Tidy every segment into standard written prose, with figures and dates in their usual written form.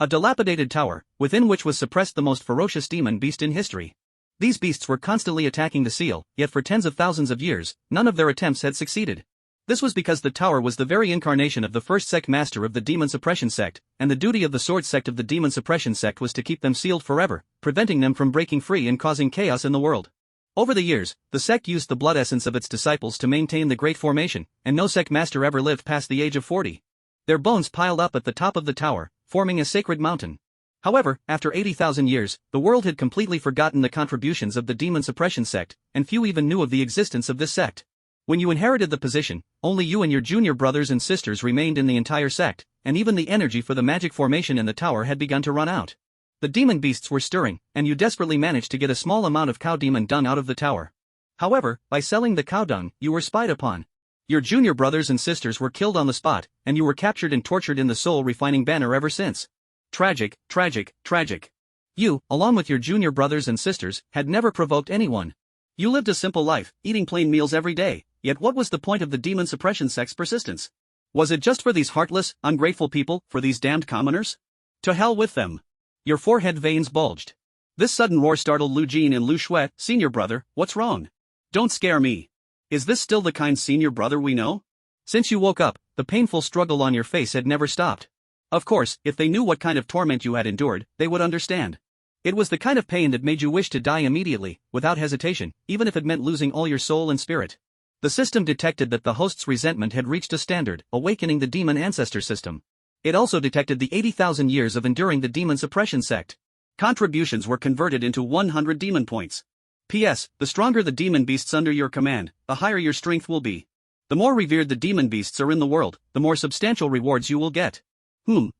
A dilapidated tower, within which was suppressed the most ferocious demon beast in history. These beasts were constantly attacking the seal, yet for tens of thousands of years, none of their attempts had succeeded. This was because the tower was the very incarnation of the first sect master of the demon suppression sect, and the duty of the sword sect of the demon suppression sect was to keep them sealed forever, preventing them from breaking free and causing chaos in the world. Over the years, the sect used the blood essence of its disciples to maintain the Great Formation, and no sect master ever lived past the age of 40. Their bones piled up at the top of the tower, forming a sacred mountain. However, after 80,000 years, the world had completely forgotten the contributions of the demon suppression sect, and few even knew of the existence of this sect. When you inherited the position, only you and your junior brothers and sisters remained in the entire sect, and even the energy for the magic formation in the tower had begun to run out. The demon beasts were stirring, and you desperately managed to get a small amount of cow demon dung out of the tower. However, by selling the cow dung, you were spied upon. Your junior brothers and sisters were killed on the spot, and you were captured and tortured in the soul refining banner ever since. Tragic, tragic, tragic. You, along with your junior brothers and sisters, had never provoked anyone. You lived a simple life, eating plain meals every day, yet what was the point of the demon suppression sect's persistence? Was it just for these heartless, ungrateful people, for these damned commoners? To hell with them. Your forehead veins bulged. This sudden roar startled Lu Jin and Lu Shui. Senior brother, what's wrong? Don't scare me. Is this still the kind senior brother we know? Since you woke up, the painful struggle on your face had never stopped. Of course, if they knew what kind of torment you had endured, they would understand. It was the kind of pain that made you wish to die immediately, without hesitation, even if it meant losing all your soul and spirit. The system detected that the host's resentment had reached a standard, awakening the demon ancestor system. It also detected the 80,000 years of enduring the demon suppression sect. Contributions were converted into 100 demon points. P.S. The stronger the demon beasts under your command, the higher your strength will be. The more revered the demon beasts are in the world, the more substantial rewards you will get.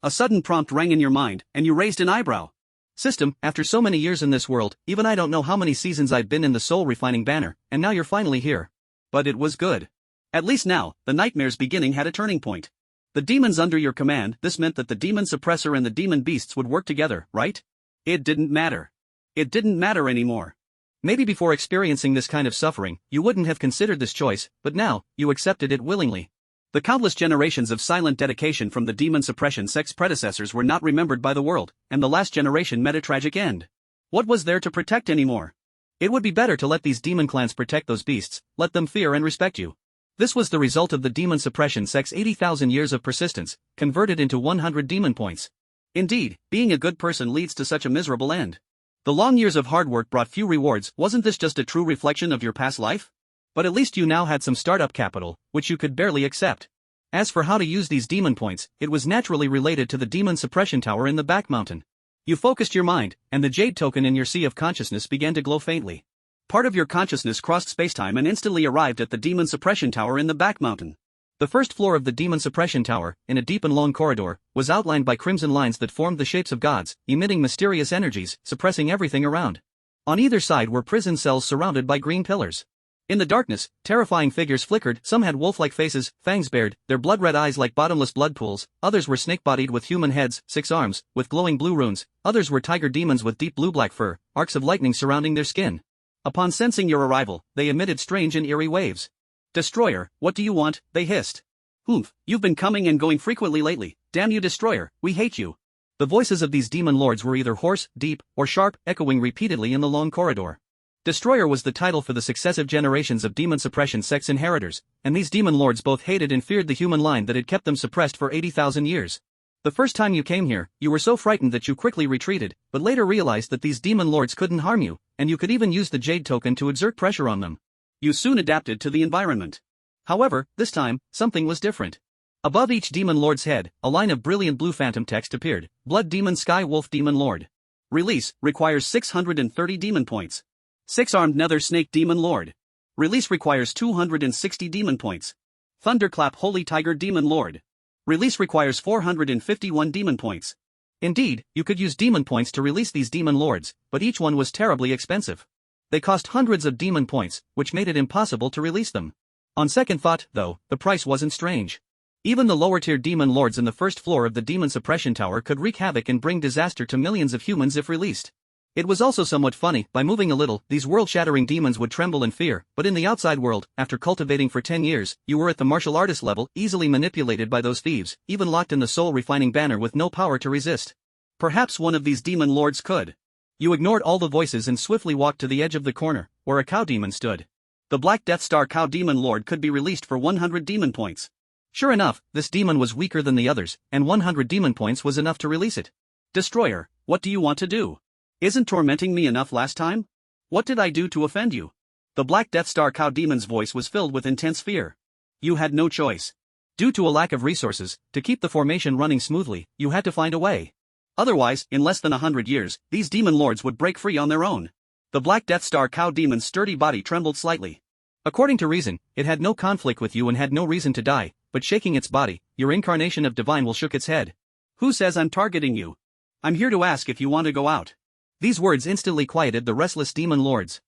A sudden prompt rang in your mind, and you raised an eyebrow. System, after so many years in this world, even I don't know how many seasons I've been in the soul refining banner, and now you're finally here. But it was good. At least now, the nightmare's beginning had a turning point. The demons under your command, this meant that the demon suppressor and the demon beasts would work together, right? It didn't matter. It didn't matter anymore. Maybe before experiencing this kind of suffering, you wouldn't have considered this choice, but now, you accepted it willingly. The countless generations of silent dedication from the demon suppression sect's predecessors were not remembered by the world, and the last generation met a tragic end. What was there to protect anymore? It would be better to let these demon clans protect those beasts, let them fear and respect you. This was the result of the demon suppression sect's 80,000 years of persistence, converted into 100 demon points. Indeed, being a good person leads to such a miserable end. The long years of hard work brought few rewards. Wasn't this just a true reflection of your past life? But at least you now had some startup capital, which you could barely accept. As for how to use these demon points, it was naturally related to the demon suppression tower in the back mountain. You focused your mind, and the jade token in your sea of consciousness began to glow faintly. Part of your consciousness crossed spacetime and instantly arrived at the demon suppression tower in the back mountain. The first floor of the demon suppression tower, in a deep and long corridor, was outlined by crimson lines that formed the shapes of gods, emitting mysterious energies, suppressing everything around. On either side were prison cells surrounded by green pillars. In the darkness, terrifying figures flickered. Some had wolf-like faces, fangs bared, their blood-red eyes like bottomless blood pools. Others were snake-bodied with human heads, 6 arms, with glowing blue runes. Others were tiger demons with deep blue-black fur, arcs of lightning surrounding their skin. Upon sensing your arrival, they emitted strange and eerie waves. "Destroyer, what do you want?" they hissed. You've been coming and going frequently lately. Damn you, Destroyer, we hate you." The voices of these demon lords were either hoarse, deep, or sharp, echoing repeatedly in the long corridor. Destroyer was the title for the successive generations of demon suppression sect's inheritors, and these demon lords both hated and feared the human line that had kept them suppressed for 80,000 years. The first time you came here, you were so frightened that you quickly retreated, but later realized that these demon lords couldn't harm you, and you could even use the jade token to exert pressure on them. You soon adapted to the environment. However, this time, something was different. Above each demon lord's head, a line of brilliant blue phantom text appeared: Blood Demon Sky Wolf Demon Lord. Release, requires 630 demon points. 6-armed Nether Snake Demon Lord. Release requires 260 demon points. Thunderclap Holy Tiger Demon Lord. Release requires 451 demon points. Indeed, you could use demon points to release these demon lords, but each one was terribly expensive. They cost hundreds of demon points, which made it impossible to release them. On second thought, though, the price wasn't strange. Even the lower-tier demon lords in the first floor of the demon suppression tower could wreak havoc and bring disaster to millions of humans if released. It was also somewhat funny. By moving a little, these world-shattering demons would tremble in fear, but in the outside world, after cultivating for 10 years, you were at the martial artist level, easily manipulated by those thieves, even locked in the soul-refining banner with no power to resist. Perhaps one of these demon lords could. You ignored all the voices and swiftly walked to the edge of the corner, where a cow demon stood. The Black Death Star Cow Demon Lord could be released for 100 demon points. Sure enough, this demon was weaker than the others, and 100 demon points was enough to release it. Destroyer, what do you want to do? Isn't tormenting me enough last time? What did I do to offend you? The Black Death Star Cow Demon's voice was filled with intense fear. You had no choice. Due to a lack of resources, to keep the formation running smoothly, you had to find a way. Otherwise, in less than 100 years, these demon lords would break free on their own. The Black Death Star Cow Demon's sturdy body trembled slightly. According to reason, it had no conflict with you and had no reason to die, but shaking its body, your incarnation of divine will shook its head. Who says I'm targeting you? I'm here to ask if you want to go out. These words instantly quieted the restless demon lords.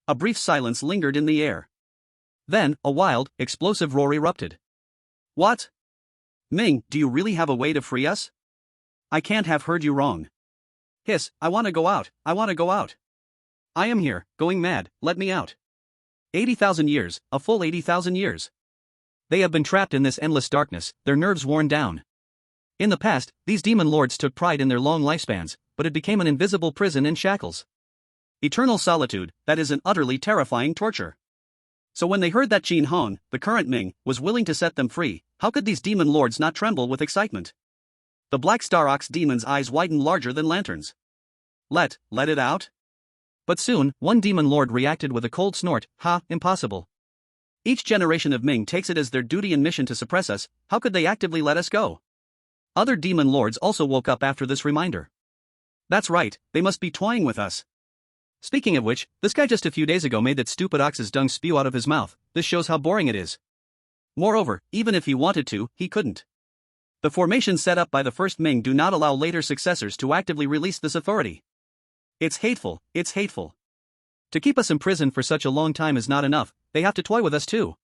A brief silence lingered in the air. Then, a wild, explosive roar erupted. What? Ming, do you really have a way to free us? I can't have heard you wrong. Hiss, I want to go out, I want to go out. I am here, going mad, let me out. 80,000 years, a full 80,000 years. They have been trapped in this endless darkness, their nerves worn down. In the past, these demon lords took pride in their long lifespans, but it became an invisible prison in shackles. Eternal solitude, that is an utterly terrifying torture. So when they heard that Qin Hong, the current Ming, was willing to set them free, how could these demon lords not tremble with excitement? The Black Star Ox demon's eyes widened larger than lanterns. Let it out? But soon, one demon lord reacted with a cold snort. Ha, impossible. Each generation of Ming takes it as their duty and mission to suppress us, how could they actively let us go? Other demon lords also woke up after this reminder. That's right, they must be toying with us. Speaking of which, this guy just a few days ago made that stupid ox's dung spew out of his mouth. This shows how boring it is. Moreover, even if he wanted to, he couldn't. The formations set up by the first Ming do not allow later successors to actively release this authority. It's hateful, it's hateful. To keep us imprisoned for such a long time is not enough, they have to toy with us too.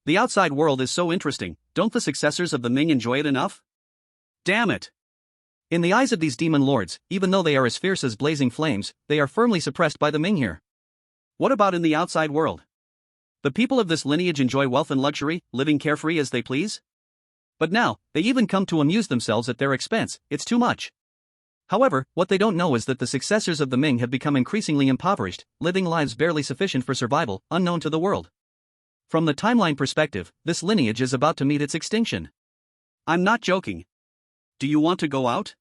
The outside world is so interesting, don't the successors of the Ming enjoy it enough? Damn it! In the eyes of these demon lords, even though they are as fierce as blazing flames, they are firmly suppressed by the Ming here. What about in the outside world? The people of this lineage enjoy wealth and luxury, living carefree as they please? But now, they even come to amuse themselves at their expense, it's too much. However, what they don't know is that the successors of the Ming have become increasingly impoverished, living lives barely sufficient for survival, unknown to the world. From the timeline perspective, this lineage is about to meet its extinction. I'm not joking. Do you want to go out?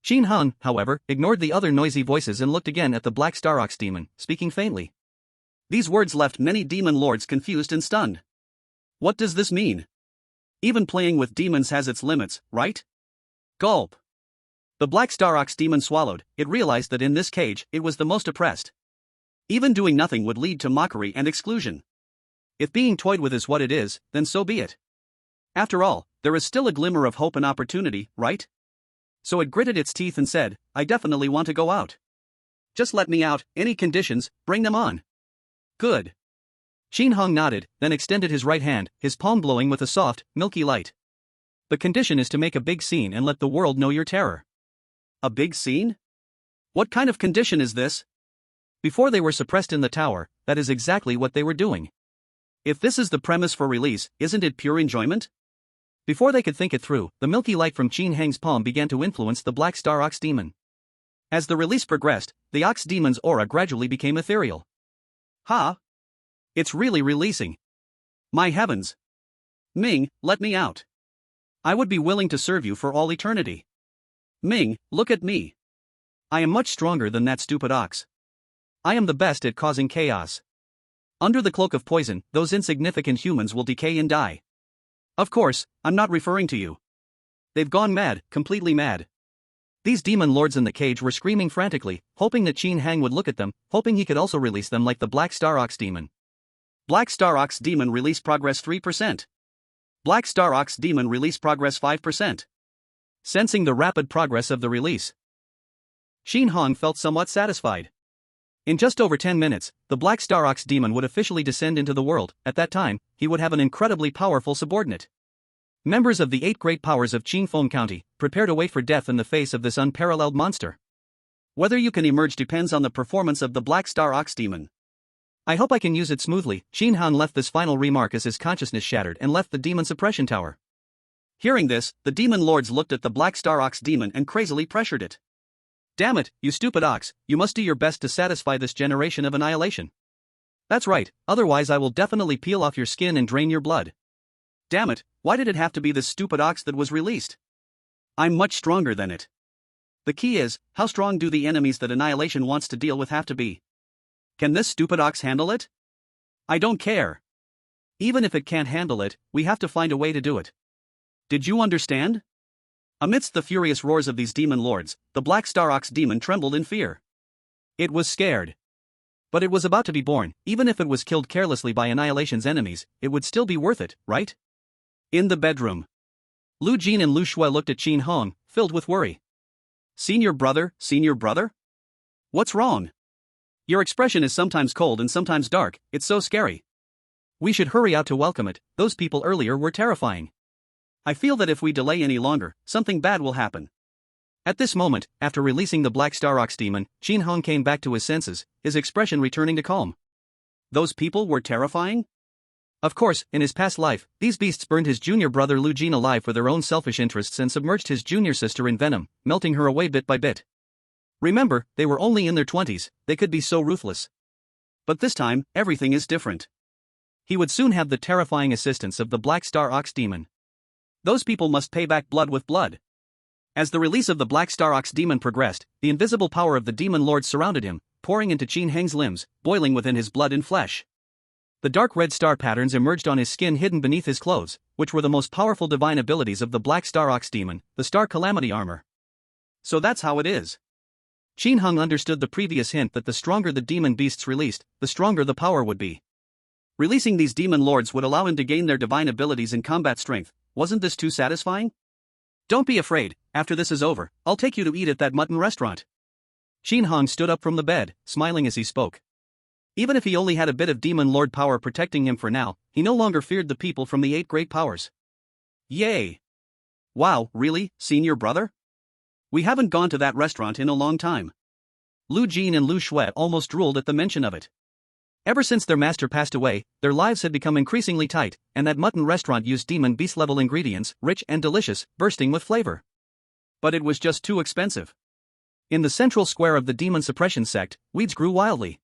Qin Hong, however, ignored the other noisy voices and looked again at the Black Star Ox demon, speaking faintly. These words left many demon lords confused and stunned. What does this mean? Even playing with demons has its limits, right? Gulp. The Black Star Ox demon swallowed. It realized that in this cage, it was the most oppressed. Even doing nothing would lead to mockery and exclusion. If being toyed with is what it is, then so be it. After all, there is still a glimmer of hope and opportunity, right? So it gritted its teeth and said, I definitely want to go out. Just let me out, any conditions, bring them on. Good. Qin Hong nodded, then extended his right hand, his palm glowing with a soft, milky light. The condition is to make a big scene and let the world know your terror. A big scene? What kind of condition is this? Before they were suppressed in the tower, that is exactly what they were doing. If this is the premise for release, isn't it pure enjoyment? Before they could think it through, the milky light from Qin Heng's palm began to influence the Black Star Ox demon. As the release progressed, the ox demon's aura gradually became ethereal. Ha! It's really releasing. My heavens! Ming, let me out. I would be willing to serve you for all eternity. Ming, look at me. I am much stronger than that stupid ox. I am the best at causing chaos. Under the cloak of poison, those insignificant humans will decay and die. Of course, I'm not referring to you. They've gone mad, completely mad. These demon lords in the cage were screaming frantically, hoping that Qin Heng would look at them, hoping he could also release them like the Black Star Ox demon. Black Star Ox demon release progress 3%. Black Star Ox demon release progress 5%. Sensing the rapid progress of the release, Qin Hong felt somewhat satisfied. In just over 10 minutes, the Black Star Ox demon would officially descend into the world. At that time, he would have an incredibly powerful subordinate. Members of the 8 great powers of Qingfeng County, prepare to wait for death in the face of this unparalleled monster. Whether you can emerge depends on the performance of the Black Star Ox demon. I hope I can use it smoothly. Qin Hong left this final remark as his consciousness shattered and left the demon suppression tower. Hearing this, the demon lords looked at the Black Star Ox demon and crazily pressured it. Damn it, you stupid ox, you must do your best to satisfy this generation of annihilation. That's right, otherwise I will definitely peel off your skin and drain your blood. Damn it, why did it have to be this stupid ox that was released? I'm much stronger than it. The key is, how strong do the enemies that annihilation wants to deal with have to be? Can this stupid ox handle it? I don't care. Even if it can't handle it, we have to find a way to do it. Did you understand? Amidst the furious roars of these demon lords, the Black Star Ox demon trembled in fear. It was scared. But it was about to be born. Even if it was killed carelessly by Annihilation's enemies, it would still be worth it, right? In the bedroom, Lu Jin and Lu Shui looked at Qin Hong, filled with worry. Senior brother? What's wrong? Your expression is sometimes cold and sometimes dark, it's so scary. We should hurry out to welcome it, those people earlier were terrifying. I feel that if we delay any longer, something bad will happen. At this moment, after releasing the Black Star Ox demon, Qin Hong came back to his senses, his expression returning to calm. Those people were terrifying? Of course, in his past life, these beasts burned his junior brother Lu Jin alive for their own selfish interests and submerged his junior sister in venom, melting her away bit by bit. Remember, they were only in their 20s, they could be so ruthless. But this time, everything is different. He would soon have the terrifying assistance of the Black Star Ox demon. Those people must pay back blood with blood. As the release of the Black Star Ox demon progressed, the invisible power of the demon lords surrounded him, pouring into Qin Heng's limbs, boiling within his blood and flesh. The dark red star patterns emerged on his skin hidden beneath his clothes, which were the most powerful divine abilities of the Black Star Ox demon, the Star Calamity armor. So that's how it is. Qin Heng understood the previous hint that the stronger the demon beasts released, the stronger the power would be. Releasing these demon lords would allow him to gain their divine abilities and combat strength. Wasn't this too satisfying? Don't be afraid, after this is over, I'll take you to eat at that mutton restaurant. Qin Heng stood up from the bed, smiling as he spoke. Even if he only had a bit of demon lord power protecting him for now, he no longer feared the people from the 8 great powers. Yay! Wow, really, senior brother? We haven't gone to that restaurant in a long time. Lu Jin and Lu Shui almost drooled at the mention of it. Ever since their master passed away, their lives had become increasingly tight, and that mutton restaurant used demon beast-level ingredients, rich and delicious, bursting with flavor. But it was just too expensive. In the central square of the demon suppression sect, weeds grew wildly.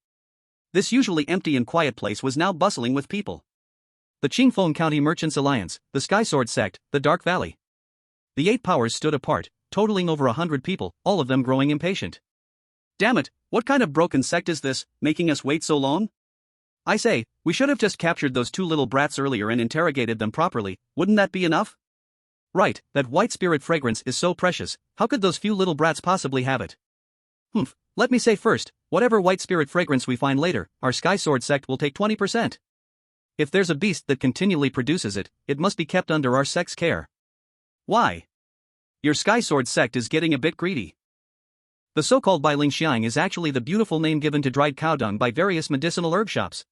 This usually empty and quiet place was now bustling with people. The Qingfeng County Merchants Alliance, the Sky Sword sect, the Dark Valley. The 8 powers stood apart, totaling over 100 people, all of them growing impatient. Damn it, what kind of broken sect is this, making us wait so long? I say, we should have just captured those 2 little brats earlier and interrogated them properly, wouldn't that be enough? Right, that white spirit fragrance is so precious, how could those few little brats possibly have it? Let me say first, whatever white spirit fragrance we find later, our Sky Sword sect will take 20%. If there's a beast that continually produces it, it must be kept under our sect's care. Why? Your Sky Sword sect is getting a bit greedy. The so-called Bai Ling Xiang is actually the beautiful name given to dried cow dung by various medicinal herb shops.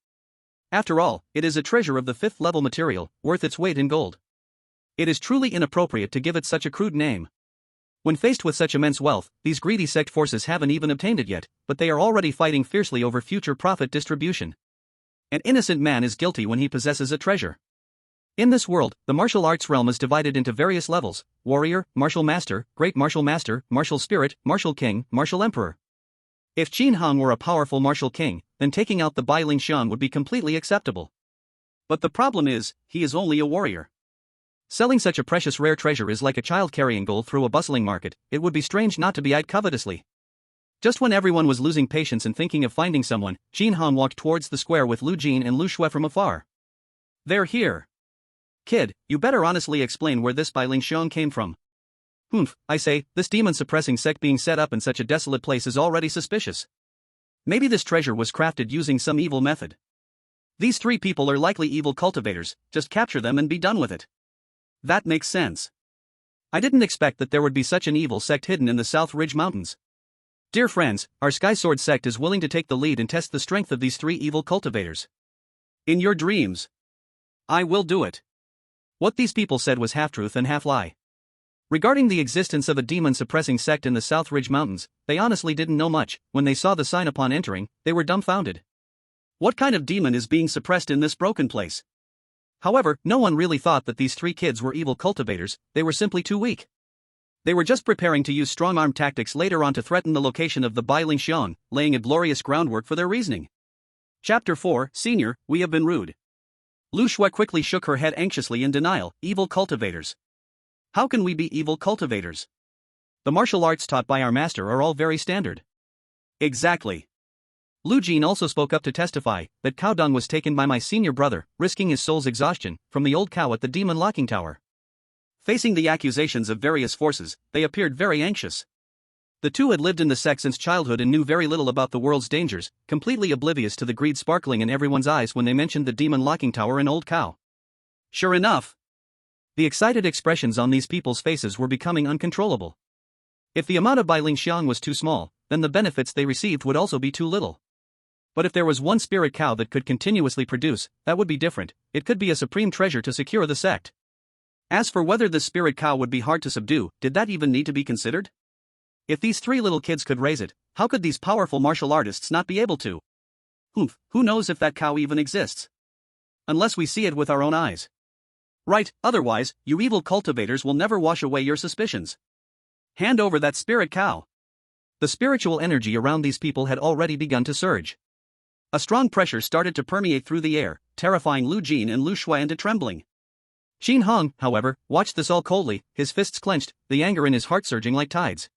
After all, it is a treasure of the 5th level material, worth its weight in gold. It is truly inappropriate to give it such a crude name. When faced with such immense wealth, these greedy sect forces haven't even obtained it yet, but they are already fighting fiercely over future profit distribution. An innocent man is guilty when he possesses a treasure. In this world, the martial arts realm is divided into various levels: warrior, martial master, great martial master, martial spirit, martial king, martial emperor. If Qin Heng were a powerful martial king, then taking out the Bai Ling Xiang would be completely acceptable. But the problem is, he is only a warrior. Selling such a precious rare treasure is like a child carrying gold through a bustling market. It would be strange not to be eyed covetously. Just when everyone was losing patience and thinking of finding someone, Qin Heng walked towards the square with Lu Jin and Lu Shui from afar. They're here. Kid, you better honestly explain where this Bai Ling Xiang came from. I say, this demon-suppressing sect being set up in such a desolate place is already suspicious. Maybe this treasure was crafted using some evil method. These 3 people are likely evil cultivators, just capture them and be done with it. That makes sense. I didn't expect that there would be such an evil sect hidden in the South Ridge Mountains. Dear friends, our Sky Sword sect is willing to take the lead and test the strength of these 3 evil cultivators. In your dreams. I will do it. What these people said was half-truth and half-lie. Regarding the existence of a demon-suppressing sect in the South Ridge Mountains, they honestly didn't know much. When they saw the sign upon entering, they were dumbfounded. What kind of demon is being suppressed in this broken place? However, no one really thought that these three kids were evil cultivators, they were simply too weak. They were just preparing to use strong-arm tactics later on to threaten the location of the Bailing Xiong, laying a glorious groundwork for their reasoning. Chapter 4, Senior, we have been rude. Lu Shui quickly shook her head anxiously in denial, evil cultivators. How can we be evil cultivators? The martial arts taught by our master are all very standard. Exactly. Lu Jin also spoke up to testify that cow dung was taken by my senior brother, risking his soul's exhaustion, from the old cow at the demon locking tower. Facing the accusations of various forces, they appeared very anxious. The two had lived in the sect since childhood and knew very little about the world's dangers, completely oblivious to the greed sparkling in everyone's eyes when they mentioned the demon locking tower and old cow. Sure enough, the excited expressions on these people's faces were becoming uncontrollable. If the amount of Bailing Xiang was too small, then the benefits they received would also be too little. But if there was one spirit cow that could continuously produce, that would be different. It could be a supreme treasure to secure the sect. As for whether this spirit cow would be hard to subdue, did that even need to be considered? If these three little kids could raise it, how could these powerful martial artists not be able to? Who knows if that cow even exists? Unless we see it with our own eyes. Right, otherwise, you evil cultivators will never wash away your suspicions. Hand over that spirit cow. The spiritual energy around these people had already begun to surge. A strong pressure started to permeate through the air, terrifying Lu Jin and Lu Shui into trembling. Xin Hong, however, watched this all coldly, his fists clenched, the anger in his heart surging like tides.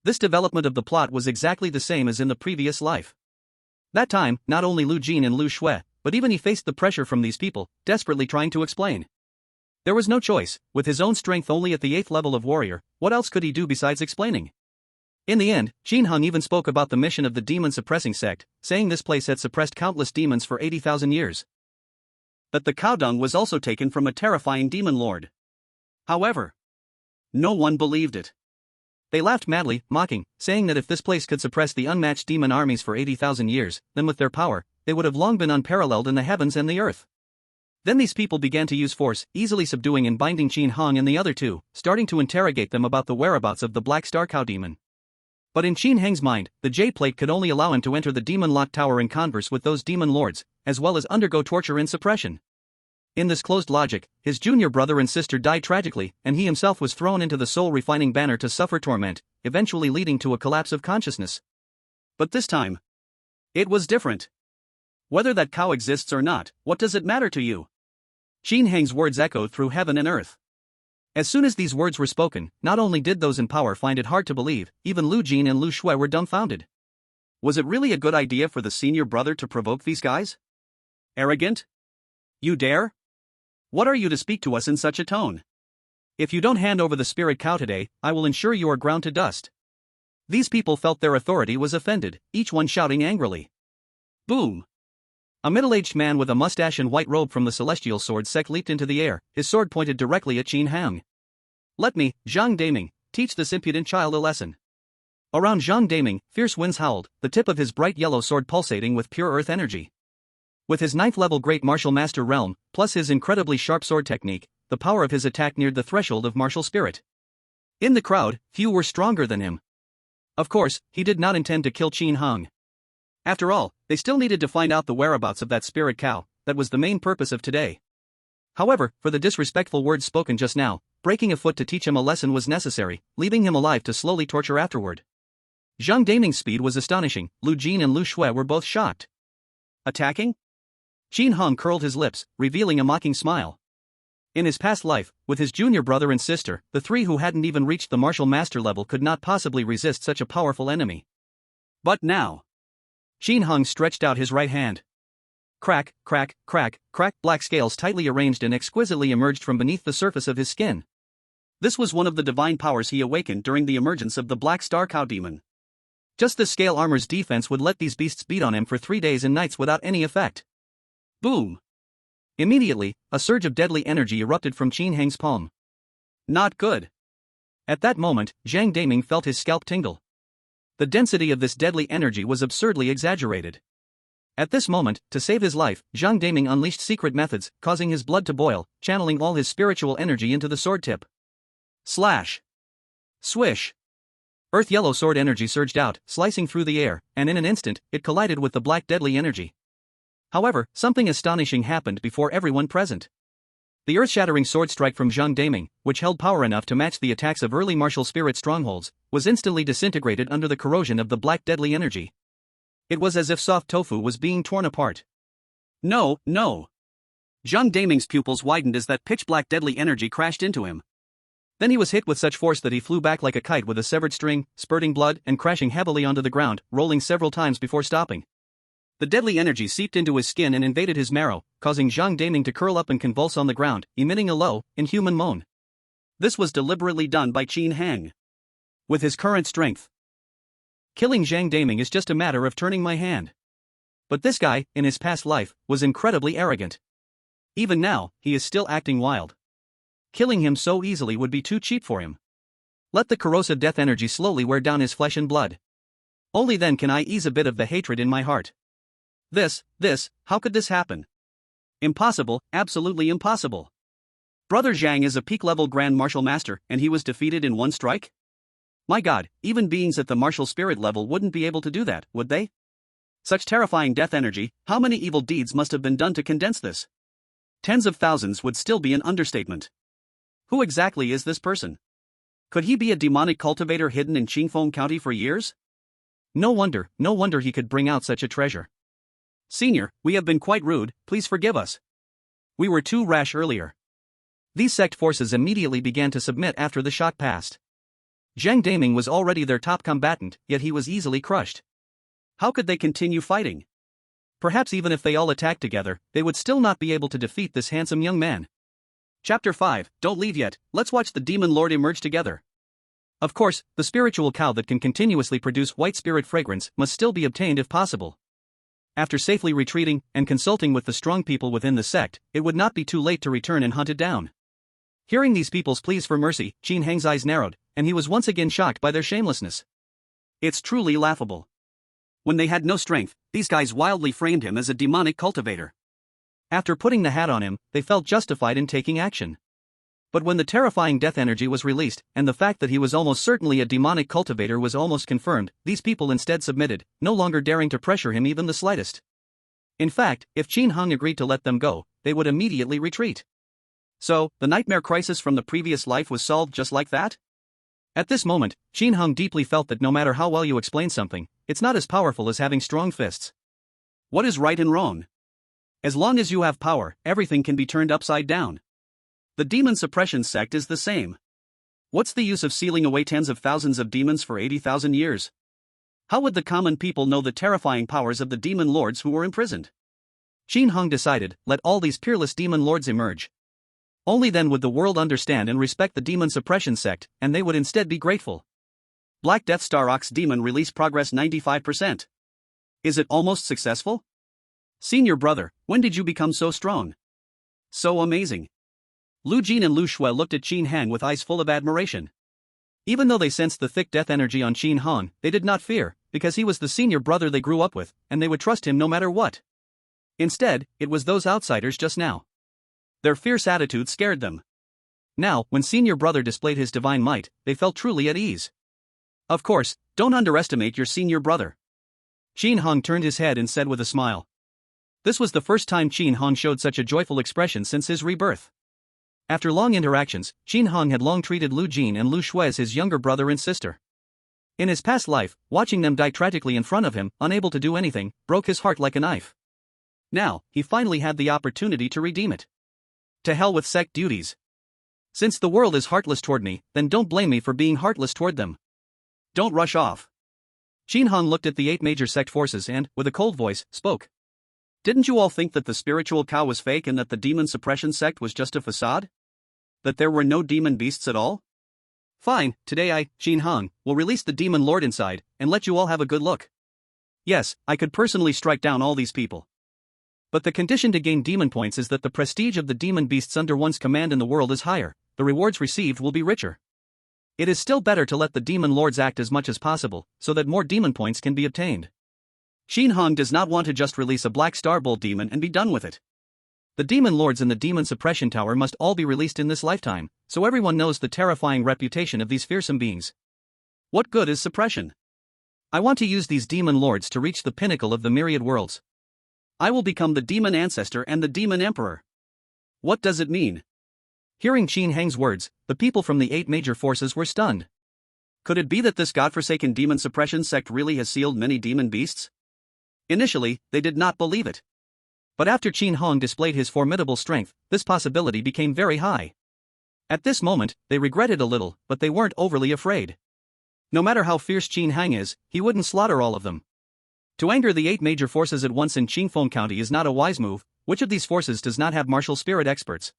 This development of the plot was exactly the same as in the previous life. That time, not only Lu Jin and Lu Shui, but even he faced the pressure from these people, desperately trying to explain. There was no choice, with his own strength only at the 8th level of warrior, what else could he do besides explaining? In the end, Xin Hong even spoke about the mission of the demon-suppressing sect, saying this place had suppressed countless demons for 80,000 years. That the cow dung was also taken from a terrifying demon lord. However, no one believed it. They laughed madly, mocking, saying that if this place could suppress the unmatched demon armies for 80,000 years, then with their power, they would have long been unparalleled in the heavens and the earth. Then these people began to use force, easily subduing and binding Xin Hong and the other two, starting to interrogate them about the whereabouts of the Black Star Cow Demon. But in Qin Heng's mind, the J-plate could only allow him to enter the demon lock tower and converse with those demon lords, as well as undergo torture and suppression. In this closed logic, his junior brother and sister died tragically, and he himself was thrown into the soul-refining banner to suffer torment, eventually leading to a collapse of consciousness. But this time, it was different. Whether that cow exists or not, what does it matter to you? Qin Heng's words echoed through heaven and earth. As soon as these words were spoken, not only did those in power find it hard to believe, even Lu Jin and Lu Shui were dumbfounded. Was it really a good idea for the senior brother to provoke these guys? Arrogant? You dare? What are you to speak to us in such a tone? If you don't hand over the spirit cow today, I will ensure you are ground to dust. These people felt their authority was offended, each one shouting angrily. Boom! A middle-aged man with a mustache and white robe from the Celestial Sword sect leaped into the air, his sword pointed directly at Qin Heng. Let me, Zhang Daming, teach this impudent child a lesson. Around Zhang Daming, fierce winds howled, the tip of his bright yellow sword pulsating with pure earth energy. With his 9th-level Great Martial Master realm, plus his incredibly sharp sword technique, the power of his attack neared the threshold of martial spirit. In the crowd, few were stronger than him. Of course, he did not intend to kill Qin Heng. After all, they still needed to find out the whereabouts of that spirit cow, that was the main purpose of today. However, for the disrespectful words spoken just now, breaking a foot to teach him a lesson was necessary, leaving him alive to slowly torture afterward. Zhang Daming's speed was astonishing, Lu Jin and Lu Shui were both shocked. Attacking? Qin Heng curled his lips, revealing a mocking smile. In his past life, with his junior brother and sister, the three who hadn't even reached the martial master level could not possibly resist such a powerful enemy. But now, Qin Heng stretched out his right hand. Crack, crack, crack, crack, black scales tightly arranged and exquisitely emerged from beneath the surface of his skin. This was one of the divine powers he awakened during the emergence of the Black Star Cow Demon. Just the scale armor's defense would let these beasts beat on him for 3 days and nights without any effect. Boom! Immediately, a surge of deadly energy erupted from Qin Heng's palm. Not good. At that moment, Zhang Daming felt his scalp tingle. The density of this deadly energy was absurdly exaggerated. At this moment, to save his life, Zhang Daming unleashed secret methods, causing his blood to boil, channeling all his spiritual energy into the sword tip. Slash! Swish! Earth yellow sword energy surged out, slicing through the air, and in an instant, it collided with the black deadly energy. However, something astonishing happened before everyone present. The earth-shattering sword strike from Zhang Daming, which held power enough to match the attacks of early martial spirit strongholds, was instantly disintegrated under the corrosion of the black deadly energy. It was as if soft tofu was being torn apart. No, no. Zhang Daming's pupils widened as that pitch-black deadly energy crashed into him. Then he was hit with such force that he flew back like a kite with a severed string, spurting blood and crashing heavily onto the ground, rolling several times before stopping. The deadly energy seeped into his skin and invaded his marrow, causing Zhang Daming to curl up and convulse on the ground, emitting a low, inhuman moan. This was deliberately done by Qin Hang. With his current strength, killing Zhang Daming is just a matter of turning my hand. But this guy, in his past life, was incredibly arrogant. Even now, he is still acting wild. Killing him so easily would be too cheap for him. Let the corrosive death energy slowly wear down his flesh and blood. Only then can I ease a bit of the hatred in my heart. How could this happen? Impossible, absolutely impossible. Brother Zhang is a peak-level Grand Martial Master and he was defeated in one strike? My god, even beings at the martial spirit level wouldn't be able to do that, would they? Such terrifying death energy, how many evil deeds must have been done to condense this? Tens of thousands would still be an understatement. Who exactly is this person? Could he be a demonic cultivator hidden in Qingfeng County for years? No wonder he could bring out such a treasure. Senior, we have been quite rude, please forgive us. We were too rash earlier. These sect forces immediately began to submit after the shock passed. Zhang Daming was already their top combatant, yet he was easily crushed. How could they continue fighting? Perhaps even if they all attacked together, they would still not be able to defeat this handsome young man. Chapter 5, Don't leave yet, let's watch the Demon Lord emerge together. Of course, the spiritual cow that can continuously produce white spirit fragrance must still be obtained if possible. After safely retreating and consulting with the strong people within the sect, it would not be too late to return and hunt it down. Hearing these people's pleas for mercy, Qin Hang's eyes narrowed, and he was once again shocked by their shamelessness. It's truly laughable. When they had no strength, these guys wildly framed him as a demonic cultivator. After putting the hat on him, they felt justified in taking action. But when the terrifying death energy was released, and the fact that he was almost certainly a demonic cultivator was almost confirmed, these people instead submitted, no longer daring to pressure him even the slightest. In fact, if Qin Hang agreed to let them go, they would immediately retreat. So, the nightmare crisis from the previous life was solved just like that? At this moment, Qin Hang deeply felt that no matter how well you explain something, it's not as powerful as having strong fists. What is right and wrong? As long as you have power, everything can be turned upside down. The demon suppression sect is the same. What's the use of sealing away tens of thousands of demons for 80,000 years? How would the common people know the terrifying powers of the demon lords who were imprisoned? Qin Hang decided, let all these peerless demon lords emerge. Only then would the world understand and respect the demon suppression sect, and they would instead be grateful. Black Death Star Ox Demon release progress 95%. Is it almost successful? Senior brother, when did you become so strong? So amazing. Lu Jin and Lu Shui looked at Qin Hang with eyes full of admiration. Even though they sensed the thick death energy on Qin Hang, they did not fear, because he was the senior brother they grew up with, and they would trust him no matter what. Instead, it was those outsiders just now. Their fierce attitude scared them. Now, when senior brother displayed his divine might, they felt truly at ease. Of course, don't underestimate your senior brother. Qin Hang turned his head and said with a smile. This was the first time Qin Hang showed such a joyful expression since his rebirth. After long interactions, Qin Hang had long treated Lu Jin and Lu Shui as his younger brother and sister. In his past life, watching them die tragically in front of him, unable to do anything, broke his heart like a knife. Now, he finally had the opportunity to redeem it. To hell with sect duties. Since the world is heartless toward me, then don't blame me for being heartless toward them. Don't rush off. Qin Hang looked at the 8 major sect forces and, with a cold voice, spoke. Didn't you all think that the spiritual cow was fake and that the demon suppression sect was just a facade? That there were no demon beasts at all? Fine, today I, Qin Hang, will release the demon lord inside, and let you all have a good look. Yes, I could personally strike down all these people. But the condition to gain demon points is that the prestige of the demon beasts under one's command in the world is higher, the rewards received will be richer. It is still better to let the demon lords act as much as possible, so that more demon points can be obtained. Qin Hang does not want to just release a Black Star Bull demon and be done with it. The demon lords in the demon suppression tower must all be released in this lifetime, so everyone knows the terrifying reputation of these fearsome beings. What good is suppression? I want to use these demon lords to reach the pinnacle of the myriad worlds. I will become the demon ancestor and the demon emperor. What does it mean? Hearing Qin Hang's words, the people from the 8 major forces were stunned. Could it be that this godforsaken demon suppression sect really has sealed many demon beasts? Initially, they did not believe it. But after Qin Hong displayed his formidable strength, this possibility became very high. At this moment, they regretted a little, but they weren't overly afraid. No matter how fierce Qin Hang is, he wouldn't slaughter all of them. To anger the 8 major forces at once in Qingfeng County is not a wise move. Which of these forces does not have martial spirit experts?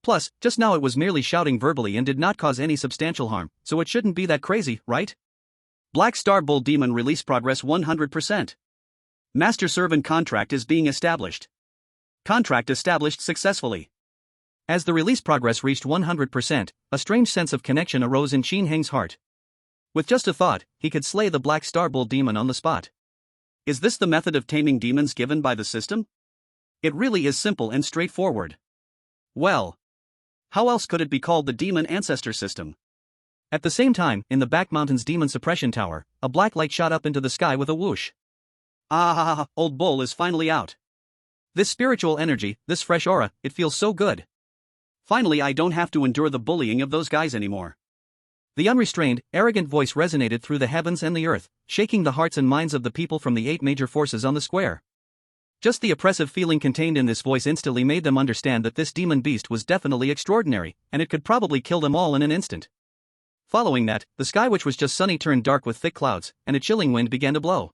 Plus, just now it was merely shouting verbally and did not cause any substantial harm, so it shouldn't be that crazy, right? Black Star Bull Demon release progress 100%. Master Servant contract is being established. Contract established successfully. As the release progress reached 100%, a strange sense of connection arose in Qin Hang's heart. With just a thought, he could slay the Black Star Bull Demon on the spot. Is this the method of taming demons given by the system? It really is simple and straightforward. Well, how else could it be called the Demon Ancestor system? At the same time, in the back mountain's Demon Suppression Tower, a black light shot up into the sky with a whoosh. Ah, old bull is finally out. This spiritual energy, this fresh aura, it feels so good. Finally, I don't have to endure the bullying of those guys anymore. The unrestrained, arrogant voice resonated through the heavens and the earth, shaking the hearts and minds of the people from the 8 major forces on the square. Just the oppressive feeling contained in this voice instantly made them understand that this demon beast was definitely extraordinary, and it could probably kill them all in an instant. Following that, the sky, which was just sunny, turned dark with thick clouds, and a chilling wind began to blow.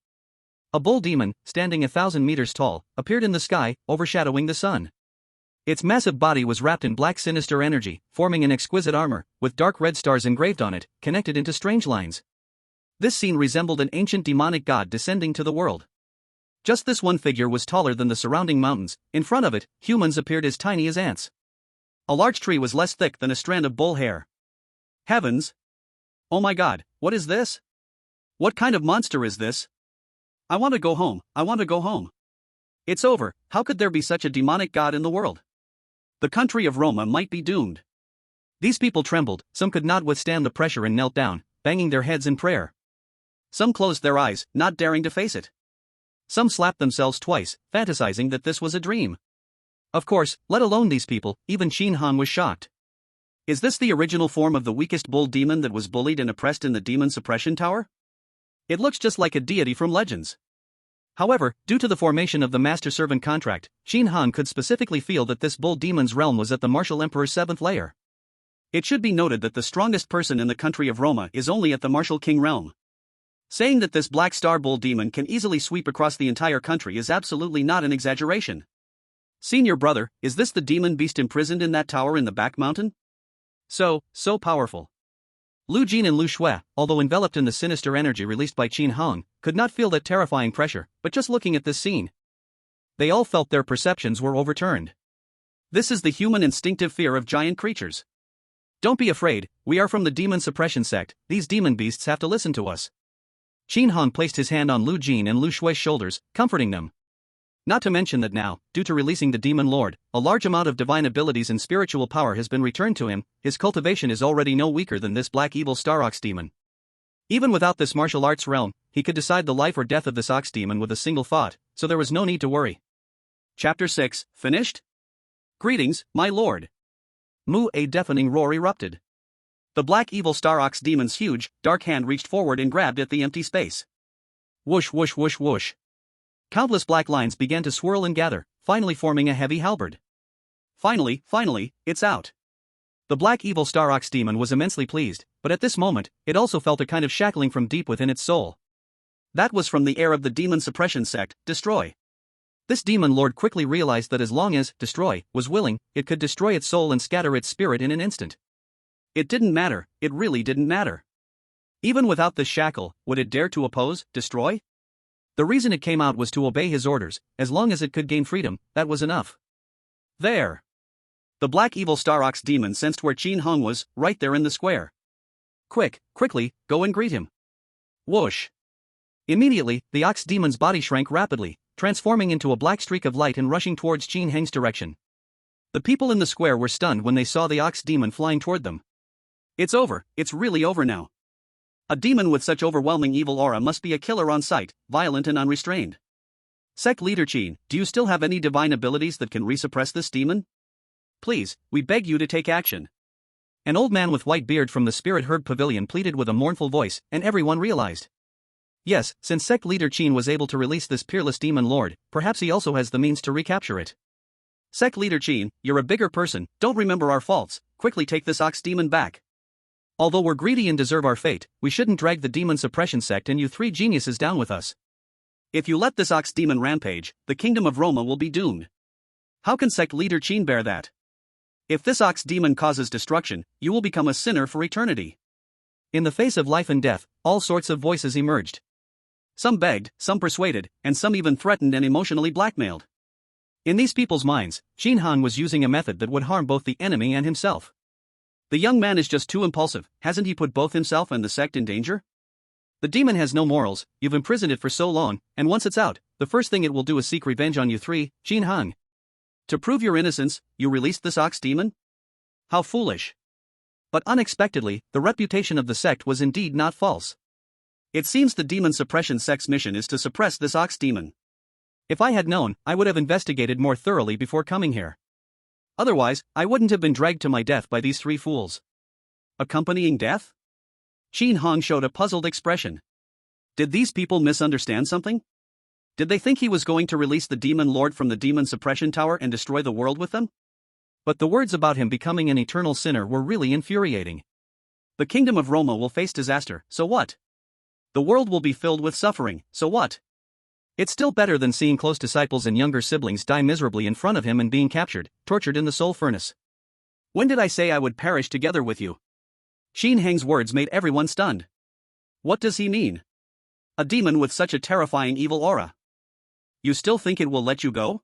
A bull demon, standing 1,000 meters tall, appeared in the sky, overshadowing the sun. Its massive body was wrapped in black sinister energy, forming an exquisite armor, with dark red stars engraved on it, connected into strange lines. This scene resembled an ancient demonic god descending to the world. Just this one figure was taller than the surrounding mountains. In front of it, humans appeared as tiny as ants. A large tree was less thick than a strand of bull hair. Heavens! Oh my god, what is this? What kind of monster is this? I want to go home, I want to go home. It's over, how could there be such a demonic god in the world? The country of Roma might be doomed. These people trembled, some could not withstand the pressure and knelt down, banging their heads in prayer. Some closed their eyes, not daring to face it. Some slapped themselves twice, fantasizing that this was a dream. Of course, let alone these people, even Qin Han was shocked. Is this the original form of the weakest bull demon that was bullied and oppressed in the Demon Suppression Tower? It looks just like a deity from legends. However, due to the formation of the Master-Servant contract, Qin Han could specifically feel that this bull demon's realm was at the Martial Emperor's 7th layer. It should be noted that the strongest person in the country of Roma is only at the Martial King realm. Saying that this Black Star Bull demon can easily sweep across the entire country is absolutely not an exaggeration. Senior brother, is this the demon beast imprisoned in that tower in the back mountain? So powerful. Lu Jin and Lu Shui, although enveloped in the sinister energy released by Qin Hong, could not feel that terrifying pressure, but just looking at this scene, they all felt their perceptions were overturned. This is the human instinctive fear of giant creatures. Don't be afraid, we are from the Demon Suppression sect, these demon beasts have to listen to us. Qin Hong placed his hand on Lu Jin and Lu Shui's shoulders, comforting them. Not to mention that now, due to releasing the Demon Lord, a large amount of divine abilities and spiritual power has been returned to him. His cultivation is already no weaker than this black evil star ox demon. Even without this martial arts realm, he could decide the life or death of this ox demon with a single thought, so there was no need to worry. Chapter 6, finished? Greetings, my lord. A deafening roar erupted. The black evil star ox demon's huge, dark hand reached forward and grabbed at the empty space. Whoosh whoosh whoosh whoosh. Countless black lines began to swirl and gather, finally forming a heavy halberd. Finally, it's out. The black evil star ox demon was immensely pleased, but at this moment, it also felt a kind of shackling from deep within its soul. That was from the heir of the Demon Suppression sect, Destroy. This demon lord quickly realized that as long as Destroy was willing, it could destroy its soul and scatter its spirit in an instant. It didn't matter, it really didn't matter. Even without this shackle, would it dare to oppose Destroy? The reason it came out was to obey his orders. As long as it could gain freedom, that was enough. There. The black evil star ox demon sensed where Qin Hong was, right there in the square. Quickly, go and greet him. Whoosh. Immediately, the ox demon's body shrank rapidly, transforming into a black streak of light and rushing towards Qin Hang's direction. The people in the square were stunned when they saw the ox demon flying toward them. It's over, it's really over now. A demon with such overwhelming evil aura must be a killer on sight, violent and unrestrained. Sect leader Qin, do you still have any divine abilities that can resuppress this demon? Please, we beg you to take action. An old man with white beard from the Spirit Herb Pavilion pleaded with a mournful voice, and everyone realized. Yes, since sect leader Qin was able to release this peerless demon lord, perhaps he also has the means to recapture it. Sect leader Qin, you're a bigger person, don't remember our faults, quickly take this ox demon back. Although we're greedy and deserve our fate, we shouldn't drag the demon suppression sect and you three geniuses down with us. If you let this ox demon rampage, the kingdom of Roma will be doomed. How can sect leader Qin bear that? If this ox demon causes destruction, you will become a sinner for eternity. In the face of life and death, all sorts of voices emerged. Some begged, some persuaded, and some even threatened and emotionally blackmailed. In these people's minds, Qin Han was using a method that would harm both the enemy and himself. The young man is just too impulsive, hasn't he put both himself and the sect in danger? The demon has no morals, you've imprisoned it for so long, and once it's out, the first thing it will do is seek revenge on you three, Qin Han. To prove your innocence, you released this ox demon? How foolish. But unexpectedly, the reputation of the sect was indeed not false. It seems the demon suppression sect's mission is to suppress this ox demon. If I had known, I would have investigated more thoroughly before coming here. Otherwise, I wouldn't have been dragged to my death by these three fools. Accompanying death? Qin Han showed a puzzled expression. Did these people misunderstand something? Did they think he was going to release the demon lord from the demon suppression tower and destroy the world with them? But the words about him becoming an eternal sinner were really infuriating. The kingdom of Roma will face disaster, so what? The world will be filled with suffering, so what? It's still better than seeing close disciples and younger siblings die miserably in front of him and being captured, tortured in the soul furnace. When did I say I would perish together with you? Qin Heng's words made everyone stunned. What does he mean? A demon with such a terrifying evil aura. You still think it will let you go?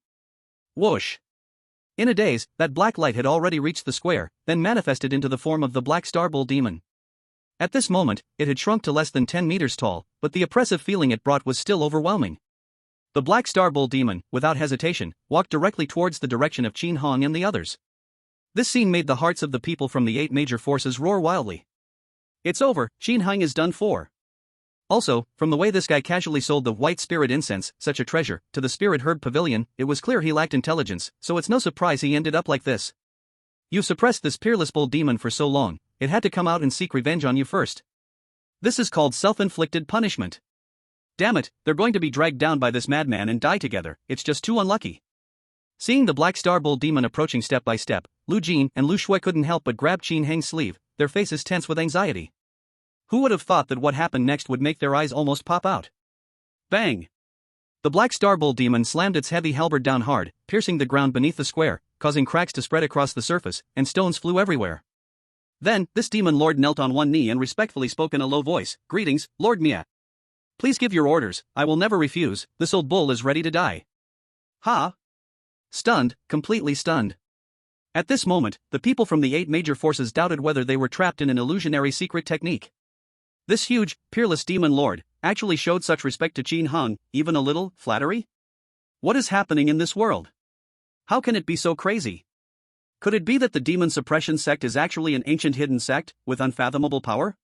Whoosh. In a daze, that black light had already reached the square, then manifested into the form of the Black Star Bull demon. At this moment, it had shrunk to less than 10 meters tall, but the oppressive feeling it brought was still overwhelming. The Black Star Bull demon, without hesitation, walked directly towards the direction of Qin Hong and the others. This scene made the hearts of the people from the 8 major forces roar wildly. It's over, Qin Hong is done for. Also, from the way this guy casually sold the white spirit incense, such a treasure, to the Spirit Herb Pavilion, it was clear he lacked intelligence, so it's no surprise he ended up like this. You've suppressed this peerless bull demon for so long, it had to come out and seek revenge on you first. This is called self-inflicted punishment. Damn it, they're going to be dragged down by this madman and die together, it's just too unlucky. Seeing the Black Star Bull demon approaching step by step, Lu Jin and Lu Shui couldn't help but grab Qin Heng's sleeve, their faces tense with anxiety. Who would have thought that what happened next would make their eyes almost pop out? Bang! The Black Star Bull demon slammed its heavy halberd down hard, piercing the ground beneath the square, causing cracks to spread across the surface, and stones flew everywhere. Then, this demon lord knelt on one knee and respectfully spoke in a low voice, "Greetings, Lord Mia. Please give your orders, I will never refuse, this old bull is ready to die." Ha! Stunned, completely stunned. At this moment, the people from the 8 major forces doubted whether they were trapped in an illusionary secret technique. This huge, peerless demon lord actually showed such respect to Qin Hong, even a little flattery? What is happening in this world? How can it be so crazy? Could it be that the demon suppression sect is actually an ancient hidden sect with unfathomable power?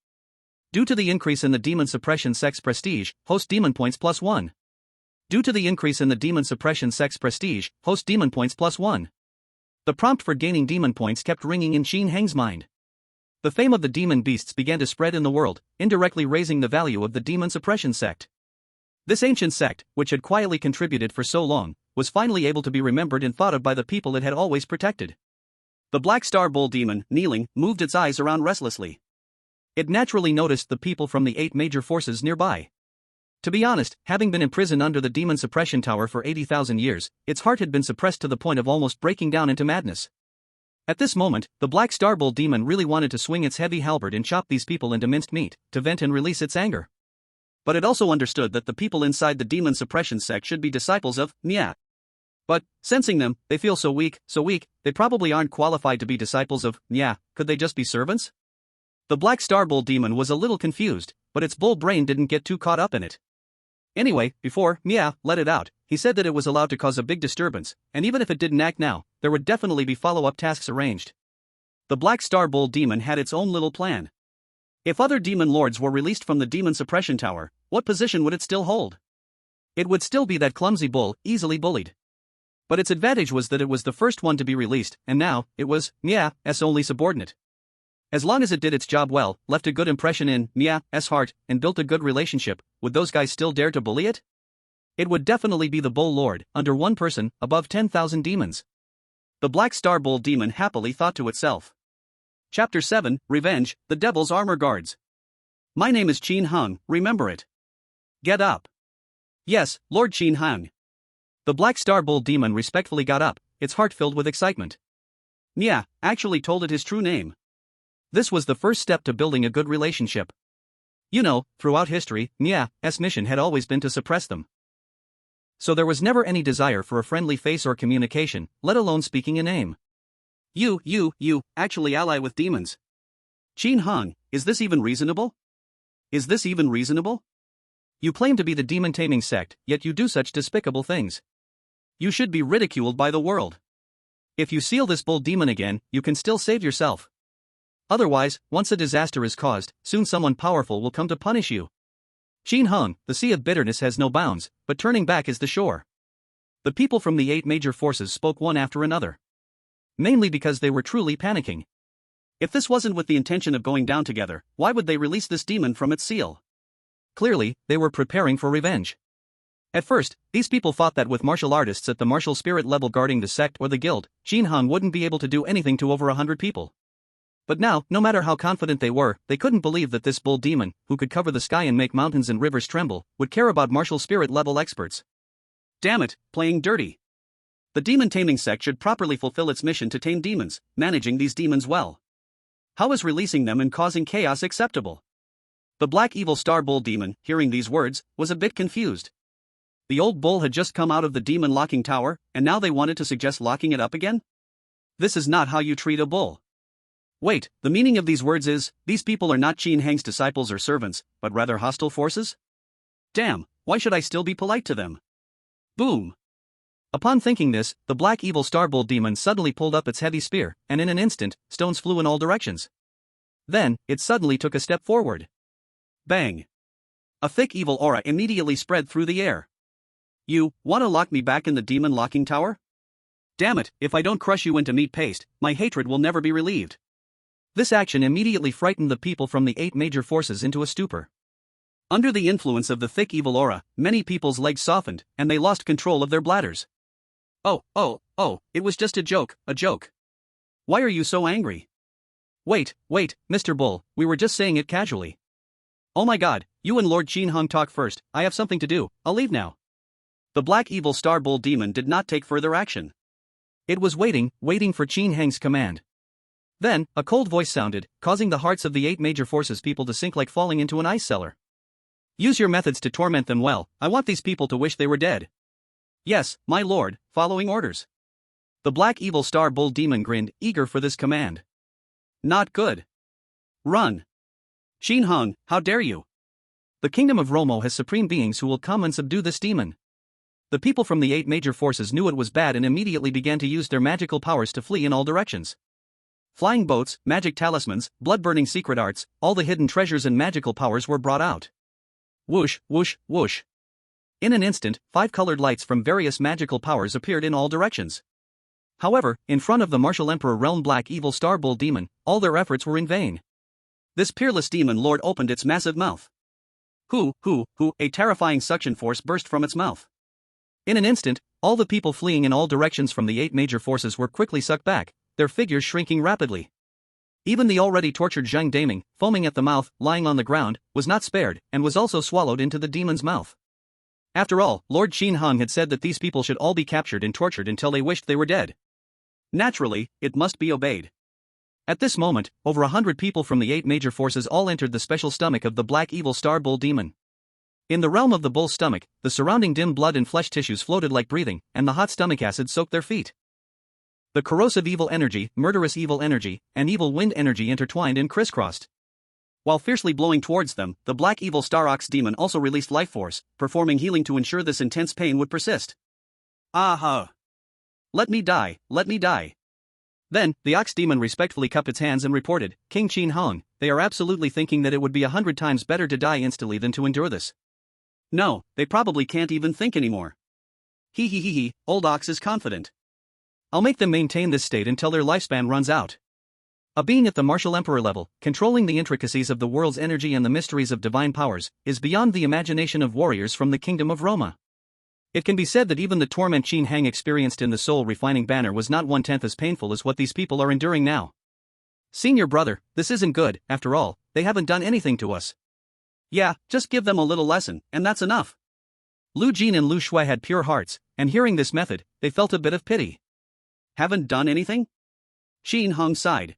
Due to the increase in the demon suppression sect's prestige, host demon points +1. Due to the increase in the demon suppression sect's prestige, host demon points +1. The prompt for gaining demon points kept ringing in Qin Heng's mind. The fame of the demon beasts began to spread in the world, indirectly raising the value of the demon suppression sect. This ancient sect, which had quietly contributed for so long, was finally able to be remembered and thought of by the people it had always protected. The Black Star Bull demon, kneeling, moved its eyes around restlessly. It naturally noticed the people from the 8 major forces nearby. To be honest, having been imprisoned under the demon suppression tower for 80,000 years, its heart had been suppressed to the point of almost breaking down into madness. At this moment, the Black Star Bull demon really wanted to swing its heavy halberd and chop these people into minced meat, to vent and release its anger. But it also understood that the people inside the demon suppression sect should be disciples of Nya. But, sensing them, they feel so weak, they probably aren't qualified to be disciples of Nya, could they just be servants? The Black Star Bull demon was a little confused, but its bull brain didn't get too caught up in it. Anyway, before Mia let it out, he said that it was allowed to cause a big disturbance, and even if it didn't act now, there would definitely be follow-up tasks arranged. The Black Star Bull demon had its own little plan. If other demon lords were released from the demon suppression tower, what position would it still hold? It would still be that clumsy bull, easily bullied. But its advantage was that it was the first one to be released, and now, it was, Mia's only subordinate. As long as it did its job well, left a good impression in Mia's heart, and built a good relationship, would those guys still dare to bully it? It would definitely be the Bull Lord, under one person, above 10,000 demons. The Black Star Bull Demon happily thought to itself. Chapter 7, Revenge, the Devil's Armor Guards. My name is Qin Hung, remember it. Get up. Yes, Lord Qin Hung. The Black Star Bull Demon respectfully got up, its heart filled with excitement. Mia actually told it his true name. This was the first step to building a good relationship. You know, throughout history, Mia's mission had always been to suppress them. So there was never any desire for a friendly face or communication, let alone speaking a name. You actually ally with demons. Qin Hung, is this even reasonable? Is this even reasonable? You claim to be the demon-taming sect, yet you do such despicable things. You should be ridiculed by the world. If you seal this bull demon again, you can still save yourself. Otherwise, once a disaster is caused, soon someone powerful will come to punish you. Qin Hung, the sea of bitterness has no bounds, but turning back is the shore. The people from the 8 major forces spoke one after another. Mainly because they were truly panicking. If this wasn't with the intention of going down together, why would they release this demon from its seal? Clearly, they were preparing for revenge. At first, these people thought that with martial artists at the martial spirit level guarding the sect or the guild, Qin Hung wouldn't be able to do anything to over 100 people. But now, no matter how confident they were, they couldn't believe that this bull demon, who could cover the sky and make mountains and rivers tremble, would care about martial spirit level experts. Damn it, playing dirty. The demon-taming sect should properly fulfill its mission to tame demons, managing these demons well. How is releasing them and causing chaos acceptable? The Black Evil Star Bull Demon, hearing these words, was a bit confused. The old bull had just come out of the demon locking tower, and now they wanted to suggest locking it up again? This is not how you treat a bull. Wait, the meaning of these words is, these people are not Qin Hang's disciples or servants, but rather hostile forces? Damn, why should I still be polite to them? Boom. Upon thinking this, the Black Evil Star Bull Demon suddenly pulled up its heavy spear, and in an instant, stones flew in all directions. Then, it suddenly took a step forward. Bang! A thick evil aura immediately spread through the air. You want to lock me back in the demon locking tower? Damn it, if I don't crush you into meat paste, my hatred will never be relieved. This action immediately frightened the people from the 8 major forces into a stupor. Under the influence of the thick evil aura, many people's legs softened, and they lost control of their bladders. Oh, it was just a joke. Why are you so angry? Wait, Mr. Bull, we were just saying it casually. Oh my god, you and Lord Qin Hung talk first, I have something to do, I'll leave now. The Black Evil Star Bull Demon did not take further action. It was waiting for Qin Hang's command. Then, a cold voice sounded, causing the hearts of the 8 major forces people to sink like falling into an ice cellar. Use your methods to torment them well, I want these people to wish they were dead. Yes, my lord, following orders. The Black Evil Star Bull Demon grinned, eager for this command. Not good. Run. Qin Hung, how dare you? The kingdom of Romo has supreme beings who will come and subdue this demon. The people from the 8 major forces knew it was bad and immediately began to use their magical powers to flee in all directions. Flying boats, magic talismans, blood-burning secret arts, all the hidden treasures and magical powers were brought out. Whoosh, whoosh, whoosh. In an instant, 5 colored lights from various magical powers appeared in all directions. However, in front of the martial emperor realm Black Evil Star Bull Demon, all their efforts were in vain. This peerless demon lord opened its massive mouth. A terrifying suction force burst from its mouth. In an instant, all the people fleeing in all directions from the 8 major forces were quickly sucked back, their figures shrinking rapidly. Even the already tortured Zhang Daming, foaming at the mouth, lying on the ground, was not spared, and was also swallowed into the demon's mouth. After all, Lord Qin Hung had said that these people should all be captured and tortured until they wished they were dead. Naturally, it must be obeyed. At this moment, over 100 people from the 8 major forces all entered the special stomach of the Black Evil Star Bull Demon. In the realm of the bull's stomach, the surrounding dim blood and flesh tissues floated like breathing, and the hot stomach acid soaked their feet. The corrosive evil energy, murderous evil energy, and evil wind energy intertwined and crisscrossed. While fiercely blowing towards them, the Black Evil Star Ox Demon also released life force, performing healing to ensure this intense pain would persist. Aha! Let me die. Then, the Ox Demon respectfully cupped its hands and reported, King Qin Hung, they are absolutely thinking that it would be 100 times better to die instantly than to endure this. No, they probably can't even think anymore. He, old ox is confident. I'll make them maintain this state until their lifespan runs out. A being at the martial emperor level, controlling the intricacies of the world's energy and the mysteries of divine powers, is beyond the imagination of warriors from the kingdom of Roma. It can be said that even the torment Qin Hang experienced in the soul-refining banner was not 1/10 as painful as what these people are enduring now. Senior brother, this isn't good, after all, they haven't done anything to us. Yeah, just give them a little lesson, and that's enough. Lu Jin and Lu Shui had pure hearts, and hearing this method, they felt a bit of pity. Haven't done anything? Qin Hang sighed.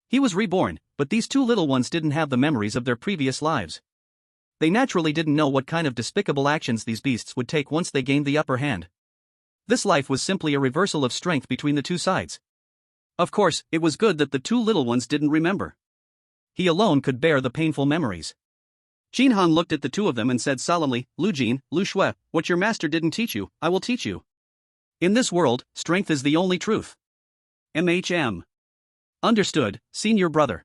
He was reborn, but these two little ones didn't have the memories of their previous lives. They naturally didn't know what kind of despicable actions these beasts would take once they gained the upper hand. This life was simply a reversal of strength between the two sides. Of course, it was good that the two little ones didn't remember. He alone could bear the painful memories. Qin Hang looked at the two of them and said solemnly, Lu Jin, Lu Shui, what your master didn't teach you, I will teach you. In this world, strength is the only truth. MHM. Understood, senior brother.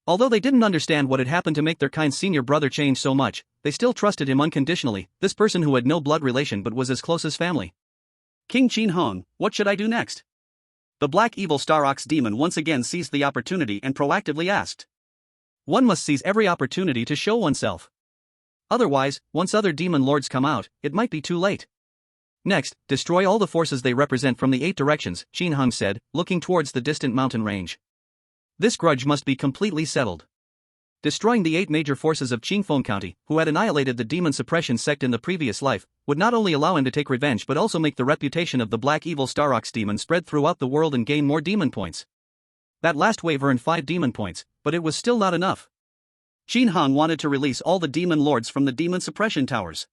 Although they didn't understand what had happened to make their kind senior brother change so much, they still trusted him unconditionally, this person who had no blood relation but was as close as family. King Qin Hang, what should I do next? The black evil star ox demon once again seized the opportunity and proactively asked. One must seize every opportunity to show oneself. Otherwise, once other demon lords come out, it might be too late. Next, destroy all the forces they represent from the 8 directions, Qin Hang said, looking towards the distant mountain range. This grudge must be completely settled. Destroying the 8 major forces of Qingfeng County, who had annihilated the demon suppression sect in the previous life, would not only allow him to take revenge but also make the reputation of the black evil star ox demon spread throughout the world and gain more demon points. That last wave earned 5 demon points, but it was still not enough. Qin Hang wanted to release all the demon lords from the demon suppression towers.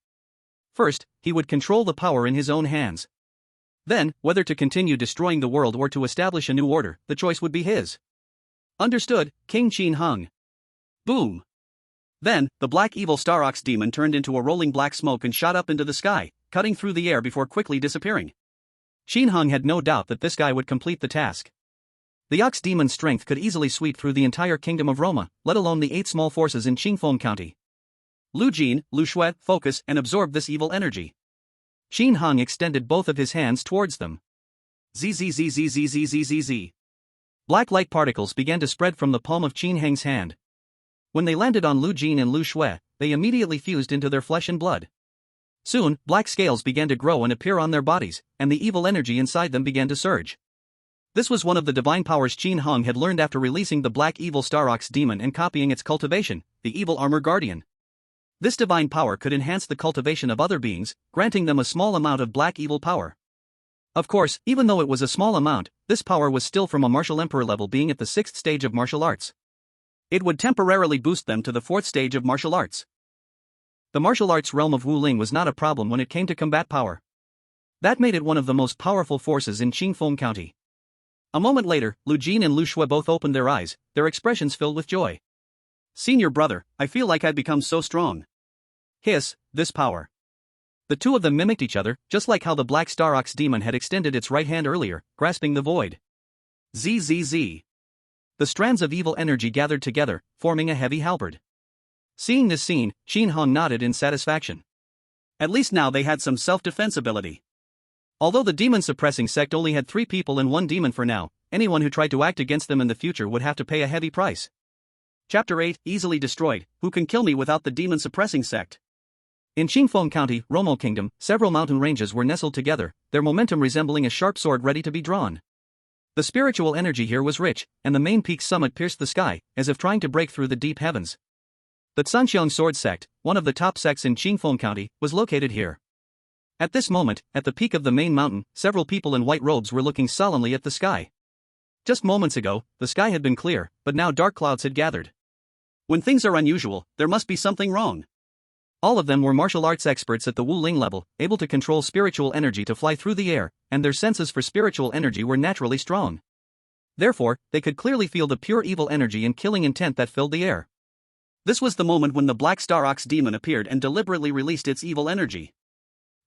First, he would control the power in his own hands. Then, whether to continue destroying the world or to establish a new order, the choice would be his. Understood, King Qin Hang. Boom! Then, the black evil star ox demon turned into a rolling black smoke and shot up into the sky, cutting through the air before quickly disappearing. Qin Hang had no doubt that this guy would complete the task. The ox demon's strength could easily sweep through the entire kingdom of Roma, let alone the 8 small forces in Qingfeng County. Lu Jin, Lu Shui, focus and absorb this evil energy. Qin Hang extended both of his hands towards them. Zzzzzzzzzzzzz. Black light particles began to spread from the palm of Qin Hang's hand. When they landed on Lu Jin and Lu Shui, they immediately fused into their flesh and blood. Soon, black scales began to grow and appear on their bodies, and the evil energy inside them began to surge. This was one of the divine powers Qin Hang had learned after releasing the black evil star ox demon and copying its cultivation, the evil armor guardian. This divine power could enhance the cultivation of other beings, granting them a small amount of black evil power. Of course, even though it was a small amount, this power was still from a martial emperor level being at the 6th stage of martial arts. It would temporarily boost them to the 4th stage of martial arts. The martial arts realm of Wuling was not a problem when it came to combat power. That made it one of the most powerful forces in Qingfeng County. A moment later, Lu Jin and Lu Shui both opened their eyes, their expressions filled with joy. Senior brother, I feel like I've become so strong. Hiss, this power. The two of them mimicked each other, just like how the black star ox demon had extended its right hand earlier, grasping the void. ZZZ. The strands of evil energy gathered together, forming a heavy halberd. Seeing this scene, Qin Hang nodded in satisfaction. At least now they had some self-defense ability. Although the demon-suppressing sect only had 3 people and 1 demon for now, anyone who tried to act against them in the future would have to pay a heavy price. Chapter 8, Easily Destroyed, Who Can Kill Me Without the Demon-Suppressing Sect? In Qingfeng County, Romo Kingdom, several mountain ranges were nestled together, their momentum resembling a sharp sword ready to be drawn. The spiritual energy here was rich, and the main peak's summit pierced the sky, as if trying to break through the deep heavens. The Sanxiang Sword Sect, one of the top sects in Qingfeng County, was located here. At this moment, at the peak of the main mountain, several people in white robes were looking solemnly at the sky. Just moments ago, the sky had been clear, but now dark clouds had gathered. When things are unusual, there must be something wrong. All of them were martial arts experts at the Wuling level, able to control spiritual energy to fly through the air, and their senses for spiritual energy were naturally strong. Therefore, they could clearly feel the pure evil energy and killing intent that filled the air. This was the moment when the black star ox demon appeared and deliberately released its evil energy.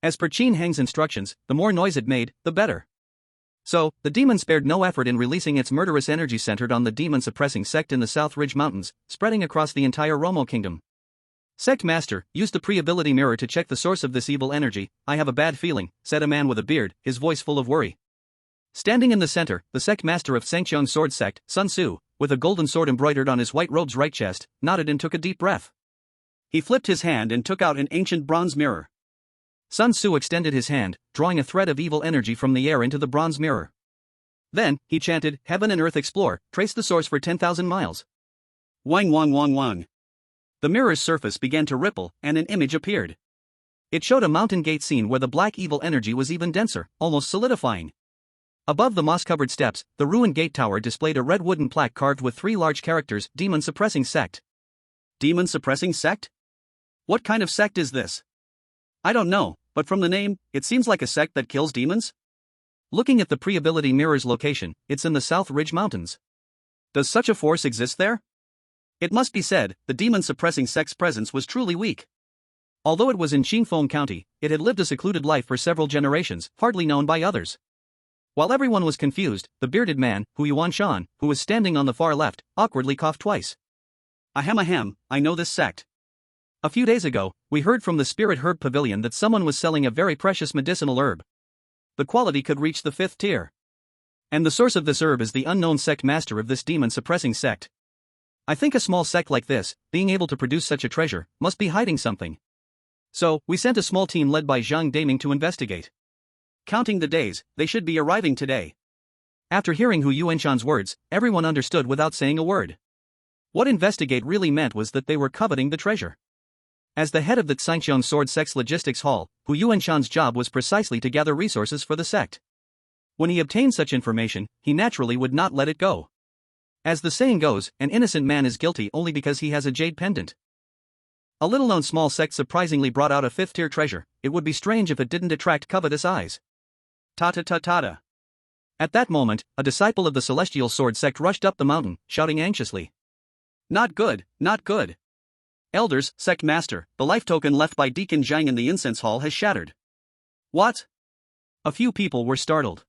As per Qin Hang's instructions, the more noise it made, the better. So, the demon spared no effort in releasing its murderous energy centered on the demon-suppressing sect in the South Ridge Mountains, spreading across the entire Romo Kingdom. Sect Master, use the pre-ability mirror to check the source of this evil energy. I have a bad feeling, said a man with a beard, his voice full of worry. Standing in the center, the Sect Master of Sangcheong Sword Sect, Sun Tzu, with a golden sword embroidered on his white robe's right chest, nodded and took a deep breath. He flipped his hand and took out an ancient bronze mirror. Sun Tzu extended his hand, drawing a thread of evil energy from the air into the bronze mirror. Then, he chanted, "Heaven and earth explore, trace the source for 10,000 miles. Wang wang wang wang. The mirror's surface began to ripple, and an image appeared. It showed a mountain gate scene where the black evil energy was even denser, almost solidifying. Above the moss-covered steps, the ruined gate tower displayed a red wooden plaque carved with 3 large characters, Demon Suppressing Sect. Demon Suppressing Sect? What kind of sect is this? I don't know, but from the name, it seems like a sect that kills demons? Looking at the pre-ability mirror's location, it's in the South Ridge Mountains. Does such a force exist there? It must be said, the demon-suppressing sect's presence was truly weak. Although it was in Qingfeng County, it had lived a secluded life for several generations, hardly known by others. While everyone was confused, the bearded man, Hu Yuan Shan, who was standing on the far left, awkwardly coughed twice. Ahem, I know this sect. A few days ago, we heard from the Spirit Herb Pavilion that someone was selling a very precious medicinal herb. The quality could reach the 5th tier. And the source of this herb is the unknown sect master of this demon-suppressing sect. I think a small sect like this, being able to produce such a treasure, must be hiding something. So, we sent a small team led by Zhang Daming to investigate. Counting the days, they should be arriving today. After hearing Hu Yuanshan's words, everyone understood without saying a word. What investigate really meant was that they were coveting the treasure. As the head of the Sangcheong Sword Sect's logistics hall, Hu Yuanshan's job was precisely to gather resources for the sect. When he obtained such information, he naturally would not let it go. As the saying goes, an innocent man is guilty only because he has a jade pendant. A little-known small sect surprisingly brought out a 5th-tier treasure. It would be strange if it didn't attract covetous eyes. Ta-ta-ta-ta-ta. At that moment, a disciple of the Celestial Sword Sect rushed up the mountain, shouting anxiously. Not good, not good. Elders, Sect Master, the life token left by Deacon Zhang in the incense hall has shattered. What? A few people were startled.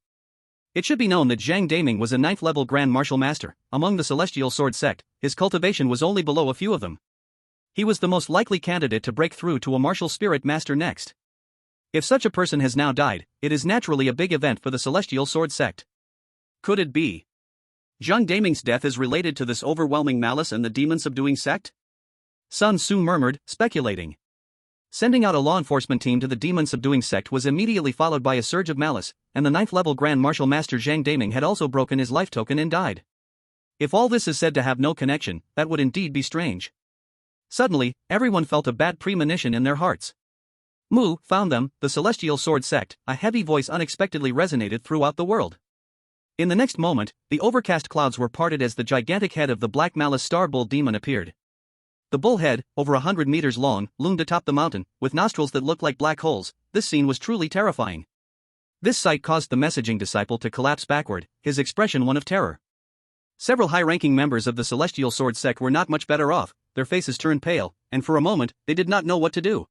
It should be known that Zhang Daming was a 9th-level Grand Martial Master. Among the Celestial Sword Sect, his cultivation was only below a few of them. He was the most likely candidate to break through to a Martial Spirit Master next. If such a person has now died, it is naturally a big event for the Celestial Sword Sect. Could it be? Zhang Daming's death is related to this overwhelming malice and the demon-subduing sect? Sun Tzu murmured, speculating. Sending out a law enforcement team to the demon-subduing sect was immediately followed by a surge of malice, and the 9th-level Grand Martial Master Zhang Daming had also broken his life token and died. If all this is said to have no connection, that would indeed be strange. Suddenly, everyone felt a bad premonition in their hearts. Mu found them, the Celestial Sword Sect. A heavy voice unexpectedly resonated throughout the world. In the next moment, the overcast clouds were parted as the gigantic head of the Black Malice Star Bull Demon appeared. The bull head, over 100 meters long, loomed atop the mountain, with nostrils that looked like black holes. This scene was truly terrifying. This sight caused the messaging disciple to collapse backward, his expression one of terror. Several high-ranking members of the Celestial Sword Sect were not much better off. Their faces turned pale, and for a moment, they did not know what to do.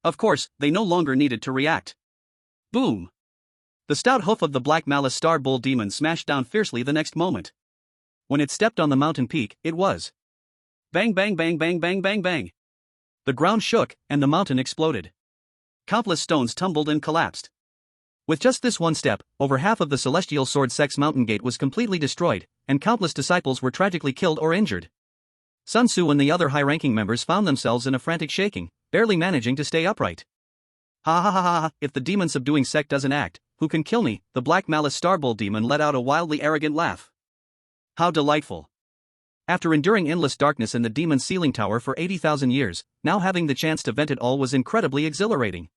Of course, they no longer needed to react. Boom! The stout hoof of the Black Malice Star Bull Demon smashed down fiercely the next moment. When it stepped on the mountain peak, it was bang bang bang bang bang bang bang. The ground shook, and the mountain exploded. Countless stones tumbled and collapsed. With just this one step, over half of the Celestial Sword Sect's mountain gate was completely destroyed, and countless disciples were tragically killed or injured. Sun Tzu and the other high-ranking members found themselves in a frantic shaking, barely managing to stay upright. Ha ha ha ha, if the demon-subduing sect doesn't act, who can kill me? The Black Malice Star Bull Demon let out a wildly arrogant laugh. How delightful. After enduring endless darkness in the demon's ceiling tower for 80,000 years, now having the chance to vent it all was incredibly exhilarating.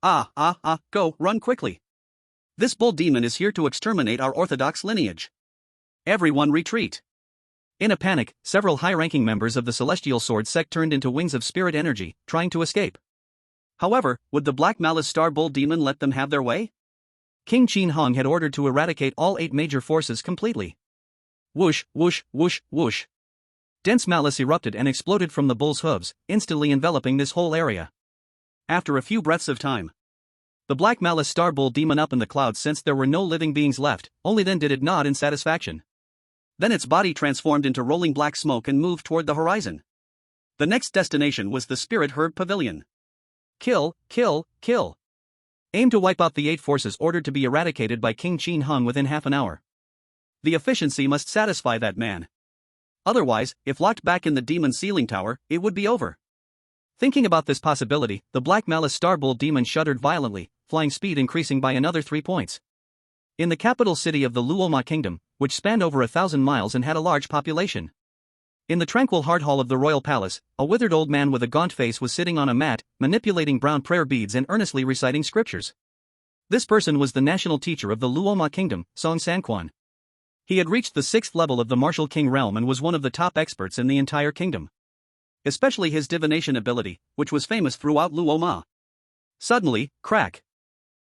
Go, run quickly. This bull demon is here to exterminate our orthodox lineage. Everyone retreat. In a panic, several high-ranking members of the Celestial Sword Sect turned into wings of spirit energy, trying to escape. However, would the Black Malice Star Bull Demon let them have their way? King Qin Hong had ordered to eradicate all 8 major forces completely. Whoosh, whoosh, whoosh, whoosh. Dense malice erupted and exploded from the bull's hooves, instantly enveloping this whole area. After a few breaths of time, the Black Malice Star Bull Demon up in the clouds sensed there were no living beings left. Only then did it nod in satisfaction. Then its body transformed into rolling black smoke and moved toward the horizon. The next destination was the Spirit Herd Pavilion. Kill, kill, kill. Aim to wipe out the 8 forces ordered to be eradicated by King Qin Hung within half an hour. The efficiency must satisfy that man. Otherwise, if locked back in the demon sealing tower, it would be over. Thinking about this possibility, the Black Malice Star Bull demon shuddered violently, flying speed increasing by another 3 points. In the capital city of the Luoma kingdom, which spanned over 1,000 miles and had a large population. In the tranquil hard hall of the royal palace, a withered old man with a gaunt face was sitting on a mat, manipulating brown prayer beads and earnestly reciting scriptures. This person was the national teacher of the Luoma kingdom, Song Sanquan. He had reached the 6th level of the martial king realm and was one of the top experts in the entire kingdom. Especially his divination ability, which was famous throughout Luoma. Suddenly, crack!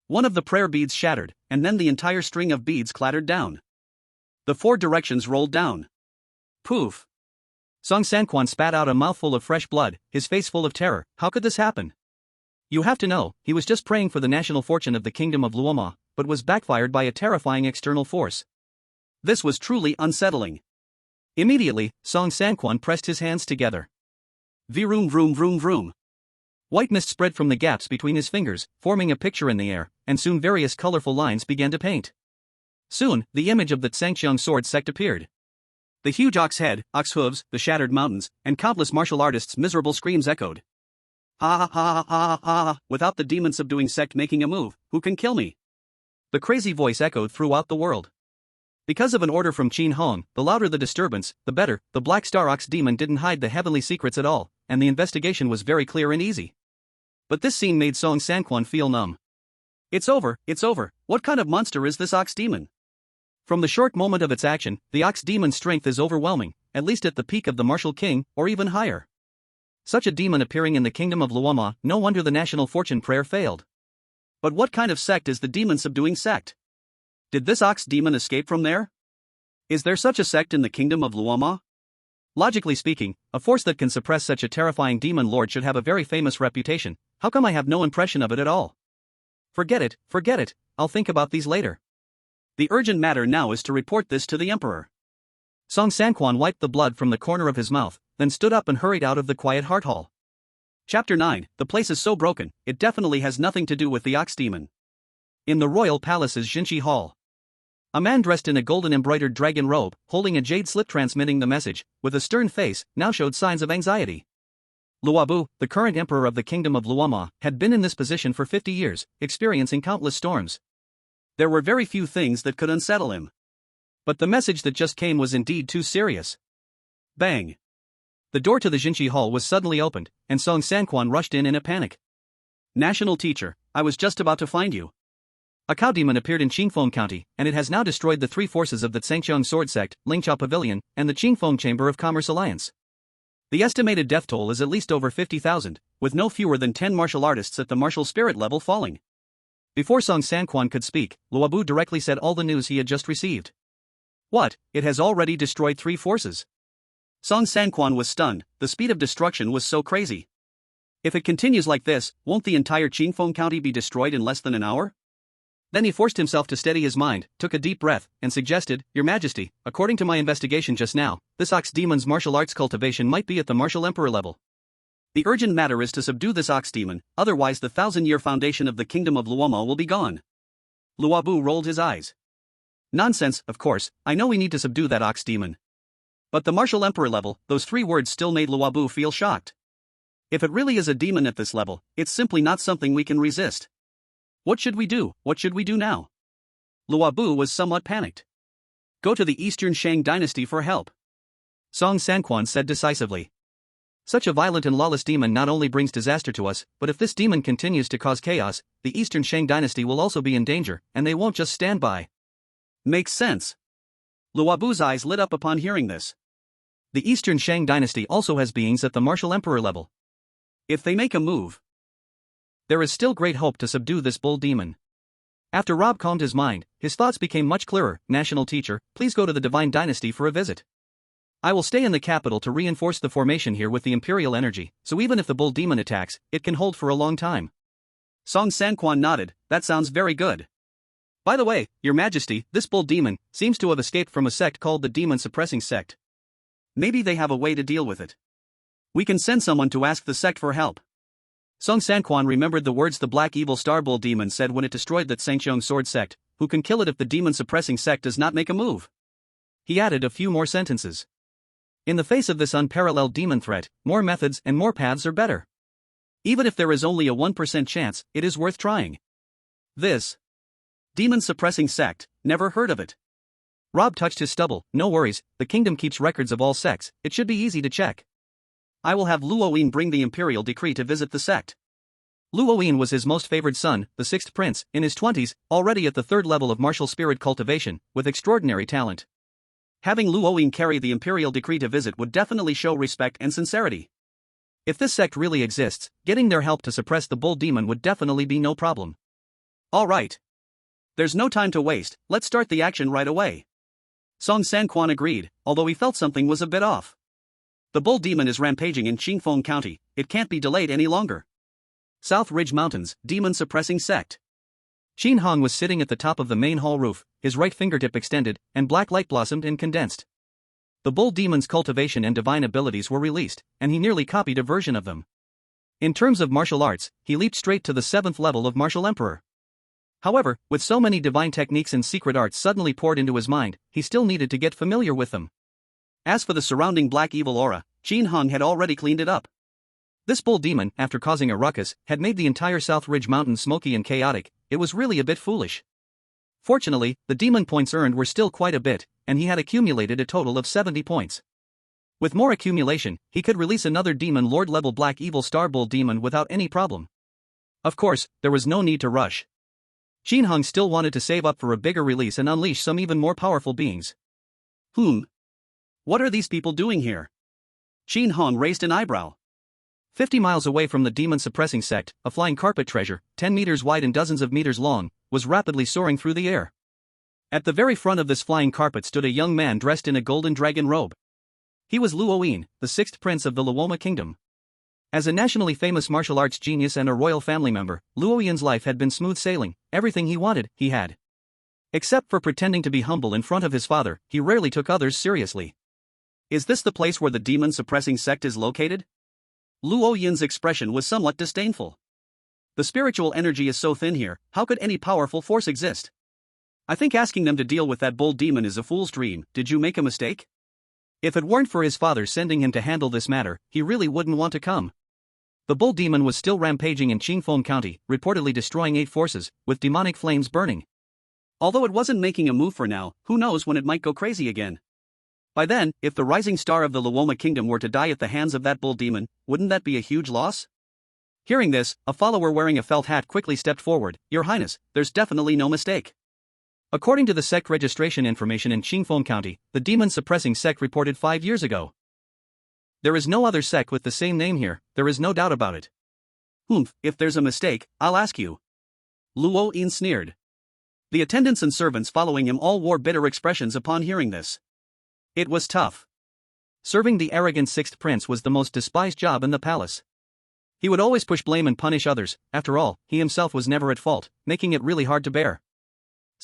One of the prayer beads shattered, and then the entire string of beads clattered down. The 4 directions rolled down. Poof! Song Sanquan spat out a mouthful of fresh blood, his face full of terror. How could this happen? You have to know, he was just praying for the national fortune of the kingdom of Luoma, but was backfired by a terrifying external force. This was truly unsettling. Immediately, Song Sanquan pressed his hands together. Vroom vroom vroom vroom. White mist spread from the gaps between his fingers, forming a picture in the air, and soon various colorful lines began to paint. Soon, the image of the Tsangqiang sword sect appeared. The huge ox head, ox hooves, the shattered mountains, and countless martial artists' miserable screams echoed. Ha ha ha ha ha ha, without the demon-subduing sect making a move, who can kill me? The crazy voice echoed throughout the world. Because of an order from Qin Hong, the louder the disturbance, the better. The Black Star Ox demon didn't hide the heavenly secrets at all, and the investigation was very clear and easy. But this scene made Song Sanquan feel numb. It's over, it's over. What kind of monster is this ox demon? From the short moment of its action, the ox demon's strength is overwhelming, at least at the peak of the martial king, or even higher. Such a demon appearing in the kingdom of Luoma, no wonder the national fortune prayer failed. But what kind of sect is the demon-subduing sect? Did this ox demon escape from there? Is there such a sect in the kingdom of Luoma? Logically speaking, a force that can suppress such a terrifying demon lord should have a very famous reputation. How come I have no impression of it at all? Forget it, I'll think about these later. The urgent matter now is to report this to the emperor. Song Sanquan wiped the blood from the corner of his mouth, then stood up and hurried out of the quiet heart hall. Chapter 9, the place is so broken, it definitely has nothing to do with the ox demon. In the royal palace's Jinchi Hall. A man dressed in a golden embroidered dragon robe, holding a jade slip transmitting the message, with a stern face, now showed signs of anxiety. Luobu, the current emperor of the kingdom of Luoma, had been in this position for 50 years, experiencing countless storms. There were very few things that could unsettle him. But the message that just came was indeed too serious. Bang! The door to the Jinchi Hall was suddenly opened, and Song Sanquan rushed in a panic. National teacher, I was just about to find you. A cow demon appeared in Qingfeng County, and it has now destroyed the 3 forces of the Tsangqiang Sword Sect, Lingqiao Pavilion, and the Qingfeng Chamber of Commerce Alliance. The estimated death toll is at least over 50,000, with no fewer than 10 martial artists at the martial spirit level falling. Before Song Sanquan could speak, Luobu directly said all the news he had just received. What, it has already destroyed 3 forces? Song Sanquan was stunned, the speed of destruction was so crazy. If it continues like this, won't the entire Qingfeng County be destroyed in less than an hour? Then he forced himself to steady his mind, took a deep breath, and suggested, Your Majesty, according to my investigation just now, this ox demon's martial arts cultivation might be at the martial emperor level. The urgent matter is to subdue this ox demon, otherwise the 1,000-year foundation of the kingdom of Luoma will be gone. Luobu rolled his eyes. Nonsense, of course, I know we need to subdue that ox demon. But the martial emperor level, those 3 words still made Luobu feel shocked. If it really is a demon at this level, it's simply not something we can resist. What should we do? What should we do now? Luobu was somewhat panicked. Go to the Eastern Shang dynasty for help. Song Sanquan said decisively. Such a violent and lawless demon not only brings disaster to us, but if this demon continues to cause chaos, the Eastern Shang dynasty will also be in danger, and they won't just stand by. Makes sense. Luobu's eyes lit up upon hearing this. The Eastern Shang dynasty also has beings at the martial emperor level. If they make a move, there is still great hope to subdue this bull demon. After Rob calmed his mind, his thoughts became much clearer. National teacher, please go to the Divine Dynasty for a visit. I will stay in the capital to reinforce the formation here with the imperial energy, so even if the bull demon attacks, it can hold for a long time. Song Sanquan nodded, that sounds very good. By the way, Your Majesty, this bull demon seems to have escaped from a sect called the Demon Suppressing Sect. Maybe they have a way to deal with it. We can send someone to ask the sect for help. Song Sanquan remembered the words the Black Evil Star Bull demon said when it destroyed that Sangxiong sword sect, who can kill it if the demon-suppressing sect does not make a move. He added a few more sentences. In the face of this unparalleled demon threat, more methods and more paths are better. Even if there is only a 1% chance, it is worth trying. This demon-suppressing sect, never heard of it. Rob touched his stubble. No worries, the kingdom keeps records of all sects, it should be easy to check. I will have Luoyin bring the imperial decree to visit the sect. Luoyin was his most favored son, the sixth prince, in his 20s, already at the third level of martial spirit cultivation, with extraordinary talent. Having Luoyin carry the imperial decree to visit would definitely show respect and sincerity. If this sect really exists, getting their help to suppress the bull demon would definitely be no problem. Alright. There's no time to waste, let's start the action right away. Song Sanquan agreed, although he felt something was a bit off. The bull demon is rampaging in Qingfeng County, it can't be delayed any longer. South Ridge Mountains, demon-suppressing sect. Qin Hong was sitting at the top of the main hall roof, his right fingertip extended, and black light blossomed and condensed. The bull demon's cultivation and divine abilities were released, and he nearly copied a version of them. In terms of martial arts, he leaped straight to the 7th level of martial emperor. However, with so many divine techniques and secret arts suddenly poured into his mind, he still needed to get familiar with them. As for the surrounding black evil aura, Qin Hong had already cleaned it up. This bull demon, after causing a ruckus, had made the entire South Ridge Mountains smoky and chaotic. It was really a bit foolish. Fortunately, the demon points earned were still quite a bit, and he had accumulated a total of 70 points. With more accumulation, he could release another demon lord-level black evil star bull demon without any problem. Of course, there was no need to rush. Qin Hong still wanted to save up for a bigger release and unleash some even more powerful beings. What are these people doing here? Qin Hong raised an eyebrow. 50 miles away from the demon-suppressing sect, a flying carpet treasure, 10 meters wide and dozens of meters long, was rapidly soaring through the air. At the very front of this flying carpet stood a young man dressed in a golden dragon robe. He was Luoyin, the sixth prince of the Luoma kingdom. As a nationally famous martial arts genius and a royal family member, Luoyin's life had been smooth sailing, everything he wanted, he had. Except for pretending to be humble in front of his father, he rarely took others seriously. Is this the place where the demon-suppressing sect is located? Luoyin's expression was somewhat disdainful. The spiritual energy is so thin here, how could any powerful force exist? I think asking them to deal with that bull demon is a fool's dream. Did you make a mistake? If it weren't for his father sending him to handle this matter, he really wouldn't want to come. The bull demon was still rampaging in Qingfeng County, reportedly destroying 8 forces, with demonic flames burning. Although it wasn't making a move for now, who knows when it might go crazy again. By then, if the rising star of the Luoma kingdom were to die at the hands of that bull demon, wouldn't that be a huge loss? Hearing this, a follower wearing a felt hat quickly stepped forward. Your Highness, there's definitely no mistake. According to the sect registration information in Qingfeng County, the demon-suppressing sect reported 5 years ago. There is no other sect with the same name here, there is no doubt about it. If there's a mistake, I'll ask you. Luoyin sneered. The attendants and servants following him all wore bitter expressions upon hearing this. It was tough. Serving the arrogant sixth prince was the most despised job in the palace. He would always push blame and punish others. After all, he himself was never at fault, making it really hard to bear.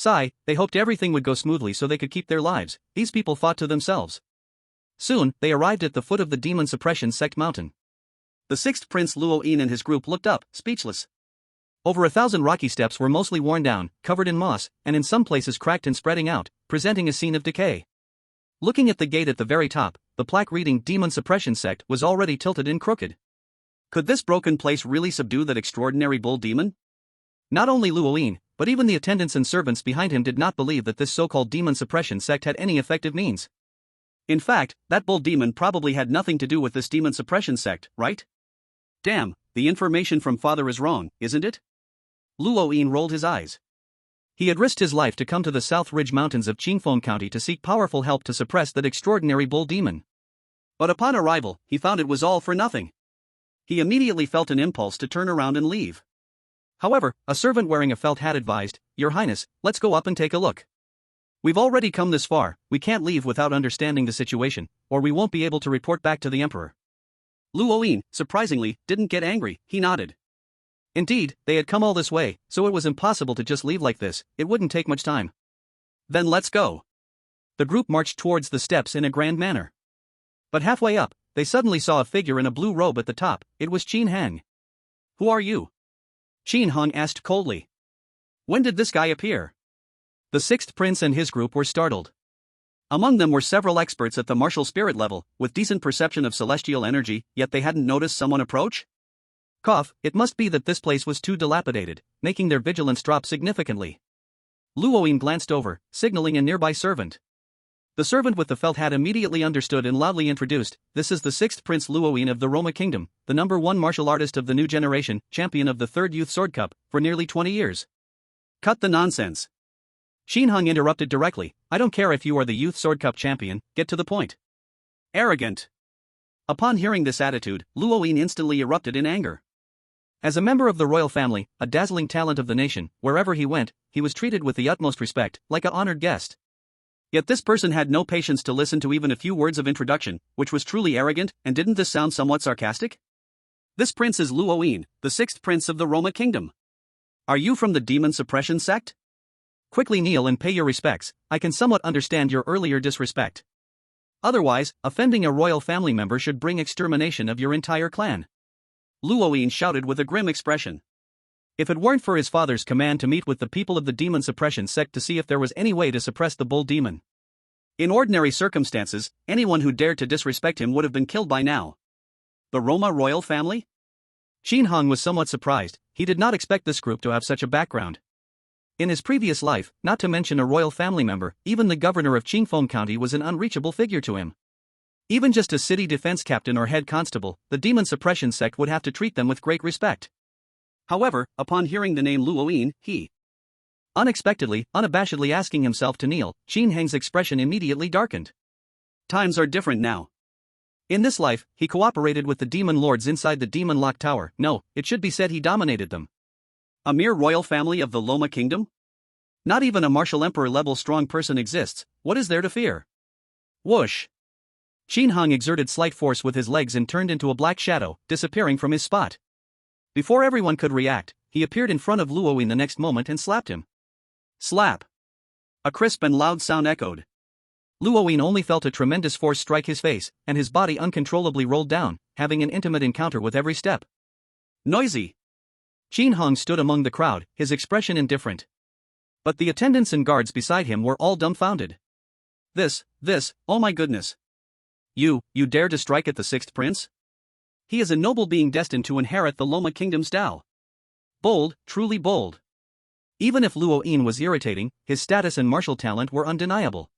They hoped everything would go smoothly so they could keep their lives. These people fought to themselves. Soon, they arrived at the foot of the demon suppression sect mountain. The sixth prince Luoyin and his group looked up, speechless. Over 1,000 rocky steps were mostly worn down, covered in moss, and in some places cracked and spreading out, presenting a scene of decay. Looking at the gate at the very top, the plaque reading Demon Suppression Sect was already tilted and crooked. Could this broken place really subdue that extraordinary bull demon? Not only Luoyin, but even the attendants and servants behind him did not believe that this so-called Demon Suppression Sect had any effective means. In fact, that bull demon probably had nothing to do with this Demon Suppression Sect, right? Damn, the information from father is wrong, isn't it? Luoyin rolled his eyes. He had risked his life to come to the South Ridge Mountains of Qingfeng County to seek powerful help to suppress that extraordinary bull demon. But upon arrival, he found it was all for nothing. He immediately felt an impulse to turn around and leave. However, a servant wearing a felt hat advised, "Your Highness, let's go up and take a look. We've already come this far, we can't leave without understanding the situation, or we won't be able to report back to the Emperor." Luoyin, surprisingly, didn't get angry, he nodded. Indeed, they had come all this way, so it was impossible to just leave like this, it wouldn't take much time. Then let's go. The group marched towards the steps in a grand manner. But halfway up, they suddenly saw a figure in a blue robe at the top. It was Qin Hang. Who are you? Qin Hang asked coldly. When did this guy appear? The sixth prince and his group were startled. Among them were several experts at the martial spirit level, with decent perception of celestial energy, yet they hadn't noticed someone approach? Cough, it must be that this place was too dilapidated, making their vigilance drop significantly. Luoyin glanced over, signaling a nearby servant. The servant with the felt hat immediately understood and loudly introduced, "This is the sixth Prince Luoyin of the Roma Kingdom, the #1 martial artist of the new generation, champion of the 3rd Youth Sword Cup, for nearly 20 years. Cut the nonsense. Qin Hang interrupted directly, "I don't care if you are the Youth Sword Cup champion, get to the point." Arrogant. Upon hearing this attitude, Luoyin instantly erupted in anger. As a member of the royal family, a dazzling talent of the nation, wherever he went, he was treated with the utmost respect, like an honored guest. Yet this person had no patience to listen to even a few words of introduction, which was truly arrogant, and didn't this sound somewhat sarcastic? This prince is Luoyin, the 6th prince of the Roma Kingdom. Are you from the demon suppression sect? Quickly kneel and pay your respects. I can somewhat understand your earlier disrespect. Otherwise, offending a royal family member should bring extermination of your entire clan. Luoyin shouted with a grim expression. If it weren't for his father's command to meet with the people of the demon suppression sect to see if there was any way to suppress the bull demon. In ordinary circumstances, anyone who dared to disrespect him would have been killed by now. The Roma royal family? Qin Hang was somewhat surprised. He did not expect this group to have such a background. In his previous life, not to mention a royal family member, even the governor of Qingfeng County was an unreachable figure to him. Even just a city defense captain or head constable, the demon suppression sect would have to treat them with great respect. However, upon hearing the name Luoyin, he unabashedly asking himself to kneel, Qin Hang's expression immediately darkened. Times are different now. In this life, he cooperated with the demon lords inside the demon lock tower. No, it should be said he dominated them. A mere royal family of the Loma Kingdom? Not even a martial emperor level strong person exists. What is there to fear? Whoosh! Qin Hang exerted slight force with his legs and turned into a black shadow, disappearing from his spot. Before everyone could react, he appeared in front of Luoyin the next moment and slapped him. Slap! A crisp and loud sound echoed. Luoyin only felt a tremendous force strike his face, and his body uncontrollably rolled down, having an intimate encounter with every step. Noisy! Qin Hang stood among the crowd, his expression indifferent. But the attendants and guards beside him were all dumbfounded. This, oh my goodness. You dare to strike at the 6th prince? He is a noble being destined to inherit the Loma Kingdom's Tao. Bold, truly bold. Even if Luoyin was irritating, his status and martial talent were undeniable.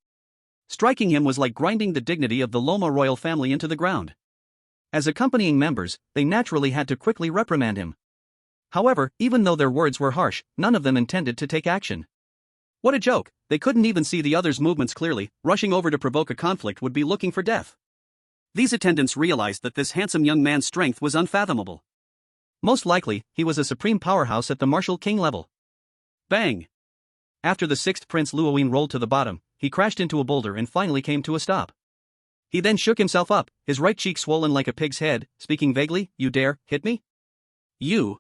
Striking him was like grinding the dignity of the Loma royal family into the ground. As accompanying members, they naturally had to quickly reprimand him. However, even though their words were harsh, none of them intended to take action. What a joke, they couldn't even see the other's movements clearly. Rushing over to provoke a conflict would be looking for death. These attendants realized that this handsome young man's strength was unfathomable. Most likely, he was a supreme powerhouse at the martial king level. Bang! After the 6th prince Luoyin rolled to the bottom, he crashed into a boulder and finally came to a stop. He then shook himself up, his right cheek swollen like a pig's head, speaking vaguely, "You dare hit me? You?"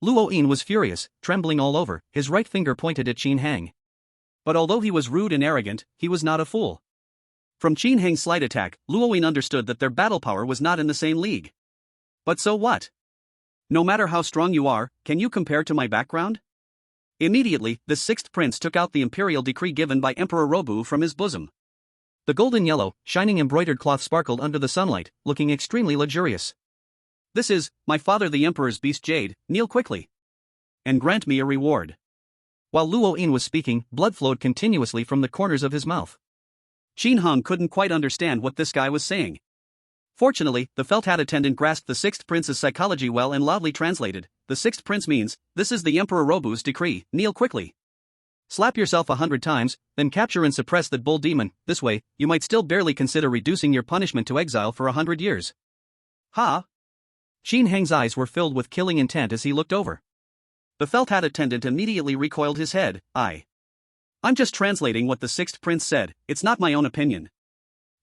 Luoyin was furious, trembling all over, his right finger pointed at Qin Hang. But although he was rude and arrogant, he was not a fool. From Qin Hang's slight attack, Luoyin understood that their battle power was not in the same league. But so what? No matter how strong you are, can you compare to my background? Immediately, the 6th prince took out the imperial decree given by Emperor Robu from his bosom. The golden yellow, shining embroidered cloth sparkled under the sunlight, looking extremely luxurious. This is, my father the emperor's beast jade, kneel quickly. And grant me a reward. While Luoyin was speaking, blood flowed continuously from the corners of his mouth. Qin Hang couldn't quite understand what this guy was saying. Fortunately, the felt hat attendant grasped the 6th prince's psychology well and loudly translated, "The 6th prince means, this is the Emperor Robu's decree, kneel quickly. Slap yourself 100 times, then capture and suppress that bull demon. This way, you might still barely consider reducing your punishment to exile for 100 years. Ha! Qin Hang's eyes were filled with killing intent as he looked over. The felt hat attendant immediately recoiled his head. I'm just translating what the 6th prince said, it's not my own opinion.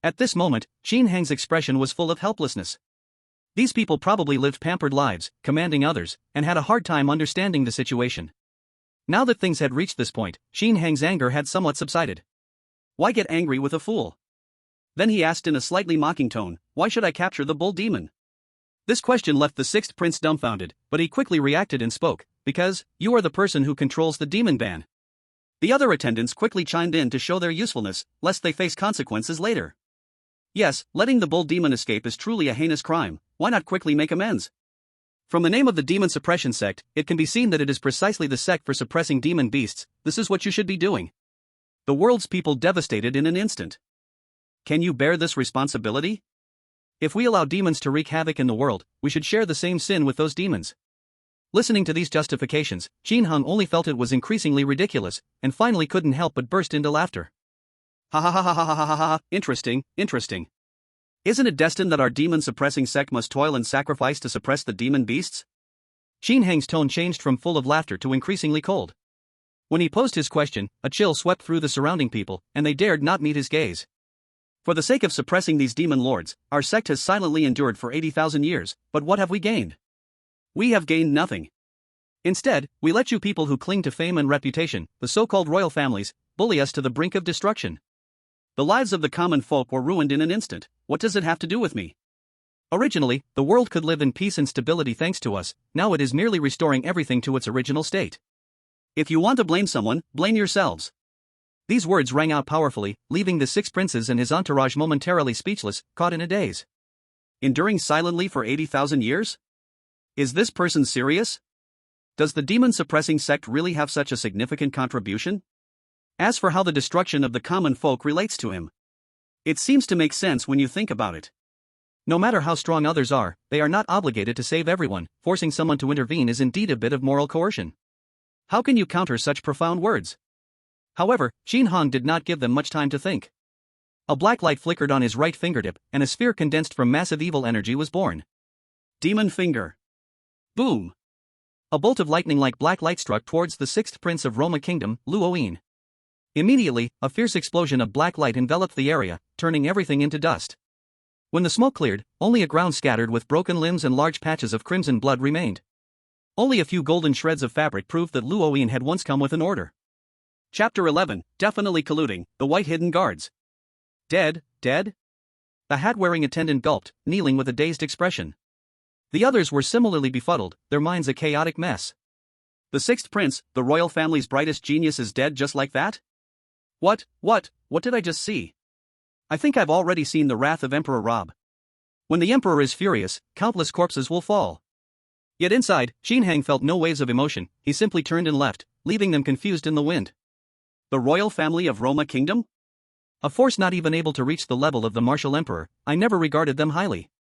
At this moment, Qin Hang's expression was full of helplessness. These people probably lived pampered lives, commanding others, and had a hard time understanding the situation. Now that things had reached this point, Qin Hang's anger had somewhat subsided. Why get angry with a fool? Then he asked in a slightly mocking tone, "Why should I capture the bull demon?" This question left the sixth prince dumbfounded, but he quickly reacted and spoke, "Because you are the person who controls the demon ban." The other attendants quickly chimed in to show their usefulness, lest they face consequences later. Yes, letting the bull demon escape is truly a heinous crime. Why not quickly make amends? From the name of the demon suppression sect, it can be seen that it is precisely the sect for suppressing demon beasts. This is what you should be doing. The world's people devastated in an instant. Can you bear this responsibility? If we allow demons to wreak havoc in the world, we should share the same sin with those demons. Listening to these justifications, Jin Hung only felt it was increasingly ridiculous, and finally couldn't help but burst into laughter. Ha ha ha ha ha ha ha ha, interesting, interesting. Isn't it destined that our demon-suppressing sect must toil and sacrifice to suppress the demon beasts? Jin Hang's tone changed from full of laughter to increasingly cold. When he posed his question, a chill swept through the surrounding people, and they dared not meet his gaze. For the sake of suppressing these demon lords, our sect has silently endured for 80,000 years, but what have we gained? We have gained nothing. Instead, we let you people who cling to fame and reputation, the so-called royal families, bully us to the brink of destruction. The lives of the common folk were ruined in an instant. What does it have to do with me? Originally, the world could live in peace and stability thanks to us. Now it is merely restoring everything to its original state. If you want to blame someone, blame yourselves. These words rang out powerfully, leaving the six princes and his entourage momentarily speechless, caught in a daze. Enduring silently for 80,000 years? Is this person serious? Does the demon-suppressing sect really have such a significant contribution? As for how the destruction of the common folk relates to him, it seems to make sense when you think about it. No matter how strong others are, they are not obligated to save everyone. Forcing someone to intervene is indeed a bit of moral coercion. How can you counter such profound words? However, Jin Hong did not give them much time to think. A black light flickered on his right fingertip, and a sphere condensed from massive evil energy was born. Demon finger. Boom! A bolt of lightning-like black light struck towards the sixth prince of Roma Kingdom, Luoyin. Immediately, a fierce explosion of black light enveloped the area, turning everything into dust. When the smoke cleared, only a ground scattered with broken limbs and large patches of crimson blood remained. Only a few golden shreds of fabric proved that Luoyin had once come with an order. Chapter 11, Definitely Colluding, the White Hidden Guards. Dead, dead? The hat-wearing attendant gulped, kneeling with a dazed expression. The others were similarly befuddled, their minds a chaotic mess. The sixth prince, the royal family's brightest genius, is dead just like that? What did I just see? I think I've already seen the wrath of Emperor Rob. When the emperor is furious, countless corpses will fall. Yet inside, Jin Hang felt no waves of emotion. He simply turned and left, leaving them confused in the wind. The royal family of Roma Kingdom? A force not even able to reach the level of the martial emperor. I never regarded them highly.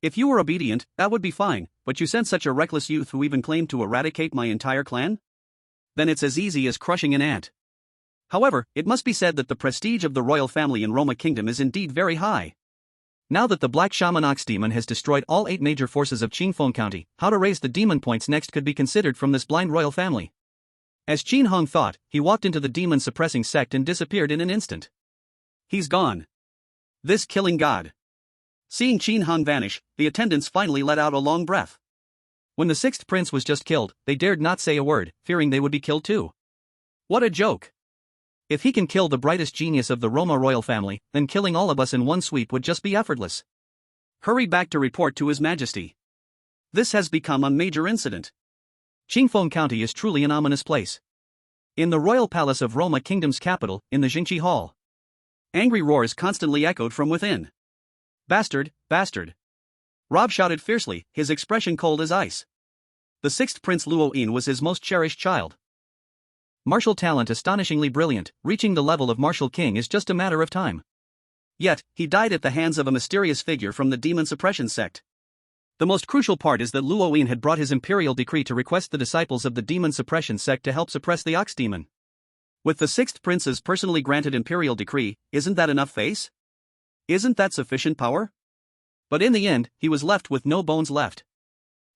If you were obedient, that would be fine, but you sent such a reckless youth who even claimed to eradicate my entire clan? Then it's as easy as crushing an ant. However, it must be said that the prestige of the royal family in Roma Kingdom is indeed very high. Now that the Black Shaman Ox Demon has destroyed all 8 major forces of Qingfeng County, how to raise the demon points next could be considered from this blind royal family. As Jin Hong thought, he walked into the demon-suppressing sect and disappeared in an instant. He's gone. This killing god. Seeing Jin Hong vanish, the attendants finally let out a long breath. When the sixth prince was just killed, they dared not say a word, fearing they would be killed too. What a joke. If he can kill the brightest genius of the Roma royal family, then killing all of us in one sweep would just be effortless. Hurry back to report to His Majesty. This has become a major incident. Qingfeng County is truly an ominous place. In the royal palace of Roma Kingdom's capital, in the Jingqi Hall, angry roars constantly echoed from within. Bastard, bastard. Rob shouted fiercely, his expression cold as ice. The sixth Prince Luoyin was his most cherished child. Martial talent astonishingly brilliant, reaching the level of martial king is just a matter of time. Yet, he died at the hands of a mysterious figure from the demon suppression sect. The most crucial part is that Luoyin had brought his imperial decree to request the disciples of the demon suppression sect to help suppress the ox demon. With the sixth prince's personally granted imperial decree, isn't that enough face? Isn't that sufficient power? But in the end, he was left with no bones left.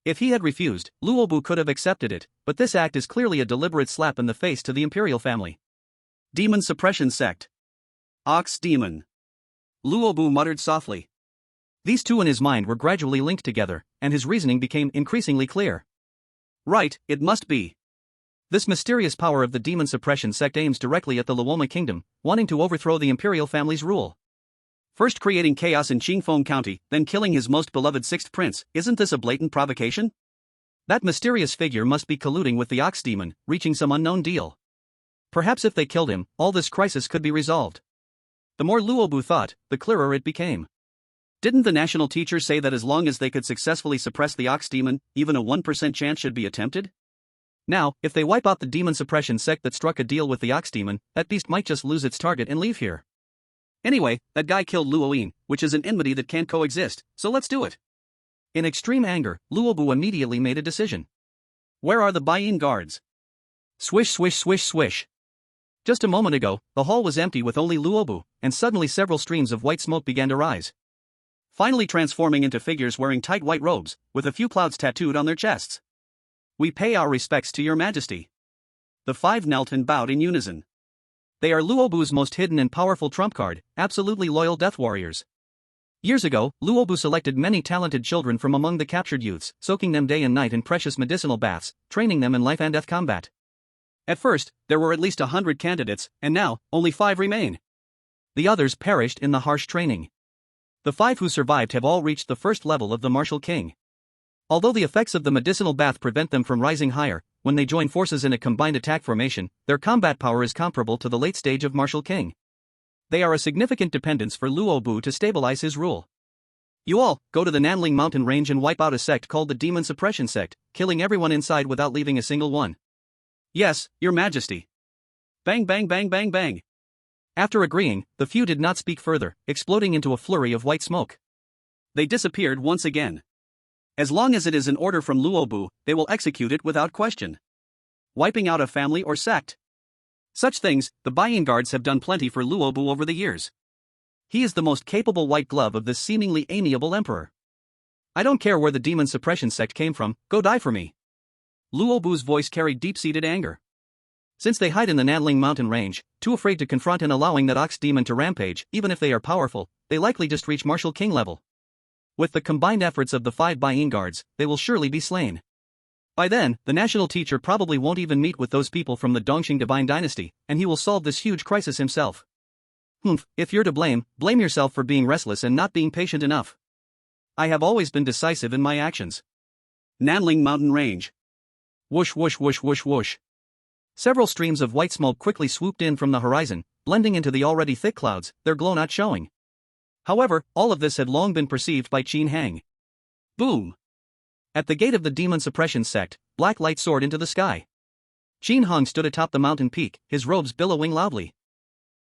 If he had refused, Luobu could have accepted it, but this act is clearly a deliberate slap in the face to the imperial family. Demon suppression sect. Ox demon. Luobu muttered softly. These two in his mind were gradually linked together, and his reasoning became increasingly clear. Right, it must be. This mysterious power of the demon suppression sect aims directly at the Luoma kingdom, wanting to overthrow the imperial family's rule. First creating chaos in Qingfeng County, then killing his most beloved sixth prince, isn't this a blatant provocation? That mysterious figure must be colluding with the ox demon, reaching some unknown deal. Perhaps if they killed him, all this crisis could be resolved. The more Luobu thought, the clearer it became. Didn't the national teacher say that as long as they could successfully suppress the ox demon, even a 1% chance should be attempted? Now, if they wipe out the demon suppression sect that struck a deal with the ox demon, that beast might just lose its target and leave here. Anyway, that guy killed Luoyin, which is an enmity that can't coexist, so let's do it. In extreme anger, Luobu immediately made a decision. Where are the Baiyin guards? Swish swish swish swish. Just a moment ago, the hall was empty with only Luobu, and suddenly several streams of white smoke began to rise. Finally transforming into figures wearing tight white robes, with a few clouds tattooed on their chests. We pay our respects to your majesty. The 5 knelt and bowed in unison. They are Luobu's most hidden and powerful trump card, absolutely loyal death warriors. Years ago, Luobu selected many talented children from among the captured youths, soaking them day and night in precious medicinal baths, training them in life and death combat. At first, there were at least 100 candidates, and now, only 5 remain. The others perished in the harsh training. The 5 who survived have all reached the first level of the martial king. Although the effects of the medicinal bath prevent them from rising higher, when they join forces in a combined attack formation, their combat power is comparable to the late stage of martial king. They are a significant dependence for Luobu to stabilize his rule. You all, go to the Nanling mountain range and wipe out a sect called the Demon Suppression Sect, killing everyone inside without leaving a single one. Yes, your majesty. Bang bang bang bang bang. After agreeing, the few did not speak further, exploding into a flurry of white smoke. They disappeared once again. As long as it is an order from Luobu, they will execute it without question. Wiping out a family or sect. Such things, the Baiyin guards have done plenty for Luobu over the years. He is the most capable white glove of this seemingly amiable emperor. I don't care where the demon suppression sect came from, go die for me. Luobu's voice carried deep-seated anger. Since they hide in the Nanling mountain range, too afraid to confront and allowing that ox demon to rampage, even if they are powerful, they likely just reach martial king level. With the combined efforts of the 5 Baiyin guards, they will surely be slain. By then, the national teacher probably won't even meet with those people from the Dongxing divine dynasty, and he will solve this huge crisis himself. If you're to blame, blame yourself for being restless and not being patient enough. I have always been decisive in my actions. Nanling mountain range. Whoosh whoosh whoosh whoosh whoosh. Several streams of white smoke quickly swooped in from the horizon, blending into the already thick clouds, their glow not showing. However, all of this had long been perceived by Qin Hang. Boom! At the gate of the demon suppression sect, black light soared into the sky. Qin Hang stood atop the mountain peak, his robes billowing loudly.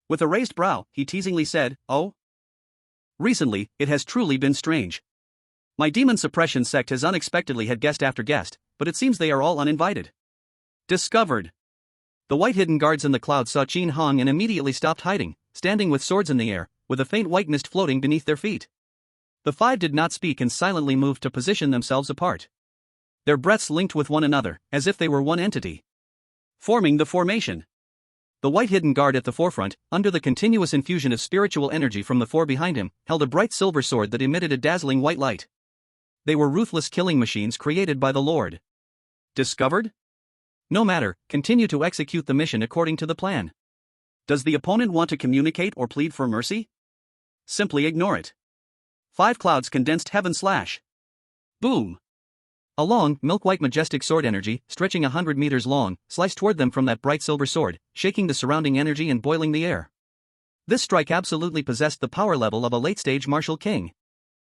With a raised brow, he teasingly said, "Oh? Recently, it has truly been strange. My demon suppression sect has unexpectedly had guest after guest, but it seems they are all uninvited." Discovered. The white hidden guards in the clouds saw Qin Hang and immediately stopped hiding, standing with swords in the air, with a faint white mist floating beneath their feet. The 5 did not speak and silently moved to position themselves apart. Their breaths linked with one another, as if they were one entity. Forming the formation. The white hidden guard at the forefront, under the continuous infusion of spiritual energy from the 4 behind him, held a bright silver sword that emitted a dazzling white light. They were ruthless killing machines created by the Lord. Discovered? No matter, continue to execute the mission according to the plan. Does the opponent want to communicate or plead for mercy? Simply ignore it. 5 clouds condensed heaven slash. Boom! A long, milk-white majestic sword energy, stretching 100 meters long, sliced toward them from that bright silver sword, shaking the surrounding energy and boiling the air. This strike absolutely possessed the power level of a late-stage martial king.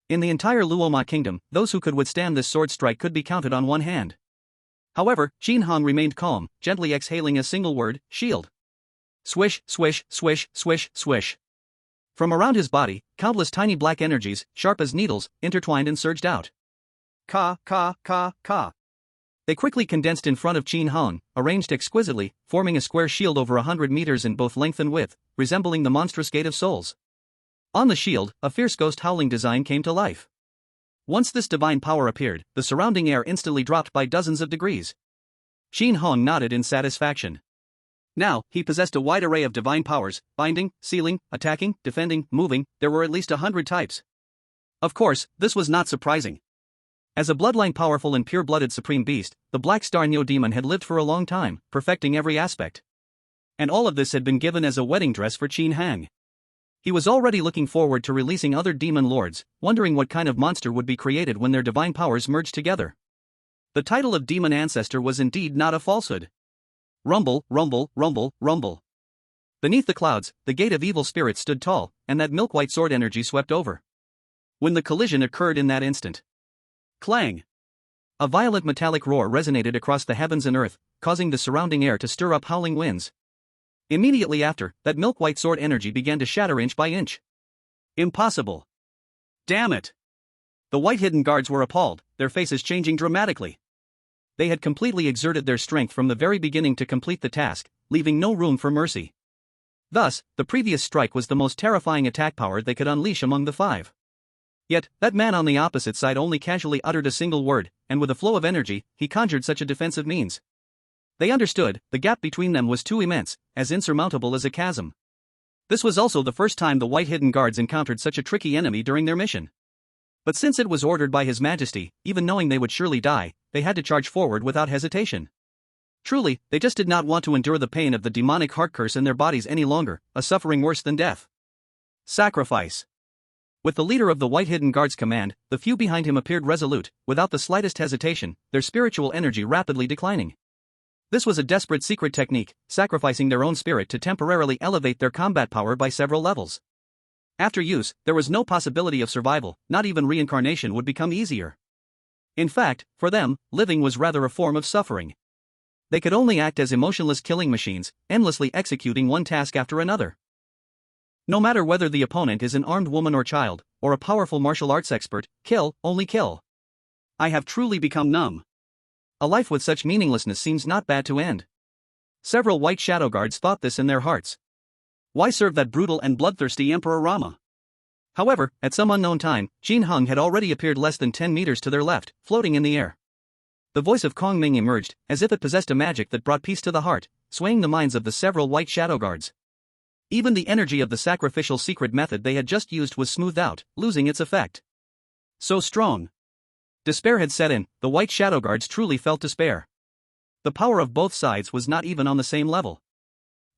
In the entire Luoma kingdom, those who could withstand this sword strike could be counted on one hand. However, Qin Hang remained calm, gently exhaling a single word, shield. Swish, swish, swish, swish, swish. From around his body, countless tiny black energies, sharp as needles, intertwined and surged out. Ka, ka, ka, ka. They quickly condensed in front of Qin Hang, arranged exquisitely, forming a square shield over 100 meters in both length and width, resembling the monstrous Gate of Souls. On the shield, a fierce ghost howling design came to life. Once this divine power appeared, the surrounding air instantly dropped by dozens of degrees. Qin Hang nodded in satisfaction. Now, he possessed a wide array of divine powers, binding, sealing, attacking, defending, moving, there were at least 100 types. Of course, this was not surprising. As a bloodline powerful and pure-blooded supreme beast, the Black Star Neo Demon had lived for a long time, perfecting every aspect. And all of this had been given as a wedding dress for Qin Hang. He was already looking forward to releasing other demon lords, wondering what kind of monster would be created when their divine powers merged together. The title of demon ancestor was indeed not a falsehood. Rumble, rumble, rumble, rumble. Beneath the clouds, the gate of evil spirits stood tall, and that milk-white sword energy swept over. When the collision occurred in that instant. Clang! A violent metallic roar resonated across the heavens and earth, causing the surrounding air to stir up howling winds. Immediately after, that milk-white sword energy began to shatter inch by inch. Impossible! Damn it! The white hidden guards were appalled, their faces changing dramatically. They had completely exerted their strength from the very beginning to complete the task, leaving no room for mercy. Thus, the previous strike was the most terrifying attack power they could unleash among the five. Yet, that man on the opposite side only casually uttered a single word, and with a flow of energy, he conjured such a defensive means. They understood, the gap between them was too immense, as insurmountable as a chasm. This was also the first time the white hidden guards encountered such a tricky enemy during their mission. But since it was ordered by His Majesty, even knowing they would surely die, they had to charge forward without hesitation. Truly, they just did not want to endure the pain of the demonic heart curse in their bodies any longer, a suffering worse than death. Sacrifice. With the leader of the white hidden guard's command, the few behind him appeared resolute, without the slightest hesitation, their spiritual energy rapidly declining. This was a desperate secret technique, sacrificing their own spirit to temporarily elevate their combat power by several levels. After use, there was no possibility of survival, not even reincarnation would become easier. In fact, for them, living was rather a form of suffering. They could only act as emotionless killing machines, endlessly executing one task after another. No matter whether the opponent is an armed woman or child, or a powerful martial arts expert, kill, only kill. I have truly become numb. A life with such meaninglessness seems not bad to end. Several white shadow guards thought this in their hearts. Why serve that brutal and bloodthirsty Emperor Rama? However, at some unknown time, Jin Hung had already appeared less than 10 meters to their left, floating in the air. The voice of Kong Ming emerged, as if it possessed a magic that brought peace to the heart, swaying the minds of the several white shadow guards. Even the energy of the sacrificial secret method they had just used was smoothed out, losing its effect. So strong. Despair had set in, the white shadow guards truly felt despair. The power of both sides was not even on the same level.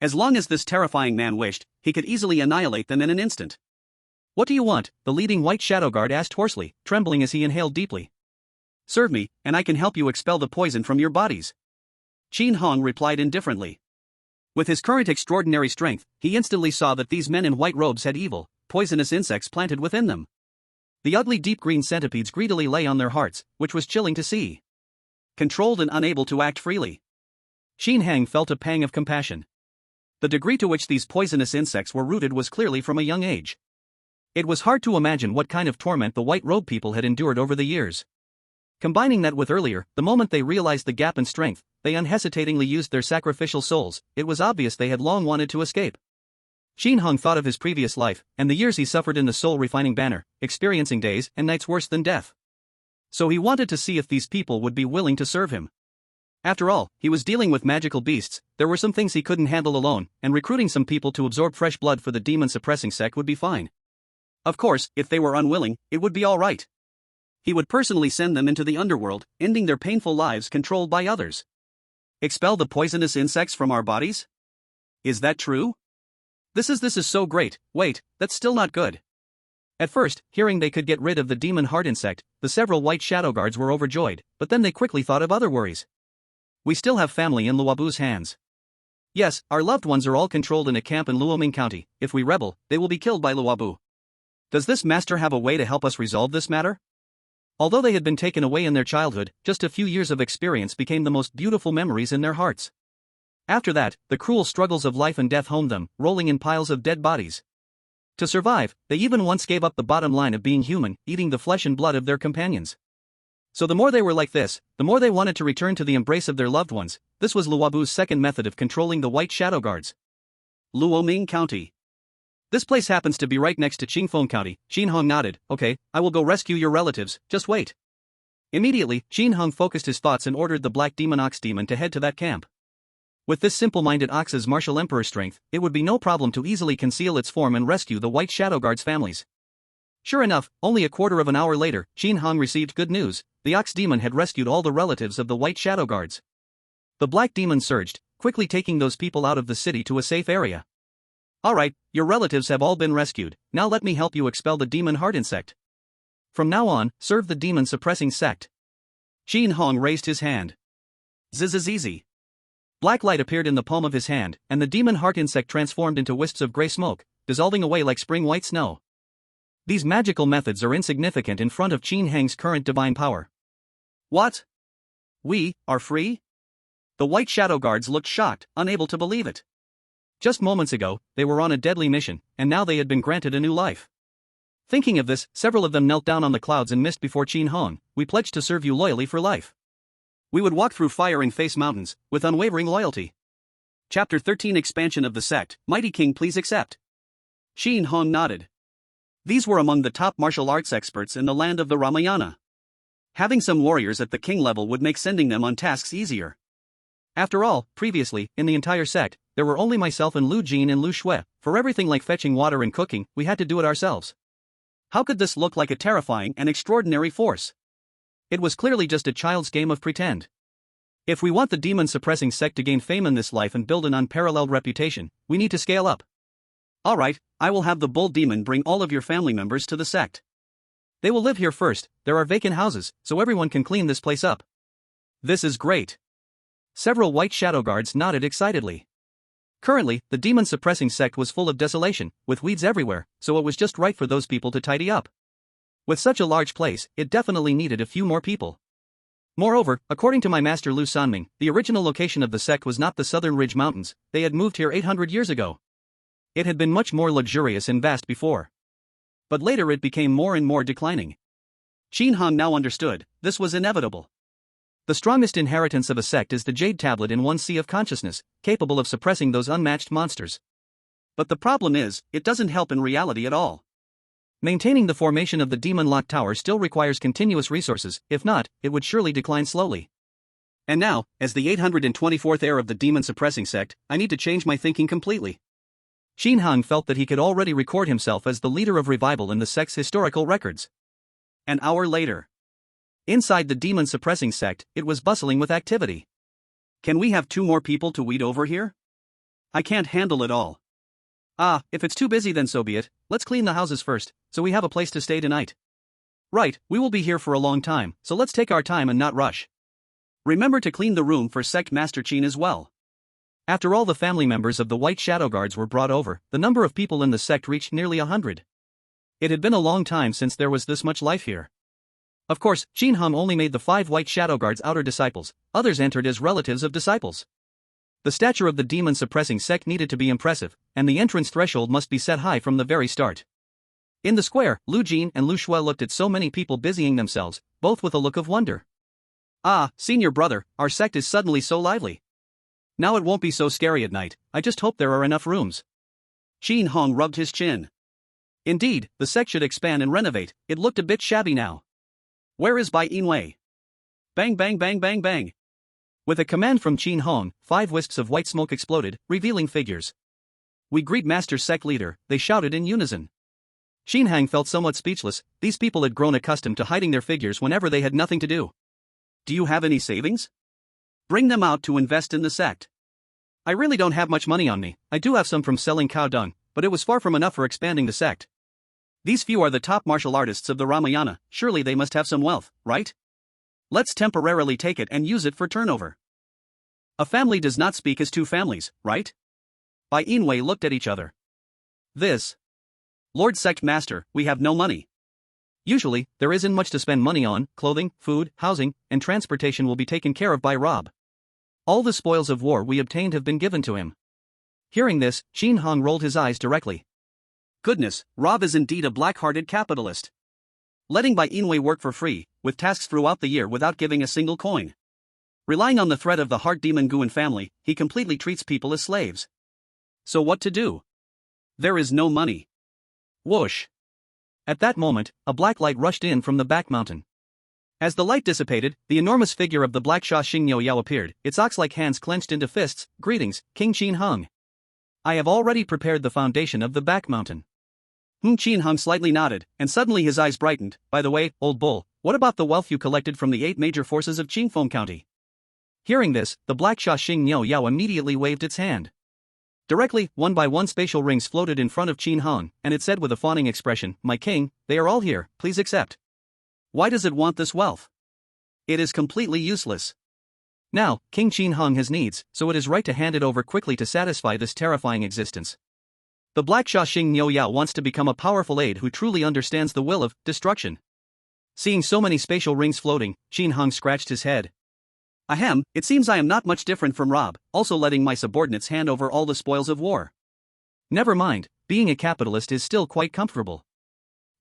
As long as this terrifying man wished, he could easily annihilate them in an instant. What do you want? The leading white shadow guard asked hoarsely, trembling as he inhaled deeply. Serve me, and I can help you expel the poison from your bodies. Qin Hong replied indifferently. With his current extraordinary strength, he instantly saw that these men in white robes had evil, poisonous insects planted within them. The ugly deep green centipedes greedily lay on their hearts, which was chilling to see. Controlled and unable to act freely. Qin Hang felt a pang of compassion. The degree to which these poisonous insects were rooted was clearly from a young age. It was hard to imagine what kind of torment the white robe people had endured over the years. Combining that with earlier, the moment they realized the gap in strength, they unhesitatingly used their sacrificial souls. It was obvious they had long wanted to escape. Qin Hung thought of his previous life, and the years he suffered in the soul-refining banner, experiencing days and nights worse than death. So he wanted to see if these people would be willing to serve him. After all, he was dealing with magical beasts, there were some things he couldn't handle alone, and recruiting some people to absorb fresh blood for the demon-suppressing sect would be fine. Of course, if they were unwilling, it would be all right. He would personally send them into the underworld, ending their painful lives controlled by others. Expel the poisonous insects from our bodies? Is that true? This is so great. Wait, that's still not good. At first, hearing they could get rid of the demon heart insect, the several white shadow guards were overjoyed, but then they quickly thought of other worries. We still have family in Luobu's hands. Yes, our loved ones are all controlled in a camp in Luoming County. If we rebel, they will be killed by Luobu. Does this master have a way to help us resolve this matter? Although they had been taken away in their childhood, just a few years of experience became the most beautiful memories in their hearts. After that, the cruel struggles of life and death homed them, rolling in piles of dead bodies. To survive, they even once gave up the bottom line of being human, eating the flesh and blood of their companions. So the more they were like this, the more they wanted to return to the embrace of their loved ones. This was Luobu's second method of controlling the white shadow guards. Luoming County. This place happens to be right next to Qingfeng County. Qin Hong nodded. Okay, I will go rescue your relatives, just wait. Immediately, Qin Hong focused his thoughts and ordered the black demon ox demon to head to that camp. With this simple-minded ox's martial emperor strength, it would be no problem to easily conceal its form and rescue the white shadow guards' families. Sure enough, only a quarter of an hour later, Qin Hong received good news. The ox demon had rescued all the relatives of the white shadow guards. The black demon surged, quickly taking those people out of the city to a safe area. Alright, your relatives have all been rescued, now let me help you expel the demon heart insect. From now on, serve the demon suppressing sect. Qin Hong raised his hand. Zzz. Black light appeared in the palm of his hand, and the demon heart insect transformed into wisps of grey smoke, dissolving away like spring white snow. These magical methods are insignificant in front of Qin Hang's current divine power. What? We are free? The white shadow guards looked shocked, unable to believe it. Just moments ago, they were on a deadly mission, and now they had been granted a new life. Thinking of this, several of them knelt down on the clouds and mist before Qin Hong. We pledged to serve you loyally for life. We would walk through fire and face mountains, with unwavering loyalty. Chapter 13 Expansion of the Sect. Mighty King, please accept. Qin Hong nodded. These were among the top martial arts experts in the land of the Ramayana. Having some warriors at the king level would make sending them on tasks easier. After all, previously, in the entire sect, there were only myself and Lu Jin and Lu Shui. For everything like fetching water and cooking, we had to do it ourselves. How could this look like a terrifying and extraordinary force? It was clearly just a child's game of pretend. If we want the demon-suppressing sect to gain fame in this life and build an unparalleled reputation, we need to scale up. Alright, I will have the bull demon bring all of your family members to the sect. They will live here first, there are vacant houses, so everyone can clean this place up. This is great. Several white shadow guards nodded excitedly. Currently, the demon-suppressing sect was full of desolation, with weeds everywhere, so it was just right for those people to tidy up. With such a large place, it definitely needed a few more people. Moreover, according to my master Lu Sanming, the original location of the sect was not the Southern Ridge Mountains, they had moved here 800 years ago. It had been much more luxurious and vast before. But later it became more and more declining. Qin Hong now understood, this was inevitable. The strongest inheritance of a sect is the Jade Tablet in one's sea of consciousness, capable of suppressing those unmatched monsters. But the problem is, it doesn't help in reality at all. Maintaining the formation of the Demon Lock Tower still requires continuous resources, if not, it would surely decline slowly. And now, as the 824th heir of the demon suppressing sect, I need to change my thinking completely. Qin Hong felt that he could already record himself as the leader of revival in the sect's historical records. An hour later. Inside the demon-suppressing sect, it was bustling with activity. Can we have 2 more people to weed over here? I can't handle it all. If it's too busy then so be it, let's clean the houses first, so we have a place to stay tonight. Right, we will be here for a long time, so let's take our time and not rush. Remember to clean the room for Sect Master Qin as well. After all the family members of the White Shadow Guards were brought over, the number of people in the sect reached nearly 100. It had been a long time since there was this much life here. Of course, Qin Hong only made the 5 White Shadow Guards outer disciples, others entered as relatives of disciples. The stature of the demon-suppressing sect needed to be impressive, and the entrance threshold must be set high from the very start. In the square, Lu Jin and Lu Shui looked at so many people busying themselves, both with a look of wonder. Senior brother, our sect is suddenly so lively. Now it won't be so scary at night, I just hope there are enough rooms. Qin Hong rubbed his chin. Indeed, the sect should expand and renovate, it looked a bit shabby now. Where is Bai Yinwei? Bang bang bang bang bang. With a command from Qin Hong, 5 wisps of white smoke exploded, revealing figures. We greet Master Sect Leader, they shouted in unison. Qin Hang felt somewhat speechless, these people had grown accustomed to hiding their figures whenever they had nothing to do. Do you have any savings? Bring them out to invest in the sect. I really don't have much money on me, I do have some from selling cow dung, but it was far from enough for expanding the sect. These few are the top martial artists of the Ramayana, surely they must have some wealth, right? Let's temporarily take it and use it for turnover. A family does not speak as 2 families, right? Bai Yinwei looked at each other. This. Lord Sect Master, we have no money. Usually, there isn't much to spend money on, clothing, food, housing, and transportation will be taken care of by Rob. All the spoils of war we obtained have been given to him. Hearing this, Qin Hong rolled his eyes directly. Goodness, Rob is indeed a black-hearted capitalist. Letting Bai Yinwei work for free, with tasks throughout the year without giving a single coin. Relying on the threat of the Heart Demon Guan family, he completely treats people as slaves. So what to do? There is no money. Whoosh! At that moment, a black light rushed in from the back mountain. As the light dissipated, the enormous figure of the Black Sha Xingniu Yao appeared, its ox-like hands clenched into fists. Greetings, King Qin Hong. I have already prepared the foundation of the back mountain. Qin Hong slightly nodded, and suddenly his eyes brightened. By the way, old bull, what about the wealth you collected from the 8 major forces of Qingfeng County? Hearing this, the Black Sha Xingniu Yao immediately waved its hand. Directly, one by one spatial rings floated in front of Qin Hong, and it said with a fawning expression, "My king, they are all here, please accept." Why does it want this wealth? It is completely useless. Now, King Qin Hong has needs, so it is right to hand it over quickly to satisfy this terrifying existence. The Black Sha Xing Niu Yao wants to become a powerful aide who truly understands the will of destruction. Seeing so many spatial rings floating, Qin Hong scratched his head. Ahem, it seems I am not much different from Rob, also letting my subordinates hand over all the spoils of war. Never mind, being a capitalist is still quite comfortable.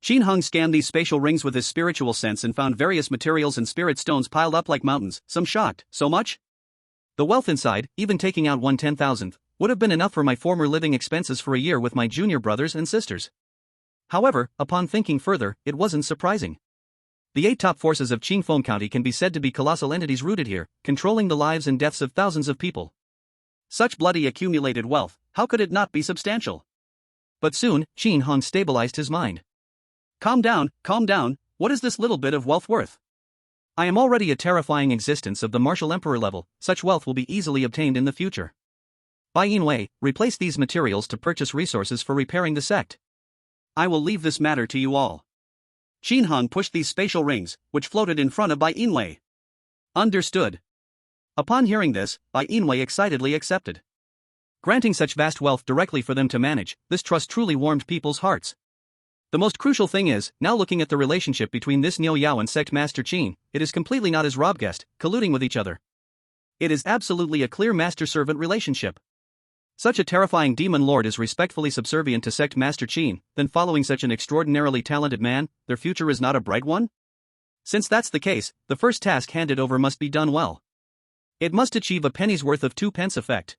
Qin Hong scanned these spatial rings with his spiritual sense and found various materials and spirit stones piled up like mountains, some shocked, so much? The wealth inside, even taking out 1/10,000th, would have been enough for my former living expenses for a year with my junior brothers and sisters. However, upon thinking further, it wasn't surprising. The 8 top forces of Qingfeng County can be said to be colossal entities rooted here, controlling the lives and deaths of thousands of people. Such bloody accumulated wealth, how could it not be substantial? But soon, Qin Hong stabilized his mind. Calm down, what is this little bit of wealth worth? I am already a terrifying existence of the martial emperor level, such wealth will be easily obtained in the future. Bai Yinwei, replace these materials to purchase resources for repairing the sect. I will leave this matter to you all. Qin Hong pushed these spatial rings, which floated in front of Bai Yinwei. Understood. Upon hearing this, Bai Yinwei excitedly accepted. Granting such vast wealth directly for them to manage, this trust truly warmed people's hearts. The most crucial thing is, now looking at the relationship between this Niu Yao and sect master Qin, it is completely not as Rob guessed, colluding with each other. It is absolutely a clear master-servant relationship. Such a terrifying demon lord is respectfully subservient to sect master Qin, then following such an extraordinarily talented man, their future is not a bright one? Since that's the case, the first task handed over must be done well. It must achieve a penny's worth of 2 pence effect.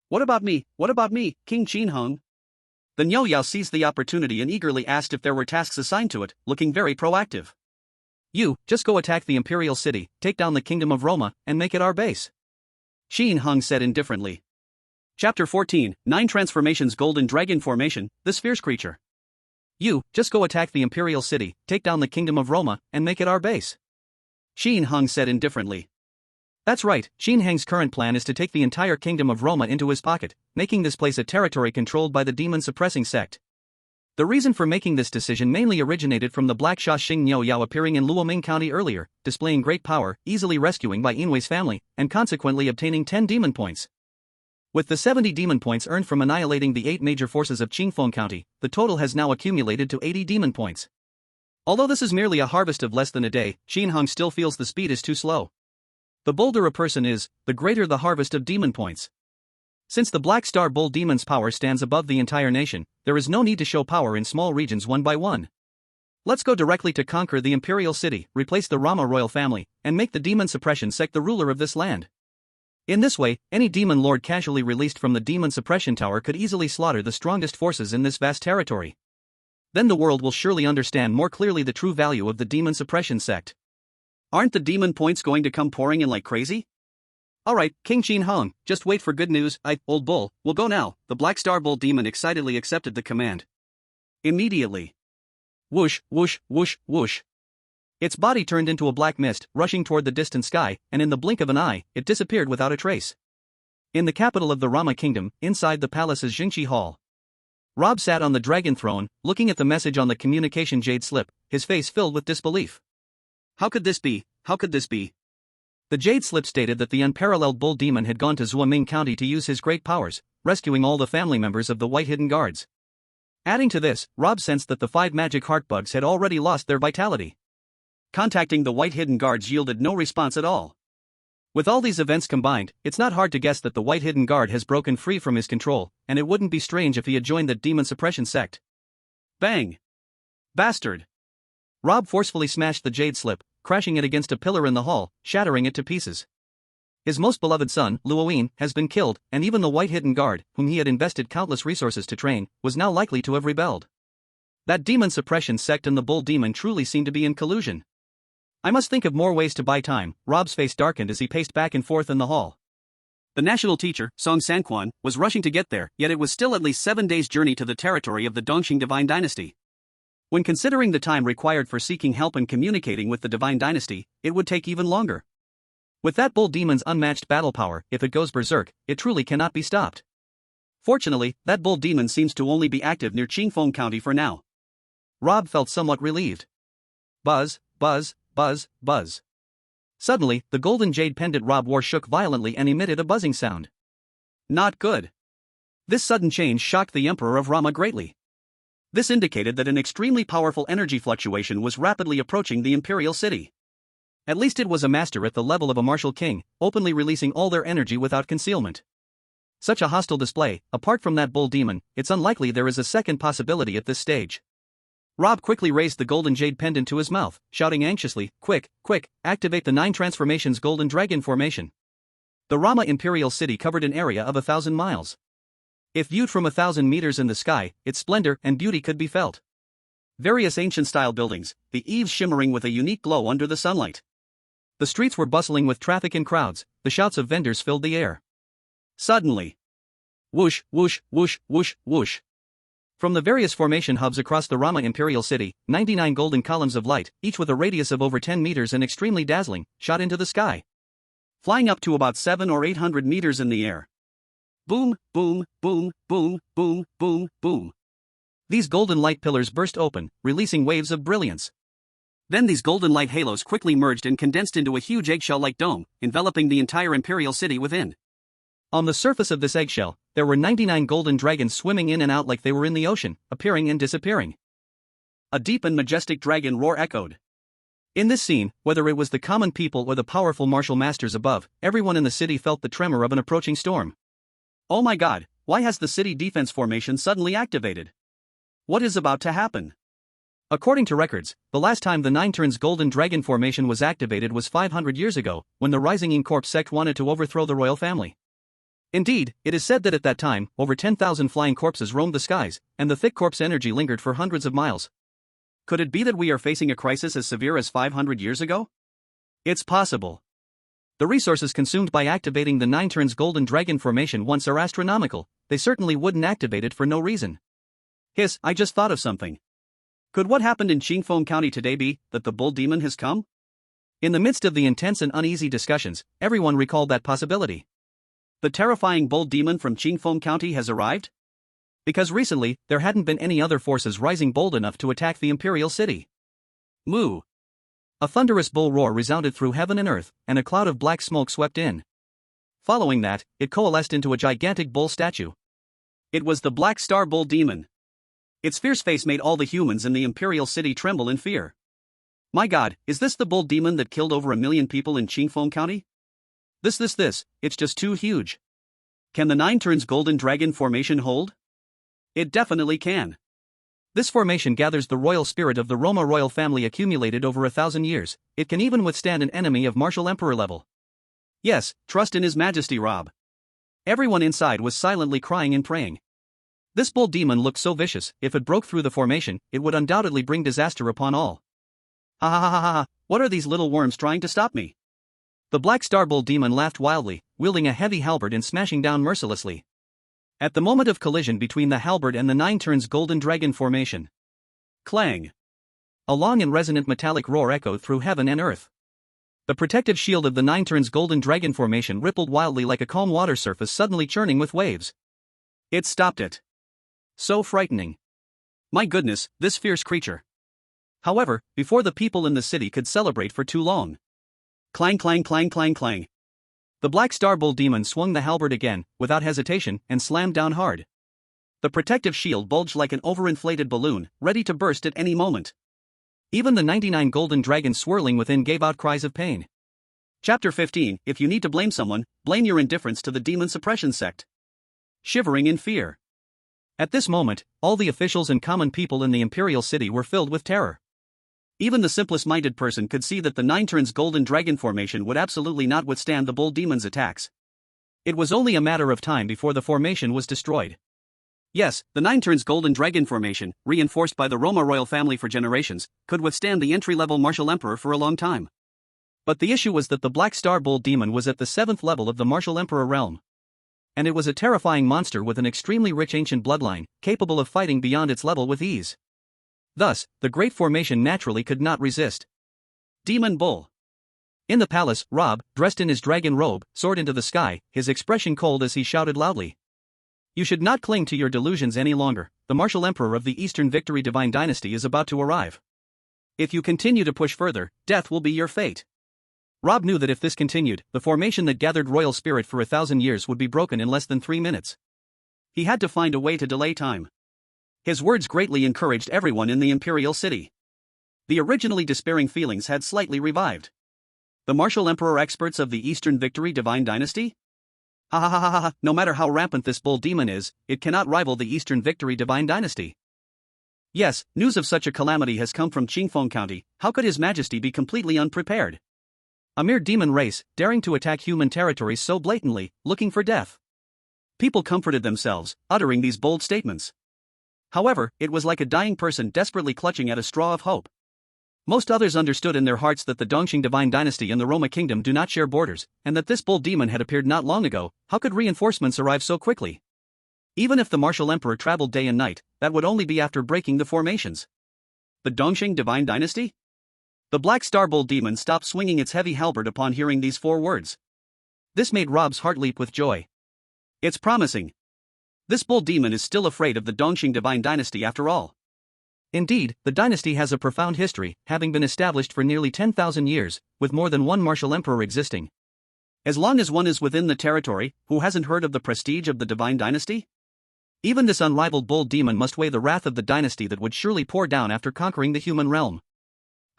What about me, King Qin Hong? The Niu Yao seized the opportunity and eagerly asked if there were tasks assigned to it, looking very proactive. You, just go attack the imperial city, take down the kingdom of Roma, and make it our base. Qin Hong said indifferently. Chapter 14, 9 Transformations Golden Dragon Formation, this fierce creature. You, just go attack the imperial city, take down the kingdom of Roma, and make it our base. Qin Hong said indifferently. That's right, Qin Hong's current plan is to take the entire kingdom of Roma into his pocket, making this place a territory controlled by the demon-suppressing sect. The reason for making this decision mainly originated from the Black Sha Xing Niu Yao appearing in Luoma County earlier, displaying great power, easily rescuing Bai Yinwei's family, and consequently obtaining 10 demon points. With the 70 demon points earned from annihilating the 8 major forces of Qingfeng County, the total has now accumulated to 80 demon points. Although this is merely a harvest of less than a day, Qin Hong still feels the speed is too slow. The bolder a person is, the greater the harvest of demon points. Since the Black Star Bull Demon's power stands above the entire nation, there is no need to show power in small regions one by one. Let's go directly to conquer the imperial city, replace the Rama royal family, and make the demon suppression sect the ruler of this land. In this way, any demon lord casually released from the demon suppression tower could easily slaughter the strongest forces in this vast territory. Then the world will surely understand more clearly the true value of the demon suppression sect. Aren't the demon points going to come pouring in like crazy? Alright, King Qin Hong, just wait for good news. Old bull, we'll go now. The Black Star Bull Demon excitedly accepted the command. Immediately. Whoosh, whoosh, whoosh, whoosh. Its body turned into a black mist, rushing toward the distant sky, and in the blink of an eye, it disappeared without a trace. In the capital of the Rama kingdom, inside the palace's Jingxi hall, Rob sat on the dragon throne, looking at the message on the communication jade slip, his face filled with disbelief. How could this be? The jade slip stated that the unparalleled bull demon had gone to Zuoming County to use his great powers, rescuing all the family members of the White Hidden Guards. Adding to this, Rob sensed that the 5 magic heart bugs had already lost their vitality. Contacting the White Hidden Guards yielded no response at all. With all these events combined, it's not hard to guess that the White Hidden Guard has broken free from his control, and it wouldn't be strange if he had joined the demon suppression sect. Bang! Bastard! Rob forcefully smashed the jade slip, crashing it against a pillar in the hall, shattering it to pieces. His most beloved son, Luoma, has been killed, and even the White Hidden Guard, whom he had invested countless resources to train, was now likely to have rebelled. That demon suppression sect and the bull demon truly seemed to be in collusion. I must think of more ways to buy time. Rob's face darkened as he paced back and forth in the hall. The national teacher, Song Sanquan, was rushing to get there, yet it was still at least 7 days' journey to the territory of the Dongxing Divine Dynasty. When considering the time required for seeking help and communicating with the Divine Dynasty, it would take even longer. With that bull demon's unmatched battle power, if it goes berserk, it truly cannot be stopped. Fortunately, that bull demon seems to only be active near Qingfeng County for now. Rob felt somewhat relieved. Buzz, buzz, buzz, buzz. Suddenly, the golden jade pendant Rob wore shook violently and emitted a buzzing sound. Not good. This sudden change shocked the Emperor of Rama greatly. This indicated that an extremely powerful energy fluctuation was rapidly approaching the imperial city. At least it was a master at the level of a martial king, openly releasing all their energy without concealment. Such a hostile display, apart from that bull demon, it's unlikely there is a second possibility at this stage. Rob quickly raised the golden jade pendant to his mouth, shouting anxiously, "Quick, quick, activate the 9 transformations golden dragon formation." The Rama imperial city covered an area of 1,000 miles. If viewed from 1,000 meters in the sky, its splendor and beauty could be felt. Various ancient-style buildings, the eaves shimmering with a unique glow under the sunlight. The streets were bustling with traffic and crowds, the shouts of vendors filled the air. Suddenly, whoosh, whoosh, whoosh, whoosh, whoosh. From the various formation hubs across the Rama imperial city, 99 golden columns of light, each with a radius of over 10 meters and extremely dazzling, shot into the sky. Flying up to about 700 or 800 meters in the air. Boom, boom, boom, boom, boom, boom, boom. These golden light pillars burst open, releasing waves of brilliance. Then these golden light halos quickly merged and condensed into a huge eggshell-like dome, enveloping the entire imperial city within. On the surface of this eggshell, there were 99 golden dragons swimming in and out like they were in the ocean, appearing and disappearing. A deep and majestic dragon roar echoed. In this scene, whether it was the common people or the powerful martial masters above, everyone in the city felt the tremor of an approaching storm. Oh my god, why has the city defense formation suddenly activated? What is about to happen? According to records, the last time the 9 turns golden dragon formation was activated was 500 years ago, when the Rising In Corp sect wanted to overthrow the royal family. Indeed, it is said that at that time, over 10,000 flying corpses roamed the skies, and the thick corpse energy lingered for hundreds of miles. Could it be that we are facing a crisis as severe as 500 years ago? It's possible. The resources consumed by activating the 9 turns golden dragon formation once are astronomical, they certainly wouldn't activate it for no reason. Hiss, I just thought of something. Could what happened in Qingfeng County today be that the bull demon has come? In the midst of the intense and uneasy discussions, everyone recalled that possibility. The terrifying bull demon from Qingfeng County has arrived? Because recently, there hadn't been any other forces rising bold enough to attack the imperial city. Moo! A thunderous bull roar resounded through heaven and earth, and a cloud of black smoke swept in. Following that, it coalesced into a gigantic bull statue. It was the Black Star Bull Demon. Its fierce face made all the humans in the imperial city tremble in fear. My god, is this the bull demon that killed over 1 million people in Qingfeng County? This, it's just too huge. Can the 9 turns golden dragon formation hold? It definitely can. This formation gathers the royal spirit of the Roma royal family accumulated over 1,000 years, it can even withstand an enemy of martial emperor level. Yes, trust in His Majesty Rob. Everyone inside was silently crying and praying. This bull demon looked so vicious, if it broke through the formation, it would undoubtedly bring disaster upon all. Ha ha ha ha ha, what are these little worms trying to stop me? The Black Star Bull demon laughed wildly, wielding a heavy halberd and smashing down mercilessly. At the moment of collision between the halberd and the 9 turns golden dragon formation, clang! A long and resonant metallic roar echoed through heaven and earth. The protective shield of the 9 turns golden dragon formation rippled wildly like a calm water surface suddenly churning with waves. It stopped it. So frightening. My goodness, this fierce creature. However, before the people in the city could celebrate for too long. Clang clang clang clang clang. The Black Star Bull demon swung the halberd again, without hesitation, and slammed down hard. The protective shield bulged like an overinflated balloon, ready to burst at any moment. Even the 99 golden dragons swirling within gave out cries of pain. Chapter 15, If you need to blame someone, blame your indifference to the demon suppression sect. Shivering in fear. At this moment, all the officials and common people in the imperial city were filled with terror. Even the simplest-minded person could see that the 9 turns golden dragon formation would absolutely not withstand the bull demon's attacks. It was only a matter of time before the formation was destroyed. Yes, the 9 turns golden dragon formation, reinforced by the Roma royal family for generations, could withstand the entry-level martial emperor for a long time. But the issue was that the Black Star Bull demon was at the 7th level of the martial emperor realm. And it was a terrifying monster with an extremely rich ancient bloodline, capable of fighting beyond its level with ease. Thus, the great formation naturally could not resist. Demon Bull. In the palace, Rob, dressed in his dragon robe, soared into the sky, his expression cold as he shouted loudly. You should not cling to your delusions any longer. The martial emperor of the Eastern Victory Divine Dynasty is about to arrive. If you continue to push further, death will be your fate. Rob knew that if this continued, the formation that gathered royal spirit for 1,000 years would be broken in less than 3 minutes. He had to find a way to delay time. His words greatly encouraged everyone in the imperial city. The originally despairing feelings had slightly revived. The martial emperor experts of the Eastern Victory Divine Dynasty? Ha ha ha ha ha, no matter how rampant this bull demon is, it cannot rival the Eastern Victory Divine Dynasty. Yes, news of such a calamity has come from Qingfeng County. How could His Majesty be completely unprepared? A mere demon race, daring to attack human territories so blatantly, looking for death. People comforted themselves, uttering these bold statements. However, it was like a dying person desperately clutching at a straw of hope. Most others understood in their hearts that the Dongxing Divine Dynasty and the Roma Kingdom do not share borders, and that this bull demon had appeared not long ago. How could reinforcements arrive so quickly? Even if the martial emperor traveled day and night, that would only be after breaking the formations. The Dongxing Divine Dynasty? The Black Star Bull demon stopped swinging its heavy halberd upon hearing these 4 words. This made Rob's heart leap with joy. It's promising. This bull demon is still afraid of the Dongxing Divine Dynasty after all. Indeed, the dynasty has a profound history, having been established for nearly 10,000 years, with more than one martial emperor existing. As long as one is within the territory, who hasn't heard of the prestige of the Divine Dynasty? Even this unrivaled bull demon must weigh the wrath of the dynasty that would surely pour down after conquering the human realm.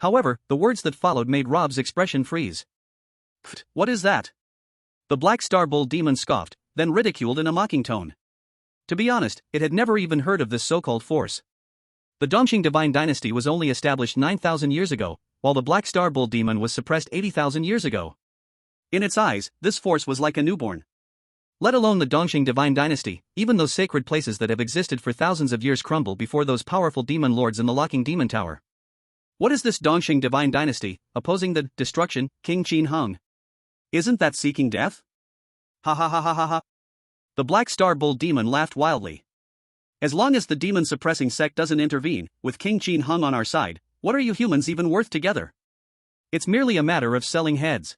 However, the words that followed made Rob's expression freeze. What is that? The Black Star Bull demon scoffed, then ridiculed in a mocking tone. To be honest, it had never even heard of this so-called force. The Dongxing Divine Dynasty was only established 9,000 years ago, while the Black Star Bull demon was suppressed 80,000 years ago. In its eyes, this force was like a newborn. Let alone the Dongxing Divine Dynasty, even those sacred places that have existed for thousands of years crumble before those powerful demon lords in the locking demon tower. What is this Dongxing Divine Dynasty, opposing the destruction, King Qin Hung? Isn't that seeking death? Ha ha ha ha ha ha. The Black Star Bull demon laughed wildly. As long as the demon-suppressing sect doesn't intervene, with King Qin Hung on our side, what are you humans even worth together? It's merely a matter of selling heads.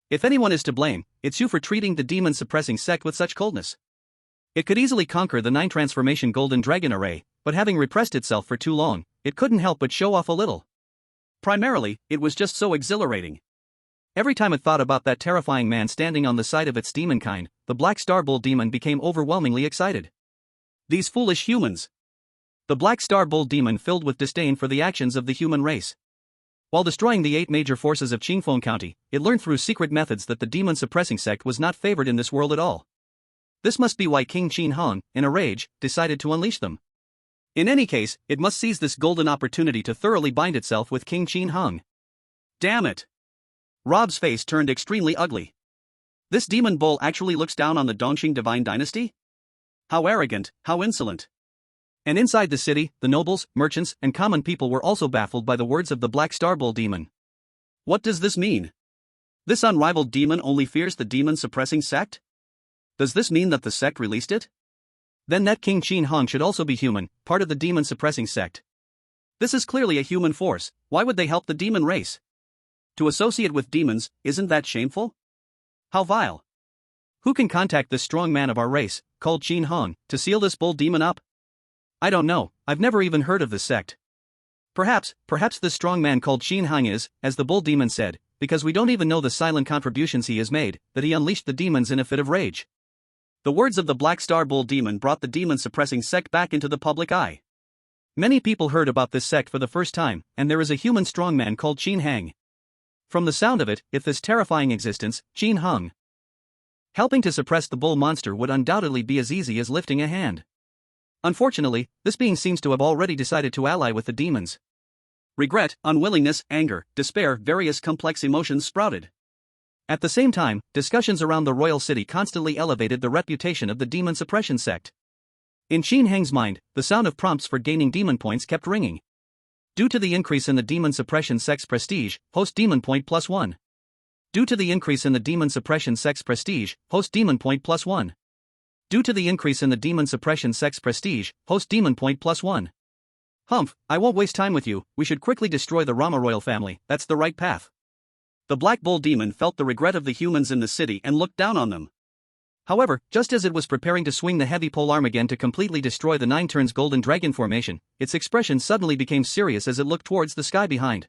If anyone is to blame, it's you for treating the demon-suppressing sect with such coldness. It could easily conquer the 9-transformation Golden Dragon Array, but having repressed itself for too long, it couldn't help but show off a little. Primarily, it was just so exhilarating. Every time it thought about that terrifying man standing on the side of its demon kind, the Black Star Bull demon became overwhelmingly excited. These foolish humans. The Black Star Bull demon filled with disdain for the actions of the human race. While destroying the 8 major forces of Qingfeng County, it learned through secret methods that the demon-suppressing sect was not favored in this world at all. This must be why King Qin Hung, in a rage, decided to unleash them. In any case, it must seize this golden opportunity to thoroughly bind itself with King Qin Hung. Damn it! Rob's face turned extremely ugly. This demon bull actually looks down on the Dongxing Divine Dynasty? How arrogant, how insolent. And inside the city, the nobles, merchants, and common people were also baffled by the words of the Black Star Bull demon. What does this mean? This unrivaled demon only fears the demon-suppressing sect? Does this mean that the sect released it? Then that King Qin Hung should also be human, part of the demon-suppressing sect. This is clearly a human force. Why would they help the demon race? To associate with demons, isn't that shameful? How vile. Who can contact this strong man of our race, called Qin Hung, to seal this bull demon up? I don't know, I've never even heard of this sect. Perhaps this strong man called Qin Hung is, as the bull demon said, because we don't even know the silent contributions he has made, that he unleashed the demons in a fit of rage. The words of the Black Star Bull demon brought the demon-suppressing sect back into the public eye. Many people heard about this sect for the first time, and there is a human strongman called Qin Hang. From the sound of it, if this terrifying existence, Qin Hung, helping to suppress the bull monster would undoubtedly be as easy as lifting a hand. Unfortunately, this being seems to have already decided to ally with the demons. Regret, unwillingness, anger, despair, various complex emotions sprouted. At the same time, discussions around the royal city constantly elevated the reputation of the demon suppression sect. In Qin Hang's mind, the sound of prompts for gaining demon points kept ringing. Due to the increase in the demon suppression sect's prestige, host demon point +1. Due to the increase in the demon suppression sect's prestige, host demon point +1. Due to the increase in the demon suppression sect's prestige, host demon point +1. Humph, I won't waste time with you, we should quickly destroy the Rama royal family, that's the right path. The Black Bull demon felt the regret of the humans in the city and looked down on them. However, just as it was preparing to swing the heavy polearm again to completely destroy the 9 turns golden dragon formation, its expression suddenly became serious as it looked towards the sky behind.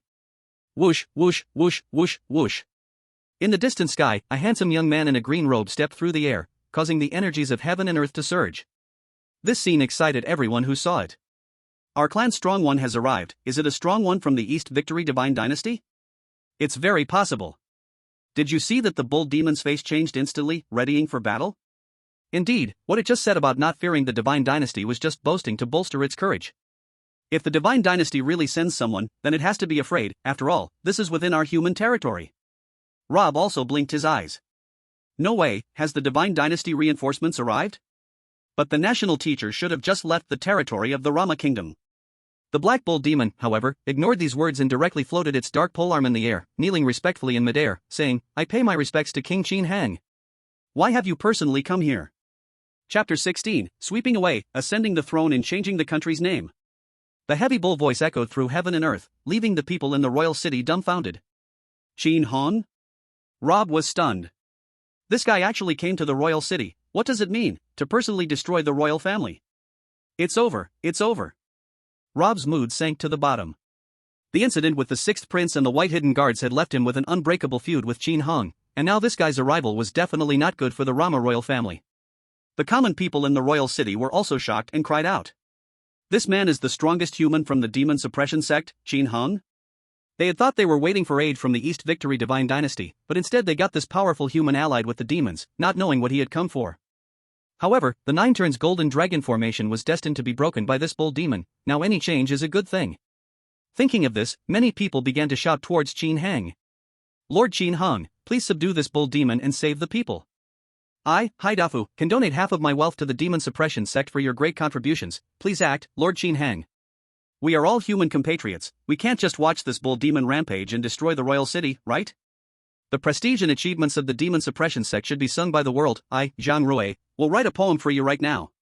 Whoosh, whoosh, whoosh, whoosh, whoosh. In the distant sky, a handsome young man in a green robe stepped through the air, causing the energies of heaven and earth to surge. This scene excited everyone who saw it. Our clan's strong one has arrived. Is it a strong one from the East Victory Divine Dynasty? It's very possible. Did you see that the bull demon's face changed instantly, readying for battle? Indeed, what it just said about not fearing the Divine Dynasty was just boasting to bolster its courage. If the Divine Dynasty really sends someone, then it has to be afraid. After all, this is within our human territory. Rob also blinked his eyes. No way, has the Divine Dynasty reinforcements arrived? But the national teacher should have just left the territory of the Rama Kingdom. The Black Bull Demon, however, ignored these words and directly floated its dark polearm in the air, kneeling respectfully in midair, saying, "I pay my respects to King Qin Hang. Why have you personally come here?" Chapter 16, Sweeping Away, Ascending the Throne and Changing the Country's Name. The heavy bull voice echoed through heaven and earth, leaving the people in the royal city dumbfounded. Qin Hong? Rob was stunned. This guy actually came to the royal city. What does it mean, to personally destroy the royal family? It's over, it's over. Rob's mood sank to the bottom. The incident with the 6th prince and the white hidden guards had left him with an unbreakable feud with Qin Hong, and now this guy's arrival was definitely not good for the Rama royal family. The common people in the royal city were also shocked and cried out. This man is the strongest human from the demon suppression sect, Qin Hong? They had thought they were waiting for aid from the East Victory Divine Dynasty, but instead they got this powerful human allied with the demons, not knowing what he had come for. However, the 9 turns golden dragon formation was destined to be broken by this bull demon. Now any change is a good thing. Thinking of this, many people began to shout towards Qin Hang. "Lord Qin Hong, please subdue this bull demon and save the people. I, Haidafu, can donate half of my wealth to the demon suppression sect for your great contributions. Please act, Lord Qin Hang. We are all human compatriots. We can't just watch this bull demon rampage and destroy the royal city, right? The prestige and achievements of the demon suppression sect should be sung by the world. I, Zhang Rui, will write a poem for you right now.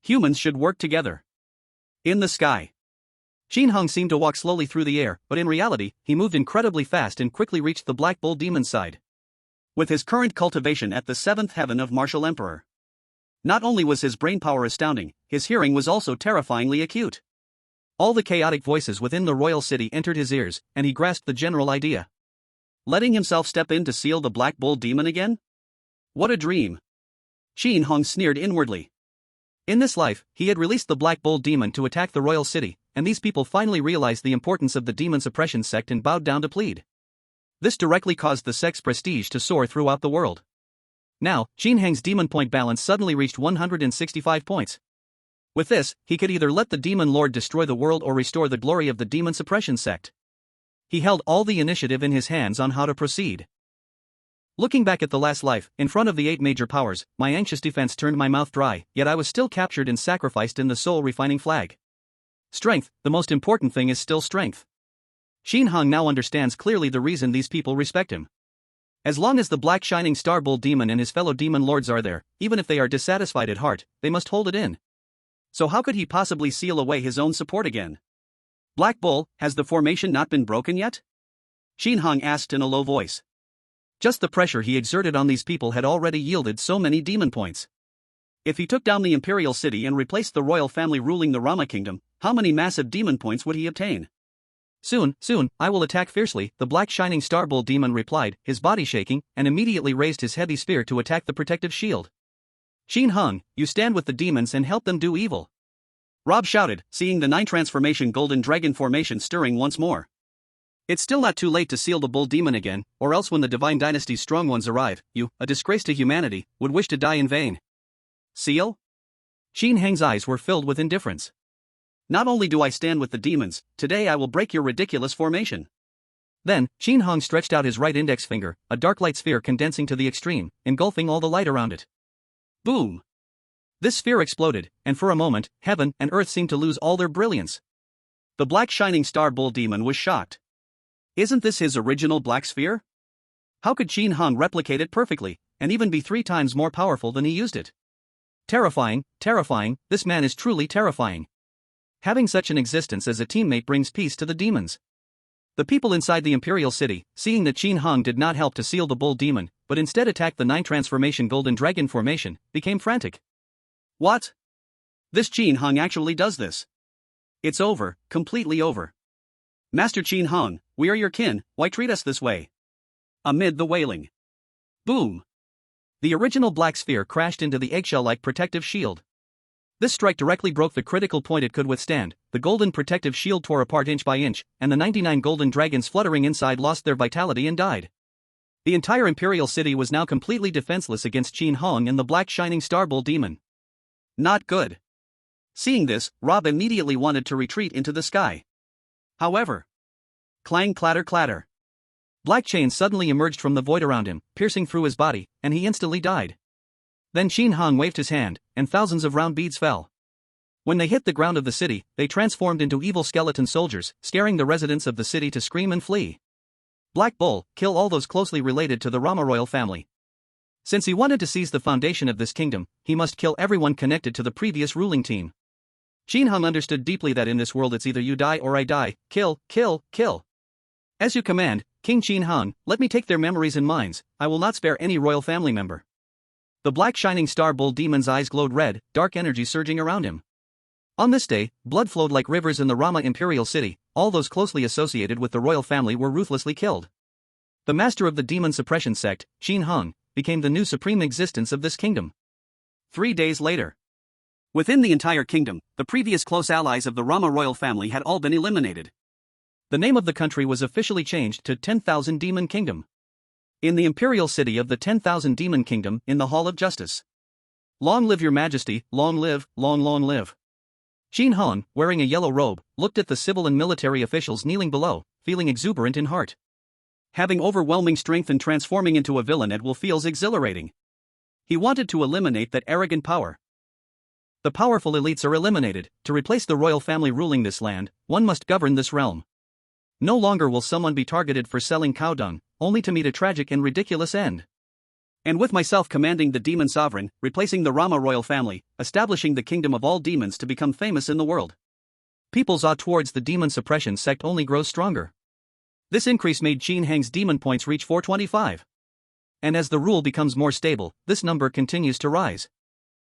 Humans should work together." In the sky, Qin Hong seemed to walk slowly through the air, but in reality, he moved incredibly fast and quickly reached the Black Bull Demon's side. With his current cultivation at the 7th heaven of Martial Emperor, not only was his brainpower astounding, his hearing was also terrifyingly acute. All the chaotic voices within the royal city entered his ears, and he grasped the general idea. Letting himself step in to seal the Black Bull Demon again? What a dream! Qin Hong sneered inwardly. In this life, he had released the Black Bull Demon to attack the royal city, and these people finally realized the importance of the demon suppression sect and bowed down to plead. This directly caused the sect's prestige to soar throughout the world. Now, Qin Hang's demon point balance suddenly reached 165 points. With this, he could either let the demon lord destroy the world or restore the glory of the demon suppression sect. He held all the initiative in his hands on how to proceed. Looking back at the last life, in front of the 8 major powers, my anxious defense turned my mouth dry, yet I was still captured and sacrificed in the soul-refining flag. Strength, the most important thing is still strength. Qin Hong now understands clearly the reason these people respect him. As long as the black shining star bull demon and his fellow demon lords are there, even if they are dissatisfied at heart, they must hold it in. So how could he possibly seal away his own support again? Black Bull, has the formation not been broken yet? Qin Hong asked in a low voice. Just the pressure he exerted on these people had already yielded so many demon points. If he took down the imperial city and replaced the royal family ruling the Rama kingdom, how many massive demon points would he obtain? Soon, I will attack fiercely, the black shining star bull demon replied, his body shaking, and immediately raised his heavy spear to attack the protective shield. Qin Hong, you stand with the demons and help them do evil. Rob shouted, seeing the 9 transformation golden dragon formation stirring once more. It's still not too late to seal the bull demon again, or else when the divine dynasty's strong ones arrive, you, a disgrace to humanity, would wish to die in vain. Seal? Qin Hang's eyes were filled with indifference. Not only do I stand with the demons, today I will break your ridiculous formation. Then, Qin Hong stretched out his right index finger, a dark light sphere condensing to the extreme, engulfing all the light around it. Boom! This sphere exploded, and for a moment, heaven and earth seemed to lose all their brilliance. The black shining star bull demon was shocked. Isn't this his original black sphere? How could Qin Hong replicate it perfectly, and even be 3 times more powerful than he used it? Terrifying, this man is truly terrifying. Having such an existence as a teammate brings peace to the demons. The people inside the imperial city, seeing that Qin Hong did not help to seal the bull demon, but instead attacked the 9 transformation Golden Dragon formation, became frantic. What? This Qin Hong actually does this. It's over, completely over. Master Qin Hong, we are your kin, why treat us this way? Amid the wailing. Boom! The original black sphere crashed into the eggshell-like protective shield. This strike directly broke the critical point it could withstand. The golden protective shield tore apart inch by inch, and the 99 golden dragons fluttering inside lost their vitality and died. The entire Imperial City was now completely defenseless against Qin Hong and the black shining star bull demon. Not good. Seeing this, Rob immediately wanted to retreat into the sky. However, clang clatter clatter. Black chains suddenly emerged from the void around him, piercing through his body, and he instantly died. Then Qin Hong waved his hand, and thousands of round beads fell. When they hit the ground of the city, they transformed into evil skeleton soldiers, scaring the residents of the city to scream and flee. Black Bull, kill all those closely related to the Rama royal family. Since he wanted to seize the foundation of this kingdom, he must kill everyone connected to the previous ruling team. Qin Hong understood deeply that in this world it's either you die or I die, kill, kill, kill. As you command, King Qin Hong, let me take their memories and minds, I will not spare any royal family member. The black shining star bull demon's eyes glowed red, dark energy surging around him. On this day, blood flowed like rivers in the Rama Imperial City, all those closely associated with the royal family were ruthlessly killed. The master of the demon suppression sect, Qin Hong, became the new supreme existence of this kingdom. 3 days later. Within the entire kingdom, the previous close allies of the Rama royal family had all been eliminated. The name of the country was officially changed to 10,000 Demon Kingdom. In the imperial city of the 10,000 Demon Kingdom, in the Hall of Justice. Long live your majesty, long live, long live. Qin Hong, wearing a yellow robe, looked at the civil and military officials kneeling below, feeling exuberant in heart. Having overwhelming strength and transforming into a villain at will feels exhilarating. He wanted to eliminate that arrogant power. The powerful elites are eliminated. To replace the royal family ruling this land, one must govern this realm. No longer will someone be targeted for selling cow dung, only to meet a tragic and ridiculous end. And with myself commanding the demon sovereign, replacing the Rama royal family, establishing the kingdom of all demons to become famous in the world. People's awe towards the demon suppression sect only grows stronger. This increase made Qin Hong's demon points reach 425. And as the rule becomes more stable, this number continues to rise.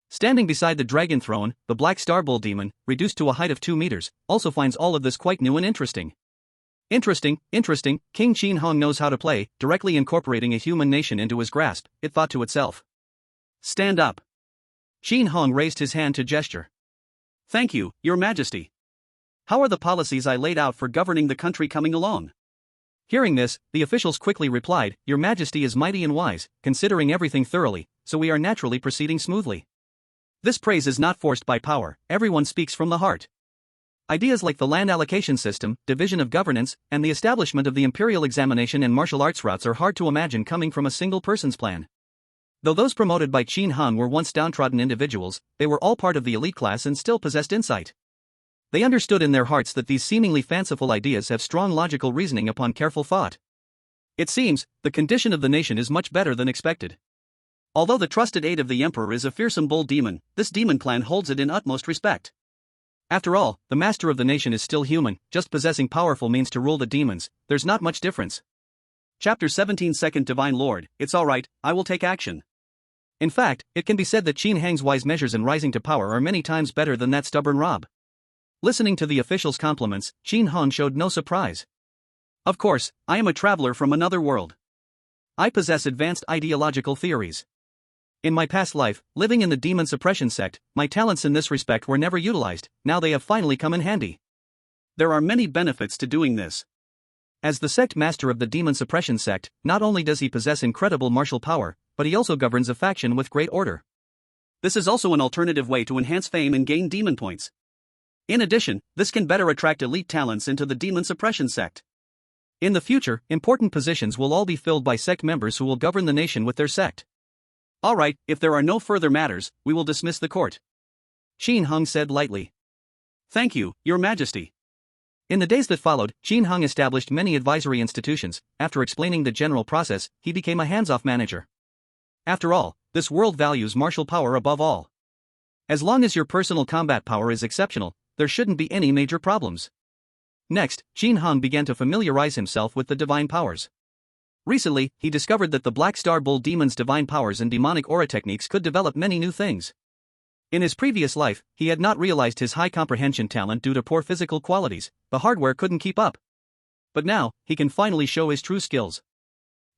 Standing beside the dragon throne, the black star bull demon, reduced to a height of 2 meters, also finds all of this quite new and interesting. Interesting, King Qin Hong knows how to play, directly incorporating a human nation into his grasp, it thought to itself. Stand up. Qin Hong raised his hand to gesture. Thank you, your majesty. How are the policies I laid out for governing the country coming along? Hearing this, the officials quickly replied, Your Majesty is mighty and wise, considering everything thoroughly, so we are naturally proceeding smoothly. This praise is not forced by power, everyone speaks from the heart. Ideas like the land allocation system, division of governance, and the establishment of the imperial examination and martial arts routes are hard to imagine coming from a single person's plan. Though those promoted by Qin Hong were once downtrodden individuals, they were all part of the elite class and still possessed insight. They understood in their hearts that these seemingly fanciful ideas have strong logical reasoning upon careful thought. It seems, the condition of the nation is much better than expected. Although the trusted aide of the emperor is a fearsome bull demon, this demon clan holds it in utmost respect. After all, the master of the nation is still human, just possessing powerful means to rule the demons, there's not much difference. Chapter 17 Second Divine Lord, it's alright, I will take action. In fact, it can be said that Qin Hong's wise measures in rising to power are many times better than that stubborn Rob. Listening to the officials' compliments, Qin Hong showed no surprise. Of course, I am a traveler from another world. I possess advanced ideological theories. In my past life, living in the demon suppression sect, my talents in this respect were never utilized, now they have finally come in handy. There are many benefits to doing this. As the sect master of the demon suppression sect, not only does he possess incredible martial power, but he also governs a faction with great order. This is also an alternative way to enhance fame and gain demon points. In addition, this can better attract elite talents into the demon suppression sect. In the future, important positions will all be filled by sect members who will govern the nation with their sect. Alright, if there are no further matters, we will dismiss the court. Qin Hong said lightly. Thank you, your majesty. In the days that followed, Qin Hong established many advisory institutions. After explaining the general process, he became a hands-off manager. After all, this world values martial power above all. As long as your personal combat power is exceptional, there shouldn't be any major problems. Next, Qin Hong began to familiarize himself with the divine powers. Recently, he discovered that the Black Star Bull demon's divine powers and demonic aura techniques could develop many new things. In his previous life, he had not realized his high comprehension talent due to poor physical qualities. The hardware couldn't keep up. But now, he can finally show his true skills.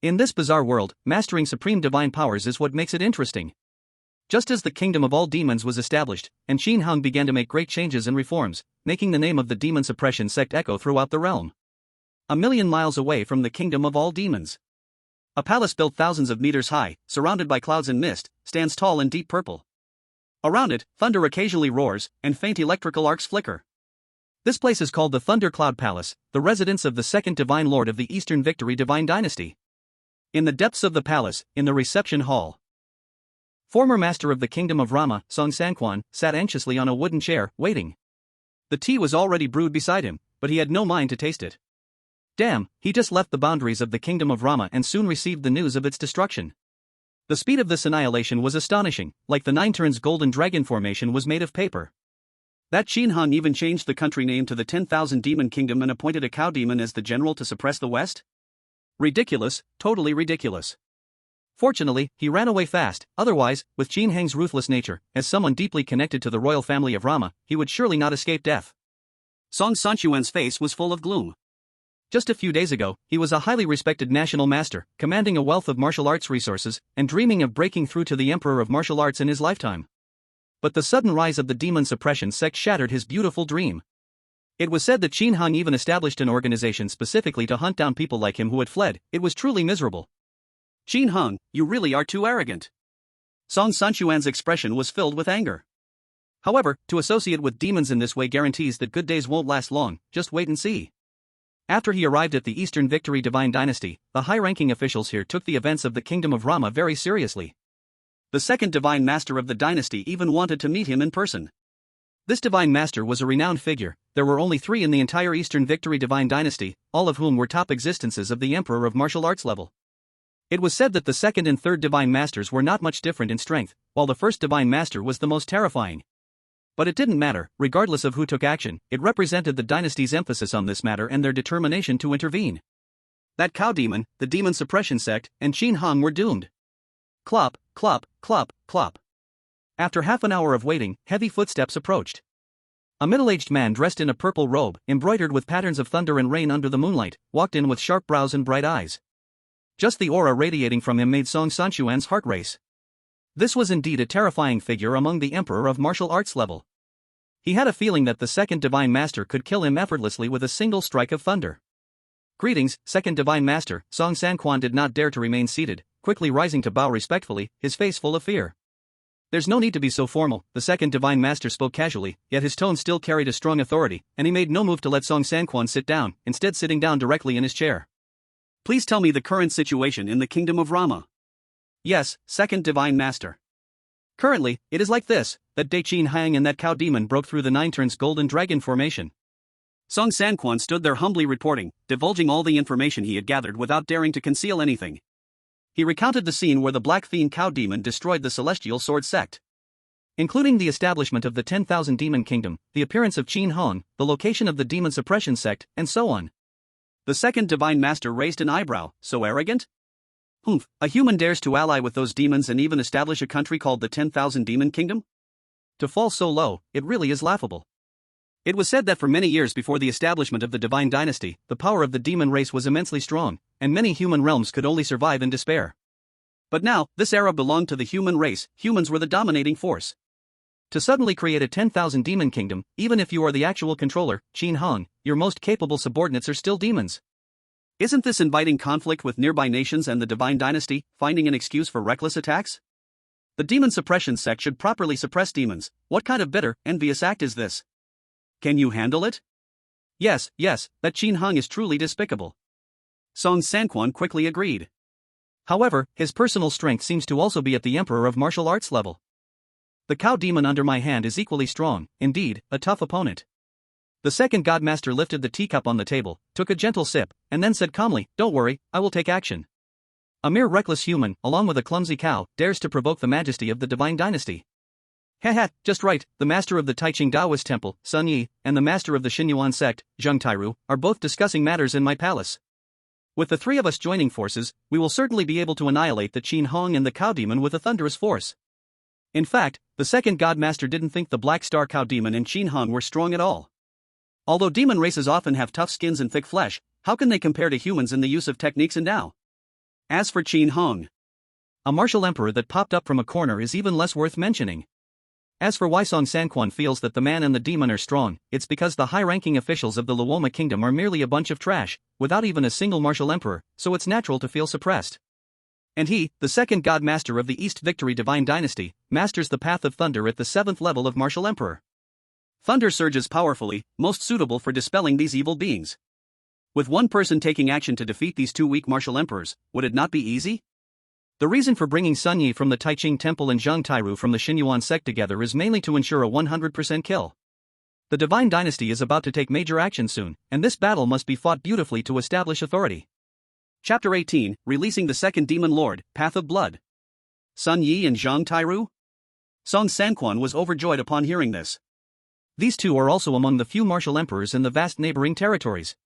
In this bizarre world, mastering supreme divine powers is what makes it interesting. Just as the kingdom of all demons was established, and Qin Hung began to make great changes and reforms, making the name of the demon suppression sect echo throughout the realm. 1,000,000 miles away from the kingdom of all demons, a palace built thousands of meters high, surrounded by clouds and mist, stands tall in deep purple. Around it, thunder occasionally roars, and faint electrical arcs flicker. This place is called the Thunder Cloud Palace, the residence of the second divine lord of the Eastern Victory Divine Dynasty. In the depths of the palace, in the reception hall, former master of the kingdom of Rama, Song Sanquan, sat anxiously on a wooden chair, waiting. The tea was already brewed beside him, but he had no mind to taste it. Damn, he just left the boundaries of the kingdom of Rama and soon received the news of its destruction. The speed of this annihilation was astonishing, like the Nine Turns Golden Dragon formation was made of paper. That Qin Hung even changed the country name to the 10,000 Demon Kingdom and appointed a cow demon as the general to suppress the West? Ridiculous, totally ridiculous. Fortunately, he ran away fast, otherwise, with Qin Hang's ruthless nature, as someone deeply connected to the royal family of Rama, he would surely not escape death. Song Sanquan's face was full of gloom. Just a few days ago, he was a highly respected national master, commanding a wealth of martial arts resources, and dreaming of breaking through to the emperor of martial arts in his lifetime. But the sudden rise of the demon suppression sect shattered his beautiful dream. It was said that Qin Hung even established an organization specifically to hunt down people like him who had fled. It was truly miserable. Qin Hung, you really are too arrogant. Song Sanquan's expression was filled with anger. However, to associate with demons in this way guarantees that good days won't last long, just wait and see. After he arrived at the Eastern Victory Divine Dynasty, the high-ranking officials here took the events of the Kingdom of Rama very seriously. The second divine master of the dynasty even wanted to meet him in person. This divine master was a renowned figure. There were only 3 in the entire Eastern Victory Divine Dynasty, all of whom were top existences of the emperor of martial arts level. It was said that the second and third divine masters were not much different in strength, while the first divine master was the most terrifying. But it didn't matter, regardless of who took action, it represented the dynasty's emphasis on this matter and their determination to intervene. That cow demon, the demon suppression sect, and Qin Hung were doomed. Clop, clop, clop, clop. After half an hour of waiting, heavy footsteps approached. A middle-aged man dressed in a purple robe, embroidered with patterns of thunder and rain under the moonlight, walked in with sharp brows and bright eyes. Just the aura radiating from him made Song Sanquan's heart race. This was indeed a terrifying figure among the emperor of martial arts level. He had a feeling that the second divine master could kill him effortlessly with a single strike of thunder. Greetings, second divine master. Song Sanquan did not dare to remain seated, quickly rising to bow respectfully, his face full of fear. There's no need to be so formal, the second divine master spoke casually, yet his tone still carried a strong authority, and he made no move to let Song Sanquan sit down, instead sitting down directly in his chair. Please tell me the current situation in the kingdom of Rama. Yes, second divine master. Currently, it is like this, that day Qin Hang and that cow demon broke through the Nine Turns Golden Dragon formation. Song Sanquan stood there humbly reporting, divulging all the information he had gathered without daring to conceal anything. He recounted the scene where the Black Fiend cow demon destroyed the Celestial Sword sect, including the establishment of the 10,000 Demon Kingdom, the appearance of Qin Hung, the location of the demon suppression sect, and so on. The second divine master raised an eyebrow. So arrogant? Humph, a human dares to ally with those demons and even establish a country called the 10,000 Demon Kingdom? To fall so low, it really is laughable. It was said that for many years before the establishment of the Divine Dynasty, the power of the demon race was immensely strong, and many human realms could only survive in despair. But now, this era belonged to the human race, humans were the dominating force. To suddenly create a 10,000 Demon Kingdom, even if you are the actual controller, Qin Hung, your most capable subordinates are still demons. Isn't this inviting conflict with nearby nations and the Divine Dynasty, finding an excuse for reckless attacks? The demon suppression sect should properly suppress demons. What kind of bitter, envious act is this? Can you handle it? Yes, that Qin Hung is truly despicable. Song Sanquan quickly agreed. However, his personal strength seems to also be at the emperor of martial arts level. The cow demon under my hand is equally strong, indeed, a tough opponent. The second godmaster lifted the teacup on the table, took a gentle sip, and then said calmly, "Don't worry, I will take action." A mere reckless human, along with a clumsy cow, dares to provoke the majesty of the Divine Dynasty. Haha, just right, the master of the Taiching Taoist temple, Sun Yi, and the master of the Xinyuan sect, Zheng Tairu, are both discussing matters in my palace. With the three of us joining forces, we will certainly be able to annihilate the Qin Hong and the Cow Demon with a thunderous force. In fact, the second God Master didn't think the Black Star Cow Demon and Qin Hong were strong at all. Although demon races often have tough skins and thick flesh, how can they compare to humans in the use of techniques and Tao? As for Qin Hong, a martial emperor that popped up from a corner is even less worth mentioning. As for why Song Sanquan feels that the man and the demon are strong, it's because the high-ranking officials of the Luoma kingdom are merely a bunch of trash, without even a single martial emperor, so it's natural to feel suppressed. And he, the second God Master of the East Victory Divine Dynasty, masters the path of thunder at the 7th level of martial emperor. Thunder surges powerfully, most suitable for dispelling these evil beings. With one person taking action to defeat these two weak martial emperors, would it not be easy? The reason for bringing Sun Yi from the Taiching Temple and Zhang Tairu from the Xinyuan sect together is mainly to ensure a 100% kill. The Divine Dynasty is about to take major action soon, and this battle must be fought beautifully to establish authority. Chapter 18, Releasing the Second Demon Lord, Path of Blood. Sun Yi and Zhang Tairu? Song Sanquan was overjoyed upon hearing this. These two are also among the few martial emperors in the vast neighboring territories.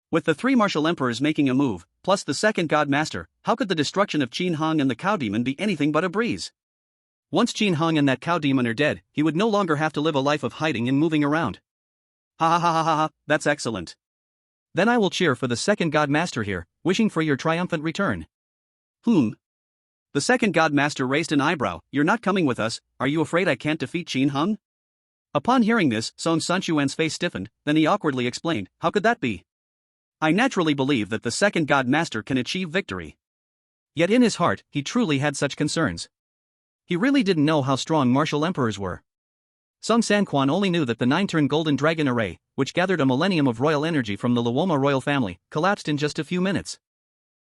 With the three martial emperors making a move, plus the second God Master, how could the destruction of Qin Hong and the Cow Demon be anything but a breeze? Once Qin Hong and that Cow Demon are dead, he would no longer have to live a life of hiding and moving around. Ha ha ha ha ha ha, that's excellent. Then I will cheer for the second God Master here, wishing for your triumphant return. The second God Master raised an eyebrow. You're not coming with us, are you afraid I can't defeat Qin Hong? Upon hearing this, Song Sanquan's face stiffened, then he awkwardly explained, how could that be? I naturally believe that the second God Master can achieve victory. Yet in his heart, he truly had such concerns. He really didn't know how strong martial emperors were. Song Sanquan only knew that the 9-turn Golden Dragon Array, which gathered a millennium of royal energy from the Luoma royal family, collapsed in just a few minutes.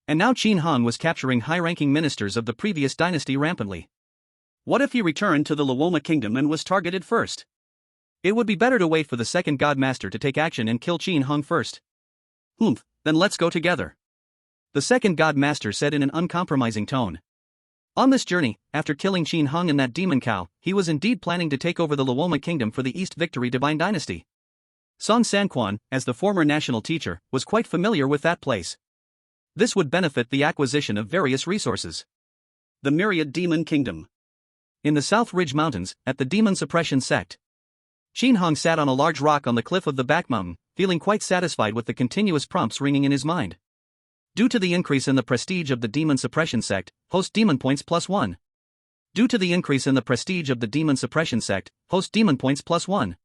And now Qin Hong was capturing high-ranking ministers of the previous dynasty rampantly. What if he returned to the Luoma kingdom and was targeted first? It would be better to wait for the second God Master to take action and kill Qin Hong first. Then let's go together. The second God Master said in an uncompromising tone. On this journey, after killing Qin Hong and that demon cow, he was indeed planning to take over the Luoma kingdom for the East Victory Divine Dynasty. Song Sanquan, as the former national teacher, was quite familiar with that place. This would benefit the acquisition of various resources. The Myriad Demon Kingdom. In the South Ridge Mountains, at the Demon Suppression sect, Qin Hong sat on a large rock on the cliff of the back mountain, feeling quite satisfied with the continuous prompts ringing in his mind. Due to the increase in the prestige of the Demon Suppression sect, host demon points +1. Due to the increase in the prestige of the Demon Suppression sect, host demon points +1.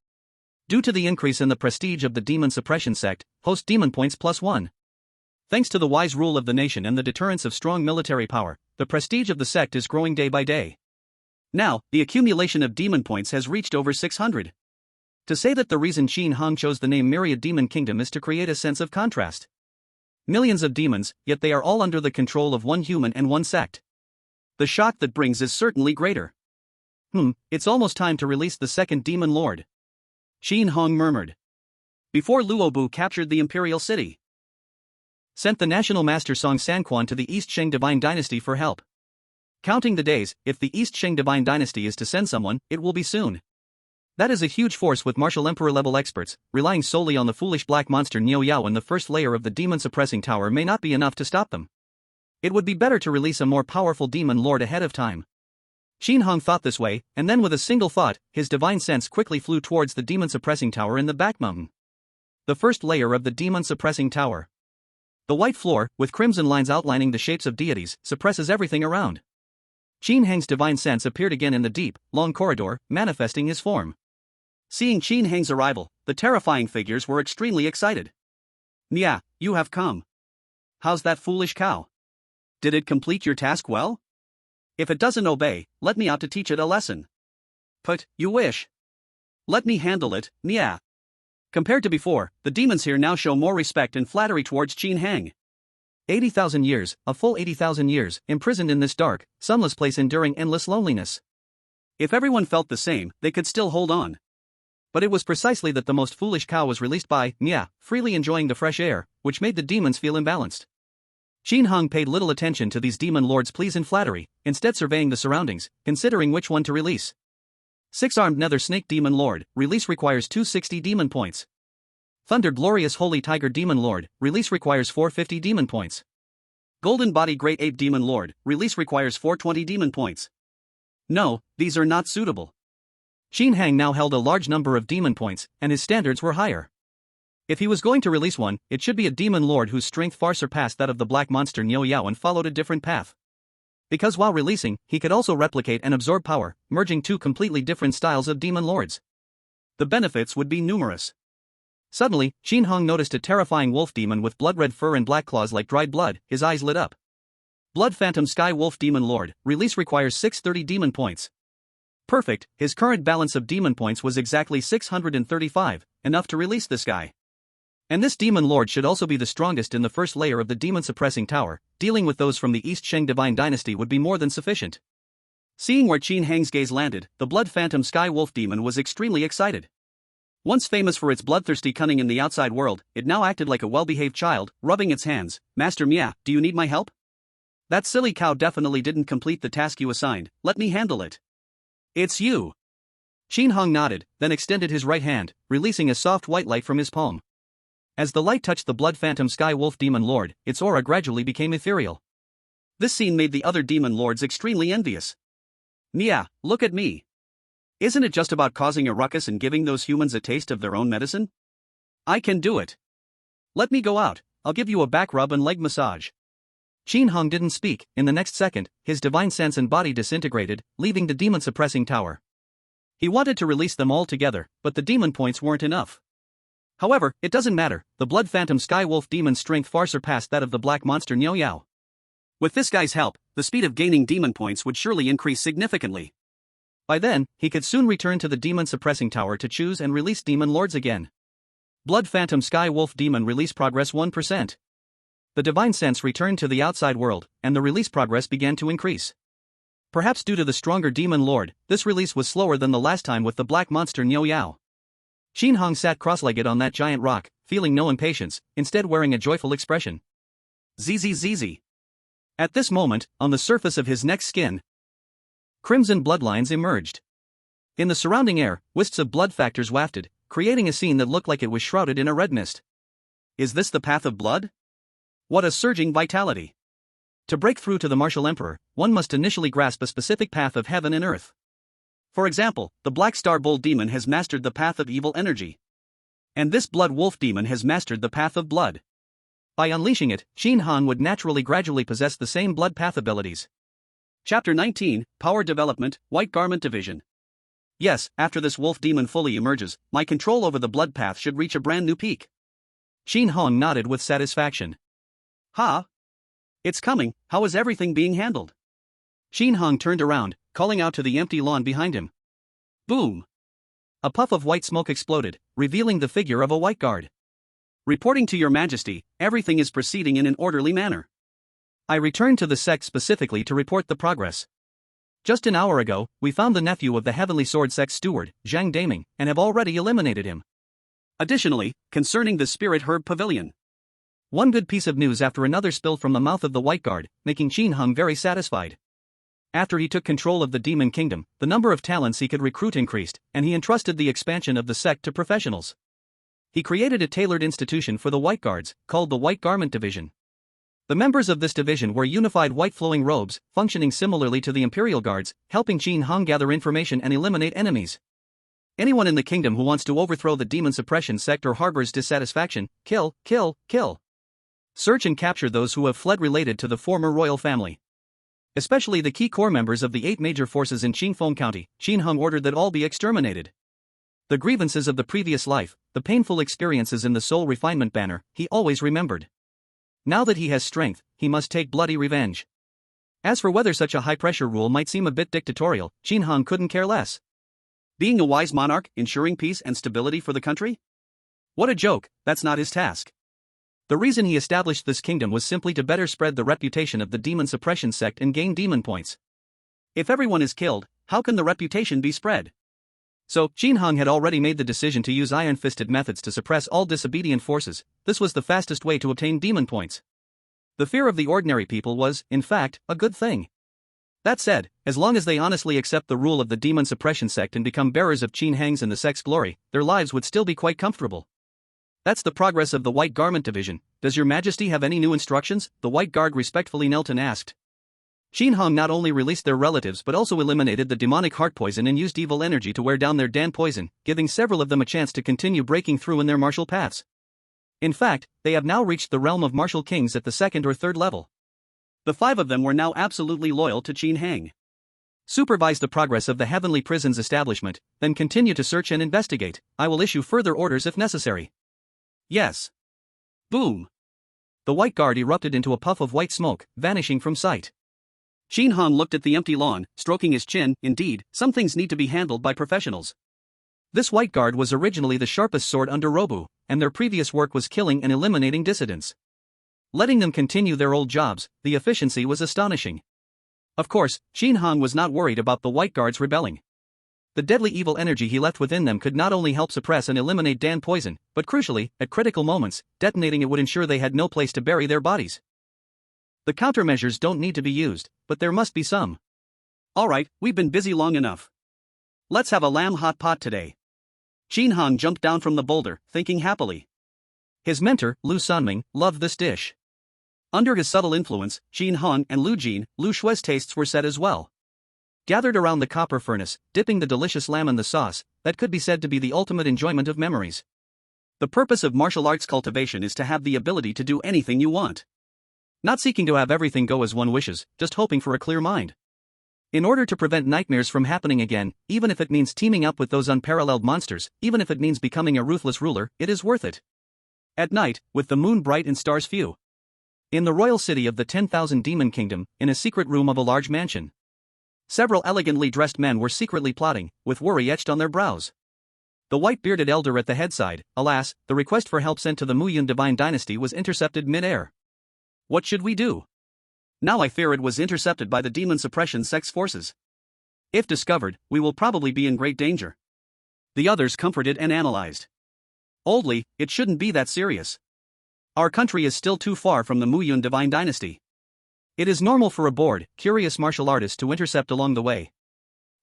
Due to the increase in the prestige of the Demon Suppression sect, host demon points +1. Thanks to the wise rule of the nation and the deterrence of strong military power, the prestige of the sect is growing day by day. Now, the accumulation of demon points has reached over 600. To say that the reason Qin Hong chose the name Myriad Demon Kingdom is to create a sense of contrast. Millions of demons, yet they are all under the control of one human and one sect. The shock that brings is certainly greater. It's almost time to release the second demon lord. Qin Hong murmured. Before Luobu captured the imperial city. Sent the national master Song Sanquan to the East Sheng Divine Dynasty for help. Counting the days, if the East Sheng Divine Dynasty is to send someone, it will be soon. That is a huge force with martial emperor level experts, relying solely on the foolish black monster Niao Yao and the first layer of the demon suppressing tower may not be enough to stop them. It would be better to release a more powerful demon lord ahead of time. Qin Hong thought this way, and then with a single thought, his divine sense quickly flew towards the demon suppressing tower in the back mountain. The first layer of the demon suppressing tower. The white floor, with crimson lines outlining the shapes of deities, suppresses everything around. Qin Heng's divine sense appeared again in the deep, long corridor, manifesting his form. Seeing Qin Heng's arrival, the terrifying figures were extremely excited. Nya, you have come. How's that foolish cow? Did it complete your task well? If it doesn't obey, let me out to teach it a lesson. But, you wish. Let me handle it, Nya. Compared to before, the demons here now show more respect and flattery towards Qin Heng. 80,000 years, a full 80,000 years, imprisoned in this dark, sunless place enduring endless loneliness. If everyone felt the same, they could still hold on. But it was precisely that the most foolish cow was released by Nya, freely enjoying the fresh air, which made the demons feel imbalanced. Qin Hong paid little attention to these demon lords' pleas and flattery, instead surveying the surroundings, considering which one to release. Six-armed nether snake demon lord, release requires 260 demon points. Thunder Glorious Holy Tiger Demon Lord, release requires 450 demon points. Golden Body Great Ape Demon Lord, release requires 420 demon points. No, these are not suitable. Qin Hang now held a large number of demon points, and his standards were higher. If he was going to release one, it should be a demon lord whose strength far surpassed that of the black monster Niu Yao and followed a different path. Because while releasing, he could also replicate and absorb power, merging two completely different styles of demon lords. The benefits would be numerous. Suddenly, Qin Hong noticed a terrifying wolf demon with blood-red fur and black claws like dried blood. His eyes lit up. Blood Phantom Sky Wolf Demon Lord, release requires 630 demon points. Perfect, his current balance of demon points was exactly 635, enough to release this guy. And this demon lord should also be the strongest in the first layer of the demon suppressing tower. Dealing with those from the East Sheng Divine Dynasty would be more than sufficient. Seeing where Qin Hang's gaze landed, the Blood Phantom Sky Wolf Demon was extremely excited. Once famous for its bloodthirsty cunning in the outside world, it now acted like a well-behaved child, rubbing its hands. Master Mia, do you need my help? That silly cow definitely didn't complete the task you assigned, let me handle it. It's you. Qin Hong nodded, then extended his right hand, releasing a soft white light from his palm. As the light touched the Blood Phantom Sky Wolf Demon Lord, its aura gradually became ethereal. This scene made the other demon lords extremely envious. Mia, look at me. Isn't it just about causing a ruckus and giving those humans a taste of their own medicine? I can do it. Let me go out, I'll give you a back rub and leg massage. Qin Hong didn't speak. In the next second, his divine sense and body disintegrated, leaving the demon suppressing tower. He wanted to release them all together, but the demon points weren't enough. However, it doesn't matter, the Blood Phantom Sky Wolf demon's strength far surpassed that of the black monster Niu Yao. With this guy's help, the speed of gaining demon points would surely increase significantly. By then, he could soon return to the demon suppressing tower to choose and release demon lords again. Blood Phantom Sky Wolf Demon release progress 1%. The divine sense returned to the outside world, and the release progress began to increase. Perhaps due to the stronger demon lord, this release was slower than the last time with the black monster Niu Yao. Qin Hong sat cross-legged on that giant rock, feeling no impatience, instead wearing a joyful expression. ZZZZ. At this moment, on the surface of his neck's skin, crimson bloodlines emerged. In the surrounding air, wisps of blood factors wafted, creating a scene that looked like it was shrouded in a red mist. Is this the path of blood? What a surging vitality! To break through to the martial emperor, one must initially grasp a specific path of heaven and earth. For example, the Black Star Bull demon has mastered the path of evil energy. And this Blood Wolf demon has mastered the path of blood. By unleashing it, Qin Han would naturally gradually possess the same blood path abilities. Chapter 19, Power Development, White Garment Division. Yes, after this wolf demon fully emerges, my control over the blood path should reach a brand new peak. Qin Hong nodded with satisfaction. Ha! It's coming, how is everything being handled? Qin Hong turned around, calling out to the empty lawn behind him. Boom! A puff of white smoke exploded, revealing the figure of a white guard. Reporting to your majesty, everything is proceeding in an orderly manner. I returned to the sect specifically to report the progress. Just an hour ago, we found the nephew of the Heavenly Sword Sect steward, Zhang Daming, and have already eliminated him. Additionally, concerning the Spirit Herb Pavilion. One good piece of news after another spilled from the mouth of the White Guard, making Qin Hong very satisfied. After he took control of the Demon Kingdom, the number of talents he could recruit increased, and he entrusted the expansion of the sect to professionals. He created a tailored institution for the White Guards, called the White Garment Division. The members of this division wore unified white flowing robes, functioning similarly to the Imperial Guards, helping Qin Hong gather information and eliminate enemies. Anyone in the kingdom who wants to overthrow the demon suppression sect or harbors dissatisfaction, kill, kill, kill. Search and capture those who have fled related to the former royal family. Especially the key core members of the 8 major forces in Qingfeng County, Qin Hong ordered that all be exterminated. The grievances of the previous life, the painful experiences in the soul refinement banner, he always remembered. Now that he has strength, he must take bloody revenge. As for whether such a high-pressure rule might seem a bit dictatorial, Qin Hong couldn't care less. Being a wise monarch, ensuring peace and stability for the country? What a joke, that's not his task. The reason he established this kingdom was simply to better spread the reputation of the demon suppression sect and gain demon points. If everyone is killed, how can the reputation be spread? So, Qin Hong had already made the decision to use iron-fisted methods to suppress all disobedient forces. This was the fastest way to obtain demon points. The fear of the ordinary people was, in fact, a good thing. That said, as long as they honestly accept the rule of the demon suppression sect and become bearers of Qin Hang's and the sect's glory, their lives would still be quite comfortable. That's the progress of the White Garment Division. Does your Majesty have any new instructions? The White Guard respectfully knelt and asked. Qin Hong not only released their relatives but also eliminated the demonic heart poison and used evil energy to wear down their Dan poison, giving several of them a chance to continue breaking through in their martial paths. In fact, they have now reached the realm of martial kings at the 2nd or 3rd level. The 5 of them were now absolutely loyal to Qin Hang. Supervise the progress of the heavenly prison's establishment, then continue to search and investigate. I will issue further orders if necessary. Yes. Boom. The White Guard erupted into a puff of white smoke, vanishing from sight. Qin Hong looked at the empty lawn, stroking his chin. Indeed, some things need to be handled by professionals. This White Guard was originally the sharpest sword under Robu, and their previous work was killing and eliminating dissidents. Letting them continue their old jobs, the efficiency was astonishing. Of course, Qin Hong was not worried about the White Guards rebelling. The deadly evil energy he left within them could not only help suppress and eliminate Dan poison, but crucially, at critical moments, detonating it would ensure they had no place to bury their bodies. The countermeasures don't need to be used, but there must be some. Alright, we've been busy long enough. Let's have a lamb hot pot today. Qin Hong jumped down from the boulder, thinking happily. His mentor, Lu Sanming, loved this dish. Under his subtle influence, Qin Hong and Lu Jin, Lu Shui's tastes were set as well. Gathered around the copper furnace, dipping the delicious lamb in the sauce, that could be said to be the ultimate enjoyment of memories. The purpose of martial arts cultivation is to have the ability to do anything you want. Not seeking to have everything go as one wishes, just hoping for a clear mind. In order to prevent nightmares from happening again, even if it means teaming up with those unparalleled monsters, even if it means becoming a ruthless ruler, it is worth it. At night, with the moon bright and stars few. In the royal city of the 10,000 Demon Kingdom, in a secret room of a large mansion. Several elegantly dressed men were secretly plotting, with worry etched on their brows. The white-bearded elder at the headside, alas, the request for help sent to the Muyun divine dynasty was intercepted mid-air. What should we do? Now I fear it was intercepted by the demon suppression sect's forces. If discovered, we will probably be in great danger. The others comforted and analyzed. Oldly, it shouldn't be that serious. Our country is still too far from the Muyun divine dynasty. It is normal for a bored, curious martial artist to intercept along the way.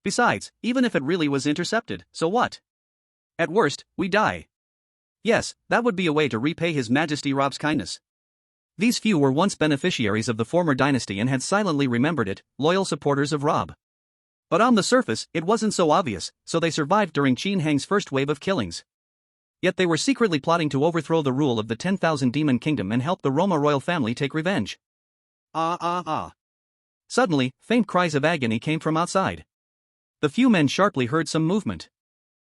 Besides, even if it really was intercepted, so what? At worst, we die. Yes, that would be a way to repay His Majesty Rob's kindness. These few were once beneficiaries of the former dynasty and had silently remembered it, loyal supporters of Rob. But on the surface, it wasn't so obvious, so they survived during Qin Hang's first wave of killings. Yet they were secretly plotting to overthrow the rule of the 10,000 Demon Kingdom and help the Roma royal family take revenge. Suddenly, faint cries of agony came from outside. The few men sharply heard some movement.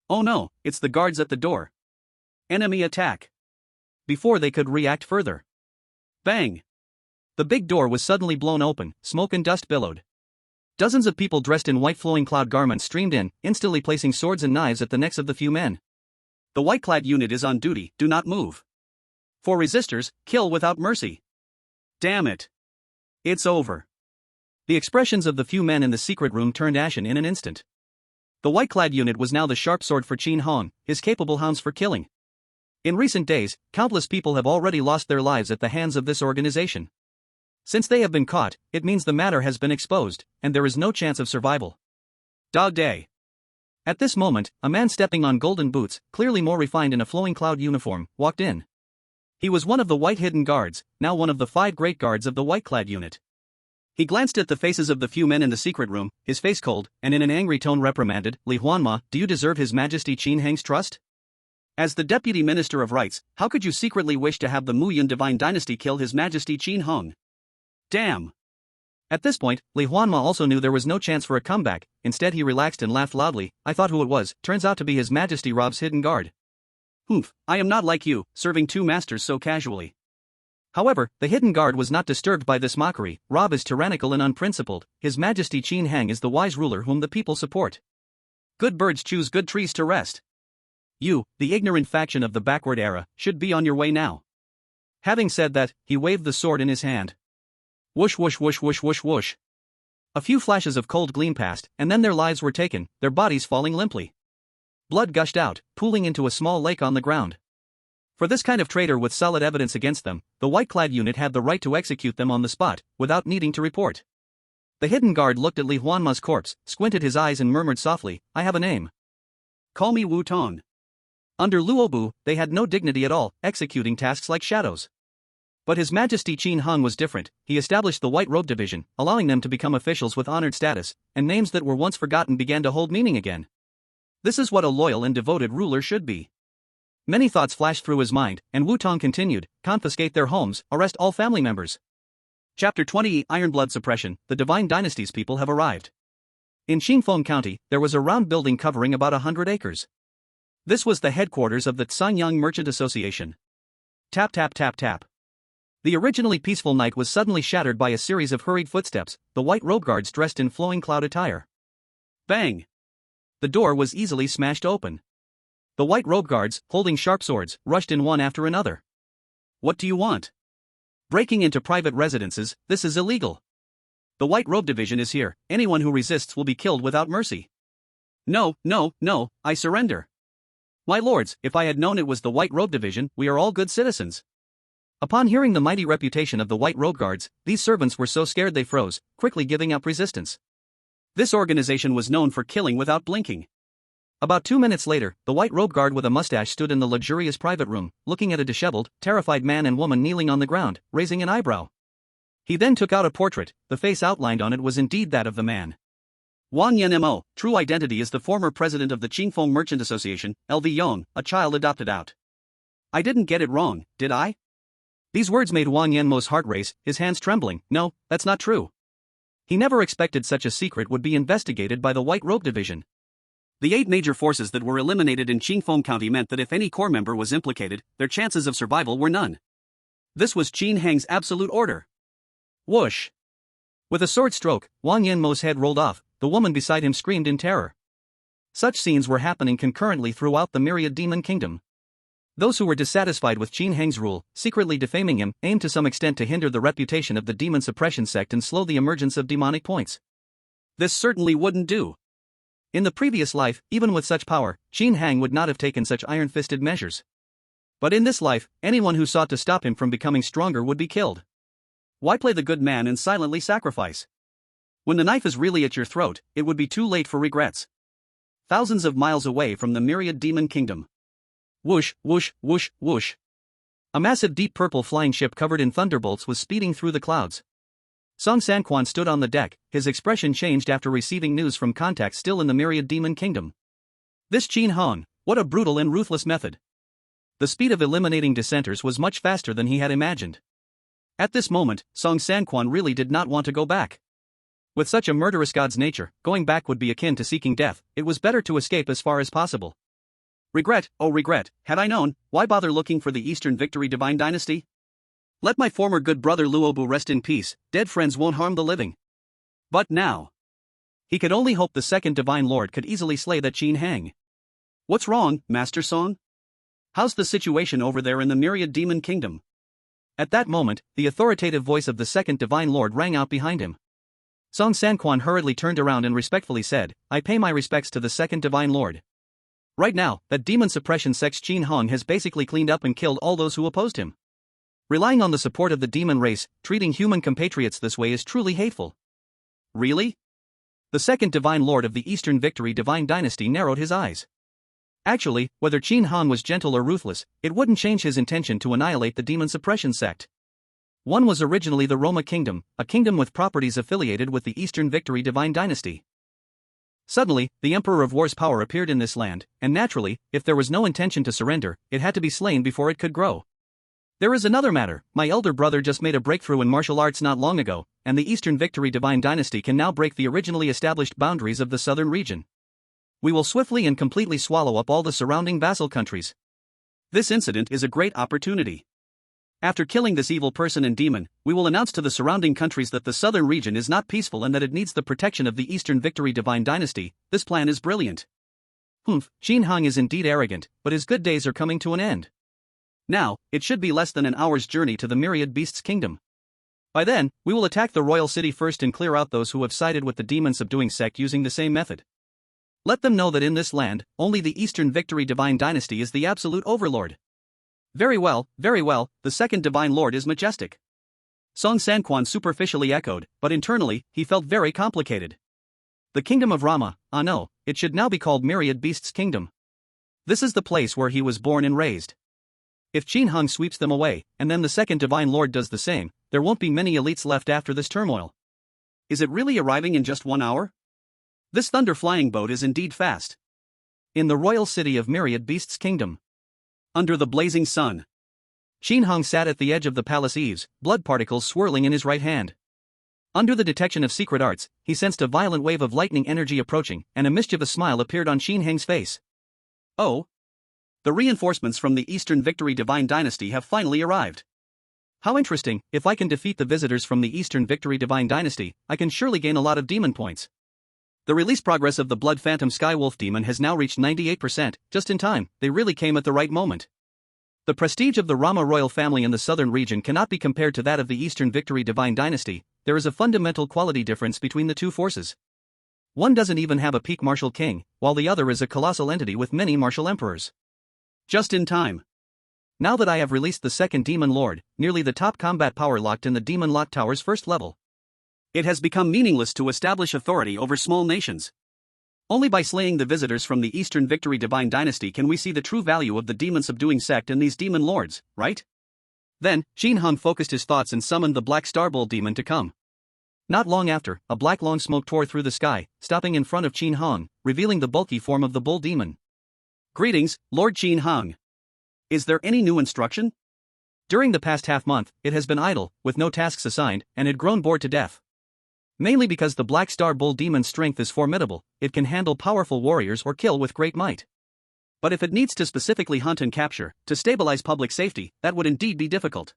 Oh no, it's the guards at the door. Enemy attack. Before they could react further. Bang! The big door was suddenly blown open, smoke and dust billowed. Dozens of people dressed in white flowing cloud garments streamed in, instantly placing swords and knives at the necks of the few men. The white-clad unit is on duty, do not move. For resistors, kill without mercy. Damn it. It's over. The expressions of the few men in the secret room turned ashen in an instant. The white-clad unit was now the sharp sword for Qin Hong, his capable hounds for killing. In recent days, countless people have already lost their lives at the hands of this organization. Since they have been caught, it means the matter has been exposed, and there is no chance of survival. Dog day. At this moment, a man stepping on golden boots, clearly more refined in a flowing cloud uniform, walked in. He was one of the white hidden guards, now one of the 5 great guards of the white-clad unit. He glanced at the faces of the few men in the secret room, his face cold, and in an angry tone reprimanded, "Li Huanma, do you deserve His Majesty Qin Hang's trust? As the Deputy Minister of Rights, how could you secretly wish to have the Muyun divine dynasty kill His Majesty Qin Hong? Damn!" At this point, Li Huanma also knew there was no chance for a comeback. Instead he relaxed and laughed loudly. "I thought who it was, turns out to be His Majesty Rob's hidden guard. Humph, I am not like you, serving 2 masters so casually." However, the hidden guard was not disturbed by this mockery. Rob is tyrannical and unprincipled, His Majesty Qin Hang is the wise ruler whom the people support. Good birds choose good trees to rest. You, the ignorant faction of the backward era, should be on your way now. Having said that, he waved the sword in his hand. Whoosh whoosh whoosh whoosh whoosh whoosh. A few flashes of cold gleam passed, and then their lives were taken, their bodies falling limply. Blood gushed out, pooling into a small lake on the ground. For this kind of traitor with solid evidence against them, the white-clad unit had the right to execute them on the spot, without needing to report. The hidden guard looked at Li Huanma's corpse, squinted his eyes and murmured softly, "I have a name. Call me Wu Tong." Under Luobu, they had no dignity at all, executing tasks like shadows. But His Majesty Qin Hong was different. He established the White Robe Division, allowing them to become officials with honored status, and names that were once forgotten began to hold meaning again. This is what a loyal and devoted ruler should be. Many thoughts flashed through his mind, and Wu Tong continued, confiscate their homes, arrest all family members. Chapter 20 Ironblood Suppression. The Divine Dynasty's people have arrived. In Qingfeng County, there was a round building covering about 100 acres. This was the headquarters of the Sanyang Merchant Association. Tap tap tap tap. The originally peaceful night was suddenly shattered by a series of hurried footsteps, the white robe guards dressed in flowing cloud attire. Bang! The door was easily smashed open. The white robe guards, holding sharp swords, rushed in one after another. What do you want? Breaking into private residences, this is illegal. The White Robe Division is here, anyone who resists will be killed without mercy. No, no, no, I surrender. My lords, if I had known it was the White Robe Division, we are all good citizens. Upon hearing the mighty reputation of the White Robe Guards, these servants were so scared they froze, quickly giving up resistance. This organization was known for killing without blinking. About 2 minutes later, the White Robe Guard with a mustache stood in the luxurious private room, looking at a disheveled, terrified man and woman kneeling on the ground, raising an eyebrow. He then took out a portrait. The face outlined on it was indeed that of the man. Wang Yanmo, true identity is the former president of the Qingfeng Merchant Association, LV Yong, a child adopted out. I didn't get it wrong, did I? These words made Wang Yanmo's heart race, his hands trembling. No, that's not true. He never expected such a secret would be investigated by the White Robe Division. The 8 major forces that were eliminated in Qingfeng County meant that if any corps member was implicated, their chances of survival were none. This was Qin Hang's absolute order. Whoosh! With a sword stroke, Wang Yanmo's head rolled off. The woman beside him screamed in terror. Such scenes were happening concurrently throughout the myriad demon kingdom. Those who were dissatisfied with Qin Hang's rule, secretly defaming him, aimed to some extent to hinder the reputation of the demon suppression sect and slow the emergence of demonic points. This certainly wouldn't do. In the previous life, even with such power, Qin Hang would not have taken such iron-fisted measures. But in this life, anyone who sought to stop him from becoming stronger would be killed. Why play the good man and silently sacrifice? When the knife is really at your throat, it would be too late for regrets. Thousands of miles away from the myriad demon kingdom. Whoosh, whoosh, whoosh, whoosh. A massive deep purple flying ship covered in thunderbolts was speeding through the clouds. Song Sanquan stood on the deck, his expression changed after receiving news from contacts still in the myriad demon kingdom. This Qin Hong, what a brutal and ruthless method. The speed of eliminating dissenters was much faster than he had imagined. At this moment, Song Sanquan really did not want to go back. With such a murderous god's nature, going back would be akin to seeking death. It was better to escape as far as possible. Regret, oh regret, had I known, why bother looking for the Eastern Victory Divine Dynasty? Let my former good brother Luobu rest in peace, dead friends won't harm the living. But now. He could only hope the second Divine Lord could easily slay that Qin Hang. What's wrong, Master Song? How's the situation over there in the myriad demon kingdom? At that moment, the authoritative voice of the second Divine Lord rang out behind him. Song Sanquan hurriedly turned around and respectfully said, I pay my respects to the second Divine Lord. Right now, that demon suppression sect's Qin Hong has basically cleaned up and killed all those who opposed him. Relying on the support of the demon race, treating human compatriots this way is truly hateful. Really? The second Divine Lord of the Eastern Victory Divine Dynasty narrowed his eyes. Actually, whether Qin Hong was gentle or ruthless, it wouldn't change his intention to annihilate the demon suppression sect. One was originally the Roma Kingdom, a kingdom with properties affiliated with the Eastern Victory Divine Dynasty. Suddenly, the Emperor of War's power appeared in this land, and naturally, if there was no intention to surrender, it had to be slain before it could grow. There is another matter. My elder brother just made a breakthrough in martial arts not long ago, and the Eastern Victory Divine Dynasty can now break the originally established boundaries of the southern region. We will swiftly and completely swallow up all the surrounding vassal countries. This incident is a great opportunity. After killing this evil person and demon, we will announce to the surrounding countries that the southern region is not peaceful and that it needs the protection of the Eastern Victory Divine Dynasty. This plan is brilliant. Qin Hong is indeed arrogant, but his good days are coming to an end. Now, it should be less than an hour's journey to the Myriad Beasts' kingdom. By then, we will attack the royal city first and clear out those who have sided with the demon subduing sect using the same method. Let them know that in this land, only the Eastern Victory Divine Dynasty is the absolute overlord. Very well, the second Divine Lord is majestic. Song Sanquan superficially echoed, but internally, he felt very complicated. The kingdom of Rama, no, it should now be called Myriad Beasts' Kingdom. This is the place where he was born and raised. If Qin Hung sweeps them away, and then the second Divine Lord does the same, there won't be many elites left after this turmoil. Is it really arriving in just 1 hour? This thunder flying boat is indeed fast. In the royal city of Myriad Beasts Kingdom. Under the blazing sun. Qin Hung sat at the edge of the palace eaves, blood particles swirling in his right hand. Under the detection of secret arts, he sensed a violent wave of lightning energy approaching, and a mischievous smile appeared on Qin Heng's face. Oh! The reinforcements from the Eastern Victory Divine Dynasty have finally arrived. How interesting! If I can defeat the visitors from the Eastern Victory Divine Dynasty, I can surely gain a lot of demon points. The release progress of the Blood Phantom Skywolf demon has now reached 98%, just in time. They really came at the right moment. The prestige of the Rama royal family in the southern region cannot be compared to that of the Eastern Victory Divine Dynasty. There is a fundamental quality difference between the two forces. One doesn't even have a peak martial king, while the other is a colossal entity with many martial emperors. Just in time. Now that I have released the second Demon Lord, nearly the top combat power locked in the Demon Lock Tower's first level. It has become meaningless to establish authority over small nations. Only by slaying the visitors from the Eastern Victory Divine Dynasty can we see the true value of the demon-subduing sect and these demon lords, right? Then, Qin Hung focused his thoughts and summoned the Black Star Bull demon to come. Not long after, a black long smoke tore through the sky, stopping in front of Qin Hung, revealing the bulky form of the bull demon. Greetings, Lord Qin Hung. Is there any new instruction? During the past half-month, it has been idle, with no tasks assigned, and had grown bored to death. Mainly because the Black Star Bull demon's strength is formidable, it can handle powerful warriors or kill with great might. But if it needs to specifically hunt and capture, to stabilize public safety, that would indeed be difficult.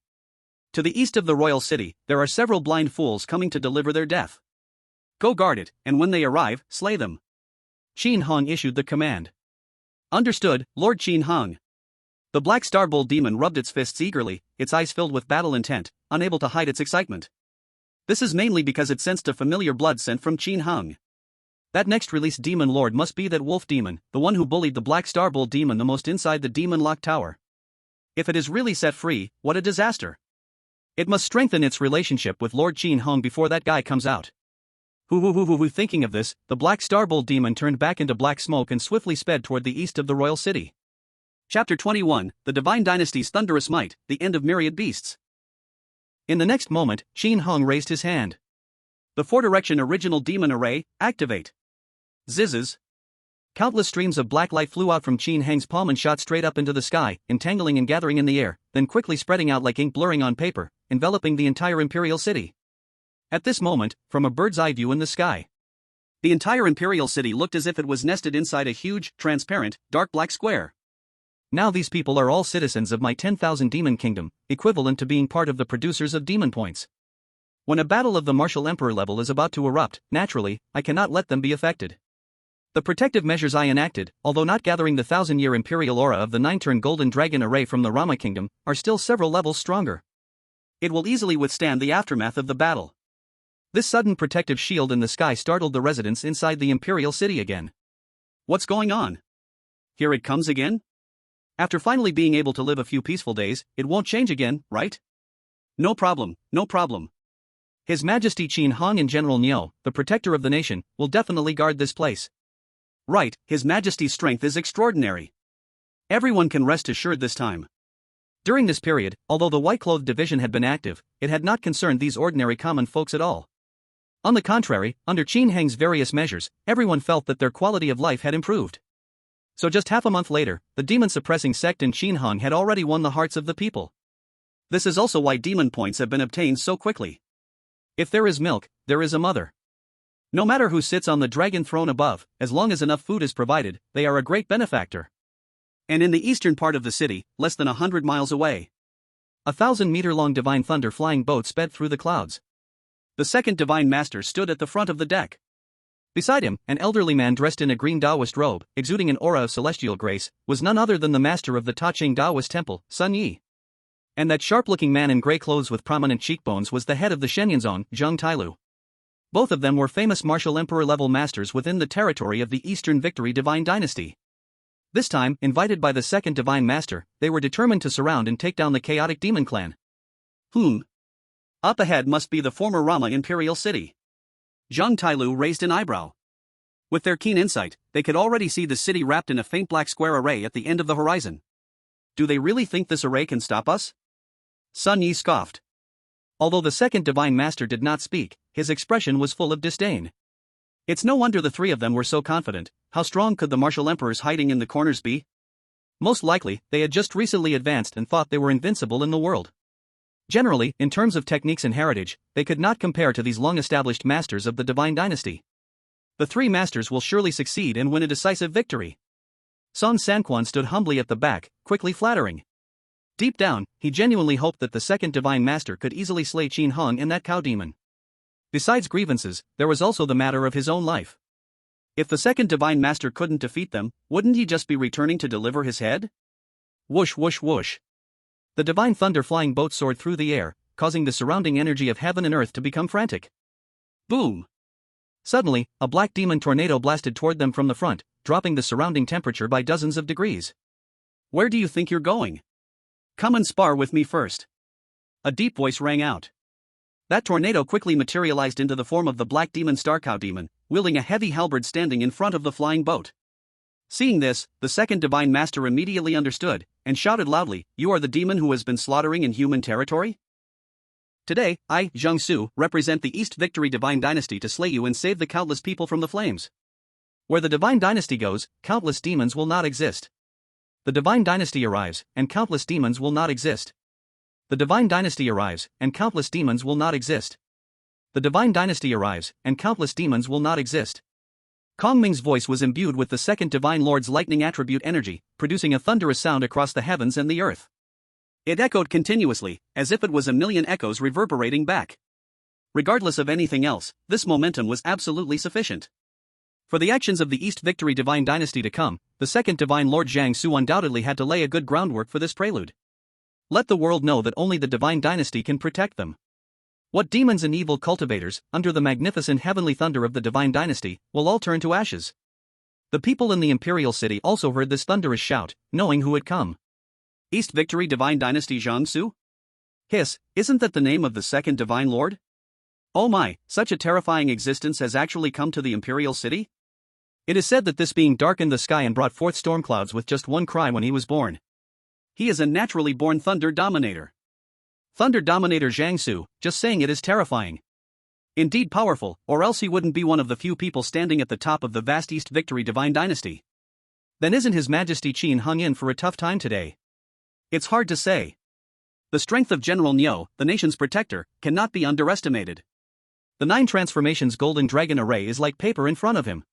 To the east of the royal city, there are several blind fools coming to deliver their death. Go guard it, and when they arrive, slay them. Qin Hung issued the command. Understood, Lord Qin Hung. The Black Star Bull demon rubbed its fists eagerly, its eyes filled with battle intent, unable to hide its excitement. This is mainly because it sensed a familiar blood scent from Qin Hung. That next released demon lord must be that wolf demon, the one who bullied the Black Star Bull demon the most inside the Demon Lock Tower. If it is really set free, what a disaster. It must strengthen its relationship with Lord Qin Hung before that guy comes out. Thinking of this, the Black Star Bull demon turned back into black smoke and swiftly sped toward the east of the royal city. Chapter 21, The Divine Dynasty's Thunderous Might, The End of Myriad Beasts. In the next moment, Qin Hung raised his hand. The four-direction original demon array, activate. Zizzes. Countless streams of black light flew out from Qin Heng's palm and shot straight up into the sky, entangling and gathering in the air, then quickly spreading out like ink blurring on paper, enveloping the entire imperial city. At this moment, from a bird's eye view in the sky, the entire imperial city looked as if it was nested inside a huge, transparent, dark black square. Now these people are all citizens of my 10,000 demon kingdom, equivalent to being part of the producers of demon points. When a battle of the martial emperor level is about to erupt, naturally, I cannot let them be affected. The protective measures I enacted, although not gathering the 1,000-year imperial aura of the 9-turn golden dragon array from the Rama kingdom, are still several levels stronger. It will easily withstand the aftermath of the battle. This sudden protective shield in the sky startled the residents inside the imperial city again. What's going on? Here it comes again? After finally being able to live a few peaceful days, it won't change again, right? No problem, no problem. His Majesty Qin Hung and General Niu, the protector of the nation, will definitely guard this place. Right, His Majesty's strength is extraordinary. Everyone can rest assured this time. During this period, although the white-clothed division had been active, it had not concerned these ordinary common folks at all. On the contrary, under Qin Heng's various measures, everyone felt that their quality of life had improved. So just half a month later, the demon-suppressing sect in Qin Hung had already won the hearts of the people. This is also why demon points have been obtained so quickly. If there is milk, there is a mother. No matter who sits on the dragon throne above, as long as enough food is provided, they are a great benefactor. And in the eastern part of the city, less than 100 miles away, 1,000-meter-long divine thunder flying boat sped through the clouds. The second divine master stood at the front of the deck. Beside him, an elderly man dressed in a green Taoist robe, exuding an aura of celestial grace, was none other than the master of the Ta-Ching Taoist temple, Sun Yi. And that sharp-looking man in gray clothes with prominent cheekbones was the head of the Shenyanzong, Zheng Tailu. Both of them were famous martial emperor-level masters within the territory of the Eastern Victory Divine Dynasty. This time, invited by the second divine master, they were determined to surround and take down the chaotic demon clan. Up ahead must be the former Rama imperial city. Zheng Tailu raised an eyebrow. With their keen insight, they could already see the city wrapped in a faint black square array at the end of the horizon. Do they really think this array can stop us? Sun Yi scoffed. Although the second divine master did not speak, his expression was full of disdain. It's no wonder the three of them were so confident. How strong could the martial emperors hiding in the corners be? Most likely, they had just recently advanced and thought they were invincible in the world. Generally, in terms of techniques and heritage, they could not compare to these long-established masters of the divine dynasty. The three masters will surely succeed and win a decisive victory. Song Sanquan stood humbly at the back, quickly flattering. Deep down, he genuinely hoped that the second divine master could easily slay Qin Hong and that cow demon. Besides grievances, there was also the matter of his own life. If the second divine master couldn't defeat them, wouldn't he just be returning to deliver his head? Whoosh whoosh whoosh. The divine thunder flying boat soared through the air, causing the surrounding energy of heaven and earth to become frantic. Boom! Suddenly, a black demon tornado blasted toward them from the front, dropping the surrounding temperature by dozens of degrees. Where do you think you're going? Come and spar with me first. A deep voice rang out. That tornado quickly materialized into the form of the black demon Starcow demon, wielding a heavy halberd standing in front of the flying boat. Seeing this, the second divine master immediately understood, and shouted loudly, "You are the demon who has been slaughtering in human territory? Today, I, Zhang Su, represent the East Victory Divine Dynasty to slay you and save the countless people from the flames. Where the Divine Dynasty goes, countless demons will not exist. The Divine Dynasty arrives, and countless demons will not exist. The Divine Dynasty arrives, and countless demons will not exist. The Divine Dynasty arrives, and countless demons will not exist." Kong Ming's voice was imbued with the second Divine Lord's lightning attribute energy, producing a thunderous sound across the heavens and the earth. It echoed continuously, as if it was a million echoes reverberating back. Regardless of anything else, this momentum was absolutely sufficient. For the actions of the East Victory Divine Dynasty to come, the second Divine Lord Zhang Su undoubtedly had to lay a good groundwork for this prelude. Let the world know that only the Divine Dynasty can protect them. What demons and evil cultivators, under the magnificent heavenly thunder of the Divine Dynasty, will all turn to ashes. The people in the Imperial City also heard this thunderous shout, knowing who had come. East Victory Divine Dynasty Zhang Su? Hiss, isn't that the name of the second Divine Lord? Oh my, such a terrifying existence has actually come to the Imperial City? It is said that this being darkened the sky and brought forth storm clouds with just one cry when he was born. He is a naturally born Thunder Dominator. Thunder Dominator Zhang Su, just saying it is terrifying. Indeed powerful, or else he wouldn't be one of the few people standing at the top of the vast East Victory Divine Dynasty. Then isn't His Majesty Qin hung in for a tough time today? It's hard to say. The strength of General Niu, the nation's protector, cannot be underestimated. The 9 transformations Golden Dragon array is like paper in front of him.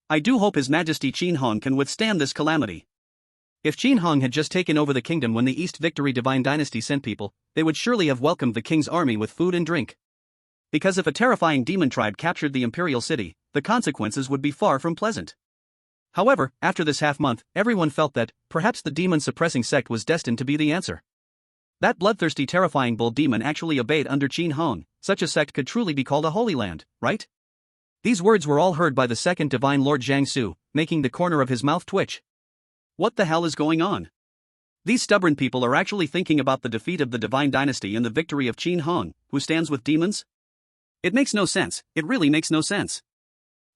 I do hope His Majesty Qin Hong can withstand this calamity. If Qin Hong had just taken over the kingdom when the East Victory Divine Dynasty sent people, they would surely have welcomed the king's army with food and drink. Because if a terrifying demon tribe captured the imperial city, the consequences would be far from pleasant. However, after this half-month, everyone felt that, perhaps the demon-suppressing sect was destined to be the answer. That bloodthirsty terrifying bull demon actually obeyed under Qin Hong. Such a sect could truly be called a holy land, right? These words were all heard by the second Divine Lord Zhang Su, making the corner of his mouth twitch. What the hell is going on? These stubborn people are actually thinking about the defeat of the Divine Dynasty and the victory of Qin Hong, who stands with demons? It makes no sense, it really makes no sense.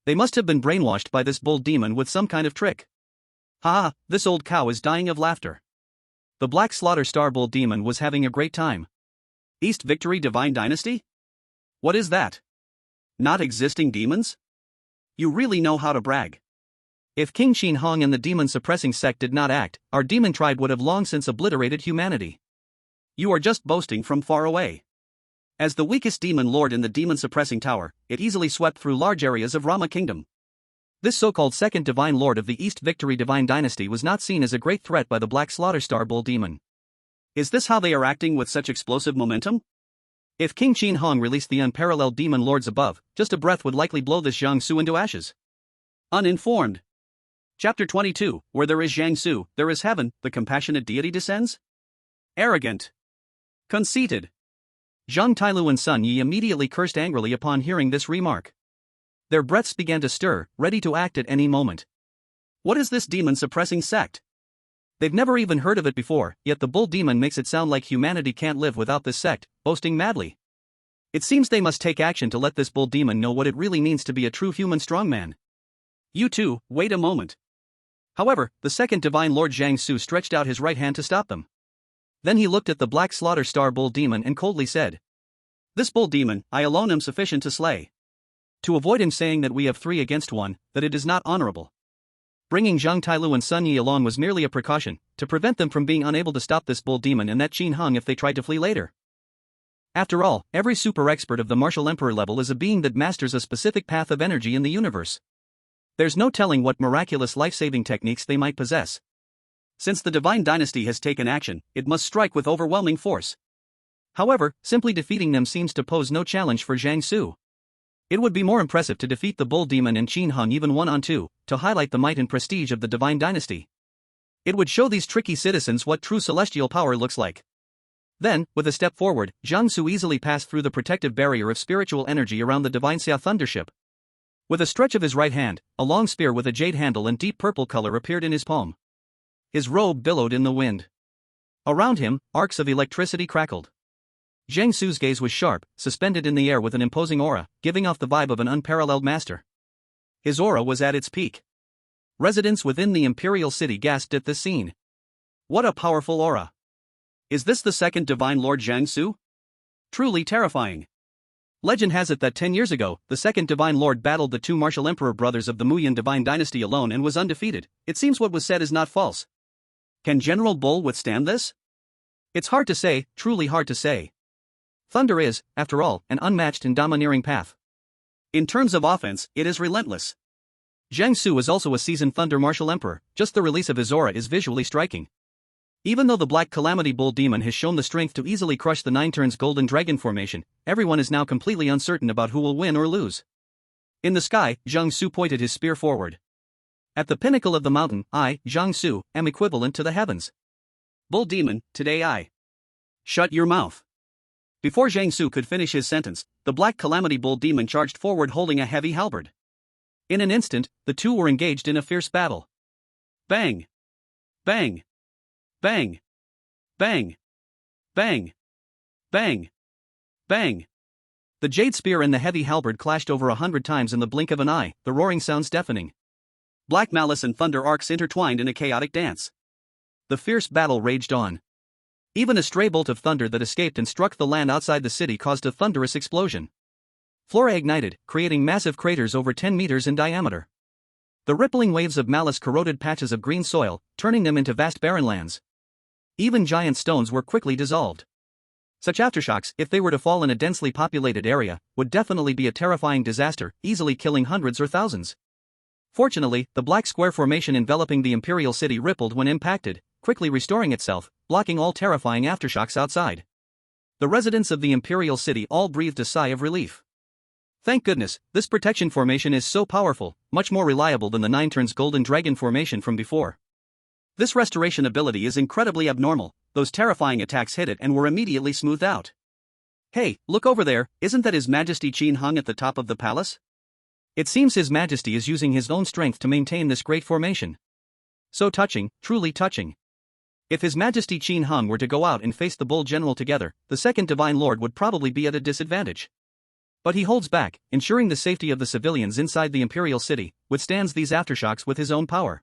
They must have been brainwashed by this bull demon with some kind of trick. Haha, this old cow is dying of laughter. The Black Slaughter Star Bull demon was having a great time. East Victory Divine Dynasty? What is that? Not existing demons? You really know how to brag. If King Qin Hong and the demon-suppressing sect did not act, our demon tribe would have long since obliterated humanity. You are just boasting from far away. As the weakest demon lord in the demon-suppressing tower, it easily swept through large areas of Rama Kingdom. This so-called second divine lord of the East Victory Divine Dynasty was not seen as a great threat by the Black Slaughter Star Bull demon. Is this how they are acting with such explosive momentum? If King Qin Hong released the unparalleled demon lords above, just a breath would likely blow this Zhang Su into ashes. Uninformed. Chapter 22, where there is Zhang Su, there is heaven, the compassionate deity descends? Arrogant. Conceited. Zhang Tailu and Sun Yi immediately cursed angrily upon hearing this remark. Their breaths began to stir, ready to act at any moment. What is this demon-suppressing sect? They've never even heard of it before, yet the bull demon makes it sound like humanity can't live without this sect, boasting madly. It seems they must take action to let this bull demon know what it really means to be a true human strongman. You two, wait a moment. However, the second Divine Lord Zhang Su stretched out his right hand to stop them. Then he looked at the Black Slaughter Star Bull Demon and coldly said, "This Bull Demon, I alone am sufficient to slay." To avoid him saying that we have 3 against 1, that it is not honorable. Bringing Zhang Tailu and Sun Yi along was merely a precaution, to prevent them from being unable to stop this Bull Demon and that Qin Hung if they tried to flee later. After all, every super expert of the martial emperor level is a being that masters a specific path of energy in the universe. There's no telling what miraculous life-saving techniques they might possess. Since the Divine Dynasty has taken action, it must strike with overwhelming force. However, simply defeating them seems to pose no challenge for Zhang Su. It would be more impressive to defeat the Bull Demon and Qin Hung even 1-on-2, to highlight the might and prestige of the Divine Dynasty. It would show these tricky citizens what true celestial power looks like. Then, with a step forward, Zhang Su easily passed through the protective barrier of spiritual energy around the Divine Xia Thundership. With a stretch of his right hand, a long spear with a jade handle and deep purple color appeared in his palm. His robe billowed in the wind. Around him, arcs of electricity crackled. Zhang Su's gaze was sharp, suspended in the air with an imposing aura, giving off the vibe of an unparalleled master. His aura was at its peak. Residents within the imperial city gasped at this scene. What a powerful aura! Is this the second Divine Lord Zhang Su? Truly terrifying. Legend has it that 10 years ago, the second Divine Lord battled the 2 martial emperor brothers of the Muyan Divine Dynasty alone and was undefeated. It seems what was said is not false. Can General Bull withstand this? It's hard to say, truly hard to say. Thunder is, after all, an unmatched and domineering path. In terms of offense, it is relentless. Zhang Su is also a seasoned Thunder martial emperor, just the release of his aura is visually striking. Even though the Black Calamity Bull Demon has shown the strength to easily crush the 9 turns Golden Dragon formation, everyone is now completely uncertain about who will win or lose. In the sky, Zhang Su pointed his spear forward. At the pinnacle of the mountain, I, Zhang Su, am equivalent to the heavens. Bull Demon, today I. Shut your mouth. Before Zhang Su could finish his sentence, the Black Calamity Bull Demon charged forward holding a heavy halberd. In an instant, the two were engaged in a fierce battle. Bang! Bang! Bang! Bang! Bang! Bang! Bang! The jade spear and the heavy halberd clashed over 100 times in the blink of an eye, the roaring sounds deafening. Black malice and thunder arcs intertwined in a chaotic dance. The fierce battle raged on. Even a stray bolt of thunder that escaped and struck the land outside the city caused a thunderous explosion. Flora ignited, creating massive craters over 10 meters in diameter. The rippling waves of malice corroded patches of green soil, turning them into vast barren lands. Even giant stones were quickly dissolved. Such aftershocks, if they were to fall in a densely populated area, would definitely be a terrifying disaster, easily killing hundreds or thousands. Fortunately, the black square formation enveloping the imperial city rippled when impacted, quickly restoring itself, blocking all terrifying aftershocks outside. The residents of the imperial city all breathed a sigh of relief. Thank goodness, this protection formation is so powerful, much more reliable than the 9 turns Golden Dragon formation from before. This restoration ability is incredibly abnormal, those terrifying attacks hit it and were immediately smoothed out. Hey, look over there, isn't that His Majesty Qin Hung at the top of the palace? It seems His Majesty is using his own strength to maintain this great formation. So touching, truly touching. If His Majesty Qin Hung were to go out and face the Bull General together, the second Divine Lord would probably be at a disadvantage. But he holds back, ensuring the safety of the civilians inside the imperial city, withstands these aftershocks with his own power.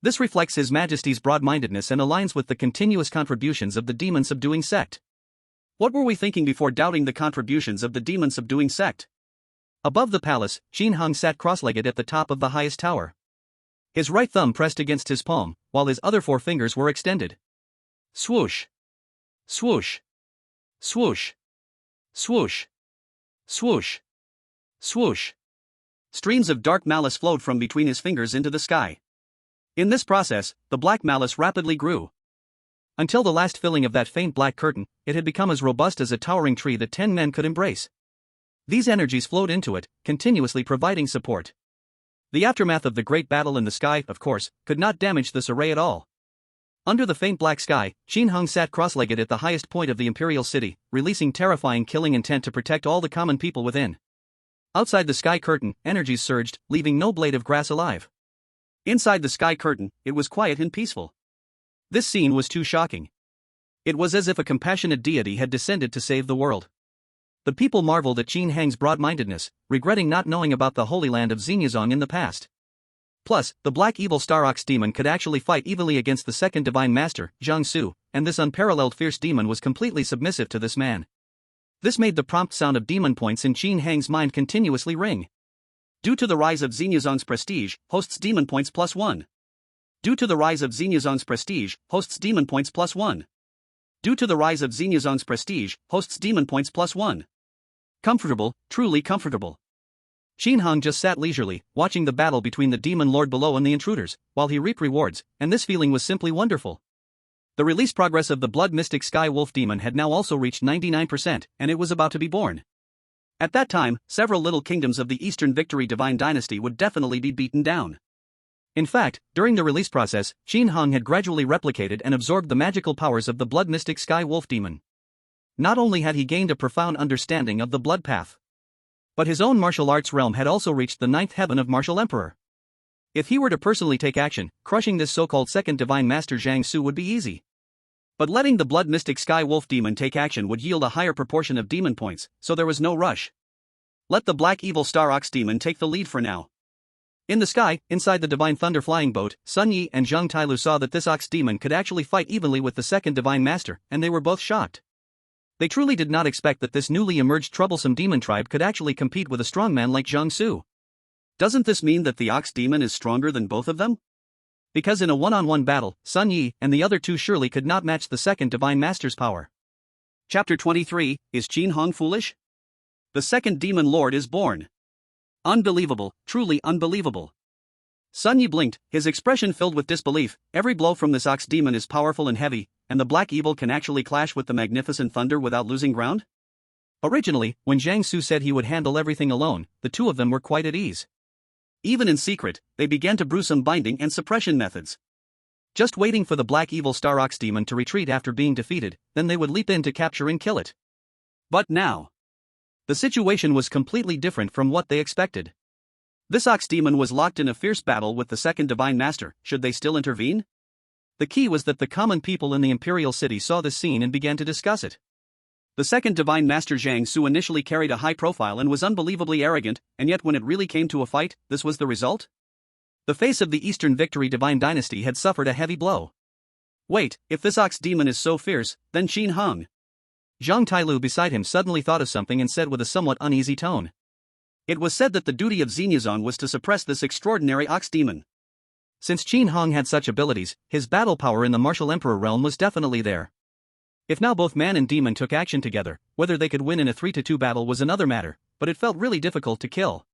This reflects His Majesty's broad-mindedness and aligns with the continuous contributions of the demon-subduing sect. What were we thinking before doubting the contributions of the demon-subduing sect? Above the palace, Qin Hung sat cross-legged at the top of the highest tower. His right thumb pressed against his palm, while his other 4 fingers were extended. Swoosh! Swoosh! Swoosh! Swoosh! Swoosh! Swoosh! Streams of dark malice flowed from between his fingers into the sky. In this process, the black malice rapidly grew. Until the last filling of that faint black curtain, it had become as robust as a towering tree that 10 men could embrace. These energies flowed into it, continuously providing support. The aftermath of the great battle in the sky, of course, could not damage this array at all. Under the faint black sky, Qin Hung sat cross-legged at the highest point of the imperial city, releasing terrifying killing intent to protect all the common people within. Outside the sky curtain, energies surged, leaving no blade of grass alive. Inside the sky curtain, it was quiet and peaceful. This scene was too shocking. It was as if a compassionate deity had descended to save the world. The people marveled at Qin Hang's broad-mindedness, regretting not knowing about the Holy Land of Xinjiang in the past. Plus, the black evil star ox demon could actually fight evenly against the second divine master, Jiang Su, and this unparalleled fierce demon was completely submissive to this man. This made the prompt sound of demon points in Qin Hang's mind continuously ring. Due to the rise of Xinjiang's prestige, hosts demon points +1. Due to the rise of Xinjiang's prestige, hosts demon points +1. Due to the rise of Xinjiang's prestige, hosts demon points +1. Comfortable, truly comfortable. Qin Hang just sat leisurely, watching the battle between the demon lord below and the intruders, while he reaped rewards, and this feeling was simply wonderful. The release progress of the blood mystic sky wolf demon had now also reached 99%, and it was about to be born. At that time, several little kingdoms of the Eastern Victory Divine Dynasty would definitely be beaten down. In fact, during the release process, Qin Hang had gradually replicated and absorbed the magical powers of the blood mystic sky wolf demon. Not only had he gained a profound understanding of the blood path, but his own martial arts realm had also reached the 9th heaven of martial emperor. If he were to personally take action, crushing this so-called second divine master Jiang Su would be easy. But letting the blood mystic sky wolf demon take action would yield a higher proportion of demon points, so there was no rush. Let the black evil star ox demon take the lead for now. In the sky, inside the divine thunder flying boat, Sun Yi and Zhang Tailu saw that this ox demon could actually fight evenly with the second divine master, and they were both shocked. They truly did not expect that this newly emerged troublesome demon tribe could actually compete with a strongman like Jiang Su. Doesn't this mean that the ox demon is stronger than both of them? Because in a one-on-one battle, Sun Yi and the other two surely could not match the second divine master's power. Chapter 23, Is Qin Hang foolish? The second demon lord is born. Unbelievable, truly unbelievable. Sun Yi blinked, his expression filled with disbelief. Every blow from this ox demon is powerful and heavy, and the black evil can actually clash with the magnificent thunder without losing ground? Originally, when Jiang Su said he would handle everything alone, the two of them were quite at ease. Even in secret, they began to brew some binding and suppression methods. Just waiting for the black evil star ox demon to retreat after being defeated, then they would leap in to capture and kill it. But now, the situation was completely different from what they expected. This ox demon was locked in a fierce battle with the second divine master. Should they still intervene? The key was that the common people in the imperial city saw this scene and began to discuss it. The second divine master Jiang Su initially carried a high profile and was unbelievably arrogant, and yet when it really came to a fight, this was the result? The face of the Eastern Victory Divine Dynasty had suffered a heavy blow. Wait, if this ox demon is so fierce, then Qin Hang. Zhang Tailu beside him suddenly thought of something and said with a somewhat uneasy tone. It was said that the duty of Xinjiang was to suppress this extraordinary ox demon. Since Qin Hang had such abilities, his battle power in the martial emperor realm was definitely there. If now both man and demon took action together, whether they could win in a 3-2 battle was another matter, but it felt really difficult to kill.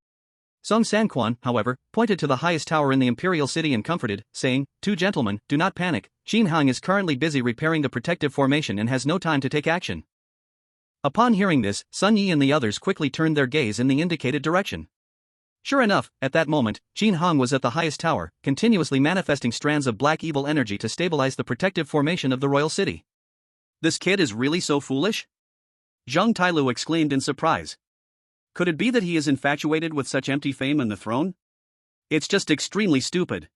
Song Sanquan, however, pointed to the highest tower in the imperial city and comforted, saying, "Two gentlemen, do not panic. Qin Hang is currently busy repairing the protective formation and has no time to take action." Upon hearing this, Sun Yi and the others quickly turned their gaze in the indicated direction. Sure enough, at that moment, Qin Hang was at the highest tower, continuously manifesting strands of black evil energy to stabilize the protective formation of the royal city. This kid is really so foolish? Zhang Tailu exclaimed in surprise. Could it be that he is infatuated with such empty fame and the throne? It's just extremely stupid.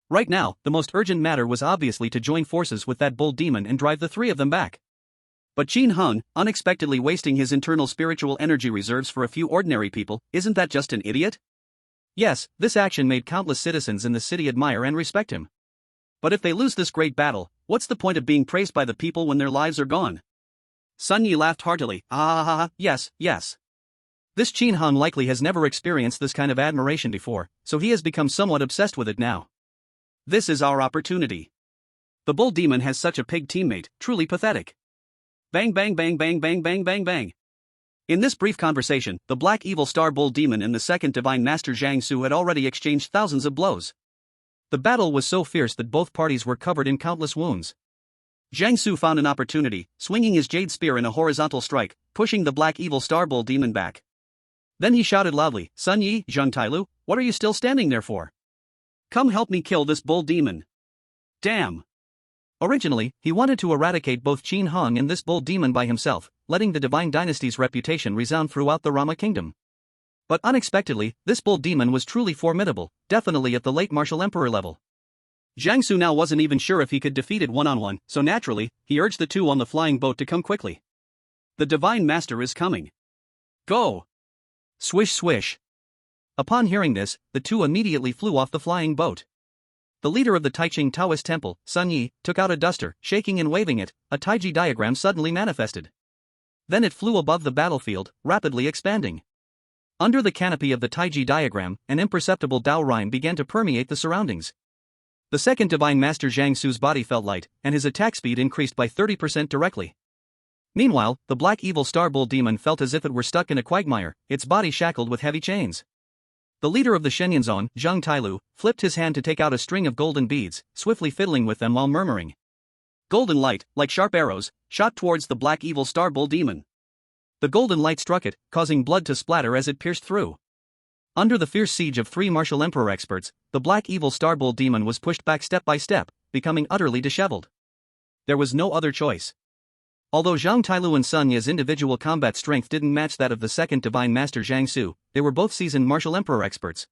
Right now, the most urgent matter was obviously to join forces with that bull demon and drive the three of them back. But Qin Hang, unexpectedly wasting his internal spiritual energy reserves for a few ordinary people, isn't that just an idiot? Yes, this action made countless citizens in the city admire and respect him. But if they lose this great battle, what's the point of being praised by the people when their lives are gone? Sun Yi laughed heartily. Yes. This Qin Hang likely has never experienced this kind of admiration before, so he has become somewhat obsessed with it now. This is our opportunity. The bull demon has such a pig teammate, truly pathetic. Bang bang bang bang bang bang bang bang. In this brief conversation, the black evil star bull demon and the second divine master Jiang Su had already exchanged thousands of blows. The battle was so fierce that both parties were covered in countless wounds. Jiang Su found an opportunity, swinging his jade spear in a horizontal strike, pushing the black evil star bull demon back. Then he shouted loudly, "Sun Yi, Zhang Tailu, what are you still standing there for? Come help me kill this bull demon." Damn. Originally, he wanted to eradicate both Qin Hang and this bull demon by himself, letting the divine dynasty's reputation resound throughout the Rama kingdom. But unexpectedly, this bull demon was truly formidable, definitely at the late martial emperor level. Jiang Su now wasn't even sure if he could defeat it one-on-one, so naturally, he urged the two on the flying boat to come quickly. The divine master is coming. Go! Swish swish. Upon hearing this, the two immediately flew off the flying boat. The leader of the Taiching Taoist temple, Sun Yi, took out a duster, shaking and waving it. A Taiji diagram suddenly manifested. Then it flew above the battlefield, rapidly expanding. Under the canopy of the Taiji diagram, an imperceptible Dao rhyme began to permeate the surroundings. The second divine master Zhang Su's body felt light, and his attack speed increased by 30% directly. Meanwhile, the black evil star bull demon felt as if it were stuck in a quagmire, its body shackled with heavy chains. The leader of the Shenyang zone, Zhang Tailu, flipped his hand to take out a string of golden beads, swiftly fiddling with them while murmuring. Golden light, like sharp arrows, shot towards the black evil star bull demon. The golden light struck it, causing blood to splatter as it pierced through. Under the fierce siege of three martial emperor experts, the black evil star bull demon was pushed back step by step, becoming utterly disheveled. There was no other choice. Although Zhang Tailu and Sun Yi's individual combat strength didn't match that of the second divine master Zhang Su, they were both seasoned martial emperor experts.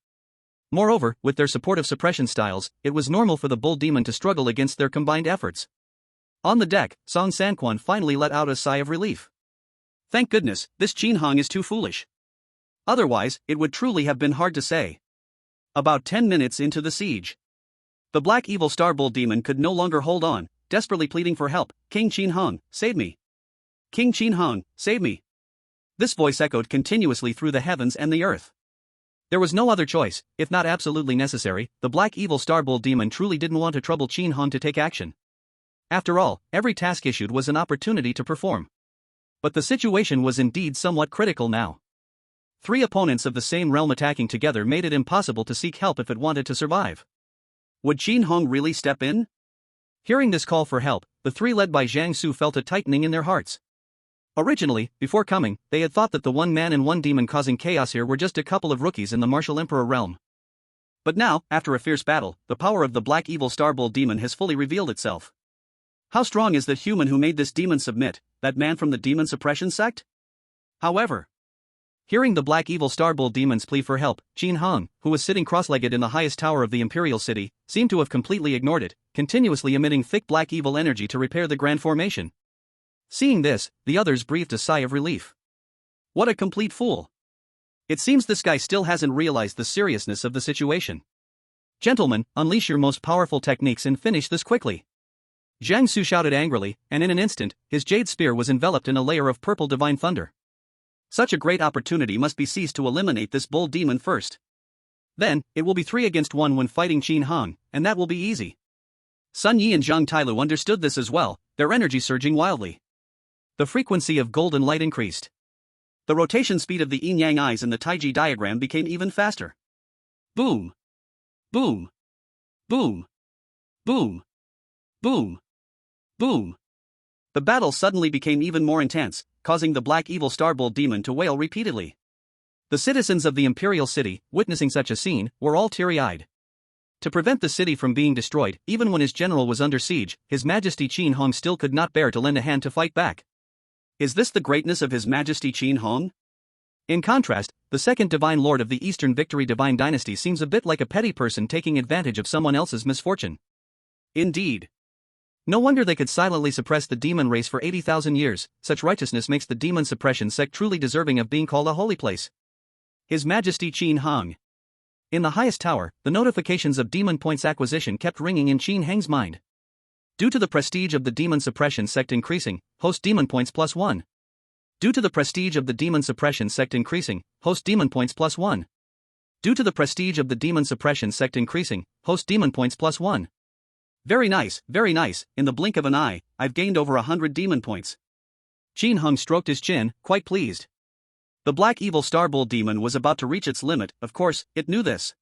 Moreover, with their supportive suppression styles, it was normal for the bull demon to struggle against their combined efforts. On the deck, Song Sanquan finally let out a sigh of relief. Thank goodness, this Qin Hong is too foolish. Otherwise, it would truly have been hard to say. About 10 minutes into the siege, the black evil star bull demon could no longer hold on, desperately pleading for help. King Qin Hong, save me. King Qin Hong, save me. This voice echoed continuously through the heavens and the earth. There was no other choice. If not absolutely necessary, the black evil star bull demon truly didn't want to trouble Qin Hong to take action. After all, every task issued was an opportunity to perform. But the situation was indeed somewhat critical now. Three opponents of the same realm attacking together made it impossible to seek help if it wanted to survive. Would Qin Hong really step in? Hearing this call for help, the three led by Zhang Su felt a tightening in their hearts. Originally, before coming, they had thought that the one man and one demon causing chaos here were just a couple of rookies in the martial emperor realm. But now, after a fierce battle, the power of the black evil star bull demon has fully revealed itself. How strong is the human who made this demon submit, that man from the demon suppression sect? However, hearing the black evil star bull demon's plea for help, Qin Hong, who was sitting cross-legged in the highest tower of the imperial city, seemed to have completely ignored it, continuously emitting thick black evil energy to repair the grand formation. Seeing this, the others breathed a sigh of relief. What a complete fool. It seems this guy still hasn't realized the seriousness of the situation. Gentlemen, unleash your most powerful techniques and finish this quickly. Zhang Su shouted angrily, and in an instant, his jade spear was enveloped in a layer of purple divine thunder. Such a great opportunity must be seized to eliminate this bull demon first. Then, it will be 3 against 1 when fighting Qin Hong, and that will be easy. Sun Yi and Zhang Tailu understood this as well, their energy surging wildly. The frequency of golden light increased. The rotation speed of the yin-yang eyes in the Taiji diagram became even faster. Boom! Boom! Boom! Boom! Boom! Boom! The battle suddenly became even more intense, causing the black evil star bull demon to wail repeatedly. The citizens of the imperial city, witnessing such a scene, were all teary-eyed. To prevent the city from being destroyed, even when his general was under siege, His Majesty Qin Hong still could not bear to lend a hand to fight back. Is this the greatness of His Majesty Qin Hong? In contrast, the second divine lord of the Eastern Victory Divine Dynasty seems a bit like a petty person taking advantage of someone else's misfortune. Indeed. No wonder they could silently suppress the demon race for 80,000 years. Such righteousness makes the demon suppression sect truly deserving of being called a holy place. His Majesty Qin Hong. In the highest tower, the notifications of demon points acquisition kept ringing in Qin Heng's mind. Due to the prestige of the demon suppression sect increasing, host demon points +1. Due to the prestige of the demon suppression sect increasing, host demon points +1. Due to the prestige of the demon suppression sect increasing, host demon points +1. Very nice, in the blink of an eye, I've gained over 100 demon points. Qin Hong stroked his chin, quite pleased. The black evil star bull demon was about to reach its limit, of course, it knew this.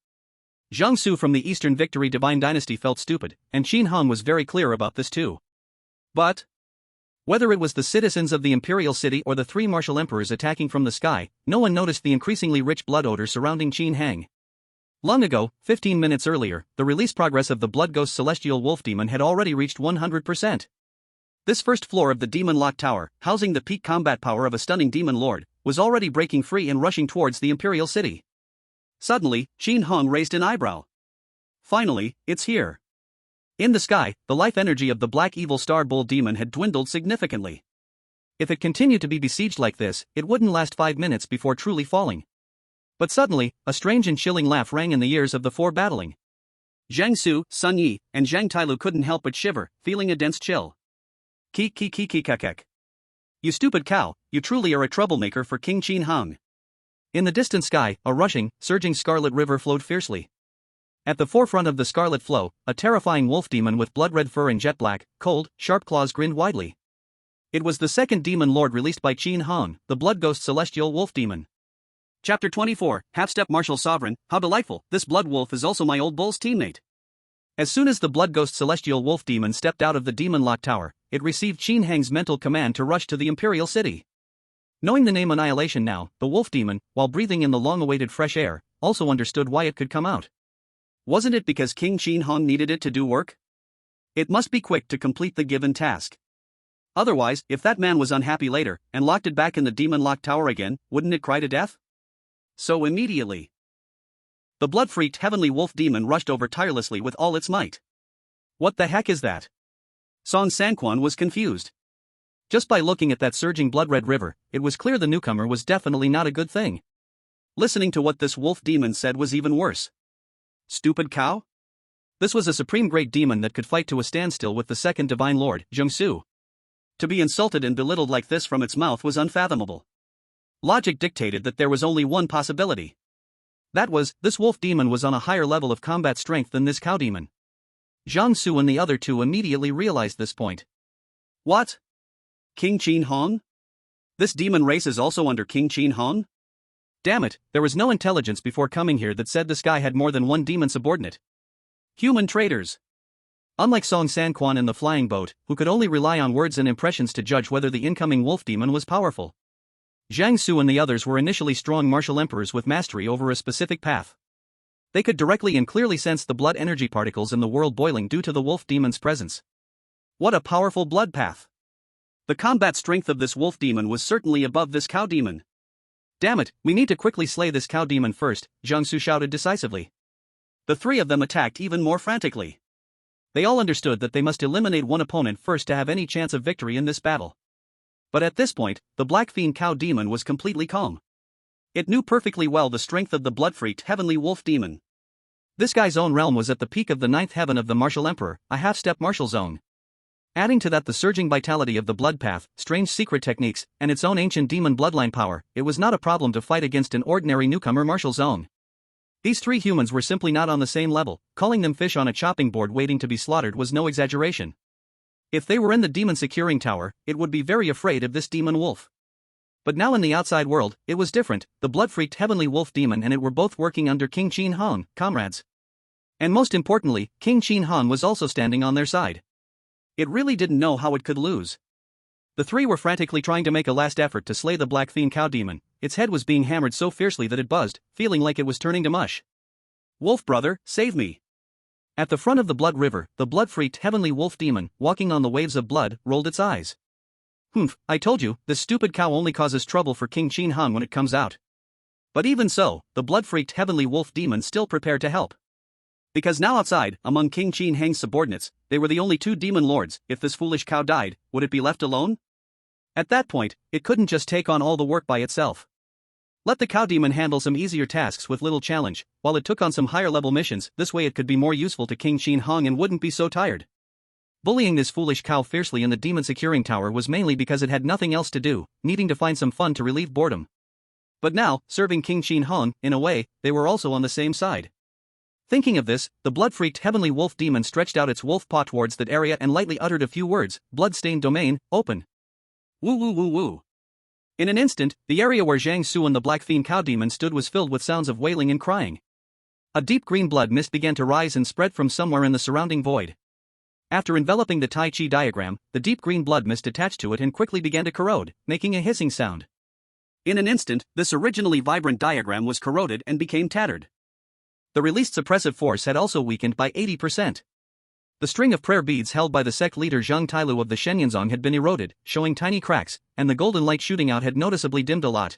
Zhang Su from the Eastern Victory Divine Dynasty felt stupid, and Qin Hong was very clear about this too. But whether it was the citizens of the imperial city or the three martial emperors attacking from the sky, no one noticed the increasingly rich blood odor surrounding Qin Heng. Long ago, 15 minutes earlier, the release progress of the Blood Ghost Celestial Wolf Demon had already reached 100%. This first floor of the Demon Lock Tower, housing the peak combat power of a stunning demon lord, was already breaking free and rushing towards the Imperial City. Suddenly, Qin Hong raised an eyebrow. Finally, it's here. In the sky, the life energy of the Black Evil Star Bull Demon had dwindled significantly. If it continued to be besieged like this, it wouldn't last 5 minutes before truly falling. But suddenly, a strange and chilling laugh rang in the ears of the four battling. Zhang Su, Sun Yi, and Zhang Tailu couldn't help but shiver, feeling a dense chill. Kek. You stupid cow, you truly are a troublemaker for King Qin Hung. In the distant sky, a rushing, surging scarlet river flowed fiercely. At the forefront of the scarlet flow, a terrifying wolf demon with blood-red fur and jet-black, cold, sharp claws grinned widely. It was the second demon lord released by Qin Hung, the blood ghost celestial wolf demon. Chapter 24, Half-Step Martial Sovereign, how delightful, this blood wolf is also my old bull's teammate. As soon as the blood ghost celestial wolf demon stepped out of the demon lock tower, it received Qin Heng's mental command to rush to the imperial city. Knowing the name Annihilation now, the wolf demon, while breathing in the long-awaited fresh air, also understood why it could come out. Wasn't it because King Qin Hung needed it to do work? It must be quick to complete the given task. Otherwise, if that man was unhappy later, and locked it back in the demon lock tower again, wouldn't it cry to death? So immediately, the blood-freaked heavenly wolf demon rushed over tirelessly with all its might. What the heck is that? Song Sanquan was confused. Just by looking at that surging blood-red river, it was clear the newcomer was definitely not a good thing. Listening to what this wolf demon said was even worse. Stupid cow? This was a supreme great demon that could fight to a standstill with the second divine lord, Zhang Su. To be insulted and belittled like this from its mouth was unfathomable. Logic dictated that there was only one possibility. That was, this wolf demon was on a higher level of combat strength than this cow demon. Zhang Su and the other two immediately realized this point. What? King Qin Hung? This demon race is also under King Qin Hung? Damn it, there was no intelligence before coming here that said this guy had more than one demon subordinate. Human traitors. Unlike Song Sanquan in the flying boat, who could only rely on words and impressions to judge whether the incoming wolf demon was powerful, Zhang Su and the others were initially strong martial emperors with mastery over a specific path. They could directly and clearly sense the blood energy particles in the world boiling due to the wolf demon's presence. What a powerful blood path! The combat strength of this wolf demon was certainly above this cow demon. Damn it, we need to quickly slay this cow demon first, Zhang Su shouted decisively. The three of them attacked even more frantically. They all understood that they must eliminate one opponent first to have any chance of victory in this battle. But at this point, the Black Fiend cow demon was completely calm. It knew perfectly well the strength of the blood-freaked heavenly wolf demon. This guy's own realm was at the peak of the ninth heaven of the martial emperor, a half-step martial zone. Adding to that the surging vitality of the blood path, strange secret techniques, and its own ancient demon bloodline power, it was not a problem to fight against an ordinary newcomer martial zone. These three humans were simply not on the same level, calling them fish on a chopping board waiting to be slaughtered was no exaggeration. If they were in the demon securing tower, it would be very afraid of this demon wolf. But now in the outside world, it was different, the blood-freaked heavenly wolf demon and it were both working under King Qin Hung, comrades. And most importantly, King Qin Hung was also standing on their side. It really didn't know how it could lose. The three were frantically trying to make a last effort to slay the Black Fiend cow demon. Its head was being hammered so fiercely that it buzzed, feeling like it was turning to mush. Wolf brother, save me. At the front of the blood river, the blood-freaked heavenly wolf demon, walking on the waves of blood, rolled its eyes. Humph, I told you, this stupid cow only causes trouble for King Qin Hung when it comes out. But even so, the blood-freaked heavenly wolf demon still prepared to help. Because now outside, among King Qin Heng's subordinates, they were the only two demon lords. If this foolish cow died, would it be left alone? At that point, it couldn't just take on all the work by itself. Let the cow demon handle some easier tasks with little challenge, while it took on some higher-level missions. This way it could be more useful to King Qin Hung and wouldn't be so tired. Bullying this foolish cow fiercely in the demon securing tower was mainly because it had nothing else to do, needing to find some fun to relieve boredom. But now, serving King Qin Hung, in a way, they were also on the same side. Thinking of this, the blood-freaked heavenly wolf demon stretched out its wolf paw towards that area and lightly uttered a few words, blood-stained domain, open. Woo woo woo woo. In an instant, the area where Zhang Su and the Black Fiend cow demon stood was filled with sounds of wailing and crying. A deep green blood mist began to rise and spread from somewhere in the surrounding void. After enveloping the Tai Chi diagram, the deep green blood mist attached to it and quickly began to corrode, making a hissing sound. In an instant, this originally vibrant diagram was corroded and became tattered. The released suppressive force had also weakened by 80%. The string of prayer beads held by the sect leader Zhang Tailu of the Shenyanzong had been eroded, showing tiny cracks, and the golden light shooting out had noticeably dimmed a lot.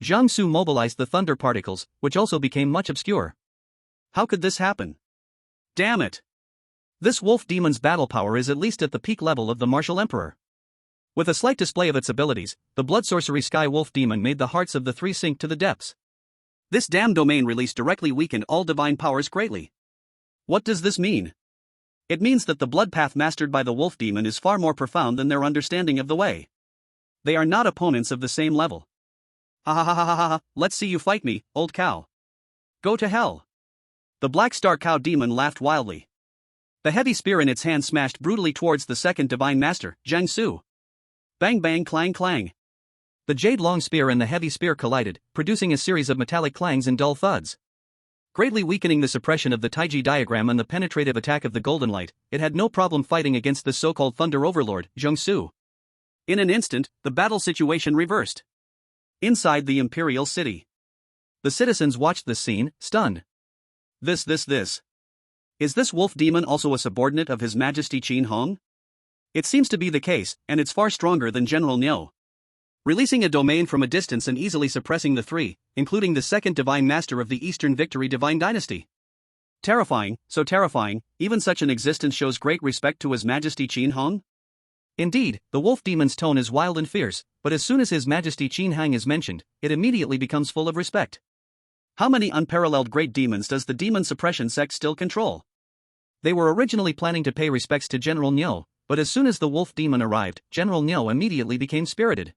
Zhang Su mobilized the thunder particles, which also became much obscure. How could this happen? Damn it! This wolf demon's battle power is at least at the peak level of the martial emperor. With a slight display of its abilities, the blood sorcery sky wolf demon made the hearts of the three sink to the depths. This damn domain release directly weakened all divine powers greatly. What does this mean? It means that the blood path mastered by the wolf demon is far more profound than their understanding of the way. They are not opponents of the same level. Ha ha ha ha ha ha, let's see you fight me, old cow. Go to hell. The black star cow demon laughed wildly. The heavy spear in its hand smashed brutally towards the second divine master, Jiangsu. Bang bang clang clang. The jade long spear and the heavy spear collided, producing a series of metallic clangs and dull thuds. Greatly weakening the suppression of the Taiji diagram and the penetrative attack of the golden light, it had no problem fighting against the so-called thunder overlord, Jiangsu. In an instant, the battle situation reversed. Inside the imperial city, the citizens watched this scene, stunned. This. Is this wolf demon also a subordinate of His Majesty Qin Hong? It seems to be the case, and it's far stronger than General Niu. Releasing a domain from a distance and easily suppressing the three, including the second divine master of the Eastern Victory Divine Dynasty. Terrifying, so terrifying, even such an existence shows great respect to His Majesty Qin Hong? Indeed, the wolf demon's tone is wild and fierce, but as soon as His Majesty Qin Hong is mentioned, it immediately becomes full of respect. How many unparalleled great demons does the demon suppression sect still control? They were originally planning to pay respects to General Niu, but as soon as the wolf demon arrived, General Niu immediately became spirited.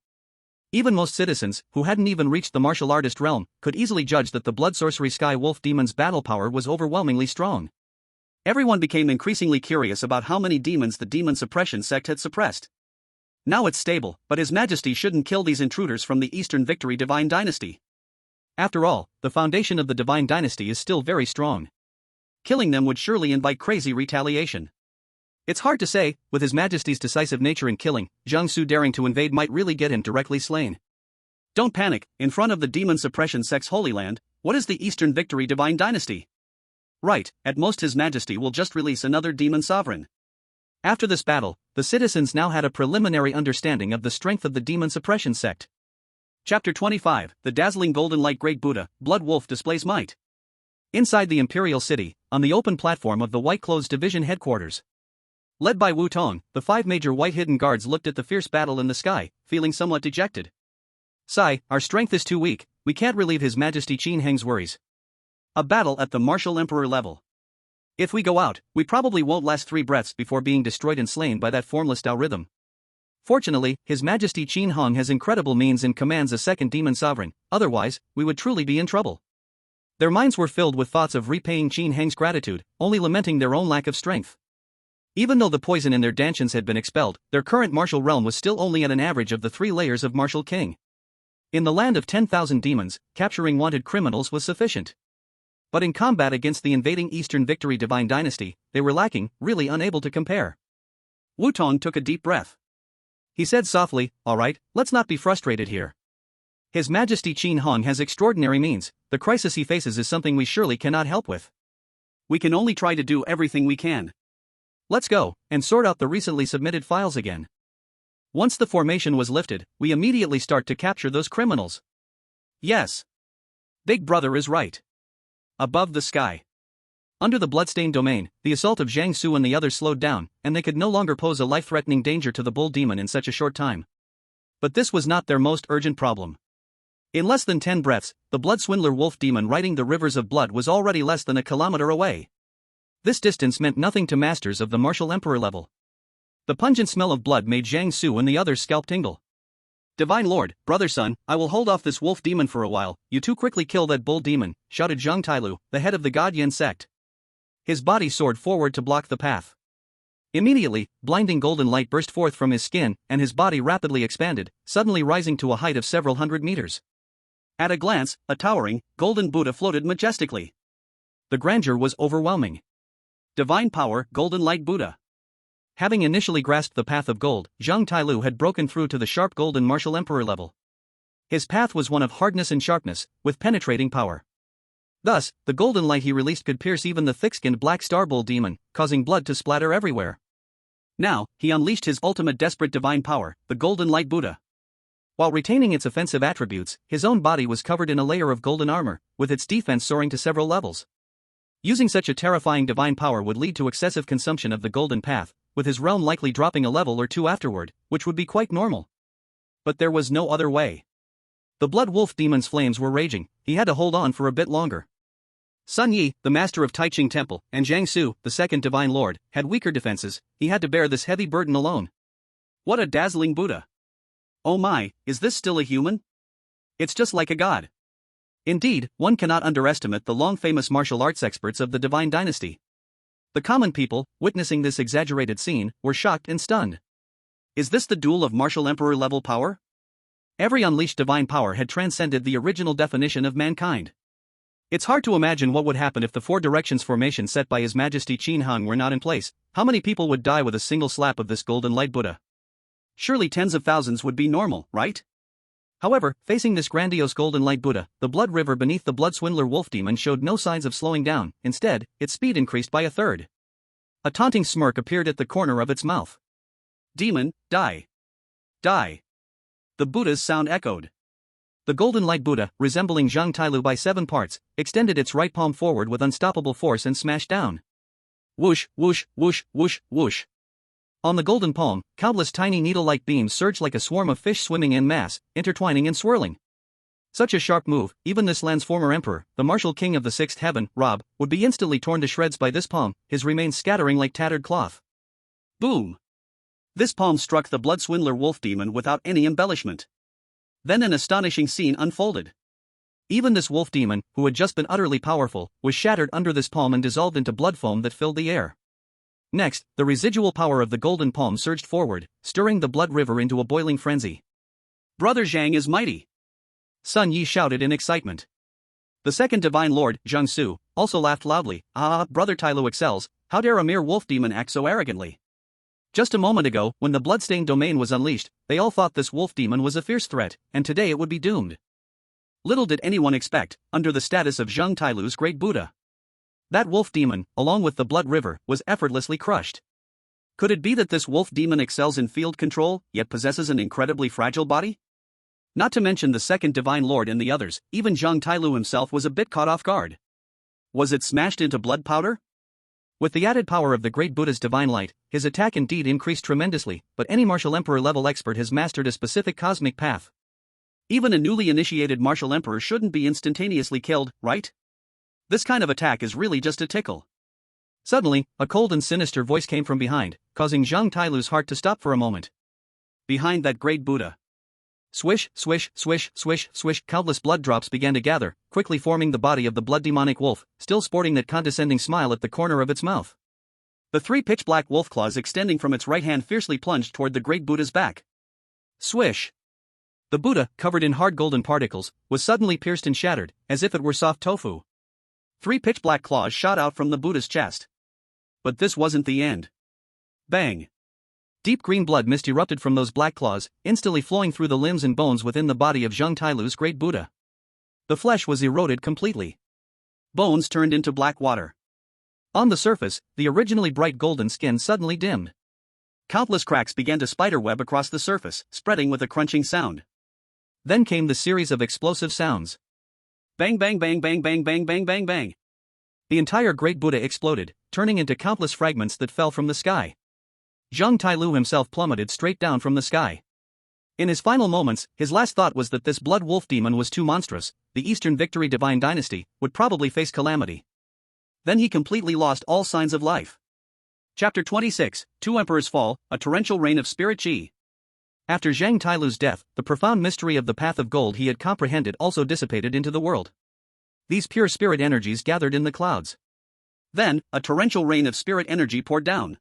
Even most citizens, who hadn't even reached the martial artist realm, could easily judge that the blood sorcery sky wolf demon's battle power was overwhelmingly strong. Everyone became increasingly curious about how many demons the demon suppression sect had suppressed. Now it's stable, but His Majesty shouldn't kill these intruders from the Eastern Victory Divine Dynasty. After all, the foundation of the Divine Dynasty is still very strong. Killing them would surely invite crazy retaliation. It's hard to say, with His Majesty's decisive nature in killing, Jiangsu daring to invade might really get him directly slain. Don't panic, in front of the demon suppression sect's Holy Land, what is the Eastern Victory Divine Dynasty? Right, at most His Majesty will just release another demon sovereign. After this battle, the citizens now had a preliminary understanding of the strength of the demon suppression sect. Chapter 25, The Dazzling Golden Light Great Buddha, Blood Wolf Displays Might. Inside the Imperial City, on the open platform of the White Clothes Division headquarters. Led by Wu Tong, the 5 major white hidden guards looked at the fierce battle in the sky, feeling somewhat dejected. Sai, our strength is too weak, we can't relieve His Majesty Qin Hong's worries. A battle at the martial emperor level. If we go out, we probably won't last 3 breaths before being destroyed and slain by that formless Tao rhythm. Fortunately, His Majesty Qin Hong has incredible means and commands a second demon sovereign, otherwise, we would truly be in trouble. Their minds were filled with thoughts of repaying Qin Hong's gratitude, only lamenting their own lack of strength. Even though the poison in their dantians had been expelled, their current martial realm was still only at an average of the 3 layers of martial king. In the land of 10,000 demons, capturing wanted criminals was sufficient. But in combat against the invading Eastern Victory Divine Dynasty, they were lacking, really unable to compare. Wu Tong took a deep breath. He said softly, "Alright, let's not be frustrated here. His Majesty Qin Hong has extraordinary means, the crisis he faces is something we surely cannot help with. We can only try to do everything we can. Let's go, and sort out the recently submitted files again. Once the formation was lifted, we immediately start to capture those criminals." Yes. Big Brother is right. Above the sky. Under the bloodstained domain, the assault of Jiangsu and the others slowed down, and they could no longer pose a life-threatening danger to the bull demon in such a short time. But this was not their most urgent problem. In less than 10 breaths, the blood swindler wolf demon riding the rivers of blood was already less than a kilometer away. This distance meant nothing to masters of the martial emperor level. The pungent smell of blood made Jiangsu and the others' scalp tingle. "Divine Lord, brother son, I will hold off this wolf demon for a while, you two quickly kill that bull demon," shouted Zhang Tailu, the head of the God Yin sect. His body soared forward to block the path. Immediately, blinding golden light burst forth from his skin, and his body rapidly expanded, suddenly rising to a height of several hundred meters. At a glance, a towering, golden Buddha floated majestically. The grandeur was overwhelming. Divine power, golden light Buddha. Having initially grasped the path of gold, Zhang Tailu had broken through to the sharp golden martial emperor level. His path was one of hardness and sharpness, with penetrating power. Thus, the golden light he released could pierce even the thick-skinned black star bull demon, causing blood to splatter everywhere. Now, he unleashed his ultimate desperate divine power, the golden light Buddha. While retaining its offensive attributes, his own body was covered in a layer of golden armor, with its defense soaring to several levels. Using such a terrifying divine power would lead to excessive consumption of the golden path, with his realm likely dropping a level or 2 afterward, which would be quite normal. But there was no other way. The blood wolf demon's flames were raging, he had to hold on for a bit longer. Sun Yi, the master of Taiching Temple, and Jiang Su, the second divine lord, had weaker defenses, he had to bear this heavy burden alone. What a dazzling Buddha! Oh my, is this still a human? It's just like a god. Indeed, one cannot underestimate the long-famous martial arts experts of the divine dynasty. The common people, witnessing this exaggerated scene, were shocked and stunned. Is this the duel of martial emperor-level power? Every unleashed divine power had transcended the original definition of mankind. It's hard to imagine what would happen if the four directions formation set by His Majesty Qin Hung were not in place. How many people would die with a single slap of this golden light Buddha? Surely tens of thousands would be normal, right? However, facing this grandiose golden light Buddha, the blood river beneath the blood swindler wolf demon showed no signs of slowing down. Instead, its speed increased by a third. A taunting smirk appeared at the corner of its mouth. Demon, die. Die. The Buddha's sound echoed. The golden light Buddha, resembling Zhang Tailu by 7 parts, extended its right palm forward with unstoppable force and smashed down. Whoosh, whoosh, whoosh, whoosh, whoosh. On the golden palm, countless tiny needle-like beams surged like a swarm of fish swimming en masse, intertwining and swirling. Such a sharp move, even this land's former emperor, the martial king of the sixth heaven, Rob, would be instantly torn to shreds by this palm, his remains scattering like tattered cloth. Boom! This palm struck the blood swindler wolf demon without any embellishment. Then an astonishing scene unfolded. Even this wolf demon, who had just been utterly powerful, was shattered under this palm and dissolved into blood foam that filled the air. Next, the residual power of the golden palm surged forward, stirring the blood river into a boiling frenzy. Brother Zhang is mighty! Sun Yi shouted in excitement. The second divine lord, Jiang Su, also laughed loudly. Ah, Brother Tailu excels, how dare a mere wolf demon act so arrogantly? Just a moment ago, when the bloodstained domain was unleashed, they all thought this wolf demon was a fierce threat, and today it would be doomed. Little did anyone expect, under the status of Zhang Tailu's great Buddha. That wolf demon, along with the blood river, was effortlessly crushed. Could it be that this wolf demon excels in field control, yet possesses an incredibly fragile body? Not to mention the second divine lord and the others, even Zhang Tailu himself was a bit caught off guard. Was it smashed into blood powder? With the added power of the great Buddha's divine light, his attack indeed increased tremendously, but any martial emperor-level expert has mastered a specific cosmic path. Even a newly initiated martial emperor shouldn't be instantaneously killed, right? This kind of attack is really just a tickle. Suddenly, a cold and sinister voice came from behind, causing Zhang Tailu's heart to stop for a moment. Behind that great Buddha. Swish, swish, swish, swish, swish, countless blood drops began to gather, quickly forming the body of the blood demonic wolf, still sporting that condescending smile at the corner of its mouth. The 3 pitch-black wolf claws extending from its right hand fiercely plunged toward the great Buddha's back. Swish! The Buddha, covered in hard golden particles, was suddenly pierced and shattered, as if it were soft tofu. 3 pitch-black claws shot out from the Buddha's chest. But this wasn't the end. Bang! Deep green blood mist erupted from those black claws, instantly flowing through the limbs and bones within the body of Zhang Tailu's great Buddha. The flesh was eroded completely. Bones turned into black water. On the surface, the originally bright golden skin suddenly dimmed. Countless cracks began to spiderweb across the surface, spreading with a crunching sound. Then came the series of explosive sounds. Bang bang bang bang bang bang bang bang bang. The entire great Buddha exploded, turning into countless fragments that fell from the sky. Zhang Tailu himself plummeted straight down from the sky. In his final moments, his last thought was that this blood wolf demon was too monstrous, the Eastern Victory Divine Dynasty would probably face calamity. Then he completely lost all signs of life. Chapter 26, 2 Emperors Fall, a torrential rain of spirit chi. After Zhang Tailu's death, the profound mystery of the path of gold he had comprehended also dissipated into the world. These pure spirit energies gathered in the clouds. Then, a torrential rain of spirit energy poured down.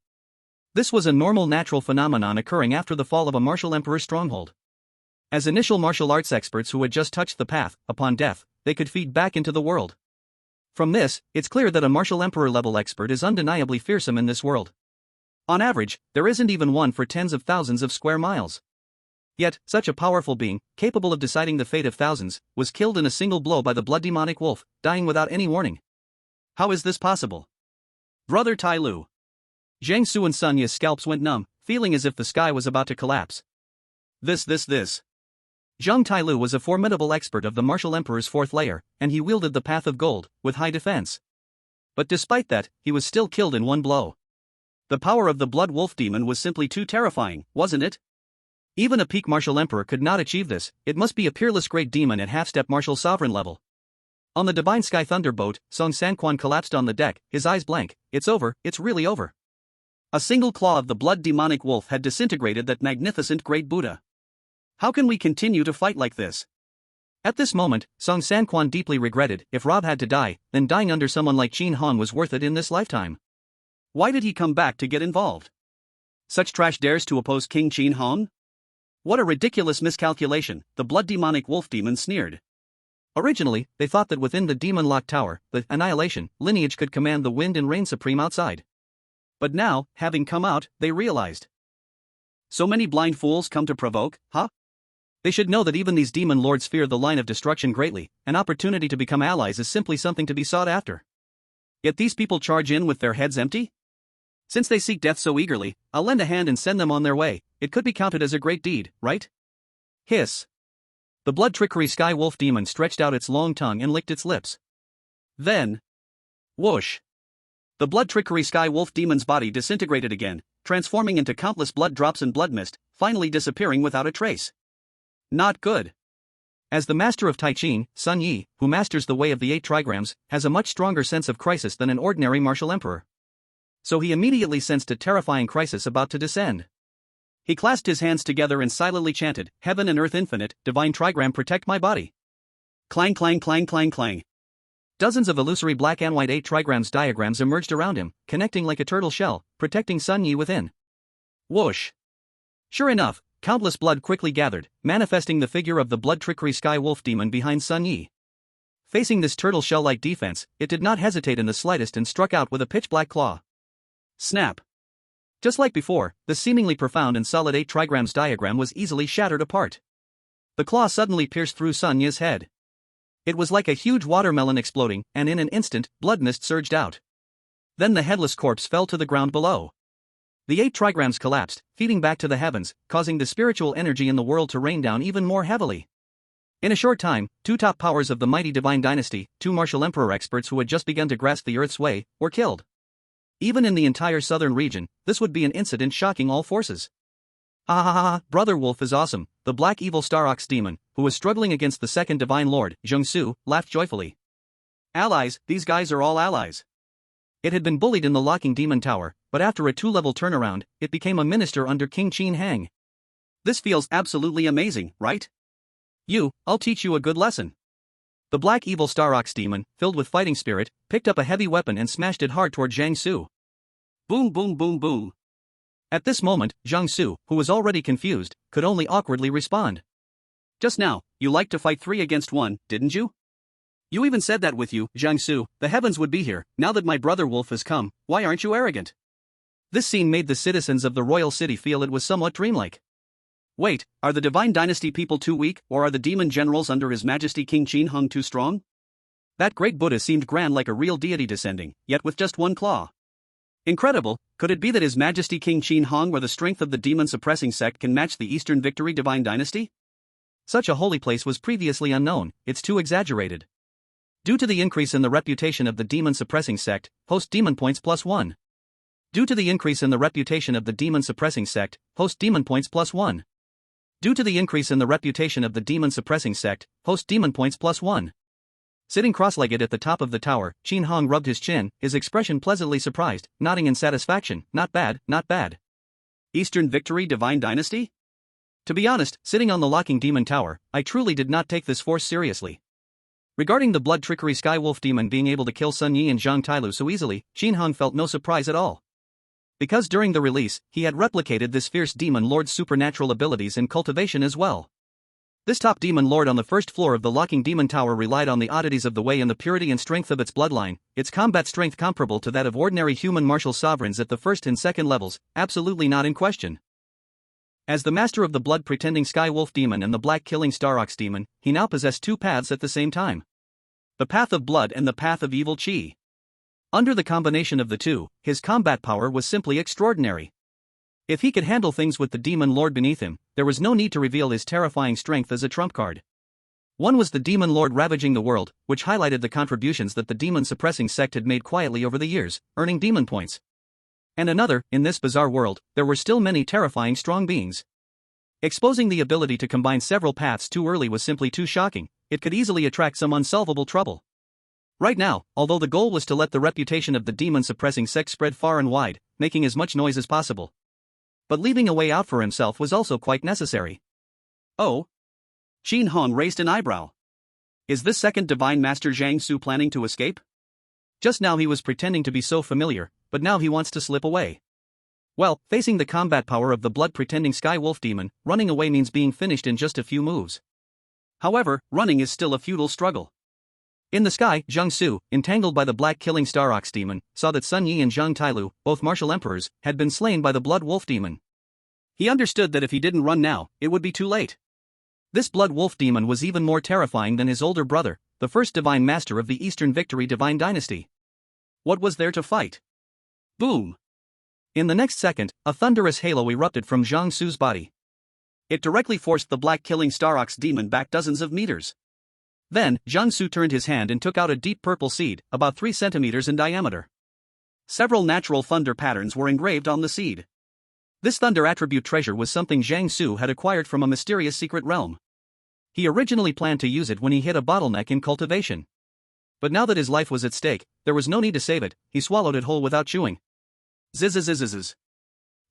This was a normal natural phenomenon occurring after the fall of a martial emperor's stronghold. As initial martial arts experts who had just touched the path, upon death, they could feed back into the world. From this, it's clear that a martial emperor-level expert is undeniably fearsome in this world. On average, there isn't even one for tens of thousands of square miles. Yet, such a powerful being, capable of deciding the fate of thousands, was killed in a single blow by the blood demonic wolf, dying without any warning. How is this possible? Brother Tailu. Jiang Su and Sun Yi's scalps went numb, feeling as if the sky was about to collapse. This. Zhang Tailu was a formidable expert of the martial emperor's 4th layer, and he wielded the path of gold, with high defense. But despite that, he was still killed in one blow. The power of the blood wolf demon was simply too terrifying, wasn't it? Even a peak martial emperor could not achieve this, it must be a peerless great demon at half-step martial sovereign level. On the Divine Sky Thunderboat, Song Sanquan collapsed on the deck, his eyes blank. It's over, it's really over. A single claw of the blood demonic wolf had disintegrated that magnificent great Buddha. How can we continue to fight like this? At this moment, Song Sanquan deeply regretted, if Rob had to die, then dying under someone like Qin Hong was worth it in this lifetime. Why did he come back to get involved? Such trash dares to oppose King Qin Hong? What a ridiculous miscalculation, the blood demonic wolf demon sneered. Originally, they thought that within the Demon Lock Tower, the Annihilation lineage could command the wind and reign supreme outside. But now, having come out, they realized. So many blind fools come to provoke, huh? They should know that even these demon lords fear the line of destruction greatly. An opportunity to become allies is simply something to be sought after. Yet these people charge in with their heads empty? Since they seek death so eagerly, I'll lend a hand and send them on their way. It could be counted as a great deed, right? Hiss. The blood trickery sky wolf demon stretched out its long tongue and licked its lips. Then, whoosh. The blood trickery sky wolf demon's body disintegrated again, transforming into countless blood drops and blood mist, finally disappearing without a trace. Not good. As the master of Tai Chi, Sun Yi, who masters the way of the 8 trigrams, has a much stronger sense of crisis than an ordinary martial emperor. So he immediately sensed a terrifying crisis about to descend. He clasped his hands together and silently chanted, "Heaven and earth infinite, divine trigram protect my body." Clang clang clang clang clang. Dozens of illusory black and white 8 trigrams diagrams emerged around him, connecting like a turtle shell, protecting Sun Yi within. Whoosh. Sure enough, countless blood quickly gathered, manifesting the figure of the blood trickery sky wolf demon behind Sun Yi. Facing this turtle shell-like defense, it did not hesitate in the slightest and struck out with a pitch-black claw. Snap. Just like before, the seemingly profound and solid 8 trigrams diagram was easily shattered apart. The claw suddenly pierced through Sun Yi's head. It was like a huge watermelon exploding, and in an instant, blood mist surged out. Then the headless corpse fell to the ground below. The 8 trigrams collapsed, feeding back to the heavens, causing the spiritual energy in the world to rain down even more heavily. In a short time, 2 top powers of the mighty divine dynasty, 2 martial emperor experts who had just begun to grasp the earth's way, were killed. Even in the entire southern region, this would be an incident shocking all forces. Ha ha ha ha, Brother Wolf is awesome, the black evil star ox demon, who was struggling against the second divine lord, Zhengsu, laughed joyfully. Allies, these guys are all allies. It had been bullied in the locking demon tower, but after a 2-level turnaround, it became a minister under King Qin Hang. This feels absolutely amazing, right? I'll teach you a good lesson. The black evil star ox demon, filled with fighting spirit, picked up a heavy weapon and smashed it hard toward Zhang Su. Boom boom boom boom. At this moment, Zhang Su, who was already confused, could only awkwardly respond. Just now, you liked to fight 3 against 1, didn't you? You even said that with you, Zhang Su, the heavens would be here. Now that my brother Wolf has come, why aren't you arrogant? This scene made the citizens of the royal city feel it was somewhat dreamlike. Wait, are the divine dynasty people too weak, or are the demon generals under His Majesty King Qin Hung too strong? That great Buddha seemed grand like a real deity descending, yet with just 1 claw. Incredible, could it be that His Majesty King Qin Hong or the strength of the demon-suppressing sect can match the Eastern Victory divine dynasty? Such a holy place was previously unknown, it's too exaggerated. Due to the increase in the reputation of the demon-suppressing sect, host demon points +1. Due to the increase in the reputation of the demon-suppressing sect, host demon points +1. Due to the increase in the reputation of the demon-suppressing sect, host demon points +1. Sitting cross-legged at the top of the tower, Qin Hong rubbed his chin, his expression pleasantly surprised, nodding in satisfaction. Not bad, not bad. Eastern Victory divine dynasty? To be honest, sitting on the locking demon tower, I truly did not take this force seriously. Regarding the blood trickery sky wolf demon being able to kill Sun Yi and Zhang Tailu so easily, Qin Hong felt no surprise at all. Because during the release, he had replicated this fierce demon lord's supernatural abilities and cultivation as well. This top demon lord on the first floor of the locking demon tower relied on the oddities of the way and the purity and strength of its bloodline, its combat strength comparable to that of ordinary human martial sovereigns at the first and second levels, absolutely not in question. As the master of the blood-pretending sky wolf demon and the black-killing star ox demon, he now possessed 2 paths at the same time. The path of blood and the path of evil chi. Under the combination of the 2, his combat power was simply extraordinary. If he could handle things with the demon lord beneath him, there was no need to reveal his terrifying strength as a trump card. One was the demon lord ravaging the world, which highlighted the contributions that the demon-suppressing sect had made quietly over the years, earning demon points. And another, in this bizarre world, there were still many terrifying strong beings. Exposing the ability to combine several paths too early was simply too shocking. It could easily attract some unsolvable trouble. Right now, although the goal was to let the reputation of the demon-suppressing sect spread far and wide, making as much noise as possible. But leaving a way out for himself was also quite necessary. Oh? Qin Hong raised an eyebrow. Is this second divine master Zhang Su planning to escape? Just now he was pretending to be so familiar, but now he wants to slip away. Well, facing the combat power of the blood-pretending sky wolf demon, running away means being finished in just a few moves. However, running is still a futile struggle. In the sky, Zhang Su, entangled by the black-killing star ox demon, saw that Sun Yi and Zhang Tailu, both martial emperors, had been slain by the blood wolf demon. He understood that if he didn't run now, it would be too late. This blood wolf demon was even more terrifying than his older brother, the first divine master of the Eastern Victory Divine Dynasty. What was there to fight? Boom! In the next second, a thunderous halo erupted from Zhang Su's body. It directly forced the black-killing star ox demon back dozens of meters. Then, Zhang Su turned his hand and took out a deep purple seed, about 3 centimeters in diameter. Several natural thunder patterns were engraved on the seed. This thunder attribute treasure was something Zhang Su had acquired from a mysterious secret realm. He originally planned to use it when he hit a bottleneck in cultivation. But now that his life was at stake, there was no need to save it. He swallowed it whole without chewing. Zzzzzzz.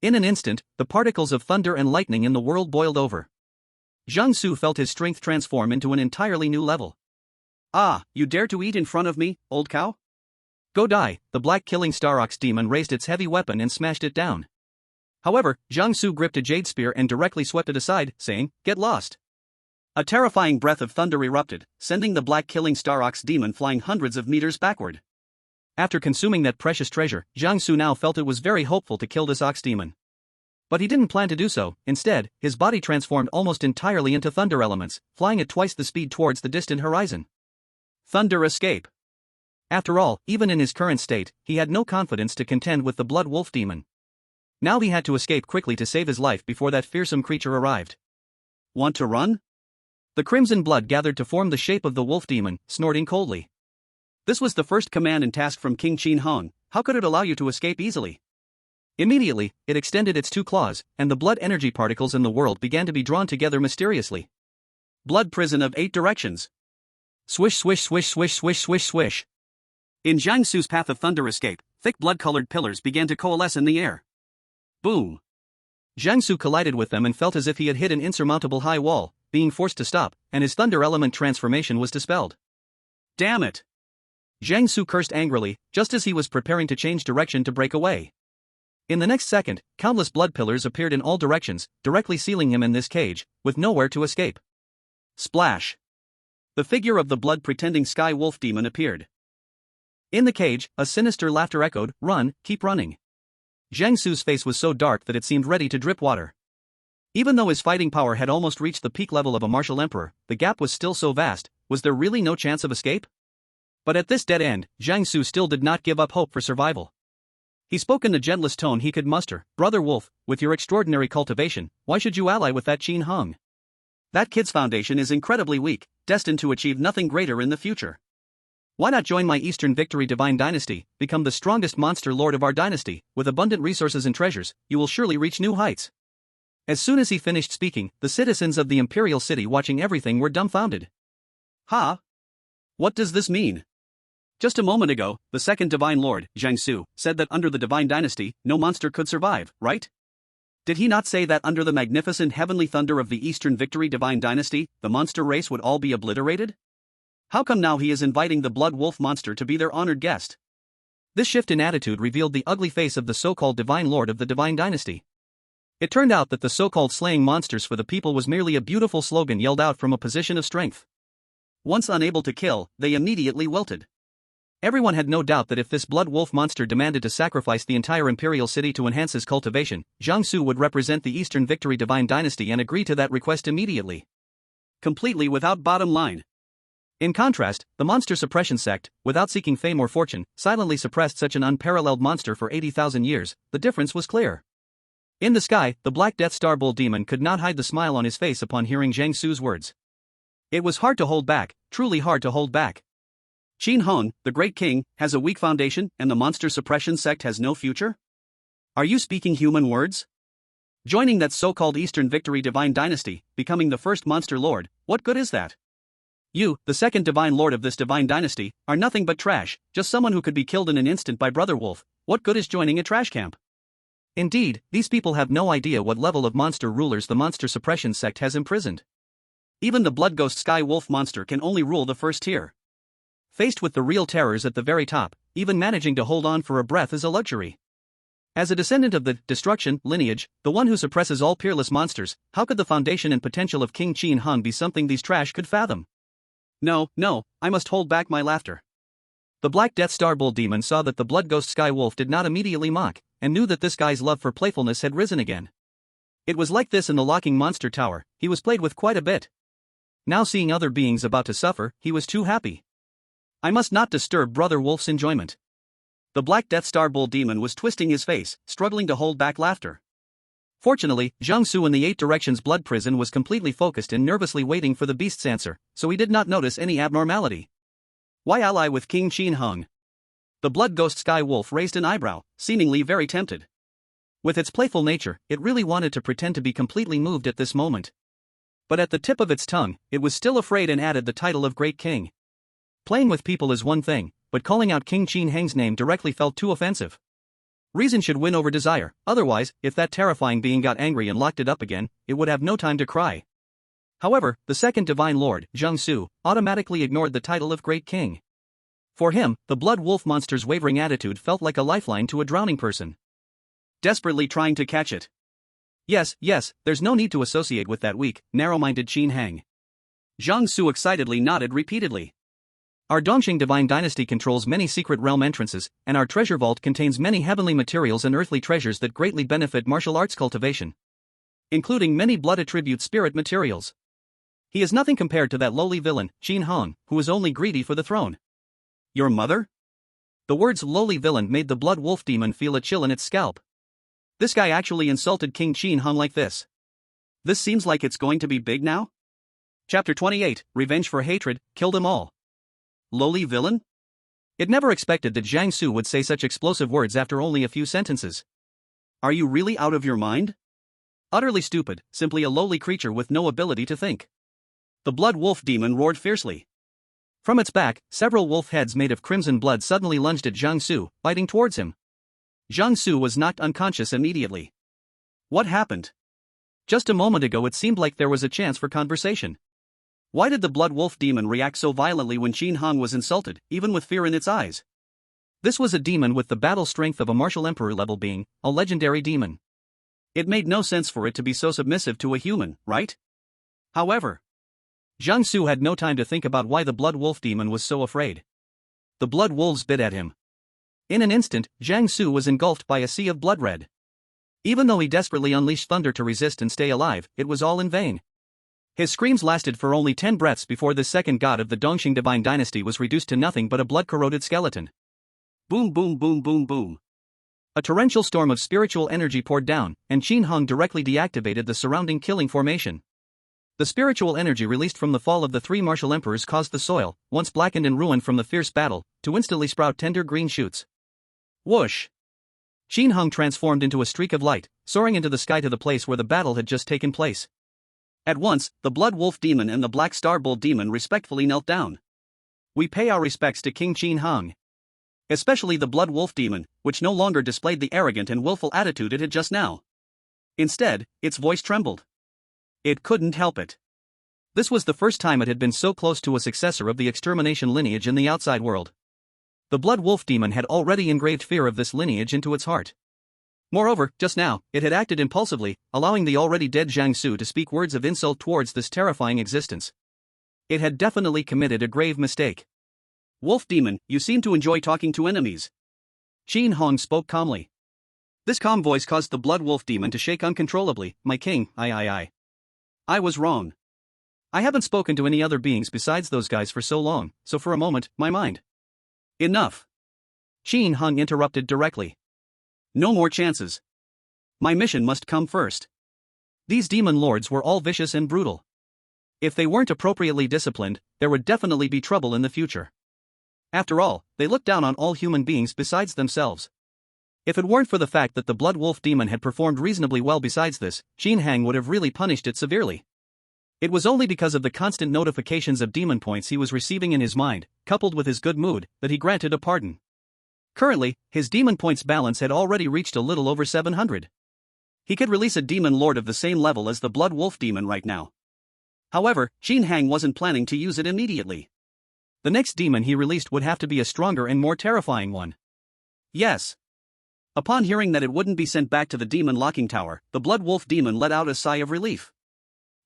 In an instant, the particles of thunder and lightning in the world boiled over. Zhang Su felt his strength transform into an entirely new level. Ah, you dare to eat in front of me, old cow? Go die! The black-killing star ox demon raised its heavy weapon and smashed it down. However, Zhang Su gripped a jade spear and directly swept it aside, saying, "Get lost." A terrifying breath of thunder erupted, sending the black-killing star ox demon flying hundreds of meters backward. After consuming that precious treasure, Zhang Su now felt it was very hopeful to kill this ox demon. But he didn't plan to do so. Instead, his body transformed almost entirely into thunder elements, flying at twice the speed towards the distant horizon. Thunder escape. After all, even in his current state, he had no confidence to contend with the blood wolf demon. Now he had to escape quickly to save his life before that fearsome creature arrived. Want to run? The crimson blood gathered to form the shape of the wolf demon, snorting coldly. This was the first command and task from King Qin Hong. How could it allow you to escape easily? Immediately, it extended its 2 claws, and the blood energy particles in the world began to be drawn together mysteriously. Blood prison of 8 directions. Swish swish swish swish swish swish swish. In Zhang Su's path of thunder escape, thick blood-colored pillars began to coalesce in the air. Boom! Zhang Su collided with them and felt as if he had hit an insurmountable high wall, being forced to stop, and his thunder element transformation was dispelled. Damn it! Zhang Su cursed angrily, just as he was preparing to change direction to break away. In the next second, countless blood pillars appeared in all directions, directly sealing him in this cage, with nowhere to escape. Splash! The figure of the blood-pretending sky wolf demon appeared. In the cage, a sinister laughter echoed, "Run, keep running." Zhang Su's face was so dark that it seemed ready to drip water. Even though his fighting power had almost reached the peak level of a martial emperor, the gap was still so vast. Was there really no chance of escape? But at this dead end, Zhang Su still did not give up hope for survival. He spoke in the gentlest tone he could muster. "Brother Wolf, with your extraordinary cultivation, why should you ally with that Qin Hong? That kid's foundation is incredibly weak, destined to achieve nothing greater in the future. Why not join my Eastern Victory Divine Dynasty, become the strongest monster lord of our dynasty? With abundant resources and treasures, you will surely reach new heights." As soon as he finished speaking, the citizens of the imperial city watching everything were dumbfounded. Ha! What does this mean? Just a moment ago, the second divine lord, Zhang Su, said that under the divine dynasty, no monster could survive, right? Did he not say that under the magnificent heavenly thunder of the Eastern Victory Divine Dynasty, the monster race would all be obliterated? How come now he is inviting the blood wolf monster to be their honored guest? This shift in attitude revealed the ugly face of the so-called divine lord of the divine dynasty. It turned out that the so-called slaying monsters for the people was merely a beautiful slogan yelled out from a position of strength. Once unable to kill, they immediately wilted. Everyone had no doubt that if this blood wolf monster demanded to sacrifice the entire imperial city to enhance his cultivation, Zhang Su would represent the Eastern Victory Divine Dynasty and agree to that request immediately. Completely without bottom line. In contrast, the monster suppression sect, without seeking fame or fortune, silently suppressed such an unparalleled monster for 80,000 years. The difference was clear. In the sky, the Black Death Star Bull demon could not hide the smile on his face upon hearing Zhang Su's words. It was hard to hold back, truly hard to hold back. Qin Hong, the great king, has a weak foundation and the monster suppression sect has no future? Are you speaking human words? Joining that so-called Eastern Victory Divine Dynasty, becoming the first Monster Lord, what good is that? You, the second Divine Lord of this Divine Dynasty, are nothing but trash, just someone who could be killed in an instant by Brother Wolf. What good is joining a trash camp? Indeed, these people have no idea what level of monster rulers the monster suppression sect has imprisoned. Even the Blood Ghost Sky Wolf monster can only rule the first tier. Faced with the real terrors at the very top, even managing to hold on for a breath is a luxury. As a descendant of the destruction lineage, the one who suppresses all peerless monsters, how could the foundation and potential of King Qin Hung be something these trash could fathom? No, I must hold back my laughter. The Black Death Star Bull Demon saw that the Blood Ghost Sky Wolf did not immediately mock, and knew that this guy's love for playfulness had risen again. It was like this in the Locking Monster Tower, he was played with quite a bit. Now seeing other beings about to suffer, he was too happy. I must not disturb Brother Wolf's enjoyment. The Black Death Star Bull Demon was twisting his face, struggling to hold back laughter. Fortunately, Jiangsu in the Eight Directions Blood Prison was completely focused and nervously waiting for the beast's answer, so he did not notice any abnormality. Why ally with King Qin Hung? The Blood Ghost Sky Wolf raised an eyebrow, seemingly very tempted. With its playful nature, it really wanted to pretend to be completely moved at this moment. But at the tip of its tongue, it was still afraid and added the title of Great King. Playing with people is one thing, but calling out King Qin Heng's name directly felt too offensive. Reason should win over desire, otherwise, if that terrifying being got angry and locked it up again, it would have no time to cry. However, the second Divine Lord, Jiangsu, automatically ignored the title of Great King. For him, the Blood Wolf monster's wavering attitude felt like a lifeline to a drowning person. Desperately trying to catch it. Yes, there's no need to associate with that weak, narrow-minded Qin Heng. Jiangsu excitedly nodded repeatedly. Our Dongxing Divine Dynasty controls many secret realm entrances, and our treasure vault contains many heavenly materials and earthly treasures that greatly benefit martial arts cultivation, including many blood attribute spirit materials. He is nothing compared to that lowly villain, Qin Hong, who is only greedy for the throne. Your mother? The words lowly villain made the Blood Wolf Demon feel a chill in its scalp. This guy actually insulted King Qin Hong like this. This seems like it's going to be big now? Chapter 28, Revenge for Hatred, Kill Them All. Lowly villain? It never expected that Jiangsu would say such explosive words after only a few sentences. Are you really out of your mind? Utterly stupid, simply a lowly creature with no ability to think. The Blood Wolf Demon roared fiercely. From its back, several wolf heads made of crimson blood suddenly lunged at Jiangsu, biting towards him. Jiangsu was knocked unconscious immediately. What happened? Just a moment ago it seemed like there was a chance for conversation. Why did the Blood Wolf Demon react so violently when Qin Hong was insulted, even with fear in its eyes? This was a demon with the battle strength of a martial emperor level being, a legendary demon. It made no sense for it to be so submissive to a human, right? However, Jiangsu had no time to think about why the Blood Wolf Demon was so afraid. The blood wolves bit at him. In an instant, Jiangsu was engulfed by a sea of blood red. Even though he desperately unleashed thunder to resist and stay alive, it was all in vain. His screams lasted for only 10 breaths before the second god of the Dongxing Divine Dynasty was reduced to nothing but a blood-corroded skeleton. Boom boom boom boom boom. A torrential storm of spiritual energy poured down, and Qin Hong directly deactivated the surrounding killing formation. The spiritual energy released from the fall of the three martial emperors caused the soil, once blackened and ruined from the fierce battle, to instantly sprout tender green shoots. Whoosh! Qin Hong transformed into a streak of light, soaring into the sky to the place where the battle had just taken place. At once, the Blood Wolf Demon and the Black Star Bull Demon respectfully knelt down. We pay our respects to King Qin Hong. Especially the Blood Wolf Demon, which no longer displayed the arrogant and willful attitude it had just now. Instead, its voice trembled. It couldn't help it. This was the first time it had been so close to a successor of the extermination lineage in the outside world. The Blood Wolf Demon had already engraved fear of this lineage into its heart. Moreover, just now, it had acted impulsively, allowing the already dead Jiangsu to speak words of insult towards this terrifying existence. It had definitely committed a grave mistake. Wolf Demon, you seem to enjoy talking to enemies. Qin Hong spoke calmly. This calm voice caused the Blood Wolf Demon to shake uncontrollably. My king, I was wrong. I haven't spoken to any other beings besides those guys for so long, so for a moment, my mind. Enough. Qin Hong interrupted directly. No more chances. My mission must come first. These demon lords were all vicious and brutal. If they weren't appropriately disciplined, there would definitely be trouble in the future. After all, they looked down on all human beings besides themselves. If it weren't for the fact that the Blood Wolf demon had performed reasonably well besides this, Qin Hang would have really punished it severely. It was only because of the constant notifications of demon points he was receiving in his mind, coupled with his good mood, that he granted a pardon. Currently, his demon points balance had already reached a little over 700. He could release a demon lord of the same level as the Blood Wolf demon right now. However, Qin Hang wasn't planning to use it immediately. The next demon he released would have to be a stronger and more terrifying one. Yes. Upon hearing that it wouldn't be sent back to the demon locking tower, the Blood Wolf demon let out a sigh of relief.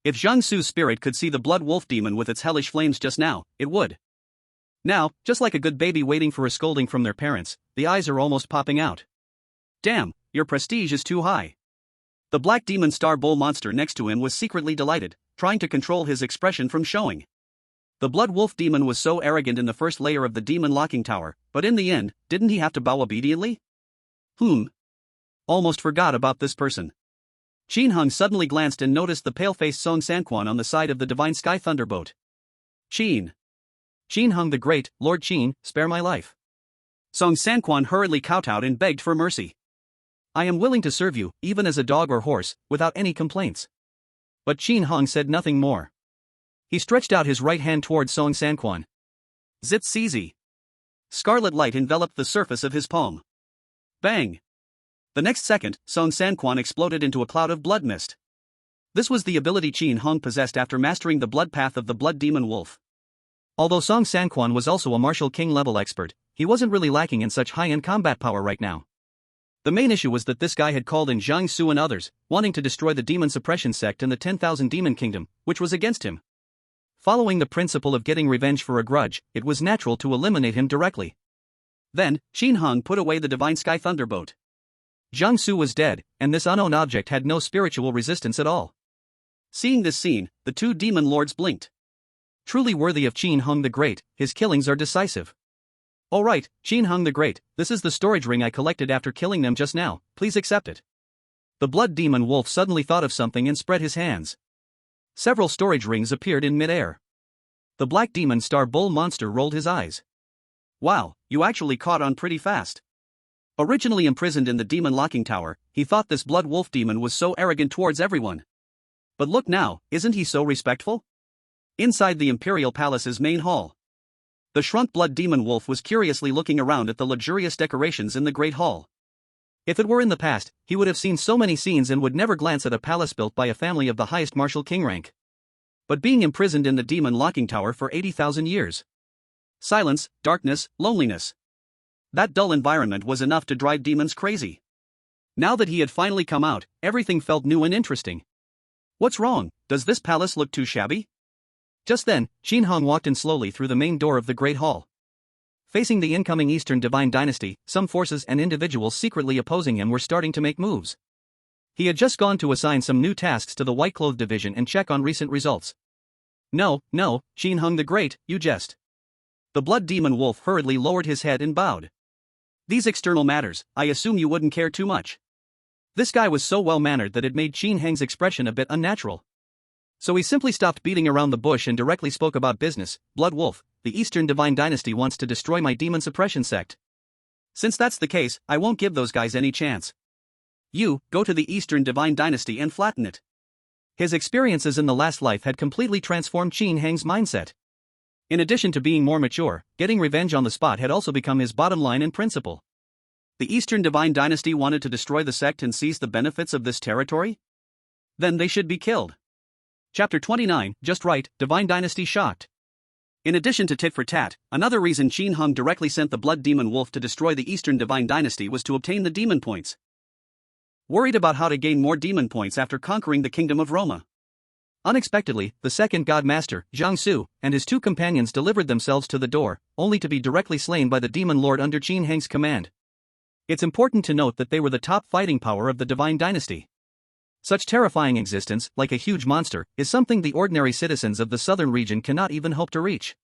If Zhang Su's spirit could see the Blood Wolf demon with its hellish flames just now, it would. Now, just like a good baby waiting for a scolding from their parents, the eyes are almost popping out. Damn, your prestige is too high. The black demon star bull monster next to him was secretly delighted, trying to control his expression from showing. The Blood Wolf demon was so arrogant in the first layer of the demon locking tower, but in the end, didn't he have to bow obediently? Almost forgot about this person. Qin Hung suddenly glanced and noticed the pale-faced Song Sanquan on the side of the Divine Sky Thunderbolt. Qin Hung the Great, Lord Qin, spare my life. Song Sanquan hurriedly kowtowed and begged for mercy. I am willing to serve you, even as a dog or horse, without any complaints. But Qin Hung said nothing more. He stretched out his right hand toward Song Sanquan. Zit-CZ. Scarlet light enveloped the surface of his palm. Bang! The next second, Song Sanquan exploded into a cloud of blood mist. This was the ability Qin Hung possessed after mastering the blood path of the Blood Demon Wolf. Although Song Sanquan was also a martial king level expert, he wasn't really lacking in such high-end combat power right now. The main issue was that this guy had called in Zhang Su and others, wanting to destroy the demon suppression sect and the 10,000 demon kingdom, which was against him. Following the principle of getting revenge for a grudge, it was natural to eliminate him directly. Then, Qin Hung put away the Divine Sky Thunderbolt. Zhang Su was dead, and this unknown object had no spiritual resistance at all. Seeing this scene, the two demon lords blinked. Truly worthy of Qin Hung the Great, his killings are decisive. Alright, Qin Hung the Great, this is the storage ring I collected after killing them just now, please accept it. The Blood Demon Wolf suddenly thought of something and spread his hands. Several storage rings appeared in midair. The Black Demon Star Bull monster rolled his eyes. Wow, you actually caught on pretty fast. Originally imprisoned in the demon locking tower, he thought this Blood Wolf demon was so arrogant towards everyone. But look now, isn't he so respectful? Inside the Imperial Palace's main hall, the shrunk Blood Demon Wolf was curiously looking around at the luxurious decorations in the Great Hall. If it were in the past, he would have seen so many scenes and would never glance at a palace built by a family of the highest martial king rank. But being imprisoned in the demon locking tower for 80,000 years. Silence, darkness, loneliness. That dull environment was enough to drive demons crazy. Now that he had finally come out, everything felt new and interesting. What's wrong? Does this palace look too shabby? Just then, Qin Hung walked in slowly through the main door of the Great Hall. Facing the incoming Eastern Divine Dynasty, some forces and individuals secretly opposing him were starting to make moves. He had just gone to assign some new tasks to the White Cloth Division and check on recent results. No, Qin Hung the Great, you jest. The Blood Demon Wolf hurriedly lowered his head and bowed. These external matters, I assume you wouldn't care too much. This guy was so well-mannered that it made Qin Hang's expression a bit unnatural. So he simply stopped beating around the bush and directly spoke about business. Blood Wolf, the Eastern Divine Dynasty wants to destroy my demon suppression sect. Since that's the case, I won't give those guys any chance. You, go to the Eastern Divine Dynasty and flatten it. His experiences in the last life had completely transformed Qin Hang's mindset. In addition to being more mature, getting revenge on the spot had also become his bottom line and principle. The Eastern Divine Dynasty wanted to destroy the sect and seize the benefits of this territory? Then they should be killed. Chapter 29, Just Right, Divine Dynasty Shocked. In addition to tit for tat, another reason Qin Hung directly sent the Blood Demon Wolf to destroy the Eastern Divine Dynasty was to obtain the demon points. Worried about how to gain more demon points after conquering the Kingdom of Roma. Unexpectedly, the second God Master, Zhang Su, and his two companions delivered themselves to the door, only to be directly slain by the Demon Lord under Qin Hang's command. It's important to note that they were the top fighting power of the Divine Dynasty. Such terrifying existence, like a huge monster, is something the ordinary citizens of the southern region cannot even hope to reach.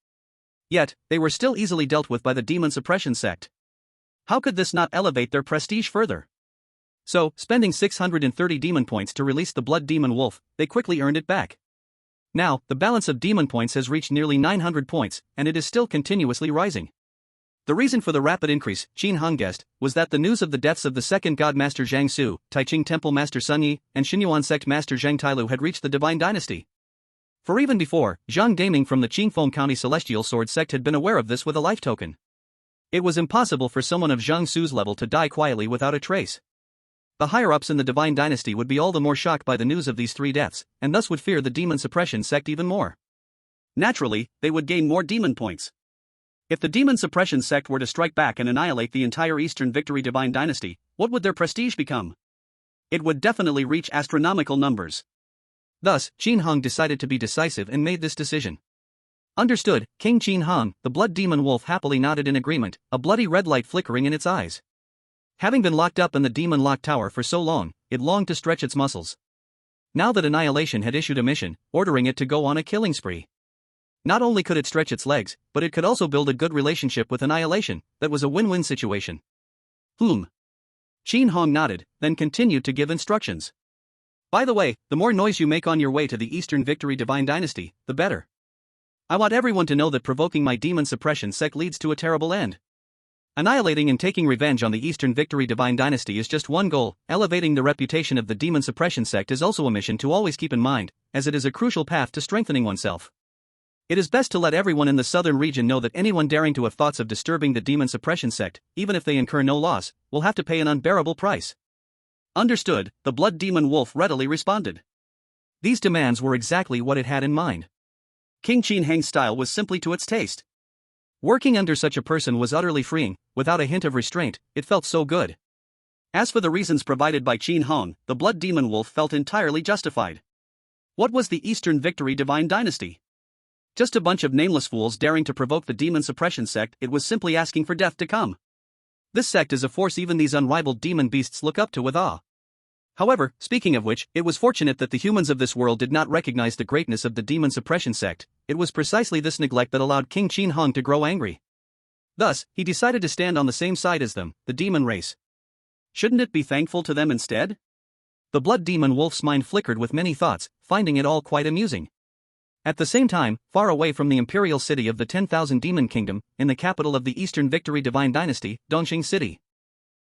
Yet, they were still easily dealt with by the demon suppression sect. How could this not elevate their prestige further? So, spending 630 demon points to release the Blood Demon Wolf, they quickly earned it back. Now, the balance of demon points has reached nearly 900 points, and it is still continuously rising. The reason for the rapid increase, Qin Hong guessed, was that the news of the deaths of the second god master Zhang Su, Taiching Temple master Sun Yi, and Xinyuan sect master Zhang Tailu had reached the divine dynasty. For even before, Zhang Daming from the Qingfeng County Celestial Sword sect had been aware of this with a life token. It was impossible for someone of Zhang Su's level to die quietly without a trace. The higher-ups in the divine dynasty would be all the more shocked by the news of these 3 deaths, and thus would fear the demon suppression sect even more. Naturally, they would gain more demon points. If the demon suppression sect were to strike back and annihilate the entire Eastern Victory divine dynasty, what would their prestige become? It would definitely reach astronomical numbers. Thus, Qin Hong decided to be decisive and made this decision. Understood, King Qin Hong, the blood demon wolf happily nodded in agreement, a bloody red light flickering in its eyes. Having been locked up in the demon lock tower for so long, it longed to stretch its muscles. Now that Annihilation had issued a mission, ordering it to go on a killing spree. Not only could it stretch its legs, but it could also build a good relationship with Annihilation. That was a win-win situation. Qin Hong nodded, then continued to give instructions. By the way, the more noise you make on your way to the Eastern Victory divine dynasty, the better. I want everyone to know that provoking my demon suppression sect leads to a terrible end. Annihilating and taking revenge on the Eastern Victory divine dynasty is just one goal. Elevating the reputation of the demon suppression sect is also a mission to always keep in mind, as it is a crucial path to strengthening oneself. It is best to let everyone in the southern region know that anyone daring to have thoughts of disturbing the demon suppression sect, even if they incur no loss, will have to pay an unbearable price. Understood, the blood demon wolf readily responded. These demands were exactly what it had in mind. King Qin Hong's style was simply to its taste. Working under such a person was utterly freeing, without a hint of restraint. It felt so good. As for the reasons provided by Qin Hong, the blood demon wolf felt entirely justified. What was the Eastern Victory divine dynasty? Just a bunch of nameless fools daring to provoke the demon suppression sect. It was simply asking for death to come. This sect is a force even these unrivaled demon beasts look up to with awe. However, speaking of which, it was fortunate that the humans of this world did not recognize the greatness of the demon suppression sect. It was precisely this neglect that allowed King Qin Hong to grow angry. Thus, he decided to stand on the same side as them, the demon race. Shouldn't it be thankful to them instead? The blood demon wolf's mind flickered with many thoughts, finding it all quite amusing. At the same time, far away from the imperial city of the 10,000 Demon Kingdom, in the capital of the Eastern Victory Divine Dynasty, Dongxing City.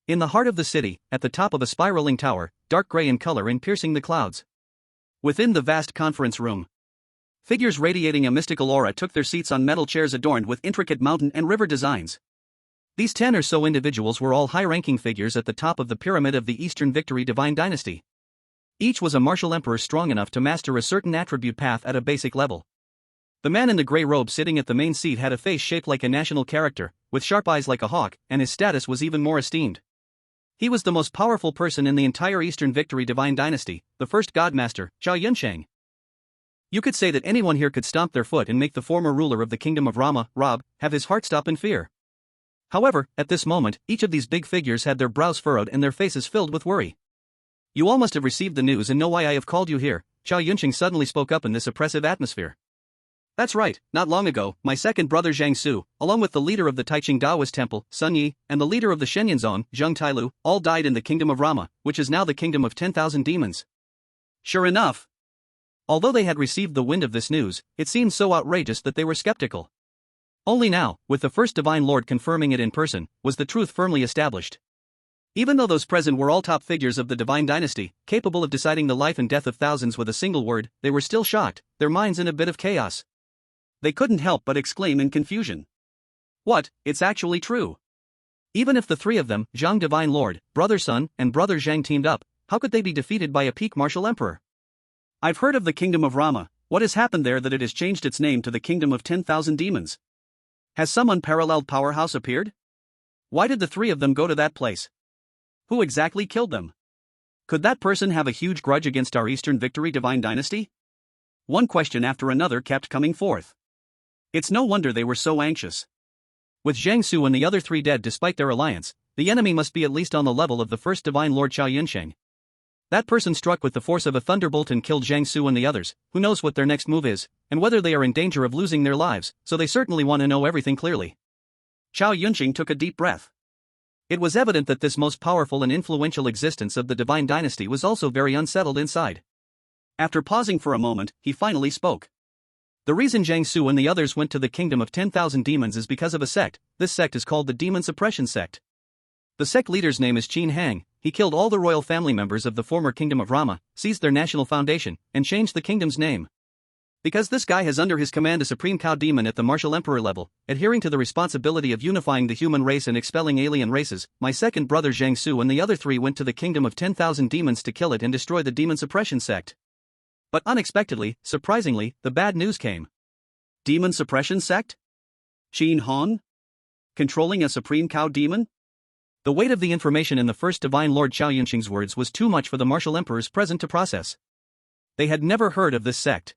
In the heart of the city, at the top of a spiraling tower, dark gray in color and piercing the clouds. Within the vast conference room, figures radiating a mystical aura took their seats on metal chairs adorned with intricate mountain and river designs. These 10 or so individuals were all high-ranking figures at the top of the pyramid of the Eastern Victory Divine Dynasty. Each was a martial emperor strong enough to master a certain attribute path at a basic level. The man in the gray robe sitting at the main seat had a face shaped like a national character, with sharp eyes like a hawk, and his status was even more esteemed. He was the most powerful person in the entire Eastern Victory Divine Dynasty, the first Godmaster, Zhao Yunsheng. You could say that anyone here could stomp their foot and make the former ruler of the Kingdom of Rama, Rob, have his heart stop in fear. However, at this moment, each of these big figures had their brows furrowed and their faces filled with worry. You all must have received the news and know why I have called you here, Zhao Yunsheng suddenly spoke up in this oppressive atmosphere. That's right, not long ago, my second brother Zhang Su, along with the leader of the Taiching Taoist Temple, Sun Yi, and the leader of the Shenyang Zone, Zhang Tailu, all died in the Kingdom of Rama, which is now the Kingdom of 10,000 Demons. Sure enough. Although they had received the wind of this news, it seemed so outrageous that they were skeptical. Only now, with the first Divine Lord confirming it in person, was the truth firmly established. Even though those present were all top figures of the Divine Dynasty, capable of deciding the life and death of thousands with a single word, they were still shocked, their minds in a bit of chaos. They couldn't help but exclaim in confusion. What, it's actually true. Even if the 3 of them, Zhang Divine Lord, Brother Sun, and Brother Zhang teamed up, how could they be defeated by a peak martial emperor? I've heard of the Kingdom of Rama. What has happened there that it has changed its name to the Kingdom of 10,000 Demons? Has some unparalleled powerhouse appeared? Why did the 3 of them go to that place? Who exactly killed them? Could that person have a huge grudge against our Eastern Victory Divine Dynasty? One question after another kept coming forth. It's no wonder they were so anxious. With Zhang Su and the other 3 dead despite their alliance, the enemy must be at least on the level of the first Divine Lord Zhao Yunsheng. That person struck with the force of a thunderbolt and killed Zhang Su and the others. Who knows what their next move is, and whether they are in danger of losing their lives, so they certainly want to know everything clearly. Zhao Yunsheng took a deep breath. It was evident that this most powerful and influential existence of the Divine Dynasty was also very unsettled inside. After pausing for a moment, he finally spoke. The reason Jiang Su and the others went to the kingdom of 10,000 demons is because of a sect. This sect is called the Demon Suppression Sect. The sect leader's name is Qin Hang. He killed all the royal family members of the former kingdom of Rama, seized their national foundation, and changed the kingdom's name. Because this guy has under his command a supreme cow demon at the martial emperor level, adhering to the responsibility of unifying the human race and expelling alien races, my second brother Jiang Su and the other three went to the kingdom of 10,000 demons to kill it and destroy the demon suppression sect. But unexpectedly, surprisingly, the bad news came. Demon suppression sect? Qin Hong? Controlling a supreme cow demon? The weight of the information in the first Divine Lord Xiao Yunqing's words was too much for the martial emperors present to process. They had never heard of this sect.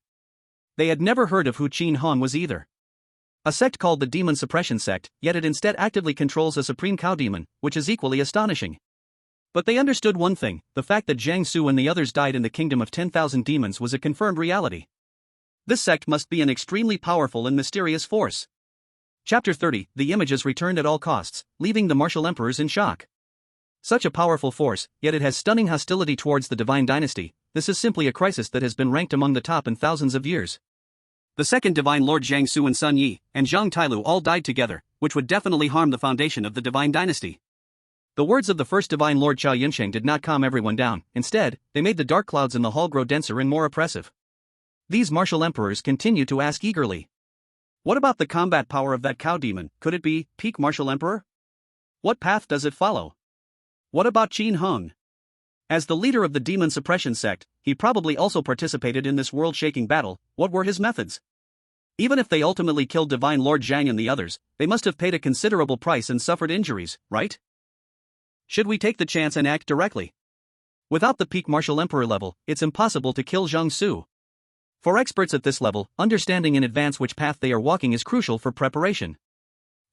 They had never heard of who Qin Hong was either. A sect called the Demon Suppression Sect, yet it instead actively controls a supreme cow demon, which is equally astonishing. But they understood one thing: the fact that Jiang Su and the others died in the kingdom of 10,000 demons was a confirmed reality. This sect must be an extremely powerful and mysterious force. Chapter 30, the images returned at all costs, leaving the martial emperors in shock. Such a powerful force, yet it has stunning hostility towards the divine dynasty. This is simply a crisis that has been ranked among the top in thousands of years. The second Divine Lord Jiang Su and Sun Yi and Zhang Tailu all died together, which would definitely harm the foundation of the divine dynasty. The words of the first Divine Lord Xiao Yunqing did not calm everyone down. Instead, they made the dark clouds in the hall grow denser and more oppressive. These martial emperors continued to ask eagerly. What about the combat power of that cow demon? Could it be peak martial emperor? What path does it follow? What about Qin Hong? As the leader of the demon suppression sect, he probably also participated in this world-shaking battle. What were his methods? Even if they ultimately killed Divine Lord Zhang and the others, they must have paid a considerable price and suffered injuries, right? Should we take the chance and act directly? Without the peak martial emperor level, it's impossible to kill Jiang Su. For experts at this level, understanding in advance which path they are walking is crucial for preparation.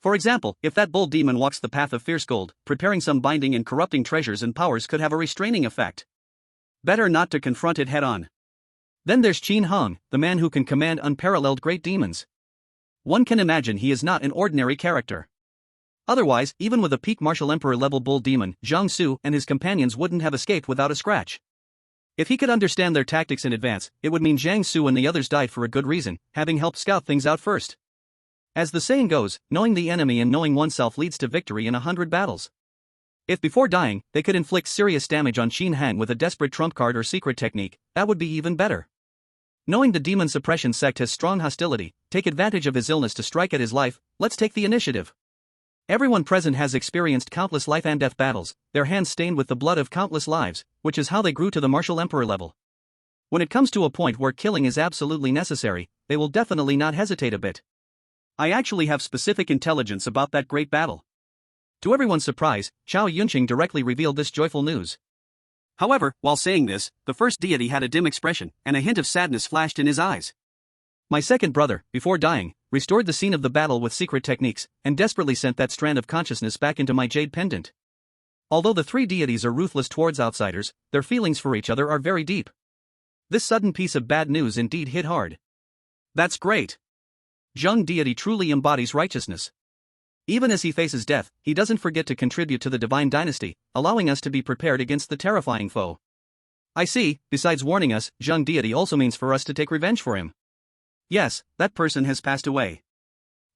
For example, if that bull demon walks the path of fierce gold, preparing some binding and corrupting treasures and powers could have a restraining effect. Better not to confront it head-on. Then there's Qin Hong, the man who can command unparalleled great demons. One can imagine he is not an ordinary character. Otherwise, even with a peak martial emperor level bull demon, Jiang Su and his companions wouldn't have escaped without a scratch. If he could understand their tactics in advance, it would mean Jiang Su and the others died for a good reason, having helped scout things out first. As the saying goes, knowing the enemy and knowing oneself leads to victory in 100 battles. If before dying, they could inflict serious damage on Qin Hang with a desperate trump card or secret technique, that would be even better. Knowing the demon suppression sect has strong hostility, take advantage of his illness to strike at his life. Let's take the initiative. Everyone present has experienced countless life and death battles, their hands stained with the blood of countless lives, which is how they grew to the martial emperor level. When it comes to a point where killing is absolutely necessary, they will definitely not hesitate a bit. I actually have specific intelligence about that great battle. To everyone's surprise, Xiao Yunqing directly revealed this joyful news. However, while saying this, the first deity had a dim expression, and a hint of sadness flashed in his eyes. My second brother, before dying, restored the scene of the battle with secret techniques, and desperately sent that strand of consciousness back into my jade pendant. Although the three deities are ruthless towards outsiders, their feelings for each other are very deep. This sudden piece of bad news indeed hit hard. That's great. Zheng deity truly embodies righteousness. Even as he faces death, he doesn't forget to contribute to the divine dynasty, allowing us to be prepared against the terrifying foe. I see, besides warning us, Zheng deity also means for us to take revenge for him. Yes, that person has passed away.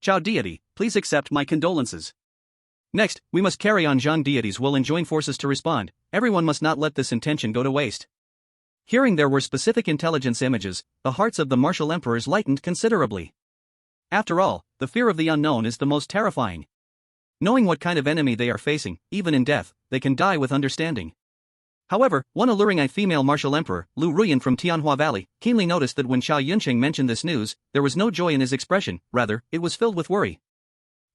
Xiao deity, please accept my condolences. Next, we must carry on Zheng deity's will and join forces to respond. Everyone must not let this intention go to waste. Hearing there were specific intelligence images, the hearts of the martial emperors lightened considerably. After all, the fear of the unknown is the most terrifying. Knowing what kind of enemy they are facing, even in death, they can die with understanding. However, one alluring-eyed female martial emperor, Lu Ruyan from Tianhua Valley, keenly noticed that when Xiao Yunqing mentioned this news, there was no joy in his expression, rather, it was filled with worry.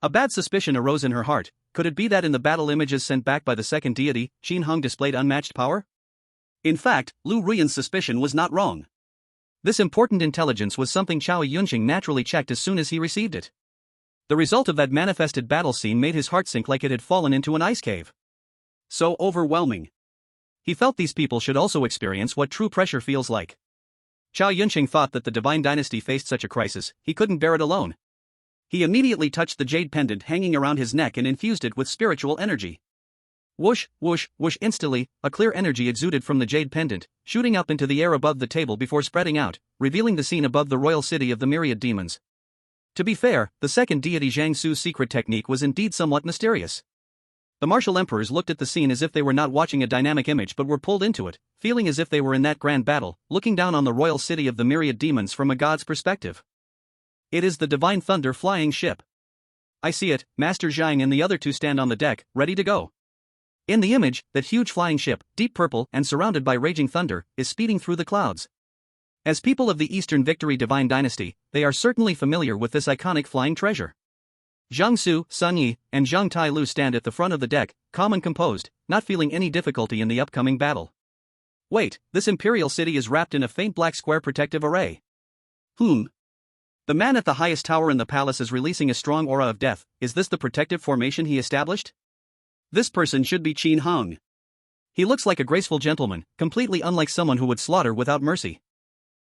A bad suspicion arose in her heart. Could it be that in the battle images sent back by the second deity, Qin Hong displayed unmatched power? In fact, Lu Ruyan's suspicion was not wrong. This important intelligence was something Xiao Yunqing naturally checked as soon as he received it. The result of that manifested battle scene made his heart sink like it had fallen into an ice cave. So overwhelming. He felt these people should also experience what true pressure feels like. Xiao Yunqing thought that the divine dynasty faced such a crisis, he couldn't bear it alone. He immediately touched the jade pendant hanging around his neck and infused it with spiritual energy. Whoosh, whoosh, whoosh. Instantly, a clear energy exuded from the jade pendant, shooting up into the air above the table before spreading out, revealing the scene above the royal city of the myriad demons. To be fair, the second deity Zhang Su's secret technique was indeed somewhat mysterious. The martial emperors looked at the scene as if they were not watching a dynamic image but were pulled into it, feeling as if they were in that grand battle, looking down on the royal city of the myriad demons from a god's perspective. It is the Divine Thunder flying ship. I see it. Master Zhang and the other two stand on the deck, ready to go. In the image, that huge flying ship, deep purple and surrounded by raging thunder, is speeding through the clouds. As people of the Eastern Victory Divine Dynasty, they are certainly familiar with this iconic flying treasure. Zhang Su, Sun Yi, and Zhang Tailu stand at the front of the deck, calm and composed, not feeling any difficulty in the upcoming battle. Wait, this imperial city is wrapped in a faint black square protective array. The man at the highest tower in the palace is releasing a strong aura of death. Is this the protective formation he established? This person should be Qin Hong. He looks like a graceful gentleman, completely unlike someone who would slaughter without mercy.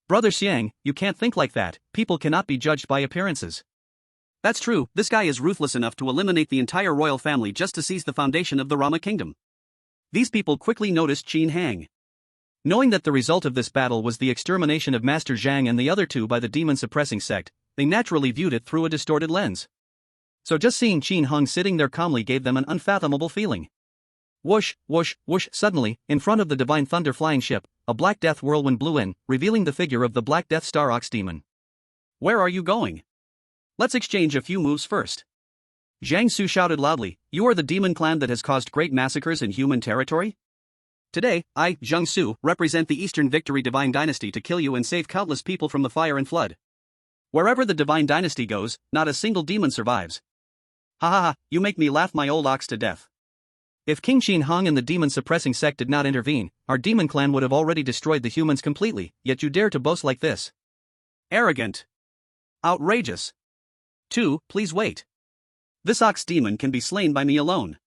Brother Xiang, you can't think like that. People cannot be judged by appearances. That's true, this guy is ruthless enough to eliminate the entire royal family just to seize the foundation of the Rama kingdom. These people quickly noticed Qin Hang. Knowing that the result of this battle was the extermination of Master Zhang and the other two by the demon-suppressing sect, they naturally viewed it through a distorted lens. So just seeing Qin Hong sitting there calmly gave them an unfathomable feeling. Whoosh, whoosh, whoosh. Suddenly, in front of the Divine Thunder flying ship, a Black Death whirlwind blew in, revealing the figure of the Black Death Star Ox Demon. Where are you going? Let's exchange a few moves first. Zhang Su shouted loudly, you are the demon clan that has caused great massacres in human territory? Today, I, Zhang Su, represent the Eastern Victory Divine Dynasty to kill you and save countless people from the fire and flood. Wherever the Divine Dynasty goes, not a single demon survives. Ha ha ha, you make me laugh my old ox to death. If King Qin Hong and the demon-suppressing sect did not intervene, our demon clan would have already destroyed the humans completely, yet you dare to boast like this. Arrogant. Outrageous. 2, please wait. This ox demon can be slain by me alone.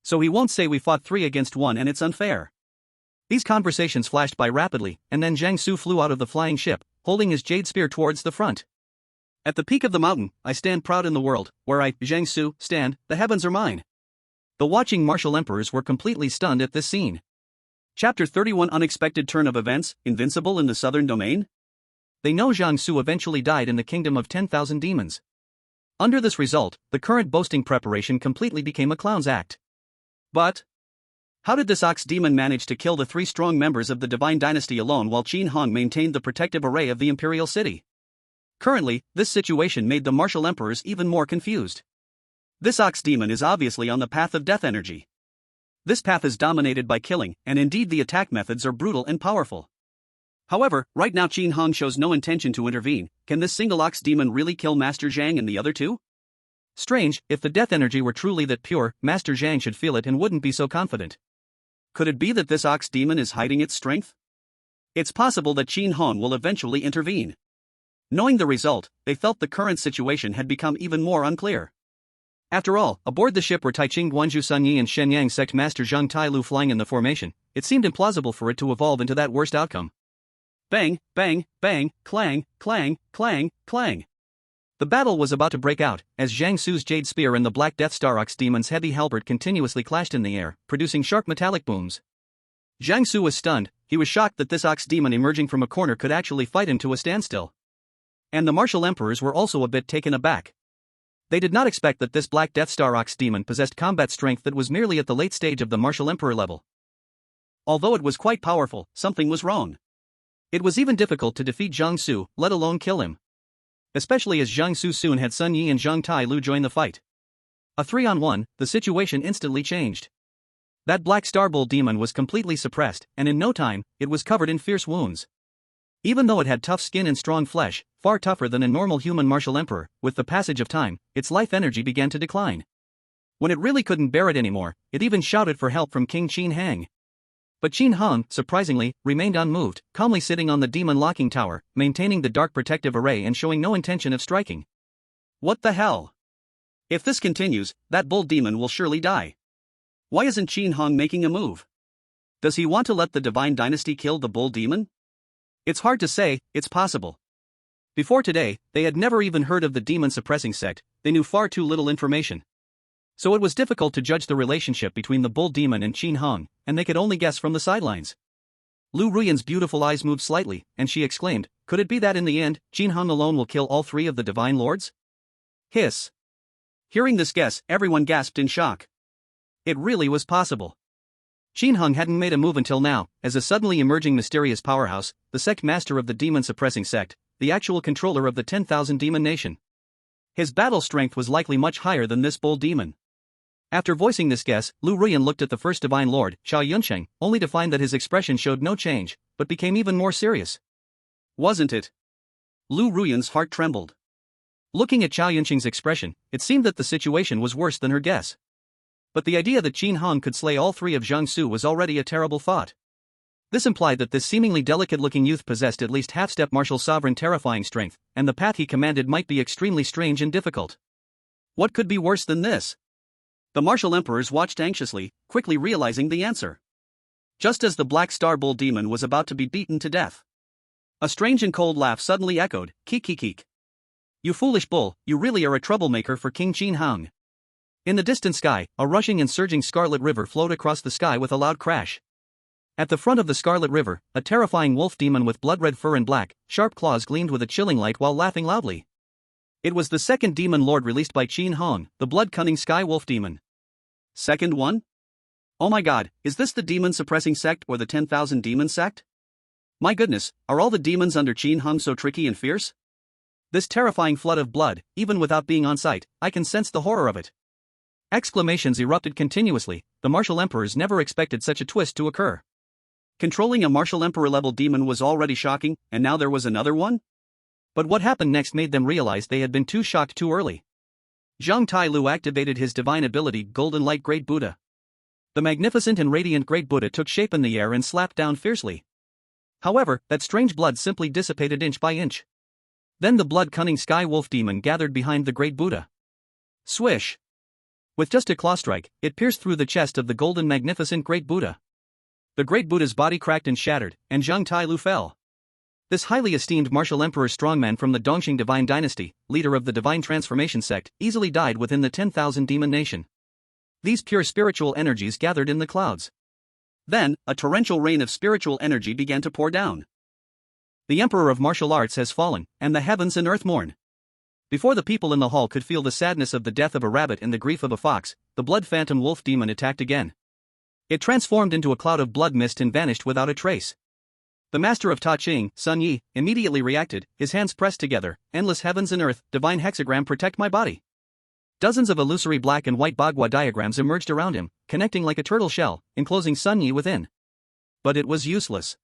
So he won't say we fought 3 against 1 and it's unfair. These conversations flashed by rapidly, and then Zhang Su flew out of the flying ship, holding his jade spear towards the front. At the peak of the mountain, I stand proud in the world, where I, Zhang Su, stand, the heavens are mine. The watching martial emperors were completely stunned at this scene. Chapter 31 Unexpected Turn of Events, Invincible in the Southern Domain? They know Zhang Su eventually died in the kingdom of 10,000 demons. Under this result, the current boasting preparation completely became a clown's act. But how did this ox demon manage to kill the 3 strong members of the Divine Dynasty alone while Qin Hong maintained the protective array of the imperial city? Currently, this situation made the martial emperors even more confused. This ox demon is obviously on the path of death energy. This path is dominated by killing, and indeed the attack methods are brutal and powerful. However, right now Qin Hong shows no intention to intervene. Can this single ox demon really kill Master Zhang and the other two? Strange, if the death energy were truly that pure, Master Zhang should feel it and wouldn't be so confident. Could it be that this ox demon is hiding its strength? It's possible that Qin Hong will eventually intervene. Knowing the result, they felt the current situation had become even more unclear. After all, aboard the ship were Taiqing Guanzhu Sun Yi and Shenyang sect master Zhang Tailu flying in the formation, it seemed implausible for it to evolve into that worst outcome. Bang, bang, bang, clang, clang, clang, clang. The battle was about to break out, as Zhang Su's jade spear and the Black Death Star Ox demon's heavy halberd continuously clashed in the air, producing sharp metallic booms. Zhang Su was stunned. He was shocked that this ox demon emerging from a corner could actually fight him to a standstill. And the martial emperors were also a bit taken aback. They did not expect that this Black Death Star Ox demon possessed combat strength that was merely at the late stage of the martial emperor level. Although it was quite powerful, something was wrong. It was even difficult to defeat Zhang Su, let alone kill him. Especially as Zhang Su soon had Sun Yi and Zhang Tailu join the fight. A 3-on-1, the situation instantly changed. That Black Star Bull demon was completely suppressed, and in no time, it was covered in fierce wounds. Even though it had tough skin and strong flesh, far tougher than a normal human martial emperor, with the passage of time, its life energy began to decline. When it really couldn't bear it anymore, it even shouted for help from King Qin Hang. But Qin Hong, surprisingly, remained unmoved, calmly sitting on the demon locking tower, maintaining the dark protective array and showing no intention of striking. What the hell? If this continues, that bull demon will surely die. Why isn't Qin Hong making a move? Does he want to let the Divine Dynasty kill the bull demon? It's hard to say, it's possible. Before today, they had never even heard of the demon-suppressing sect, they knew far too little information. So it was difficult to judge the relationship between the bull demon and Qin Hong, and they could only guess from the sidelines. Lu Ruyan's beautiful eyes moved slightly, and she exclaimed, "Could it be that in the end, Qin Hong alone will kill all three of the divine lords?" Hiss. Hearing this guess, everyone gasped in shock. It really was possible. Qin Hong hadn't made a move until now, as a suddenly emerging mysterious powerhouse, the sect master of the demon-suppressing sect, the actual controller of the 10,000 demon nation. His battle strength was likely much higher than this bull demon. After voicing this guess, Lu Ruyan looked at the first divine lord, Xiao Yunsheng, only to find that his expression showed no change, but became even more serious. Wasn't it? Lu Ruyan's heart trembled. Looking at Xiao Yunsheng's expression, it seemed that the situation was worse than her guess. But the idea that Qin Hong could slay all three of Jiangsu was already a terrible thought. This implied that this seemingly delicate-looking youth possessed at least half-step martial sovereign terrifying strength, and the path he commanded might be extremely strange and difficult. What could be worse than this? The martial emperors watched anxiously, quickly realizing the answer. Just as the Black Star Bull demon was about to be beaten to death, a strange and cold laugh suddenly echoed, "Keek keek keek. You foolish bull, you really are a troublemaker for King Qin Hong." In the distant sky, a rushing and surging scarlet river flowed across the sky with a loud crash. At the front of the scarlet river, a terrifying wolf demon with blood-red fur and black, sharp claws gleamed with a chilling light while laughing loudly. It was the second demon lord released by Qin Hong, the blood-cunning sky wolf demon. Second one? Oh my god, is this the demon-suppressing sect or the 10,000 demon sect? My goodness, are all the demons under Qin Hong so tricky and fierce? This terrifying flood of blood, even without being on site, I can sense the horror of it. Exclamations erupted continuously. The martial emperors never expected such a twist to occur. Controlling a martial emperor-level demon was already shocking, and now there was another one? But what happened next made them realize they had been too shocked too early. Zhang Tailu activated his divine ability, Golden Light Great Buddha. The magnificent and radiant Great Buddha took shape in the air and slapped down fiercely. However, that strange blood simply dissipated inch by inch. Then the blood-cunning sky wolf demon gathered behind the Great Buddha. Swish! With just a claw strike, it pierced through the chest of the golden magnificent Great Buddha. The Great Buddha's body cracked and shattered, and Zhang Tailu fell. This highly esteemed martial emperor strongman from the Dongxing divine dynasty, leader of the divine transformation sect, easily died within the 10,000 demon nation. These pure spiritual energies gathered in the clouds. Then, a torrential rain of spiritual energy began to pour down. The emperor of martial arts has fallen, and the heavens and earth mourn. Before the people in the hall could feel the sadness of the death of a rabbit and the grief of a fox, the blood phantom wolf demon attacked again. It transformed into a cloud of blood mist and vanished without a trace. The master of Ta Ching, Sun Yi, immediately reacted, his hands pressed together, "Endless heavens and earth, divine hexagram protect my body." Dozens of illusory black and white bagua diagrams emerged around him, connecting like a turtle shell, enclosing Sun Yi within. But it was useless.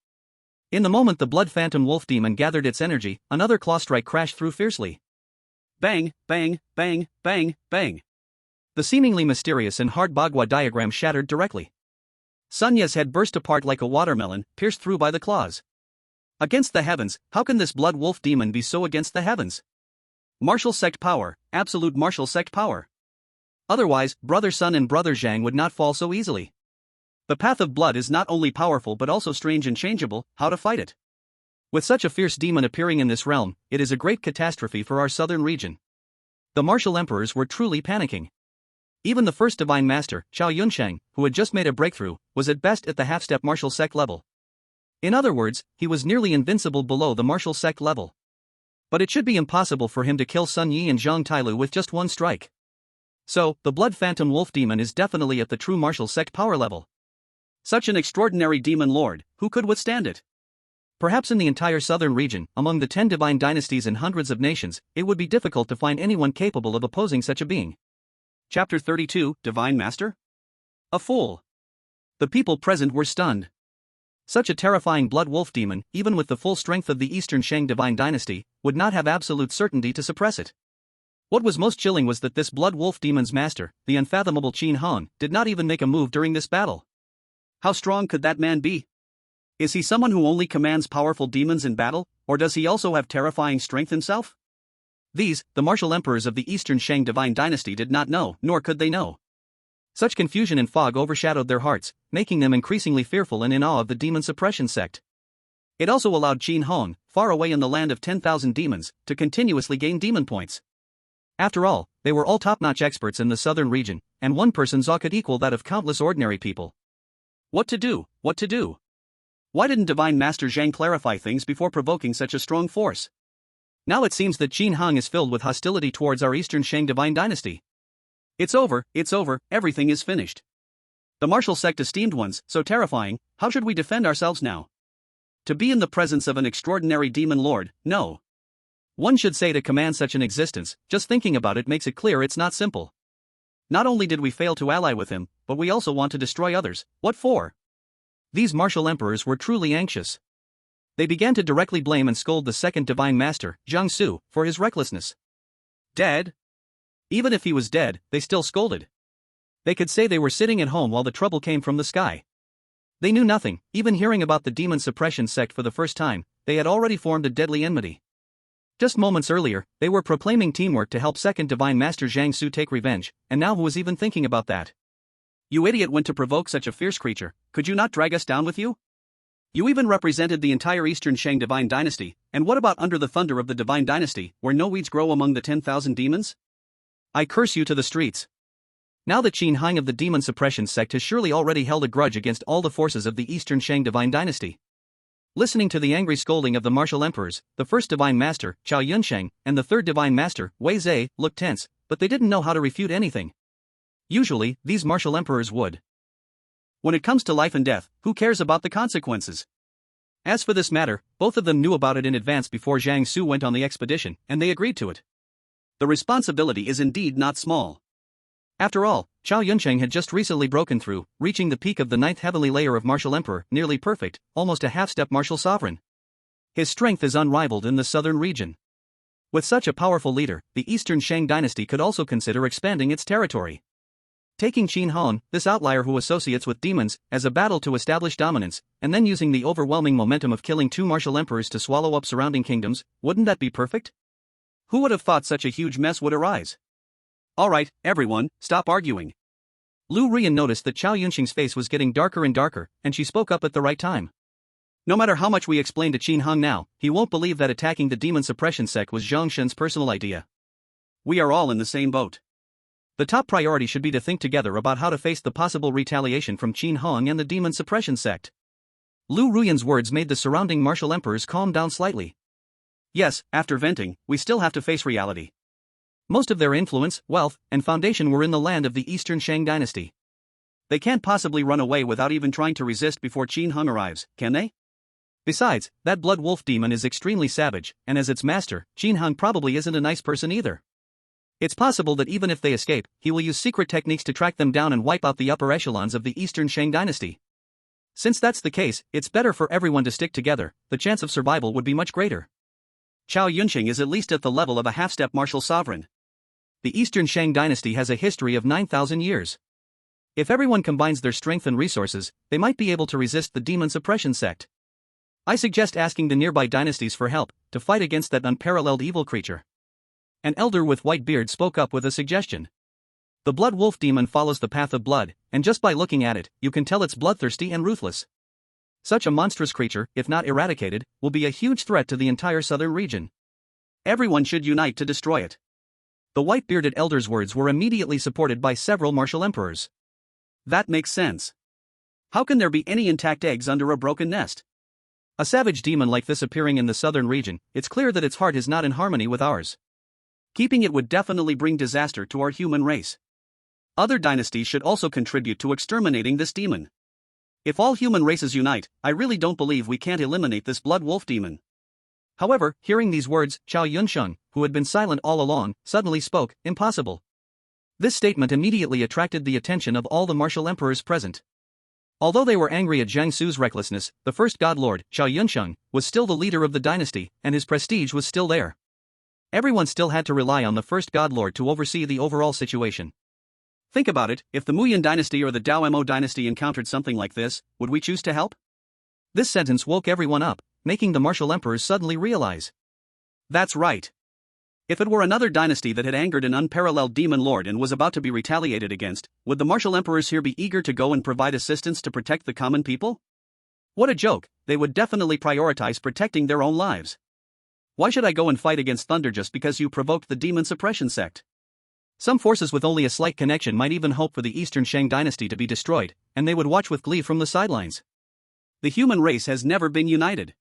In the moment the blood phantom wolf demon gathered its energy, another claw strike crashed through fiercely. Bang, bang, bang, bang, bang. The seemingly mysterious and hard bagua diagram shattered directly. Sun Yi's head burst apart like a watermelon, pierced through by the claws. Against the heavens, how can this blood wolf demon be so against the heavens? Martial sect power, absolute martial sect power. Otherwise, Brother Sun and Brother Zhang would not fall so easily. The path of blood is not only powerful but also strange and changeable. How to fight it? With such a fierce demon appearing in this realm, it is a great catastrophe for our southern region. The martial emperors were truly panicking. Even the first divine master, Xiao Yunsheng, who had just made a breakthrough, was at best at the half-step martial sect level. In other words, he was nearly invincible below the martial sect level. But it should be impossible for him to kill Sun Yi and Zhang Tailu with just one strike. So, the blood phantom wolf demon is definitely at the true martial sect power level. Such an extraordinary demon lord, who could withstand it? Perhaps in the entire southern region, among the 10 divine dynasties and hundreds of nations, it would be difficult to find anyone capable of opposing such a being. Chapter 32, Divine Master? A fool. The people present were stunned. Such a terrifying blood wolf demon, even with the full strength of the Eastern Shang divine dynasty, would not have absolute certainty to suppress it. What was most chilling was that this blood wolf demon's master, the unfathomable Qin Hong, did not even make a move during this battle. How strong could that man be? Is he someone who only commands powerful demons in battle, or does he also have terrifying strength himself? These, the martial emperors of the Eastern Shang divine dynasty did not know, nor could they know. Such confusion and fog overshadowed their hearts, making them increasingly fearful and in awe of the demon suppression sect. It also allowed Qin Hong, far away in the land of 10,000 demons, to continuously gain demon points. After all, they were all top-notch experts in the southern region, and one person's awe could equal that of countless ordinary people. What to do? What to do? Why didn't Divine Master Zhang clarify things before provoking such a strong force? Now it seems that Qin Hong is filled with hostility towards our Eastern Shang divine dynasty. It's over, everything is finished. The martial sect esteemed ones, so terrifying, how should we defend ourselves now? To be in the presence of an extraordinary demon lord, no. One should say to command such an existence, just thinking about it makes it clear it's not simple. Not only did we fail to ally with him, but we also want to destroy others. What for? These martial emperors were truly anxious. They began to directly blame and scold the second divine master, Jiang Su, for his recklessness. Dead? Even if he was dead, they still scolded. They could say they were sitting at home while the trouble came from the sky. They knew nothing, even hearing about the demon suppression sect for the first time, they had already formed a deadly enmity. Just moments earlier, they were proclaiming teamwork to help second divine master Jiang Su take revenge, and now who was even thinking about that? You idiot went to provoke such a fierce creature, could you not drag us down with you? You even represented the entire Eastern Shang divine dynasty, and what about under the thunder of the divine dynasty, where no weeds grow among the 10,000 demons? I curse you to the streets. Now that Qin Hong of the demon suppression sect has surely already held a grudge against all the forces of the Eastern Shang divine dynasty. Listening to the angry scolding of the martial emperors, the first divine master, Chao Yunsheng, and the third divine master, Wei Zhe, looked tense, but they didn't know how to refute anything. Usually, these martial emperors would. When it comes to life and death, who cares about the consequences? As for this matter, both of them knew about it in advance before Jiang Su went on the expedition, and they agreed to it. The responsibility is indeed not small. After all, Chao Yunsheng had just recently broken through, reaching the peak of the 9th heavenly layer of martial emperor, nearly perfect, almost a half-step martial sovereign. His strength is unrivaled in the southern region. With such a powerful leader, the Eastern Shang dynasty could also consider expanding its territory. Taking Qin Hong, this outlier who associates with demons, as a battle to establish dominance, and then using the overwhelming momentum of killing two martial emperors to swallow up surrounding kingdoms, wouldn't that be perfect? Who would have thought such a huge mess would arise? Alright, everyone, stop arguing. Lu Rian noticed that Chao Yunsheng's face was getting darker and darker, and she spoke up at the right time. No matter how much we explain to Qin Hong now, he won't believe that attacking the demon suppression sect was Zhang Shen's personal idea. We are all in the same boat. The top priority should be to think together about how to face the possible retaliation from Qin Hong and the demon suppression sect. Lu Ruyan's words made the surrounding martial emperors calm down slightly. Yes, after venting, we still have to face reality. Most of their influence, wealth, and foundation were in the land of the Eastern Shang dynasty. They can't possibly run away without even trying to resist before Qin Hong arrives, can they? Besides, that blood wolf demon is extremely savage, and as its master, Qin Hong probably isn't a nice person either. It's possible that even if they escape, he will use secret techniques to track them down and wipe out the upper echelons of the Eastern Shang dynasty. Since that's the case, it's better for everyone to stick together, the chance of survival would be much greater. Chao Yunsheng is at least at the level of a half-step martial sovereign. The Eastern Shang dynasty has a history of 9,000 years. If everyone combines their strength and resources, they might be able to resist the demon suppression sect. I suggest asking the nearby dynasties for help, to fight against that unparalleled evil creature. An elder with white beard spoke up with a suggestion. The blood wolf demon follows the path of blood, and just by looking at it, you can tell it's bloodthirsty and ruthless. Such a monstrous creature, if not eradicated, will be a huge threat to the entire southern region. Everyone should unite to destroy it. The white-bearded elder's words were immediately supported by several martial emperors. That makes sense. How can there be any intact eggs under a broken nest? A savage demon like this appearing in the southern region, it's clear that its heart is not in harmony with ours. Keeping it would definitely bring disaster to our human race. Other dynasties should also contribute to exterminating this demon. If all human races unite, I really don't believe we can't eliminate this blood wolf demon. However, hearing these words, Chao Yunsheng, who had been silent all along, suddenly spoke, impossible. This statement immediately attracted the attention of all the martial emperors present. Although they were angry at Jiang Su's recklessness, the first god lord, Chao Yunsheng, was still the leader of the dynasty, and his prestige was still there. Everyone still had to rely on the first god lord to oversee the overall situation. Think about it, if the Muyan dynasty or the Dao Mo dynasty encountered something like this, would we choose to help? This sentence woke everyone up, making the martial emperors suddenly realize. That's right. If it were another dynasty that had angered an unparalleled demon lord and was about to be retaliated against, would the martial emperors here be eager to go and provide assistance to protect the common people? What a joke, they would definitely prioritize protecting their own lives. Why should I go and fight against Thunder just because you provoked the demon suppression sect? Some forces with only a slight connection might even hope for the Eastern Shang dynasty to be destroyed, and they would watch with glee from the sidelines. The human race has never been united.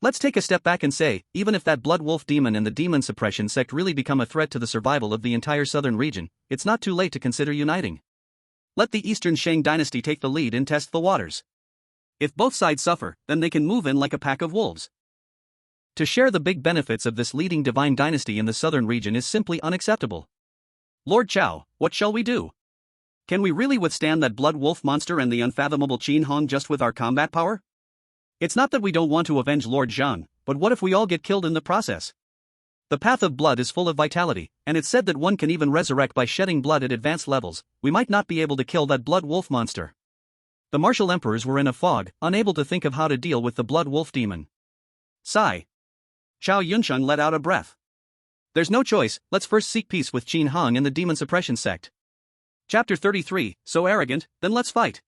Let's take a step back and say, even if that blood wolf demon and the demon suppression sect really become a threat to the survival of the entire southern region, it's not too late to consider uniting. Let the Eastern Shang dynasty take the lead and test the waters. If both sides suffer, then they can move in like a pack of wolves. To share the big benefits of this leading divine dynasty in the southern region is simply unacceptable. Lord Chao, what shall we do? Can we really withstand that blood wolf monster and the unfathomable Qin Hong just with our combat power? It's not that we don't want to avenge Lord Zhang, but what if we all get killed in the process? The path of blood is full of vitality, and it's said that one can even resurrect by shedding blood at advanced levels. We might not be able to kill that blood wolf monster. The martial emperors were in a fog, unable to think of how to deal with the blood wolf demon. Sigh. Zhao Yunsheng let out a breath. There's no choice, let's first seek peace with Qin Hong and the demon suppression sect. Chapter 33, so arrogant, then let's fight.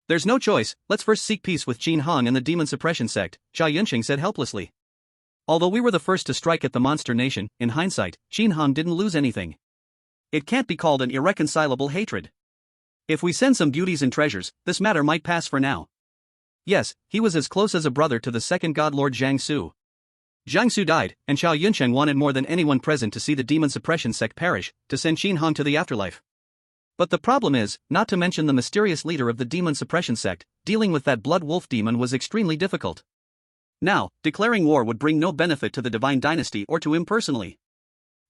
There's no choice, let's first seek peace with Qin Hong and the demon suppression sect, Zhao Yunsheng said helplessly. Although we were the first to strike at the monster nation, in hindsight, Qin Hong didn't lose anything. It can't be called an irreconcilable hatred. If we send some beauties and treasures, this matter might pass for now. Yes, he was as close as a brother to the second god Lord Zhang Su. Zhang Su died, and Zhao Yunsheng wanted more than anyone present to see the demon suppression sect perish, to send Qin Hong to the afterlife. But the problem is, not to mention the mysterious leader of the demon suppression sect, dealing with that blood wolf demon was extremely difficult. Now, declaring war would bring no benefit to the divine dynasty or to him personally.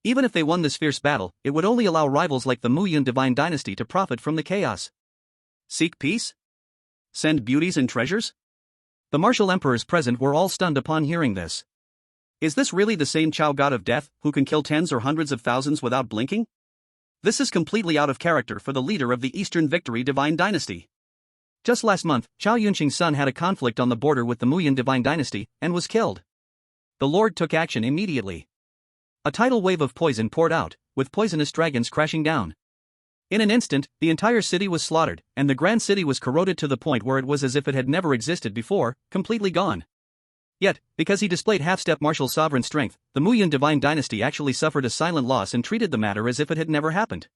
Even if they won this fierce battle, it would only allow rivals like the Muyun divine dynasty to profit from the chaos. Seek peace? Send beauties and treasures? The martial emperors present were all stunned upon hearing this. Is this really the same Chao god of death, who can kill tens or hundreds of thousands without blinking? This is completely out of character for the leader of the Eastern Victory divine dynasty. Just last month, Zhao Yunsheng's son had a conflict on the border with the Muyun divine dynasty, and was killed. The lord took action immediately. A tidal wave of poison poured out, with poisonous dragons crashing down. In an instant, the entire city was slaughtered, and the grand city was corroded to the point where it was as if it had never existed before, completely gone. Yet, because he displayed half-step martial sovereign strength, the Muyun divine dynasty actually suffered a silent loss and treated the matter as if it had never happened.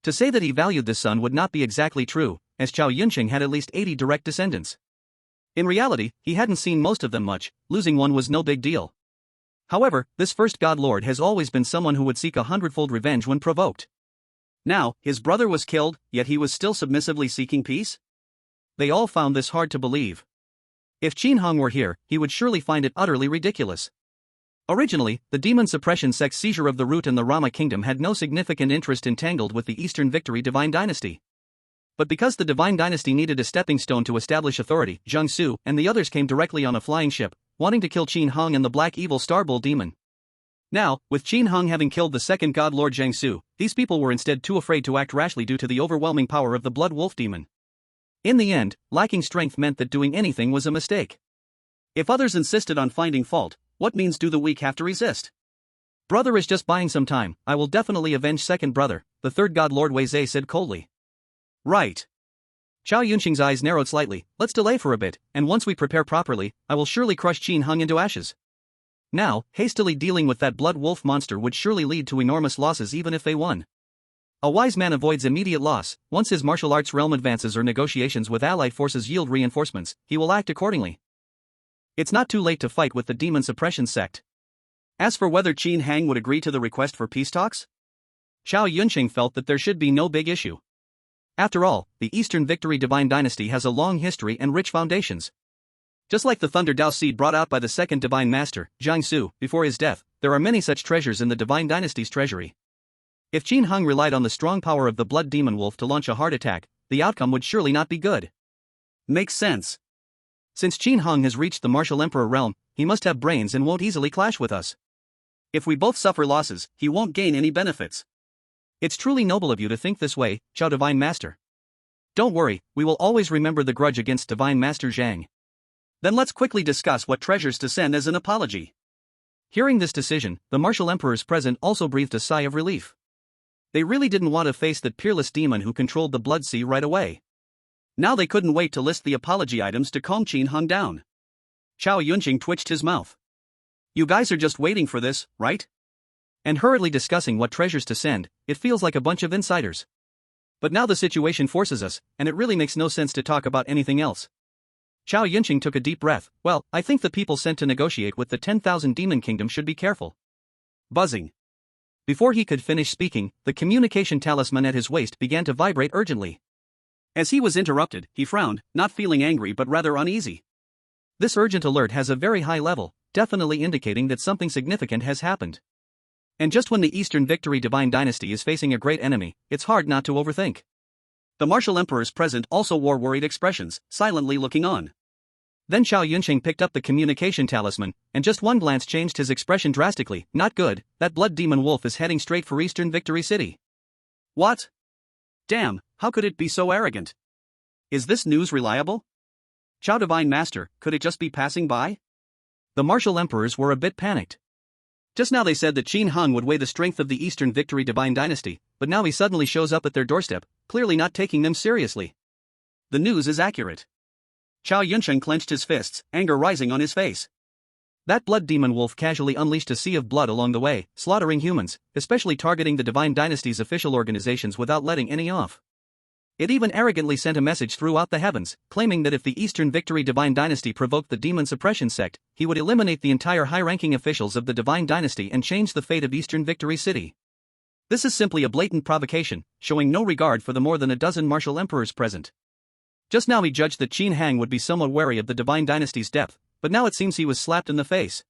To say that he valued this son would not be exactly true, as Zhao Yunsheng had at least 80 direct descendants. In reality, he hadn't seen most of them much, losing one was no big deal. However, this first god lord has always been someone who would seek 100-fold revenge when provoked. Now, his brother was killed, yet he was still submissively seeking peace? They all found this hard to believe. If Qin Hong were here, he would surely find it utterly ridiculous. Originally, the demon suppression sect's seizure of the root in the Rama kingdom had no significant interest entangled with the Eastern Victory divine dynasty. But because the divine dynasty needed a stepping stone to establish authority, Zhang Su and the others came directly on a flying ship, wanting to kill Qin Hong and the black evil Star Bull demon. Now, with Qin Hong having killed the second god Lord Zhang Su, these people were instead too afraid to act rashly due to the overwhelming power of the blood wolf demon. In the end, lacking strength meant that doing anything was a mistake. If others insisted on finding fault, what means do the weak have to resist? Brother is just buying some time, I will definitely avenge second brother, the third god Lord Wei Zhe said coldly. Right. Zhao Yunsheng's eyes narrowed slightly, let's delay for a bit, and once we prepare properly, I will surely crush Qin Hong into ashes. Now, hastily dealing with that blood wolf monster would surely lead to enormous losses even if they won. A wise man avoids immediate loss. Once his martial arts realm advances or negotiations with allied forces yield reinforcements, he will act accordingly. It's not too late to fight with the demon suppression sect. As for whether Qin Hong would agree to the request for peace talks, Zhao Yunsheng felt that there should be no big issue. After all, the Eastern Victory divine dynasty has a long history and rich foundations. Just like the Thunder Dao seed brought out by the second divine master, Zhang Su, before his death, there are many such treasures in the divine dynasty's treasury. If Qin Hong relied on the strong power of the blood demon wolf to launch a hard attack, the outcome would surely not be good. Makes sense. Since Qin Hong has reached the martial emperor realm, he must have brains and won't easily clash with us. If we both suffer losses, he won't gain any benefits. It's truly noble of you to think this way, Zhao Divine Master. Don't worry, we will always remember the grudge against Divine Master Zhang. Then let's quickly discuss what treasures to send as an apology. Hearing this decision, the martial emperors present also breathed a sigh of relief. They really didn't want to face that peerless demon who controlled the Blood Sea right away. Now they couldn't wait to list the apology items to calm Qin Hong down. Zhao Yunqing twitched his mouth. You guys are just waiting for this, right? and hurriedly discussing what treasures to send. It feels like a bunch of insiders. But now the situation forces us, and it really makes no sense to talk about anything else. Chao Yunqing took a deep breath. Well, I think the people sent to negotiate with the 10,000 demon kingdom should be careful. Buzzing. Before he could finish speaking, the communication talisman at his waist began to vibrate urgently. As he was interrupted, he frowned, not feeling angry but rather uneasy. This urgent alert has a very high level, definitely indicating that something significant has happened. And just when the Eastern Victory Divine Dynasty is facing a great enemy, it's hard not to overthink. The martial emperors present also wore worried expressions, silently looking on. Then Chao Yunqing picked up the communication talisman, and just one glance changed his expression drastically. Not good, that blood demon wolf is heading straight for Eastern Victory City. What? Damn, how could it be so arrogant? Is this news reliable? Chao Divine Master, could it just be passing by? The martial emperors were a bit panicked. Just now they said that Qin Hong would weigh the strength of the Eastern Victory Divine Dynasty, but now he suddenly shows up at their doorstep, clearly not taking them seriously. The news is accurate. Chao Yunqing clenched his fists, anger rising on his face. That blood demon wolf casually unleashed a sea of blood along the way, slaughtering humans, especially targeting the Divine Dynasty's official organizations without letting any off. It even arrogantly sent a message throughout the heavens, claiming that if the Eastern Victory Divine Dynasty provoked the demon suppression sect, he would eliminate the entire high-ranking officials of the Divine Dynasty and change the fate of Eastern Victory City. This is simply a blatant provocation, showing no regard for the more than a dozen martial emperors present. Just now he judged that Qin Hang would be somewhat wary of the Divine Dynasty's depth, but now it seems he was slapped in the face.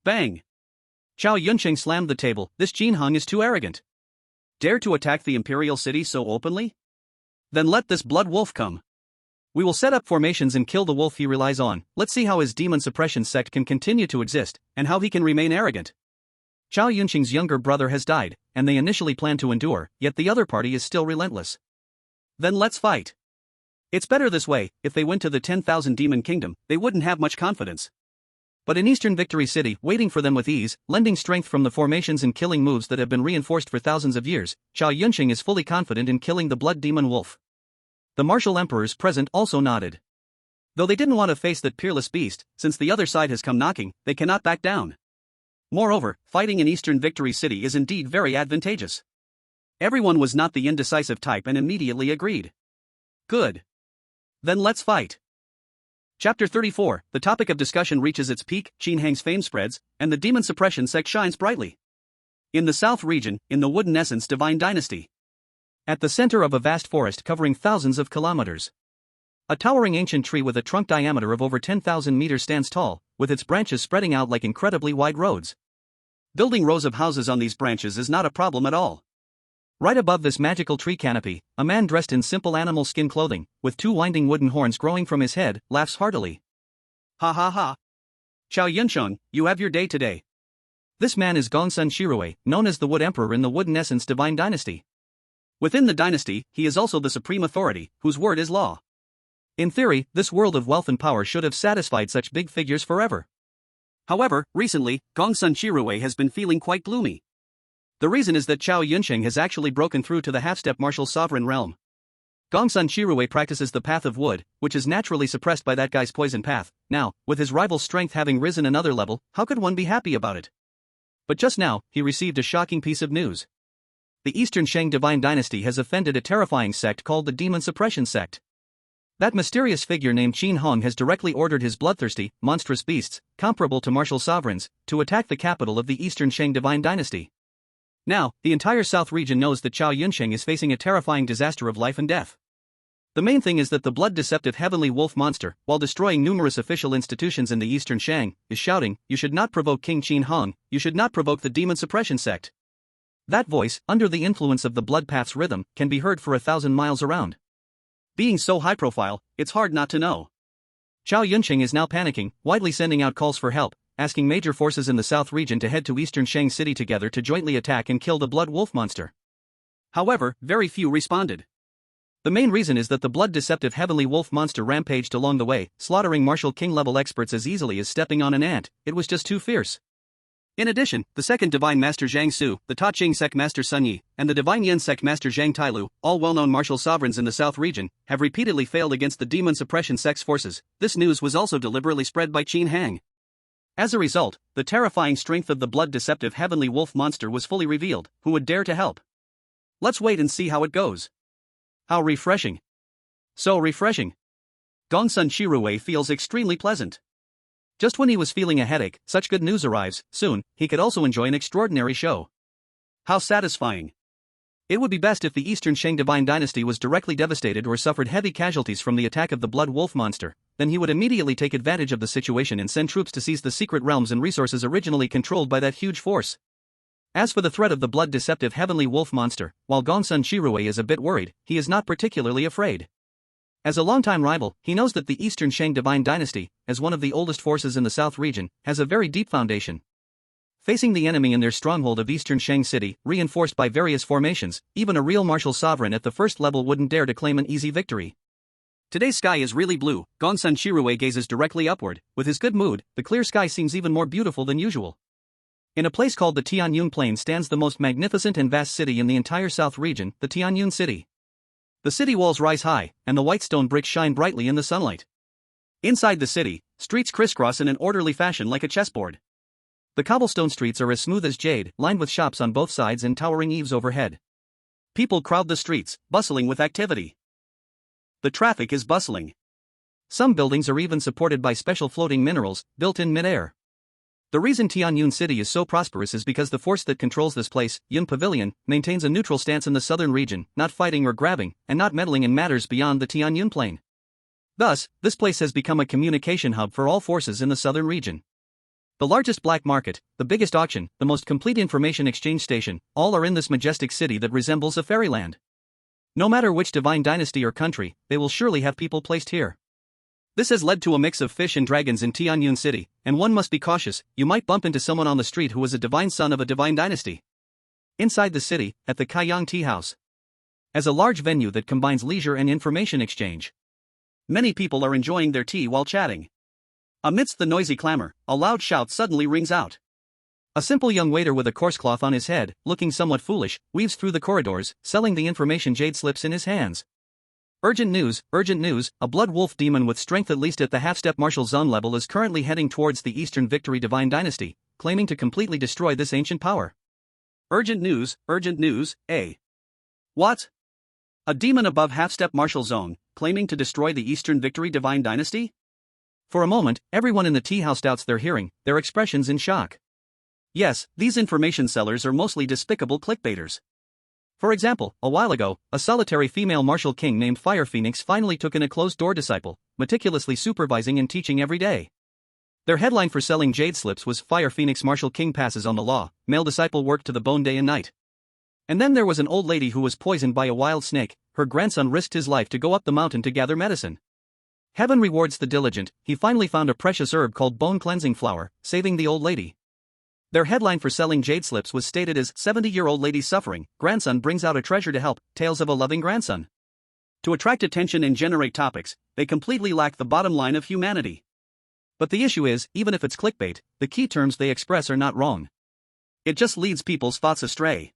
Bang! Chao Yunqing slammed the table. This Qin Hang is too arrogant. Dare to attack the imperial city so openly? Then let this blood wolf come. We will set up formations and kill the wolf he relies on. Let's see how his demon suppression sect can continue to exist, and how he can remain arrogant. Chao Yunqing's younger brother has died, and they initially planned to endure, yet the other party is still relentless. Then let's fight. It's better this way. If they went to the 10,000 demon kingdom, they wouldn't have much confidence. But in Eastern Victory City, waiting for them with ease, lending strength from the formations and killing moves that have been reinforced for thousands of years, Chao Yunqing is fully confident in killing the blood demon wolf. The martial emperors present also nodded. Though they didn't want to face that peerless beast, since the other side has come knocking, they cannot back down. Moreover, fighting in Eastern Victory City is indeed very advantageous. Everyone was not the indecisive type and immediately agreed. Good. Then let's fight. Chapter 34, the topic of discussion reaches its peak, Qin Hang's fame spreads, and the demon suppression sect shines brightly. In the south region, in the Wooden Essence Divine Dynasty. At the center of a vast forest covering thousands of kilometers. A towering ancient tree with a trunk diameter of over 10,000 meters stands tall, with its branches spreading out like incredibly wide roads. Building rows of houses on these branches is not a problem at all. Right above this magical tree canopy, a man dressed in simple animal skin clothing, with two winding wooden horns growing from his head, laughs heartily. Ha ha ha. Chao Yunqing, you have your day today. This man is Gongsun Shirue, known as the Wood Emperor in the Wooden Essence Divine Dynasty. Within the dynasty, he is also the supreme authority, whose word is law. In theory, this world of wealth and power should have satisfied such big figures forever. However, recently, Gongsun Shirue has been feeling quite gloomy. The reason is that Chao Yunqing has actually broken through to the half-step martial sovereign realm. Gongsun Shirue practices the path of wood, which is naturally suppressed by that guy's poison path. Now, with his rival's strength having risen another level, how could one be happy about it? But just now, he received a shocking piece of news. The Eastern Shang Divine Dynasty has offended a terrifying sect called the Demon Suppression Sect. That mysterious figure named Qin Hong has directly ordered his bloodthirsty, monstrous beasts, comparable to martial sovereigns, to attack the capital of the Eastern Shang Divine Dynasty. Now, the entire South region knows that Chao Yunqing is facing a terrifying disaster of life and death. The main thing is that the blood-deceptive heavenly wolf monster, while destroying numerous official institutions in the Eastern Shang, is shouting, "You should not provoke King Qin Hong, you should not provoke the demon suppression sect." That voice, under the influence of the blood path's rhythm, can be heard for 1,000 miles around. Being so high-profile, it's hard not to know. Chao Yunqing is now panicking, widely sending out calls for help, asking major forces in the south region to head to Eastern Shang City together to jointly attack and kill the blood wolf monster. However, very few responded. The main reason is that the blood-deceptive heavenly wolf monster rampaged along the way, slaughtering martial king-level experts as easily as stepping on an ant. It was just too fierce. In addition, the second Divine Master Zhang Su, the Ta Ching Sect Master Sun Yi, and the Divine Yen Sect Master Zhang Tailu, all well-known martial sovereigns in the south region, have repeatedly failed against the demon suppression sect's forces. This news was also deliberately spread by Qin Hang. As a result, the terrifying strength of the blood-deceptive heavenly wolf monster was fully revealed. Who would dare to help? Let's wait and see how it goes. How refreshing. So refreshing. Gongsun Shirue feels extremely pleasant. Just when he was feeling a headache, such good news arrives. Soon, he could also enjoy an extraordinary show. How satisfying. It would be best if the Eastern Shang divine dynasty was directly devastated or suffered heavy casualties from the attack of the blood wolf monster. Then he would immediately take advantage of the situation and send troops to seize the secret realms and resources originally controlled by that huge force. As for the threat of the blood-deceptive heavenly wolf monster, while Gongsun Shirue is a bit worried, he is not particularly afraid. As a longtime rival, he knows that the Eastern Shang divine dynasty, as one of the oldest forces in the South region, has a very deep foundation. Facing the enemy in their stronghold of Eastern Shang City, reinforced by various formations, even a real martial sovereign at the first level wouldn't dare to claim an easy victory. Today's sky is really blue. Gongsun Shirue gazes directly upward. With his good mood, the clear sky seems even more beautiful than usual. In a place called the Tianyun Plain stands the most magnificent and vast city in the entire South region, the Tianyun City. The city walls rise high, and the white stone bricks shine brightly in the sunlight. Inside the city, streets crisscross in an orderly fashion like a chessboard. The cobblestone streets are as smooth as jade, lined with shops on both sides and towering eaves overhead. People crowd the streets, bustling with activity. The traffic is bustling. Some buildings are even supported by special floating minerals, built in mid-air. The reason Tianyun City is so prosperous is because the force that controls this place, Yun Pavilion, maintains a neutral stance in the southern region, not fighting or grabbing, and not meddling in matters beyond the Tianyun Plain. Thus, this place has become a communication hub for all forces in the southern region. The largest black market, the biggest auction, the most complete information exchange station, all are in this majestic city that resembles a fairyland. No matter which divine dynasty or country, they will surely have people placed here. This has led to a mix of fish and dragons in Tianyun City, and one must be cautious. You might bump into someone on the street who is a divine son of a divine dynasty. Inside the city, at the Kaiyang Tea House, as a large venue that combines leisure and information exchange, many people are enjoying their tea while chatting. Amidst the noisy clamor, a loud shout suddenly rings out. A simple young waiter with a coarse cloth on his head, looking somewhat foolish, weaves through the corridors, selling the information jade slips in his hands. Urgent news, a blood wolf demon with strength at least at the half-step martial zone level is currently heading towards the Eastern Victory Divine Dynasty, claiming to completely destroy this ancient power. Urgent news, eh? What? A demon above half-step martial zone, claiming to destroy the Eastern Victory Divine Dynasty? For a moment, everyone in the tea house doubts their hearing, their expressions in shock. Yes, these information sellers are mostly despicable clickbaiters. For example, a while ago, a solitary female martial king named Fire Phoenix finally took in a closed-door disciple, meticulously supervising and teaching every day. Their headline for selling jade slips was Fire Phoenix Martial King passes on the law, male disciple worked to the bone day and night. And then there was an old lady who was poisoned by a wild snake. Her grandson risked his life to go up the mountain to gather medicine. Heaven rewards the diligent. He finally found a precious herb called bone cleansing flower, saving the old lady. Their headline for selling jade slips was stated as 70-year-old lady suffering, grandson brings out a treasure to help, tales of a loving grandson. To attract attention and generate topics, they completely lack the bottom line of humanity. But the issue is, even if it's clickbait, the key terms they express are not wrong. It just leads people's thoughts astray.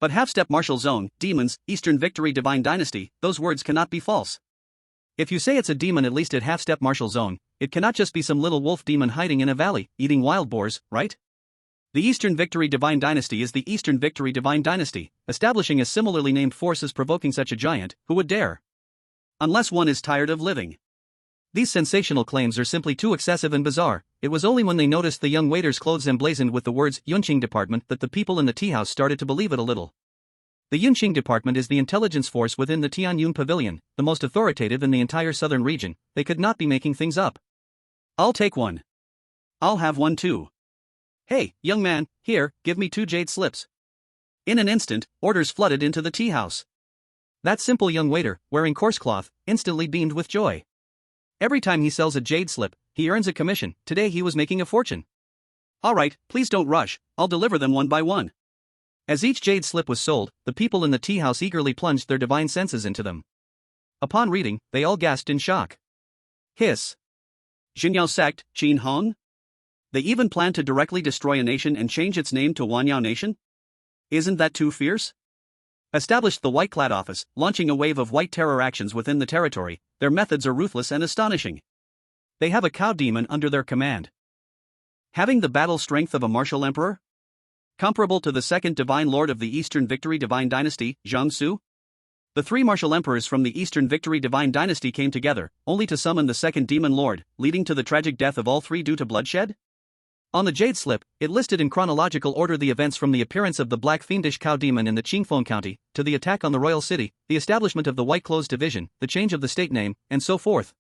But half-step martial zone, demons, Eastern Victory Divine Dynasty, those words cannot be false. If you say it's a demon at least at half-step martial zone, it cannot just be some little wolf demon hiding in a valley, eating wild boars, right? The Eastern Victory Divine Dynasty is the Eastern Victory Divine Dynasty, establishing a similarly named force as provoking such a giant, who would dare? Unless one is tired of living. These sensational claims are simply too excessive and bizarre. It was only when they noticed the young waiter's clothes emblazoned with the words Yunqing Department that the people in the tea house started to believe it a little. The Yunqing Department is the intelligence force within the Tianyun Pavilion, the most authoritative in the entire southern region. They could not be making things up. I'll take one. I'll have one too. Hey, young man, here, give me 2 jade slips. In an instant, orders flooded into the tea house. That simple young waiter, wearing coarse cloth, instantly beamed with joy. Every time he sells a jade slip, he earns a commission. Today he was making a fortune. Alright, please don't rush, I'll deliver them one by one. As each jade slip was sold, the people in the tea house eagerly plunged their divine senses into them. Upon reading, they all gasped in shock. Hiss. Jinyao sect, Qin Hong? They even plan to directly destroy a nation and change its name to Wanyao Nation? Isn't that too fierce? Established the White Clad Office, launching a wave of white terror actions within the territory. Their methods are ruthless and astonishing. They have a cow demon under their command. Having the battle strength of a martial emperor? Comparable to the second divine lord of the Eastern Victory Divine Dynasty, Zhang Su? The three martial emperors from the Eastern Victory Divine Dynasty came together, only to summon the second demon lord, leading to the tragic death of all three due to bloodshed? On the Jade Slip, it listed in chronological order the events from the appearance of the black fiendish cow demon in the Qingfeng County, to the attack on the royal city, the establishment of the White Clothes Division, the change of the state name, and so forth.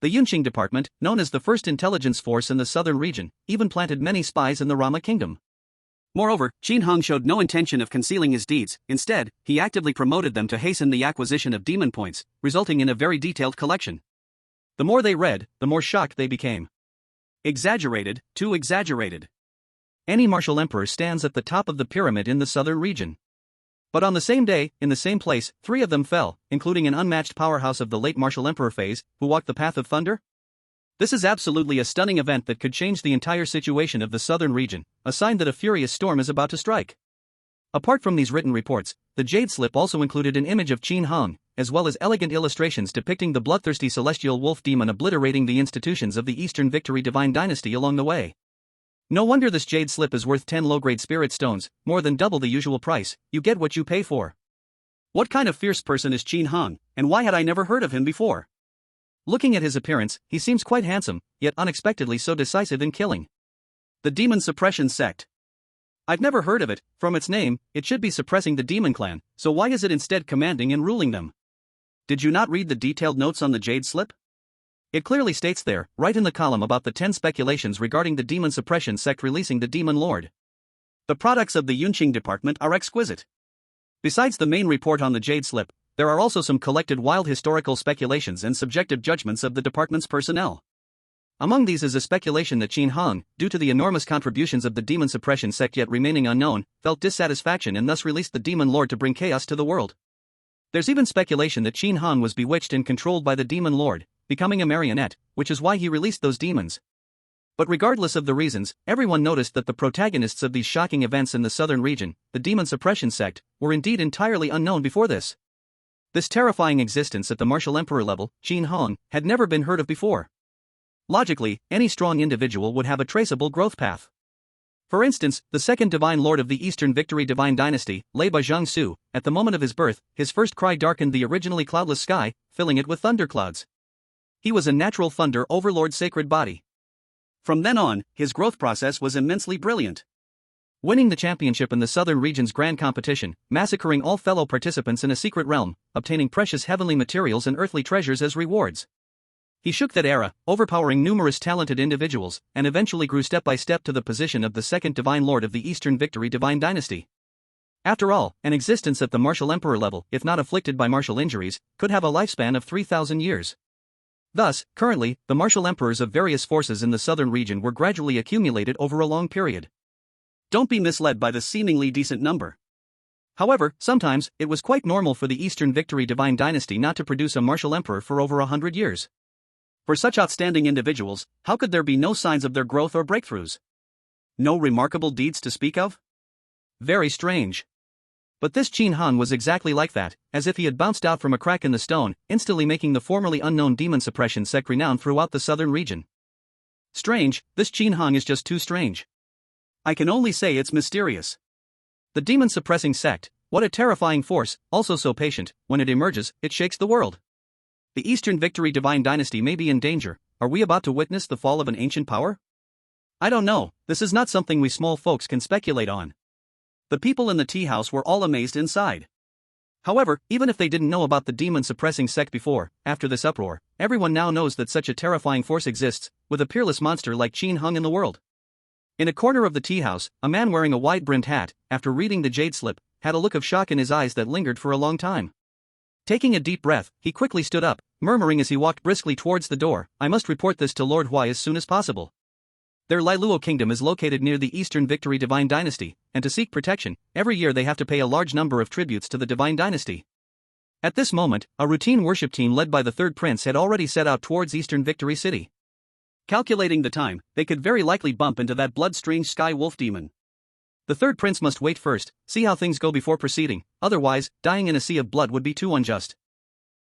The Yunqing Department, known as the first intelligence force in the southern region, even planted many spies in the Rama Kingdom. Moreover, Qin Heng showed no intention of concealing his deeds. Instead, he actively promoted them to hasten the acquisition of demon points, resulting in a very detailed collection. The more they read, the more shocked they became. Exaggerated, too exaggerated. Any martial emperor stands at the top of the pyramid in the southern region. But on the same day, in the same place, three of them fell, including an unmatched powerhouse of the late martial emperor phase, who walked the path of thunder. This is absolutely a stunning event that could change the entire situation of the southern region, a sign that a furious storm is about to strike. Apart from these written reports, the Jade Slip also included an image of Qin Heng, as well as elegant illustrations depicting the bloodthirsty celestial wolf demon obliterating the institutions of the Eastern Victory Divine Dynasty along the way. No wonder this Jade Slip is worth 10 low-grade spirit stones, more than double the usual price. You get what you pay for. What kind of fierce person is Qin Heng, and why had I never heard of him before? Looking at his appearance, he seems quite handsome, yet unexpectedly so decisive in killing. The Demon Suppression Sect. I've never heard of it. From its name, it should be suppressing the demon clan, so why is it instead commanding and ruling them? Did you not read the detailed notes on the Jade Slip? It clearly states there, right in the column, about the 10 speculations regarding the Demon Suppression Sect releasing the Demon Lord. The products of the Yunqing Department are exquisite. Besides the main report on the Jade Slip, there are also some collected wild historical speculations and subjective judgments of the department's personnel. Among these is a speculation that Qin Heng, due to the enormous contributions of the Demon Suppression Sect yet remaining unknown, felt dissatisfaction and thus released the Demon Lord to bring chaos to the world. There's even speculation that Qin Heng was bewitched and controlled by the Demon Lord, becoming a marionette, which is why he released those demons. But regardless of the reasons, everyone noticed that the protagonists of these shocking events in the southern region, the Demon Suppression Sect, were indeed entirely unknown before this. This terrifying existence at the martial emperor level, Qin Heng, had never been heard of before. Logically, any strong individual would have a traceable growth path. For instance, the second divine lord of the Eastern Victory Divine Dynasty, Leiba Zhangsu, at the moment of his birth, his first cry darkened the originally cloudless sky, filling it with thunderclouds. He was a natural thunder overlord's sacred body. From then on, his growth process was immensely brilliant. Winning the championship in the southern region's grand competition, massacring all fellow participants in a secret realm, obtaining precious heavenly materials and earthly treasures as rewards. He shook that era, overpowering numerous talented individuals, and eventually grew step by step to the position of the second divine lord of the Eastern Victory Divine Dynasty. After all, an existence at the martial emperor level, if not afflicted by martial injuries, could have a lifespan of 3,000 years. Thus, currently, the martial emperors of various forces in the southern region were gradually accumulated over a long period. Don't be misled by the seemingly decent number. However, sometimes, it was quite normal for the Eastern Victory Divine Dynasty not to produce a martial emperor for over 100 years. For such outstanding individuals, how could there be no signs of their growth or breakthroughs? No remarkable deeds to speak of? Very strange. But this Qin Heng was exactly like that, as if he had bounced out from a crack in the stone, instantly making the formerly unknown Demon Suppression Sect renowned throughout the southern region. Strange, this Qin Heng is just too strange. I can only say it's mysterious. The Demon Suppressing Sect, what a terrifying force, also so patient. When it emerges, it shakes the world. The Eastern Victory Divine Dynasty may be in danger. Are we about to witness the fall of an ancient power? I don't know, this is not something we small folks can speculate on. The people in the tea house were all amazed inside. However, even if they didn't know about the Demon Suppressing Sect before, after this uproar, everyone now knows that such a terrifying force exists, with a peerless monster like Qin Heng in the world. In a corner of the tea house, a man wearing a wide-brimmed hat, after reading the Jade Slip, had a look of shock in his eyes that lingered for a long time. Taking a deep breath, he quickly stood up, murmuring as he walked briskly towards the door, "I must report this to Lord Hua as soon as possible." Their Luo kingdom is located near the Eastern Victory Divine Dynasty, and to seek protection, every year they have to pay a large number of tributes to the Divine Dynasty. At this moment, a routine worship team led by the third prince had already set out towards Eastern Victory City. Calculating the time, they could very likely bump into that blood-strange sky wolf demon. The third prince must wait first, see how things go before proceeding, otherwise, dying in a sea of blood would be too unjust.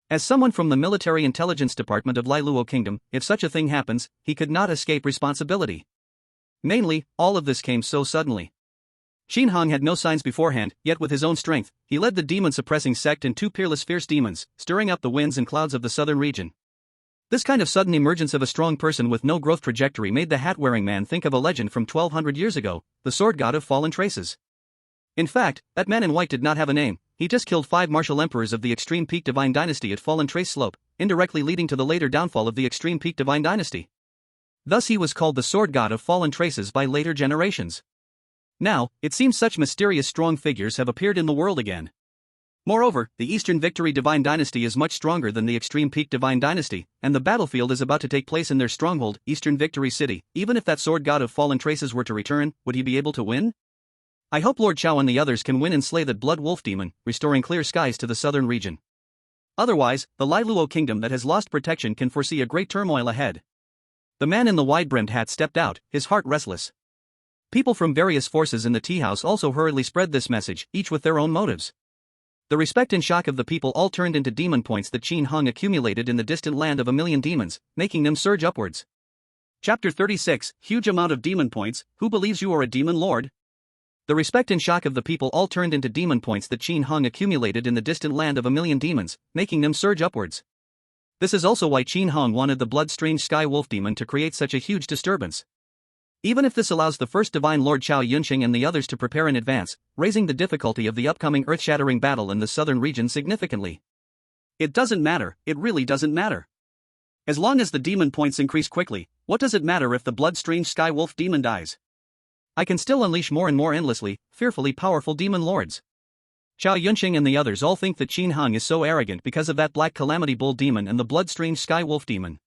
As someone from the military intelligence department of Luo Kingdom, if such a thing happens, he could not escape responsibility. Mainly, all of this came so suddenly. Qin Hong had no signs beforehand, yet with his own strength, he led the demon-suppressing sect and two peerless fierce demons, stirring up the winds and clouds of the southern region. This kind of sudden emergence of a strong person with no growth trajectory made the hat-wearing man think of a legend from 1200 years ago, the sword god of fallen traces. In fact, that man in white did not have a name, he just killed 5 martial emperors of the Extreme Peak Divine Dynasty at Fallen Trace Slope, indirectly leading to the later downfall of the Extreme Peak Divine Dynasty. Thus he was called the sword god of fallen traces by later generations. Now, it seems such mysterious strong figures have appeared in the world again. Moreover, the Eastern Victory Divine Dynasty is much stronger than the Extreme Peak Divine Dynasty, and the battlefield is about to take place in their stronghold, Eastern Victory City. Even if that sword god of fallen traces were to return, would he be able to win? I hope Lord Chao and the others can win and slay that blood wolf demon, restoring clear skies to the southern region. Otherwise, the Lai Luo kingdom that has lost protection can foresee a great turmoil ahead. The man in the wide-brimmed hat stepped out, his heart restless. People from various forces in the tea house also hurriedly spread this message, each with their own motives. The respect and shock of the people all turned into demon points that Qin Hong accumulated in the distant land of a million demons, making them surge upwards. Chapter 36, Huge amount of demon points, who believes you are a demon lord? The respect and shock of the people all turned into demon points that Qin Hong accumulated in the distant land of a million demons, making them surge upwards. This is also why Qin Hong wanted the blood-strange sky wolf demon to create such a huge disturbance. Even if this allows the first Divine Lord Chao Yunqing and the others to prepare in advance, raising the difficulty of the upcoming earth-shattering battle in the southern region significantly. It doesn't matter, it really doesn't matter. As long as the demon points increase quickly, what does it matter if the blood-strange sky wolf demon dies? I can still unleash more and more endlessly, fearfully powerful demon lords. Chao Yunqing and the others all think that Qin Hong is so arrogant because of that black calamity bull demon and the blood-strange sky wolf demon.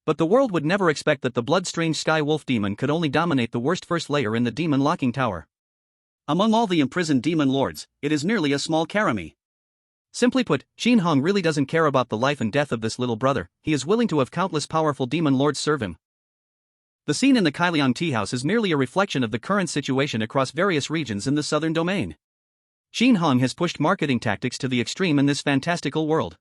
But the world would never expect that the blood-strange sky wolf demon could only dominate the worst first layer in the demon locking tower. Among all the imprisoned demon lords, it is merely a small karami. Simply put, Qin Hong really doesn't care about the life and death of this little brother, he is willing to have countless powerful demon lords serve him. The scene in the Kailiang tea house is merely a reflection of the current situation across various regions in the southern domain. Qin Hong has pushed marketing tactics to the extreme in this fantastical world.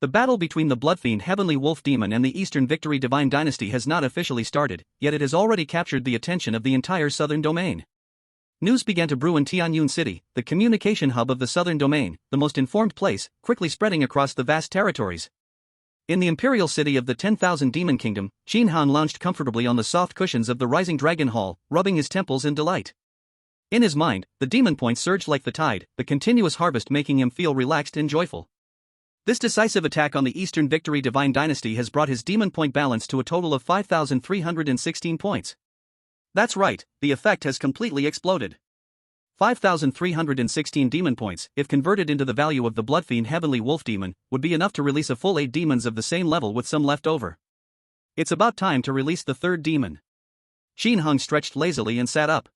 The battle between the Bloodfiend Heavenly Wolf Demon and the Eastern Victory Divine Dynasty has not officially started, yet it has already captured the attention of the entire southern domain. News began to brew in Tianyun City, the communication hub of the southern domain, the most informed place, quickly spreading across the vast territories. In the imperial city of the 10,000 Demon Kingdom, Qin Hong lounged comfortably on the soft cushions of the rising dragon hall, rubbing his temples in delight. In his mind, the demon points surged like the tide, the continuous harvest making him feel relaxed and joyful. This decisive attack on the Eastern Victory Divine Dynasty has brought his demon point balance to a total of 5,316 points. That's right, the effect has completely exploded. 5,316 demon points, if converted into the value of the Bloodfiend Heavenly Wolf Demon, would be enough to release a full 8 demons of the same level with some left over. It's about time to release the third demon. Qin Hong stretched lazily and sat up.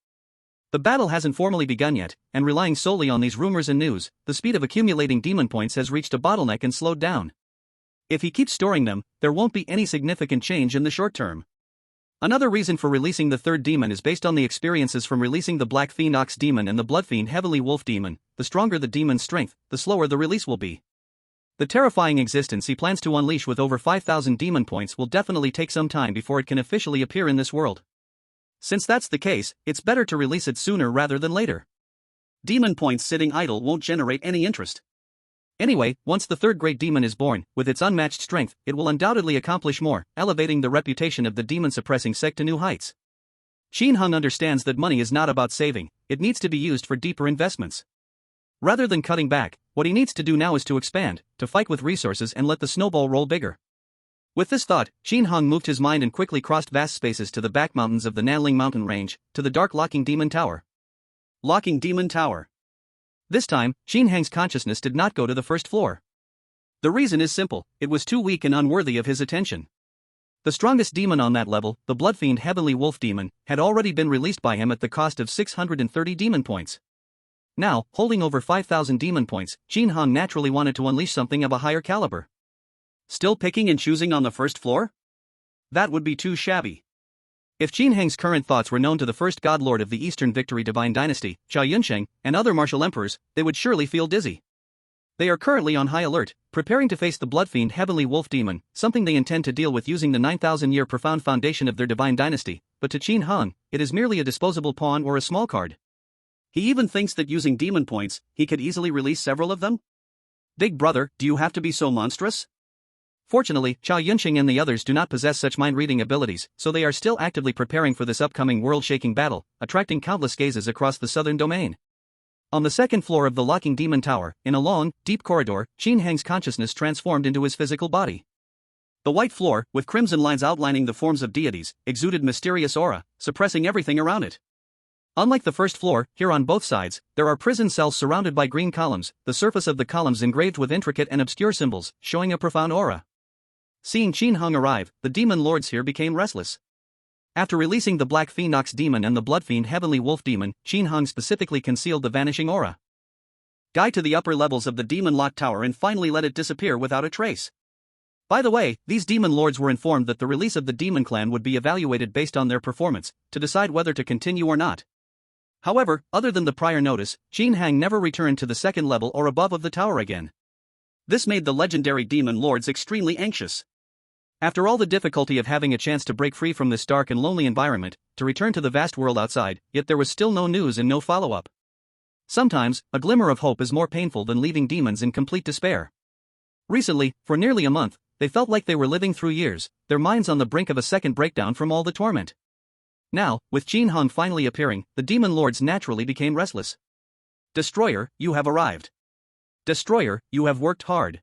The battle hasn't formally begun yet, and relying solely on these rumors and news, the speed of accumulating demon points has reached a bottleneck and slowed down. If he keeps storing them, there won't be any significant change in the short term. Another reason for releasing the third demon is based on the experiences from releasing the Black Fiend Ox Demon and the Bloodfiend Heavenly Wolf Demon. The stronger the demon's strength, the slower the release will be. The terrifying existence he plans to unleash with over 5,000 demon points will definitely take some time before it can officially appear in this world. Since that's the case, it's better to release it sooner rather than later. Demon points sitting idle won't generate any interest. Anyway, once the third great demon is born, with its unmatched strength, it will undoubtedly accomplish more, elevating the reputation of the demon-suppressing sect to new heights. Qin Hong understands that money is not about saving, it needs to be used for deeper investments. Rather than cutting back, what he needs to do now is to expand, to fight with resources and let the snowball roll bigger. With this thought, Qin Hong moved his mind and quickly crossed vast spaces to the back mountains of the Nanling mountain range, to the dark Locking Demon Tower. Locking Demon Tower. This time, Qin Hong's consciousness did not go to the first floor. The reason is simple, it was too weak and unworthy of his attention. The strongest demon on that level, the Bloodfiend Heavenly Wolf Demon, had already been released by him at the cost of 630 demon points. Now, holding over 5,000 demon points, Qin Hong naturally wanted to unleash something of a higher caliber. Still picking and choosing on the first floor? That would be too shabby. If Qin Hong's current thoughts were known to the first God Lord of the Eastern Victory Divine Dynasty, Chao Yunsheng, and other martial emperors, they would surely feel dizzy. They are currently on high alert, preparing to face the Bloodfiend Heavenly Wolf Demon, something they intend to deal with using the 9,000-year profound foundation of their divine dynasty, but to Qin Hong, it is merely a disposable pawn or a small card. He even thinks that using demon points, he could easily release several of them? Big brother, do you have to be so monstrous? Fortunately, Chao Yunqing and the others do not possess such mind-reading abilities, so they are still actively preparing for this upcoming world-shaking battle, attracting countless gazes across the southern domain. On the second floor of the locking demon tower, in a long, deep corridor, Qin Heng's consciousness transformed into his physical body. The white floor, with crimson lines outlining the forms of deities, exuded mysterious aura, suppressing everything around it. Unlike the first floor, here on both sides, there are prison cells surrounded by green columns, the surface of the columns engraved with intricate and obscure symbols, showing a profound aura. Seeing Qin Hong arrive, the demon lords here became restless. After releasing the Black Phoenix Demon and the Bloodfiend Heavenly Wolf Demon, Qin Hong specifically concealed the vanishing aura. Guide to the upper levels of the demon lock tower and finally let it disappear without a trace. By the way, these demon lords were informed that the release of the demon clan would be evaluated based on their performance, to decide whether to continue or not. However, other than the prior notice, Qin Hong never returned to the second level or above of the tower again. This made the legendary demon lords extremely anxious. After all the difficulty of having a chance to break free from this dark and lonely environment, to return to the vast world outside, yet there was still no news and no follow-up. Sometimes, a glimmer of hope is more painful than leaving demons in complete despair. Recently, for nearly a month, they felt like they were living through years, their minds on the brink of a second breakdown from all the torment. Now, with Qin Hong finally appearing, the demon lords naturally became restless. Destroyer, you have arrived. Destroyer, you have worked hard.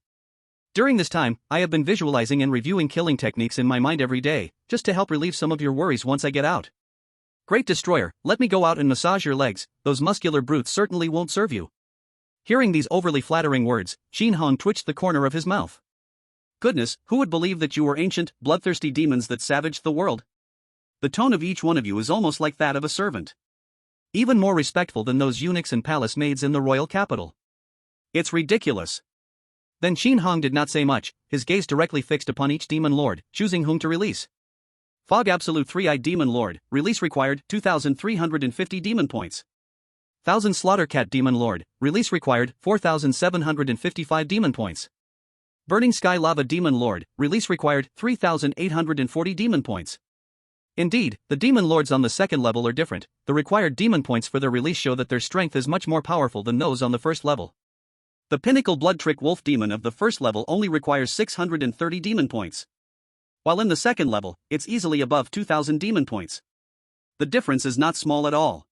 During this time, I have been visualizing and reviewing killing techniques in my mind every day, just to help relieve some of your worries once I get out. Great Destroyer, let me go out and massage your legs, those muscular brutes certainly won't serve you. Hearing these overly flattering words, Qin Hong twitched the corner of his mouth. Goodness, who would believe that you were ancient, bloodthirsty demons that savaged the world? The tone of each one of you is almost like that of a servant. Even more respectful than those eunuchs and palace maids in the royal capital. It's ridiculous. Then Qin Hong did not say much, his gaze directly fixed upon each demon lord, choosing whom to release. Fog Absolute Three-Eyed Demon Lord, release required 2,350 demon points. Thousand Slaughter Cat Demon Lord, release required 4,755 demon points. Burning Sky Lava Demon Lord, release required 3,840 demon points. Indeed, the demon lords on the second level are different, the required demon points for their release show that their strength is much more powerful than those on the first level. The Pinnacle Blood Trick Wolf Demon of the first level only requires 630 demon points. While in the second level, it's easily above 2,000 demon points. The difference is not small at all.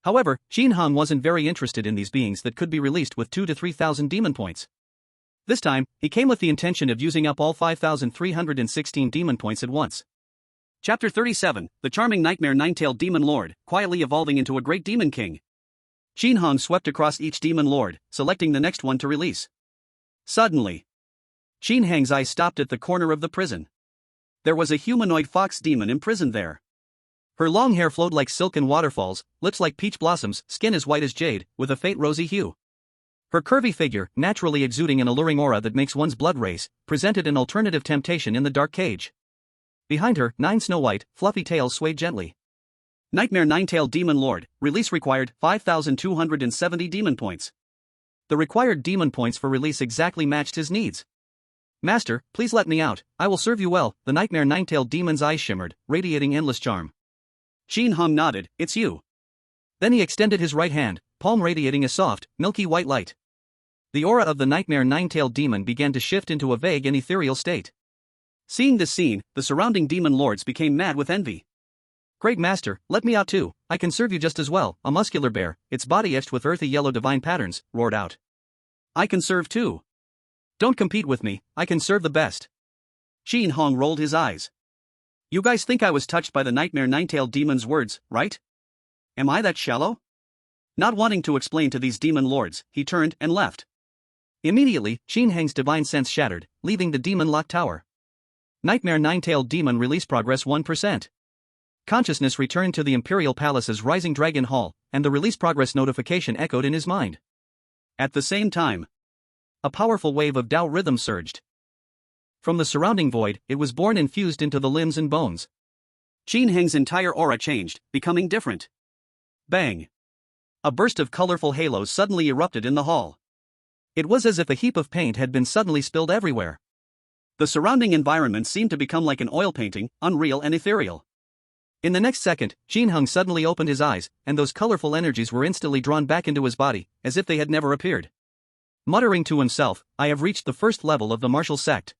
However, Qin Hong wasn't very interested in these beings that could be released with 2,000 to 3,000 demon points. This time, he came with the intention of using up all 5,316 demon points at once. Chapter 37, The Charming Nightmare Nine-Tailed Demon Lord, quietly evolving into a great demon king. Qin Hong swept across each demon lord, selecting the next one to release. Suddenly, Qin Hong's eyes stopped at the corner of the prison. There was a humanoid fox demon imprisoned there. Her long hair flowed like silken waterfalls, lips like peach blossoms, skin as white as jade, with a faint rosy hue. Her curvy figure, naturally exuding an alluring aura that makes one's blood race, presented an alternative temptation in the dark cage. Behind her, 9 snow-white, fluffy tails swayed gently. Nightmare Nine-Tailed Demon Lord, release required 5,270 demon points. The required demon points for release exactly matched his needs. Master, please let me out, I will serve you well, the Nightmare Nine-Tailed Demon's eyes shimmered, radiating endless charm. Qin Hong nodded, it's you. Then he extended his right hand, palm radiating a soft, milky white light. The aura of the Nightmare Nine-Tailed Demon began to shift into a vague and ethereal state. Seeing this scene, the surrounding demon lords became mad with envy. Great Master, let me out too, I can serve you just as well, a muscular bear, its body etched with earthy yellow divine patterns, roared out. I can serve too. Don't compete with me, I can serve the best. Qin Hong rolled his eyes. You guys think I was touched by the Nightmare Nine-Tailed Demon's words, right? Am I that shallow? Not wanting to explain to these demon lords, he turned and left. Immediately, Qin Heng's divine sense shattered, leaving the demon lock tower. Nightmare Nine-Tailed Demon release progress 1%. Consciousness returned to the Imperial Palace's Rising Dragon Hall, and the release progress notification echoed in his mind. At the same time, a powerful wave of Tao rhythm surged. From the surrounding void, it was born and fused into the limbs and bones. Qin Heng's entire aura changed, becoming different. Bang! A burst of colorful halos suddenly erupted in the hall. It was as if a heap of paint had been suddenly spilled everywhere. The surrounding environment seemed to become like an oil painting, unreal and ethereal. In the next second, Jin Hung suddenly opened his eyes, and those colorful energies were instantly drawn back into his body, as if they had never appeared. Muttering to himself, I have reached the first level of the martial sect.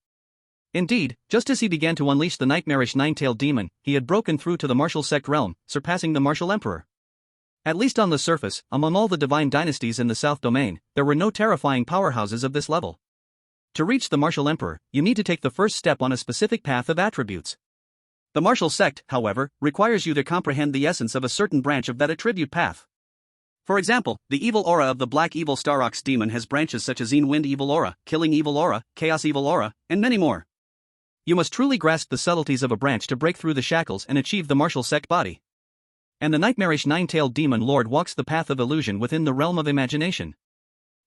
Indeed, just as he began to unleash the nightmarish nine-tailed demon, he had broken through to the martial sect realm, surpassing the martial emperor. At least on the surface, among all the divine dynasties in the South Domain, there were no terrifying powerhouses of this level. To reach the martial emperor, you need to take the first step on a specific path of attributes. The martial sect, however, requires you to comprehend the essence of a certain branch of that attribute path. For example, the evil aura of the black evil star ox demon has branches such as wind evil aura, killing evil aura, chaos evil aura, and many more. You must truly grasp the subtleties of a branch to break through the shackles and achieve the martial sect body. And the nightmarish nine-tailed demon lord walks the path of illusion within the realm of imagination.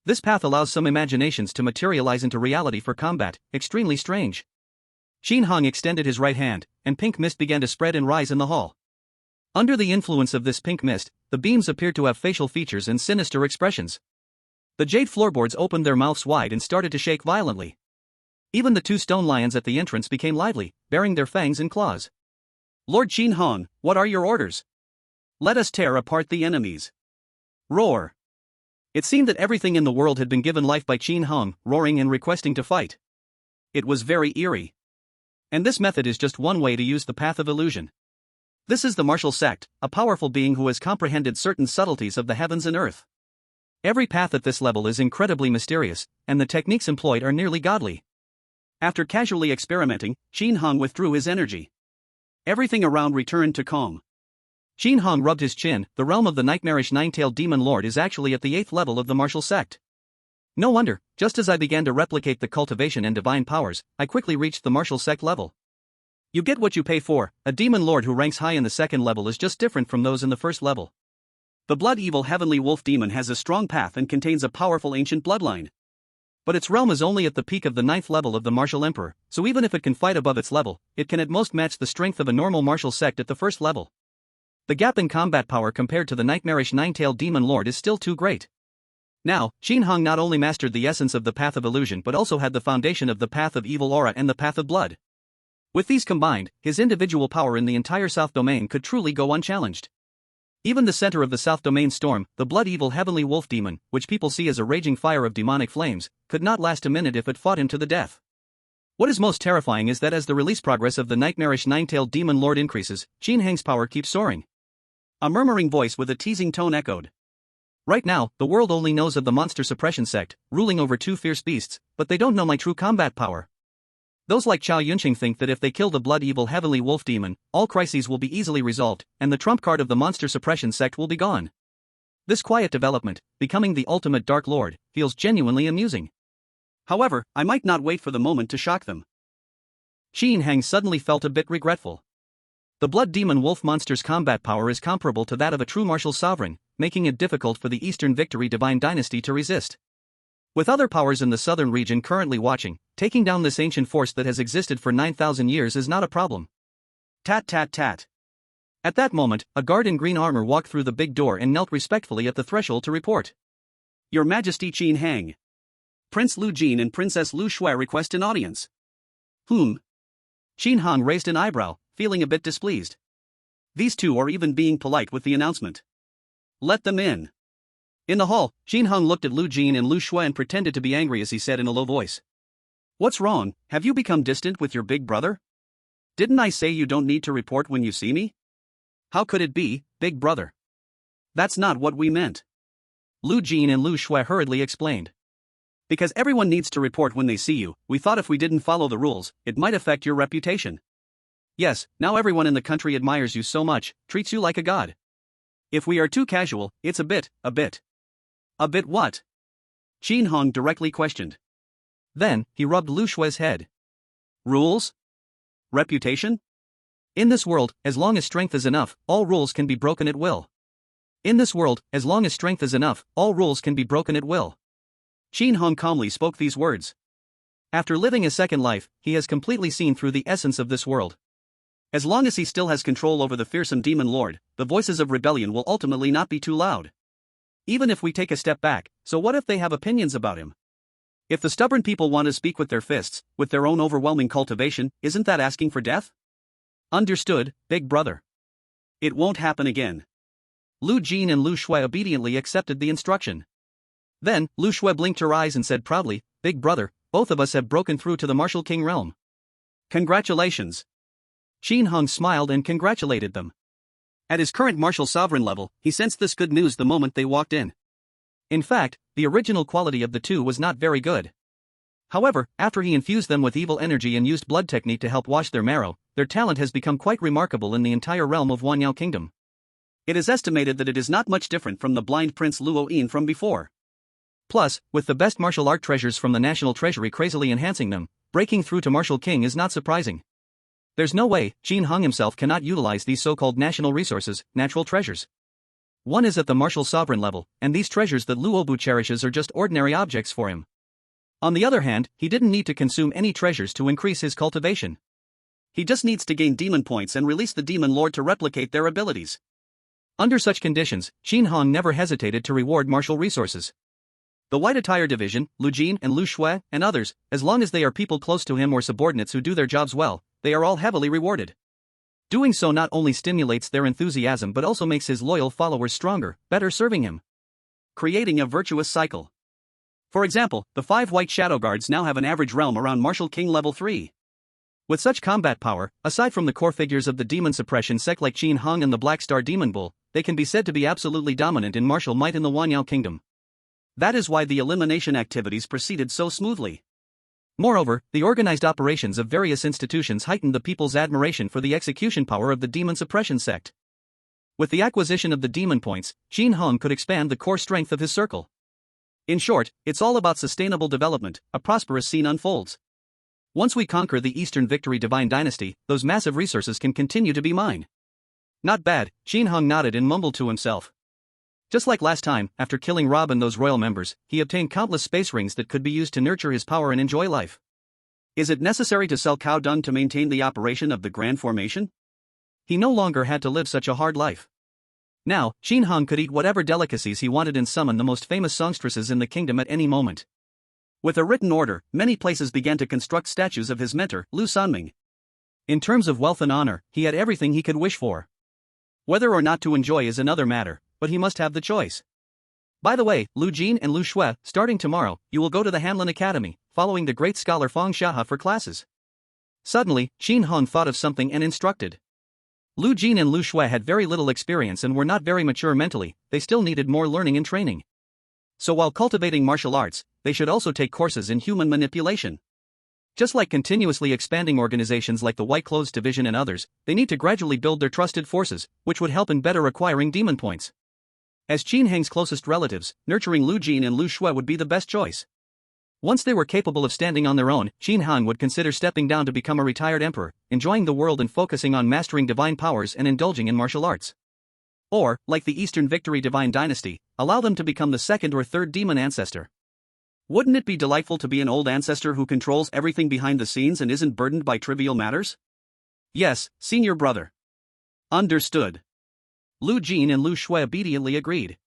This path allows some imaginations to materialize into reality for combat, extremely strange. Jin Hung extended his right hand, and pink mist began to spread and rise in the hall. Under the influence of this pink mist, the beams appeared to have facial features and sinister expressions. The jade floorboards opened their mouths wide and started to shake violently. Even the two stone lions at the entrance became lively, baring their fangs and claws. Lord Jin Hung, what are your orders? Let us tear apart the enemies. Roar. It seemed that everything in the world had been given life by Jin Hung, roaring and requesting to fight. It was very eerie. And this method is just one way to use the path of illusion. This is the martial sect, a powerful being who has comprehended certain subtleties of the heavens and earth. Every path at this level is incredibly mysterious, and the techniques employed are nearly godly. After casually experimenting, Jin Hung withdrew his energy. Everything around returned to calm. Jin Hung rubbed his chin. The realm of the nightmarish nine-tailed demon lord is actually at the 8th level of the martial sect. No wonder, just as I began to replicate the cultivation and divine powers, I quickly reached the martial sect level. You get what you pay for. A demon lord who ranks high in the 2nd level is just different from those in the 1st level. The blood evil heavenly wolf demon has a strong path and contains a powerful ancient bloodline. But its realm is only at the peak of the 9th level of the martial emperor, so even if it can fight above its level, it can at most match the strength of a normal martial sect at the 1st level. The gap in combat power compared to the nightmarish nine-tailed demon lord is still too great. Now, Jin Hung not only mastered the essence of the path of illusion but also had the foundation of the path of evil aura and the path of blood. With these combined, his individual power in the entire South Domain could truly go unchallenged. Even the center of the South Domain storm, the blood evil heavenly wolf demon, which people see as a raging fire of demonic flames, could not last a minute if it fought him to the death. What is most terrifying is that as the release progress of the nightmarish nine-tailed demon lord increases, Jin Hung's power keeps soaring. A murmuring voice with a teasing tone echoed. Right now, the world only knows of the monster suppression sect, ruling over 2 fierce beasts, but they don't know my true combat power. Those like Chao Yunqing think that if they kill the blood evil heavenly wolf demon, all crises will be easily resolved, and the trump card of the monster suppression sect will be gone. This quiet development, becoming the ultimate Dark Lord, feels genuinely amusing. However, I might not wait for the moment to shock them. Jin Hung suddenly felt a bit regretful. The blood demon wolf monster's combat power is comparable to that of a true martial sovereign, making it difficult for the Eastern Victory Divine Dynasty to resist. With other powers in the southern region currently watching, taking down this ancient force that has existed for 9,000 years is not a problem. Tat tat tat. At that moment, a guard in green armor walked through the big door and knelt respectfully at the threshold to report. Your Majesty Jin Hung. Prince Lu Jin and Princess Lu Shui request an audience. Whom? Jin Hung raised an eyebrow, feeling a bit displeased. These two are even being polite with the announcement. Let them in. In the hall, Jin Hung looked at Lu Jin and Lu Shui and pretended to be angry as he said in a low voice. What's wrong? Have you become distant with your big brother? Didn't I say you don't need to report when you see me? How could it be, big brother? That's not what we meant. Lu Jin and Lu Shui hurriedly explained. Because everyone needs to report when they see you, we thought if we didn't follow the rules, it might affect your reputation. Yes, now everyone in the country admires you so much, treats you like a god. If we are too casual, it's a bit. A bit what? Jin Hung directly questioned. Then, he rubbed Lu Shui's head. Rules? Reputation? In this world, as long as strength is enough, all rules can be broken at will. In this world, as long as strength is enough, all rules can be broken at will. Jin Hung calmly spoke these words. After living a second life, he has completely seen through the essence of this world. As long as he still has control over the fearsome demon lord, the voices of rebellion will ultimately not be too loud. Even if we take a step back, so what if they have opinions about him? If the stubborn people want to speak with their fists, with their own overwhelming cultivation, isn't that asking for death? Understood, big brother. It won't happen again. Lu Jin and Lu Shui obediently accepted the instruction. Then, Lu Shui blinked her eyes and said proudly, "Big brother, both of us have broken through to the Martial King realm." Congratulations. Qin Hong smiled and congratulated them. At his current martial sovereign level, he sensed this good news the moment they walked in. In fact, the original quality of the two was not very good. However, after he infused them with evil energy and used blood technique to help wash their marrow, their talent has become quite remarkable in the entire realm of Wanyao Kingdom. It is estimated that it is not much different from the blind prince Luo Yin from before. Plus, with the best martial art treasures from the national treasury crazily enhancing them, breaking through to Martial King is not surprising. There's no way Qin Hong himself cannot utilize these so-called national resources, natural treasures. One is at the martial sovereign level, and these treasures that Luobu cherishes are just ordinary objects for him. On the other hand, he didn't need to consume any treasures to increase his cultivation. He just needs to gain demon points and release the demon lord to replicate their abilities. Under such conditions, Qin Hong never hesitated to reward martial resources. The White Attire Division, Lu Jin and Lu Shui, and others, as long as they are people close to him or subordinates who do their jobs well, they are all heavily rewarded. Doing so not only stimulates their enthusiasm but also makes his loyal followers stronger, better serving him. Creating a virtuous cycle. For example, the 5 White Shadow Guards now have an average realm around Martial King level 3. With such combat power, aside from the core figures of the demon suppression sect like Qin Hong and the Black Star Demon Bull, they can be said to be absolutely dominant in martial might in the Wanyao Kingdom. That is why the elimination activities proceeded so smoothly. Moreover, the organized operations of various institutions heightened the people's admiration for the execution power of the demon suppression sect. With the acquisition of the demon points, Qin Hong could expand the core strength of his circle. In short, it's all about sustainable development. A prosperous scene unfolds. Once we conquer the Eastern Victory Divine Dynasty, those massive resources can continue to be mine. Not bad, Qin Hong nodded and mumbled to himself. Just like last time, after killing Rob and those royal members, he obtained countless space rings that could be used to nurture his power and enjoy life. Is it necessary to sell cow dung to maintain the operation of the Grand Formation? He no longer had to live such a hard life. Now, Qin Hong could eat whatever delicacies he wanted and summon the most famous songstresses in the kingdom at any moment. With a written order, many places began to construct statues of his mentor, Lu Sanming. In terms of wealth and honor, he had everything he could wish for. Whether or not to enjoy is another matter, but he must have the choice. By the way, Lu Jin and Lu Shui, starting tomorrow, you will go to the Hanlin Academy, following the great scholar Feng Xiahe for classes. Suddenly, Qin Hong thought of something and instructed. Lu Jin and Lu Shui had very little experience and were not very mature mentally, they still needed more learning and training. So while cultivating martial arts, they should also take courses in human manipulation. Just like continuously expanding organizations like the White Clothes Division and others, they need to gradually build their trusted forces, which would help in better acquiring demon points. As Qin Hong's closest relatives, nurturing Lu Jin and Lu Shui would be the best choice. Once they were capable of standing on their own, Qin Hong would consider stepping down to become a retired emperor, enjoying the world and focusing on mastering divine powers and indulging in martial arts. Or, like the Eastern Victory Divine Dynasty, allow them to become the 2nd or 3rd demon ancestor. Wouldn't it be delightful to be an old ancestor who controls everything behind the scenes and isn't burdened by trivial matters? Yes, senior brother. Understood. Lu Jin and Lu Shui obediently agreed.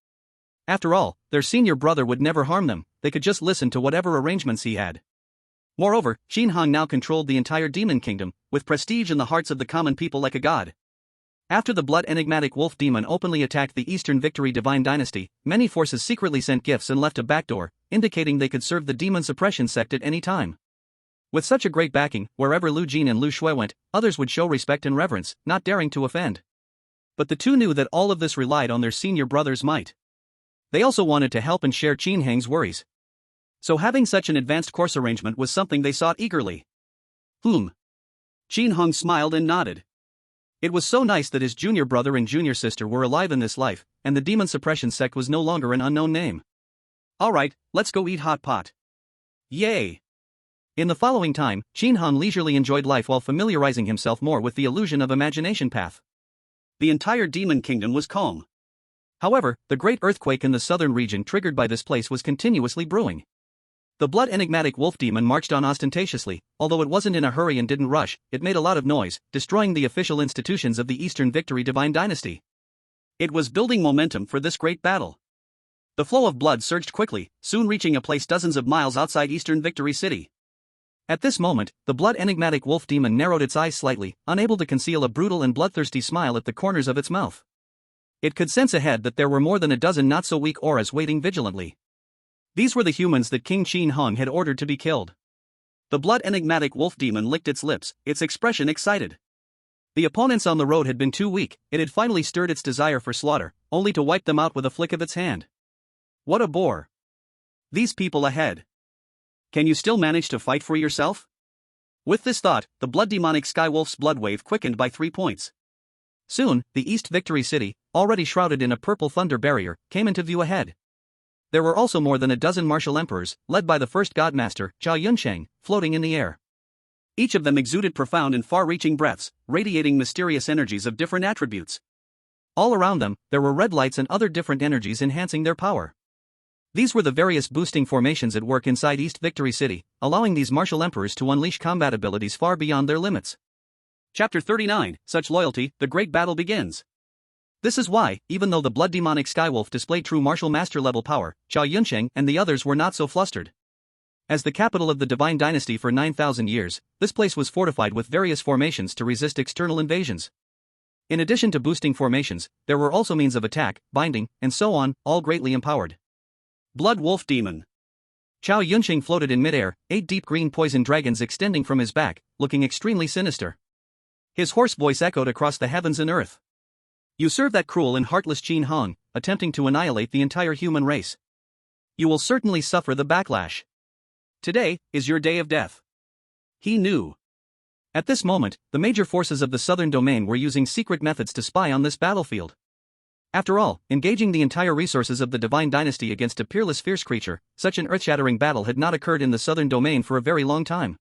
After all, their senior brother would never harm them, they could just listen to whatever arrangements he had. Moreover, Qin Hong now controlled the entire demon kingdom, with prestige in the hearts of the common people like a god. After the blood enigmatic wolf demon openly attacked the Eastern Victory Divine Dynasty, many forces secretly sent gifts and left a backdoor, indicating they could serve the demon suppression sect at any time. With such a great backing, wherever Lu Jin and Lu Shui went, others would show respect and reverence, not daring to offend. But the two knew that all of this relied on their senior brother's might. They also wanted to help and share Qin Hong's worries. So having such an advanced course arrangement was something they sought eagerly. Qin Hong smiled and nodded. It was so nice that his junior brother and junior sister were alive in this life, and the demon suppression sect was no longer an unknown name. Alright, let's go eat hot pot. Yay! In the following time, Qin Hong leisurely enjoyed life while familiarizing himself more with the illusion of imagination path. The entire demon kingdom was calm. However, the great earthquake in the southern region triggered by this place was continuously brewing. The blood enigmatic wolf demon marched on ostentatiously, although it wasn't in a hurry and didn't rush, it made a lot of noise, destroying the official institutions of the Eastern Victory Divine Dynasty. It was building momentum for this great battle. The flow of blood surged quickly, soon reaching a place dozens of miles outside eastern Victory City. At this moment, the blood-enigmatic wolf demon narrowed its eyes slightly, unable to conceal a brutal and bloodthirsty smile at the corners of its mouth. It could sense ahead that there were more than a dozen not-so-weak auras waiting vigilantly. These were the humans that King Qin Hong had ordered to be killed. The blood-enigmatic wolf demon licked its lips, its expression excited. The opponents on the road had been too weak, it had finally stirred its desire for slaughter, only to wipe them out with a flick of its hand. What a bore. These people ahead. Can you still manage to fight for yourself? With this thought, the blood-demonic Skywolf's blood wave quickened by 3 points. Soon, the East Victory City, already shrouded in a purple thunder barrier, came into view ahead. There were also more than a dozen martial emperors, led by the first godmaster, Chao Yunsheng, floating in the air. Each of them exuded profound and far-reaching breaths, radiating mysterious energies of different attributes. All around them, there were red lights and other different energies enhancing their power. These were the various boosting formations at work inside East Victory City, allowing these martial emperors to unleash combat abilities far beyond their limits. Chapter 39, Such Loyalty, the Great Battle Begins. This is why, even though the blood-demonic Skywolf displayed true martial master-level power, Chao Yunsheng and the others were not so flustered. As the capital of the Divine Dynasty for 9,000 years, this place was fortified with various formations to resist external invasions. In addition to boosting formations, there were also means of attack, binding, and so on, all greatly empowered. Blood Wolf Demon. Chao Yunsheng floated in midair, 8 deep green poison dragons extending from his back, looking extremely sinister. His hoarse voice echoed across the heavens and earth. You serve that cruel and heartless Qin Hong, attempting to annihilate the entire human race. You will certainly suffer the backlash. Today is your day of death. He knew. At this moment, the major forces of the southern domain were using secret methods to spy on this battlefield. After all, engaging the entire resources of the Divine Dynasty against a peerless fierce creature, such an earth-shattering battle had not occurred in the southern domain for a very long time.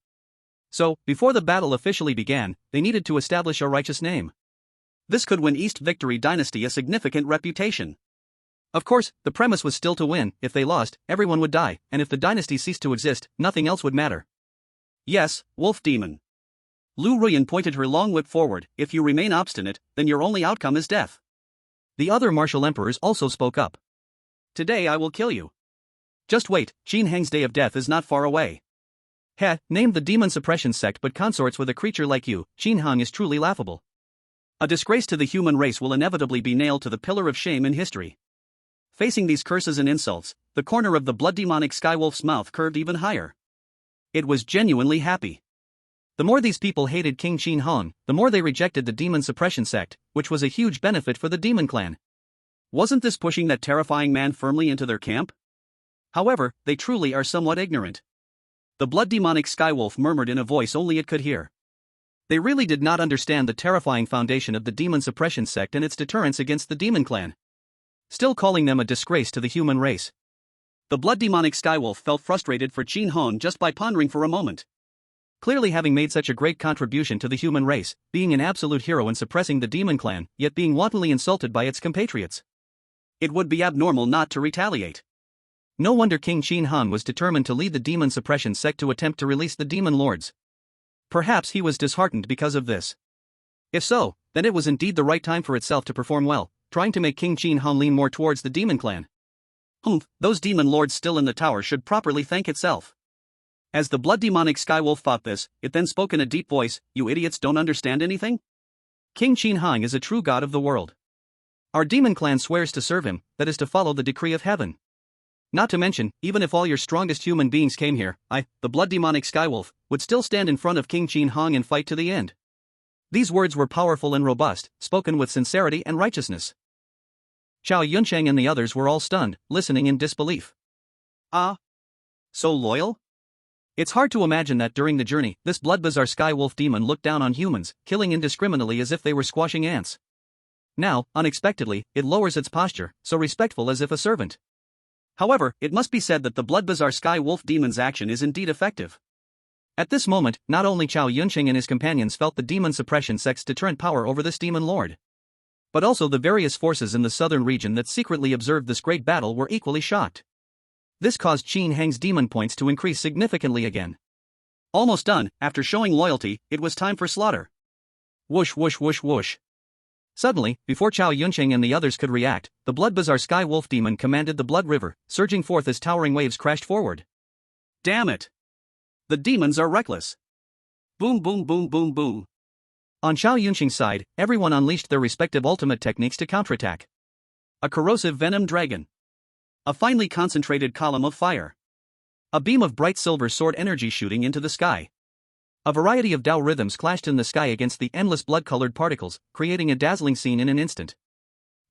So, before the battle officially began, they needed to establish a righteous name. This could win East Victory Dynasty a significant reputation. Of course, the premise was still to win. If they lost, everyone would die, and if the dynasty ceased to exist, nothing else would matter. Yes, Wolf Demon. Lu Ruyan pointed her long whip forward. If you remain obstinate, then your only outcome is death. The other martial emperors also spoke up. Today I will kill you. Just wait, Qin Heng's day of death is not far away. Named the demon suppression sect but consorts with a creature like you, Qin Heng is truly laughable. A disgrace to the human race will inevitably be nailed to the pillar of shame in history. Facing these curses and insults, the corner of the blood-demonic Skywolf's mouth curved even higher. It was genuinely happy. The more these people hated King Qin Hong, the more they rejected the demon suppression sect, which was a huge benefit for the demon clan. Wasn't this pushing that terrifying man firmly into their camp? However, they truly are somewhat ignorant. The blood-demonic Skywolf murmured in a voice only it could hear. They really did not understand the terrifying foundation of the demon suppression sect and its deterrence against the demon clan. Still calling them a disgrace to the human race. The blood-demonic Skywolf felt frustrated for Qin Hong just by pondering for a moment. Clearly having made such a great contribution to the human race, being an absolute hero in suppressing the demon clan, yet being wantonly insulted by its compatriots. It would be abnormal not to retaliate. No wonder King Qin Hong was determined to lead the demon suppression sect to attempt to release the demon lords. Perhaps he was disheartened because of this. If so, then it was indeed the right time for itself to perform well, trying to make King Qin Hong lean more towards the demon clan. Those demon lords still in the tower should properly thank itself. As the blood-demonic Skywolf thought this, it then spoke in a deep voice, you idiots don't understand anything? King Qin Hong is a true god of the world. Our demon clan swears to serve him, that is to follow the decree of heaven. Not to mention, even if all your strongest human beings came here, I, the blood-demonic Skywolf, would still stand in front of King Qin Hong and fight to the end. These words were powerful and robust, spoken with sincerity and righteousness. Chao Yunsheng and the others were all stunned, listening in disbelief. So loyal? It's hard to imagine that during the journey, this blood-bizarre Skywolf demon looked down on humans, killing indiscriminately as if they were squashing ants. Now, unexpectedly, it lowers its posture, so respectful as if a servant. However, it must be said that the blood-bizarre Skywolf demon's action is indeed effective. At this moment, not only Chao Yunsheng and his companions felt the demon suppression sect's deterrent power over this demon lord, but also the various forces in the southern region that secretly observed this great battle were equally shocked. This caused Qin Heng's demon points to increase significantly again. Almost done, after showing loyalty, it was time for slaughter. Whoosh whoosh whoosh whoosh. Suddenly, before Chao Yunsheng and the others could react, the Blood Bazaar Sky Wolf Demon commanded the Blood River, surging forth as towering waves crashed forward. Damn it! The demons are reckless. Boom boom boom boom boom. On Chao Yunsheng's side, everyone unleashed their respective ultimate techniques to counterattack. A corrosive venom dragon. A finely concentrated column of fire. A beam of bright silver sword energy shooting into the sky. A variety of Dao rhythms clashed in the sky against the endless blood-colored particles, creating a dazzling scene in an instant.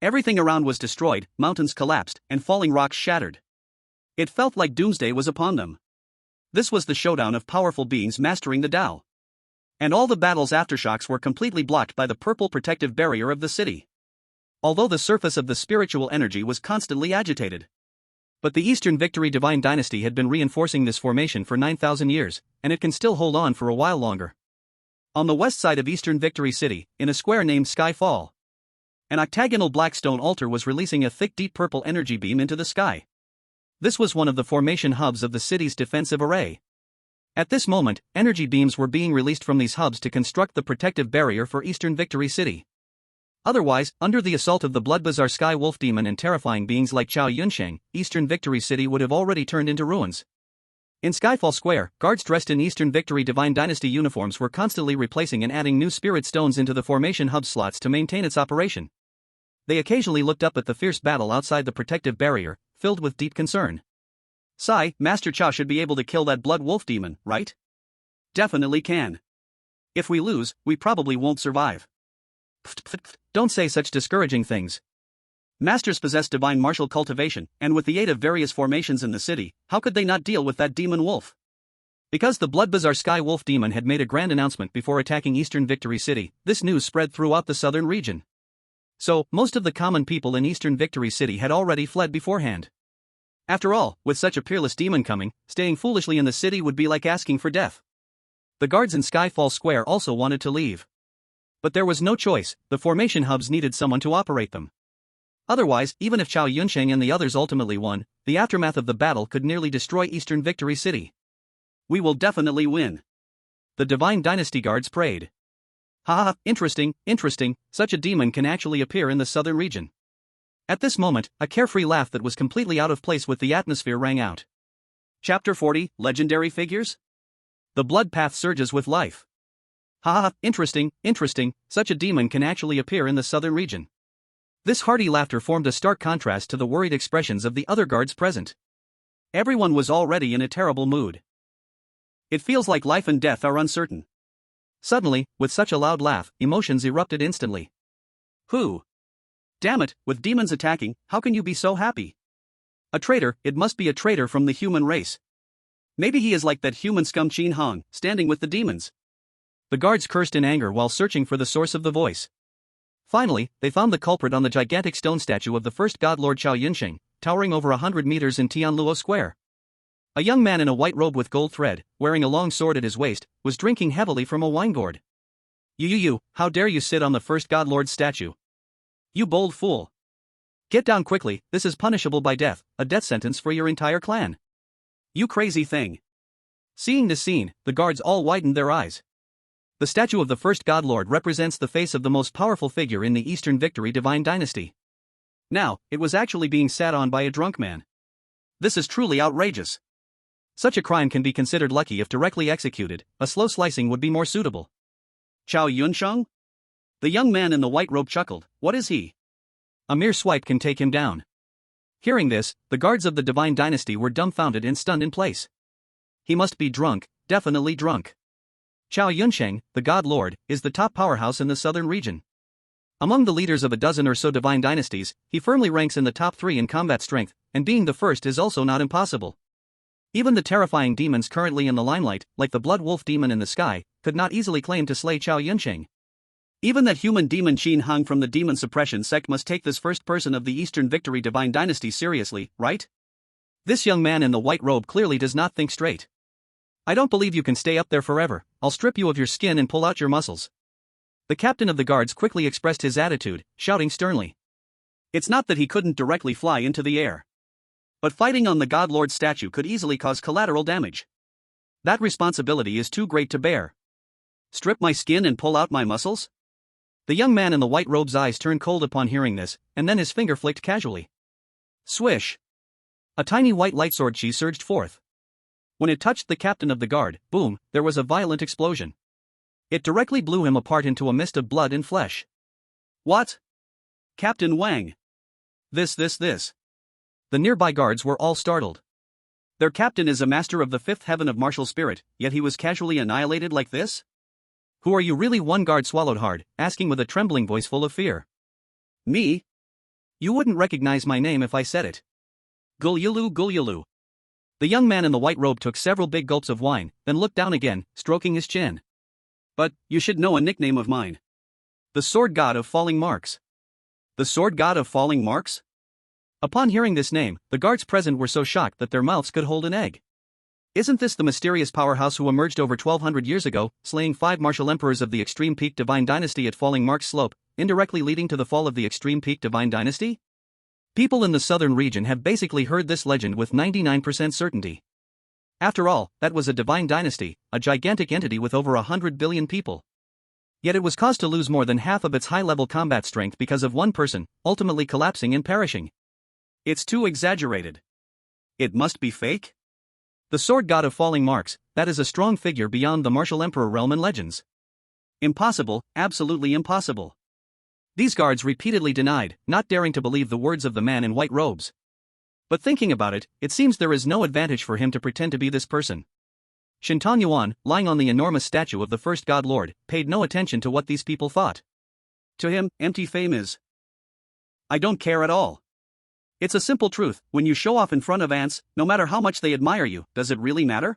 Everything around was destroyed, mountains collapsed, and falling rocks shattered. It felt like doomsday was upon them. This was the showdown of powerful beings mastering the Dao. And all the battle's aftershocks were completely blocked by the purple protective barrier of the city. Although the surface of the spiritual energy was constantly agitated. But the Eastern Victory Divine Dynasty had been reinforcing this formation for 9,000 years, and it can still hold on for a while longer. On the west side of Eastern Victory City, in a square named Sky Fall, an octagonal black stone altar was releasing a thick deep purple energy beam into the sky. This was one of the formation hubs of the city's defensive array. At this moment, energy beams were being released from these hubs to construct the protective barrier for Eastern Victory City. Otherwise, under the assault of the Blood Bazaar Sky Wolf Demon and terrifying beings like Chao Yunsheng, Eastern Victory City would have already turned into ruins. In Skyfall Square, guards dressed in Eastern Victory Divine Dynasty uniforms were constantly replacing and adding new spirit stones into the formation hub slots to maintain its operation. They occasionally looked up at the fierce battle outside the protective barrier, filled with deep concern. Sai, Master Chao should be able to kill that Blood Wolf Demon, right? Definitely can. If we lose, we probably won't survive. Don't say such discouraging things. Masters possess divine martial cultivation, and with the aid of various formations in the city, how could they not deal with that demon wolf? Because the Blood Bazaar Sky Wolf Demon had made a grand announcement before attacking Eastern Victory City, this news spread throughout the southern region. So, most of the common people in Eastern Victory City had already fled beforehand. After all, with such a peerless demon coming, staying foolishly in the city would be like asking for death. The guards in Skyfall Square also wanted to leave. But there was no choice, the formation hubs needed someone to operate them. Otherwise, even if Chao Yunsheng and the others ultimately won, the aftermath of the battle could nearly destroy Eastern Victory City. We will definitely win. The Divine Dynasty guards prayed. Haha, interesting, such a demon can actually appear in the southern region. At this moment, a carefree laugh that was completely out of place with the atmosphere rang out. Chapter 40, Legendary Figures? The blood path surges with life. Haha, interesting, such a demon can actually appear in the southern region. This hearty laughter formed a stark contrast to the worried expressions of the other guards present. Everyone was already in a terrible mood. It feels like life and death are uncertain. Suddenly, with such a loud laugh, emotions erupted instantly. Who? Damn it, with demons attacking, how can you be so happy? A traitor, it must be a traitor from the human race. Maybe he is like that human scum Qin Hong, standing with the demons. The guards cursed in anger while searching for the source of the voice. Finally, they found the culprit on the gigantic stone statue of the first god Lord Chao Yunsheng, towering over 100 meters in Tianluo Square. A young man in a white robe with gold thread, wearing a long sword at his waist, was drinking heavily from a wine gourd. You, how dare you sit on the first god Lord's statue? You bold fool. Get down quickly, this is punishable by death, a death sentence for your entire clan. You crazy thing. Seeing this scene, the guards all widened their eyes. The statue of the first God Lord represents the face of the most powerful figure in the Eastern Victory Divine Dynasty. Now, it was actually being sat on by a drunk man. This is truly outrageous. Such a crime can be considered lucky if directly executed, a slow slicing would be more suitable. Chao Yunsheng? The young man in the white robe chuckled, what is he? A mere swipe can take him down. Hearing this, the guards of the Divine Dynasty were dumbfounded and stunned in place. He must be drunk, definitely drunk. Chao Yunsheng, the God Lord, is the top powerhouse in the southern region. Among the leaders of a dozen or so divine dynasties, he firmly ranks in the top 3 in combat strength, and being the first is also not impossible. Even the terrifying demons currently in the limelight, like the Blood Wolf Demon in the sky, could not easily claim to slay Chao Yunsheng. Even that human demon Qin Hong from the demon suppression sect must take this first person of the Eastern Victory Divine Dynasty seriously, right? This young man in the white robe clearly does not think straight. I don't believe you can stay up there forever, I'll strip you of your skin and pull out your muscles. The captain of the guards quickly expressed his attitude, shouting sternly. It's not that he couldn't directly fly into the air. But fighting on the God Lord statue could easily cause collateral damage. That responsibility is too great to bear. Strip my skin and pull out my muscles? The young man in the white robe's eyes turned cold upon hearing this, and then his finger flicked casually. Swish! A tiny white lightsword chi surged forth. When it touched the captain of the guard, boom, there was a violent explosion. It directly blew him apart into a mist of blood and flesh. What? Captain Wang! This. The nearby guards were all startled. Their captain is a master of the fifth heaven of martial spirit, yet he was casually annihilated like this? Who are you really? One guard swallowed hard, asking with a trembling voice full of fear. Me? You wouldn't recognize my name if I said it. Gulyulu. The young man in the white robe took several big gulps of wine, then looked down again, stroking his chin. But, you should know a nickname of mine. The Sword God of Falling Marks. The Sword God of Falling Marks? Upon hearing this name, the guards present were so shocked that their mouths could hold an egg. Isn't this the mysterious powerhouse who emerged over 1200 years ago, slaying 5 martial emperors of the Extreme Peak Divine Dynasty at Falling Marks Slope, indirectly leading to the fall of the Extreme Peak Divine Dynasty? People in the southern region have basically heard this legend with 99% certainty. After all, that was a divine dynasty, a gigantic entity with over 100 billion people. Yet it was caused to lose more than half of its high-level combat strength because of one person, ultimately collapsing and perishing. It's too exaggerated. It must be fake? The Sword God of Falling Marks, that is a strong figure beyond the martial emperor realm and legends. Impossible, absolutely impossible. These guards repeatedly denied, not daring to believe the words of the man in white robes. But thinking about it, it seems there is no advantage for him to pretend to be this person. Shintan Yuan, lying on the enormous statue of the first God Lord, paid no attention to what these people thought. To him, empty fame is. I don't care at all. It's a simple truth, when you show off in front of ants, no matter how much they admire you, does it really matter?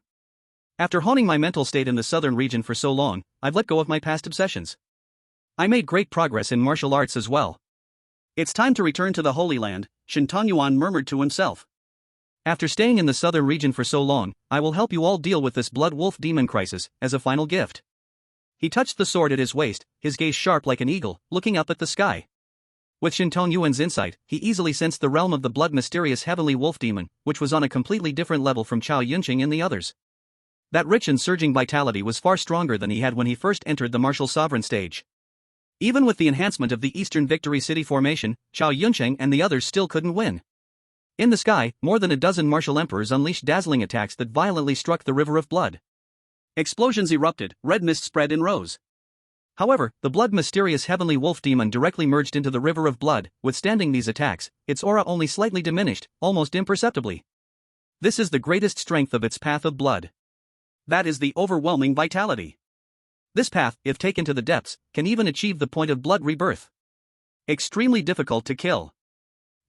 After honing my mental state in the southern region for so long, I've let go of my past obsessions. I made great progress in martial arts as well. It's time to return to the Holy Land, Shintan Yuan murmured to himself. After staying in the southern region for so long, I will help you all deal with this blood wolf demon crisis, as a final gift. He touched the sword at his waist, his gaze sharp like an eagle, looking up at the sky. With Shintan Yuan's insight, he easily sensed the realm of the blood mysterious heavenly wolf demon, which was on a completely different level from Chao Yunqing and the others. That rich and surging vitality was far stronger than he had when he first entered the martial sovereign stage. Even with the enhancement of the Eastern Victory City formation, Chao Yunqing and the others still couldn't win. In the sky, more than a dozen martial emperors unleashed dazzling attacks that violently struck the river of blood. Explosions erupted, red mist spread and rose. However, the blood mysterious heavenly wolf demon directly merged into the river of blood, withstanding these attacks, its aura only slightly diminished, almost imperceptibly. This is the greatest strength of its path of blood. That is the overwhelming vitality. This path, if taken to the depths, can even achieve the point of blood rebirth. Extremely difficult to kill.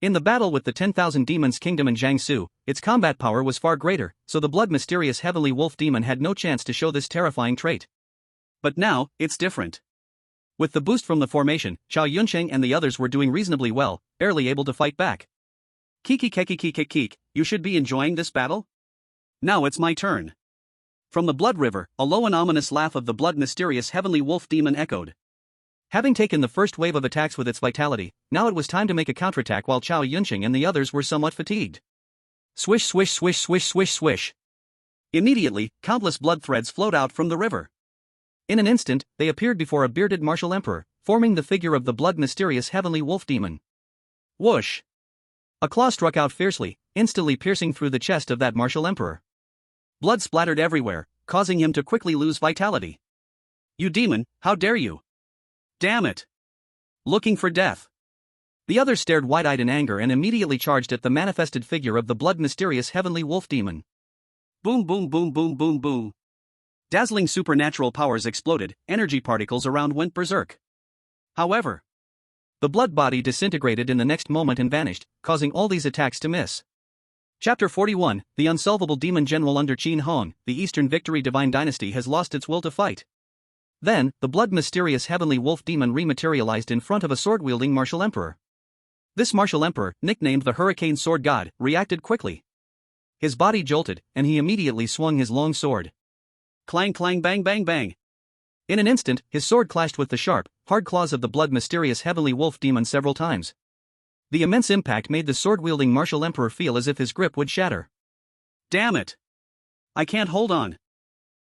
In the battle with the 10,000 Demons Kingdom in Jiangsu, its combat power was far greater, so the blood mysterious heavenly wolf demon had no chance to show this terrifying trait. But now, it's different. With the boost from the formation, Chao Yunqing and the others were doing reasonably well, barely able to fight back. Keek, you should be enjoying this battle? Now it's my turn. From the blood river, a low and ominous laugh of the blood mysterious heavenly wolf demon echoed. Having taken the first wave of attacks with its vitality, now it was time to make a counterattack while Chao Yunqing and the others were somewhat fatigued. Swish swish swish swish swish swish. Immediately, countless blood threads flowed out from the river. In an instant, they appeared before a bearded martial emperor, forming the figure of the blood mysterious heavenly wolf demon. Whoosh! A claw struck out fiercely, instantly piercing through the chest of that martial emperor. Blood splattered everywhere, causing him to quickly lose vitality. You demon, how dare you! Damn it! Looking for death. The others stared wide-eyed in anger and immediately charged at the manifested figure of the blood mysterious heavenly wolf demon. Boom boom boom boom boom boom. Dazzling supernatural powers exploded, energy particles around went berserk. However, the blood body disintegrated in the next moment and vanished, causing all these attacks to miss. Chapter 41, The Unsolvable Demon General under Qin Hong, the Eastern Victory Divine Dynasty has lost its will to fight. Then, the blood mysterious heavenly wolf demon rematerialized in front of a sword-wielding martial emperor. This martial emperor, nicknamed the Hurricane Sword God, reacted quickly. His body jolted, and he immediately swung his long sword. Clang clang bang bang bang. In an instant, his sword clashed with the sharp, hard claws of the blood mysterious heavenly wolf demon several times. The immense impact made the sword-wielding martial emperor feel as if his grip would shatter. Damn it! I can't hold on.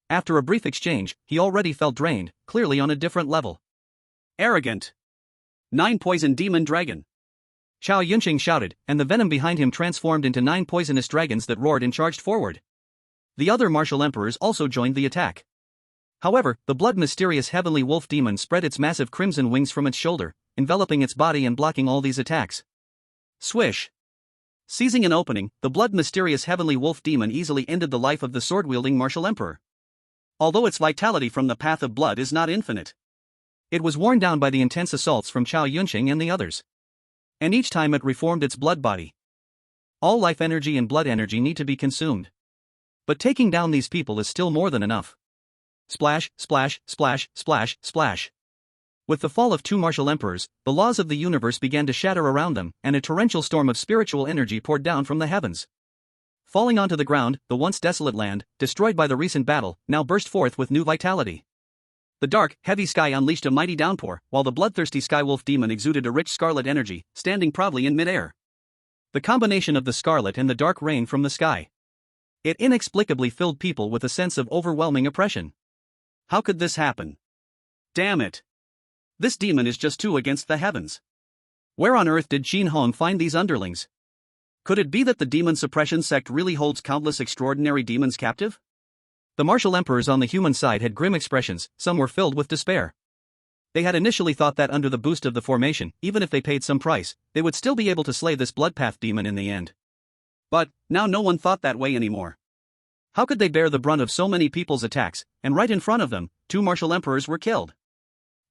After a brief exchange, he already felt drained, clearly on a different level. Arrogant. 9 Poison Demon Dragon. Chao Yunqing shouted, and the venom behind him transformed into 9 poisonous dragons that roared and charged forward. The other martial emperors also joined the attack. However, the blood-mysterious heavenly wolf demon spread its massive crimson wings from its shoulder, enveloping its body and blocking all these attacks. Swish! Seizing an opening, the blood-mysterious heavenly wolf demon easily ended the life of the sword-wielding martial emperor. Although its vitality from the path of blood is not infinite, it was worn down by the intense assaults from Chao Yunqing and the others. And each time it reformed its blood body. All life energy and blood energy need to be consumed. But taking down these people is still more than enough. Splash, splash, splash, splash, splash. With the fall of 2 martial emperors, the laws of the universe began to shatter around them, and a torrential storm of spiritual energy poured down from the heavens. Falling onto the ground, the once desolate land, destroyed by the recent battle, now burst forth with new vitality. The dark, heavy sky unleashed a mighty downpour, while the bloodthirsty skywolf demon exuded a rich scarlet energy, standing proudly in midair. The combination of the scarlet and the dark rain from the sky. It inexplicably filled people with a sense of overwhelming oppression. How could this happen? Damn it! This demon is just 2 against the heavens. Where on earth did Qin Hong find these underlings? Could it be that the demon suppression sect really holds countless extraordinary demons captive? The martial emperors on the human side had grim expressions, some were filled with despair. They had initially thought that under the boost of the formation, even if they paid some price, they would still be able to slay this bloodpath demon in the end. But, now no one thought that way anymore. How could they bear the brunt of so many people's attacks, and right in front of them, 2 martial emperors were killed?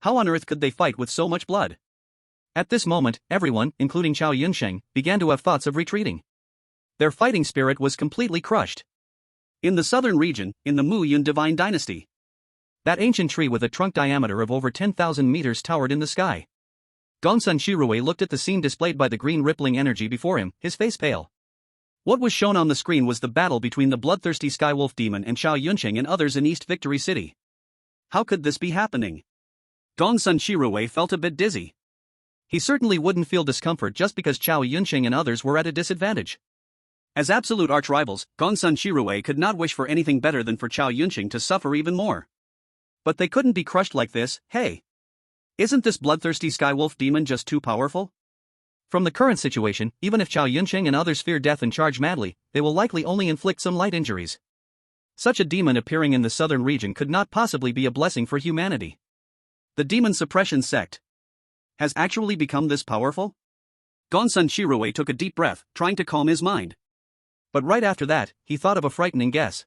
How on earth could they fight with so much blood? At this moment, everyone, including Chao Yunqing, began to have thoughts of retreating. Their fighting spirit was completely crushed. In the southern region, in the Mu Yun divine dynasty, that ancient tree with a trunk diameter of over 10,000 meters towered in the sky. Gongsun Shirui looked at the scene displayed by the green rippling energy before him, his face pale. What was shown on the screen was the battle between the bloodthirsty skywolf demon and Chao Yunqing and others in East Victory City. How could this be happening? Gongsun Shirui felt a bit dizzy. He certainly wouldn't feel discomfort just because Chao Yunqing and others were at a disadvantage. As absolute arch-rivals, Gongsun Shirui could not wish for anything better than for Chao Yunqing to suffer even more. But they couldn't be crushed like this, hey! Isn't this bloodthirsty skywolf demon just too powerful? From the current situation, even if Chao Yunqing and others fear death and charge madly, they will likely only inflict some light injuries. Such a demon appearing in the southern region could not possibly be a blessing for humanity. The demon suppression sect has actually become this powerful? Gongsun Shirui took a deep breath, trying to calm his mind. But right after that, he thought of a frightening guess.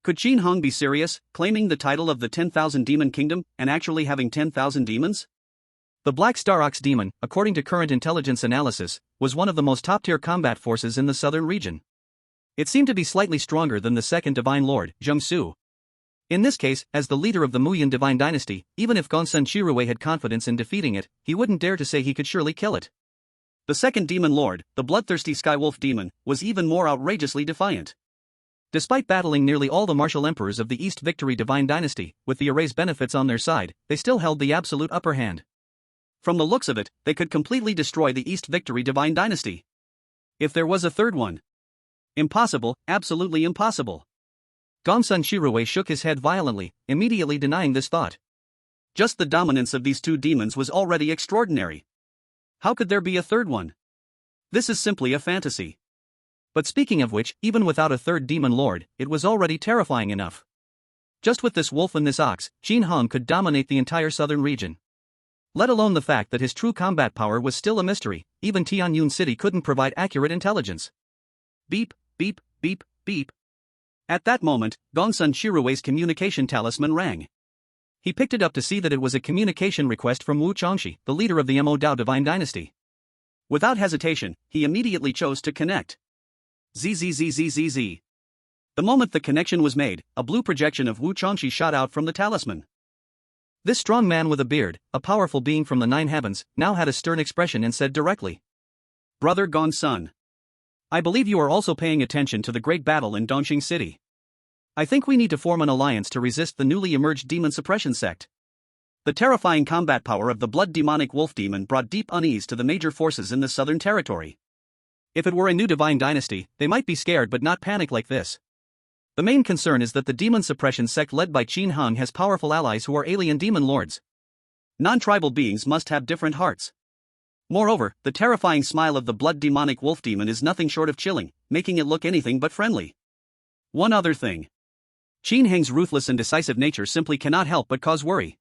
Could Qin Hong be serious, claiming the title of the 10,000 Demon Kingdom, and actually having 10,000 demons? The Black Star Ox demon, according to current intelligence analysis, was one of the most top-tier combat forces in the southern region. It seemed to be slightly stronger than the second Divine Lord, Zheng Su. In this case, as the leader of the Mu Yun Divine Dynasty, even if Gongsun Shirui had confidence in defeating it, he wouldn't dare to say he could surely kill it. The second Demon Lord, the bloodthirsty Skywolf demon, was even more outrageously defiant. Despite battling nearly all the martial emperors of the East Victory Divine Dynasty, with the array's benefits on their side, they still held the absolute upper hand. From the looks of it, they could completely destroy the East Victory Divine Dynasty. If there was a third one. Impossible, absolutely impossible. Gongsun Shirui shook his head violently, immediately denying this thought. Just the dominance of these two demons was already extraordinary. How could there be a third one? This is simply a fantasy. But speaking of which, even without a third demon lord, it was already terrifying enough. Just with this wolf and this ox, Qin Hong could dominate the entire southern region. Let alone the fact that his true combat power was still a mystery, even Tianyun City couldn't provide accurate intelligence. Beep, beep, beep, beep. At that moment, Gongsun Shirui's communication talisman rang. He picked it up to see that it was a communication request from Wu Chongxi, the leader of the Mo Dao Divine Dynasty. Without hesitation, he immediately chose to connect. ZZZZZZ. The moment the connection was made, a blue projection of Wu Chongxi shot out from the talisman. This strong man with a beard, a powerful being from the nine heavens, now had a stern expression and said directly, "Brother Gongsun, I believe you are also paying attention to the great battle in Dongqing City. I think we need to form an alliance to resist the newly emerged demon suppression sect." The terrifying combat power of the blood demonic wolf demon brought deep unease to the major forces in the southern territory. If it were a new divine dynasty, they might be scared but not panic like this. The main concern is that the demon suppression sect led by Qin Hong has powerful allies who are alien demon lords. Non-tribal beings must have different hearts. Moreover, the terrifying smile of the blood demonic wolf demon is nothing short of chilling, making it look anything but friendly. One other thing. Qin Heng's ruthless and decisive nature simply cannot help but cause worry.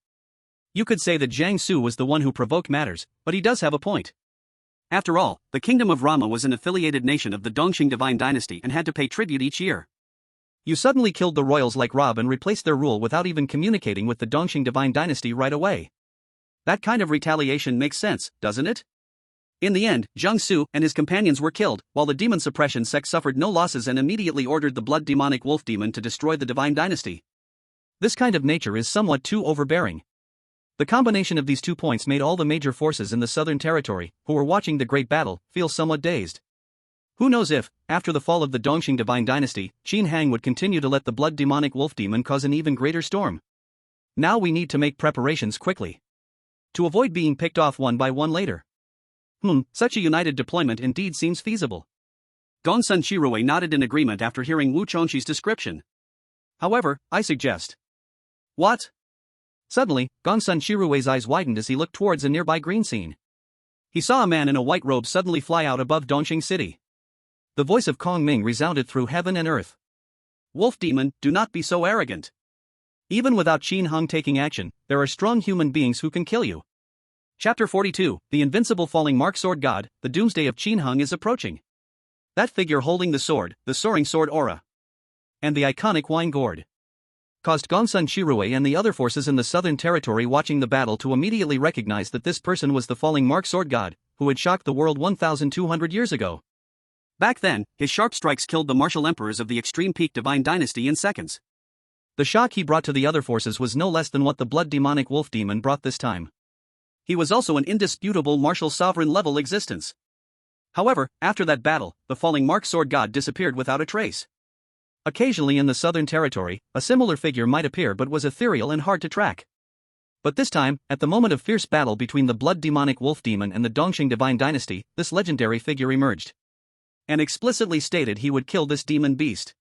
You could say that Jiang Su was the one who provoked matters, but he does have a point. After all, the kingdom of Rama was an affiliated nation of the Dongxing divine dynasty and had to pay tribute each year. You suddenly killed the royals like Rob and replaced their rule without even communicating with the Dongxing divine dynasty right away. That kind of retaliation makes sense, doesn't it? In the end, Jiang Su and his companions were killed, while the demon suppression sect suffered no losses and immediately ordered the blood demonic wolf demon to destroy the divine dynasty. This kind of nature is somewhat too overbearing. The combination of these 2 points made all the major forces in the southern territory, who were watching the great battle, feel somewhat dazed. Who knows if, after the fall of the Dongxing divine dynasty, Qin Hang would continue to let the blood demonic wolf demon cause an even greater storm. Now we need to make preparations quickly, to avoid being picked off one by one later. Such a united deployment indeed seems feasible. Gongsun Shirui nodded in agreement after hearing Wu Chongxi's description. However, I suggest. What? Suddenly, Gongsun Shirui's eyes widened as he looked towards a nearby green scene. He saw a man in a white robe suddenly fly out above Dongxing City. The voice of Kong Ming resounded through heaven and earth. Wolf demon, do not be so arrogant. Even without Qin Heng taking action, there are strong human beings who can kill you. Chapter 42, The Invincible Falling Mark Sword God, the doomsday of Qin Heng is approaching. That figure holding the sword, the soaring sword aura, and the iconic wine gourd, caused Gongsun Shirui and the other forces in the southern territory watching the battle to immediately recognize that this person was the falling Mark Sword God, who had shocked the world 1,200 years ago. Back then, his sharp strikes killed the martial emperors of the extreme peak divine dynasty in seconds. The shock he brought to the other forces was no less than what the blood demonic wolf demon brought this time. He was also an indisputable martial sovereign-level existence. However, after that battle, the falling Mark Sword God disappeared without a trace. Occasionally in the southern territory, a similar figure might appear but was ethereal and hard to track. But this time, at the moment of fierce battle between the blood demonic wolf demon and the Dongxing divine dynasty, this legendary figure emerged, and explicitly stated he would kill this demon beast.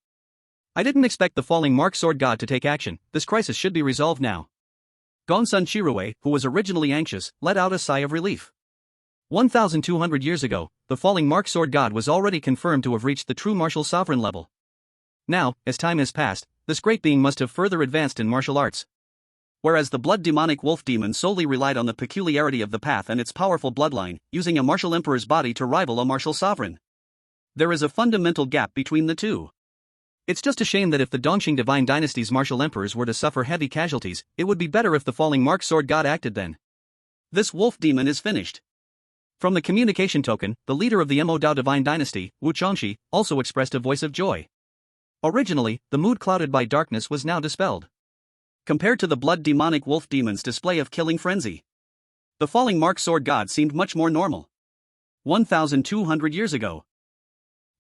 I didn't expect the falling Mark Sword God to take action. This crisis should be resolved now. Gongsun Shirui, who was originally anxious, let out a sigh of relief. 1,200 years ago, the falling Mark Sword God was already confirmed to have reached the true martial sovereign level. Now, as time has passed, this great being must have further advanced in martial arts. Whereas the blood demonic wolf demon solely relied on the peculiarity of the path and its powerful bloodline, using a martial emperor's body to rival a martial sovereign. There is a fundamental gap between the two. It's just a shame that if the Dongxing divine dynasty's martial emperors were to suffer heavy casualties, it would be better if the falling Mark Sword God acted then. This wolf demon is finished. From the communication token, the leader of the Mo Dao divine dynasty, Wu Chongxi, also expressed a voice of joy. Originally, the mood clouded by darkness was now dispelled. Compared to the blood demonic wolf demon's display of killing frenzy, the falling Mark Sword God seemed much more normal. 1,200 years ago.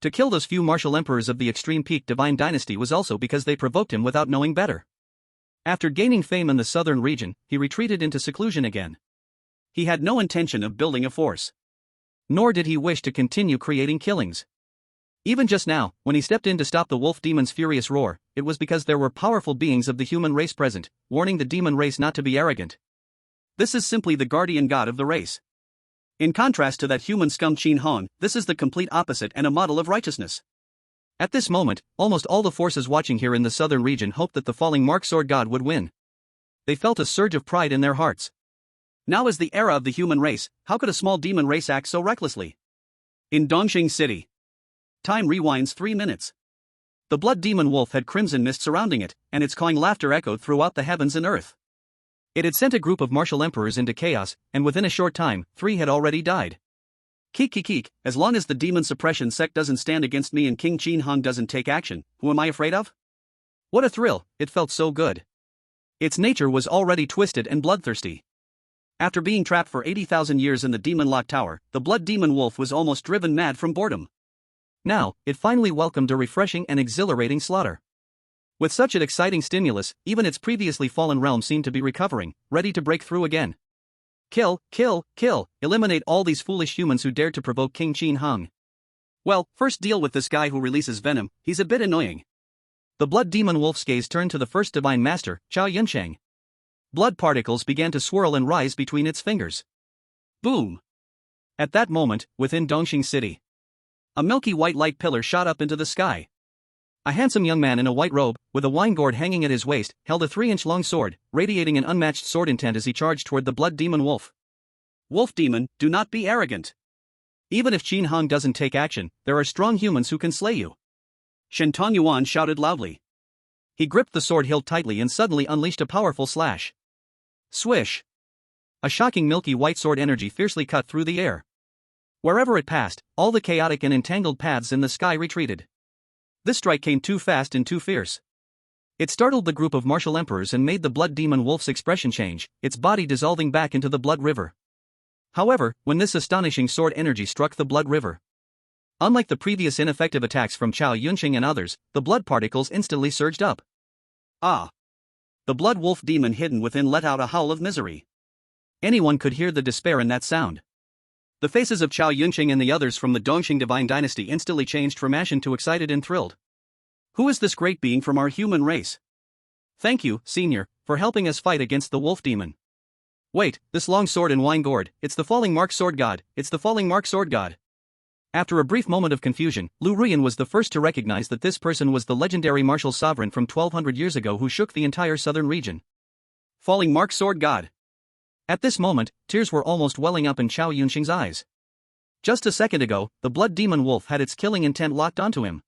To kill those few martial emperors of the extreme peak divine dynasty was also because they provoked him without knowing better. After gaining fame in the southern region, he retreated into seclusion again. He had no intention of building a force. Nor did he wish to continue creating killings. Even just now, when he stepped in to stop the wolf demon's furious roar, it was because there were powerful beings of the human race present, warning the demon race not to be arrogant. This is simply the guardian god of the race. In contrast to that human scum Qin Hong, this is the complete opposite and a model of righteousness. At this moment, almost all the forces watching here in the southern region hoped that the falling Mark Sword God would win. They felt a surge of pride in their hearts. Now is the era of the human race. How could a small demon race act so recklessly? In Dongxing City. Time rewinds 3 minutes. The blood demon wolf had crimson mist surrounding it, and its cawing laughter echoed throughout the heavens and earth. It had sent a group of martial emperors into chaos, and within a short time, 3 had already died. Keek, as long as the demon suppression sect doesn't stand against me and King Qin Hong doesn't take action, who am I afraid of? What a thrill, it felt so good. Its nature was already twisted and bloodthirsty. After being trapped for 80,000 years in the demon lock tower, the blood demon wolf was almost driven mad from boredom. Now, it finally welcomed a refreshing and exhilarating slaughter. With such an exciting stimulus, even its previously fallen realm seemed to be recovering, ready to break through again. Kill, eliminate all these foolish humans who dared to provoke King Qin Hong. Well, first deal with this guy who releases venom, he's a bit annoying. The blood demon wolf's gaze turned to the first divine master, Chao Yunsheng. Blood particles began to swirl and rise between its fingers. Boom! At that moment, within Dongxing City, A milky white light pillar shot up into the sky. a handsome young man in a white robe, with a wine gourd hanging at his waist, held a 3-inch long sword, radiating an unmatched sword intent as he charged toward the blood demon wolf. Wolf demon, do not be arrogant. Even if Qin Hong doesn't take action, there are strong humans who can slay you. Shen Tongyuan shouted loudly. He gripped the sword hilt tightly and suddenly unleashed a powerful slash. Swish! A shocking milky white sword energy fiercely cut through the air. Wherever it passed, all the chaotic and entangled paths in the sky retreated. This strike came too fast and too fierce. It startled the group of martial emperors and made the blood demon wolf's expression change, its body dissolving back into the blood river. However, when this astonishing sword energy struck the blood river, unlike the previous ineffective attacks from Chao Yunqing and others, the blood particles instantly surged up. Ah! The blood wolf demon hidden within let out a howl of misery. Anyone could hear the despair in that sound. The faces of Chao Yunqing and the others from the Dongxing divine dynasty instantly changed from ashen to excited and thrilled. Who is this great being from our human race? Thank you, Senior, for helping us fight against the wolf demon. Wait, this long sword and wine gourd, it's the falling mark sword god, it's the falling mark sword god. After a brief moment of confusion, Lu Rian was the first to recognize that this person was the legendary martial sovereign from 1200 years ago who shook the entire southern region. Falling mark sword god. At this moment, tears were almost welling up in Chao Yunqing's eyes. Just a second ago, the blood demon wolf had its killing intent locked onto him.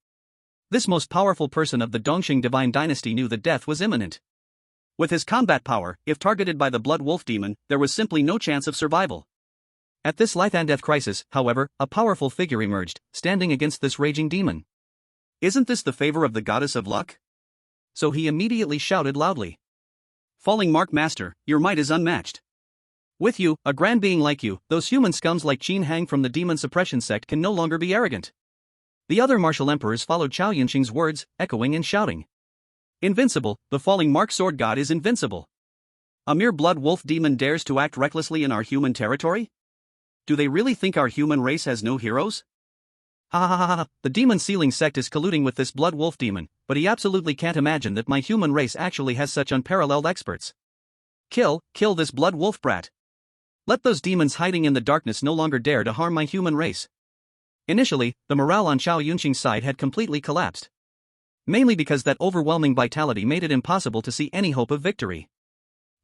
This most powerful person of the Dongxing divine dynasty knew that death was imminent. With his combat power, if targeted by the blood wolf demon, there was simply no chance of survival. At this life and death crisis, however, a powerful figure emerged, standing against this raging demon. Isn't this the favor of the goddess of luck? So he immediately shouted loudly. Falling mark master, your might is unmatched. With you, a grand being like you, those human scums like Qin Hang from the demon suppression sect can no longer be arrogant. The other martial emperors followed Chao Yunqing's words, echoing and shouting. Invincible, the falling mark sword god is invincible. A mere blood wolf demon dares to act recklessly in our human territory? Do they really think our human race has no heroes? Ha ha ha ha, the demon sealing sect is colluding with this blood wolf demon, but he absolutely can't imagine that my human race actually has such unparalleled experts. Kill this blood wolf brat. Let those demons hiding in the darkness no longer dare to harm my human race. Initially, the morale on Chao Yunqing's side had completely collapsed. Mainly because that overwhelming vitality made it impossible to see any hope of victory.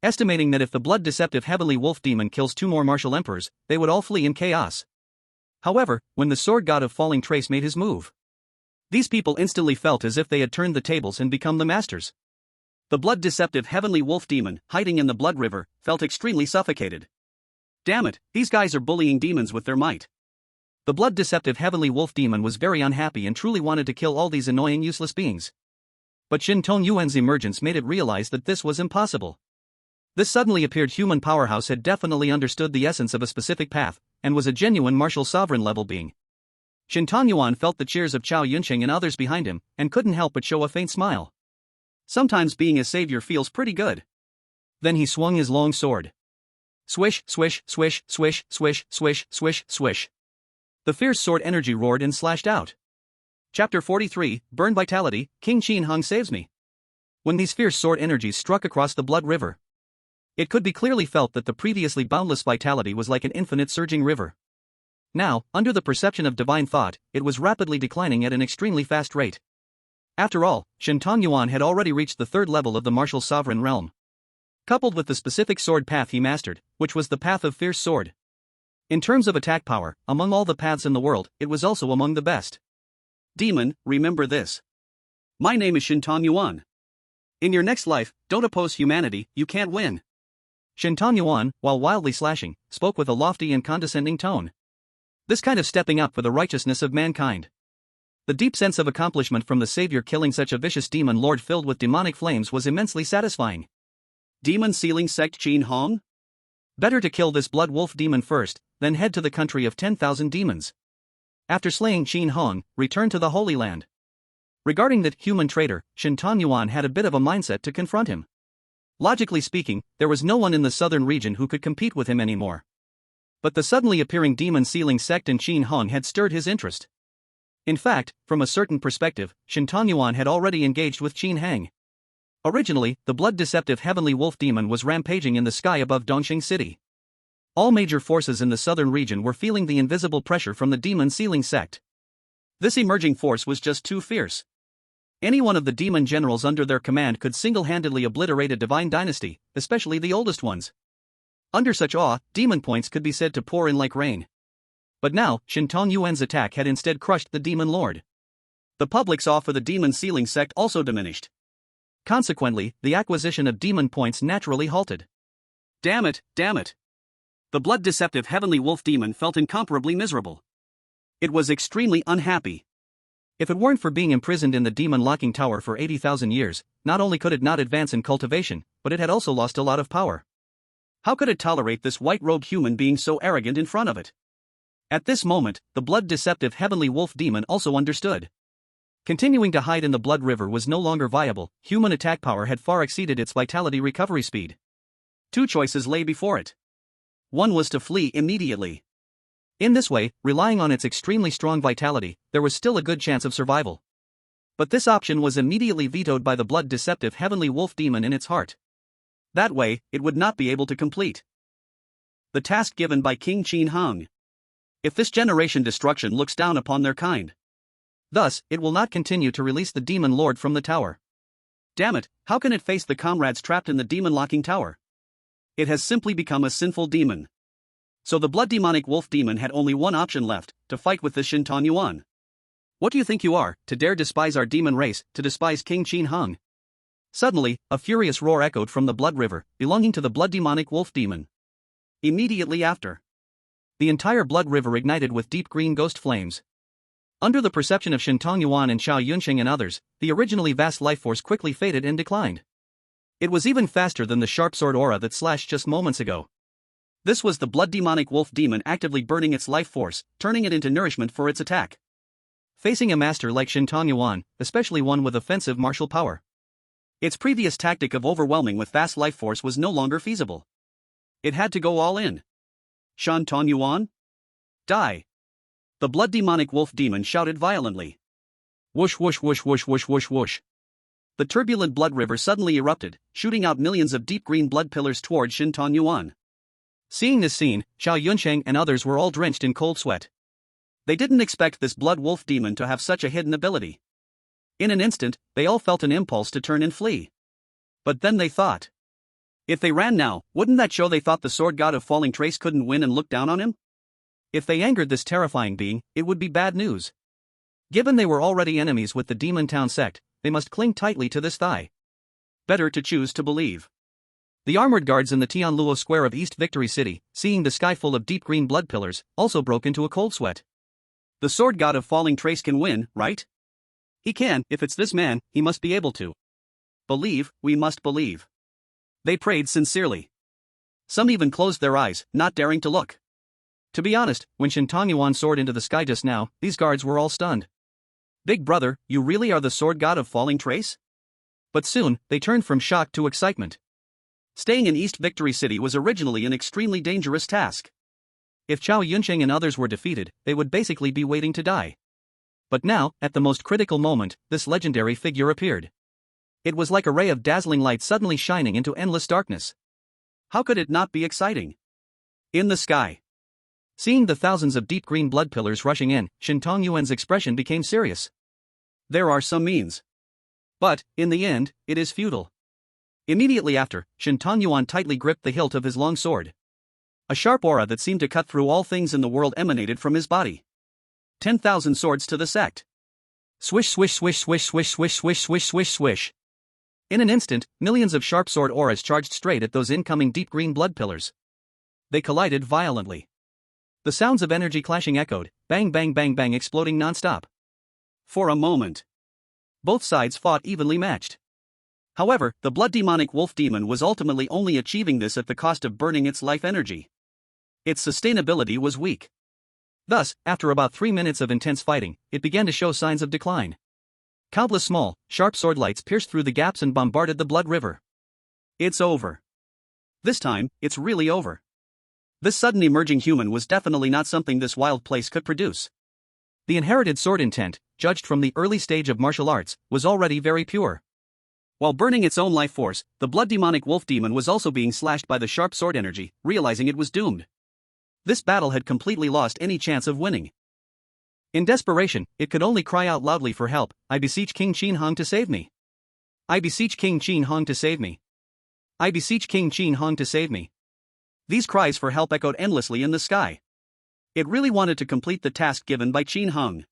Estimating that if the blood-deceptive heavenly wolf demon kills 2 more martial emperors, they would all flee in chaos. However, when the sword god of falling trace made his move, these people instantly felt as if they had turned the tables and become the masters. The blood-deceptive heavenly wolf demon, hiding in the blood river, felt extremely suffocated. Damn it, these guys are bullying demons with their might. The blood-deceptive heavenly wolf demon was very unhappy and truly wanted to kill all these annoying useless beings. But Shin Tongyuan's emergence made it realize that this was impossible. This suddenly appeared human powerhouse had definitely understood the essence of a specific path, and was a genuine martial sovereign level being. Shin Tongyuan felt the cheers of Chao Yunqing and others behind him, and couldn't help but show a faint smile. Sometimes being a savior feels pretty good. Then he swung his long sword. Swish, swish, swish, swish, swish, swish, swish, swish. The fierce sword energy roared and slashed out. Chapter 43, Burn Vitality, King Qin Hong saves me. When these fierce sword energies struck across the blood river, it could be clearly felt that the previously boundless vitality was like an infinite surging river. Now, under the perception of divine thought, it was rapidly declining at an extremely fast rate. After all, Shin Tongyuan had already reached the 3rd level of the martial sovereign realm. Coupled with the specific sword path he mastered, which was the path of fierce sword. In terms of attack power, among all the paths in the world, it was also among the best. Demon, remember this. My name is Shin Tongyuan. In your next life, don't oppose humanity, you can't win. Shin Tongyuan, while wildly slashing, spoke with a lofty and condescending tone. This kind of stepping up for the righteousness of mankind. The deep sense of accomplishment from the savior killing such a vicious demon lord filled with demonic flames was immensely satisfying. Demon sealing sect Qin Hong? Better to kill this blood wolf demon first, then head to the country of 10,000 demons. After slaying Qin Hong, return to the Holy Land. Regarding that human traitor, Shin Tongyuan had a bit of a mindset to confront him. Logically speaking, there was no one in the southern region who could compete with him anymore. But the suddenly appearing demon sealing sect in Qin Hong had stirred his interest. In fact, from a certain perspective, Shin Tongyuan had already engaged with Qin Hang. Originally, the blood-deceptive heavenly wolf demon was rampaging in the sky above Dongxing City. All major forces in the southern region were feeling the invisible pressure from the demon-sealing sect. This emerging force was just too fierce. Any one of the demon generals under their command could single-handedly obliterate a divine dynasty, especially the oldest ones. Under such awe, demon points could be said to pour in like rain. But now, Shintong Yuan's attack had instead crushed the demon lord. The public's awe for the demon-sealing sect also diminished. Consequently, the acquisition of demon points naturally halted. Damn it, damn it. The blood-deceptive heavenly wolf demon felt incomparably miserable. It was extremely unhappy. If it weren't for being imprisoned in the demon locking tower for 80,000 years, not only could it not advance in cultivation, but it had also lost a lot of power. How could it tolerate this white-robed human being so arrogant in front of it? At this moment, the blood-deceptive heavenly wolf demon also understood. Continuing to hide in the blood river was no longer viable. Human attack power had far exceeded its vitality recovery speed. Two choices lay before it. One was to flee immediately. In this way, relying on its extremely strong vitality, there was still a good chance of survival. But this option was immediately vetoed by the blood-deceptive heavenly wolf demon in its heart. That way, it would not be able to complete the task given by King Qin Hung. If this generation destruction looks down upon their kind, thus, it will not continue to release the demon lord from the tower. Damn it, how can it face the comrades trapped in the demon-locking tower? It has simply become a sinful demon. So the blood-demonic wolf demon had only one option left, to fight with this Shintong Yuan. What do you think you are, to dare despise our demon race, to despise King Qin Hung? Suddenly, a furious roar echoed from the blood river, belonging to the blood-demonic wolf demon. Immediately after, the entire blood river ignited with deep green ghost flames. Under the perception of Shintong Yuan and Xiao Yunsheng and others, the originally vast life force quickly faded and declined. It was even faster than the sharp sword aura that slashed just moments ago. This was the blood-demonic wolf demon actively burning its life force, turning it into nourishment for its attack. Facing a master like Shintong Yuan, especially one with offensive martial power, its previous tactic of overwhelming with vast life force was no longer feasible. It had to go all in. Shintong Yuan? Die! The blood-demonic wolf demon shouted violently. Whoosh whoosh whoosh whoosh whoosh whoosh whoosh. The turbulent blood river suddenly erupted, shooting out millions of deep green blood pillars toward Shintong Yuan. Seeing this scene, Xiao Yunsheng and others were all drenched in cold sweat. They didn't expect this blood wolf demon to have such a hidden ability. In an instant, they all felt an impulse to turn and flee. But then they thought, if they ran now, wouldn't that show they thought the sword god of falling trace couldn't win and look down on him? If they angered this terrifying being, it would be bad news. Given they were already enemies with the Demon Town sect, they must cling tightly to this thigh. Better to choose to believe. The armored guards in the Tianluo square of East Victory City, seeing the sky full of deep green blood pillars, also broke into a cold sweat. The sword god of falling trace can win, right? He can. If it's this man, he must be able to. Believe, we must believe. They prayed sincerely. Some even closed their eyes, not daring to look. To be honest, when Shintong Yuan soared into the sky just now, these guards were all stunned. Big brother, you really are the sword god of falling trace? But soon, they turned from shock to excitement. Staying in East Victory City was originally an extremely dangerous task. If Xiao Yunsheng and others were defeated, they would basically be waiting to die. But now, at the most critical moment, this legendary figure appeared. It was like a ray of dazzling light suddenly shining into endless darkness. How could it not be exciting? In the sky, seeing the thousands of deep green blood pillars rushing in, Shintong Yuan's expression became serious. There are some means. But, in the end, it is futile. Immediately after, Shintong Yuan tightly gripped the hilt of his long sword. A sharp aura that seemed to cut through all things in the world emanated from his body. 10,000 swords to the sect. Swish swish swish swish swish swish swish swish swish swish. In an instant, millions of sharp sword auras charged straight at those incoming deep green blood pillars. They collided violently. The sounds of energy clashing echoed, bang bang bang bang exploding non-stop. For a moment, both sides fought evenly matched. However, the blood-demonic wolf demon was ultimately only achieving this at the cost of burning its life energy. Its sustainability was weak. Thus, after about 3 minutes of intense fighting, it began to show signs of decline. Countless small, sharp sword lights pierced through the gaps and bombarded the blood river. It's over. This time, it's really over. This sudden emerging human was definitely not something this wild place could produce. The inherited sword intent, judged from the early stage of martial arts, was already very pure. While burning its own life force, the blood demonic wolf demon was also being slashed by the sharp sword energy, realizing it was doomed. This battle had completely lost any chance of winning. In desperation, it could only cry out loudly for help. I beseech King Qin Hong to save me. I beseech King Qin Hong to save me. I beseech King Qin Hong to save me. These cries for help echoed endlessly in the sky. It really wanted to complete the task given by Qin Hong.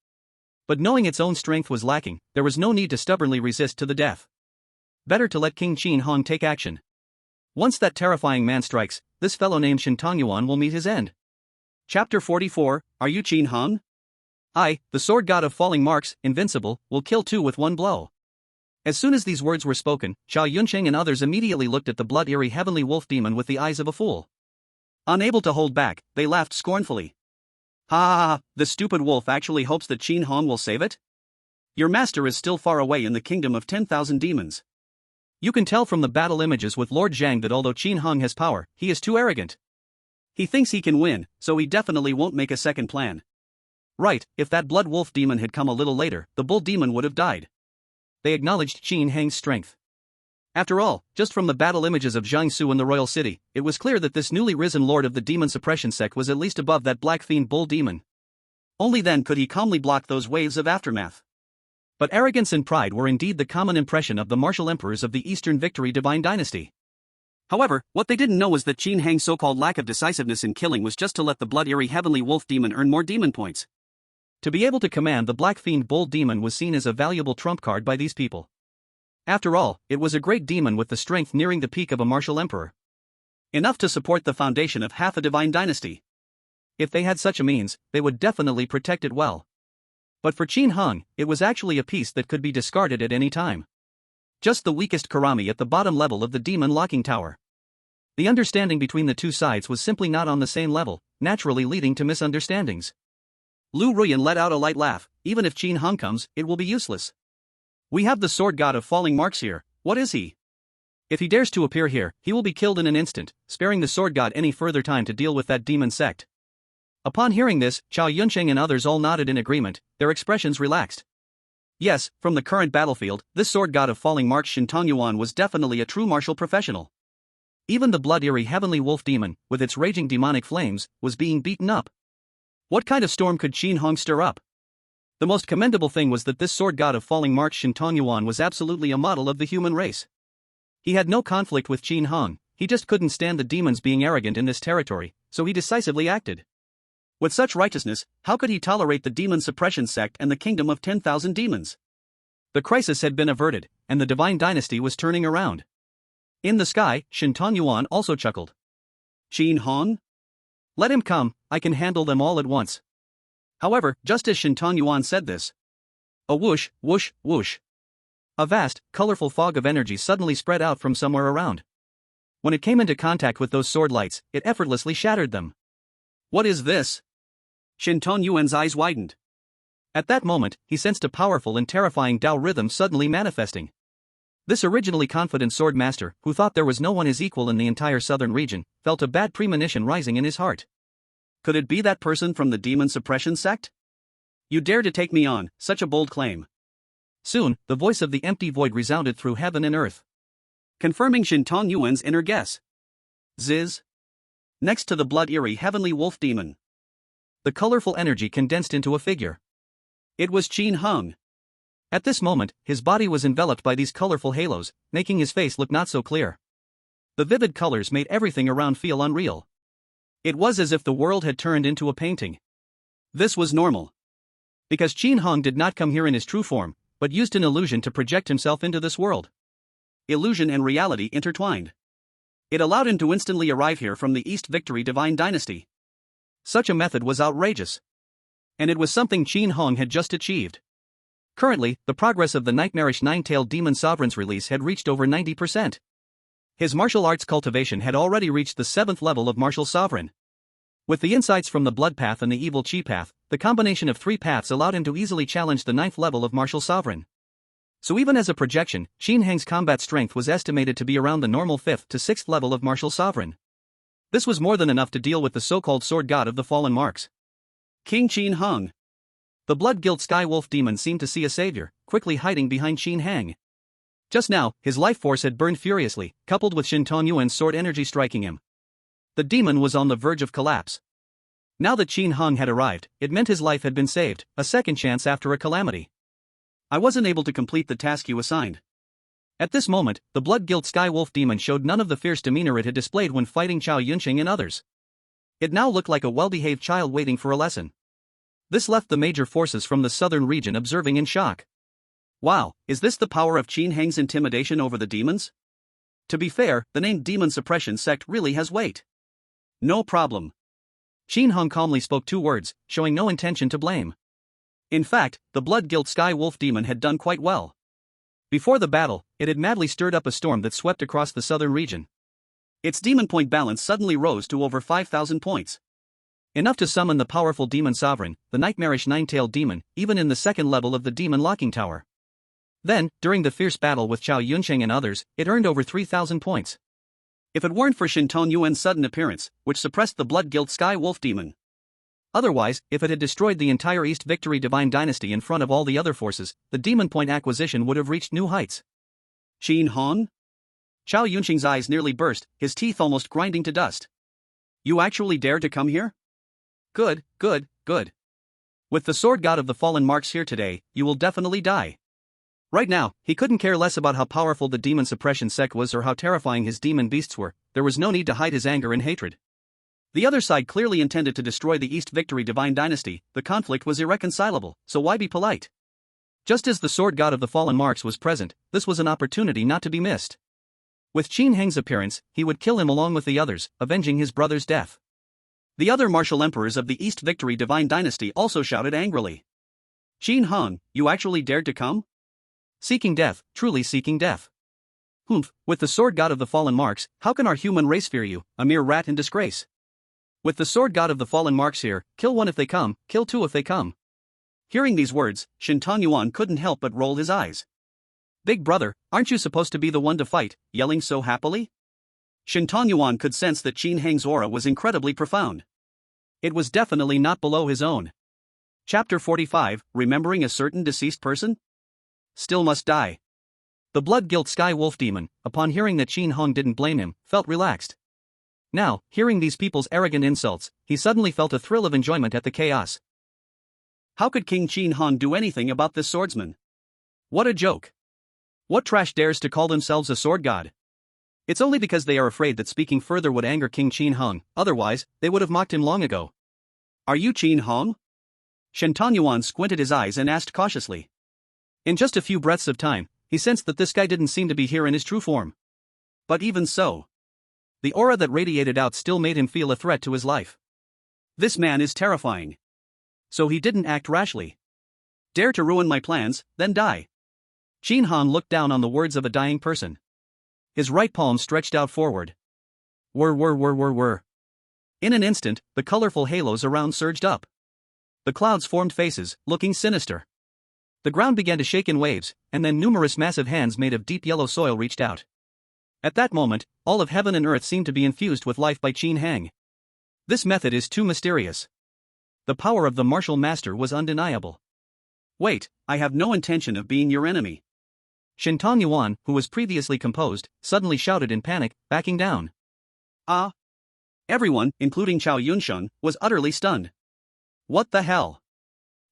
But knowing its own strength was lacking, there was no need to stubbornly resist to the death. Better to let King Qin Hong take action. Once that terrifying man strikes, this fellow named Shen Tongyuan will meet his end. Chapter 44, Are you Qin Hong? I, the sword god of falling marks, invincible, will kill two with one blow. As soon as these words were spoken, Xiao Yunsheng and others immediately looked at the blood-eerie heavenly wolf demon with the eyes of a fool. Unable to hold back, they laughed scornfully. Ha ha ha, the stupid wolf actually hopes that Qin Hong will save it? Your master is still far away in the kingdom of 10,000 demons. You can tell from the battle images with Lord Zhang that although Qin Hong has power, he is too arrogant. He thinks he can win, so he definitely won't make a second plan. Right, if that blood wolf demon had come a little later, the bull demon would have died. They acknowledged Qin Hong's strength. After all, just from the battle images of Jiangsu in the royal city, it was clear that this newly risen lord of the demon suppression sect was at least above that black fiend bull demon. Only then could he calmly block those waves of aftermath. But arrogance and pride were indeed the common impression of the martial emperors of the Eastern Victory Divine Dynasty. However, what they didn't know was that Qin Hong's so-called lack of decisiveness in killing was just to let the blood-eerie heavenly wolf demon earn more demon points. To be able to command the black fiend bull demon was seen as a valuable trump card by these people. After all, it was a great demon with the strength nearing the peak of a martial emperor. Enough to support the foundation of half a divine dynasty. If they had such a means, they would definitely protect it well. But for Qin Hong, it was actually a piece that could be discarded at any time. Just the weakest karami at the bottom level of the demon locking tower. The understanding between the two sides was simply not on the same level, naturally leading to misunderstandings. Lu Ruyan let out a light laugh. Even if Qin Hong comes, it will be useless. We have the sword god of falling marks here. What is he? If he dares to appear here, he will be killed in an instant, sparing the sword god any further time to deal with that demon sect. Upon hearing this, Xiao Yunsheng and others all nodded in agreement, their expressions relaxed. Yes, from the current battlefield, this sword god of falling marks Shen Tongyuan was definitely a true martial professional. Even the blood-eerie heavenly wolf demon, with its raging demonic flames, was being beaten up. What kind of storm could Qin Hong stir up? The most commendable thing was that this sword god of falling marks Shen Tongyuan was absolutely a model of the human race. He had no conflict with Qin Hong, he just couldn't stand the demons being arrogant in this territory, so he decisively acted. With such righteousness, how could he tolerate the demon suppression sect and the kingdom of 10,000 demons? The crisis had been averted, and the divine dynasty was turning around. In the sky, Shen Tongyuan also chuckled. Qin Hong? Let him come, I can handle them all at once. However, just as Shen Tongyuan said this, a whoosh, whoosh, whoosh. A vast, colorful fog of energy suddenly spread out from somewhere around. When it came into contact with those sword lights, it effortlessly shattered them. What is this? Shen Tongyuan's eyes widened. At that moment, he sensed a powerful and terrifying Tao rhythm suddenly manifesting. This originally confident sword master, who thought there was no one his equal in the entire southern region, felt a bad premonition rising in his heart. Could it be that person from the demon suppression sect? You dare to take me on, such a bold claim. Soon, the voice of the empty void resounded through heaven and earth, confirming Shen Tongyuan's inner guess. Ziz. Next to the blood-eerie heavenly wolf demon, the colorful energy condensed into a figure. It was Qin Hong. At this moment, his body was enveloped by these colorful halos, making his face look not so clear. The vivid colors made everything around feel unreal. It was as if the world had turned into a painting. This was normal. Because Qin Hong did not come here in his true form, but used an illusion to project himself into this world. Illusion and reality intertwined. It allowed him to instantly arrive here from the East Victory Divine Dynasty. Such a method was outrageous. And it was something Qin Hong had just achieved. Currently, the progress of the nightmarish nine-tailed demon sovereign's release had reached over 90%. His martial arts cultivation had already reached the 7th level of martial sovereign. With the insights from the blood path and the evil chi path, the combination of 3 paths allowed him to easily challenge the 9th level of martial sovereign. So even as a projection, Qin Hong's combat strength was estimated to be around the normal 5th to 6th level of martial sovereign. This was more than enough to deal with the so-called sword god of the fallen marks. King Qin Hong. The blood-gilt sky wolf demon seemed to see a savior, quickly hiding behind Qin Hong. Just now, his life force had burned furiously, coupled with Shin Tongyuan's sword energy striking him. The demon was on the verge of collapse. Now that Qin Hong had arrived, it meant his life had been saved, a second chance after a calamity. I wasn't able to complete the task you assigned. At this moment, the blood-guilt Sky Wolf demon showed none of the fierce demeanor it had displayed when fighting Chao Yunqing and others. It now looked like a well-behaved child waiting for a lesson. This left the major forces from the southern region observing in shock. Wow, is this the power of Qin Heng's intimidation over the demons? To be fair, the name Demon Suppression Sect really has weight. No problem. Qin Hong calmly spoke 2 words, showing no intention to blame. In fact, the blood-guilt Sky Wolf demon had done quite well. Before the battle, it had madly stirred up a storm that swept across the southern region. Its demon point balance suddenly rose to over 5,000 points. Enough to summon the powerful demon sovereign, the nightmarish nine-tailed demon, even in the second level of the demon locking tower. Then, during the fierce battle with Chao Yunqing and others, it earned over 3,000 points. If it weren't for Shin Tongyuan's sudden appearance, which suppressed the blood-guilt Sky Wolf demon. Otherwise, if it had destroyed the entire East Victory Divine Dynasty in front of all the other forces, the demon point acquisition would have reached new heights. Qin Hong? Chao Yunqing's eyes nearly burst, his teeth almost grinding to dust. You actually dared to come here? Good, good, good. With the sword god of the fallen marks here today, you will definitely die. Right now, he couldn't care less about how powerful the demon suppression sect was or how terrifying his demon beasts were. There was no need to hide his anger and hatred. The other side clearly intended to destroy the East Victory Divine Dynasty. The conflict was irreconcilable, so why be polite? Just as the sword god of the fallen marks was present, this was an opportunity not to be missed. With Qin Heng's appearance, he would kill him along with the others, avenging his brother's death. The other martial emperors of the East Victory Divine Dynasty also shouted angrily. Qin Hong, you actually dared to come? Seeking death, truly seeking death. Humph, with the sword god of the fallen marks, how can our human race fear you, a mere rat in disgrace? With the sword god of the fallen marks here, kill 1 if they come, kill 2 if they come. Hearing these words, Shin Tongyuan couldn't help but roll his eyes. Big brother, aren't you supposed to be the one to fight, yelling so happily? Shin Tongyuan could sense that Qin Heng's aura was incredibly profound. It was definitely not below his own. Chapter 45, Remembering a Certain Deceased Person? Still must die. The blood-guilt Sky Wolf demon, upon hearing that Qin Hong didn't blame him, felt relaxed. Now, hearing these people's arrogant insults, he suddenly felt a thrill of enjoyment at the chaos. How could King Qin Hong do anything about this swordsman? What a joke. What trash dares to call themselves a sword god? It's only because they are afraid that speaking further would anger King Qin Hong, otherwise, they would have mocked him long ago. Are you Qin Hong? Shin Tongyuan squinted his eyes and asked cautiously. In just a few breaths of time, he sensed that this guy didn't seem to be here in his true form. But even so, the aura that radiated out still made him feel a threat to his life. This man is terrifying. So he didn't act rashly. Dare to ruin my plans, then die. Qin Hong looked down on the words of a dying person. His right palm stretched out forward. Whir. In an instant, the colorful halos around surged up. The clouds formed faces, looking sinister. The ground began to shake in waves, and then numerous massive hands made of deep yellow soil reached out. At that moment, all of heaven and earth seemed to be infused with life by Qin Heng. This method is too mysterious. The power of the martial master was undeniable. Wait, I have no intention of being your enemy. Shin Tongyuan, who was previously composed, suddenly shouted in panic, backing down. Ah! Everyone, including Chao Yunsheng, was utterly stunned. What the hell?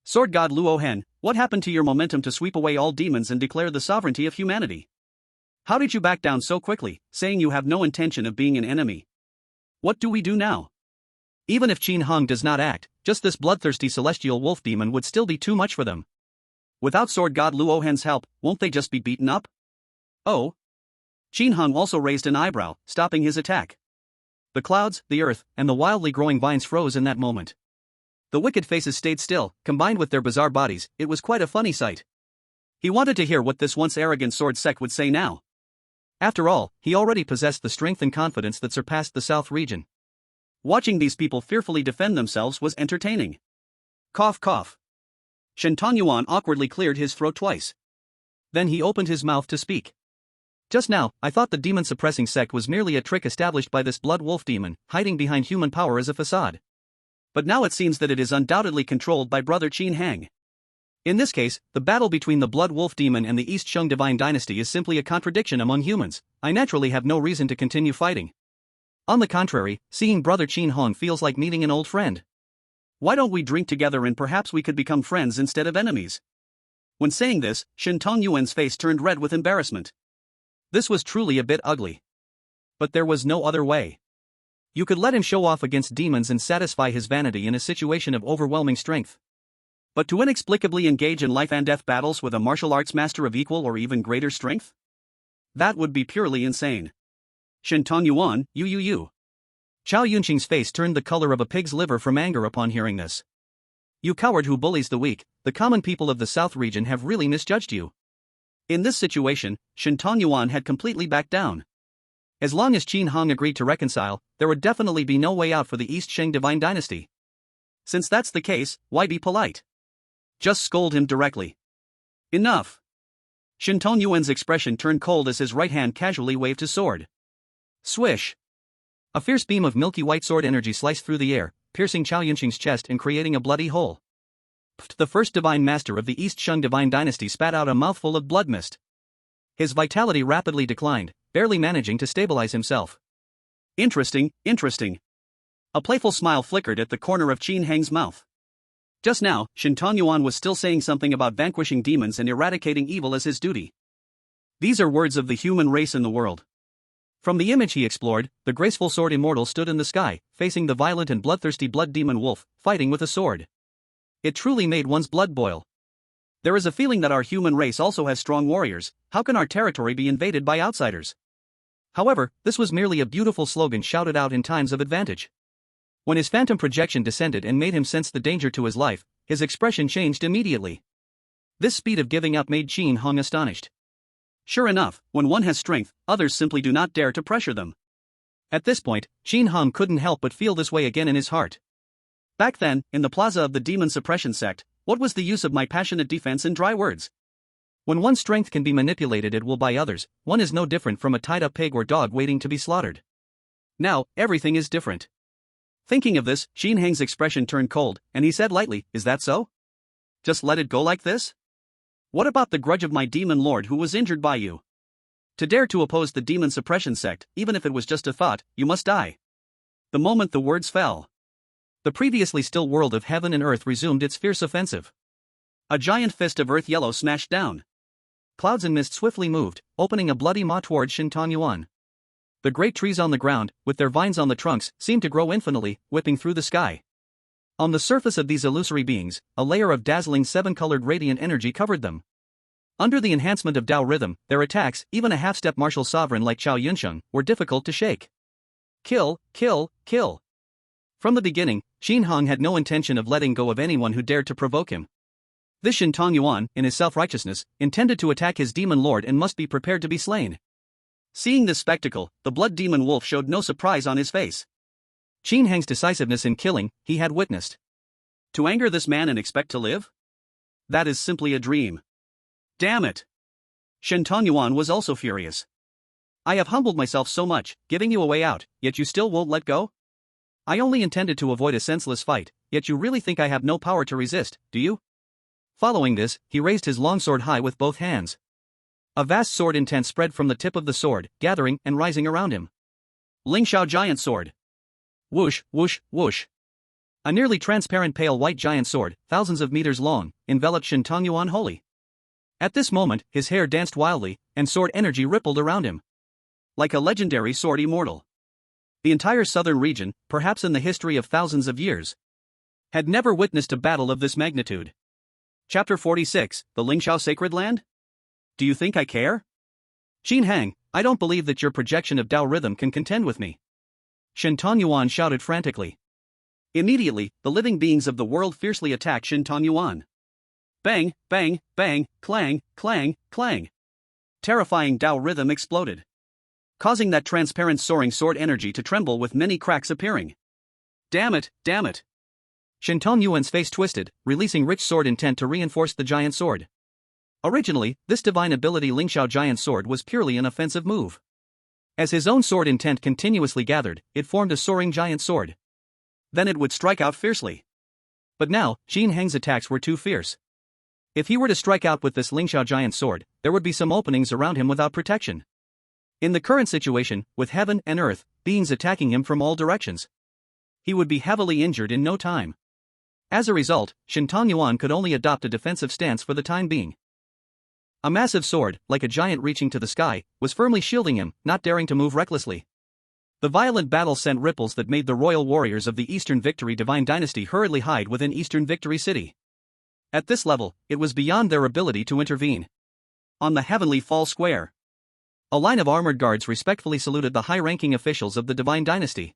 Sword God Luohen, what happened to your momentum to sweep away all demons and declare the sovereignty of humanity? How did you back down so quickly, saying you have no intention of being an enemy? What do we do now? Even if Qin Hong does not act, just this bloodthirsty celestial wolf demon would still be too much for them. Without Sword God Luohen's help, won't they just be beaten up? Oh? Qin Hong also raised an eyebrow, stopping his attack. The clouds, the earth, and the wildly growing vines froze in that moment. The wicked faces stayed still, combined with their bizarre bodies. It was quite a funny sight. He wanted to hear what this once arrogant sword sect would say now. After all, he already possessed the strength and confidence that surpassed the South region. Watching these people fearfully defend themselves was entertaining. Cough cough. Shin Tongyuan awkwardly cleared his throat twice. Then he opened his mouth to speak. Just now, I thought the demon-suppressing sect was merely a trick established by this blood wolf demon, hiding behind human power as a facade. But now it seems that it is undoubtedly controlled by brother Qin Heng. In this case, the battle between the Blood Wolf Demon and the East Shung Divine Dynasty is simply a contradiction among humans. I naturally have no reason to continue fighting. On the contrary, seeing Brother Qin Hong feels like meeting an old friend. Why don't we drink together and perhaps we could become friends instead of enemies? When saying this, Shen Tongyuan's face turned red with embarrassment. This was truly a bit ugly. But there was no other way. You could let him show off against demons and satisfy his vanity in a situation of overwhelming strength. But to inexplicably engage in life and death battles with a martial arts master of equal or even greater strength? That would be purely insane. Shen Tongyuan, you. Chao Yunqing's face turned the color of a pig's liver from anger upon hearing this. You coward who bullies the weak, the common people of the South region have really misjudged you. In this situation, Shen Tongyuan had completely backed down. As long as Qin Hong agreed to reconcile, there would definitely be no way out for the East Shang Divine Dynasty. Since that's the case, why be polite? Just scold him directly. Enough. Shen Tongyuan's expression turned cold as his right hand casually waved his sword. Swish. A fierce beam of milky white sword energy sliced through the air, piercing Chao Yunqing's chest and creating a bloody hole. The first divine master of the East Shung Divine Dynasty spat out a mouthful of blood mist. His vitality rapidly declined, barely managing to stabilize himself. Interesting. A playful smile flickered at the corner of Qin Heng's mouth. Just now, Shen Tongyuan was still saying something about vanquishing demons and eradicating evil as his duty. These are words of the human race in the world. From the image he explored, the graceful sword immortal stood in the sky, facing the violent and bloodthirsty blood demon wolf, fighting with a sword. It truly made one's blood boil. There is a feeling that our human race also has strong warriors. How can our territory be invaded by outsiders? However, this was merely a beautiful slogan shouted out in times of advantage. When his phantom projection descended and made him sense the danger to his life, his expression changed immediately. This speed of giving up made Qin Hong astonished. Sure enough, when one has strength, others simply do not dare to pressure them. At this point, Qin Hong couldn't help but feel this way again in his heart. Back then, in the plaza of the demon suppression sect, what was the use of my passionate defense in dry words? When one's strength can be manipulated at will by others, one is no different from a tied-up pig or dog waiting to be slaughtered. Now, everything is different. Thinking of this, Qin Heng's expression turned cold, and he said lightly, "Is that so? Just let it go like this? What about the grudge of my demon lord who was injured by you? To dare to oppose the demon suppression sect, even if it was just a thought, you must die." The moment the words fell, the previously still world of heaven and earth resumed its fierce offensive. A giant fist of earth yellow smashed down. Clouds and mist swiftly moved, opening a bloody maw toward Shen Tongyuan. The great trees on the ground, with their vines on the trunks, seemed to grow infinitely, whipping through the sky. On the surface of these illusory beings, a layer of dazzling seven-colored radiant energy covered them. Under the enhancement of Tao rhythm, their attacks, even a half-step martial sovereign like Chao Yunsheng, were difficult to shake. Kill. From the beginning, Qin Hong had no intention of letting go of anyone who dared to provoke him. This Shen Tongyuan, in his self-righteousness, intended to attack his demon lord and must be prepared to be slain. Seeing this spectacle, the blood demon wolf showed no surprise on his face. Qin Heng's decisiveness in killing, he had witnessed. To anger this man and expect to live? That is simply a dream. Damn it! Shen Tongyuan was also furious. I have humbled myself so much, giving you a way out, yet you still won't let go? I only intended to avoid a senseless fight, yet you really think I have no power to resist, do you? Following this, he raised his long sword high with both hands. A vast sword intent spread from the tip of the sword, gathering and rising around him. Lingxiao giant sword. Whoosh, whoosh, whoosh. A nearly transparent pale white giant sword, thousands of meters long, enveloped Shen Tongyuan wholly. At this moment, his hair danced wildly, and sword energy rippled around him. Like a legendary sword immortal. The entire southern region, perhaps in the history of thousands of years, had never witnessed a battle of this magnitude. Chapter 46, The Lingxiao Sacred Land? Do you think I care? Qin Heng, I don't believe that your projection of Tao rhythm can contend with me. Shen Tongyuan shouted frantically. Immediately, the living beings of the world fiercely attacked Shen Tongyuan. Bang, bang, bang, clang, clang, clang. Terrifying Tao rhythm exploded, causing that transparent soaring sword energy to tremble with many cracks appearing. Damn it! Shen Tongyuan's face twisted, releasing rich sword intent to reinforce the giant sword. Originally, this divine ability Lingxiao giant sword was purely an offensive move. As his own sword intent continuously gathered, it formed a soaring giant sword. Then it would strike out fiercely. But now, Qin Heng's attacks were too fierce. If he were to strike out with this Lingxiao giant sword, there would be some openings around him without protection. In the current situation, with heaven and earth, beings attacking him from all directions, he would be heavily injured in no time. As a result, Shen Tongyuan could only adopt a defensive stance for the time being. A massive sword, like a giant reaching to the sky, was firmly shielding him, not daring to move recklessly. The violent battle sent ripples that made the royal warriors of the Eastern Victory Divine Dynasty hurriedly hide within Eastern Victory City. At this level, it was beyond their ability to intervene. On the Heavenly Fall Square, a line of armored guards respectfully saluted the high-ranking officials of the Divine Dynasty.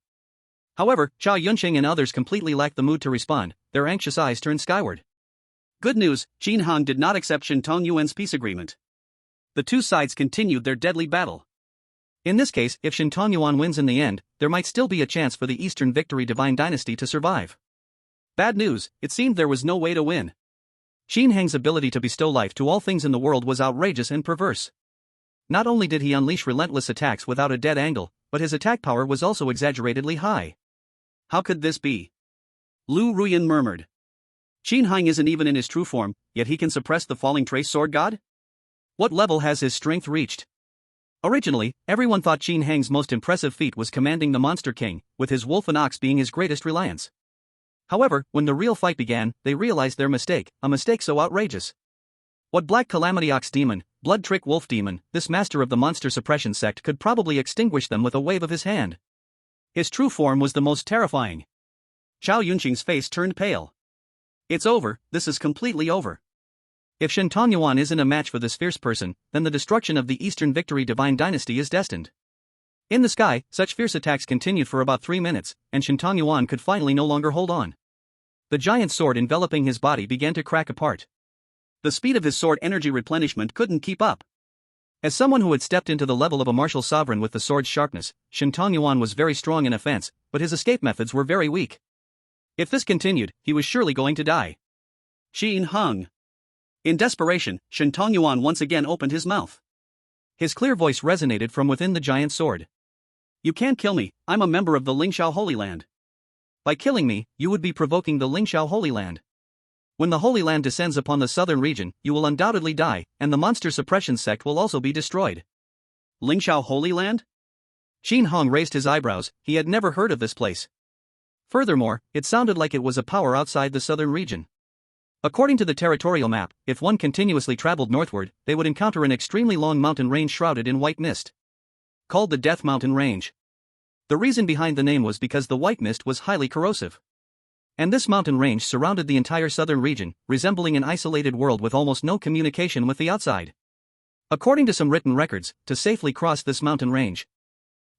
However, Zhao Yunqing and others completely lacked the mood to respond, their anxious eyes turned skyward. Good news, Qin Hong did not accept Shen Tongyuan's peace agreement. The two sides continued their deadly battle. In this case, if Shen Tongyuan wins in the end, there might still be a chance for the Eastern Victory Divine Dynasty to survive. Bad news, it seemed there was no way to win. Qin Hong's ability to bestow life to all things in the world was outrageous and perverse. Not only did he unleash relentless attacks without a dead angle, but his attack power was also exaggeratedly high. How could this be? Lu Ruyan murmured. Qin Hong isn't even in his true form, yet he can suppress the falling trace sword god? What level has his strength reached? Originally, everyone thought Qin Hong's most impressive feat was commanding the Monster King, with his wolf and ox being his greatest reliance. However, when the real fight began, they realized their mistake, a mistake so outrageous. What Black Calamity Ox Demon, Blood Trick Wolf Demon, this master of the monster suppression sect could probably extinguish them with a wave of his hand. His true form was the most terrifying. Zhao Yunqing's face turned pale. It's over, this is completely over. If Shen Tongyuan isn't a match for this fierce person, then the destruction of the Eastern Victory Divine Dynasty is destined. In the sky, such fierce attacks continued for about 3 minutes, and Shen Tongyuan could finally no longer hold on. The giant sword enveloping his body began to crack apart. The speed of his sword energy replenishment couldn't keep up. As someone who had stepped into the level of a martial sovereign with the sword's sharpness, Shen Tongyuan was very strong in offense, but his escape methods were very weak. If this continued, he was surely going to die. Qin Hong. In desperation, Shen Tongyuan once again opened his mouth. His clear voice resonated from within the giant sword. You can't kill me, I'm a member of the Lingxiao Holy Land. By killing me, you would be provoking the Lingxiao Holy Land. When the Holy Land descends upon the southern region, you will undoubtedly die, and the monster suppression sect will also be destroyed. Lingxiao Holy Land? Qin Hong raised his eyebrows, he had never heard of this place. Furthermore, it sounded like it was a power outside the southern region. According to the territorial map, if one continuously traveled northward, they would encounter an extremely long mountain range shrouded in white mist, called the Death Mountain Range. The reason behind the name was because the white mist was highly corrosive. And this mountain range surrounded the entire southern region, resembling an isolated world with almost no communication with the outside. According to some written records, to safely cross this mountain range,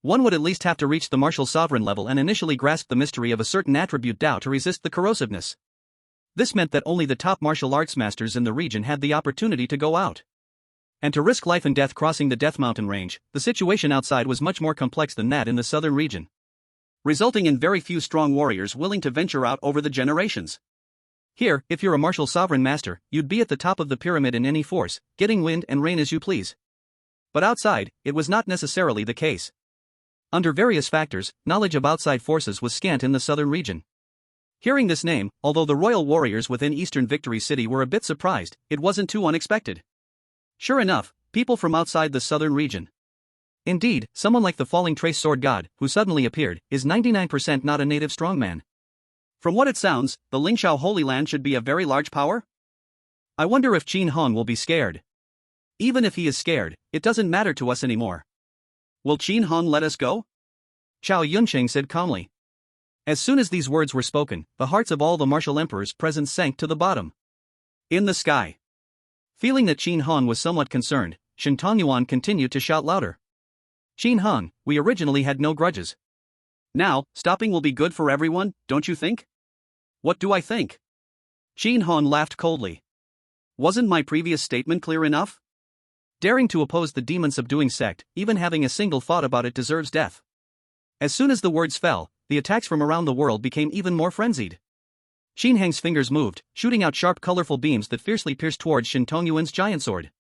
one would at least have to reach the martial sovereign level and initially grasp the mystery of a certain attribute Dao to resist the corrosiveness. This meant that only the top martial arts masters in the region had the opportunity to go out. And to risk life and death crossing the Death Mountain Range, the situation outside was much more complex than that in the southern region, resulting in very few strong warriors willing to venture out over the generations. Here, if you're a martial sovereign master, you'd be at the top of the pyramid in any force, getting wind and rain as you please. But outside, it was not necessarily the case. Under various factors, knowledge of outside forces was scant in the southern region. Hearing this name, although the royal warriors within Eastern Victory City were a bit surprised, it wasn't too unexpected. Sure enough, people from outside the southern region. Indeed, someone like the falling trace sword god, who suddenly appeared, is 99% not a native strongman. From what it sounds, the Lingxiao Holy Land should be a very large power? I wonder if Qin Hong will be scared. Even if he is scared, it doesn't matter to us anymore. Will Qin Hong let us go? Zhao Yunqing said calmly. As soon as these words were spoken, the hearts of all the martial emperors present sank to the bottom. In the sky. Feeling that Qin Hong was somewhat concerned, Shen Tongyuan continued to shout louder. Qin Hong, we originally had no grudges. Now, stopping will be good for everyone, don't you think? What do I think? Qin Hong laughed coldly. Wasn't my previous statement clear enough? Daring to oppose the demon-subduing sect, even having a single thought about it deserves death. As soon as the words fell, the attacks from around the world became even more frenzied. Qin Hong's fingers moved, shooting out sharp colorful beams that fiercely pierced towards Shen Tongyuan's giant sword.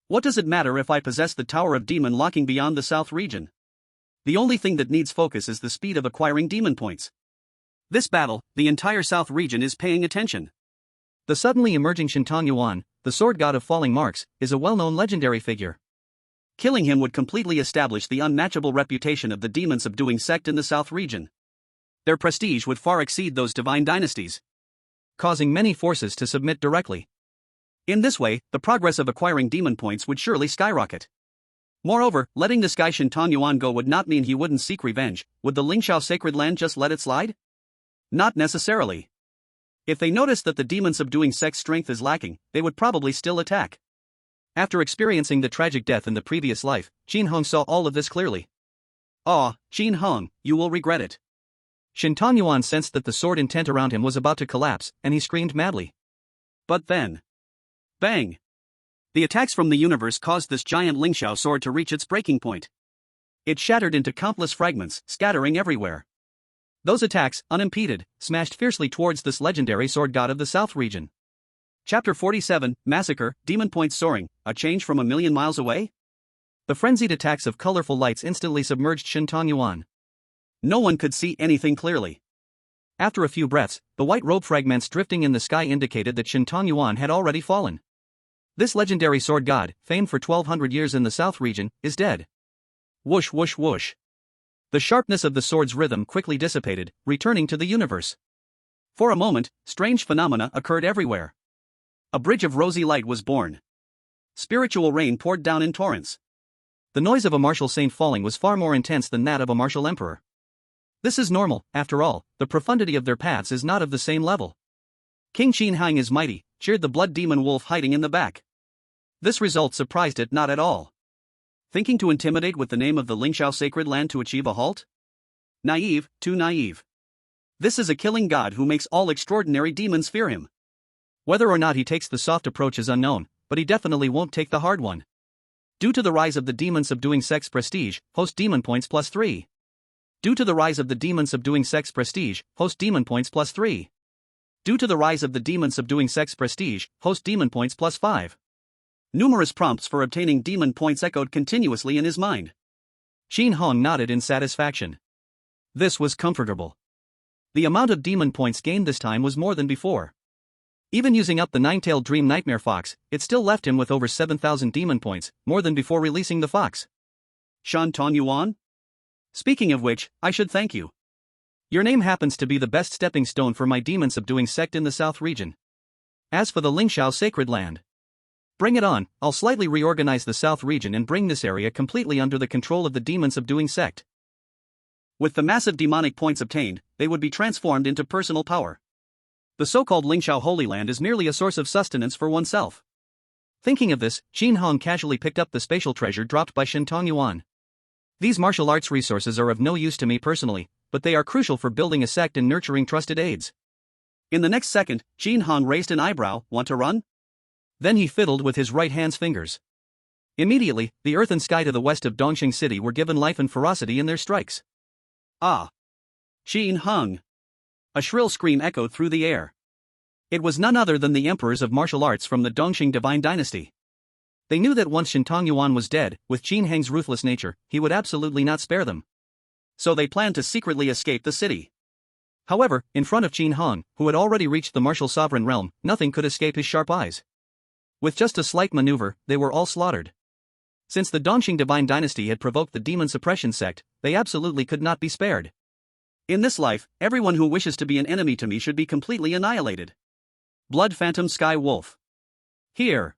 What does it matter if I possess the Tower of Demon locking beyond the south region? The only thing that needs focus is the speed of acquiring demon points. This battle, the entire south region is paying attention. The suddenly emerging Shen Tongyuan, the sword god of falling marks, is a well-known legendary figure. Killing him would completely establish the unmatchable reputation of the demon-subduing sect in the South region. Their prestige would far exceed those divine dynasties, causing many forces to submit directly. In this way, the progress of acquiring demon points would surely skyrocket. Moreover, letting this guy Shinton Yuan go would not mean he wouldn't seek revenge. Would the Lingxiao sacred land just let it slide? Not necessarily. If they noticed that the demon-subduing sect's strength is lacking, they would probably still attack. After experiencing the tragic death in the previous life, Qin Hong saw all of this clearly. Ah, Qin Hong, you will regret it. Shinton Yuan sensed that the sword intent around him was about to collapse, and he screamed madly. But then, bang! The attacks from the universe caused this giant Lingxiao sword to reach its breaking point. It shattered into countless fragments, scattering everywhere. Those attacks, unimpeded, smashed fiercely towards this legendary sword god of the South region. Chapter 47, Massacre, Demon Points Soaring, a change from a million miles away? The frenzied attacks of colorful lights instantly submerged Shinton Yuan. No one could see anything clearly. After a few breaths, the white robe fragments drifting in the sky indicated that Shinton Yuan had already fallen. This legendary sword god, famed for 1200 years in the South region, is dead. Whoosh whoosh whoosh. The sharpness of the sword's rhythm quickly dissipated, returning to the universe. For a moment, strange phenomena occurred everywhere. A bridge of rosy light was born. Spiritual rain poured down in torrents. The noise of a martial saint falling was far more intense than that of a martial emperor. This is normal, after all, the profundity of their paths is not of the same level. King Qin Hang is mighty, cheered the blood demon wolf hiding in the back. This result surprised it not at all. Thinking to intimidate with the name of the Lingxiao sacred land to achieve a halt? Naive, too naive. This is a killing god who makes all extraordinary demons fear him. Whether or not he takes the soft approach is unknown, but he definitely won't take the hard one. Due to the rise of the demon-subduing sect's prestige, host demon points +3. Due to the rise of the demon-subduing sect's prestige, host demon points +3. Due to the rise of the demon-subduing sect's prestige, host demon points +5. Numerous prompts for obtaining demon points echoed continuously in his mind. Qin Hong nodded in satisfaction. This was comfortable. The amount of demon points gained this time was more than before. Even using up the nine-tailed dream nightmare fox, it still left him with over 7,000 demon points, more than before releasing the fox. Shinton Yuan? Speaking of which, I should thank you. Your name happens to be the best stepping stone for my demon-subduing sect in the South region. As for the Lingxiao sacred land, bring it on. I'll slightly reorganize the South region and bring this area completely under the control of the demon-subduing sect. With the massive demonic points obtained, they would be transformed into personal power. The so-called Lingxiao Holy Land is merely a source of sustenance for oneself. Thinking of this, Qin Hong casually picked up the spatial treasure dropped by Shinton Yuan. These martial arts resources are of no use to me personally, but they are crucial for building a sect and nurturing trusted aides. In the next second, Qin Hong raised an eyebrow. Want to run? Then he fiddled with his right hand's fingers. Immediately, the earth and sky to the west of Dongxing City were given life and ferocity in their strikes. Ah! Qin Hong! A shrill scream echoed through the air. It was none other than the emperors of martial arts from the Dongxing divine dynasty. They knew that once Shinton Yuan was dead, with Qin Hang's ruthless nature, he would absolutely not spare them. So they planned to secretly escape the city. However, in front of Qin Hong, who had already reached the martial sovereign realm, nothing could escape his sharp eyes. With just a slight maneuver, they were all slaughtered. Since the Dongxing divine dynasty had provoked the demon suppression sect, they absolutely could not be spared. In this life, everyone who wishes to be an enemy to me should be completely annihilated. Blood Phantom Sky Wolf. Here.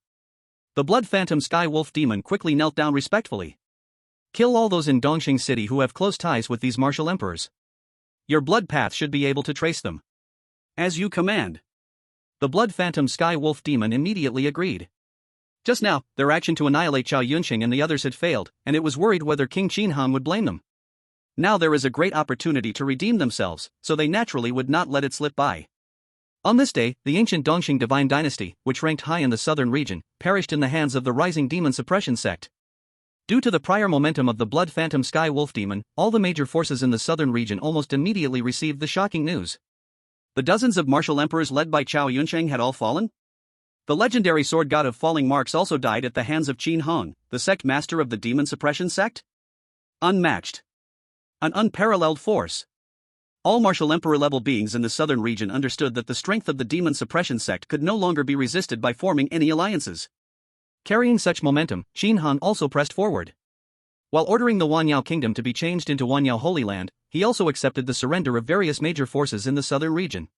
The Blood Phantom Sky Wolf demon quickly knelt down respectfully. Kill all those in Dongxing City who have close ties with these martial emperors. Your blood path should be able to trace them. As you command. The Blood Phantom Sky Wolf demon immediately agreed. Just now, their action to annihilate Chao Yunqing and the others had failed, and it was worried whether King Qin Hong would blame them. Now there is a great opportunity to redeem themselves, so they naturally would not let it slip by. On this day, the ancient Dongxing divine dynasty, which ranked high in the southern region, perished in the hands of the rising demon suppression sect. Due to the prior momentum of the Blood Phantom Sky Wolf demon, all the major forces in the southern region almost immediately received the shocking news. The dozens of martial emperors led by Chao Yunqing had all fallen? The legendary sword god of falling marks also died at the hands of Qin Hong, the sect master of the demon suppression sect? Unmatched. An unparalleled force. All martial emperor-level beings in the southern region understood that the strength of the demon suppression sect could no longer be resisted by forming any alliances. Carrying such momentum, Xin Han also pressed forward. While ordering the Wanyao kingdom to be changed into Wanyao Holy Land, he also accepted the surrender of various major forces in the southern region.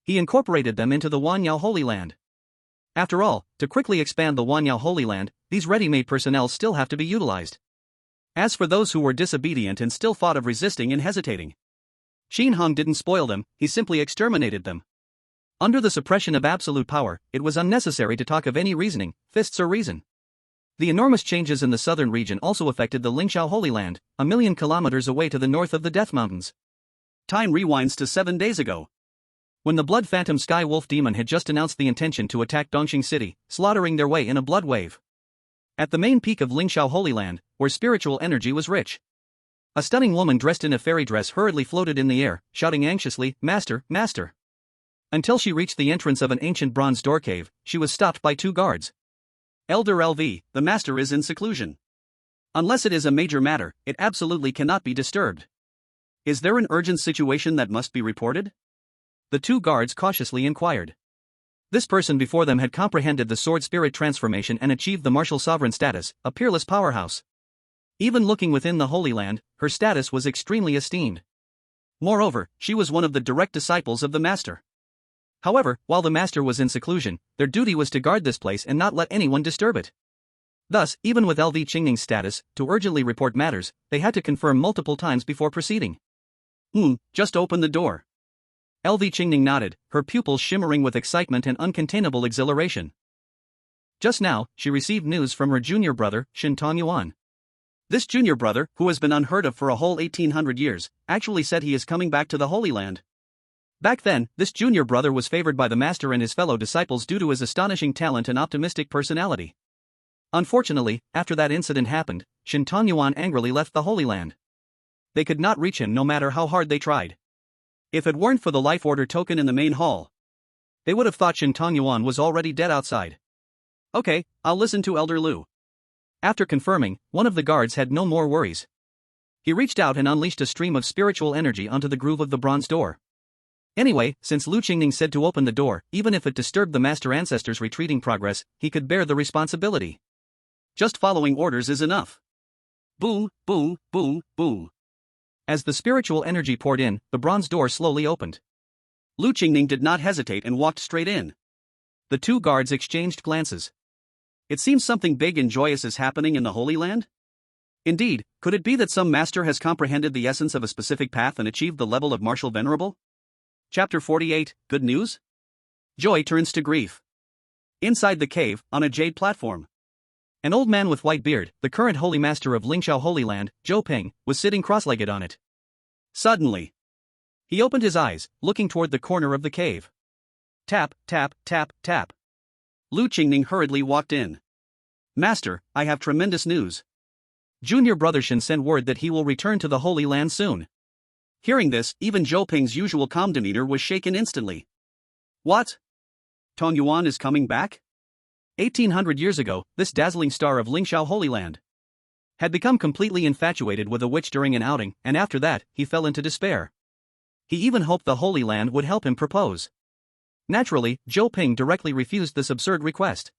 He incorporated them into the Wanyao Holy Land. After all, to quickly expand the Wanyao Holy Land, these ready-made personnel still have to be utilized. As for those who were disobedient and still thought of resisting and hesitating, Xin Han didn't spoil them, he simply exterminated them. Under the suppression of absolute power, it was unnecessary to talk of any reasoning, fists or reason. The enormous changes in the southern region also affected the Lingxiao Holy Land, 1,000,000 kilometers away to the north of the Death Mountains. Time rewinds to 7 days ago. When the Blood Phantom Sky Wolf Demon had just announced the intention to attack Dongxing City, slaughtering their way in a blood wave. At the main peak of Lingxiao Holy Land, where spiritual energy was rich, a stunning woman dressed in a fairy dress hurriedly floated in the air, shouting anxiously, "Master, Master." Until she reached the entrance of an ancient bronze door cave, she was stopped by 2 guards. Elder LV, the master is in seclusion. Unless it is a major matter, it absolutely cannot be disturbed. Is there an urgent situation that must be reported? The 2 guards cautiously inquired. This person before them had comprehended the sword spirit transformation and achieved the martial sovereign status, a peerless powerhouse. Even looking within the Holy Land, her status was extremely esteemed. Moreover, she was one of the direct disciples of the master. However, while the master was in seclusion, their duty was to guard this place and not let anyone disturb it. Thus, even with LV Qingning's status, to urgently report matters, they had to confirm multiple times before proceeding. Just open the door. LV Qingning nodded, her pupils shimmering with excitement and uncontainable exhilaration. Just now, she received news from her junior brother, Shin Tongyuan. This junior brother, who has been unheard of for a whole 1800 years, actually said he is coming back to the Holy Land. Back then, this junior brother was favored by the master and his fellow disciples due to his astonishing talent and optimistic personality. Unfortunately, after that incident happened, Shin Tongyuan angrily left the Holy Land. They could not reach him no matter how hard they tried. If it weren't for the life order token in the main hall, they would have thought Shin Tongyuan was already dead outside. Okay, I'll listen to Elder Lu. After confirming, one of the guards had no more worries. He reached out and unleashed a stream of spiritual energy onto the groove of the bronze door. Anyway, since Lu Qingning said to open the door, even if it disturbed the master ancestor's retreating progress, he could bear the responsibility. Just following orders is enough. Boom, boom, boom, boom. As the spiritual energy poured in, the bronze door slowly opened. Lu Qingning did not hesitate and walked straight in. The 2 guards exchanged glances. It seems something big and joyous is happening in the Holy Land? Indeed, could it be that some master has comprehended the essence of a specific path and achieved the level of martial venerable? Chapter 48, Good News? Joy turns to grief. Inside the cave, on a jade platform, an old man with white beard, the current holy master of Lingxiao Holy Land, Zhou Ping, was sitting cross-legged on it. Suddenly, he opened his eyes, looking toward the corner of the cave. Tap, tap, tap, tap. Lu Qingning hurriedly walked in. Master, I have tremendous news. Junior brother Shin sent word that he will return to the Holy Land soon. Hearing this, even Zhou Ping's usual calm demeanor was shaken instantly. What? Tongyuan is coming back? 1800 years ago, this dazzling star of Lingxiao Holy Land had become completely infatuated with a witch during an outing, and after that, he fell into despair. He even hoped the Holy Land would help him propose. Naturally, Zhou Ping directly refused this absurd request.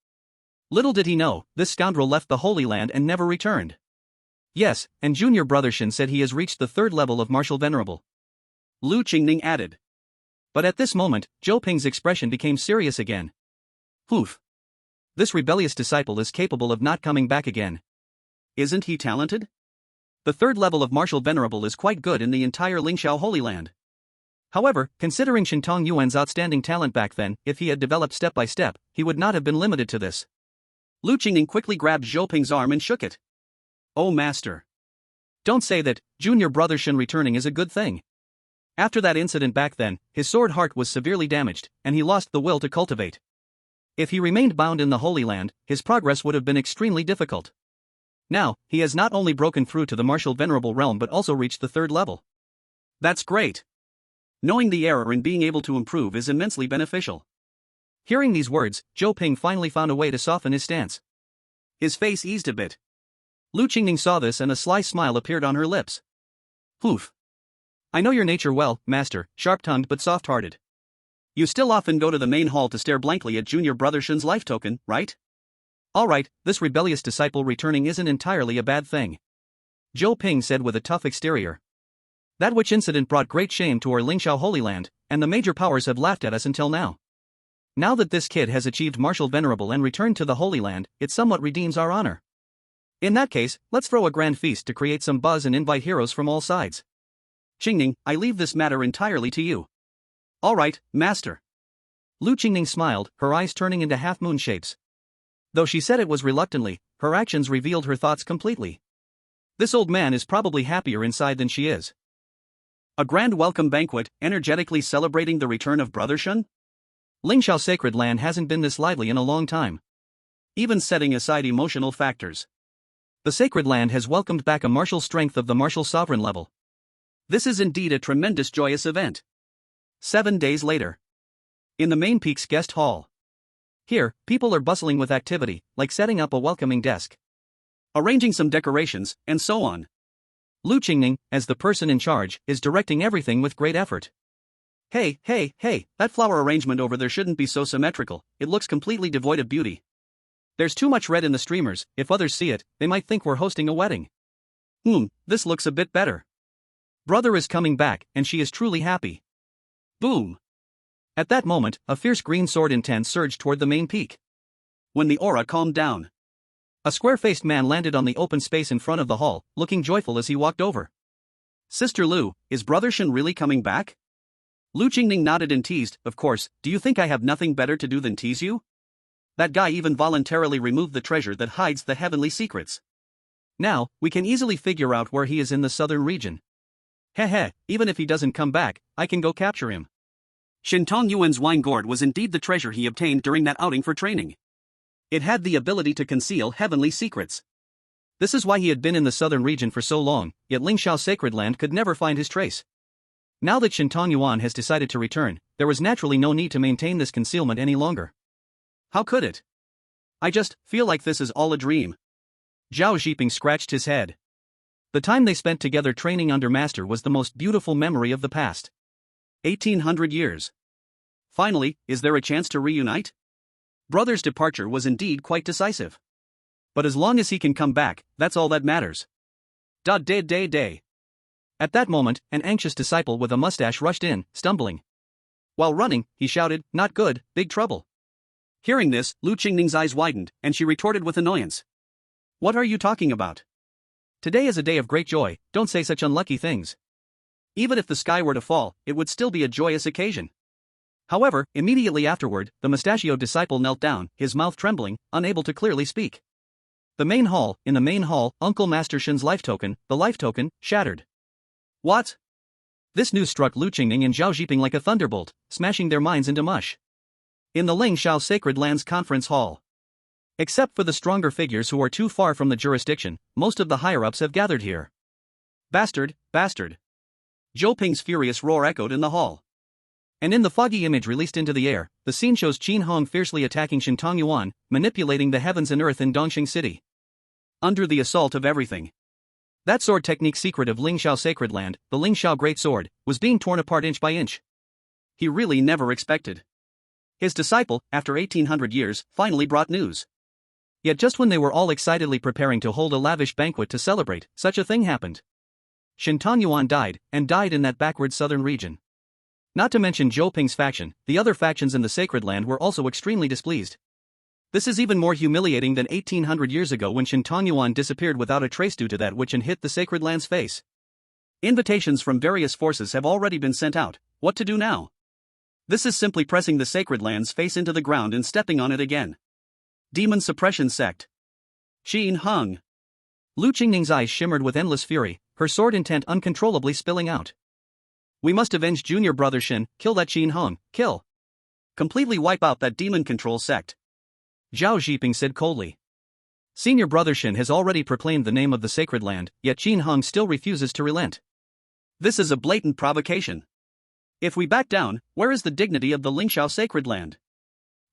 Little did he know, this scoundrel left the Holy Land and never returned. Yes, and junior brother Shin said he has reached the 3rd level of martial venerable. Lu Qingning added. But at this moment, Zhou Ping's expression became serious again. Poof. This rebellious disciple is capable of not coming back again. Isn't he talented? The 3rd level of martial venerable is quite good in the entire Lingxiao Holy Land. However, considering Shin Tongyuan's outstanding talent back then, if he had developed step by step, he would not have been limited to this. Lu Qingning quickly grabbed Zhou Ping's arm and shook it. Oh master. Don't say that, junior brother Shin returning is a good thing. After that incident back then, his sword heart was severely damaged, and he lost the will to cultivate. If he remained bound in the Holy Land, his progress would have been extremely difficult. Now, he has not only broken through to the martial venerable realm but also reached the 3rd level. That's great. Knowing the error and being able to improve is immensely beneficial. Hearing these words, Zhou Ping finally found a way to soften his stance. His face eased a bit. Lu Qingning saw this and a sly smile appeared on her lips. Poof. I know your nature well, master, sharp-tongued but soft-hearted. You still often go to the main hall to stare blankly at junior brother Shin's life token, right? Alright, this rebellious disciple returning isn't entirely a bad thing. Zhou Ping said with a tough exterior. That witch incident brought great shame to our Lingxiao Holy Land, and the major powers have laughed at us until now. Now that this kid has achieved martial venerable and returned to the Holy Land, it somewhat redeems our honor. In that case, let's throw a grand feast to create some buzz and invite heroes from all sides. Qingning, I leave this matter entirely to you. All right, master. Lu Qingning smiled, her eyes turning into half-moon shapes. Though she said it was reluctantly, her actions revealed her thoughts completely. This old man is probably happier inside than she is. A grand welcome banquet, energetically celebrating the return of Brother Shun? Lingxiao Sacred Land hasn't been this lively in a long time. Even setting aside emotional factors, the Sacred Land has welcomed back a martial strength of the martial sovereign level. This is indeed a tremendous joyous event. 7 days later. In the main peak's guest hall. Here, people are bustling with activity, like setting up a welcoming desk, arranging some decorations, and so on. Lu Qingning, as the person in charge, is directing everything with great effort. Hey, that flower arrangement over there shouldn't be so symmetrical, it looks completely devoid of beauty. There's too much red in the streamers, if others see it, they might think we're hosting a wedding. This looks a bit better. Brother is coming back, and she is truly happy. Boom! At that moment, a fierce green sword intent surged toward the main peak. When the aura calmed down, a square-faced man landed on the open space in front of the hall, looking joyful as he walked over. Sister Lu, is Brother Shin really coming back? Lu Qingning nodded and teased, of course, do you think I have nothing better to do than tease you? That guy even voluntarily removed the treasure that hides the heavenly secrets. Now, we can easily figure out where he is in the southern region. Even if he doesn't come back, I can go capture him. Shin Tongyuan's wine gourd was indeed the treasure he obtained during that outing for training. It had the ability to conceal heavenly secrets. This is why he had been in the southern region for so long, yet Lingxiao Sacred Land could never find his trace. Now that Shin Tongyuan has decided to return, there was naturally no need to maintain this concealment any longer. How could it? I just feel like this is all a dream. Zhao Zhiping scratched his head. The time they spent together training under Master was the most beautiful memory of the past. 1800 years. Finally, is there a chance to reunite? Brother's departure was indeed quite decisive. But as long as he can come back, that's all that matters. Day. At that moment, an anxious disciple with a mustache rushed in, stumbling. While running, he shouted, "Not good, big trouble." Hearing this, Lu Qingning's eyes widened, and she retorted with annoyance. What are you talking about? Today is a day of great joy, don't say such unlucky things. Even if the sky were to fall, it would still be a joyous occasion. However, immediately afterward, the mustachioed disciple knelt down, his mouth trembling, unable to clearly speak. In the main hall, Uncle Master Shin's life token, the life token, shattered. What? This news struck Lu Qingning and Zhao Zhiping like a thunderbolt, smashing their minds into mush. In the Lingxiao Sacred Lands conference hall. Except for the stronger figures who are too far from the jurisdiction, most of the higher-ups have gathered here. Bastard! Zhou Ping's furious roar echoed in the hall. And in the foggy image released into the air, the scene shows Qin Hong fiercely attacking Shin Tongyuan, manipulating the heavens and earth in Dongxing City. Under the assault of everything. That sword technique secret of Lingxiao Sacred Land, the Lingxiao Great Sword, was being torn apart inch by inch. He really never expected. His disciple, after 1800 years, finally brought news. Yet just when they were all excitedly preparing to hold a lavish banquet to celebrate, such a thing happened. Shin Tongyuan died, and died in that backward southern region. Not to mention Zhou Ping's faction, the other factions in the Sacred Land were also extremely displeased. This is even more humiliating than 1800 years ago when Shin Tongyuan disappeared without a trace due to that witch and hit the Sacred Land's face. Invitations from various forces have already been sent out, what to do now? This is simply pressing the Sacred Land's face into the ground and stepping on it again. Demon Suppression Sect. Qin Hong. Lu Qingning's eyes shimmered with endless fury, her sword intent uncontrollably spilling out. We must avenge junior brother Shin, kill that Qin Hong, kill. Completely wipe out that demon control sect. Zhao Zhiping said coldly. Senior brother Shin has already proclaimed the name of the Sacred Land, yet Qin Hong still refuses to relent. This is a blatant provocation. If we back down, where is the dignity of the Lingxiao Sacred Land?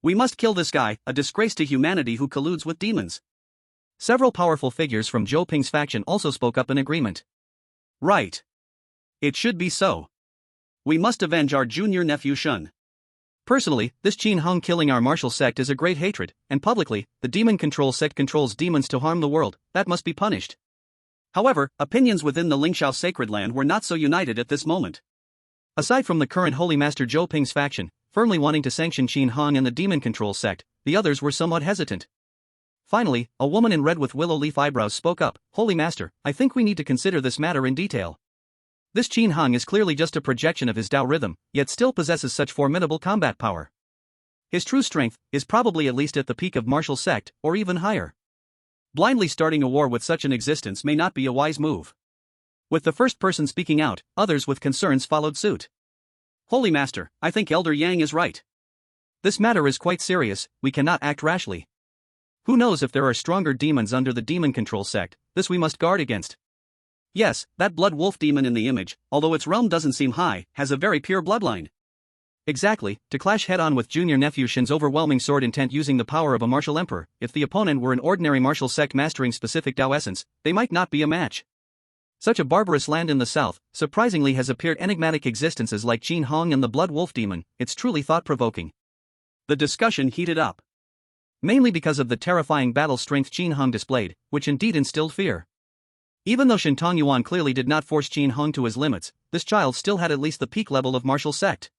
We must kill this guy, a disgrace to humanity who colludes with demons. Several powerful figures from Zhou Ping's faction also spoke up in agreement. Right. It should be so. We must avenge our junior nephew Shun. Personally, this Qin Hung killing our martial sect is a great hatred, and publicly, the demon control sect controls demons to harm the world, that must be punished. However, opinions within the Lingxiao sacred land were not so united at this moment. Aside from the current Holy Master Zhou Ping's faction, firmly wanting to sanction Qin Hung and the demon control sect, the others were somewhat hesitant. Finally, a woman in red with willow leaf eyebrows spoke up, "Holy Master, I think we need to consider this matter in detail. This Qin Hung is clearly just a projection of his Tao rhythm, yet still possesses such formidable combat power. His true strength is probably at least at the peak of martial sect, or even higher. Blindly starting a war with such an existence may not be a wise move." With the first person speaking out, others with concerns followed suit. Holy Master, I think Elder Yang is right. This matter is quite serious, we cannot act rashly. Who knows if there are stronger demons under the demon control sect, this we must guard against. Yes, that blood wolf demon in the image, although its realm doesn't seem high, has a very pure bloodline. Exactly, to clash head-on with junior nephew Shin's overwhelming sword intent using the power of a martial emperor, if the opponent were an ordinary martial sect mastering specific Tao essence, they might not be a match. Such a barbarous land in the south, surprisingly has appeared enigmatic existences like Qin Hong and the blood wolf demon, it's truly thought-provoking. The discussion heated up. Mainly because of the terrifying battle strength Qin Hong displayed, which indeed instilled fear. Even though Shin Tongyuan clearly did not force Qin Hong to his limits, this child still had at least the peak level of martial sect.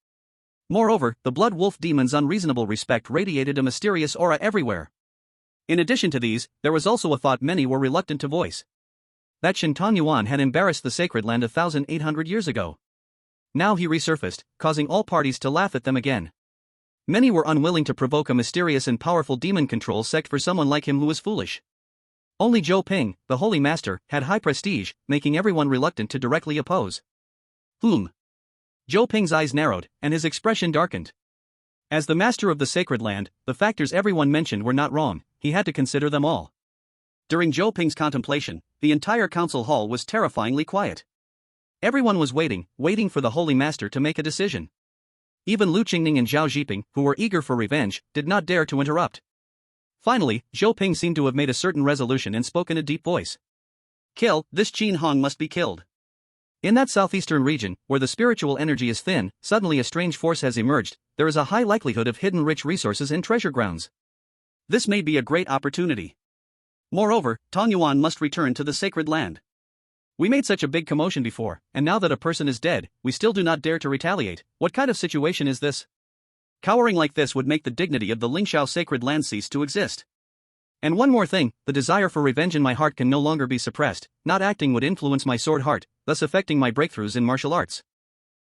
Moreover, the blood wolf demon's unreasonable respect radiated a mysterious aura everywhere. In addition to these, there was also a thought many were reluctant to voice. That Shin Tongyuan had embarrassed the sacred land 1,800 years ago. Now he resurfaced, causing all parties to laugh at them again. Many were unwilling to provoke a mysterious and powerful demon control sect for someone like him who was foolish. Only Zhou Ping, the Holy Master, had high prestige, making everyone reluctant to directly oppose. Zhou Ping's eyes narrowed, and his expression darkened. As the master of the sacred land, the factors everyone mentioned were not wrong, he had to consider them all. During Zhou Ping's contemplation, the entire council hall was terrifyingly quiet. Everyone was waiting for the Holy Master to make a decision. Even Lu Qingning and Zhao Zhiping, who were eager for revenge, did not dare to interrupt. Finally, Zhou Ping seemed to have made a certain resolution and spoke in a deep voice. "Kill, this Qin Hong must be killed." In that southeastern region, where the spiritual energy is thin, suddenly a strange force has emerged, there is a high likelihood of hidden rich resources and treasure grounds. This may be a great opportunity. Moreover, Tongyuan must return to the sacred land. We made such a big commotion before, and now that a person is dead, we still do not dare to retaliate. What kind of situation is this? Cowering like this would make the dignity of the Lingxiao sacred land cease to exist. And one more thing, the desire for revenge in my heart can no longer be suppressed. Not acting would influence my sword heart, thus affecting my breakthroughs in martial arts.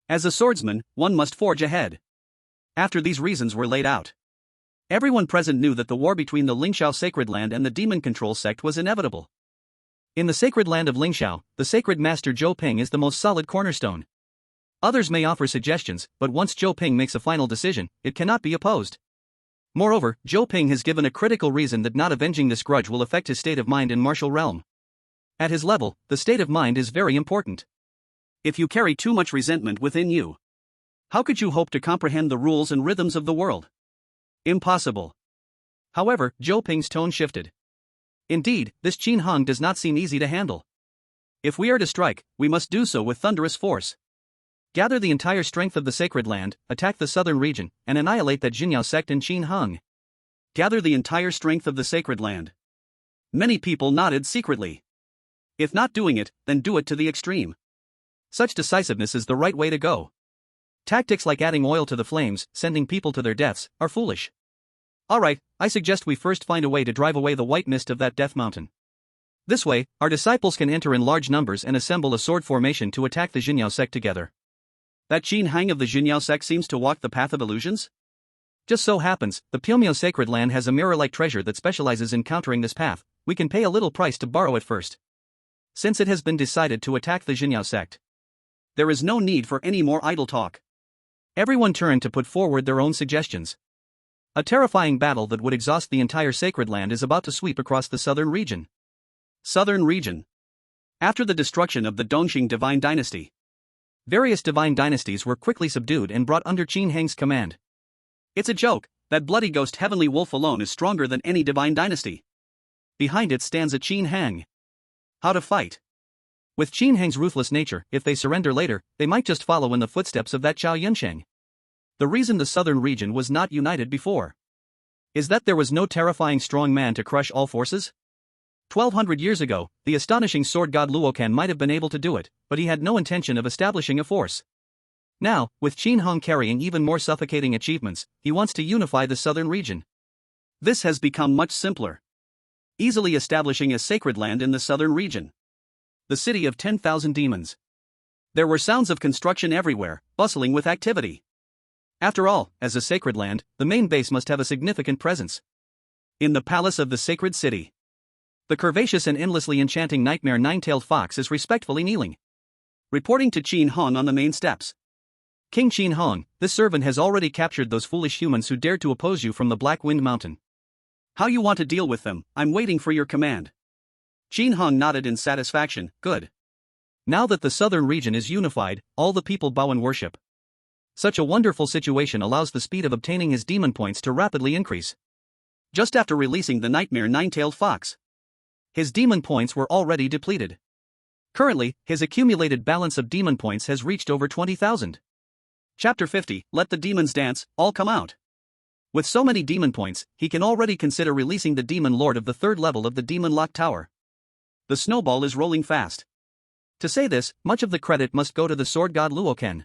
As a swordsman, one must forge ahead. After these reasons were laid out, everyone present knew that the war between the Lingxiao sacred land and the demon control sect was inevitable. In the sacred land of Lingxiao, the sacred master Zhou Ping is the most solid cornerstone. Others may offer suggestions, but once Zhou Ping makes a final decision, it cannot be opposed. Moreover, Zhou Ping has given a critical reason that not avenging this grudge will affect his state of mind in martial realm. At his level, the state of mind is very important. If you carry too much resentment within you, how could you hope to comprehend the rules and rhythms of the world? Impossible. However, Zhou Ping's tone shifted. Indeed, this Qin Hong does not seem easy to handle. If we are to strike, we must do so with thunderous force. Gather the entire strength of the sacred land, attack the southern region, and annihilate that Jinyao sect in Qin Hung. Gather the entire strength of the sacred land. Many people nodded secretly. If not doing it, then do it to the extreme. Such decisiveness is the right way to go. Tactics like adding oil to the flames, sending people to their deaths, are foolish. Alright, I suggest we first find a way to drive away the white mist of that death mountain. This way, our disciples can enter in large numbers and assemble a sword formation to attack the Jinyao sect together. That Qin Hang of the Jinyao sect seems to walk the path of illusions? Just so happens, the Pyomyo sacred land has a mirror-like treasure that specializes in countering this path. We can pay a little price to borrow it first. Since it has been decided to attack the Jinyao sect, there is no need for any more idle talk. Everyone turned to put forward their own suggestions. A terrifying battle that would exhaust the entire sacred land is about to sweep across the southern region. Southern region. After the destruction of the Dongxing divine dynasty, various divine dynasties were quickly subdued and brought under Qin Hang's command. It's a joke, that bloody ghost heavenly wolf alone is stronger than any divine dynasty. Behind it stands a Qin Hang. How to fight? With Qin Heng's ruthless nature, if they surrender later, they might just follow in the footsteps of that Chao Yunsheng. The reason the southern region was not united before is that there was no terrifying strong man to crush all forces? 1200 years ago, the astonishing sword god Luokan might have been able to do it, but he had no intention of establishing a force. Now, with Qin Heng carrying even more suffocating achievements, he wants to unify the southern region. This has become much simpler. Easily establishing a sacred land in the southern region. The city of 10,000 demons. There were sounds of construction everywhere, bustling with activity. After all, as a sacred land, the main base must have a significant presence. In the palace of the sacred city, the curvaceous and endlessly enchanting nightmare nine-tailed fox is respectfully kneeling, reporting to Qin Heng on the main steps. King Qin Heng, this servant has already captured those foolish humans who dared to oppose you from the Black Wind Mountain. How you want to deal with them, I'm waiting for your command. Qin Heng nodded in satisfaction. Good. Now that the southern region is unified, all the people bow in worship. Such a wonderful situation allows the speed of obtaining his demon points to rapidly increase. Just after releasing the nightmare nine-tailed fox, his demon points were already depleted. Currently, his accumulated balance of demon points has reached over 20,000. Chapter 50, Let the Demons Dance, All Come Out. With so many demon points, he can already consider releasing the demon lord of the third level of the demon lock tower. The snowball is rolling fast. To say this, much of the credit must go to the sword god Luokan.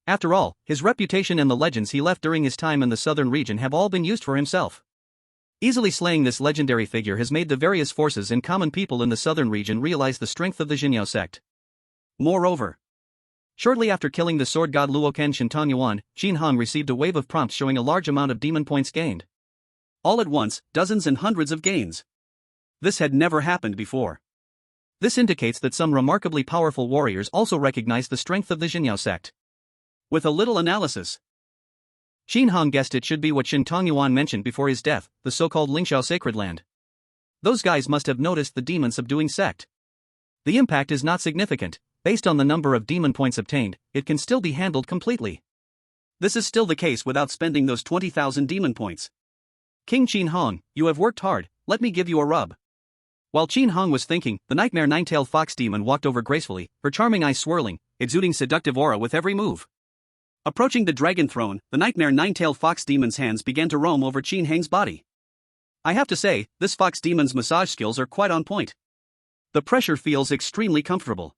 After all, his reputation and the legends he left during his time in the southern region have all been used for himself. Easily slaying this legendary figure has made the various forces and common people in the southern region realize the strength of the Jinyao sect. Moreover, shortly after killing the sword god Luokan Shintang Yuan, Qin Heng received a wave of prompts showing a large amount of demon points gained. All at once, dozens and hundreds of gains. This had never happened before. This indicates that some remarkably powerful warriors also recognize the strength of the Jinyao sect. With a little analysis, Qin Heng guessed it should be what Shintang Yuan mentioned before his death, the so-called Lingxiao Sacred Land. Those guys must have noticed the demon-subduing sect. The impact is not significant. Based on the number of demon points obtained, it can still be handled completely. This is still the case without spending those 20,000 demon points. King Qin Heng, you have worked hard, let me give you a rub. While Qin Heng was thinking, the nightmare nine-tailed fox demon walked over gracefully, her charming eyes swirling, exuding seductive aura with every move. Approaching the dragon throne, the nightmare nine-tailed fox demon's hands began to roam over Qin Heng's body. I have to say, this fox demon's massage skills are quite on point. The pressure feels extremely comfortable.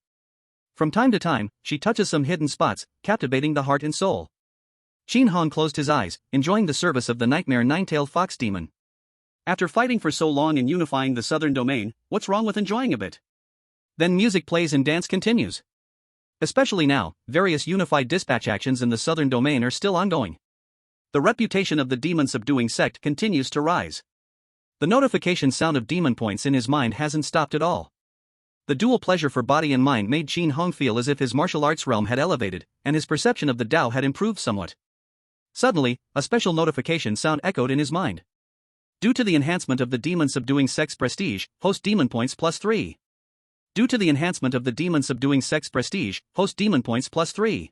From time to time, she touches some hidden spots, captivating the heart and soul. Qin Heng closed his eyes, enjoying the service of the nightmare nine-tailed fox demon. After fighting for so long and unifying the southern domain, what's wrong with enjoying a bit? Then music plays and dance continues. Especially now, various unified dispatch actions in the southern domain are still ongoing. The reputation of the demon-subduing sect continues to rise. The notification sound of demon points in his mind hasn't stopped at all. The dual pleasure for body and mind made Qin Heng feel as if his martial arts realm had elevated, and his perception of the Tao had improved somewhat. Suddenly, a special notification sound echoed in his mind. Due to the enhancement of the demon-subduing sect's prestige, host demon points +3. Due to the enhancement of the demon-subduing sect's prestige, host demon points +3.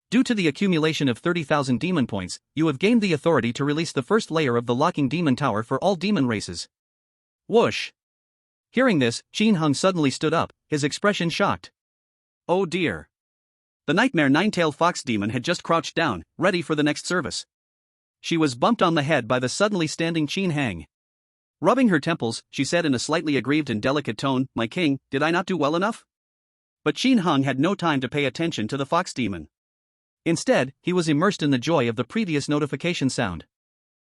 Due to the accumulation of 30,000 demon points, you have gained the authority to release the first layer of the locking demon tower for all demon races. Whoosh! Hearing this, Qin Heng suddenly stood up, his expression shocked. Oh dear! The nightmare nine-tailed fox demon had just crouched down, ready for the next service. She was bumped on the head by the suddenly standing Qin Heng. Rubbing her temples, she said in a slightly aggrieved and delicate tone, "My king, did I not do well enough?" But Qin Heng had no time to pay attention to the fox demon. Instead, he was immersed in the joy of the previous notification sound.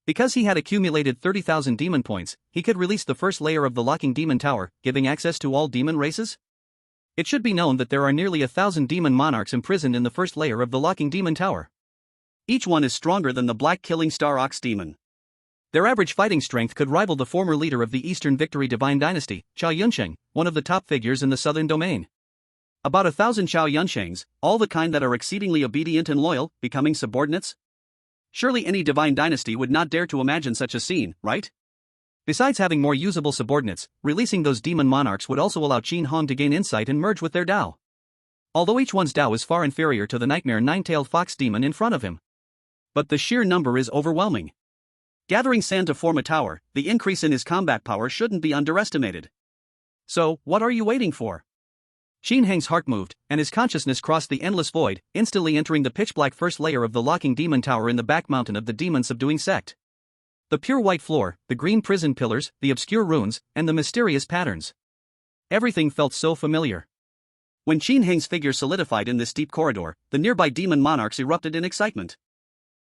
Because he had accumulated 30,000 demon points, he could release the first layer of the locking demon tower, giving access to all demon races. It should be known that there are nearly 1,000 demon monarchs imprisoned in the first layer of the locking demon tower. Each one is stronger than the black killing star ox demon. Their average fighting strength could rival the former leader of the Eastern Victory Divine Dynasty, Chao Yunsheng, one of the top figures in the southern domain. About 1,000 Chao Yunshengs, all the kind that are exceedingly obedient and loyal, becoming subordinates? Surely any divine dynasty would not dare to imagine such a scene, right? Besides having more usable subordinates, releasing those demon monarchs would also allow Qin Heng to gain insight and merge with their Tao. Although each one's Tao is far inferior to the nightmare nine-tailed fox demon in front of him. But the sheer number is overwhelming. Gathering sand to form a tower, the increase in his combat power shouldn't be underestimated. So, what are you waiting for? Qin Heng's heart moved, and his consciousness crossed the endless void, instantly entering the pitch-black first layer of the locking demon tower in the back mountain of the demon-subduing sect. The pure white floor, the green prison pillars, the obscure runes, and the mysterious patterns. Everything felt so familiar. When Qin Heng's figure solidified in this deep corridor, the nearby demon monarchs erupted in excitement.